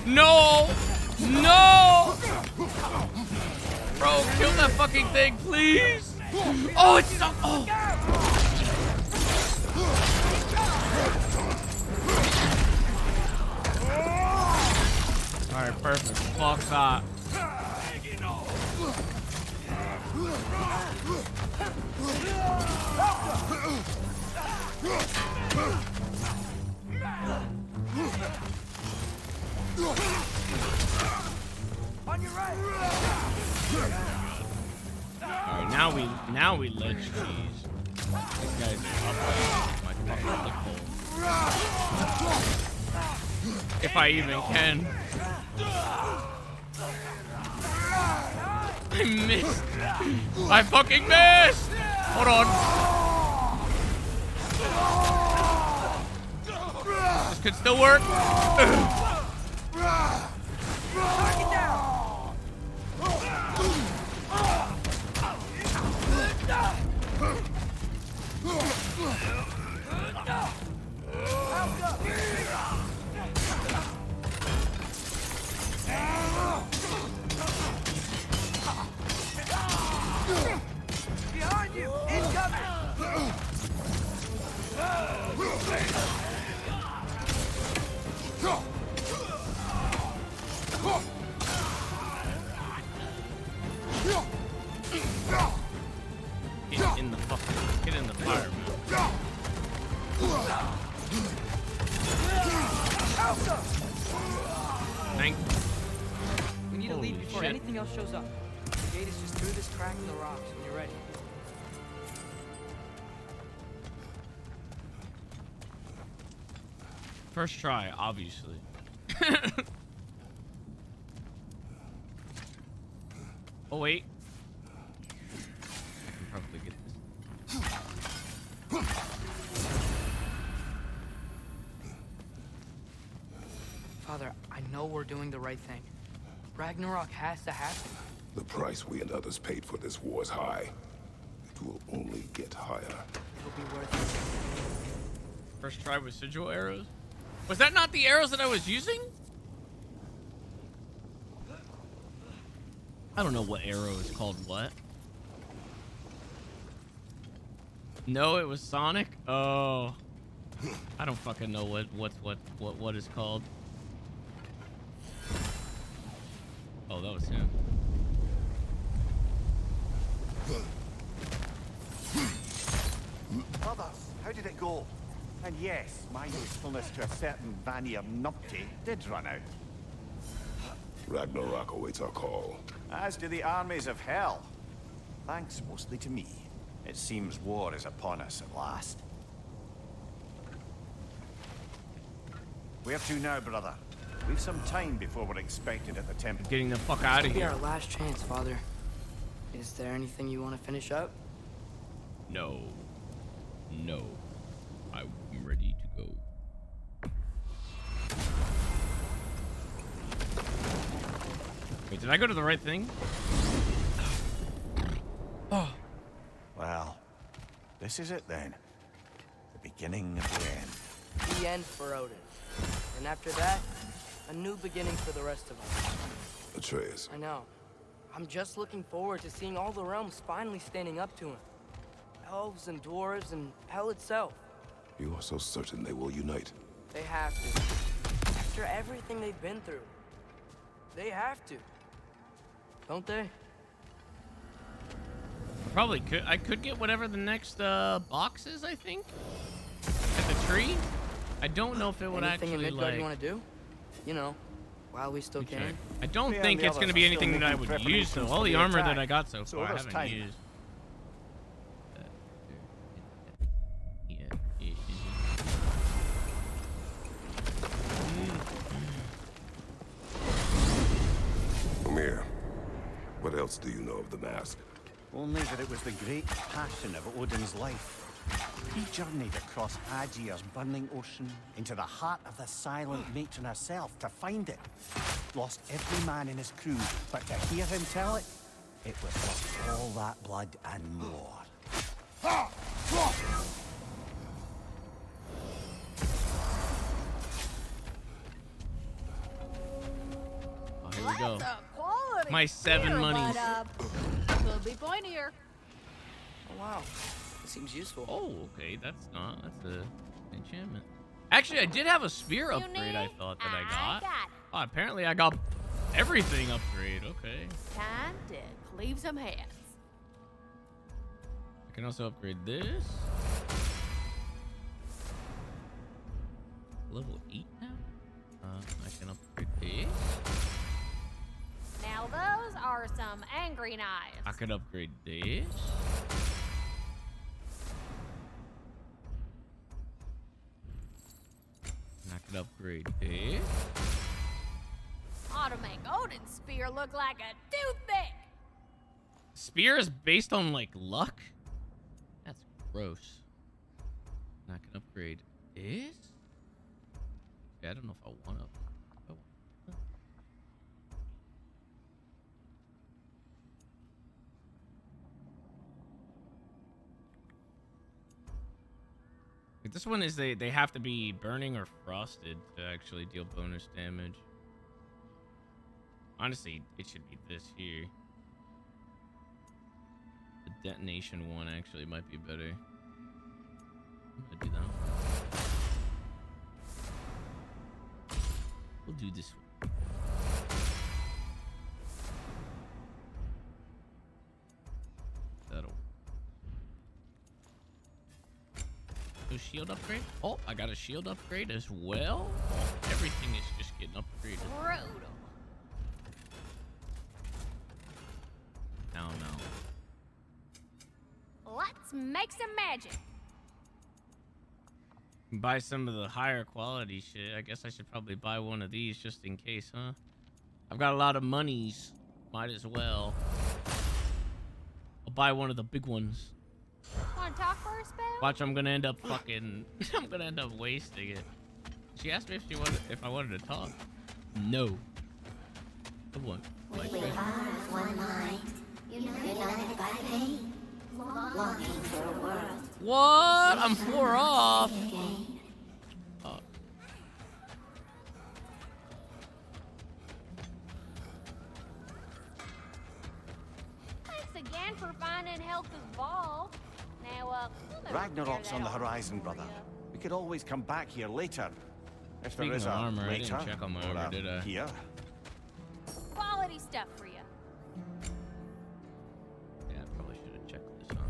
No! No! Bro, kill that fucking thing, please! Oh, it's so... Oh! Alright, perfect. Fuck that. On your right. Alright, now we ledge cheese. These guys are up my fucking lick hole. If I even can. I missed. I fucking missed. Hold on. This could still work. Behind you! Incoming! Get in the fucking, get in the fire, man. Thank you. We need to Holy leave before shit. anything else shows up. The gate is just through this crack in the rocks when you're ready. First try, obviously. Oh wait. I can probably get this. Father, I know we're doing the right thing. Ragnarok has to happen. The price we and others paid for this war is high. It will only get higher. It'll be worth it. First try with sigil arrows? Was that not the arrows that I was using? I don't know what arrow is called what. No, it was Sonic? Oh. I don't fucking know what is called. Oh, that was him. Others, how did it go? And yes, my usefulness to a certain Vanir numpty did run out. Ragnarok awaits our call. As do the armies of hell. Thanks mostly to me. It seems war is upon us at last. Where to now, brother? We've some time before we're expected at the temple. Getting the fuck out of This will be here. our last chance, Father. Is there anything you want to finish up? No. No. I'm ready to go. Wait, did I go to the right thing? Oh. Well, this is it then. The beginning of the end. The end for Odin. And after that, a new beginning for the rest of us. Atreus. I know. I'm just looking forward to seeing all the realms finally standing up to him. Elves and dwarves and hell itself. You are so certain they will unite. They have to. After everything they've been through. They have to. Don't they? Probably could. I could get whatever the next box is, I think. At the tree. I don't know if it would Anything in actually Midgard like. you want to do? You know, while we still can. I don't Me and think the it's going to others be are still anything that I making would use. So preparations all for the the armor that attack. I got so So far, I there's haven't time. used. Amir, what else do you know of the mask? Only that it was the great passion of Odin's life. He journeyed across Aegir's burning ocean into the heart of the silent matron herself to find it. Lost every man in his crew, but to hear him tell it, it was worth all that blood and more. Oh, here we go. That's a quality My 7 spear, monies. but, could be pointier. Oh, wow. It seems useful. Oh, okay. That's a enchantment. Actually, I did have a spear upgrade. I thought that I got. Oh, apparently I got everything upgrade. Okay. Time to cleave some heads. I can also upgrade this. Level 8 now. I can upgrade this. Now those are some angry knives. I could upgrade this. And I could upgrade this. Ought to make Odin's spear look like a toothpick. Spear is based on like luck. That's gross. And I can upgrade this. Yeah, I don't know if I want to. This one is they have to be burning or frosted to actually deal bonus damage. Honestly, it should be this here. detonation one actually might be better. I'm gonna do that one. We'll do this one. That'll. So shield upgrade? Oh, I got a shield upgrade as well? Oh, everything is just getting upgraded. Brutal. No. Let's make some magic. Buy some of the higher quality shit. I guess I should probably buy one of these just in case, huh? I've got a lot of monies. Might as well. I'll buy one of the big ones. Want to talk for a spell? Watch, I'm gonna end up fucking... I'm gonna end up wasting it. She asked me if I wanted to talk. No. The one. We are of one mind, united by pain, longing for a world. What? I'm 4 off. Oh. Thanks again for finding Helka's ball. Now, we'll never Ragnarok's figure on the that out. horizon, brother. We could always come back here later. If Speaking there is of a armor, I later, didn't check on my or armor, a did I? Here. Quality stuff for you. Yeah, I probably should have checked this on.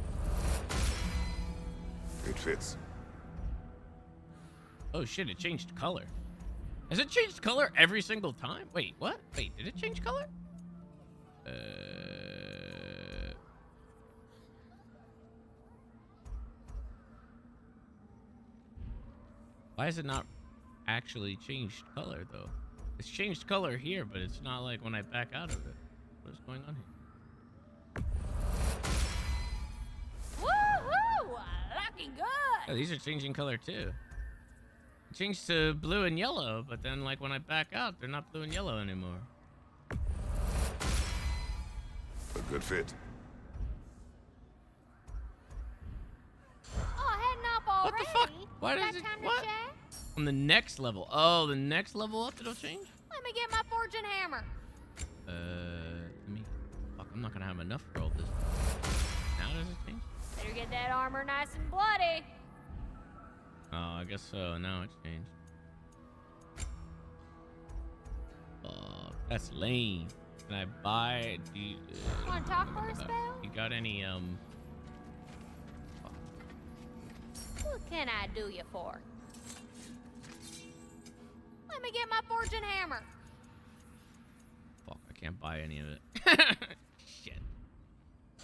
It fits. Oh shit, it changed color. Has it changed color every single time? Wait, what? Wait, did it change color? Why is it not actually changed color though? It's changed color here, but it's not like when I back out of it. What is going on here? Woohoo! Looking good. Oh, these are changing color too. It changed to blue and yellow, but then like when I back out, they're not blue and yellow anymore. A good fit. Oh, heading up already. What the fuck? Why Got does it? time to What? chat? On the next level. Oh, the next level up it'll change? Let me get my fortune hammer. Let me... Fuck, I'm not gonna have enough for all this. Now does it change? Better get that armor nice and bloody. Oh, I guess so. Now it's changed. Oh, that's lame. Can I buy... Do you, Want to talk for a spell? you got any, What can I do you for? Let me get my fortune hammer. Fuck, I can't buy any of it. Shit.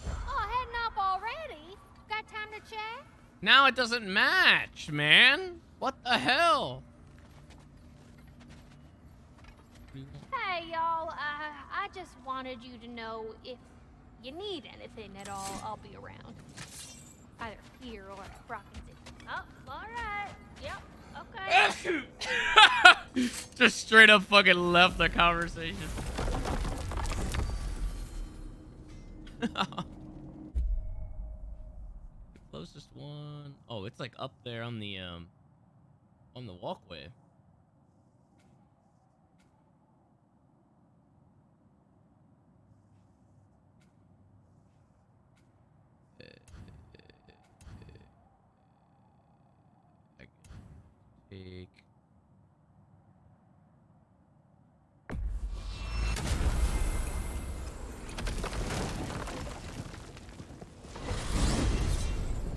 Oh, heading up already? Got time to chat? Now it doesn't match, man. What the hell? Hey, y'all. I just wanted you to know if you need anything at all, I'll be around. Either here or at Brockton City. Oh, all right. Yep. Okay. Just straight up fucking left the conversation. The closest one. Oh, it's like up there on the walkway. I can take.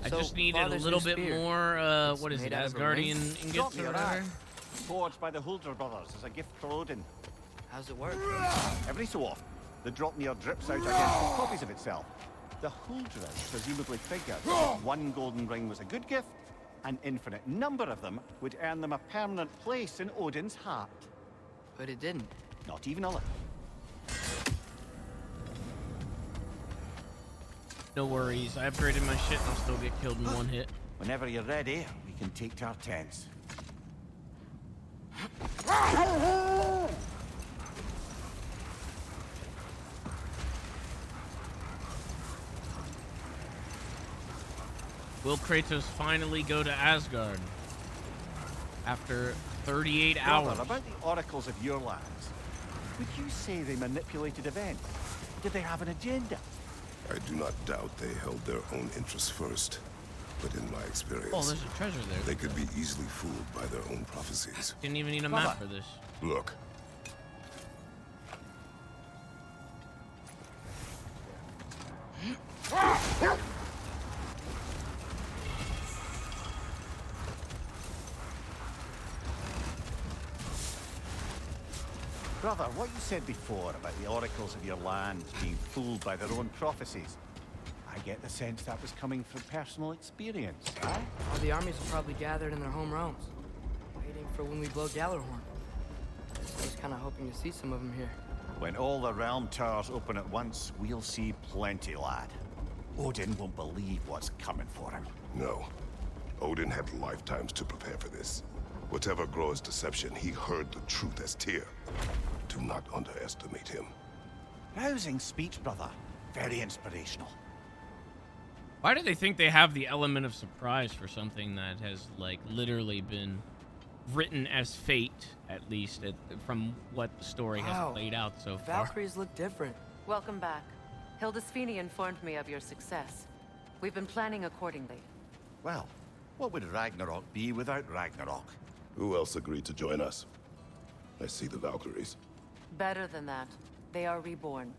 I just needed a little bit more, what is it, Asgardian ingots or whatever? Forged by the Huldra brothers as a gift for Odin. How's it work? Every so often, the Dropnir drips out identical copies of itself. The Huldras presumably figured if one golden ring was a good gift, an infinite number of them would earn them a permanent place in Odin's heart. But it didn't. Not even a little. No worries, I upgraded my shit and I'll still get killed in one hit. Whenever you're ready, we can take to our tents. Will Kratos finally go to Asgard? After 38 hours. Brother, about the oracles of your lands, would you say they manipulated events? Did they have an agenda? I do not doubt they held their own interests first. But in my experience, Oh, there's a treasure there. they could be easily fooled by their own prophecies. Didn't even need a map for this. Look. Brother, what you said before about the oracles of your land being fooled by their own prophecies, I get the sense that was coming from personal experience, huh? All the armies are probably gathered in their home realms, waiting for when we blow Gallarhorn. I was kind of hoping to see some of them here. When all the realm towers open at once, we'll see plenty, lad. Odin won't believe what's coming for him. No. Odin had lifetimes to prepare for this. Whatever Groa's deception, he heard the truth as Tyr. Do not underestimate him. Rousing speech, brother. Very inspirational. Why do they think they have the element of surprise for something that has, like, literally been written as fate, at least, from what the story has played out so far? Valkyries look different. Welcome back. Hildesfini informed me of your success. We've been planning accordingly. Well, what would Ragnarok be without Ragnarok? Who else agreed to join us? I see the Valkyries. Better than that. They are reborn.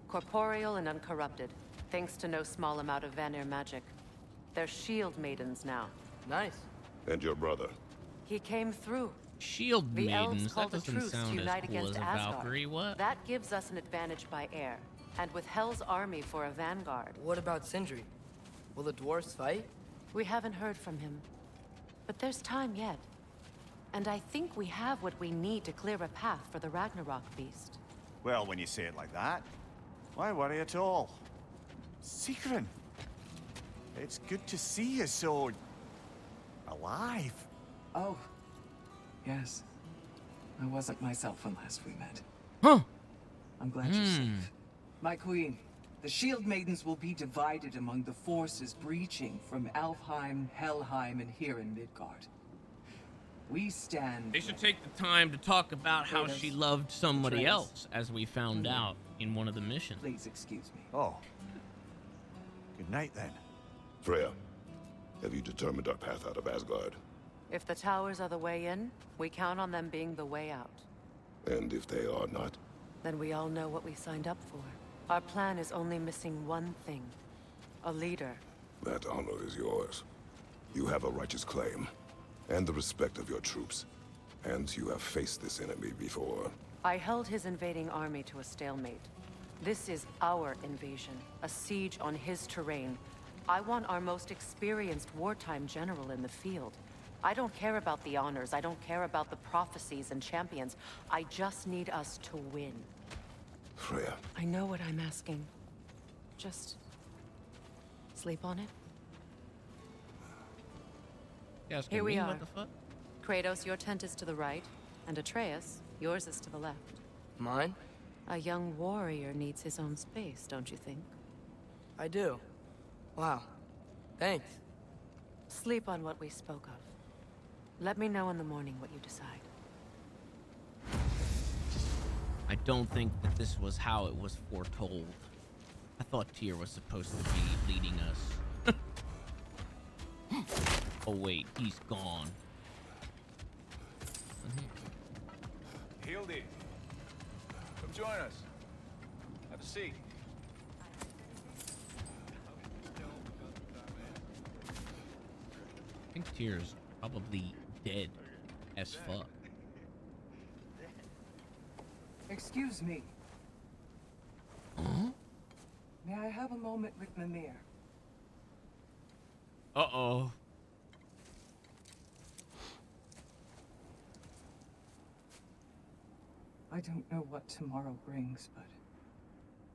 Corporeal and uncorrupted, thanks to no small amount of Vanir magic. They're shield maidens now. Nice. And your brother? He came through. Shield The elves maidens? called That a doesn't truce sound to as unite cool against as a Asgard. Valkyrie. What? That gives us an advantage by air, and with Hell's army for a vanguard. What about Sindri? Will the dwarves fight? We haven't heard from him. But there's time yet. And I think we have what we need to clear a path for the Ragnarok beast. Well, when you say it like that, why worry at all? Sigrun, it's good to see you so... alive. Oh, yes. I wasn't myself when last we met. Huh. I'm glad you're safe. My queen, the Shield Maidens will be divided among the forces breaching from Alfheim, Helheim, and here in Midgard. We stand... They should take the time to talk about how she loved somebody else, as we found out in one of the missions. Please excuse me. Oh. Good night, then. Freya, have you determined our path out of Asgard? If the towers are the way in, we count on them being the way out. And if they are not? Then we all know what we signed up for. Our plan is only missing one thing. A leader. That honor is yours. You have a righteous claim. And the respect of your troops. And you have faced this enemy before. I held his invading army to a stalemate. This is our invasion, a siege on his terrain. I want our most experienced wartime general in the field. I don't care about the honors, I don't care about the prophecies and champions. I just need us to win. Freya. I know what I'm asking. Just... sleep on it? Here we are. What the fuck? Kratos, your tent is to the right, and Atreus, yours is to the left. Mine? A young warrior needs his own space, don't you think? I do. Wow. Thanks. Sleep on what we spoke of. Let me know in the morning what you decide. I don't think that this was how it was foretold. I thought Tyr was supposed to be leading us. Oh wait, he's gone. Hildy, come join us. Have a seat. I think Tyr's probably dead as fuck. Excuse me. Huh? May I have a moment with Mimir? Uh-oh. I don't know what tomorrow brings, but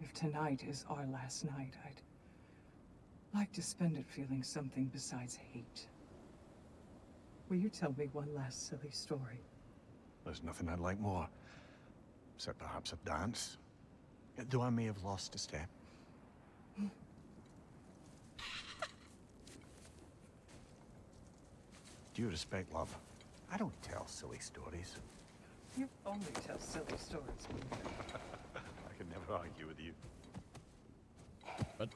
if tonight is our last night, I'd like to spend it feeling something besides hate. Will you tell me one last silly story? There's nothing I'd like more. Except perhaps a dance. Though I may have lost a step. Due respect, love, I don't tell silly stories. You only tell silly stories. I could never argue with you. What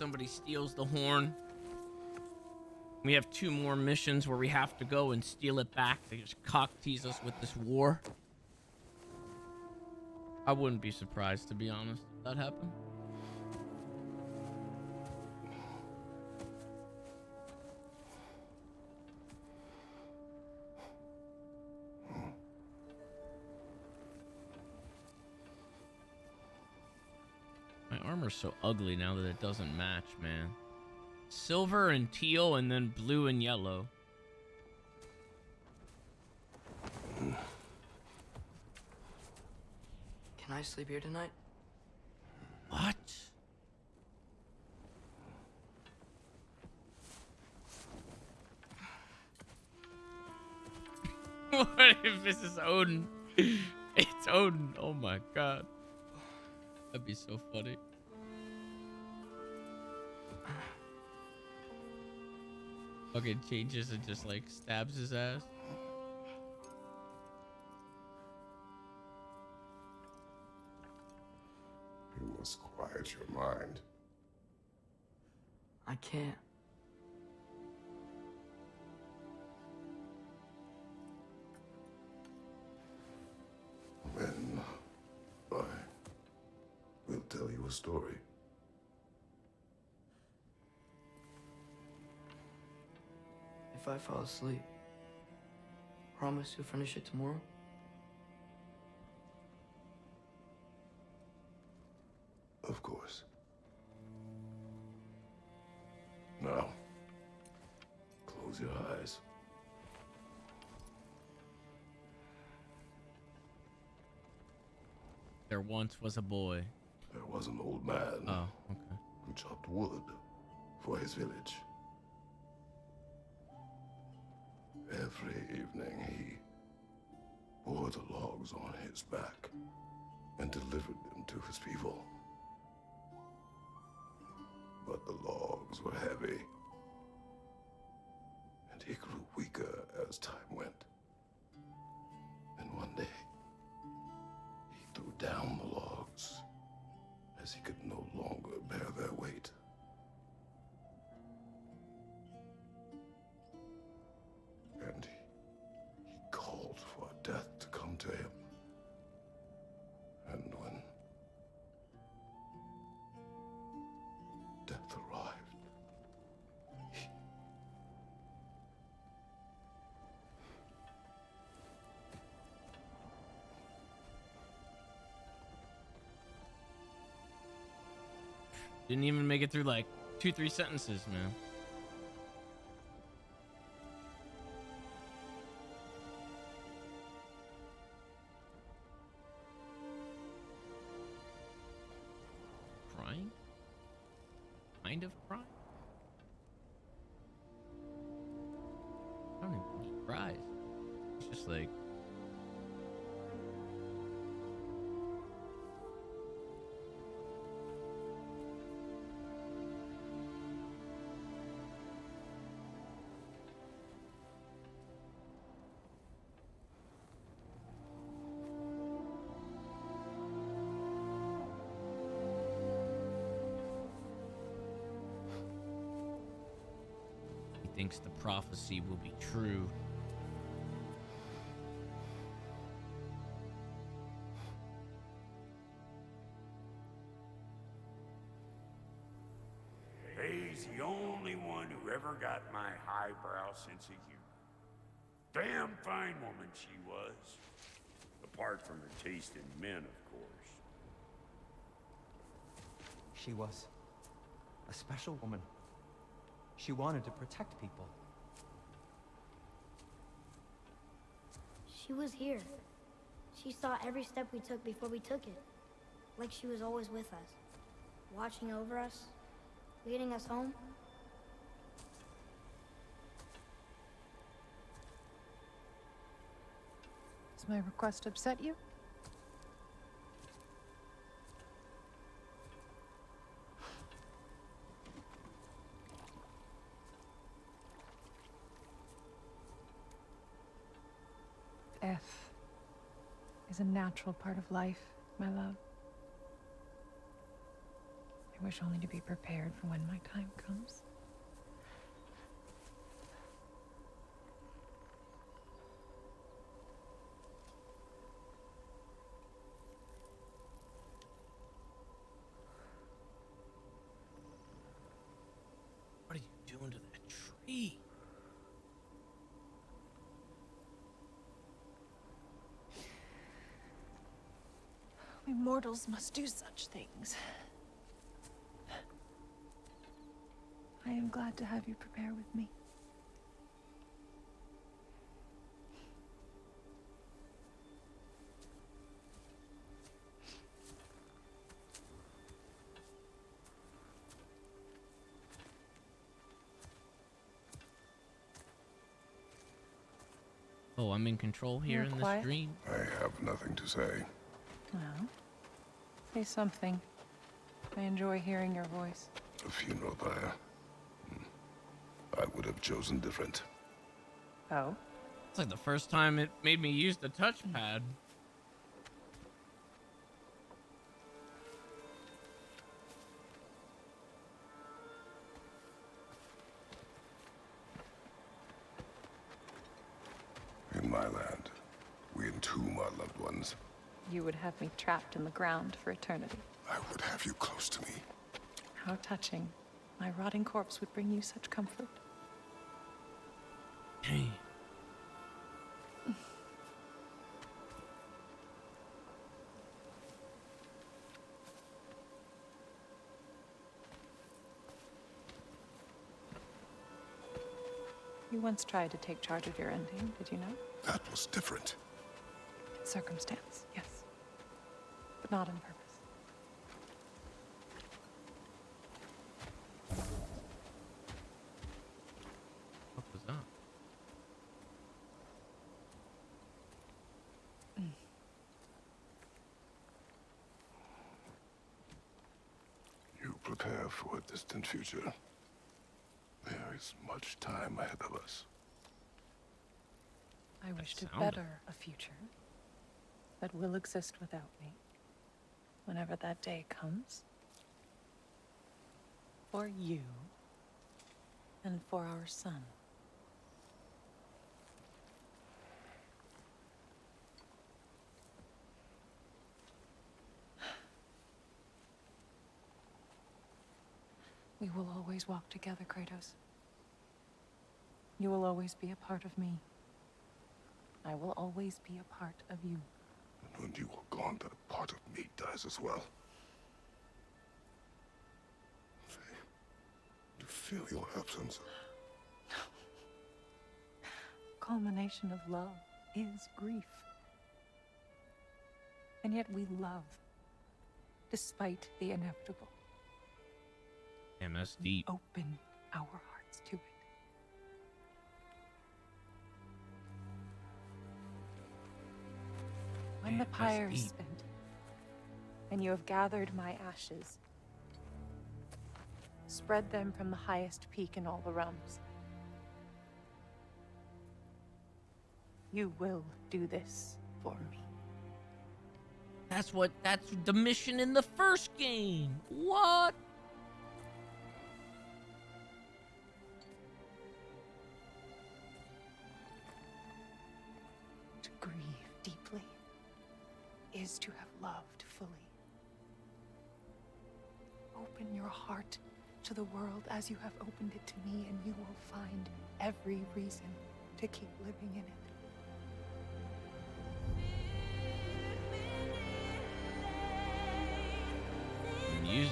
somebody steals the horn. We have 2 more missions where we have to go and steal it back. They just cock tease us with this war. I wouldn't be surprised, to be honest, if that happened. My armor's so ugly now that it doesn't match, man. Silver and teal, and then blue and yellow. Can I sleep here tonight? What? What if this is Odin? It's Odin. Oh my god. That'd be so funny. Fucking changes and just like stabs his ass. You must quiet your mind. I can't. Then I will tell you a story. If I fall asleep, promise you'll finish it tomorrow? Of course. Now, close your eyes. There once was a boy. There was an old man okay. who chopped wood for his village. Every evening he bore the logs on his back and delivered them to his people. But the logs were heavy, and he grew weaker as time went. And one day, he threw down the logs as he could no longer bear their weight. And he called for death to come to him. And when death arrived, Didn't even make it through like 2-3 sentences, man. Crying? Kind of crying? I don't even think he cries. It's just like... thinks the prophecy will be true. He's the only one who ever got my highbrow sense of humor. Damn fine woman she was. Apart from her taste in men, of course. She was a special woman. She wanted to protect people. She was here. She saw every step we took before we took it. Like she was always with us. Watching over us. Leading us home. Does my request upset you? Death is a natural part of life, my love. I I wish only to be prepared for when my time comes. What are you doing to that tree? We mortals must do such things. I am glad to have you prepare with me. Oh, I'm in control here You're in quiet. this dream. I have nothing to say. Well, say something. I enjoy hearing your voice. A funeral pyre. I would have chosen different. Oh? It's like the first time it made me use the touchpad. In my land, we entomb our loved ones. You would have me trapped in the ground for eternity. I would have you close to me. How touching. My rotting corpse would bring you such comfort. Hey. You once tried to take charge of your ending, did you know? That was different. Circumstance, yes. But not on purpose. What was that? You prepare for a distant future. There is much time ahead of us. I wish to sounded- better a future that will exist without me. Whenever that day comes. For you. And for our son. We will always walk together, Kratos. You will always be a part of me. I will always be a part of you. And when you are gone, that part of me dies as well. To feel your absence. Culmination of love is grief. And yet we love, despite the inevitable. Damn, that's deep. Open our hearts to it. When the Man, that's pyre is deep. spent, and you have gathered my ashes, spread them from the highest peak in all the realms. You will do this for me. That's the mission in the first game. What? To grieve deeply is to have loved fully. Open your heart to the world as you have opened it to me, and you will find every reason to keep living in it. Music.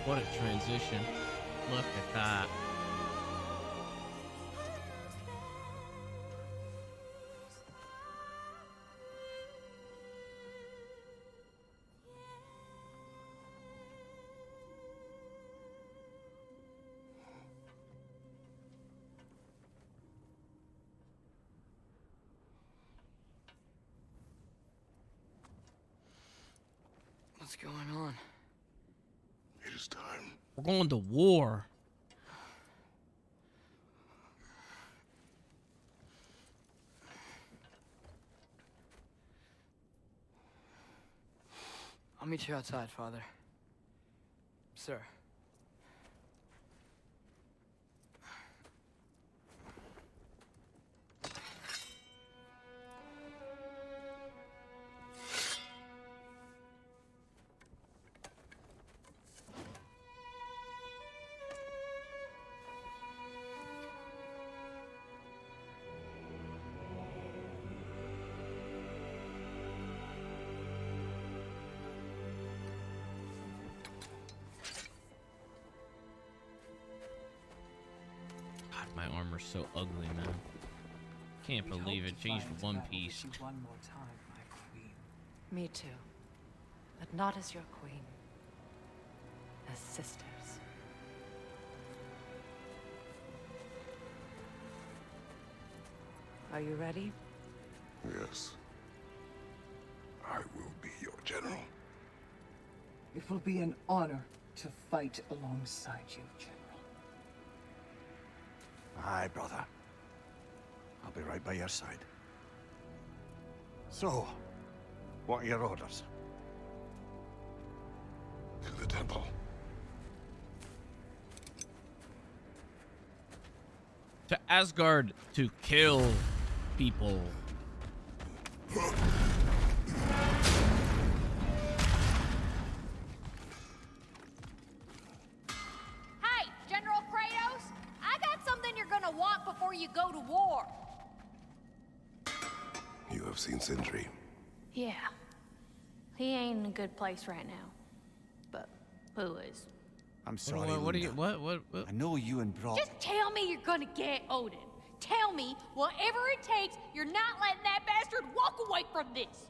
What a transition. Look at that. What's going on? It is time. We're going to war. I'll meet you outside, Father. Sir. God, my armor's so ugly, man. Can't believe it changed one piece. One more time, my queen. Me too. But not as your queen. As sisters. Are you ready? Yes. I will be your general. It will be an honor to fight alongside you, General. Aye, brother. I'll be right by your side. So, what are your orders? To the temple. To Asgard to kill people. Hey, General Kratos, I got something you're gonna want before you go to war. You have seen Sindri. Yeah. He ain't in a good place right now. But who is? I'm sorry, What are you? Luna. What? I know you and Brock... Just tell me you're gonna get Odin. Tell me, whatever it takes, you're not letting that bastard walk away from this.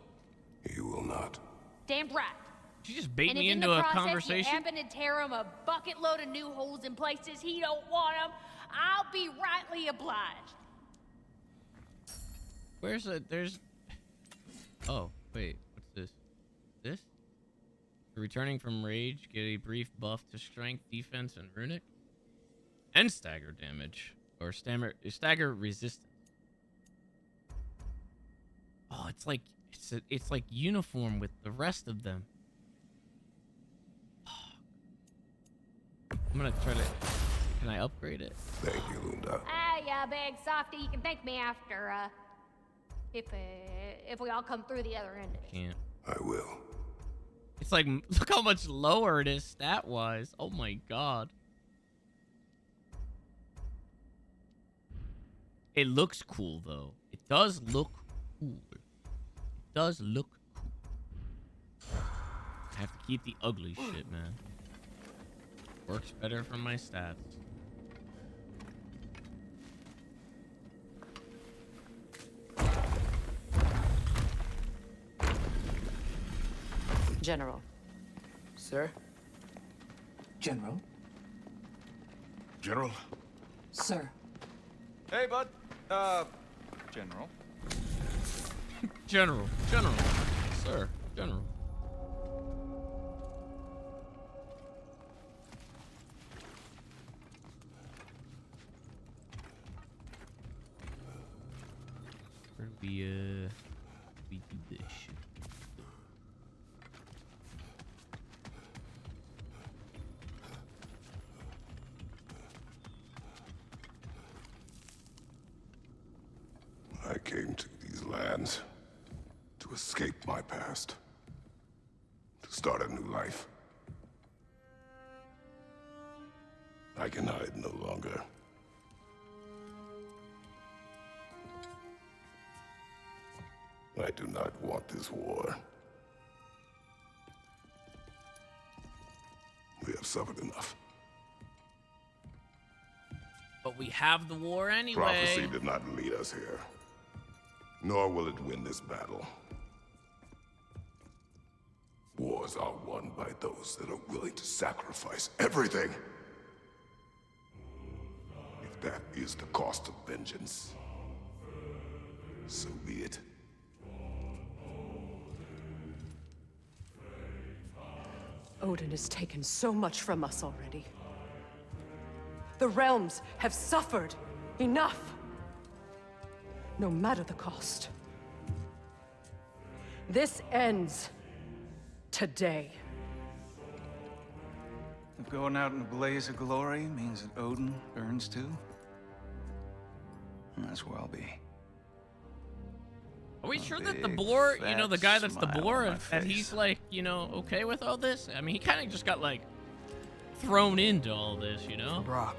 You will not. Damn right. Did you just bait And me if in into the a process conversation? you happen to tear him a bucket load of new holes in places he don't want them, I'll be rightly obliged. Where's it? There's. Oh, wait. What's this? This? Returning from rage, get a brief buff to strength, defense, and runic. And stagger damage. Or stagger resistance. Oh, it's like it's like uniform with the rest of them. I'm gonna try to. Can I upgrade it? Thank you, Lunda. Ah, yeah, big softy. You can thank me after, if we all come through the other end. Can't. I will. It's like, look how much lower it is stat-wise. Oh my god. It looks cool, though. It does look cool. It does look cool. I have to keep the ugly shit, man. Works better for my stats. General. Sir? General? General? Sir. Hey, bud. General. General. Sir. General. Where do we do this shit? I came to these lands to escape my past, to start a new life. I can hide no longer. I do not want this war. We have suffered enough. But we have the war anyway. Prophecy did not lead us here. Nor will it win this battle. Wars are won by those that are willing to sacrifice everything. If that is the cost of vengeance, so be it. Odin has taken so much from us already. The realms have suffered enough. No matter the cost. This ends today. If going out in a blaze of glory means that Odin burns too, that's where I'll be. Are we sure that the boar, you know, the guy that's the boar, that he's like, you know, okay with all this? I mean, he kind of just got like thrown into all this, you know? Brock.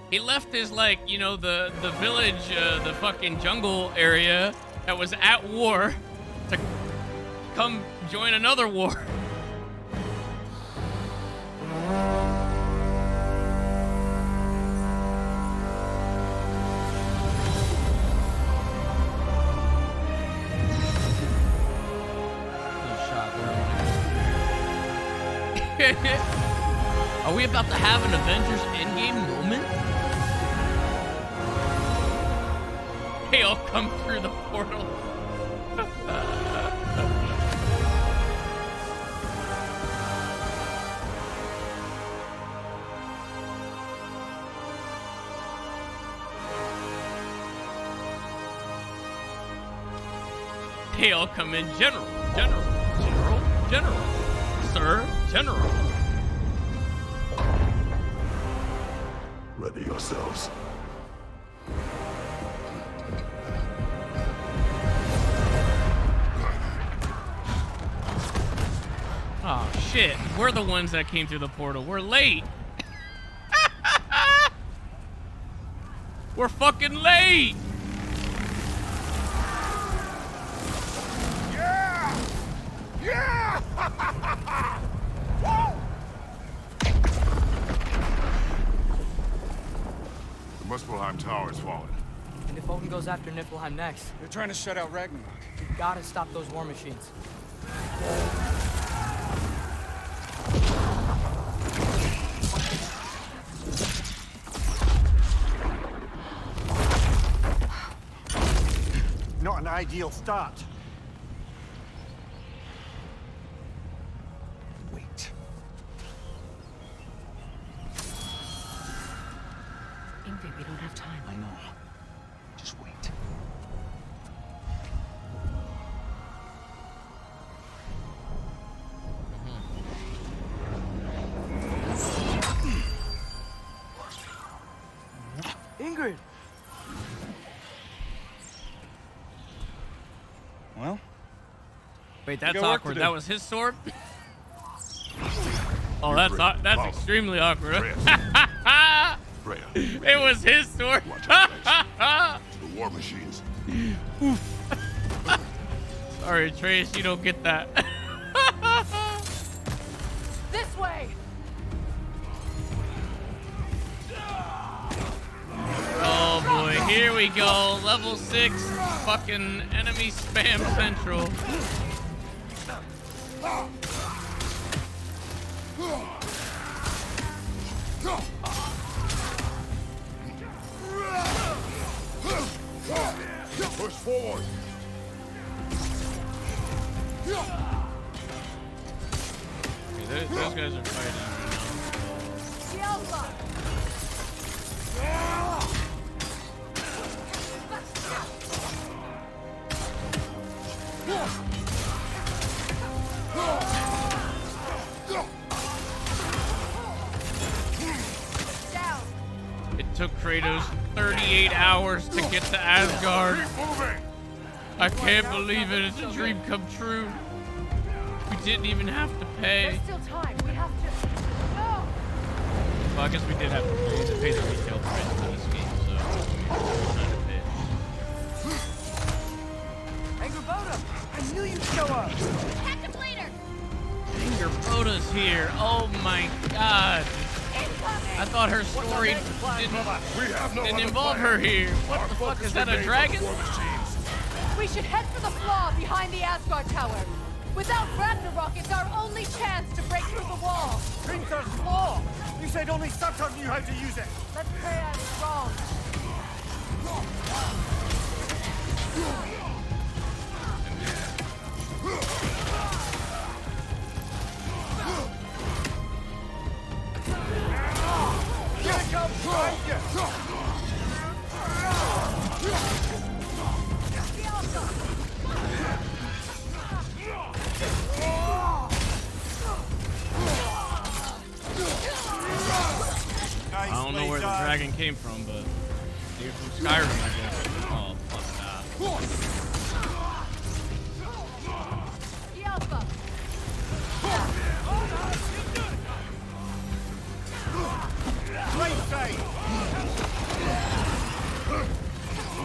He left his, like, you know, the village, the fucking jungle area that was at war to come join another war. Are we about to have an Avengers Endgame moment? They all come through the portal. They all come in general, sir, general. Ready yourselves. Oh shit, we're the ones that came through the portal. We're late. We're fucking late. Yeah! Yeah! The Muspelheim Tower has fallen. And if Odin goes after Niflheim next, They're trying to shut out Ragnarok. we gotta stop those war machines. Not an ideal start. Wait. Ingrid, we don't have time. I know. Just wait. Ingrid! Well? Wait, that's got work to awkward. do. That was his sword? Oh, that's extremely awkward. Freya. It was his sword. The war machines. Sorry, Atreus, you don't get that. This way! Oh boy, here we go. Level 6, fucking enemy spam central. Push forward. Okay, those guys are fighting right now. It took Kratos 38 hours to get to Asgard. I can't believe it. It's a dream come true. We didn't even have to pay. There's still time. We have to. No! Well, I guess we did have to pay the retail price for this game, so we're trying to pay. Angrboda! I knew you'd show up! Catch him later! Angrboda's here. Oh my god. I thought her story didn't involve her here. What the fuck? Is that a dragon? We should head for the flaw behind the Asgard Tower. Without Ragnarok, it's our only chance to break through the wall. Printer's flaw! You said only Saturn knew how to use it! Let's pray I'm wrong. dragon came from, but maybe from Skyrim, I guess. Oh, fuck that.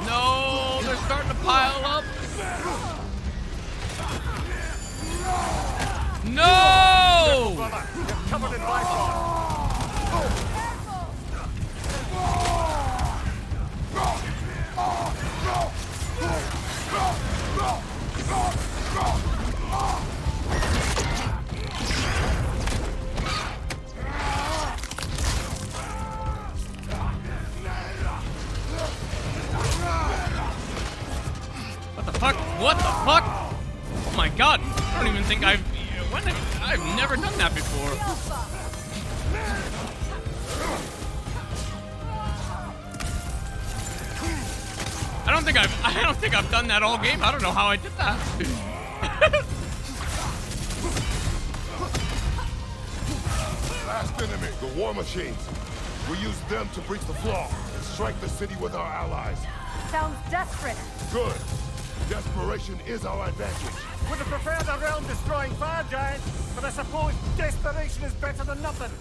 No, they're starting to pile up. No! You're covered in life. What the fuck? What the fuck? Oh my god! I don't even think I've never done that before. I don't think I've done that all game. I don't know how I did that. Last enemy, the war machines. We use them to breach the flaw and strike the city with our allies. Sounds desperate. Good. Desperation is our advantage. Would have preferred a realm-destroying fire giant, but I suppose desperation is better than nothing.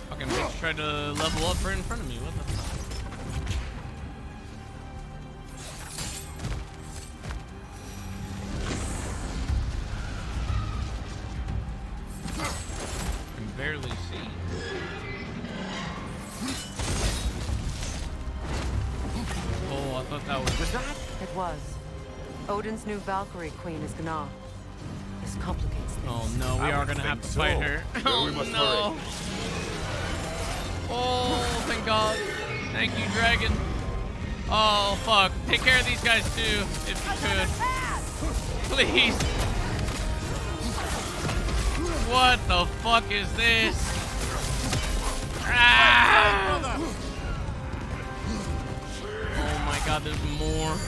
Fucking bitch tried to level up right in front of me. What the fuck? I can barely see. Oh, I thought that was that? It was. Odin's new Valkyrie queen is Gná. This complicates things. Oh no, we are gonna have to fight her. Oh no. Oh, thank God. Thank you, dragon. Oh, fuck. Take care of these guys too, if you could. Please. What the fuck is this? Ah! Oh my God, there's more.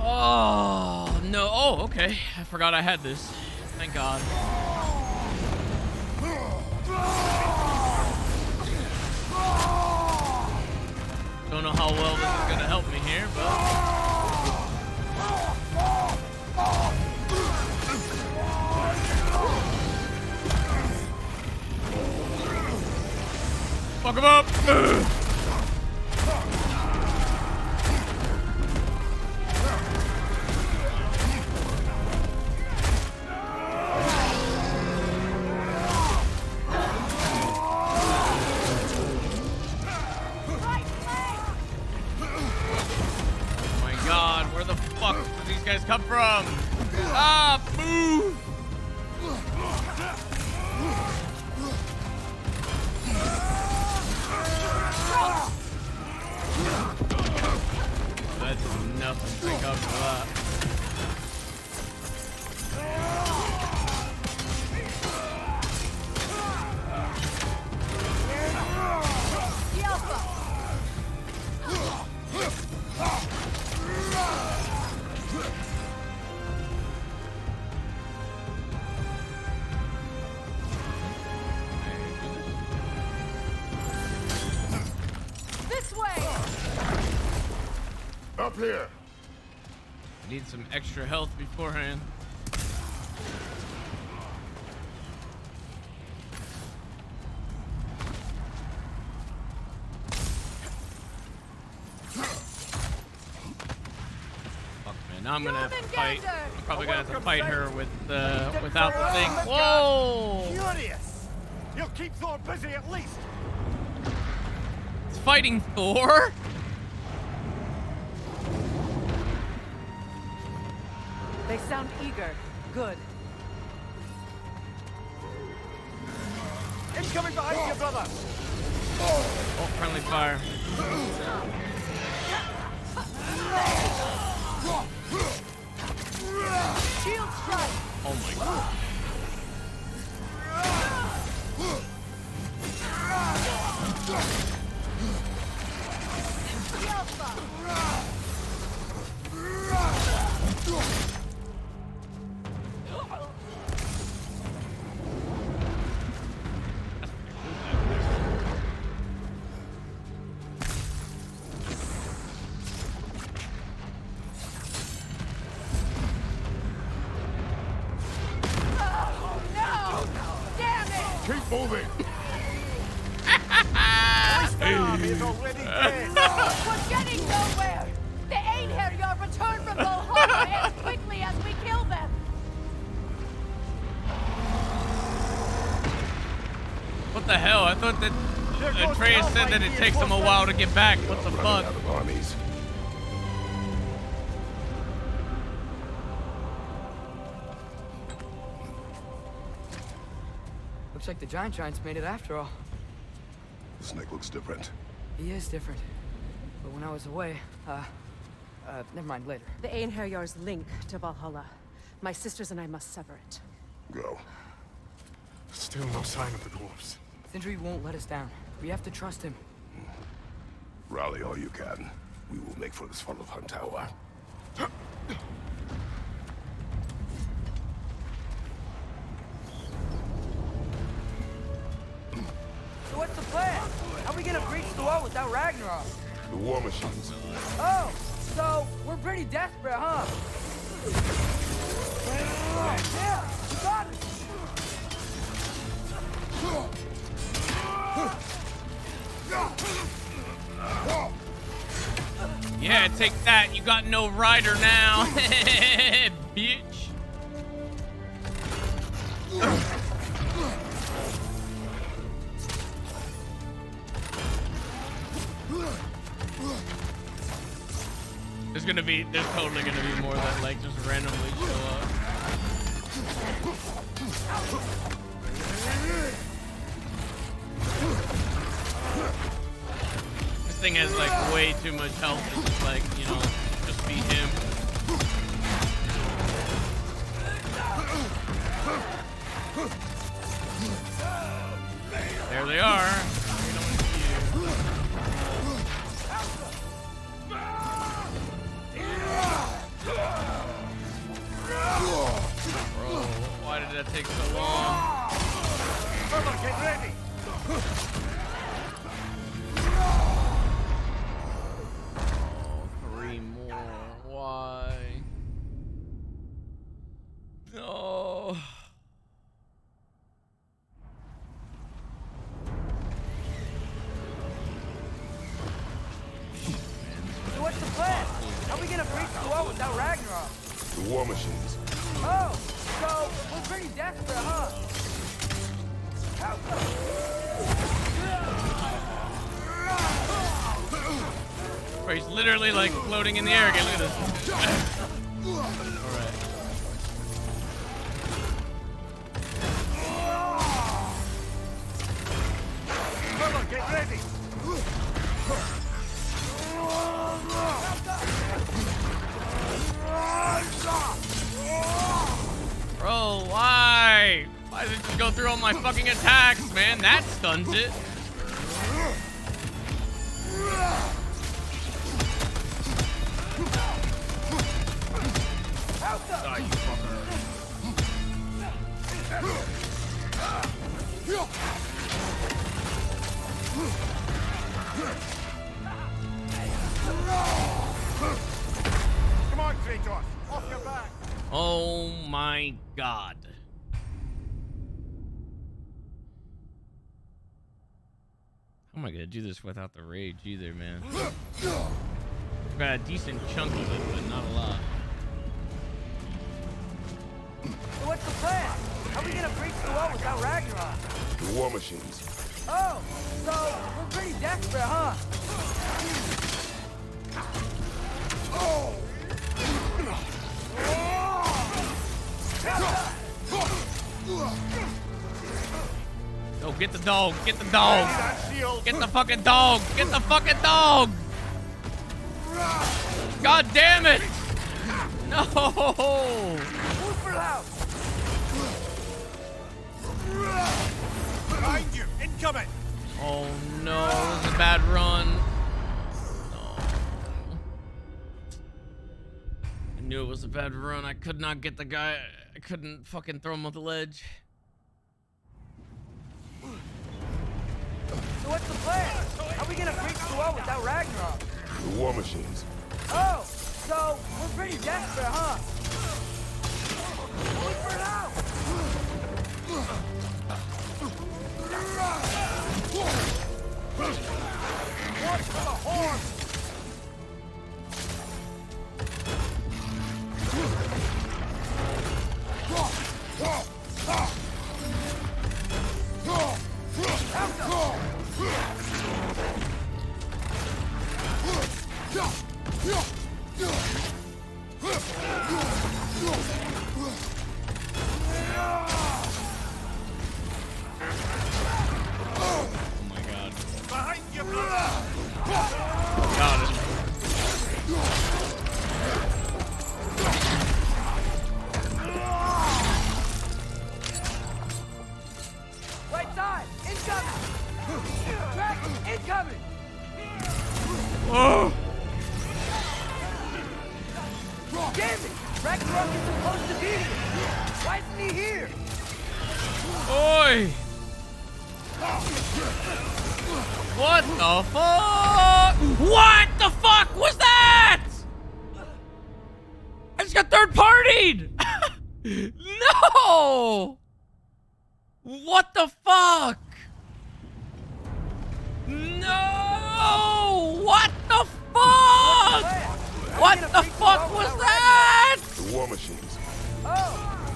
Oh, no. Oh, okay. I forgot I had this. Thank God. Don't know how well this is gonna help me here, but... Fuck him up! Come from? Ah, move! That's nothing. Thank God for that. Up here. Need some extra health beforehand. Fuck, man. Now I'm gonna have to fight. I'm probably gonna have to fight her with without the thing. Whoa! Furious! You'll keep Thor busy at least. It's fighting Thor? They sound eager. Good. Incoming behind you, brother. Oh, friendly fire. Shield strike. Oh my god. Keep moving. We're getting nowhere! The Einherjar return from Valhalla as quickly as we kill them! What the hell? I thought that Atreus said that it takes them a while to get back. What the fuck? Armies. Looks like the Giants made it after all. The snake looks different. He is different. But when I was away, never mind, later. The Einherjar's link to Valhalla. My sisters and I must sever it. Go. Still no sign of the dwarves. Sindri won't let us down. We have to trust him. Rally all you can. We will make for this funnel hunt tower. So what's the plan? How are we gonna breach the wall without Ragnarok? The war machines. Oh, so we're pretty desperate, huh? Yeah, you got it. Yeah, take that. You got no rider now. Bitch. There's totally gonna be more that like just randomly show up. This thing has like way too much health to just like, you know, just be him. There they are. Bro, why did that take so long? Get ready. Oh, 3 more. Why? No. So what's the plan? How are we gonna breach the wall without Ragnarok? The war machines. Oh, so we're pretty desperate, huh? Bro, he's literally like floating in the air again. Look at this. Alright. Get ready. Bro, why? Why does it just go through all my fucking attacks, man? That stuns it. Die, you fucker. Come on, Kratos. Off your back. Oh my god. How am I gonna do this without the rage either, man? I've got a decent chunk of it, but not a lot. So what's the plan? How are we gonna breach the wall without Ragnarok? The war machines. Oh, so we're pretty desperate, huh? Go get the dog. Get the dog. Get the fucking dog. Get the fucking dog. God damn it. No. Behind you! Incoming! Oh no, this is a bad run. No. I knew it was a bad run. I could not get the guy. I couldn't fucking throw him off the ledge. So what's the plan? How are we gonna breach the wall without Ragnarok? The war machines. Oh, so we're pretty desperate, huh? Look for it out! Watch for the horn! Oh my god. Behind you, brother! Got it. Right side! Incoming! Dragon, incoming! Oh! Damn it! Ragnarok is supposed to be here! Why isn't he here? Oi! What the fuck? What the fuck was that? I just got third partied! No! What the fuck? No! What the fuck? What the fuck was that? The war machines. Oh,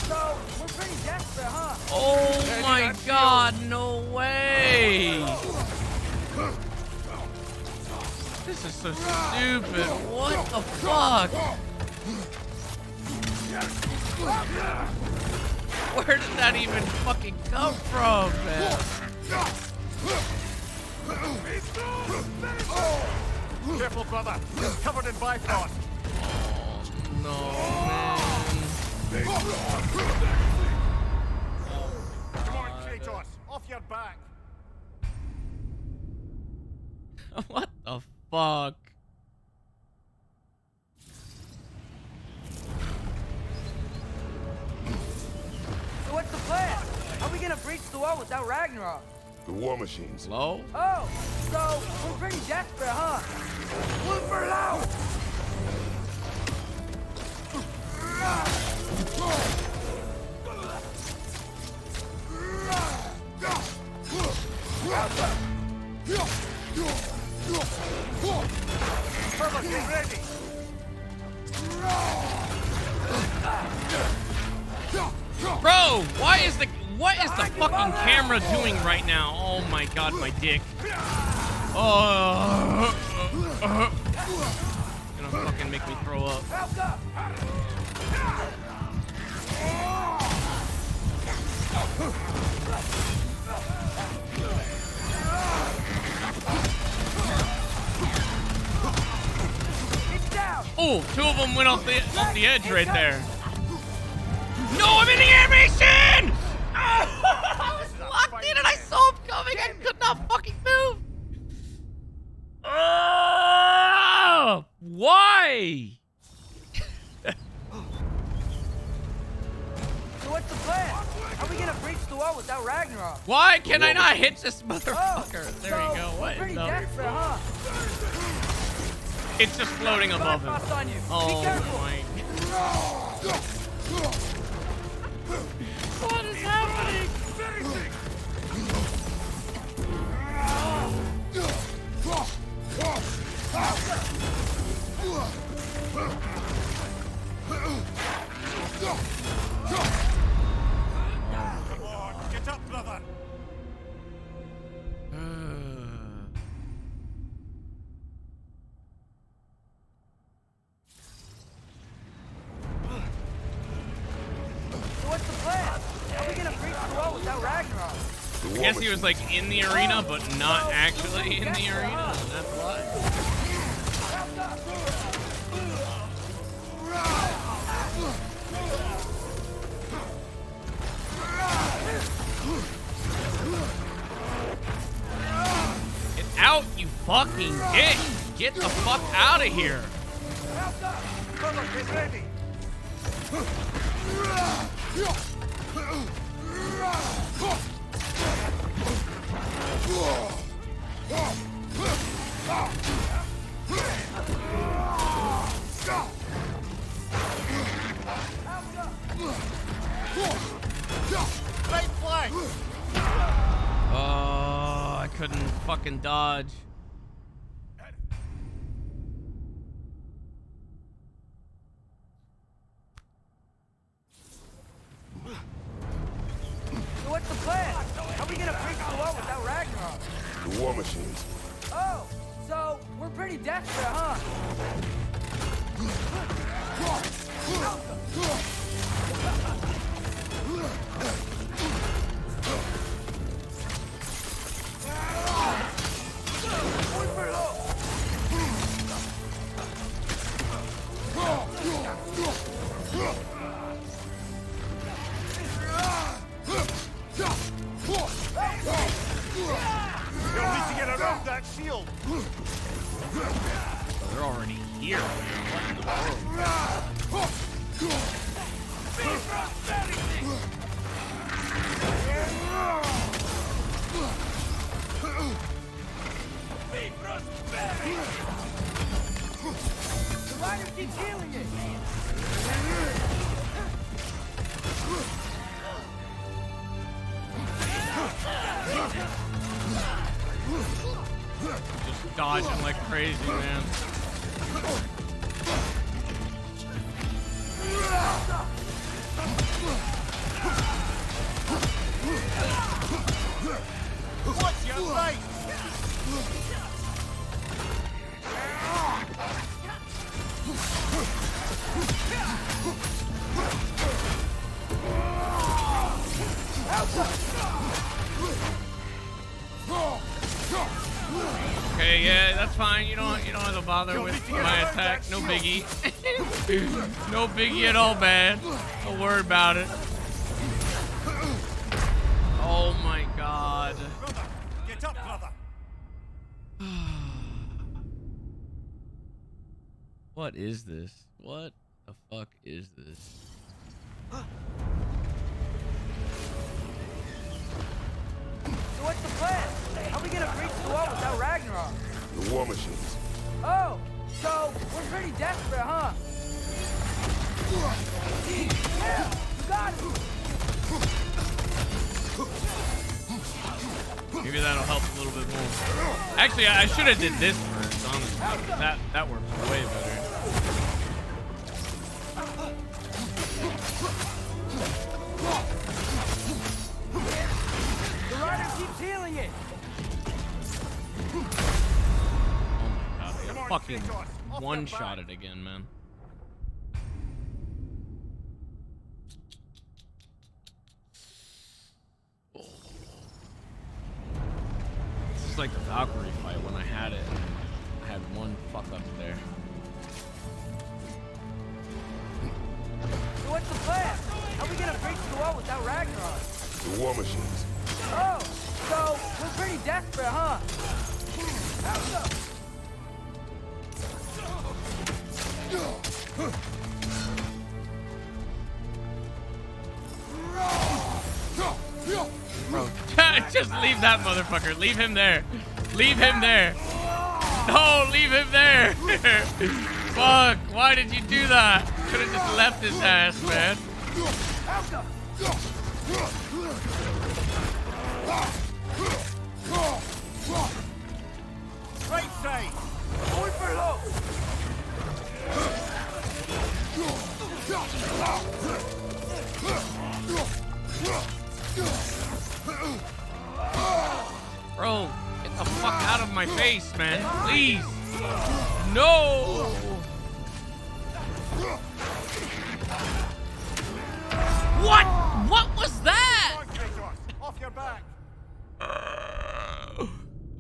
so we're pretty desperate, huh? Oh my god, no way! This is so stupid. What the fuck? Where did that even fucking come from, man? Careful, brother. It's covered in Bifrost. No, man. Come on, Kratos. Off your back. What the fuck? So what's the plan? How are we gonna breach the wall without Ragnarok? The war machines. Hello? Oh, so we're pretty desperate, huh? Look for it out! Brother, get ready. Bro, what is the fucking camera doing right now? Oh my god, my dick. Oh, gonna fucking make me throw up. Oh, two of them went off the edge right there. No, I'm in the animation! I was locked in and I saw him coming. I could not fucking move. Why? So what's the plan? How are we gonna breach the wall without Ragnarok? Why can I not hit this motherfucker? There so you go. we're What pretty the? desperate, huh? It's just floating above him. Bifrost on you. Oh Be careful. my. What is happening? guess he was like in the arena, but not actually in the arena. That's why. Get out, you fucking dick! Get the fuck out of here! Right flank! Oh, I couldn't fucking dodge. So what's the plan? How are we gonna break the wall without Ragnarok? The war machines. Oh, so we're pretty desperate, huh? You'll need to get around that shield. They're already here. What in the world? The rider keeps healing it. Just dodging like crazy, man. What's your right? Okay, yeah, that's fine. You don't have to bother with my attack. No biggie. No biggie at all, man. Don't worry about it. Oh my god. Brother, get up, brother. What is this? What the fuck is this? So what's the plan? How are we gonna breach the wall without Ragnarok? The war machines. Oh, so we're pretty desperate, huh? Yeah, you got it. Maybe that'll help a little bit more. Actually, I should have did this first, honestly. That works way better. The rider keeps healing it. Oh my god, I got fucking one-shot it again, man. This is like the Valkyrie fight when I had it. I had one fuck up there. So what's the plan? How are we gonna breach the wall without Ragnarok? The war machines. Oh, so we're pretty desperate, huh? Bro, just leave that motherfucker. Leave him there. Leave him there. No, leave him there. Fuck, why did you do that? Could have just left his ass, man. Right side. Going for low. Bro, get the fuck out of my face, man. Please. No. What? What was that? Off your back.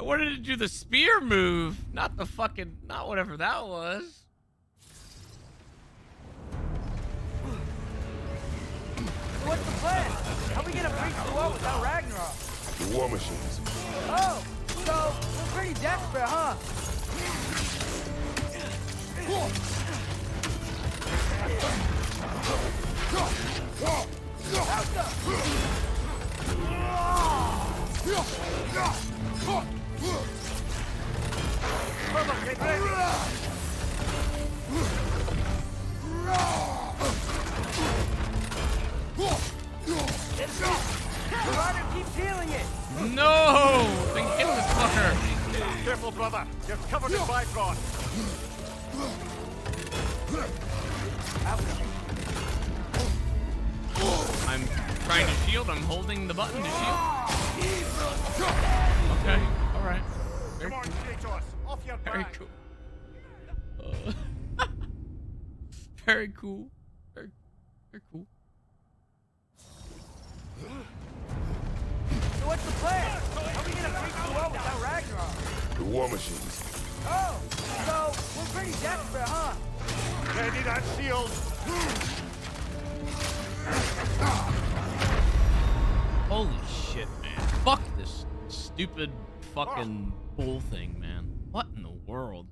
wanted to do the spear move, not the fucking, not whatever that was. So what's the plan? How are we gonna breach the wall without Ragnarok? The war machines. Oh, so we're pretty desperate, huh? Get ready. Ryder keeps healing it. No! Then kill this fucker. Careful, brother. You're covered in Bifrost. I'm trying to shield. I'm holding the button to shield. Okay. All right. Come on, Kratos. Off your Very back. cool. Very cool. Very cool. So what's the plan? How are we gonna breach the wall without Ragnarok? The war machines. Oh, so we're pretty desperate, huh? Ready that shield. Holy shit, man. Fuck this stupid fucking bull thing, man. What in the world?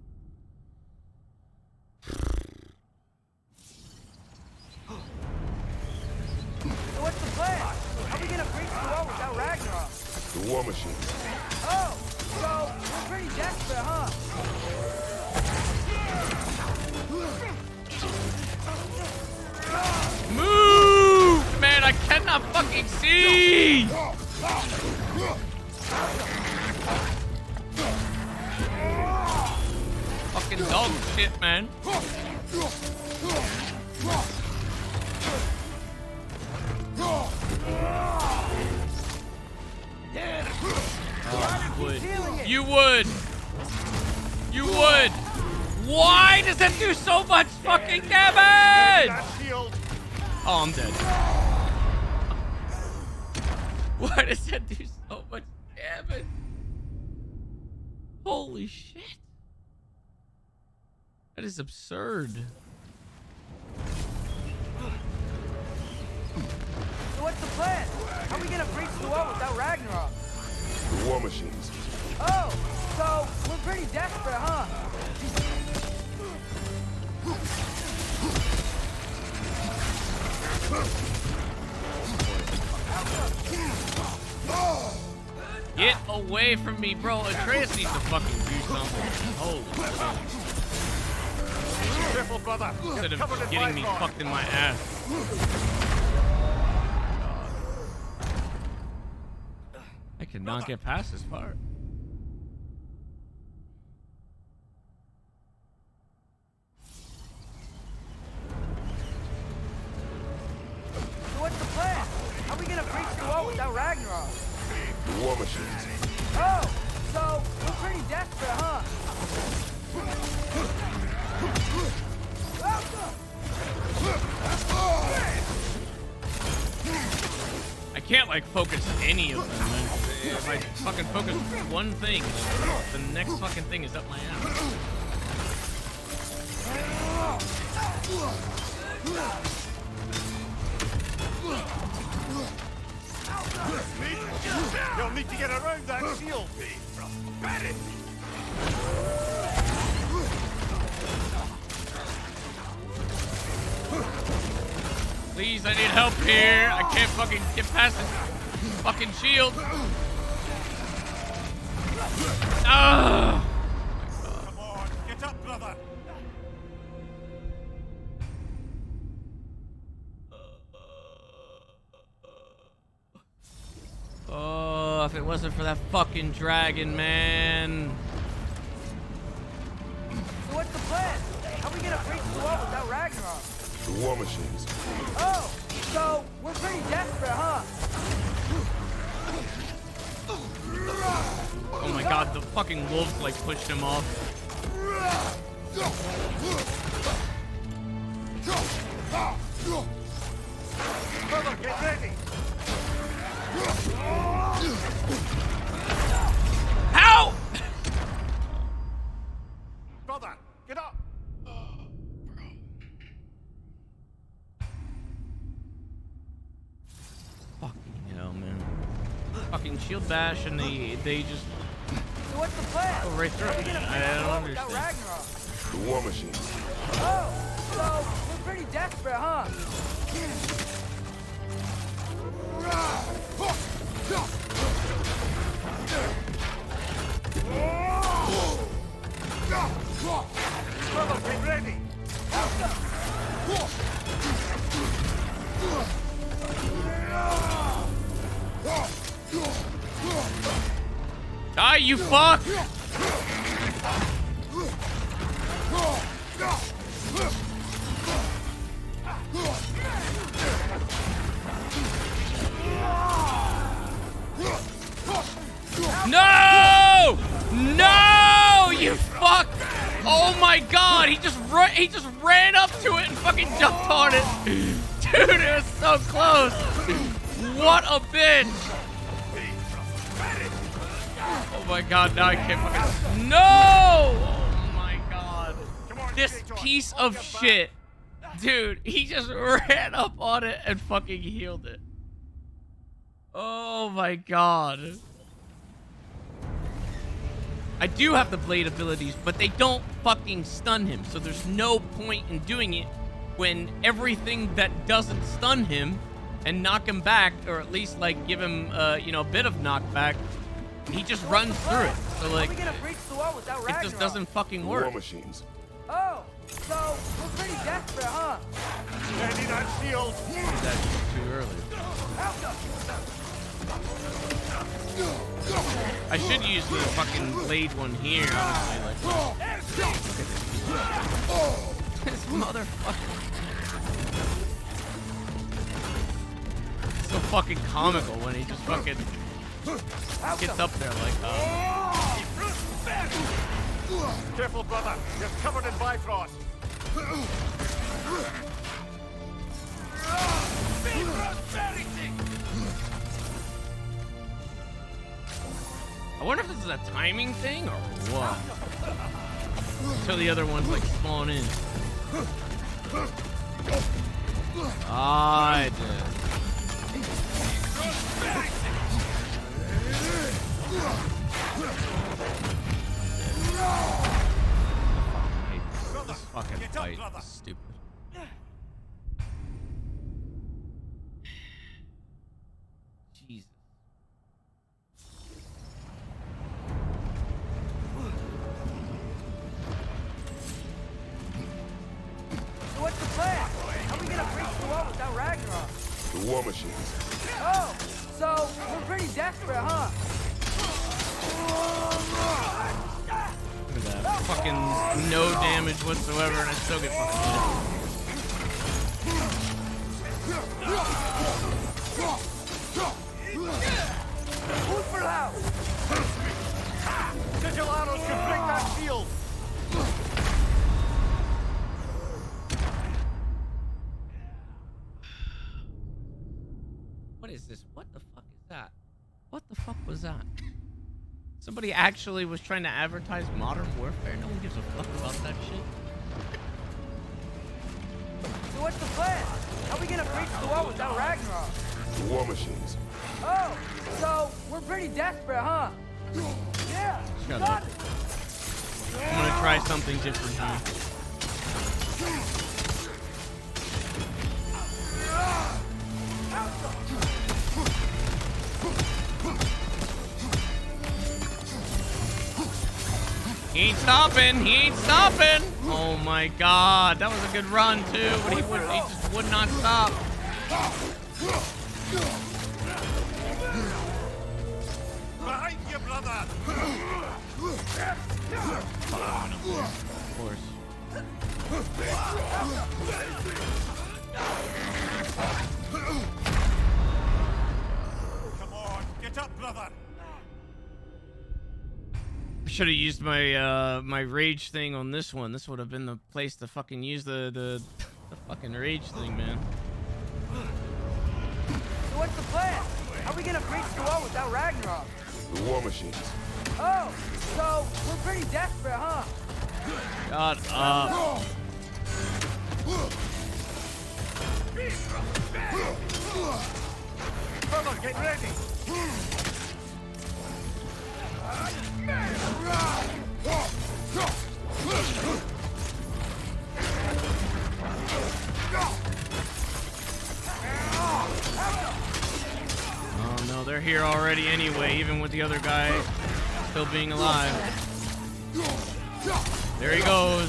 So what's the plan? How are we gonna breach the wall without Ragnarok? The war machines. Oh, so we're pretty desperate, huh? Move! Man, I cannot fucking see! Fucking dog shit, man. You would. You would. Why does that do so much fucking damage? Oh, I'm dead. Why does that do so much damage? Holy shit. That is absurd. So what's the plan? How are we gonna breach the wall without Ragnarok? The war machines. Oh, so we're pretty desperate, huh? Get away from me, bro. Atreus needs to fucking do something. Holy shit. Careful, brother. Instead of getting me fucked in my ass. I cannot get past this part. So what's the plan? How are we gonna breach the wall without Ragnarok? The war machines. Oh, so we're pretty desperate, huh? I can't like focus any of them. Man. If I fucking focus one thing, like, the next fucking thing is up my ass. You'll need to get around that shield. Please, I need help here. I can't fucking get past this fucking shield. Ah! Come on, get up, brother. Oh, if it wasn't for that fucking dragon, man. So what's the plan? How are we gonna breach the wall without Ragnarok? The war machines. Oh, so we're pretty desperate, huh? Oh my god, the fucking wolf like pushed him off. Brother, get ready. How? shield bash and they just So what's the plan? go right through How are we it. gonna I finish don't the war without understand. Ragnarok? The war machines. Oh, so we're pretty desperate, huh? Brother, get ready! Die, you fuck! No! No! You fuck! Oh my god! He just ran up to it and fucking jumped on it. Dude, it was so close. What a bitch! Oh my god! Now I can't fucking. No! Oh my god! This piece of shit, dude. He just ran up on it and fucking healed it. Oh my god. I do have the blade abilities, but they don't fucking stun him. So there's no point in doing it when everything that doesn't stun him and knock him back, or at least like give him, you know, a bit of knockback, he just runs through it. So like, How are we gonna breach the wall without it Ragnarok? just doesn't fucking work. War machines. Oh, so we're pretty desperate, huh? Ready that shield! That's too early. I should use the fucking blade one here, honestly. Like, this motherfucker. It's so fucking comical when he just fucking gets up there like Careful, brother. You're covered in Bifrost. I wonder if this is a timing thing or what. Until the other ones like spawn in. I did. This fucking fight is stupid. Jesus. So what's the plan? How are we gonna breach the wall without Ragnarok? The war machines. Oh, so we're pretty desperate, huh? Look at that. Fucking no damage whatsoever, and I still get fucking hit. Who's for loud? Sigil arrows can break that shield! What is this? What the fuck is that? What the fuck was that? Somebody actually was trying to advertise Modern Warfare? No one gives a fuck about that shit. So what's the plan? How are we gonna breach the wall without Ragnarok? The war machines. Oh, so we're pretty desperate, huh? Yeah. Shut up. I'm gonna try something different here. He ain't stopping. He ain't stopping. Oh my god, that was a good run too, but he just would not stop. Behind you, brother! Of course. Come on, get up, brother! I should have used my my rage thing on this one. This would have been the place to fucking use the fucking rage thing, man. So what's the plan? How are we gonna breach the wall without Ragnarok? The war machines. Oh, so we're pretty desperate, huh? Shut up. Brother, get ready! here already anyway, even with the other guy still being alive. There he goes.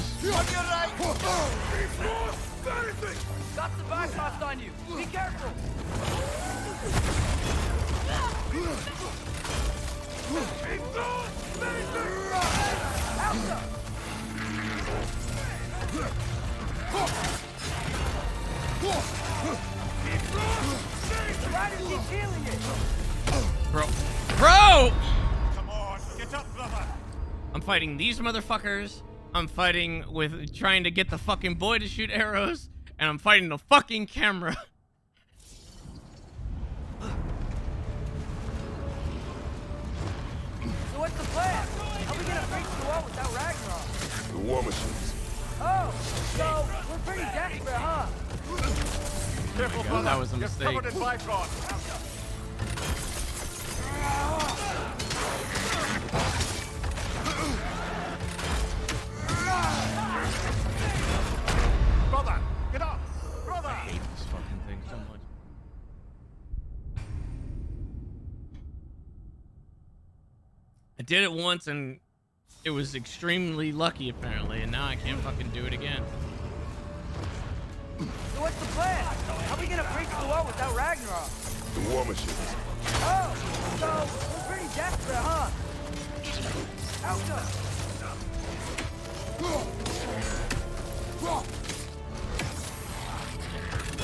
Got some bypass on you. Be careful. The rider keeps healing it. Bro! Come on, get up, brother. I'm fighting these motherfuckers. I'm fighting with trying to get the fucking boy to shoot arrows. And I'm fighting the fucking camera. So what's the plan? How are we gonna break the wall without Ragnarok? The war machines. Oh, so we're pretty desperate, huh? Careful, God, that was a You're mistake. covered in bifrost. Brother, get up! Brother! I hate this fucking thing so much. I did it once and it was extremely lucky apparently, and now I can't fucking do it again. So what's the plan? How are we gonna break the wall without Ragnarok? The war machines. Oh, so we're pretty desperate, huh? Alta!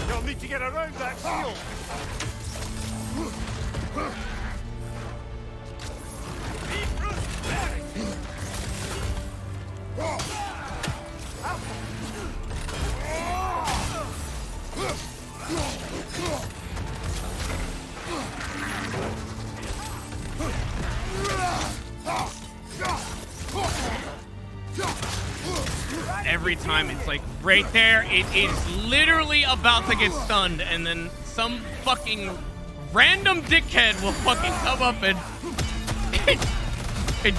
You'll need to get around that shield. Every time it's like right there, it is literally about to get stunned, and then some fucking random dickhead will fucking come up and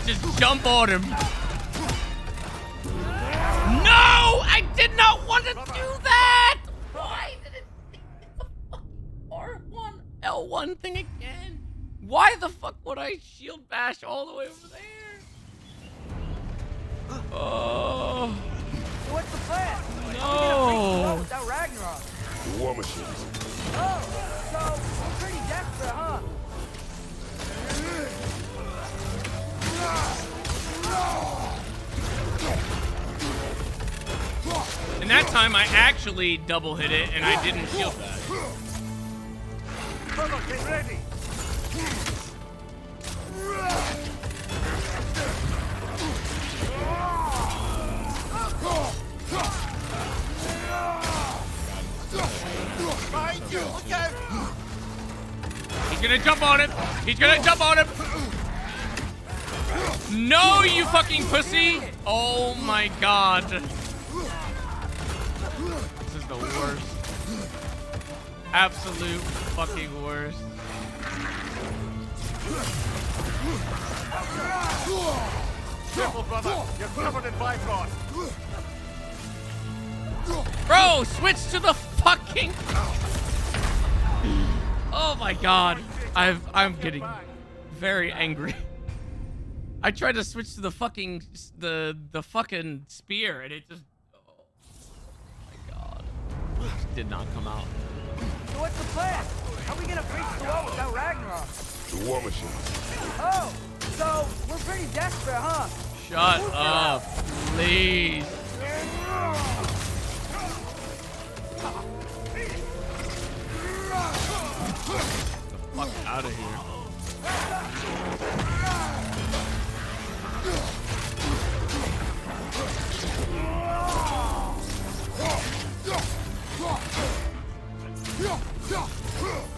just jump on him. No! I did not want to do that! Why did it R1 L1 thing again? Why the fuck would I shield bash all the way over there? Oh. So what's the plan? No. How are we gonna break the wall without Ragnarok? The war machines. Oh, so we're pretty desperate, huh? And that time I actually double hit it and I didn't shield that. Brother, get ready. Behind you, look out! He's gonna jump on him! He's gonna jump on him! No, you fucking pussy! Oh my god. This is the worst. Absolute fucking worst. Careful, brother. You're covered in bifrost. Bro, switch to the fucking... Oh my god. I'm getting very angry. I tried to switch to the fucking fucking spear and it just... Oh my god. It did not come out. So what's the plan? How are we gonna breach the wall without Ragnarok? The war machines. Oh, so we're pretty desperate, huh? Shut up, please. Get the fuck out of here.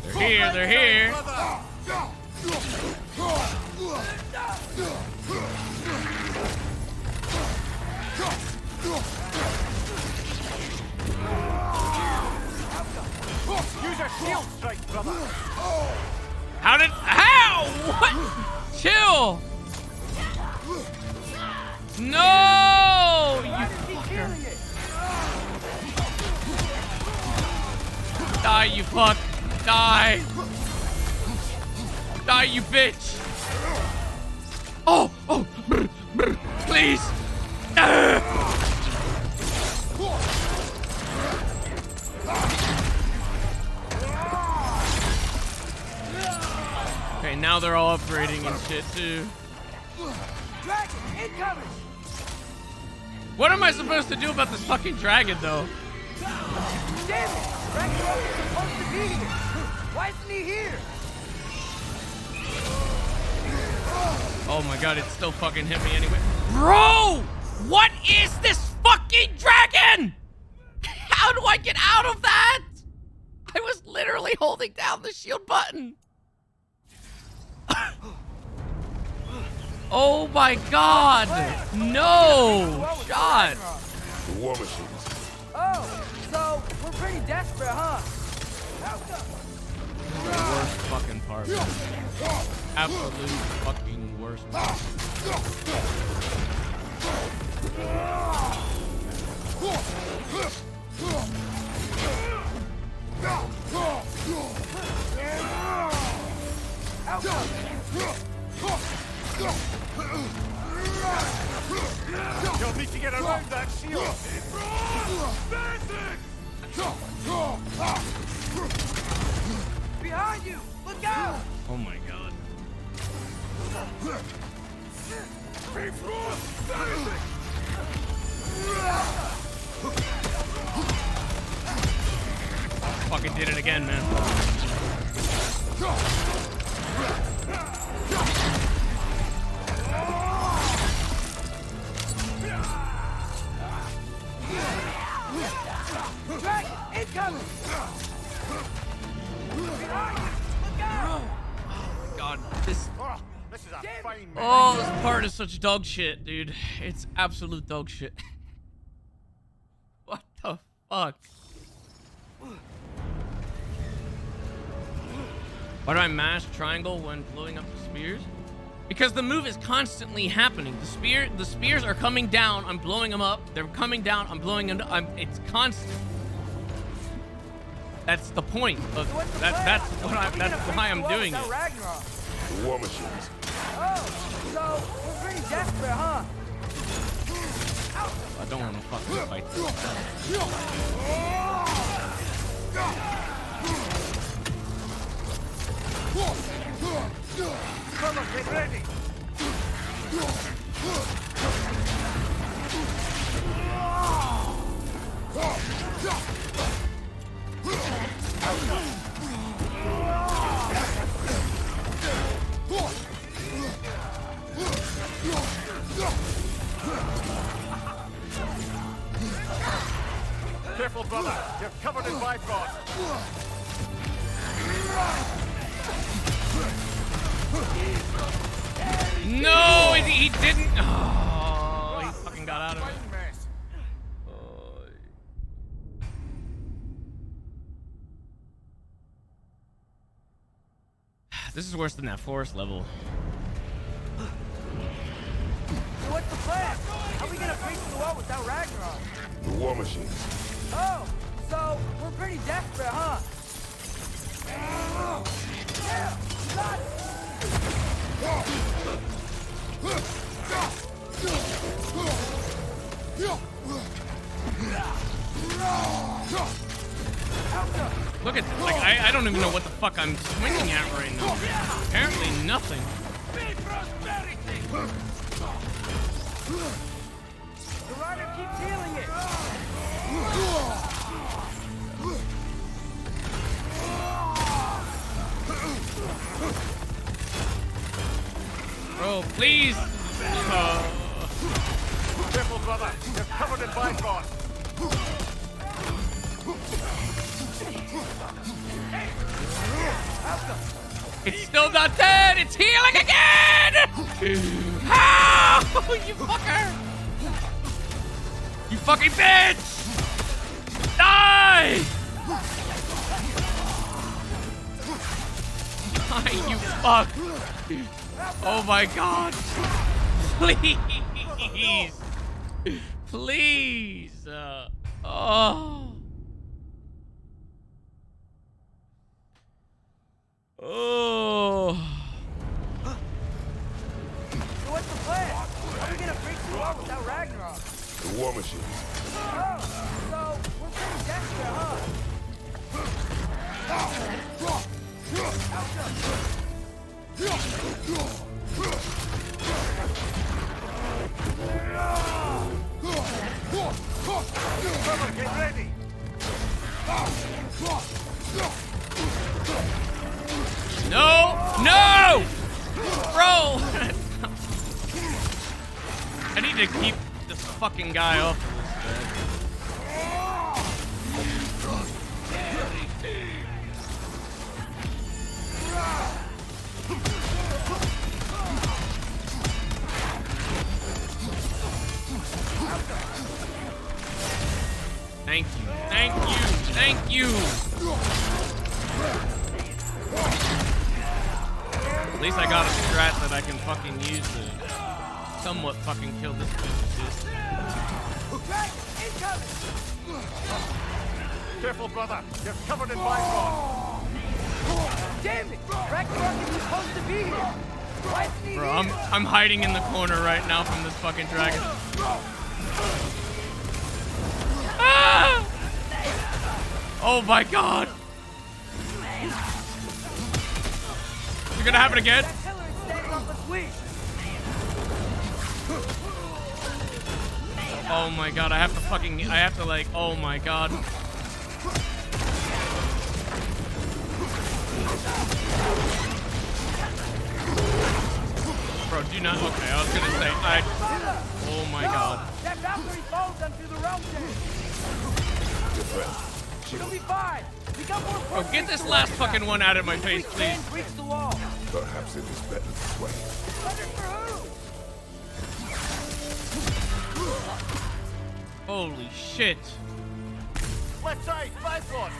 They're here, they're here. Use your shield strike, brother. How? What? Chill. No! You fucker. Die, you fuck. Die. Die. Die, you bitch! Oh! Oh! Brr, brr, please! Okay, now they're all upgrading and shit too. Dragon, incoming! What am I supposed to do about this fucking dragon, though? Damn it! Ragnarok is supposed to be here! Why isn't he here? Oh my god, it still fucking hit me anyway. Bro! What is this fucking dragon? How do I get out of that? I was literally holding down the shield button. Oh my god! No! Shot! The war machines. Oh, so we're pretty desperate, huh? The worst fucking part. Absolute fucking worst part. You'll need to get around that shield. Behind you! Look out! Oh my god. Fucking did it again, man. Dragon, incoming! Behind you! Look out! God, this. This is a fine man. Oh, this part is such dog shit, dude. It's absolute dog shit. What the fuck? Why do I mash triangle when blowing up the spears? Because the move is constantly happening. The spears are coming down. I'm blowing them up. They're coming down. I'm blowing them. It's constant. That's the point of that's why I'm doing it. Ragnarok? The war machines. Oh, so we're pretty desperate, huh? I don't want to fucking fight this. Come on, get ready. Careful, brother. You're covered in bifrost. No, he didn't. Oh, he fucking got out of it. This is worse than that forest level. So what's the plan? How are we gonna breach the wall without Ragnarok? The war machines. Oh, so we're pretty desperate, huh? Yeah, shot! Look at, like, I don't even know what the fuck I'm swinging at right now. Apparently nothing. The rider keeps healing it. Bro, please. Careful, brother. You're covered in bifrost. It's still not dead. It's healing again. How? You fucker. You fucking bitch. Die. Die, you fuck. Oh my god. Please. Please. Oh. Oh. war without Ragnarok. The War Machines. Oh, so we're pretty desperate, huh? Get ready! No! No! Bro! I need to keep this fucking guy off of Thank you. Thank you. Thank you. At least I got a strat that I can fucking use to somewhat fucking kill this bitch. Careful, brother. You're covered in Bifrost. Damn it! Ragnarok is supposed to be here. Why isn't he Bro, here? I'm hiding in the corner right now from this fucking dragon. Ah! Oh my god! Is it gonna happen again? That pillar is standing on the sweep. Oh my god, I have to like, oh my god. Bro, do not, okay, I was gonna say, oh my god. That Valkyrie falls them through the realm She'll be fine. We got more. Bro, get this last fucking one out of my face, please. Reach the wall. Perhaps it is better this way. Holy shit. Left side, Bifrost.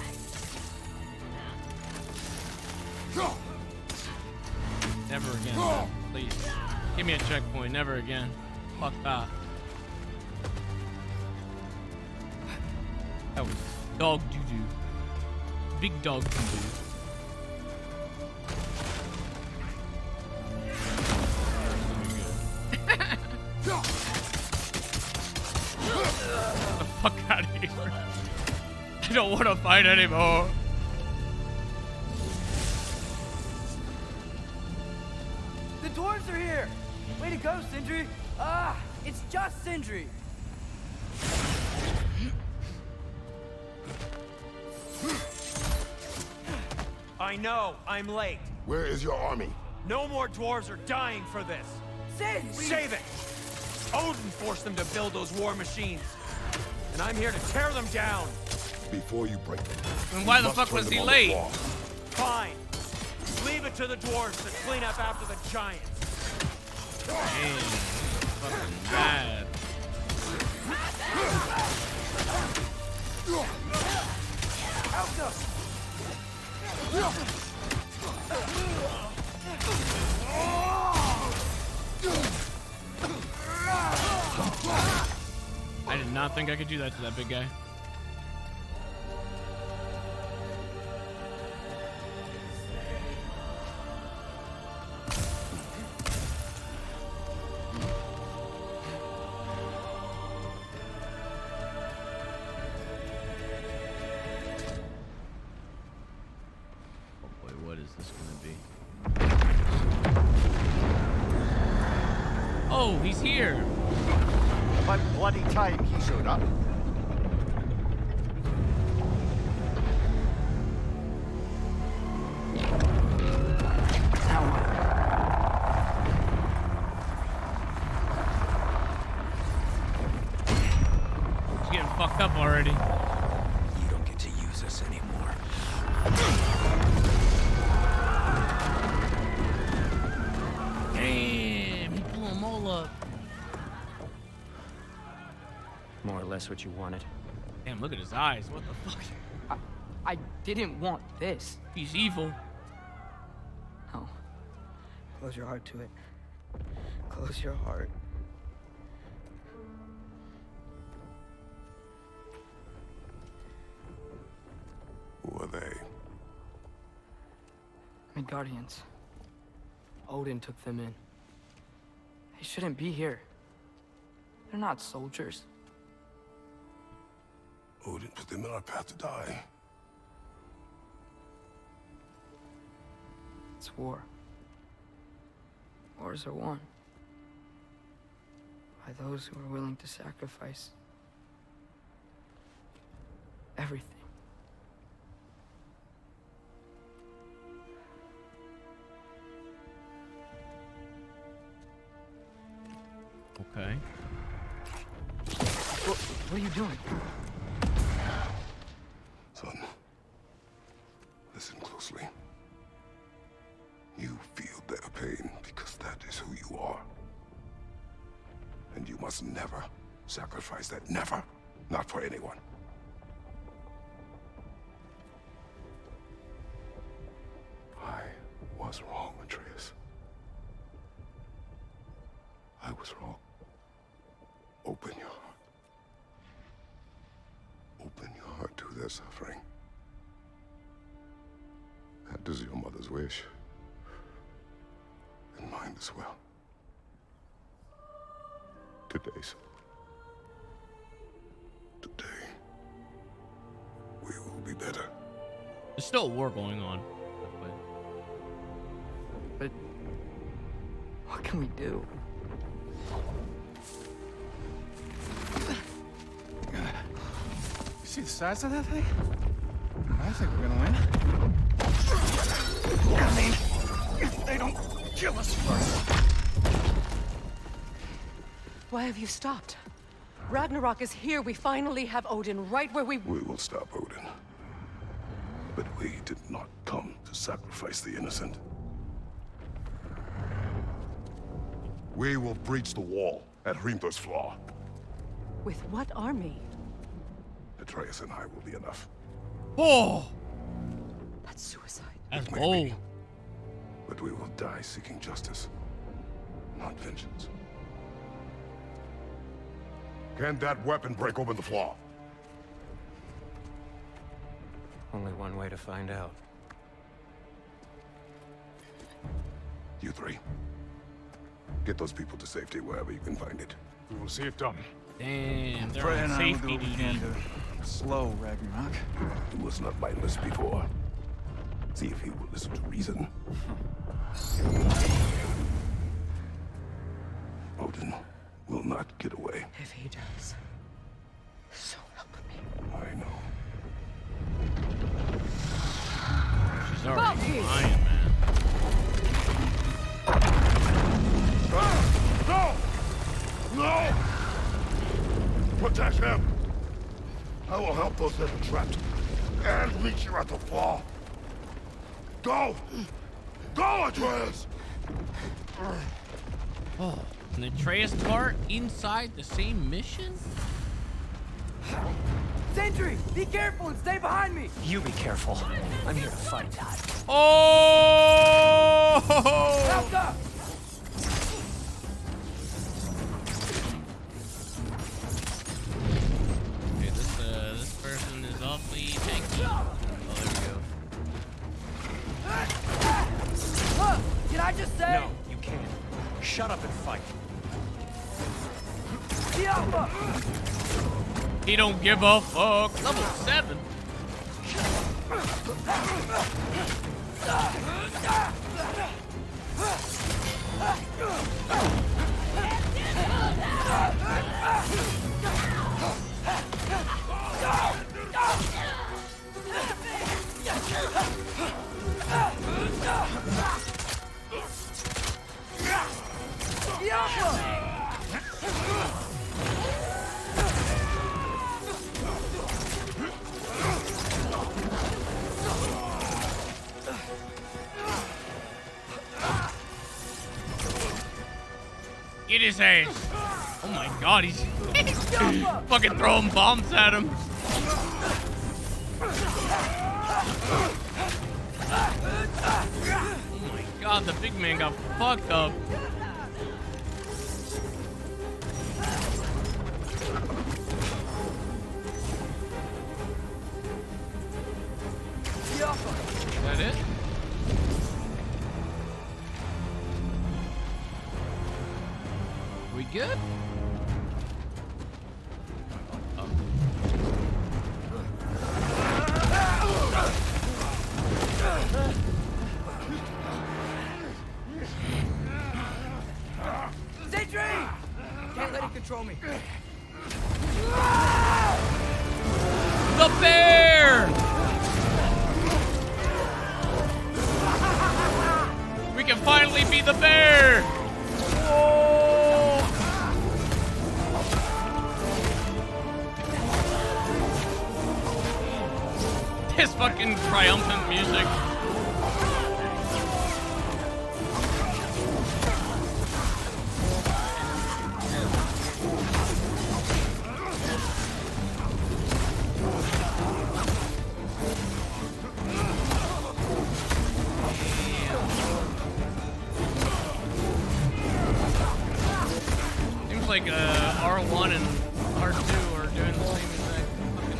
Never again, man. Please. Give me a checkpoint, never again. Fuck that. That was dog doo-doo. Big dog doo-doo. Get the fuck out of here. I don't want to fight anymore. The dwarves are here. Way to go, Sindri. Ah, it's just Sindri. I know, I'm late. Where is your army? No more dwarves are dying for this. Sin! Save it! Odin forced them to build those war machines. And I'm here to tear them down. Before you break them. Then why the fuck was he late? Fine. Leave it to the dwarves to clean up after the giants. Damn. Fucking bad. I did not think I could do that to that big guy. Oh, he's here. About bloody time he showed up. He's getting fucked up already. You don't get to use us anymore. Damn, he blew them all up. More or less what you wanted. Damn, look at his eyes. What the fuck? I didn't want this. He's evil. Oh. Close your heart to it. Close your heart. Who are they? Midgardians. Odin took them in. They shouldn't be here. They're not soldiers. Odin put them in our path to die. It's war. Wars are won by those who are willing to sacrifice everything. Okay. What are you doing? Son, listen closely. You feel their pain because that is who you are. And you must never sacrifice that. Never. Not for anyone. I was wrong, Atreus. I was wrong. Open your heart. Open your heart to their suffering. That is your mother's wish. And mine as well. Today, son. Today, we will be better. There's still a war going on. But what can we do? You see the size of that thing? I think we're gonna win. I mean, if they don't kill us first. Why have you stopped? Ragnarok is here. We finally have Odin right where we... We will stop Odin. But we did not come to sacrifice the innocent. We will breach the wall at Hrimthor's Flaw. With what army? Atreus and I will be enough. Oh! That's suicide. That's Maybe. bold. But we will die seeking justice, not vengeance. Can that weapon break open the flaw? Only one way to find out. You three. Get those people to safety wherever you can find it. We will see it done. Damn, they're Freya on and I will safety do what we duty. can to slow Ragnarok. It was not mindless before. See if he will listen to reason. Odin will not get away. If he does, so help me. I know. She's already lying, man. No! No! Protect him! I will help those that are trapped. And meet you at the fall. Go! Go, Atreus! Oh, an Atreus part inside the same mission? Sentry, be careful and stay behind me. You be careful. I'm here to fight. Oh! Help up! Okay, this person is awfully tanky. Oh, there we go. Look, can I just say? No, you can't. Shut up and fight. The Alpha! He don't give a fuck. Level 7. The Alpha! Get his ass. Oh my god, he's fucking throwing bombs at him. Oh my god, the big man got fucked up. Is that it? We good? can't control me. The bear! We can finally be the bear! Whoa! This fucking triumphant music. Seems like R1 and R2 are doing the same exact fucking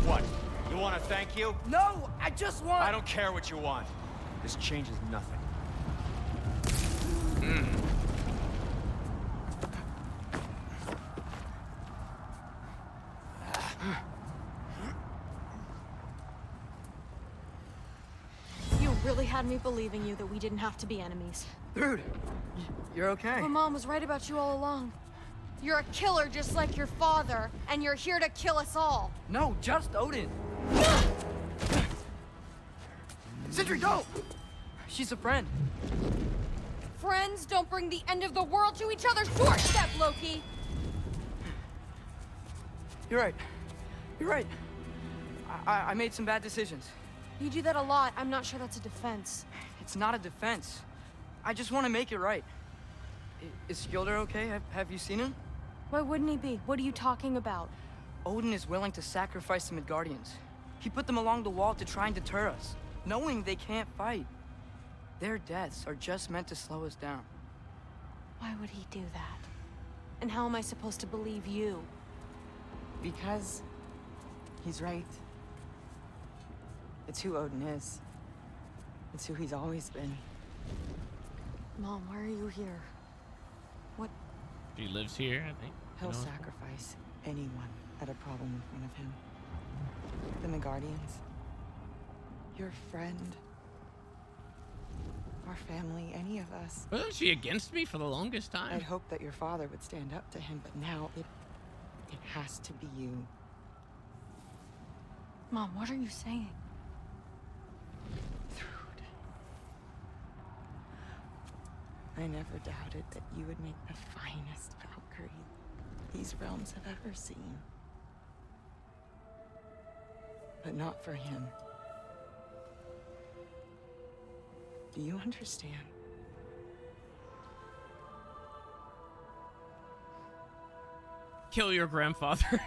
What? You want to thank you? No, I just want... I don't care what you want. This changes nothing. You really had me believing you that we didn't have to be enemies. Dude, you're okay. My mom was right about you all along. You're a killer just like your father, and you're here to kill us all. No, just Odin. Sindri, go! She's a friend. Friends don't bring the end of the world to each other's doorstep, Loki! You're right. You're right. I made some bad decisions. You do that a lot. I'm not sure that's a defense. It's not a defense. I just want to make it right. Is Skilder okay? Have you seen him? Why wouldn't he be? What are you talking about? Odin is willing to sacrifice the Midgardians. He put them along the wall to try and deter us, knowing they can't fight. Their deaths are just meant to slow us down. Why would he do that? And how am I supposed to believe you? Because he's right. It's who Odin is. It's who he's always been. Mom, why are you here? What? She lives here, I think. He'll sacrifice anyone at a problem in front of him. The Midgardians. Your friend. Our family, any of us. Wasn't she against me for the longest time? I'd hoped that your father would stand up to him, but now it has to be you. Mom, what are you saying? I never doubted that you would make the finest Valkyrie these realms have ever seen. But not for him. Do you understand? Kill your grandfather.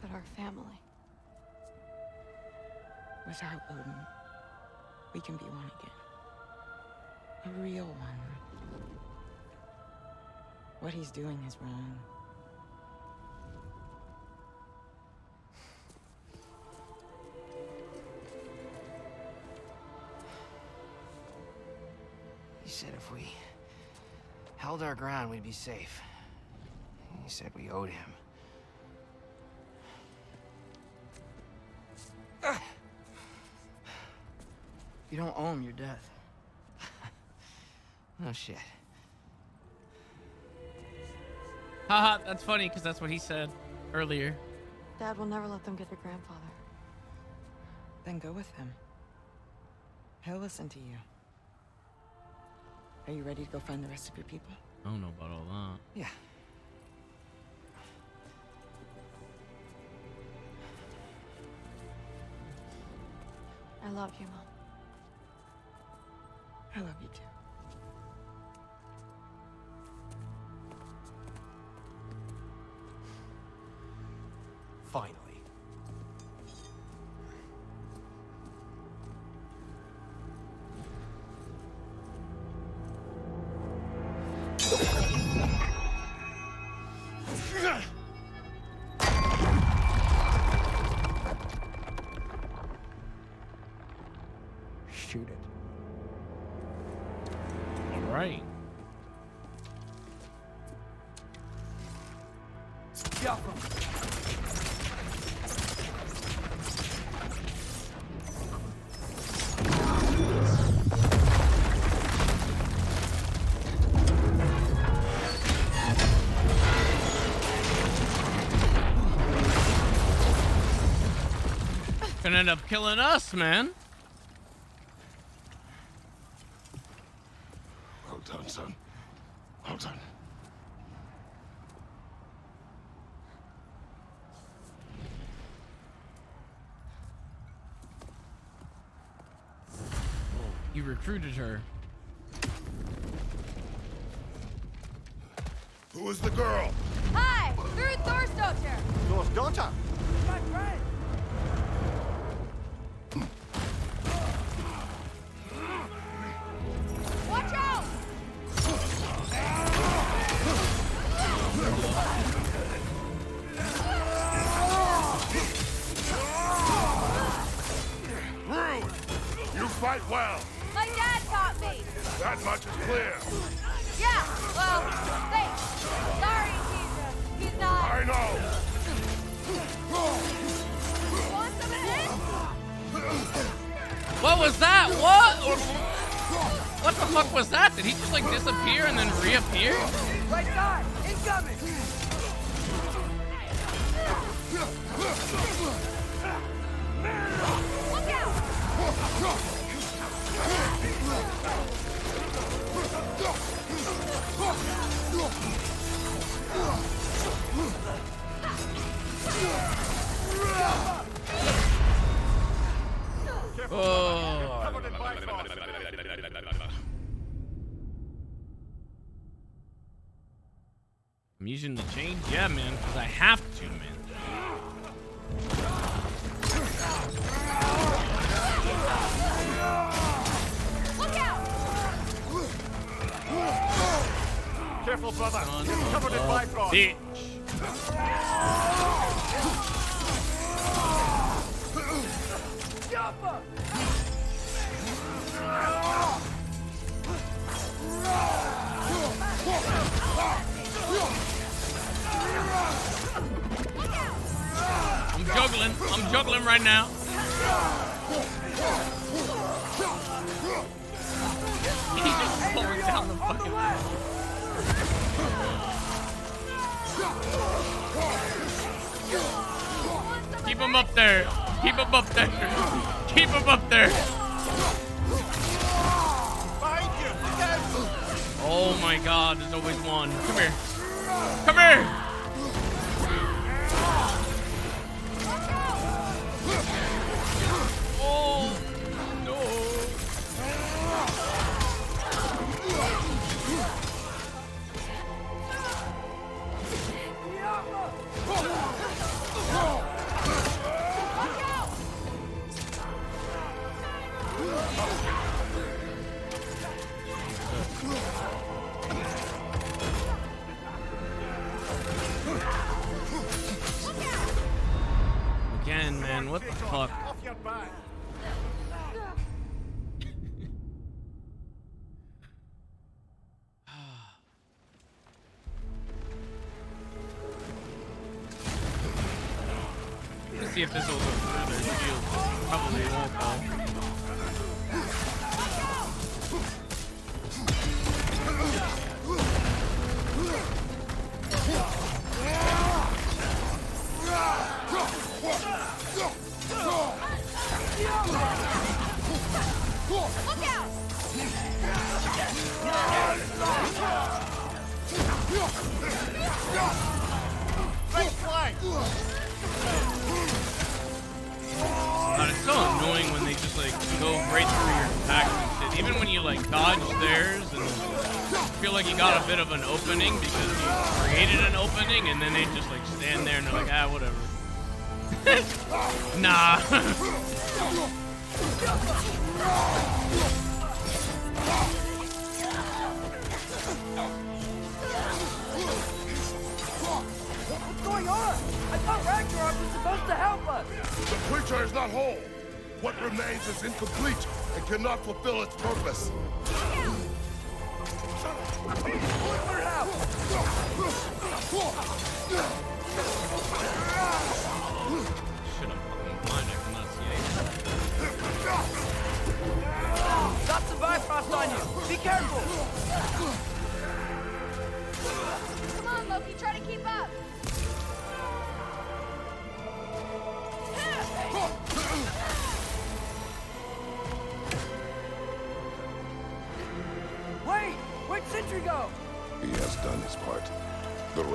But our family. Without Odin, we can be one again. A real one. What he's doing is wrong. He said if we held our ground, we'd be safe. He said we owed him. You don't owe him your death. No shit. Haha, that's funny because that's what he said earlier. Dad will never let them get their grandfather. Then go with him. He'll listen to you. Are you ready to go find the rest of your people? I don't know about all that. Yeah. I love you, Mom. I love you too. Finally. Shoot it. All right. Gonna end up killing us, man. Well done, son. Well done. You recruited her. Who is the girl? Hi, Ruth Thorstocher. Thor's daughter. My friend. Watch out! Rude! You fight well. My dad taught me. That much is clear. Yeah, well, thanks. Sorry, he's not. I know. Want some of this? What was that? What? What the fuck was that? Did he just like disappear and then reappear? Right side, incoming. Look out! Oh. I'm using the chain? Yeah, man, because I have to, man. Look out! Careful, brother. You're covered in Bifrost. Bitch. Jumper! I'm juggling right now. He's just pulling down the fucking... Keep him up there. Keep him up there. Keep him up there. Oh my god, there's always one. Come here. Come here. Oh, no. Again, man, what the fuck? Let's see if this will go further. Shield probably won't though. Look out! God, it's so annoying when they just like go right through your attacks and shit. Even when you like dodge theirs and feel like you got a bit of an opening because you created an opening, and then they just like stand there and they're like, ah, whatever. Nah. What's going on? I thought Ragnarok was supposed to help us. The creature is not whole. What remains is incomplete and cannot fulfill its purpose.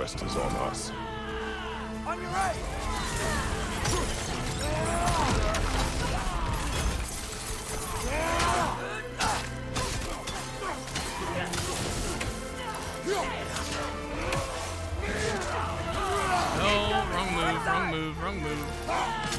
rest is on us. On your right! No, wrong move, wrong move, wrong move.